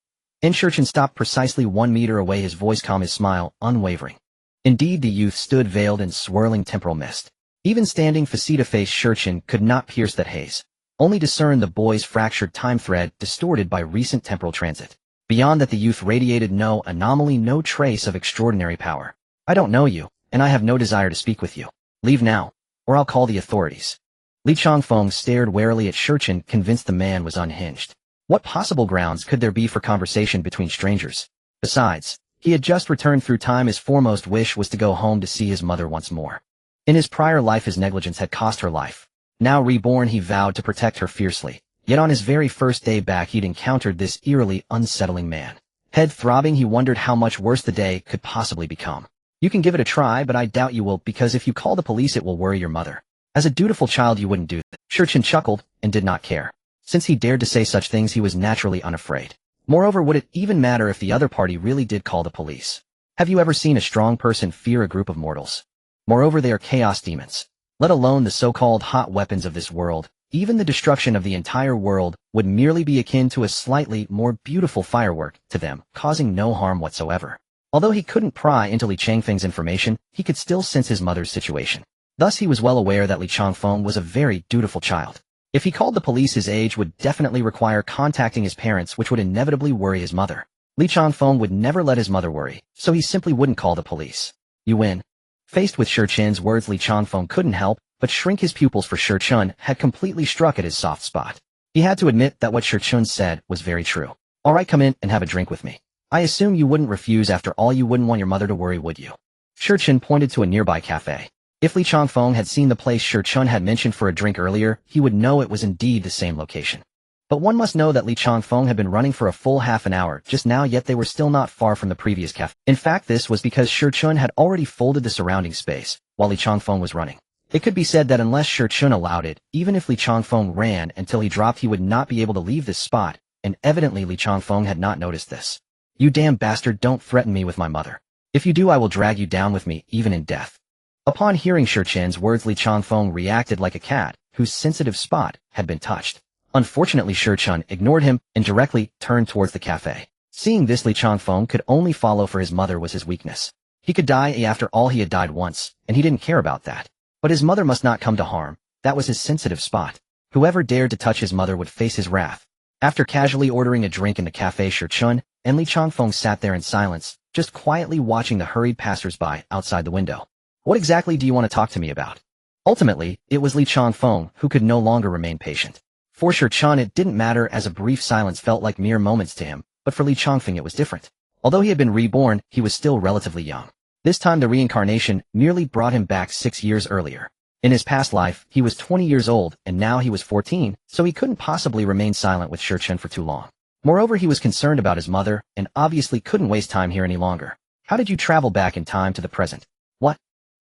[SPEAKER 1] And Shurchin stopped precisely 1 meter away, his voice calm, his smile unwavering. Indeed, the youth stood veiled in swirling temporal mist. Even standing face-to-face, Shurchin could not pierce that haze, only discern the boy's fractured time thread distorted by recent temporal transit. Beyond that, the youth radiated no anomaly, no trace of extraordinary power. I don't know you, and I have no desire to speak with you. Leave now, or I'll call the authorities. Li Changfeng stared warily at Shurchin, convinced the man was unhinged. What possible grounds could there be for conversation between strangers? Besides, he had just returned through time. His foremost wish was to go home to see his mother once more. In his prior life, his negligence had cost her life. Now reborn, he vowed to protect her fiercely. Yet on his very first day back, he'd encountered this eerily unsettling man. Head throbbing, he wondered how much worse the day could possibly become. You can give it a try, but I doubt you will, because if you call the police, it will worry your mother. As a dutiful child, you wouldn't do that. Shurchin chuckled and did not care. Since he dared to say such things, he was naturally unafraid. Moreover, would it even matter if the other party really did call the police? Have you ever seen a strong person fear a group of mortals? Moreover, they are chaos demons. Let alone the so-called hot weapons of this world. Even the destruction of the entire world would merely be akin to a slightly more beautiful firework to them, causing no harm whatsoever. Although he couldn't pry into Li Changfeng's information, he could still sense his mother's situation. Thus he was well aware that Li Changfeng was a very dutiful child. If he called the police, his age would definitely require contacting his parents, which would inevitably worry his mother. Li Changfeng would never let his mother worry, so he simply wouldn't call the police. You win. Faced with Shurchin's words, Li Changfeng couldn't help but shrink his pupils for Shi Chun had completely struck at his soft spot. He had to admit that what Shi Chun said was very true. All right, come in and have a drink with me. I assume you wouldn't refuse after all. You wouldn't want your mother to worry, would you? Shi Chun pointed to a nearby cafe. If Li Changfeng had seen the place Shi Chun had mentioned for a drink earlier, he would know it was indeed the same location. But one must know that Li Changfeng had been running for a full half an hour just now, yet they were still not far from the previous cafe. In fact, this was because Shi Chun had already folded the surrounding space, while Li Changfeng was running. It could be said that unless Shi Chun allowed it, even if Li Changfeng ran until he dropped, he would not be able to leave this spot, and evidently Li Changfeng had not noticed this. You damn bastard, don't threaten me with my mother. If you do, I will drag you down with me, even in death. Upon hearing Shi Chun's words, Li Changfeng reacted like a cat whose sensitive spot had been touched. Unfortunately, Shi Chun ignored him and directly turned towards the cafe. Seeing this, Li Changfeng could only follow, for his mother was his weakness. He could die after all, he had died once, and he didn't care about that. But his mother must not come to harm. That was his sensitive spot. Whoever dared to touch his mother would face his wrath. After casually ordering a drink in the cafe, Shi Chun and Li Changfeng sat there in silence, just quietly watching the hurried passers-by outside the window. What exactly do you want to talk to me about? Ultimately, it was Li Changfeng who could no longer remain patient. For Shi Chun it didn't matter, as a brief silence felt like mere moments to him, but for Li Changfeng it was different. Although he had been reborn, he was still relatively young. This time the reincarnation merely brought him back 6 years earlier. In his past life, he was 20 years old, and now he was 14, so he couldn't possibly remain silent with Shi Chun for too long. Moreover, he was concerned about his mother, and obviously couldn't waste time here any longer. How did you travel back in time to the present? What?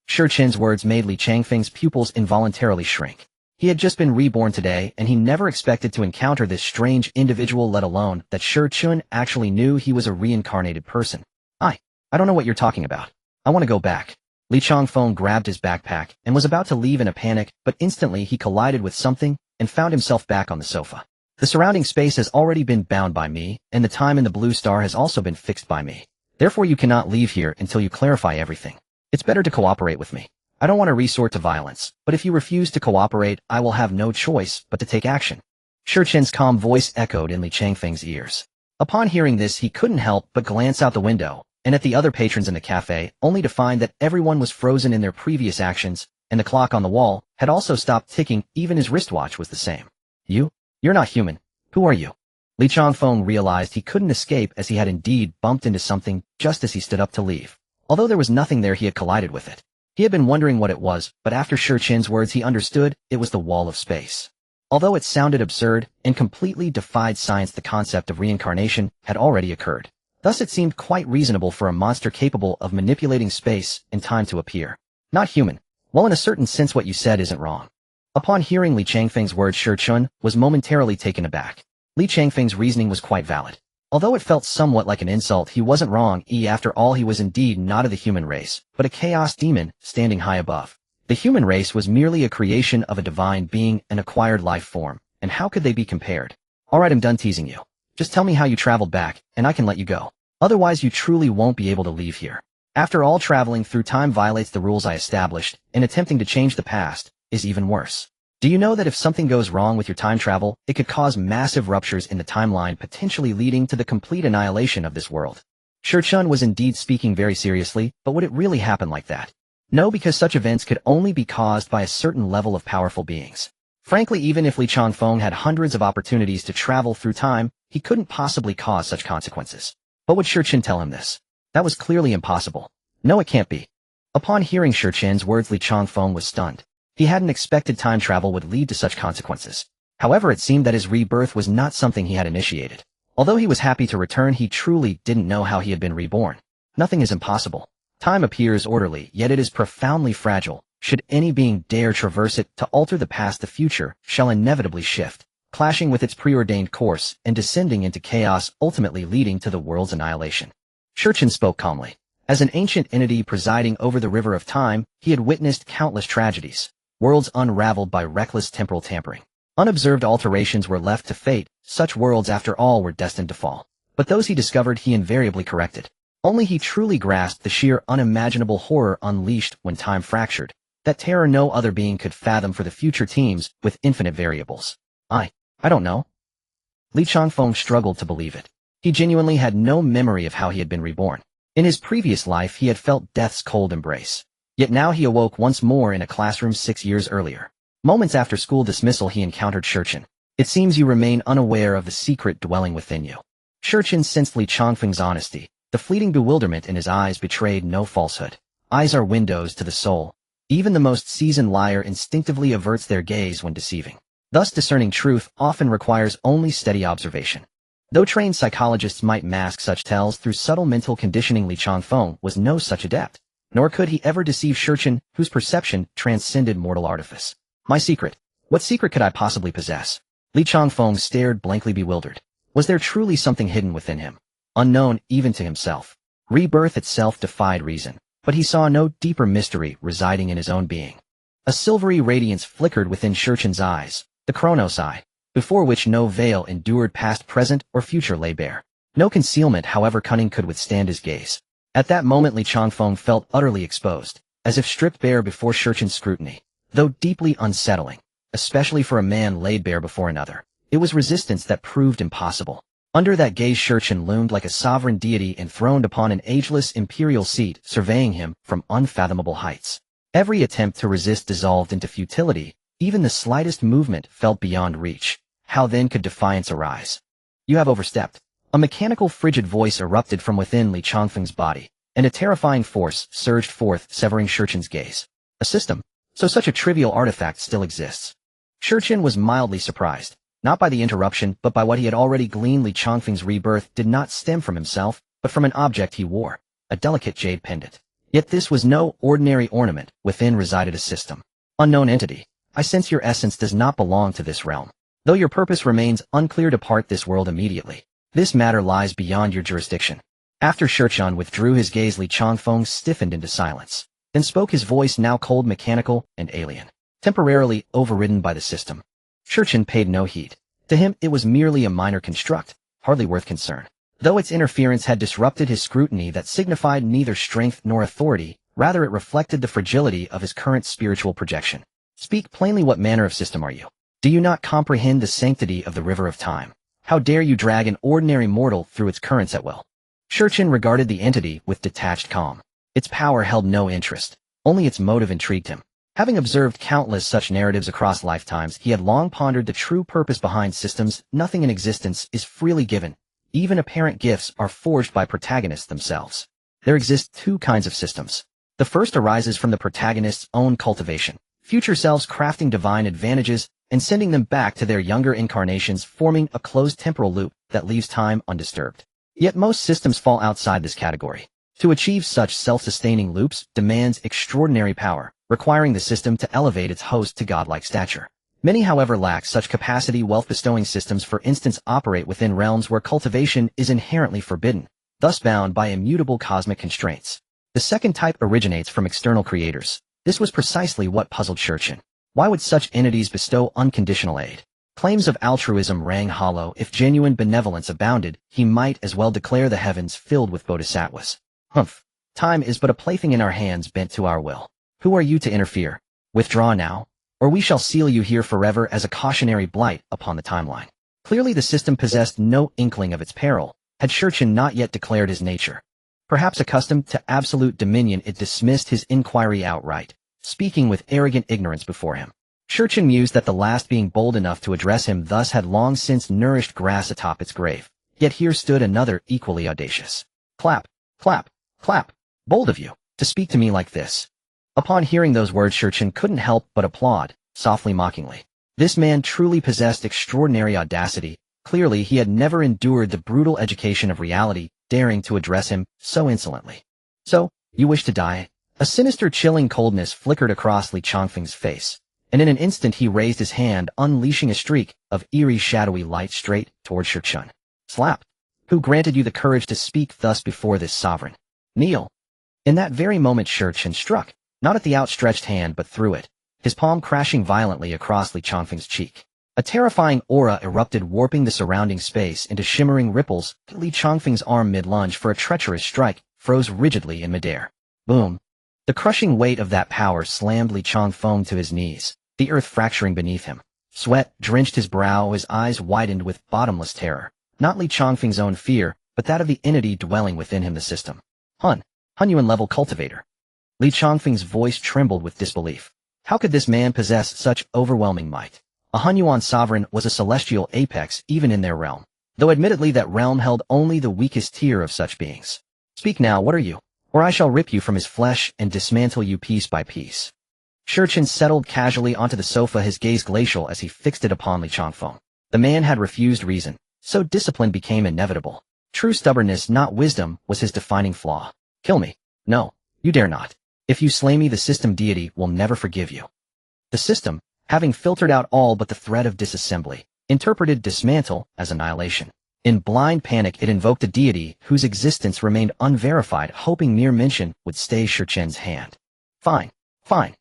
[SPEAKER 1] Shi Chun's words made Li Changfeng's pupils involuntarily shrink. He had just been reborn today, and he never expected to encounter this strange individual, let alone that Shi Chun actually knew he was a reincarnated person. I don't know what you're talking about. I want to go back. Li Changfeng grabbed his backpack and was about to leave in a panic, but instantly he collided with something and found himself back on the sofa. The surrounding space has already been bound by me, and the time in the blue star has also been fixed by me. Therefore you cannot leave here until you clarify everything. It's better to cooperate with me. I don't want to resort to violence, but if you refuse to cooperate, I will have no choice but to take action. Shi Chun's calm voice echoed in Li Changfeng's ears. Upon hearing this, he couldn't help but glance out the window and at the other patrons in the cafe, only to find that everyone was frozen in their previous actions, and the clock on the wall had also stopped ticking. Even his wristwatch was the same. You're not human. Who are you? Li Changfeng realized he couldn't escape, as he had indeed bumped into something just as he stood up to leave. Although there was nothing there, he had collided with it. He had been wondering what it was, but after Shi Chun's words he understood it was the wall of space. Although it sounded absurd and completely defied science, the concept of reincarnation had already occurred. Thus it seemed quite reasonable for a monster capable of manipulating space and time to appear. Not human. Well, in a certain sense what you said isn't wrong. Upon hearing Li Changfeng's words, Shi Chun was momentarily taken aback. Li Changfeng's reasoning was quite valid. Although it felt somewhat like an insult, he wasn't wrong. After all, he was indeed not of the human race, but a chaos demon standing high above. The human race was merely a creation of a divine being, an acquired life form, and how could they be compared? Alright, I'm done teasing you. Just tell me how you traveled back, and I can let you go. Otherwise you truly won't be able to leave here. After all, traveling through time violates the rules I established, and attempting to change the past is even worse. Do you know that if something goes wrong with your time travel, it could cause massive ruptures in the timeline, potentially leading to the complete annihilation of this world? Shi Chun was indeed speaking very seriously, but would it really happen like that? No, because such events could only be caused by a certain level of powerful beings. Frankly, even if Li Changfeng had hundreds of opportunities to travel through time, he couldn't possibly cause such consequences. But would Shi Chun tell him this? That was clearly impossible. No, it can't be. Upon hearing Shi Chun's words, Li Changfeng was stunned. He hadn't expected time travel would lead to such consequences. However, it seemed that his rebirth was not something he had initiated. Although he was happy to return, he truly didn't know how he had been reborn. Nothing is impossible. Time appears orderly, yet it is profoundly fragile. Should any being dare traverse it to alter the past, the future shall inevitably shift, clashing with its preordained course and descending into chaos, ultimately leading to the world's annihilation. Shi Chun spoke calmly. As an ancient entity presiding over the river of time, he had witnessed countless tragedies. Worlds unraveled by reckless temporal tampering. Unobserved alterations were left to fate. Such worlds, after all, were destined to fall. But those he discovered, he invariably corrected. Only he truly grasped the sheer unimaginable horror unleashed when time fractured. That terror no other being could fathom for the future teams with infinite variables. I don't know. Li Changfeng struggled to believe it. He genuinely had no memory of how he had been reborn. In his previous life, he had felt death's cold embrace. Yet now he awoke once more in a classroom 6 years earlier. Moments after school dismissal he encountered Shurchen. It seems you remain unaware of the secret dwelling within you. Shurchen sensed Li Chongfeng's honesty. The fleeting bewilderment in his eyes betrayed no falsehood. Eyes are windows to the soul. Even the most seasoned liar instinctively averts their gaze when deceiving. Thus discerning truth often requires only steady observation. Though trained psychologists might mask such tells through subtle mental conditioning, Li Chongfeng was no such adept. Nor could he ever deceive Shurchen, whose perception transcended mortal artifice. My secret. What secret could I possibly possess? Li Chongfeng stared blankly bewildered. Was there truly something hidden within him? Unknown even to himself. Rebirth itself defied reason, but he saw no deeper mystery residing in his own being. A silvery radiance flickered within Shurchen's eyes, the Chronos eye, before which no veil endured past, present, or future lay bare. No concealment, however cunning, could withstand his gaze. At that moment Li Chongfeng felt utterly exposed, as if stripped bare before Shurchen's scrutiny. Though deeply unsettling, especially for a man laid bare before another, it was resistance that proved impossible. Under that gaze Shurchen loomed like a sovereign deity enthroned upon an ageless imperial seat, surveying him from unfathomable heights. Every attempt to resist dissolved into futility. Even the slightest movement felt beyond reach. How then could defiance arise? You have overstepped. A mechanical frigid voice erupted from within Li Chongfeng's body, and a terrifying force surged forth, severing Shurchen's gaze. A system? So such a trivial artifact still exists. Shurchen was mildly surprised, not by the interruption, but by what he had already gleaned. Li Chongfeng's rebirth did not stem from himself, but from an object he wore, a delicate jade pendant. Yet this was no ordinary ornament. Within resided a system. Unknown entity. I sense your essence does not belong to this realm. Though your purpose remains unclear, depart this world immediately. This matter lies beyond your jurisdiction. After Shurchen withdrew his gaze, Li Chongfeng stiffened into silence. Then spoke, his voice now cold, mechanical, and alien. Temporarily overridden by the system. Shurchen paid no heed. To him it was merely a minor construct, hardly worth concern. Though its interference had disrupted his scrutiny, that signified neither strength nor authority, rather it reflected the fragility of his current spiritual projection. Speak plainly, what manner of system are you? Do you not comprehend the sanctity of the river of time? How dare you drag an ordinary mortal through its currents at will? Shurchen regarded the entity with detached calm. Its power held no interest. Only its motive intrigued him. Having observed countless such narratives across lifetimes, he had long pondered the true purpose behind systems. Nothing in existence is freely given. Even apparent gifts are forged by protagonists themselves. There exist two kinds of systems. The first arises from the protagonist's own cultivation, future selves crafting divine advantages and sending them back to their younger incarnations, forming a closed temporal loop that leaves time undisturbed. Yet most systems fall outside this category. To achieve such self-sustaining loops demands extraordinary power, requiring the system to elevate its host to godlike stature. Many, however, lack such capacity. Wealth-bestowing systems, for instance, operate within realms where cultivation is inherently forbidden, thus bound by immutable cosmic constraints. The second type originates from external creators. This was precisely what puzzled Shurchen. Why would such entities bestow unconditional aid? Claims of altruism rang hollow. If genuine benevolence abounded, he might as well declare the heavens filled with bodhisattvas. Humph. Time is but a plaything in our hands, bent to our will. Who are you to interfere? Withdraw now, or we shall seal you here forever as a cautionary blight upon the timeline. Clearly the system possessed no inkling of its peril, had Shurchen not yet declared his nature. Perhaps accustomed to absolute dominion, it dismissed his inquiry outright, speaking with arrogant ignorance before him. Shurchen mused that the last being bold enough to address him thus had long since nourished grass atop its grave. Yet here stood another equally audacious. Clap, clap, clap. Bold of you, to speak to me like this. Upon hearing those words, Shurchen couldn't help but applaud, softly, mockingly. This man truly possessed extraordinary audacity. Clearly he had never endured the brutal education of reality, daring to address him so insolently. So, you wish to die? A sinister, chilling coldness flickered across Li Chongfeng's face, and in an instant he raised his hand, unleashing a streak of eerie, shadowy light straight toward Shurchen. Slap! Who granted you the courage to speak thus before this sovereign? Kneel! In that very moment Shurchen struck, not at the outstretched hand but through it, his palm crashing violently across Li Chongfeng's cheek. A terrifying aura erupted, warping the surrounding space into shimmering ripples. Li Chongfeng's arm, mid-lunge for a treacherous strike, froze rigidly in midair. Boom! The crushing weight of that power slammed Li Chongfeng to his knees, the earth fracturing beneath him. Sweat drenched his brow, his eyes widened with bottomless terror. Not Li Chongfeng's own fear, but that of the entity dwelling within him, the system. Hunyuan level cultivator. Li Chongfeng's voice trembled with disbelief. How could this man possess such overwhelming might? A Hunyuan sovereign was a celestial apex even in their realm, though admittedly that realm held only the weakest tier of such beings. Speak now, what are you? Or I shall rip you from his flesh and dismantle you piece by piece. Shurchen settled casually onto the sofa, his gaze glacial as he fixed it upon Li Chongfeng. The man had refused reason, so discipline became inevitable. True stubbornness, not wisdom, was his defining flaw. Kill me. No, you dare not. If you slay me, the system deity will never forgive you. The system, having filtered out all but the threat of disassembly, interpreted dismantle as annihilation. In blind panic, it invoked a deity whose existence remained unverified, hoping mere mention would stay Shurchen's hand. Fine. Fine.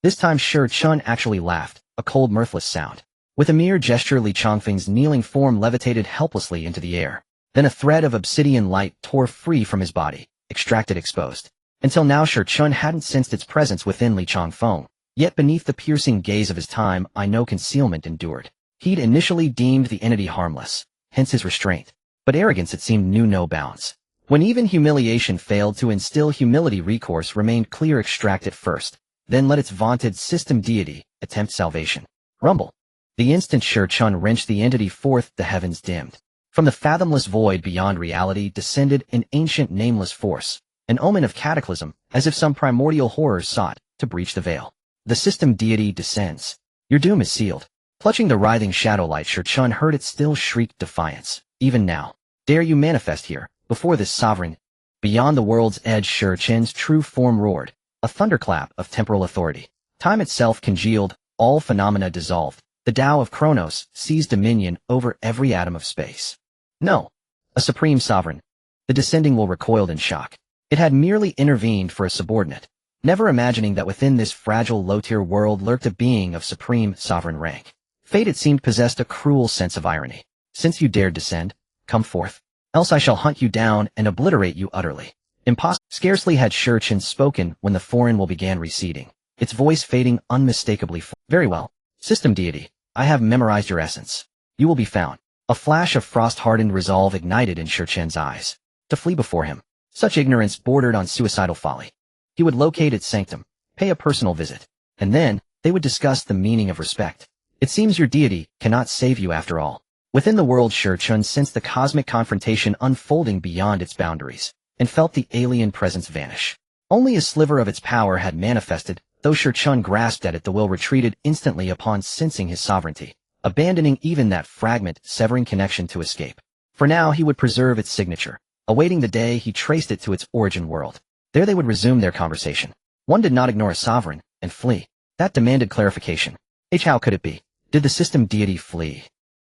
[SPEAKER 1] This time Shurchen actually laughed, a cold, mirthless sound. With a mere gesture, Li Chongfeng's kneeling form levitated helplessly into the air. Then a thread of obsidian light tore free from his body, extracted exposed. Until now Shurchen hadn't sensed its presence within Li Chongfeng, yet beneath the piercing gaze of his time, no concealment endured. He'd initially deemed the entity harmless, hence his restraint. But arrogance, it seemed, knew no bounds. When even humiliation failed to instill humility, recourse remained clear. Extract it first, then let its vaunted system deity attempt salvation. Rumble. The instant Shurchen wrenched the entity forth, the heavens dimmed. From the fathomless void beyond reality descended an ancient nameless force, an omen of cataclysm, as if some primordial horror sought to breach the veil. The system deity descends. Your doom is sealed. Clutching the writhing shadow light, Shurchen heard it still shriek defiance. Even now, dare you manifest here, before this sovereign? Beyond the world's edge, Shurchen's true form roared, a thunderclap of temporal authority. Time itself congealed, all phenomena dissolved. The Tao of Chronos seized dominion over every atom of space. No, a supreme sovereign. The descending will recoiled in shock. It had merely intervened for a subordinate, never imagining that within this fragile low-tier world lurked a being of supreme sovereign rank. Fate, it seemed, possessed a cruel sense of irony. Since you dared descend, come forth. Else I shall hunt you down and obliterate you utterly. Impossible. Scarcely had Shurchen spoken when the foreign will began receding, its voice fading unmistakably. Very well, system deity, I have memorized your essence. You will be found. A flash of frost-hardened resolve ignited in Shurchen's eyes. To flee before him, such ignorance bordered on suicidal folly. He would locate its sanctum, pay a personal visit, and then they would discuss the meaning of respect. It seems your deity cannot save you after all. Within the world, Shurchen sensed the cosmic confrontation unfolding beyond its boundaries, and felt the alien presence vanish. Only a sliver of its power had manifested, though Shurchen grasped at it, the will retreated instantly upon sensing his sovereignty, abandoning even that fragment, severing connection to escape. For now he would preserve its signature, awaiting the day he traced it to its origin world. There they would resume their conversation. One did not ignore a sovereign and flee. That demanded clarification. How could it be? Did the system deity flee?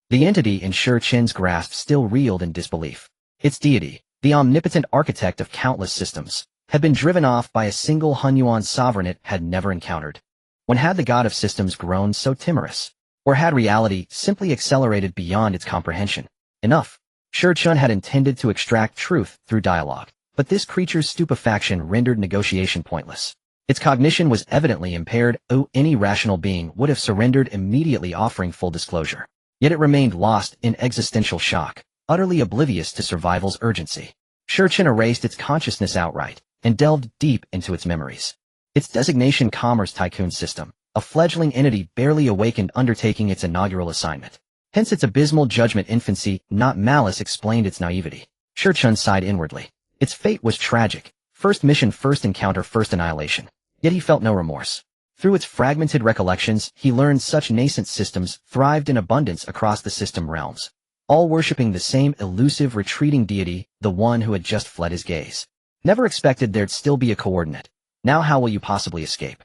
[SPEAKER 1] The entity in Shurchen's grasp still reeled in disbelief. Its deity, the omnipotent architect of countless systems, had been driven off by a single Hunyuan sovereign it had never encountered. When had the god of systems grown so timorous? Or had reality simply accelerated beyond its comprehension? Enough. Shurchen had intended to extract truth through dialogue, but this creature's stupefaction rendered negotiation pointless. Its cognition was evidently impaired. Any rational being would have surrendered immediately, offering full disclosure. Yet it remained lost in existential shock, utterly oblivious to survival's urgency. Shurchen erased its consciousness outright and delved deep into its memories. Its designation, Commerce Tycoon System, a fledgling entity barely awakened undertaking its inaugural assignment. Hence its abysmal judgment. Infancy, not malice, explained its naivety. Shurchen sighed inwardly. Its fate was tragic. First mission, first encounter, first annihilation. Yet he felt no remorse. Through its fragmented recollections, he learned such nascent systems thrived in abundance across the system realms, all worshipping the same elusive retreating deity, the one who had just fled his gaze. Never expected there'd still be a coordinate. Now how will you possibly escape?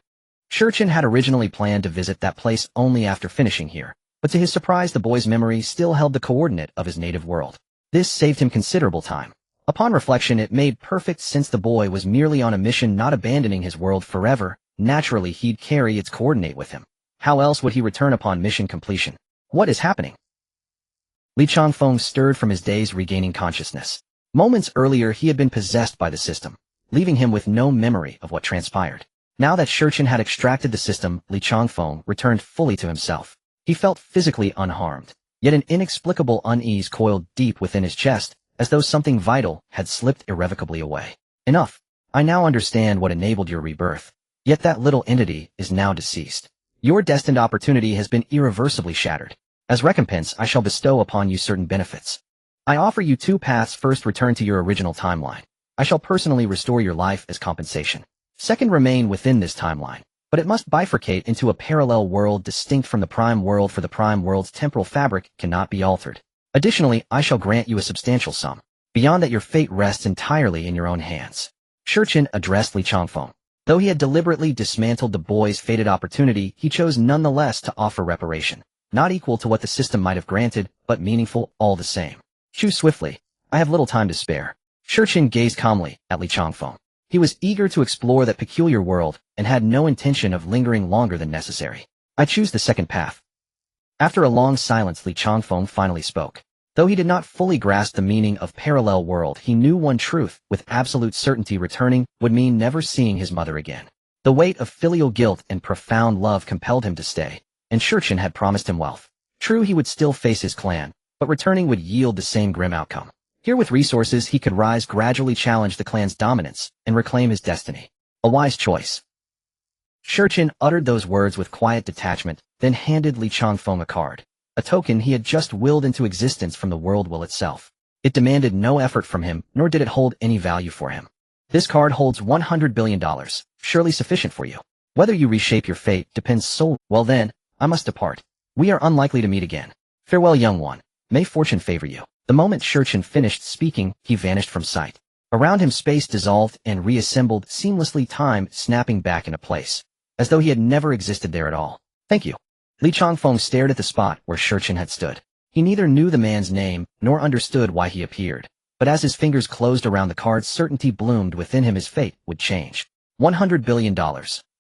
[SPEAKER 1] Shurchen had originally planned to visit that place only after finishing here, but to his surprise the boy's memory still held the coordinate of his native world. This saved him considerable time. Upon reflection, it made perfect sense. The boy was merely on a mission, not abandoning his world forever. Naturally, he'd carry its coordinate with him. How else would he return upon mission completion? What is happening? Li Chongfeng stirred from his daze, regaining consciousness. Moments earlier, he had been possessed by the system, leaving him with no memory of what transpired. Now that Shurchen had extracted the system, Li Chongfeng returned fully to himself. He felt physically unharmed, yet an inexplicable unease coiled deep within his chest, as though something vital had slipped irrevocably away. Enough. I now understand what enabled your rebirth. Yet that little entity is now deceased. Your destined opportunity has been irreversibly shattered. As recompense, I shall bestow upon you certain benefits. I offer you two paths. First, return to your original timeline. I shall personally restore your life as compensation. Second, remain within this timeline, but it must bifurcate into a parallel world distinct from the prime world, for the prime world's temporal fabric cannot be altered. Additionally, I shall grant you a substantial sum. Beyond that, your fate rests entirely in your own hands. Shurchin addressed Li Changfeng. Though he had deliberately dismantled the boy's fated opportunity, he chose nonetheless to offer reparation. Not equal to what the system might have granted, but meaningful all the same. Choose swiftly. I have little time to spare. Shurchin gazed calmly at Li Changfeng. He was eager to explore that peculiar world and had no intention of lingering longer than necessary. I choose the second path. After a long silence, Li Changfeng finally spoke. Though he did not fully grasp the meaning of parallel world, he knew one truth with absolute certainty: returning would mean never seeing his mother again. The weight of filial guilt and profound love compelled him to stay, and Shurchin had promised him wealth. True, he would still face his clan, but returning would yield the same grim outcome. Here, with resources, he could rise, gradually challenge the clan's dominance, and reclaim his destiny. A wise choice. Shurchin uttered those words with quiet detachment, then handed Li Changfeng a card. A token he had just willed into existence from the world will itself. It demanded no effort from him, nor did it hold any value for him. This card holds $100 billion, surely sufficient for you. Whether you reshape your fate depends solely. Well then, I must depart. We are unlikely to meet again. Farewell, young one. May fortune favor you. The moment Shurchin finished speaking, he vanished from sight. Around him, space dissolved and reassembled seamlessly, time snapping back into place, as though he had never existed there at all. Thank you. Li Changfeng stared at the spot where Shurchin had stood. He neither knew the man's name nor understood why he appeared, but as his fingers closed around the card, certainty bloomed within him: his fate would change. $100 billion,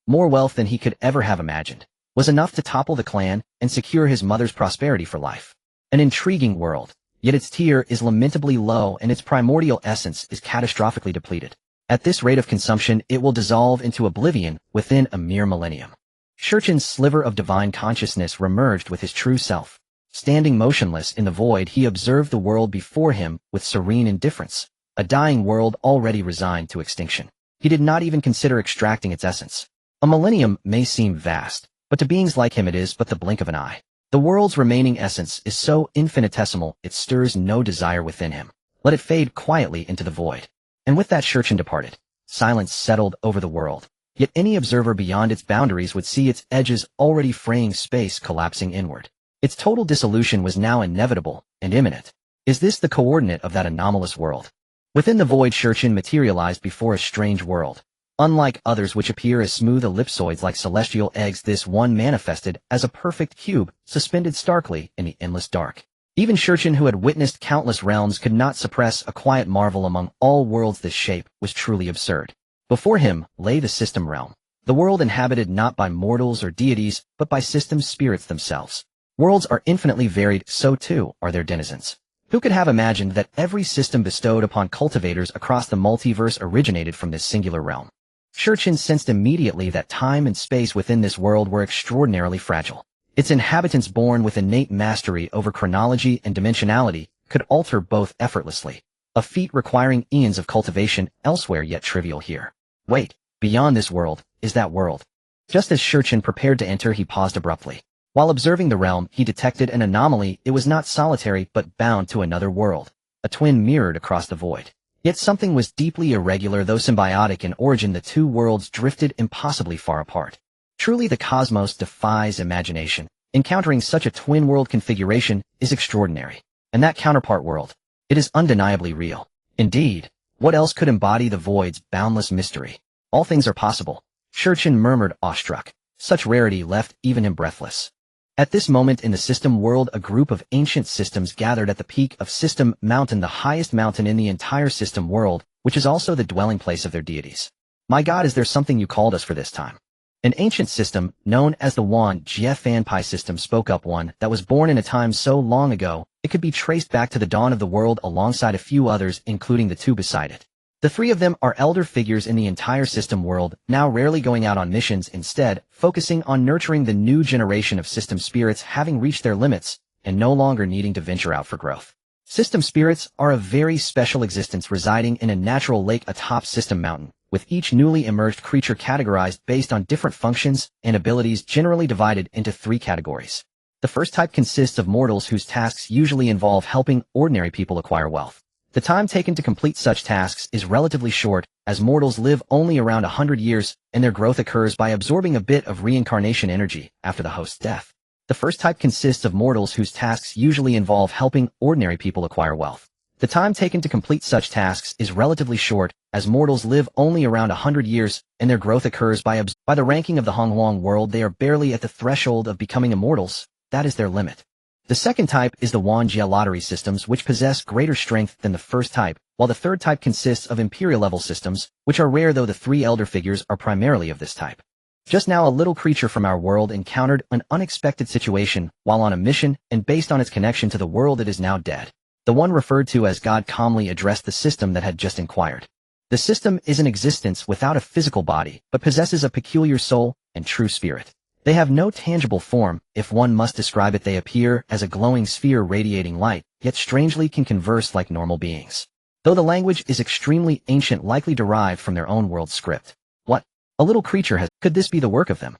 [SPEAKER 1] more wealth than he could ever have imagined, was enough to topple the clan and secure his mother's prosperity for life. An intriguing world, yet its tier is lamentably low and its primordial essence is catastrophically depleted. At this rate of consumption, it will dissolve into oblivion within a mere millennium. Shurchin's sliver of divine consciousness remerged with his true self. Standing motionless in the void, he observed the world before him with serene indifference, a dying world already resigned to extinction. He did not even consider extracting its essence. A millennium may seem vast, but to beings like him it is but the blink of an eye. The world's remaining essence is so infinitesimal it stirs no desire within him. Let it fade quietly into the void. And with that, Shurchin departed. Silence settled over the world, yet any observer beyond its boundaries would see its edges already fraying, space collapsing inward. Its total dissolution was now inevitable and imminent. Is this the coordinate of that anomalous world? Within the void, Shurchin materialized before a strange world. Unlike others which appear as smooth ellipsoids like celestial eggs, this one manifested as a perfect cube, suspended starkly in the endless dark. Even Shurchin, who had witnessed countless realms, could not suppress a quiet marvel: among all worlds, this shape was truly absurd. Before him lay the system realm, the world inhabited not by mortals or deities, but by system spirits themselves. Worlds are infinitely varied, so too are their denizens. Who could have imagined that every system bestowed upon cultivators across the multiverse originated from this singular realm? Shurchin sensed immediately that time and space within this world were extraordinarily fragile. Its inhabitants, born with innate mastery over chronology and dimensionality, could alter both effortlessly, a feat requiring eons of cultivation elsewhere, yet trivial here. Wait, beyond this world is that world. Just as Shurchin prepared to enter, he paused abruptly. While observing the realm, he detected an anomaly. It was not solitary, but bound to another world, a twin mirrored across the void. Yet something was deeply irregular. Though symbiotic in origin, the two worlds drifted impossibly far apart. Truly, the cosmos defies imagination. Encountering such a twin-world configuration is extraordinary. And that counterpart world, it is undeniably real. Indeed, what else could embody the void's boundless mystery? All things are possible, Shurchin murmured, awestruck. Such rarity left even him breathless. At this moment in the system world, a group of ancient systems gathered at the peak of System Mountain, the highest mountain in the entire system world, which is also the dwelling place of their deities. My God, is there something you called us for this time? An ancient system, known as the Wan Jiefan system, spoke up, one that was born in a time so long ago, it could be traced back to the dawn of the world, alongside a few others, including the two beside it. The three of them are elder figures in the entire system world, now rarely going out on missions, instead focusing on nurturing the new generation of system spirits, having reached their limits and no longer needing to venture out for growth. System spirits are a very special existence residing in a natural lake atop System Mountain, with each newly emerged creature categorized based on different functions and abilities generally divided into 3 categories. The first type consists of mortals whose tasks usually involve helping ordinary people acquire wealth. The time taken to complete such tasks is relatively short, as mortals live only around 100 years, and their growth occurs by absorbing a bit of reincarnation energy after the host's death. The first type consists of mortals whose tasks usually involve helping ordinary people acquire wealth. The time taken to complete such tasks is relatively short, as mortals live only around 100 years, and their growth occurs by the ranking of the Honghuang world. They are barely at the threshold of becoming immortals. That is their limit. The second type is the Wanjia lottery systems, which possess greater strength than the first type, while the third type consists of imperial level systems, which are rare, though the 3 elder figures are primarily of this type. Just now, a little creature from our world encountered an unexpected situation while on a mission, and based on its connection to the world, it is now dead. The one referred to as God calmly addressed the system that had just inquired. The system is in existence without a physical body, but possesses a peculiar soul and true spirit. They have no tangible form. If one must describe it, they appear as a glowing sphere radiating light, yet strangely can converse like normal beings. Though the language is extremely ancient, likely derived from their own world script. What? A little creature has... Could this be the work of them?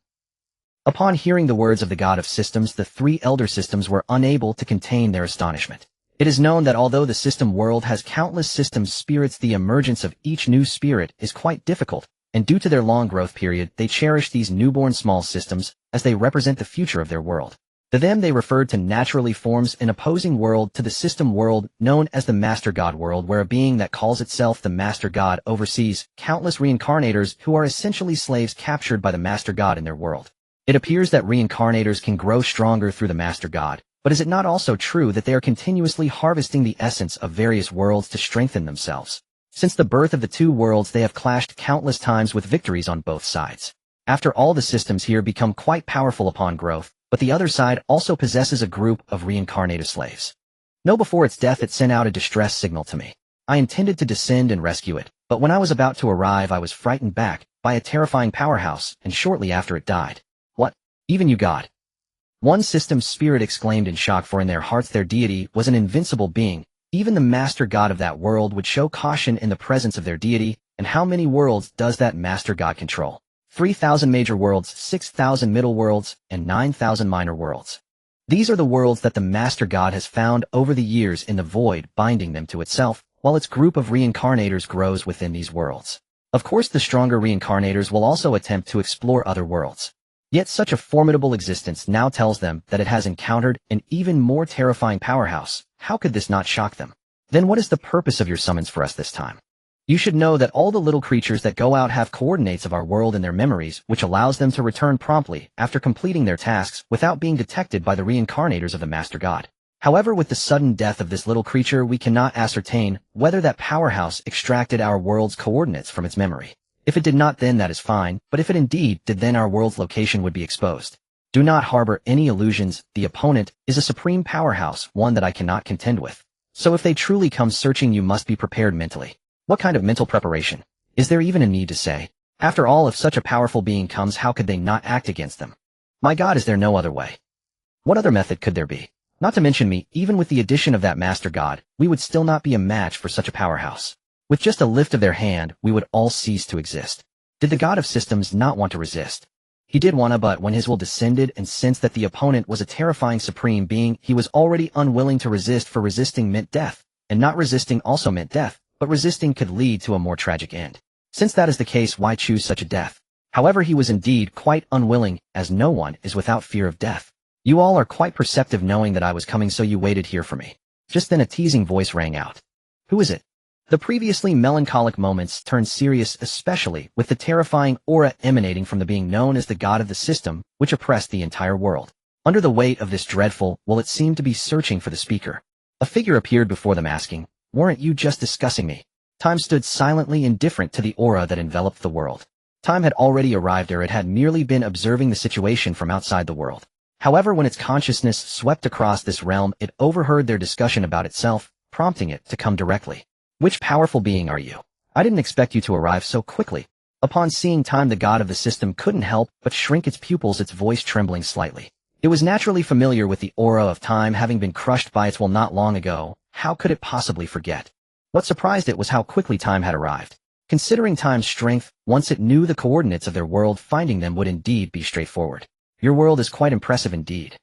[SPEAKER 1] Upon hearing the words of the God of Systems, the 3 elder systems were unable to contain their astonishment. It is known that although the system world has countless system spirits, the emergence of each new spirit is quite difficult, and due to their long growth period, they cherish these newborn small systems as they represent the future of their world. To them, they referred to naturally forms an opposing world to the system world known as the Master God world, where a being that calls itself the Master God oversees countless reincarnators who are essentially slaves captured by the Master God in their world. It appears that reincarnators can grow stronger through the Master God, but is it not also true that they are continuously harvesting the essence of various worlds to strengthen themselves? Since the birth of the 2 worlds, they have clashed countless times with victories on both sides. After all, the systems here become quite powerful upon growth, but the other side also possesses a group of reincarnated slaves. No, before its death it sent out a distress signal to me. I intended to descend and rescue it, but when I was about to arrive, I was frightened back by a terrifying powerhouse, and shortly after it died. What? Even you, God? One system's spirit exclaimed in shock, for in their hearts their deity was an invincible being. Even the Master God of that world would show caution in the presence of their deity, and how many worlds does that Master God control? 3,000 major worlds, 6,000 middle worlds, and 9,000 minor worlds. These are the worlds that the Master God has found over the years in the void, binding them to itself, while its group of reincarnators grows within these worlds. Of course, the stronger reincarnators will also attempt to explore other worlds. Yet such a formidable existence now tells them that it has encountered an even more terrifying powerhouse. How could this not shock them? Then what is the purpose of your summons for us this time? You should know that all the little creatures that go out have coordinates of our world in their memories, which allows them to return promptly after completing their tasks without being detected by the reincarnators of the Master God. However, with the sudden death of this little creature, we cannot ascertain whether that powerhouse extracted our world's coordinates from its memory. If it did not, then that is fine, but if it indeed did, then our world's location would be exposed. Do not harbor any illusions. The opponent is a supreme powerhouse, one that I cannot contend with. So if they truly come searching, you must be prepared mentally. What kind of mental preparation? Is there even a need to say? After all, if such a powerful being comes, how could they not act against them? My God, is there no other way? What other method could there be? Not to mention me, even with the addition of that Master God, we would still not be a match for such a powerhouse. With just a lift of their hand, we would all cease to exist. Did the God of Systems not want to resist? He did wanna, but when his will descended and sensed that the opponent was a terrifying supreme being, he was already unwilling to resist, for resisting meant death, and not resisting also meant death, but resisting could lead to a more tragic end. Since that is the case, why choose such a death? However, he was indeed quite unwilling, as no one is without fear of death. You all are quite perceptive, knowing that I was coming, so you waited here for me. Just then a teasing voice rang out. Who is it? The previously melancholic moments turned serious, especially with the terrifying aura emanating from the being known as the God of the System, which oppressed the entire world. Under the weight of this dreadful will, it seemed to be searching for the speaker. A figure appeared before them, asking, "Weren't you just discussing me?" Time stood silently indifferent to the aura that enveloped the world. Time had already arrived there. It had merely been observing the situation from outside the world. However, when its consciousness swept across this realm, it overheard their discussion about itself, prompting it to come directly. Which powerful being are you? I didn't expect you to arrive so quickly. Upon seeing Time, the God of the System couldn't help but shrink its pupils, its voice trembling slightly. It was naturally familiar with the aura of Time, having been crushed by its will not long ago. How could it possibly forget? What surprised it was how quickly Time had arrived. Considering Time's strength, once it knew the coordinates of their world, finding them would indeed be straightforward. Your world is quite impressive indeed.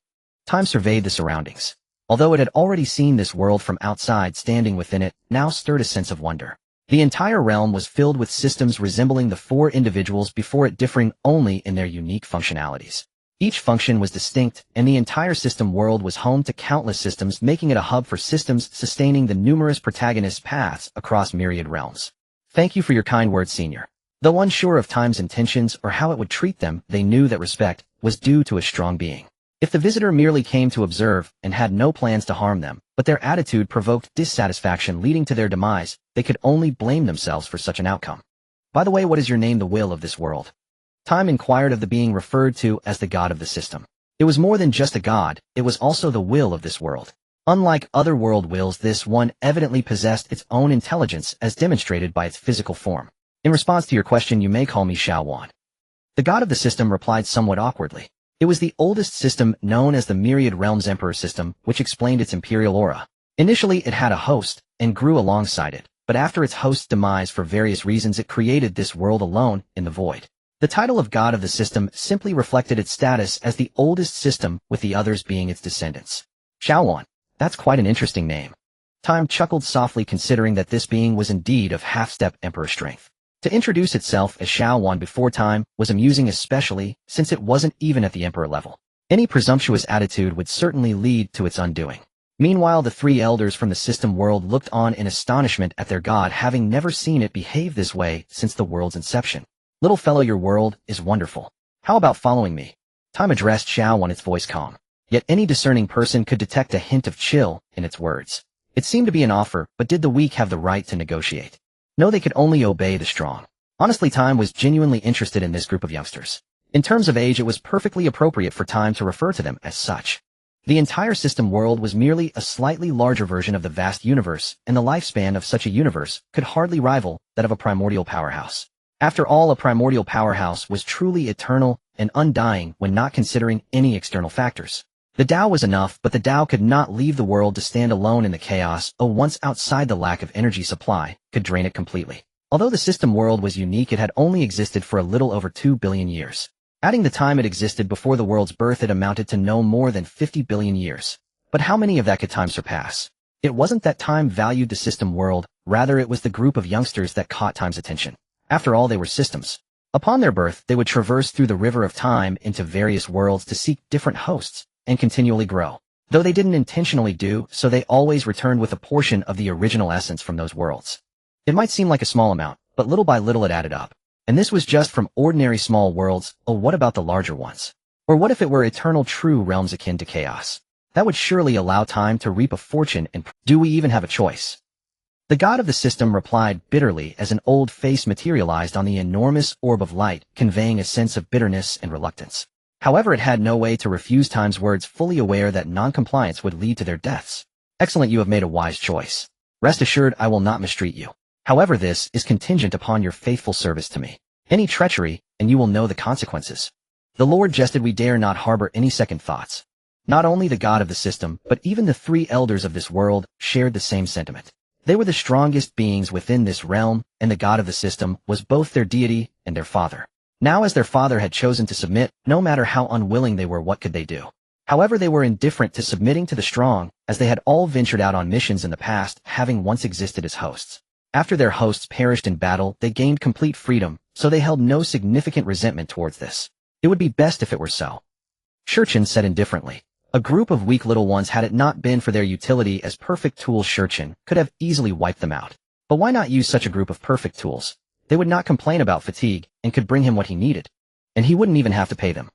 [SPEAKER 1] Time surveyed the surroundings. Although it had already seen this world from outside, standing within it now stirred a sense of wonder. The entire realm was filled with systems resembling the four individuals before it, differing only in their unique functionalities. Each function was distinct, and the entire system world was home to countless systems, making it a hub for systems sustaining the numerous protagonist paths across myriad realms. Thank you for your kind words, Senior. Though unsure of Time's intentions or how it would treat them, they knew that respect was due to a strong being. If the visitor merely came to observe and had no plans to harm them, but their attitude provoked dissatisfaction leading to their demise, they could only blame themselves for such an outcome. By the way, what is your name, the will of this world? Time inquired of the being referred to as the god of the system. It was more than just a god, it was also the will of this world. Unlike other world wills, this one evidently possessed its own intelligence as demonstrated by its physical form. In response to your question, you may call me Xiao Wan. The god of the system replied somewhat awkwardly. It was the oldest system, known as the Myriad Realms Emperor system, which explained its imperial aura. Initially, it had a host, and grew alongside it, but after its host's demise for various reasons, it created this world alone, in the void. The title of god of the system simply reflected its status as the oldest system, with the others being its descendants. Xiao Wan. That's quite an interesting name. Time chuckled softly, considering that this being was indeed of half-step emperor strength. To introduce itself as Xiao Wan before Time was amusing, especially since it wasn't even at the emperor level. Any presumptuous attitude would certainly lead to its undoing. Meanwhile, the three elders from the system world looked on in astonishment at their god, having never seen it behave this way since the world's inception. Little fellow, your world is wonderful. How about following me? Time addressed Xiao Wan, its voice calm. Yet any discerning person could detect a hint of chill in its words. It seemed to be an offer, but did the weak have the right to negotiate? No, they could only obey the strong. Honestly, Time was genuinely interested in this group of youngsters. In terms of age, it was perfectly appropriate for Time to refer to them as such. The entire system world was merely a slightly larger version of the vast universe, and the lifespan of such a universe could hardly rival that of a primordial powerhouse. After all, a primordial powerhouse was truly eternal and undying when not considering any external factors. The Dao was enough, but the Dao could not leave the world to stand alone in the chaos, once outside, the lack of energy supply could drain it completely. Although the system world was unique, it had only existed for a little over 2 billion years. Adding the time it existed before the world's birth, it amounted to no more than 50 billion years. But how many of that could Time surpass? It wasn't that Time valued the system world, rather it was the group of youngsters that caught Time's attention. After all, they were systems. Upon their birth, they would traverse through the river of time into various worlds to seek different hosts, and continually grow. Though they didn't intentionally do so, they always returned with a portion of the original essence from those worlds. It might seem like a small amount, but little by little it added up. And this was just from ordinary small worlds. Oh, what about the larger ones? Or what if it were eternal true realms akin to chaos? That would surely allow Time to reap a fortune, and do we even have a choice? The god of the system replied bitterly as an old face materialized on the enormous orb of light, conveying a sense of bitterness and reluctance. However, it had no way to refuse Time's words, fully aware that non-compliance would lead to their deaths. Excellent, you have made a wise choice. Rest assured, I will not mistreat you. However, this is contingent upon your faithful service to me. Any treachery, and you will know the consequences. The Lord jested. We dare not harbor any second thoughts. Not only the god of the system, but even the three elders of this world shared the same sentiment. They were the strongest beings within this realm, and the god of the system was both their deity and their father. Now, as their father had chosen to submit, no matter how unwilling they were, what could they do? However, they were indifferent to submitting to the strong, as they had all ventured out on missions in the past, having once existed as hosts. After their hosts perished in battle, they gained complete freedom, so they held no significant resentment towards this. It would be best if it were so. Shurchen said indifferently. A group of weak little ones, had it not been for their utility as perfect tools, Shurchen could have easily wiped them out. But why not use such a group of perfect tools? They would not complain about fatigue, and could bring him what he needed. And he wouldn't even have to pay them.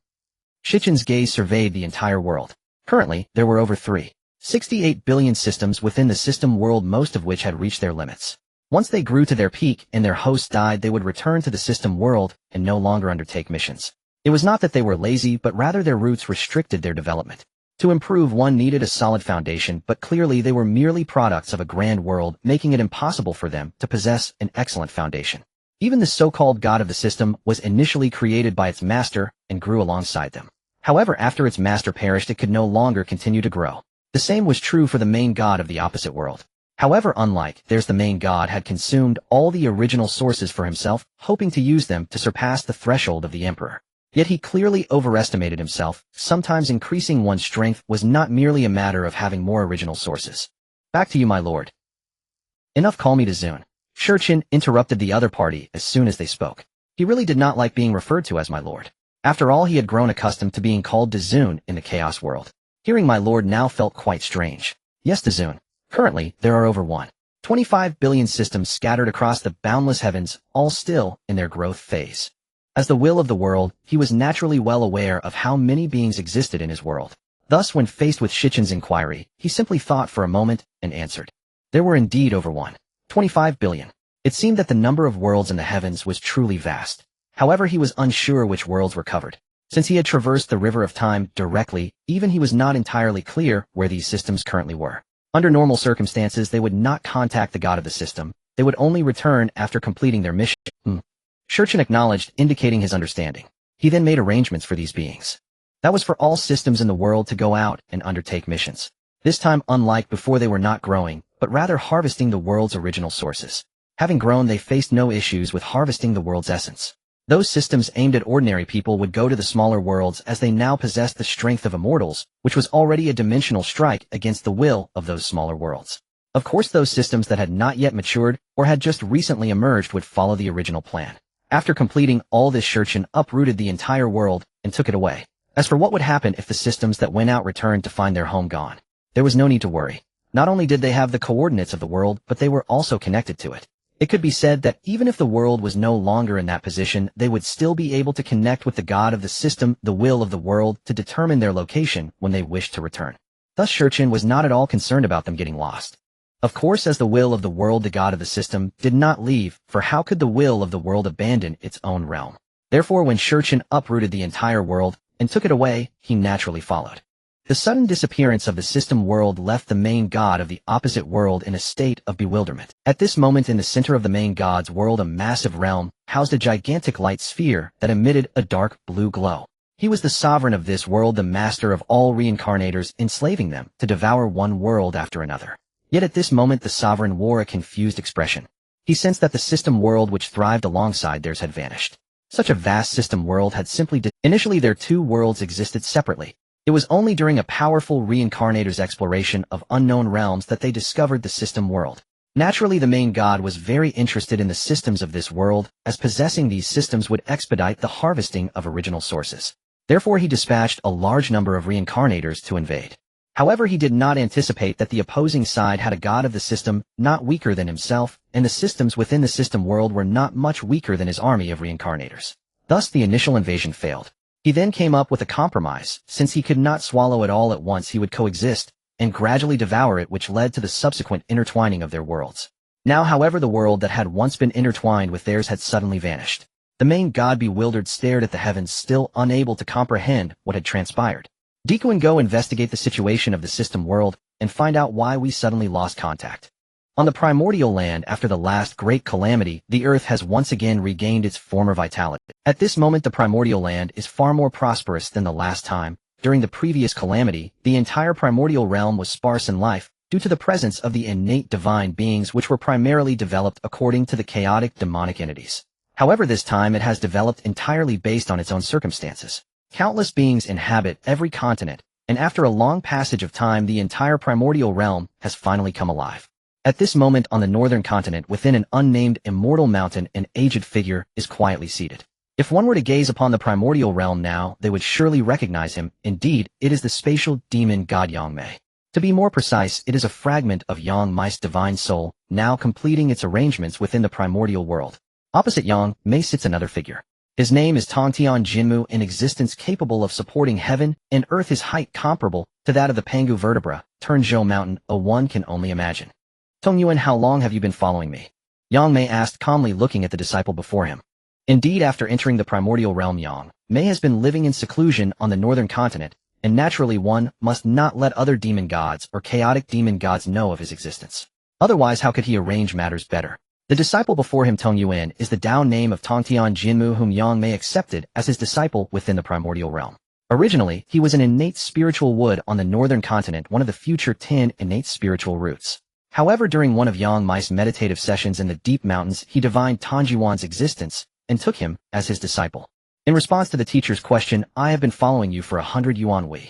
[SPEAKER 1] Shichen's gaze surveyed the entire world. Currently, there were over 368 billion systems within the system world, most of which had reached their limits. Once they grew to their peak and their hosts died, they would return to the system world and no longer undertake missions. It was not that they were lazy, but rather their roots restricted their development. To improve, one needed a solid foundation, but clearly they were merely products of a grand world, making it impossible for them to possess an excellent foundation. Even the so-called god of the system was initially created by its master and grew alongside them. However, after its master perished, it could no longer continue to grow. The same was true for the main god of the opposite world. However, unlike theirs, the main god had consumed all the original sources for himself, hoping to use them to surpass the threshold of the emperor. Yet he clearly overestimated himself. Sometimes increasing one's strength was not merely a matter of having more original sources. Back to you, my lord. Enough, call me to Zun. Qin interrupted the other party as soon as they spoke. He really did not like being referred to as my lord. After all, he had grown accustomed to being called Zun in the Chaos World. Hearing my lord now felt quite strange. Yes, Zun. Currently, there are over 1.25 billion systems scattered across the boundless heavens, all still in their growth phase. As the will of the world, he was naturally well aware of how many beings existed in his world. Thus, when faced with Qin's inquiry, he simply thought for a moment and answered. There were indeed over 1.25 billion. It seemed that the number of worlds in the heavens was truly vast. However, he was unsure which worlds were covered. Since he had traversed the river of time directly, even he was not entirely clear where these systems currently were. Under normal circumstances, they would not contact the god of the system. They would only return after completing their mission. Qin acknowledged, indicating his understanding. He then made arrangements for these beings. That was for all systems in the world to go out and undertake missions. This time, unlike before, they were not growing, but rather harvesting the world's original sources. Having grown, they faced no issues with harvesting the world's essence. Those systems aimed at ordinary people would go to the smaller worlds as they now possessed the strength of immortals, which was already a dimensional strike against the will of those smaller worlds. Of course, those systems that had not yet matured or had just recently emerged would follow the original plan. After completing all this, Qin uprooted the entire world and took it away. As for what would happen if the systems that went out returned to find their home gone, there was no need to worry. Not only did they have the coordinates of the world, but they were also connected to it. It could be said that even if the world was no longer in that position, they would still be able to connect with the god of the system, the will of the world, to determine their location when they wished to return. Thus, Qin was not at all concerned about them getting lost. Of course, as the will of the world, the god of the system did not leave, for how could the will of the world abandon its own realm? Therefore, when Qin uprooted the entire world and took it away, he naturally followed. The sudden disappearance of the system world left the main god of the opposite world in a state of bewilderment. At this moment, in the center of the main god's world, a massive realm housed a gigantic light sphere that emitted a dark blue glow. He was the sovereign of this world, the master of all reincarnators, enslaving them to devour one world after another. Yet at this moment, the sovereign wore a confused expression. He sensed that the system world which thrived alongside theirs had vanished. Such a vast system world had simply initially, their two worlds existed separately. It was only during a powerful reincarnator's exploration of unknown realms that they discovered the system world. Naturally, the main god was very interested in the systems of this world, as possessing these systems would expedite the harvesting of original sources. Therefore, he dispatched a large number of reincarnators to invade. However, he did not anticipate that the opposing side had a god of the system not weaker than himself, and the systems within the system world were not much weaker than his army of reincarnators. Thus, the initial invasion failed. He then came up with a compromise. Since he could not swallow it all at once, he would coexist and gradually devour it, which led to the subsequent intertwining of their worlds. Now, however, the world that had once been intertwined with theirs had suddenly vanished. The main god, bewildered, stared at the heavens, still unable to comprehend what had transpired. Deku and go investigate the situation of the system world and find out why we suddenly lost contact. On the primordial land, after the last great calamity, the earth has once again regained its former vitality. At this moment, the primordial land is far more prosperous than the last time. During the previous calamity, the entire primordial realm was sparse in life, due to the presence of the innate divine beings which were primarily developed according to the chaotic demonic entities. However, this time it has developed entirely based on its own circumstances. Countless beings inhabit every continent, and after a long passage of time, the entire primordial realm has finally come alive. At this moment, on the northern continent, within an unnamed immortal mountain, an aged figure is quietly seated. If one were to gaze upon the primordial realm now, they would surely recognize him. Indeed, it is the spatial demon god Yang Mei. To be more precise, it is a fragment of Yang Mei's divine soul, now completing its arrangements within the primordial world. Opposite Yang Mei sits another figure. His name is Tongtian Jinmu, an existence capable of supporting heaven and earth, his height comparable to that of the Pangu vertebra, Turnzhou mountain, one can only imagine. Tongyuan, how long have you been following me? Yang Mei asked calmly, looking at the disciple before him. Indeed, after entering the primordial realm, Yang Mei has been living in seclusion on the northern continent, and naturally one must not let other demon gods or chaotic demon gods know of his existence. Otherwise, how could he arrange matters better? The disciple before him, Tongyuan, is the Dao name of Tongtian Jinmu, whom Yang Mei accepted as his disciple within the primordial realm. Originally, he was an innate spiritual wood on the northern continent, one of the future 10 innate spiritual roots. However, during one of Yang Mai's meditative sessions in the deep mountains, he divined Tang Yuan's existence and took him as his disciple. In response to the teacher's question, I have been following you for 100 Yuan Hui.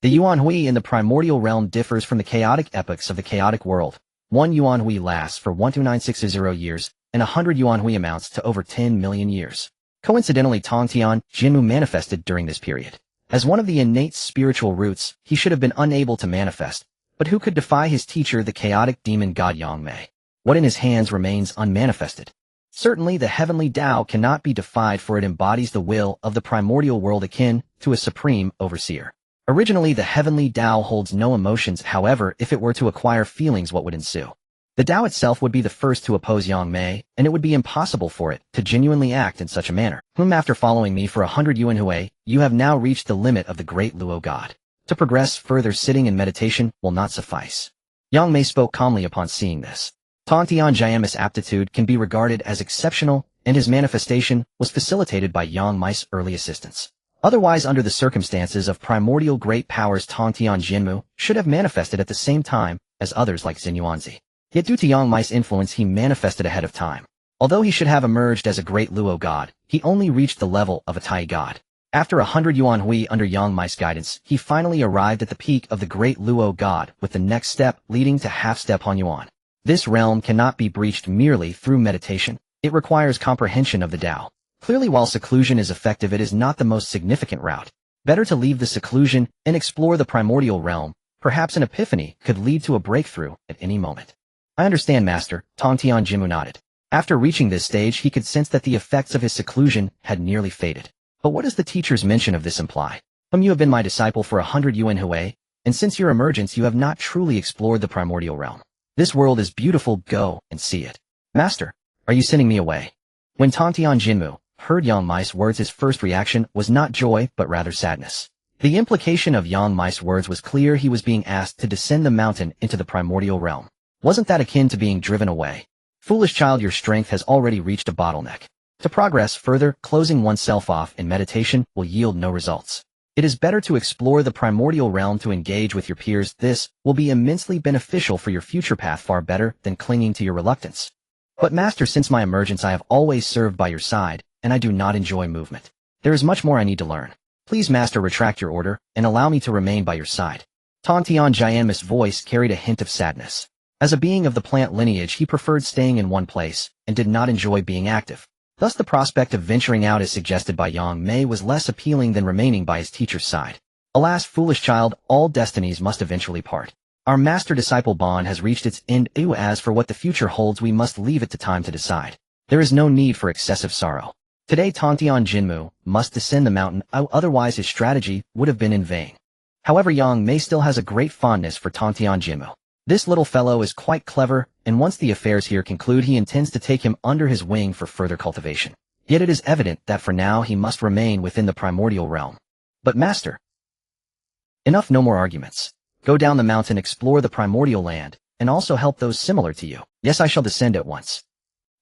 [SPEAKER 1] The Yuan Hui in the primordial realm differs from the chaotic epochs of the chaotic world. 1 Yuan Hui lasts for 12960 years, and 100 Yuan Hui amounts to over 10 million years. Coincidentally, Tongtian Jinmu manifested during this period. As one of the innate spiritual roots, he should have been unable to manifest, but who could defy his teacher, the chaotic demon god Yang Mei? What in his hands remains unmanifested? Certainly, the heavenly Tao cannot be defied, for it embodies the will of the primordial world akin to a supreme overseer. Originally, the heavenly Tao holds no emotions. However, if it were to acquire feelings, what would ensue? The Tao itself would be the first to oppose Yang Mei, and it would be impossible for it to genuinely act in such a manner. After following me for 100 Yuan Hui, you have now reached the limit of the great Luo god. To progress further, sitting in meditation will not suffice. Yang Mei spoke calmly upon seeing this. Tongtian Jian's aptitude can be regarded as exceptional, and his manifestation was facilitated by Yang Mai's early assistance. Otherwise, under the circumstances of primordial great powers, Tongtian Jinmu should have manifested at the same time as others like Xinyuanzi. Yet due to Yang Mai's influence, he manifested ahead of time. Although he should have emerged as a great Luo god, he only reached the level of a Tai god. After 100 Yuan Hui under Yang Mai's guidance, he finally arrived at the peak of the great Luo god, with the next step leading to half-step Han Yuan. This realm cannot be breached merely through meditation. It requires comprehension of the Tao. Clearly, while seclusion is effective, it is not the most significant route. Better to leave the seclusion and explore the primordial realm. Perhaps an epiphany could lead to a breakthrough at any moment. I understand, Master, Tongtian Jinmu nodded. After reaching this stage, he could sense that the effects of his seclusion had nearly faded. But what does the teacher's mention of this imply? You have been my disciple for 100 Yuan Hui, and since your emergence you have not truly explored the primordial realm. This world is beautiful, go and see it. Master, are you sending me away? When Tongtian Jinmu heard Yang Mai's words, his first reaction was not joy but rather sadness. The implication of Yang Mai's words was clear. He was being asked to descend the mountain into the primordial realm. Wasn't that akin to being driven away? Foolish child, your strength has already reached a bottleneck. To progress further, closing oneself off in meditation will yield no results. It is better to explore the primordial realm, to engage with your peers. This will be immensely beneficial for your future path, far better than clinging to your reluctance. But Master, since my emergence I have always served by your side, and I do not enjoy movement. There is much more I need to learn. Please, Master, retract your order, and allow me to remain by your side. Tongtian Jian's voice carried a hint of sadness. As a being of the plant lineage, he preferred staying in one place, and did not enjoy being active. Thus the prospect of venturing out as suggested by Yang Mei was less appealing than remaining by his teacher's side. Alas, foolish child, all destinies must eventually part. Our master-disciple bond has reached its end. As for what the future holds, we must leave it to time to decide. There is no need for excessive sorrow. Today Tongtian Jinmu must descend the mountain, otherwise his strategy would have been in vain. However, Yang Mei still has a great fondness for Tongtian Jinmu. This little fellow is quite clever, and once the affairs here conclude, he intends to take him under his wing for further cultivation. Yet it is evident that for now he must remain within the primordial realm. But Master, enough, no more arguments. Go down the mountain, explore the primordial land, and also help those similar to you. Yes, I shall descend at once.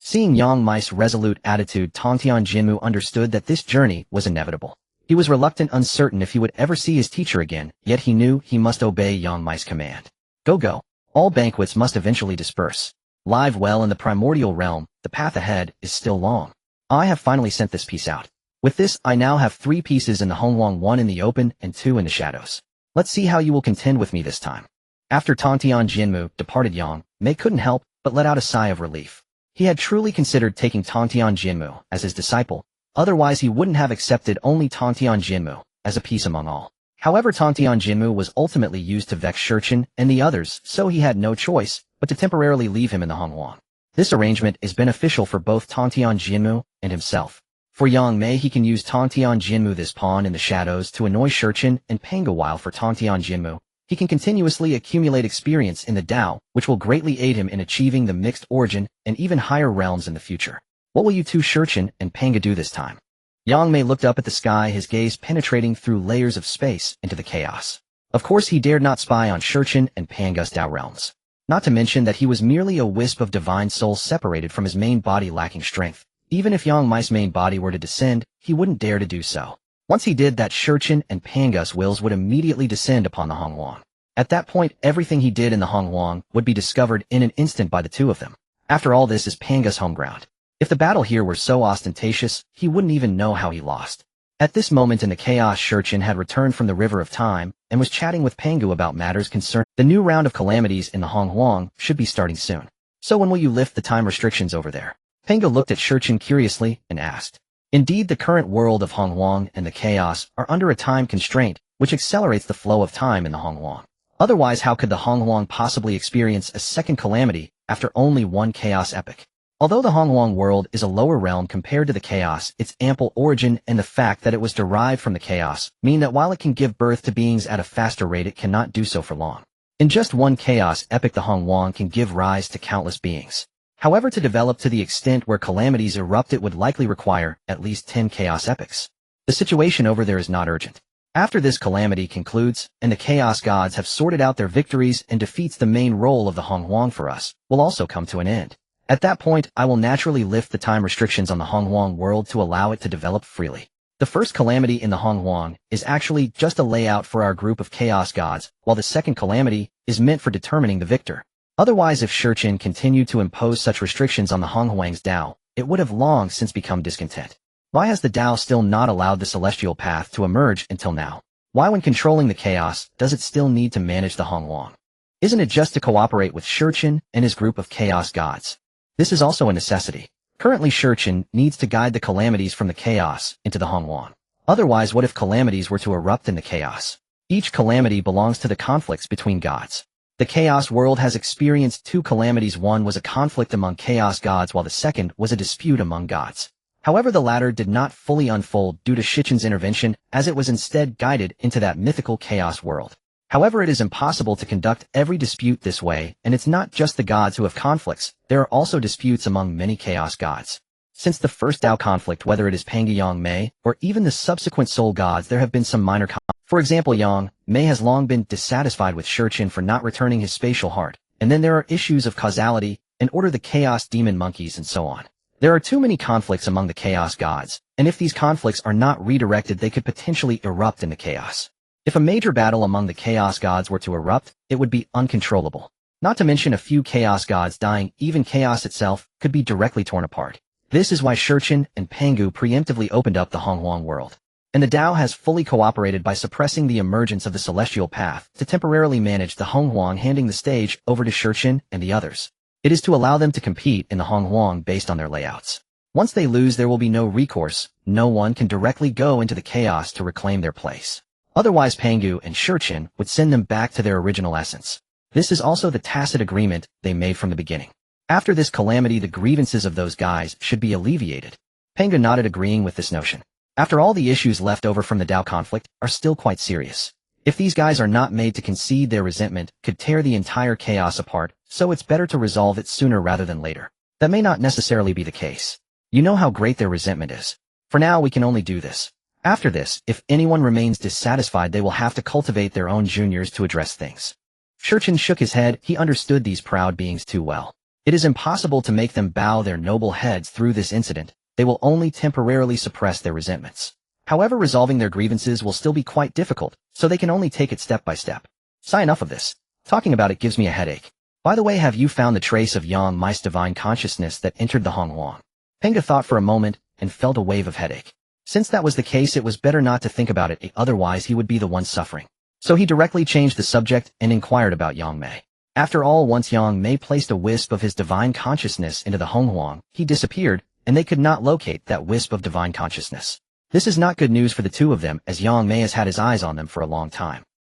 [SPEAKER 1] Seeing Yang Mai's resolute attitude, Tongtian Jinmu understood that this journey was inevitable. He was reluctant, uncertain if he would ever see his teacher again, yet he knew he must obey Yang Mai's command. Go. All banquets must eventually disperse. Live well in the primordial realm, the path ahead is still long. I have finally sent this piece out. With this, I now have 3 pieces in the Hongwang, 1 in the open and 2 in the shadows. Let's see how you will contend with me this time. After Tongtian Jinmu departed, Yang Mei couldn't help but let out a sigh of relief. He had truly considered taking Tongtian Jinmu as his disciple, otherwise he wouldn't have accepted only Tongtian Jinmu as a piece among all. However, Tongtian Jinmu was ultimately used to vex Shurchen and the others, so he had no choice but to temporarily leave him in the Hongwang. This arrangement is beneficial for both Tongtian Jinmu and himself. For Yang Mei, he can use Tongtian Jinmu, this pawn in the shadows, to annoy Shurchen and Pangu, while for Tongtian Jinmu, he can continuously accumulate experience in the Tao, which will greatly aid him in achieving the mixed origin and even higher realms in the future. What will you two, Shurchen and Pangu, do this time? Yang Mei looked up at the sky, his gaze penetrating through layers of space into the chaos. Of course, he dared not spy on Shurchen and Pangu's Tao realms. Not to mention that he was merely a wisp of divine soul separated from his main body, lacking strength. Even if Yang Mai's main body were to descend, he wouldn't dare to do so. Once he did that, Shurchen and Pangu's wills would immediately descend upon the Hongwang. At that point, everything he did in the Hongwang would be discovered in an instant by the two of them. After all, this is Pangu's home ground. If the battle here were so ostentatious, he wouldn't even know how he lost. At this moment in the chaos, Shurchin had returned from the River of Time and was chatting with Pangu about matters concerning the new round of calamities in the Hongwang should be starting soon. So when will you lift the time restrictions over there? Pangu looked at Shurchin curiously and asked. Indeed, the current world of Hongwang and the chaos are under a time constraint, which accelerates the flow of time in the Hongwang. Otherwise, how could the Hongwang possibly experience a second calamity after only one chaos epoch? Although the Hongwang world is a lower realm compared to the chaos, its ample origin and the fact that it was derived from the chaos mean that while it can give birth to beings at a faster rate, it cannot do so for long. In just one chaos epoch, the Hongwang can give rise to countless beings. However, to develop to the extent where calamities erupt, it would likely require at least 10 chaos epochs. The situation over there is not urgent. After this calamity concludes, and the Chaos Gods have sorted out their victories and defeats, the main role of the Hongwang for us will also come to an end. At that point, I will naturally lift the time restrictions on the Hongwang world to allow it to develop freely. The first calamity in the Hongwang is actually just a layout for our group of Chaos Gods, while the second calamity is meant for determining the victor. Otherwise, if Shurchin continued to impose such restrictions on the Hongwang's Dao, it would have long since become discontent. Why has the Dao still not allowed the celestial path to emerge until now? Why, when controlling the chaos, does it still need to manage the Hongwang? Isn't it just to cooperate with Shurchin and his group of chaos gods? This is also a necessity. Currently, Shurchin needs to guide the calamities from the chaos into the Hongwang. Otherwise, what if calamities were to erupt in the chaos? Each calamity belongs to the conflicts between gods. The Chaos World has experienced two calamities. One was a conflict among chaos gods, while the second was a dispute among gods. However, the latter did not fully unfold due to Shurchin's intervention, as it was instead guided into that mythical chaos world. However, it is impossible to conduct every dispute this way, and it's not just the gods who have conflicts, there are also disputes among many chaos gods. Since the first Dao conflict, whether it is Pangu Yang Mei, or even the subsequent soul gods, there have been some minor conflicts. For example, Yang Mei has long been dissatisfied with Shurchin for not returning his spatial heart, and then there are issues of causality, and order the chaos demon monkeys and so on. There are too many conflicts among the chaos gods, and if these conflicts are not redirected, they could potentially erupt into chaos. If a major battle among the chaos gods were to erupt, it would be uncontrollable. Not to mention a few chaos gods dying, even chaos itself could be directly torn apart. This is why Shurchin and Pangu preemptively opened up the Hongwang world. And the Dao has fully cooperated by suppressing the emergence of the celestial path to temporarily manage the Hongwang, handing the stage over to Shurchin and the others. It is to allow them to compete in the Hongwang based on their layouts. Once they lose, there will be no recourse. No one can directly go into the chaos to reclaim their place. Otherwise, Pangu and Shurchin would send them back to their original essence. This is also the tacit agreement they made from the beginning. After this calamity, the grievances of those guys should be alleviated. Pangu nodded, agreeing with this notion. After all, the issues left over from the Dao conflict are still quite serious. If these guys are not made to concede, their resentment could tear the entire chaos apart, so it's better to resolve it sooner rather than later. That may not necessarily be the case. You know how great their resentment is. For now, we can only do this. After this, if anyone remains dissatisfied, they will have to cultivate their own juniors to address things. Shurchin shook his head. He understood these proud beings too well. It is impossible to make them bow their noble heads through this incident. They will only temporarily suppress their resentments. However, resolving their grievances will still be quite difficult, so they can only take it step by step. Sigh, enough of this. Talking about it gives me a headache. By the way, have you found the trace of Yang Mei's divine consciousness that entered the Hongwang? Pangu thought for a moment and felt a wave of headache. Since that was the case, it was better not to think about it, otherwise he would be the one suffering. So he directly changed the subject and inquired about Yang Mei. After all, once Yang Mei placed a wisp of his divine consciousness into the Hongwang, he disappeared, and they could not locate that wisp of divine consciousness. This is not good news for the two of them, as Yang Mei has had his eyes on them for a long time.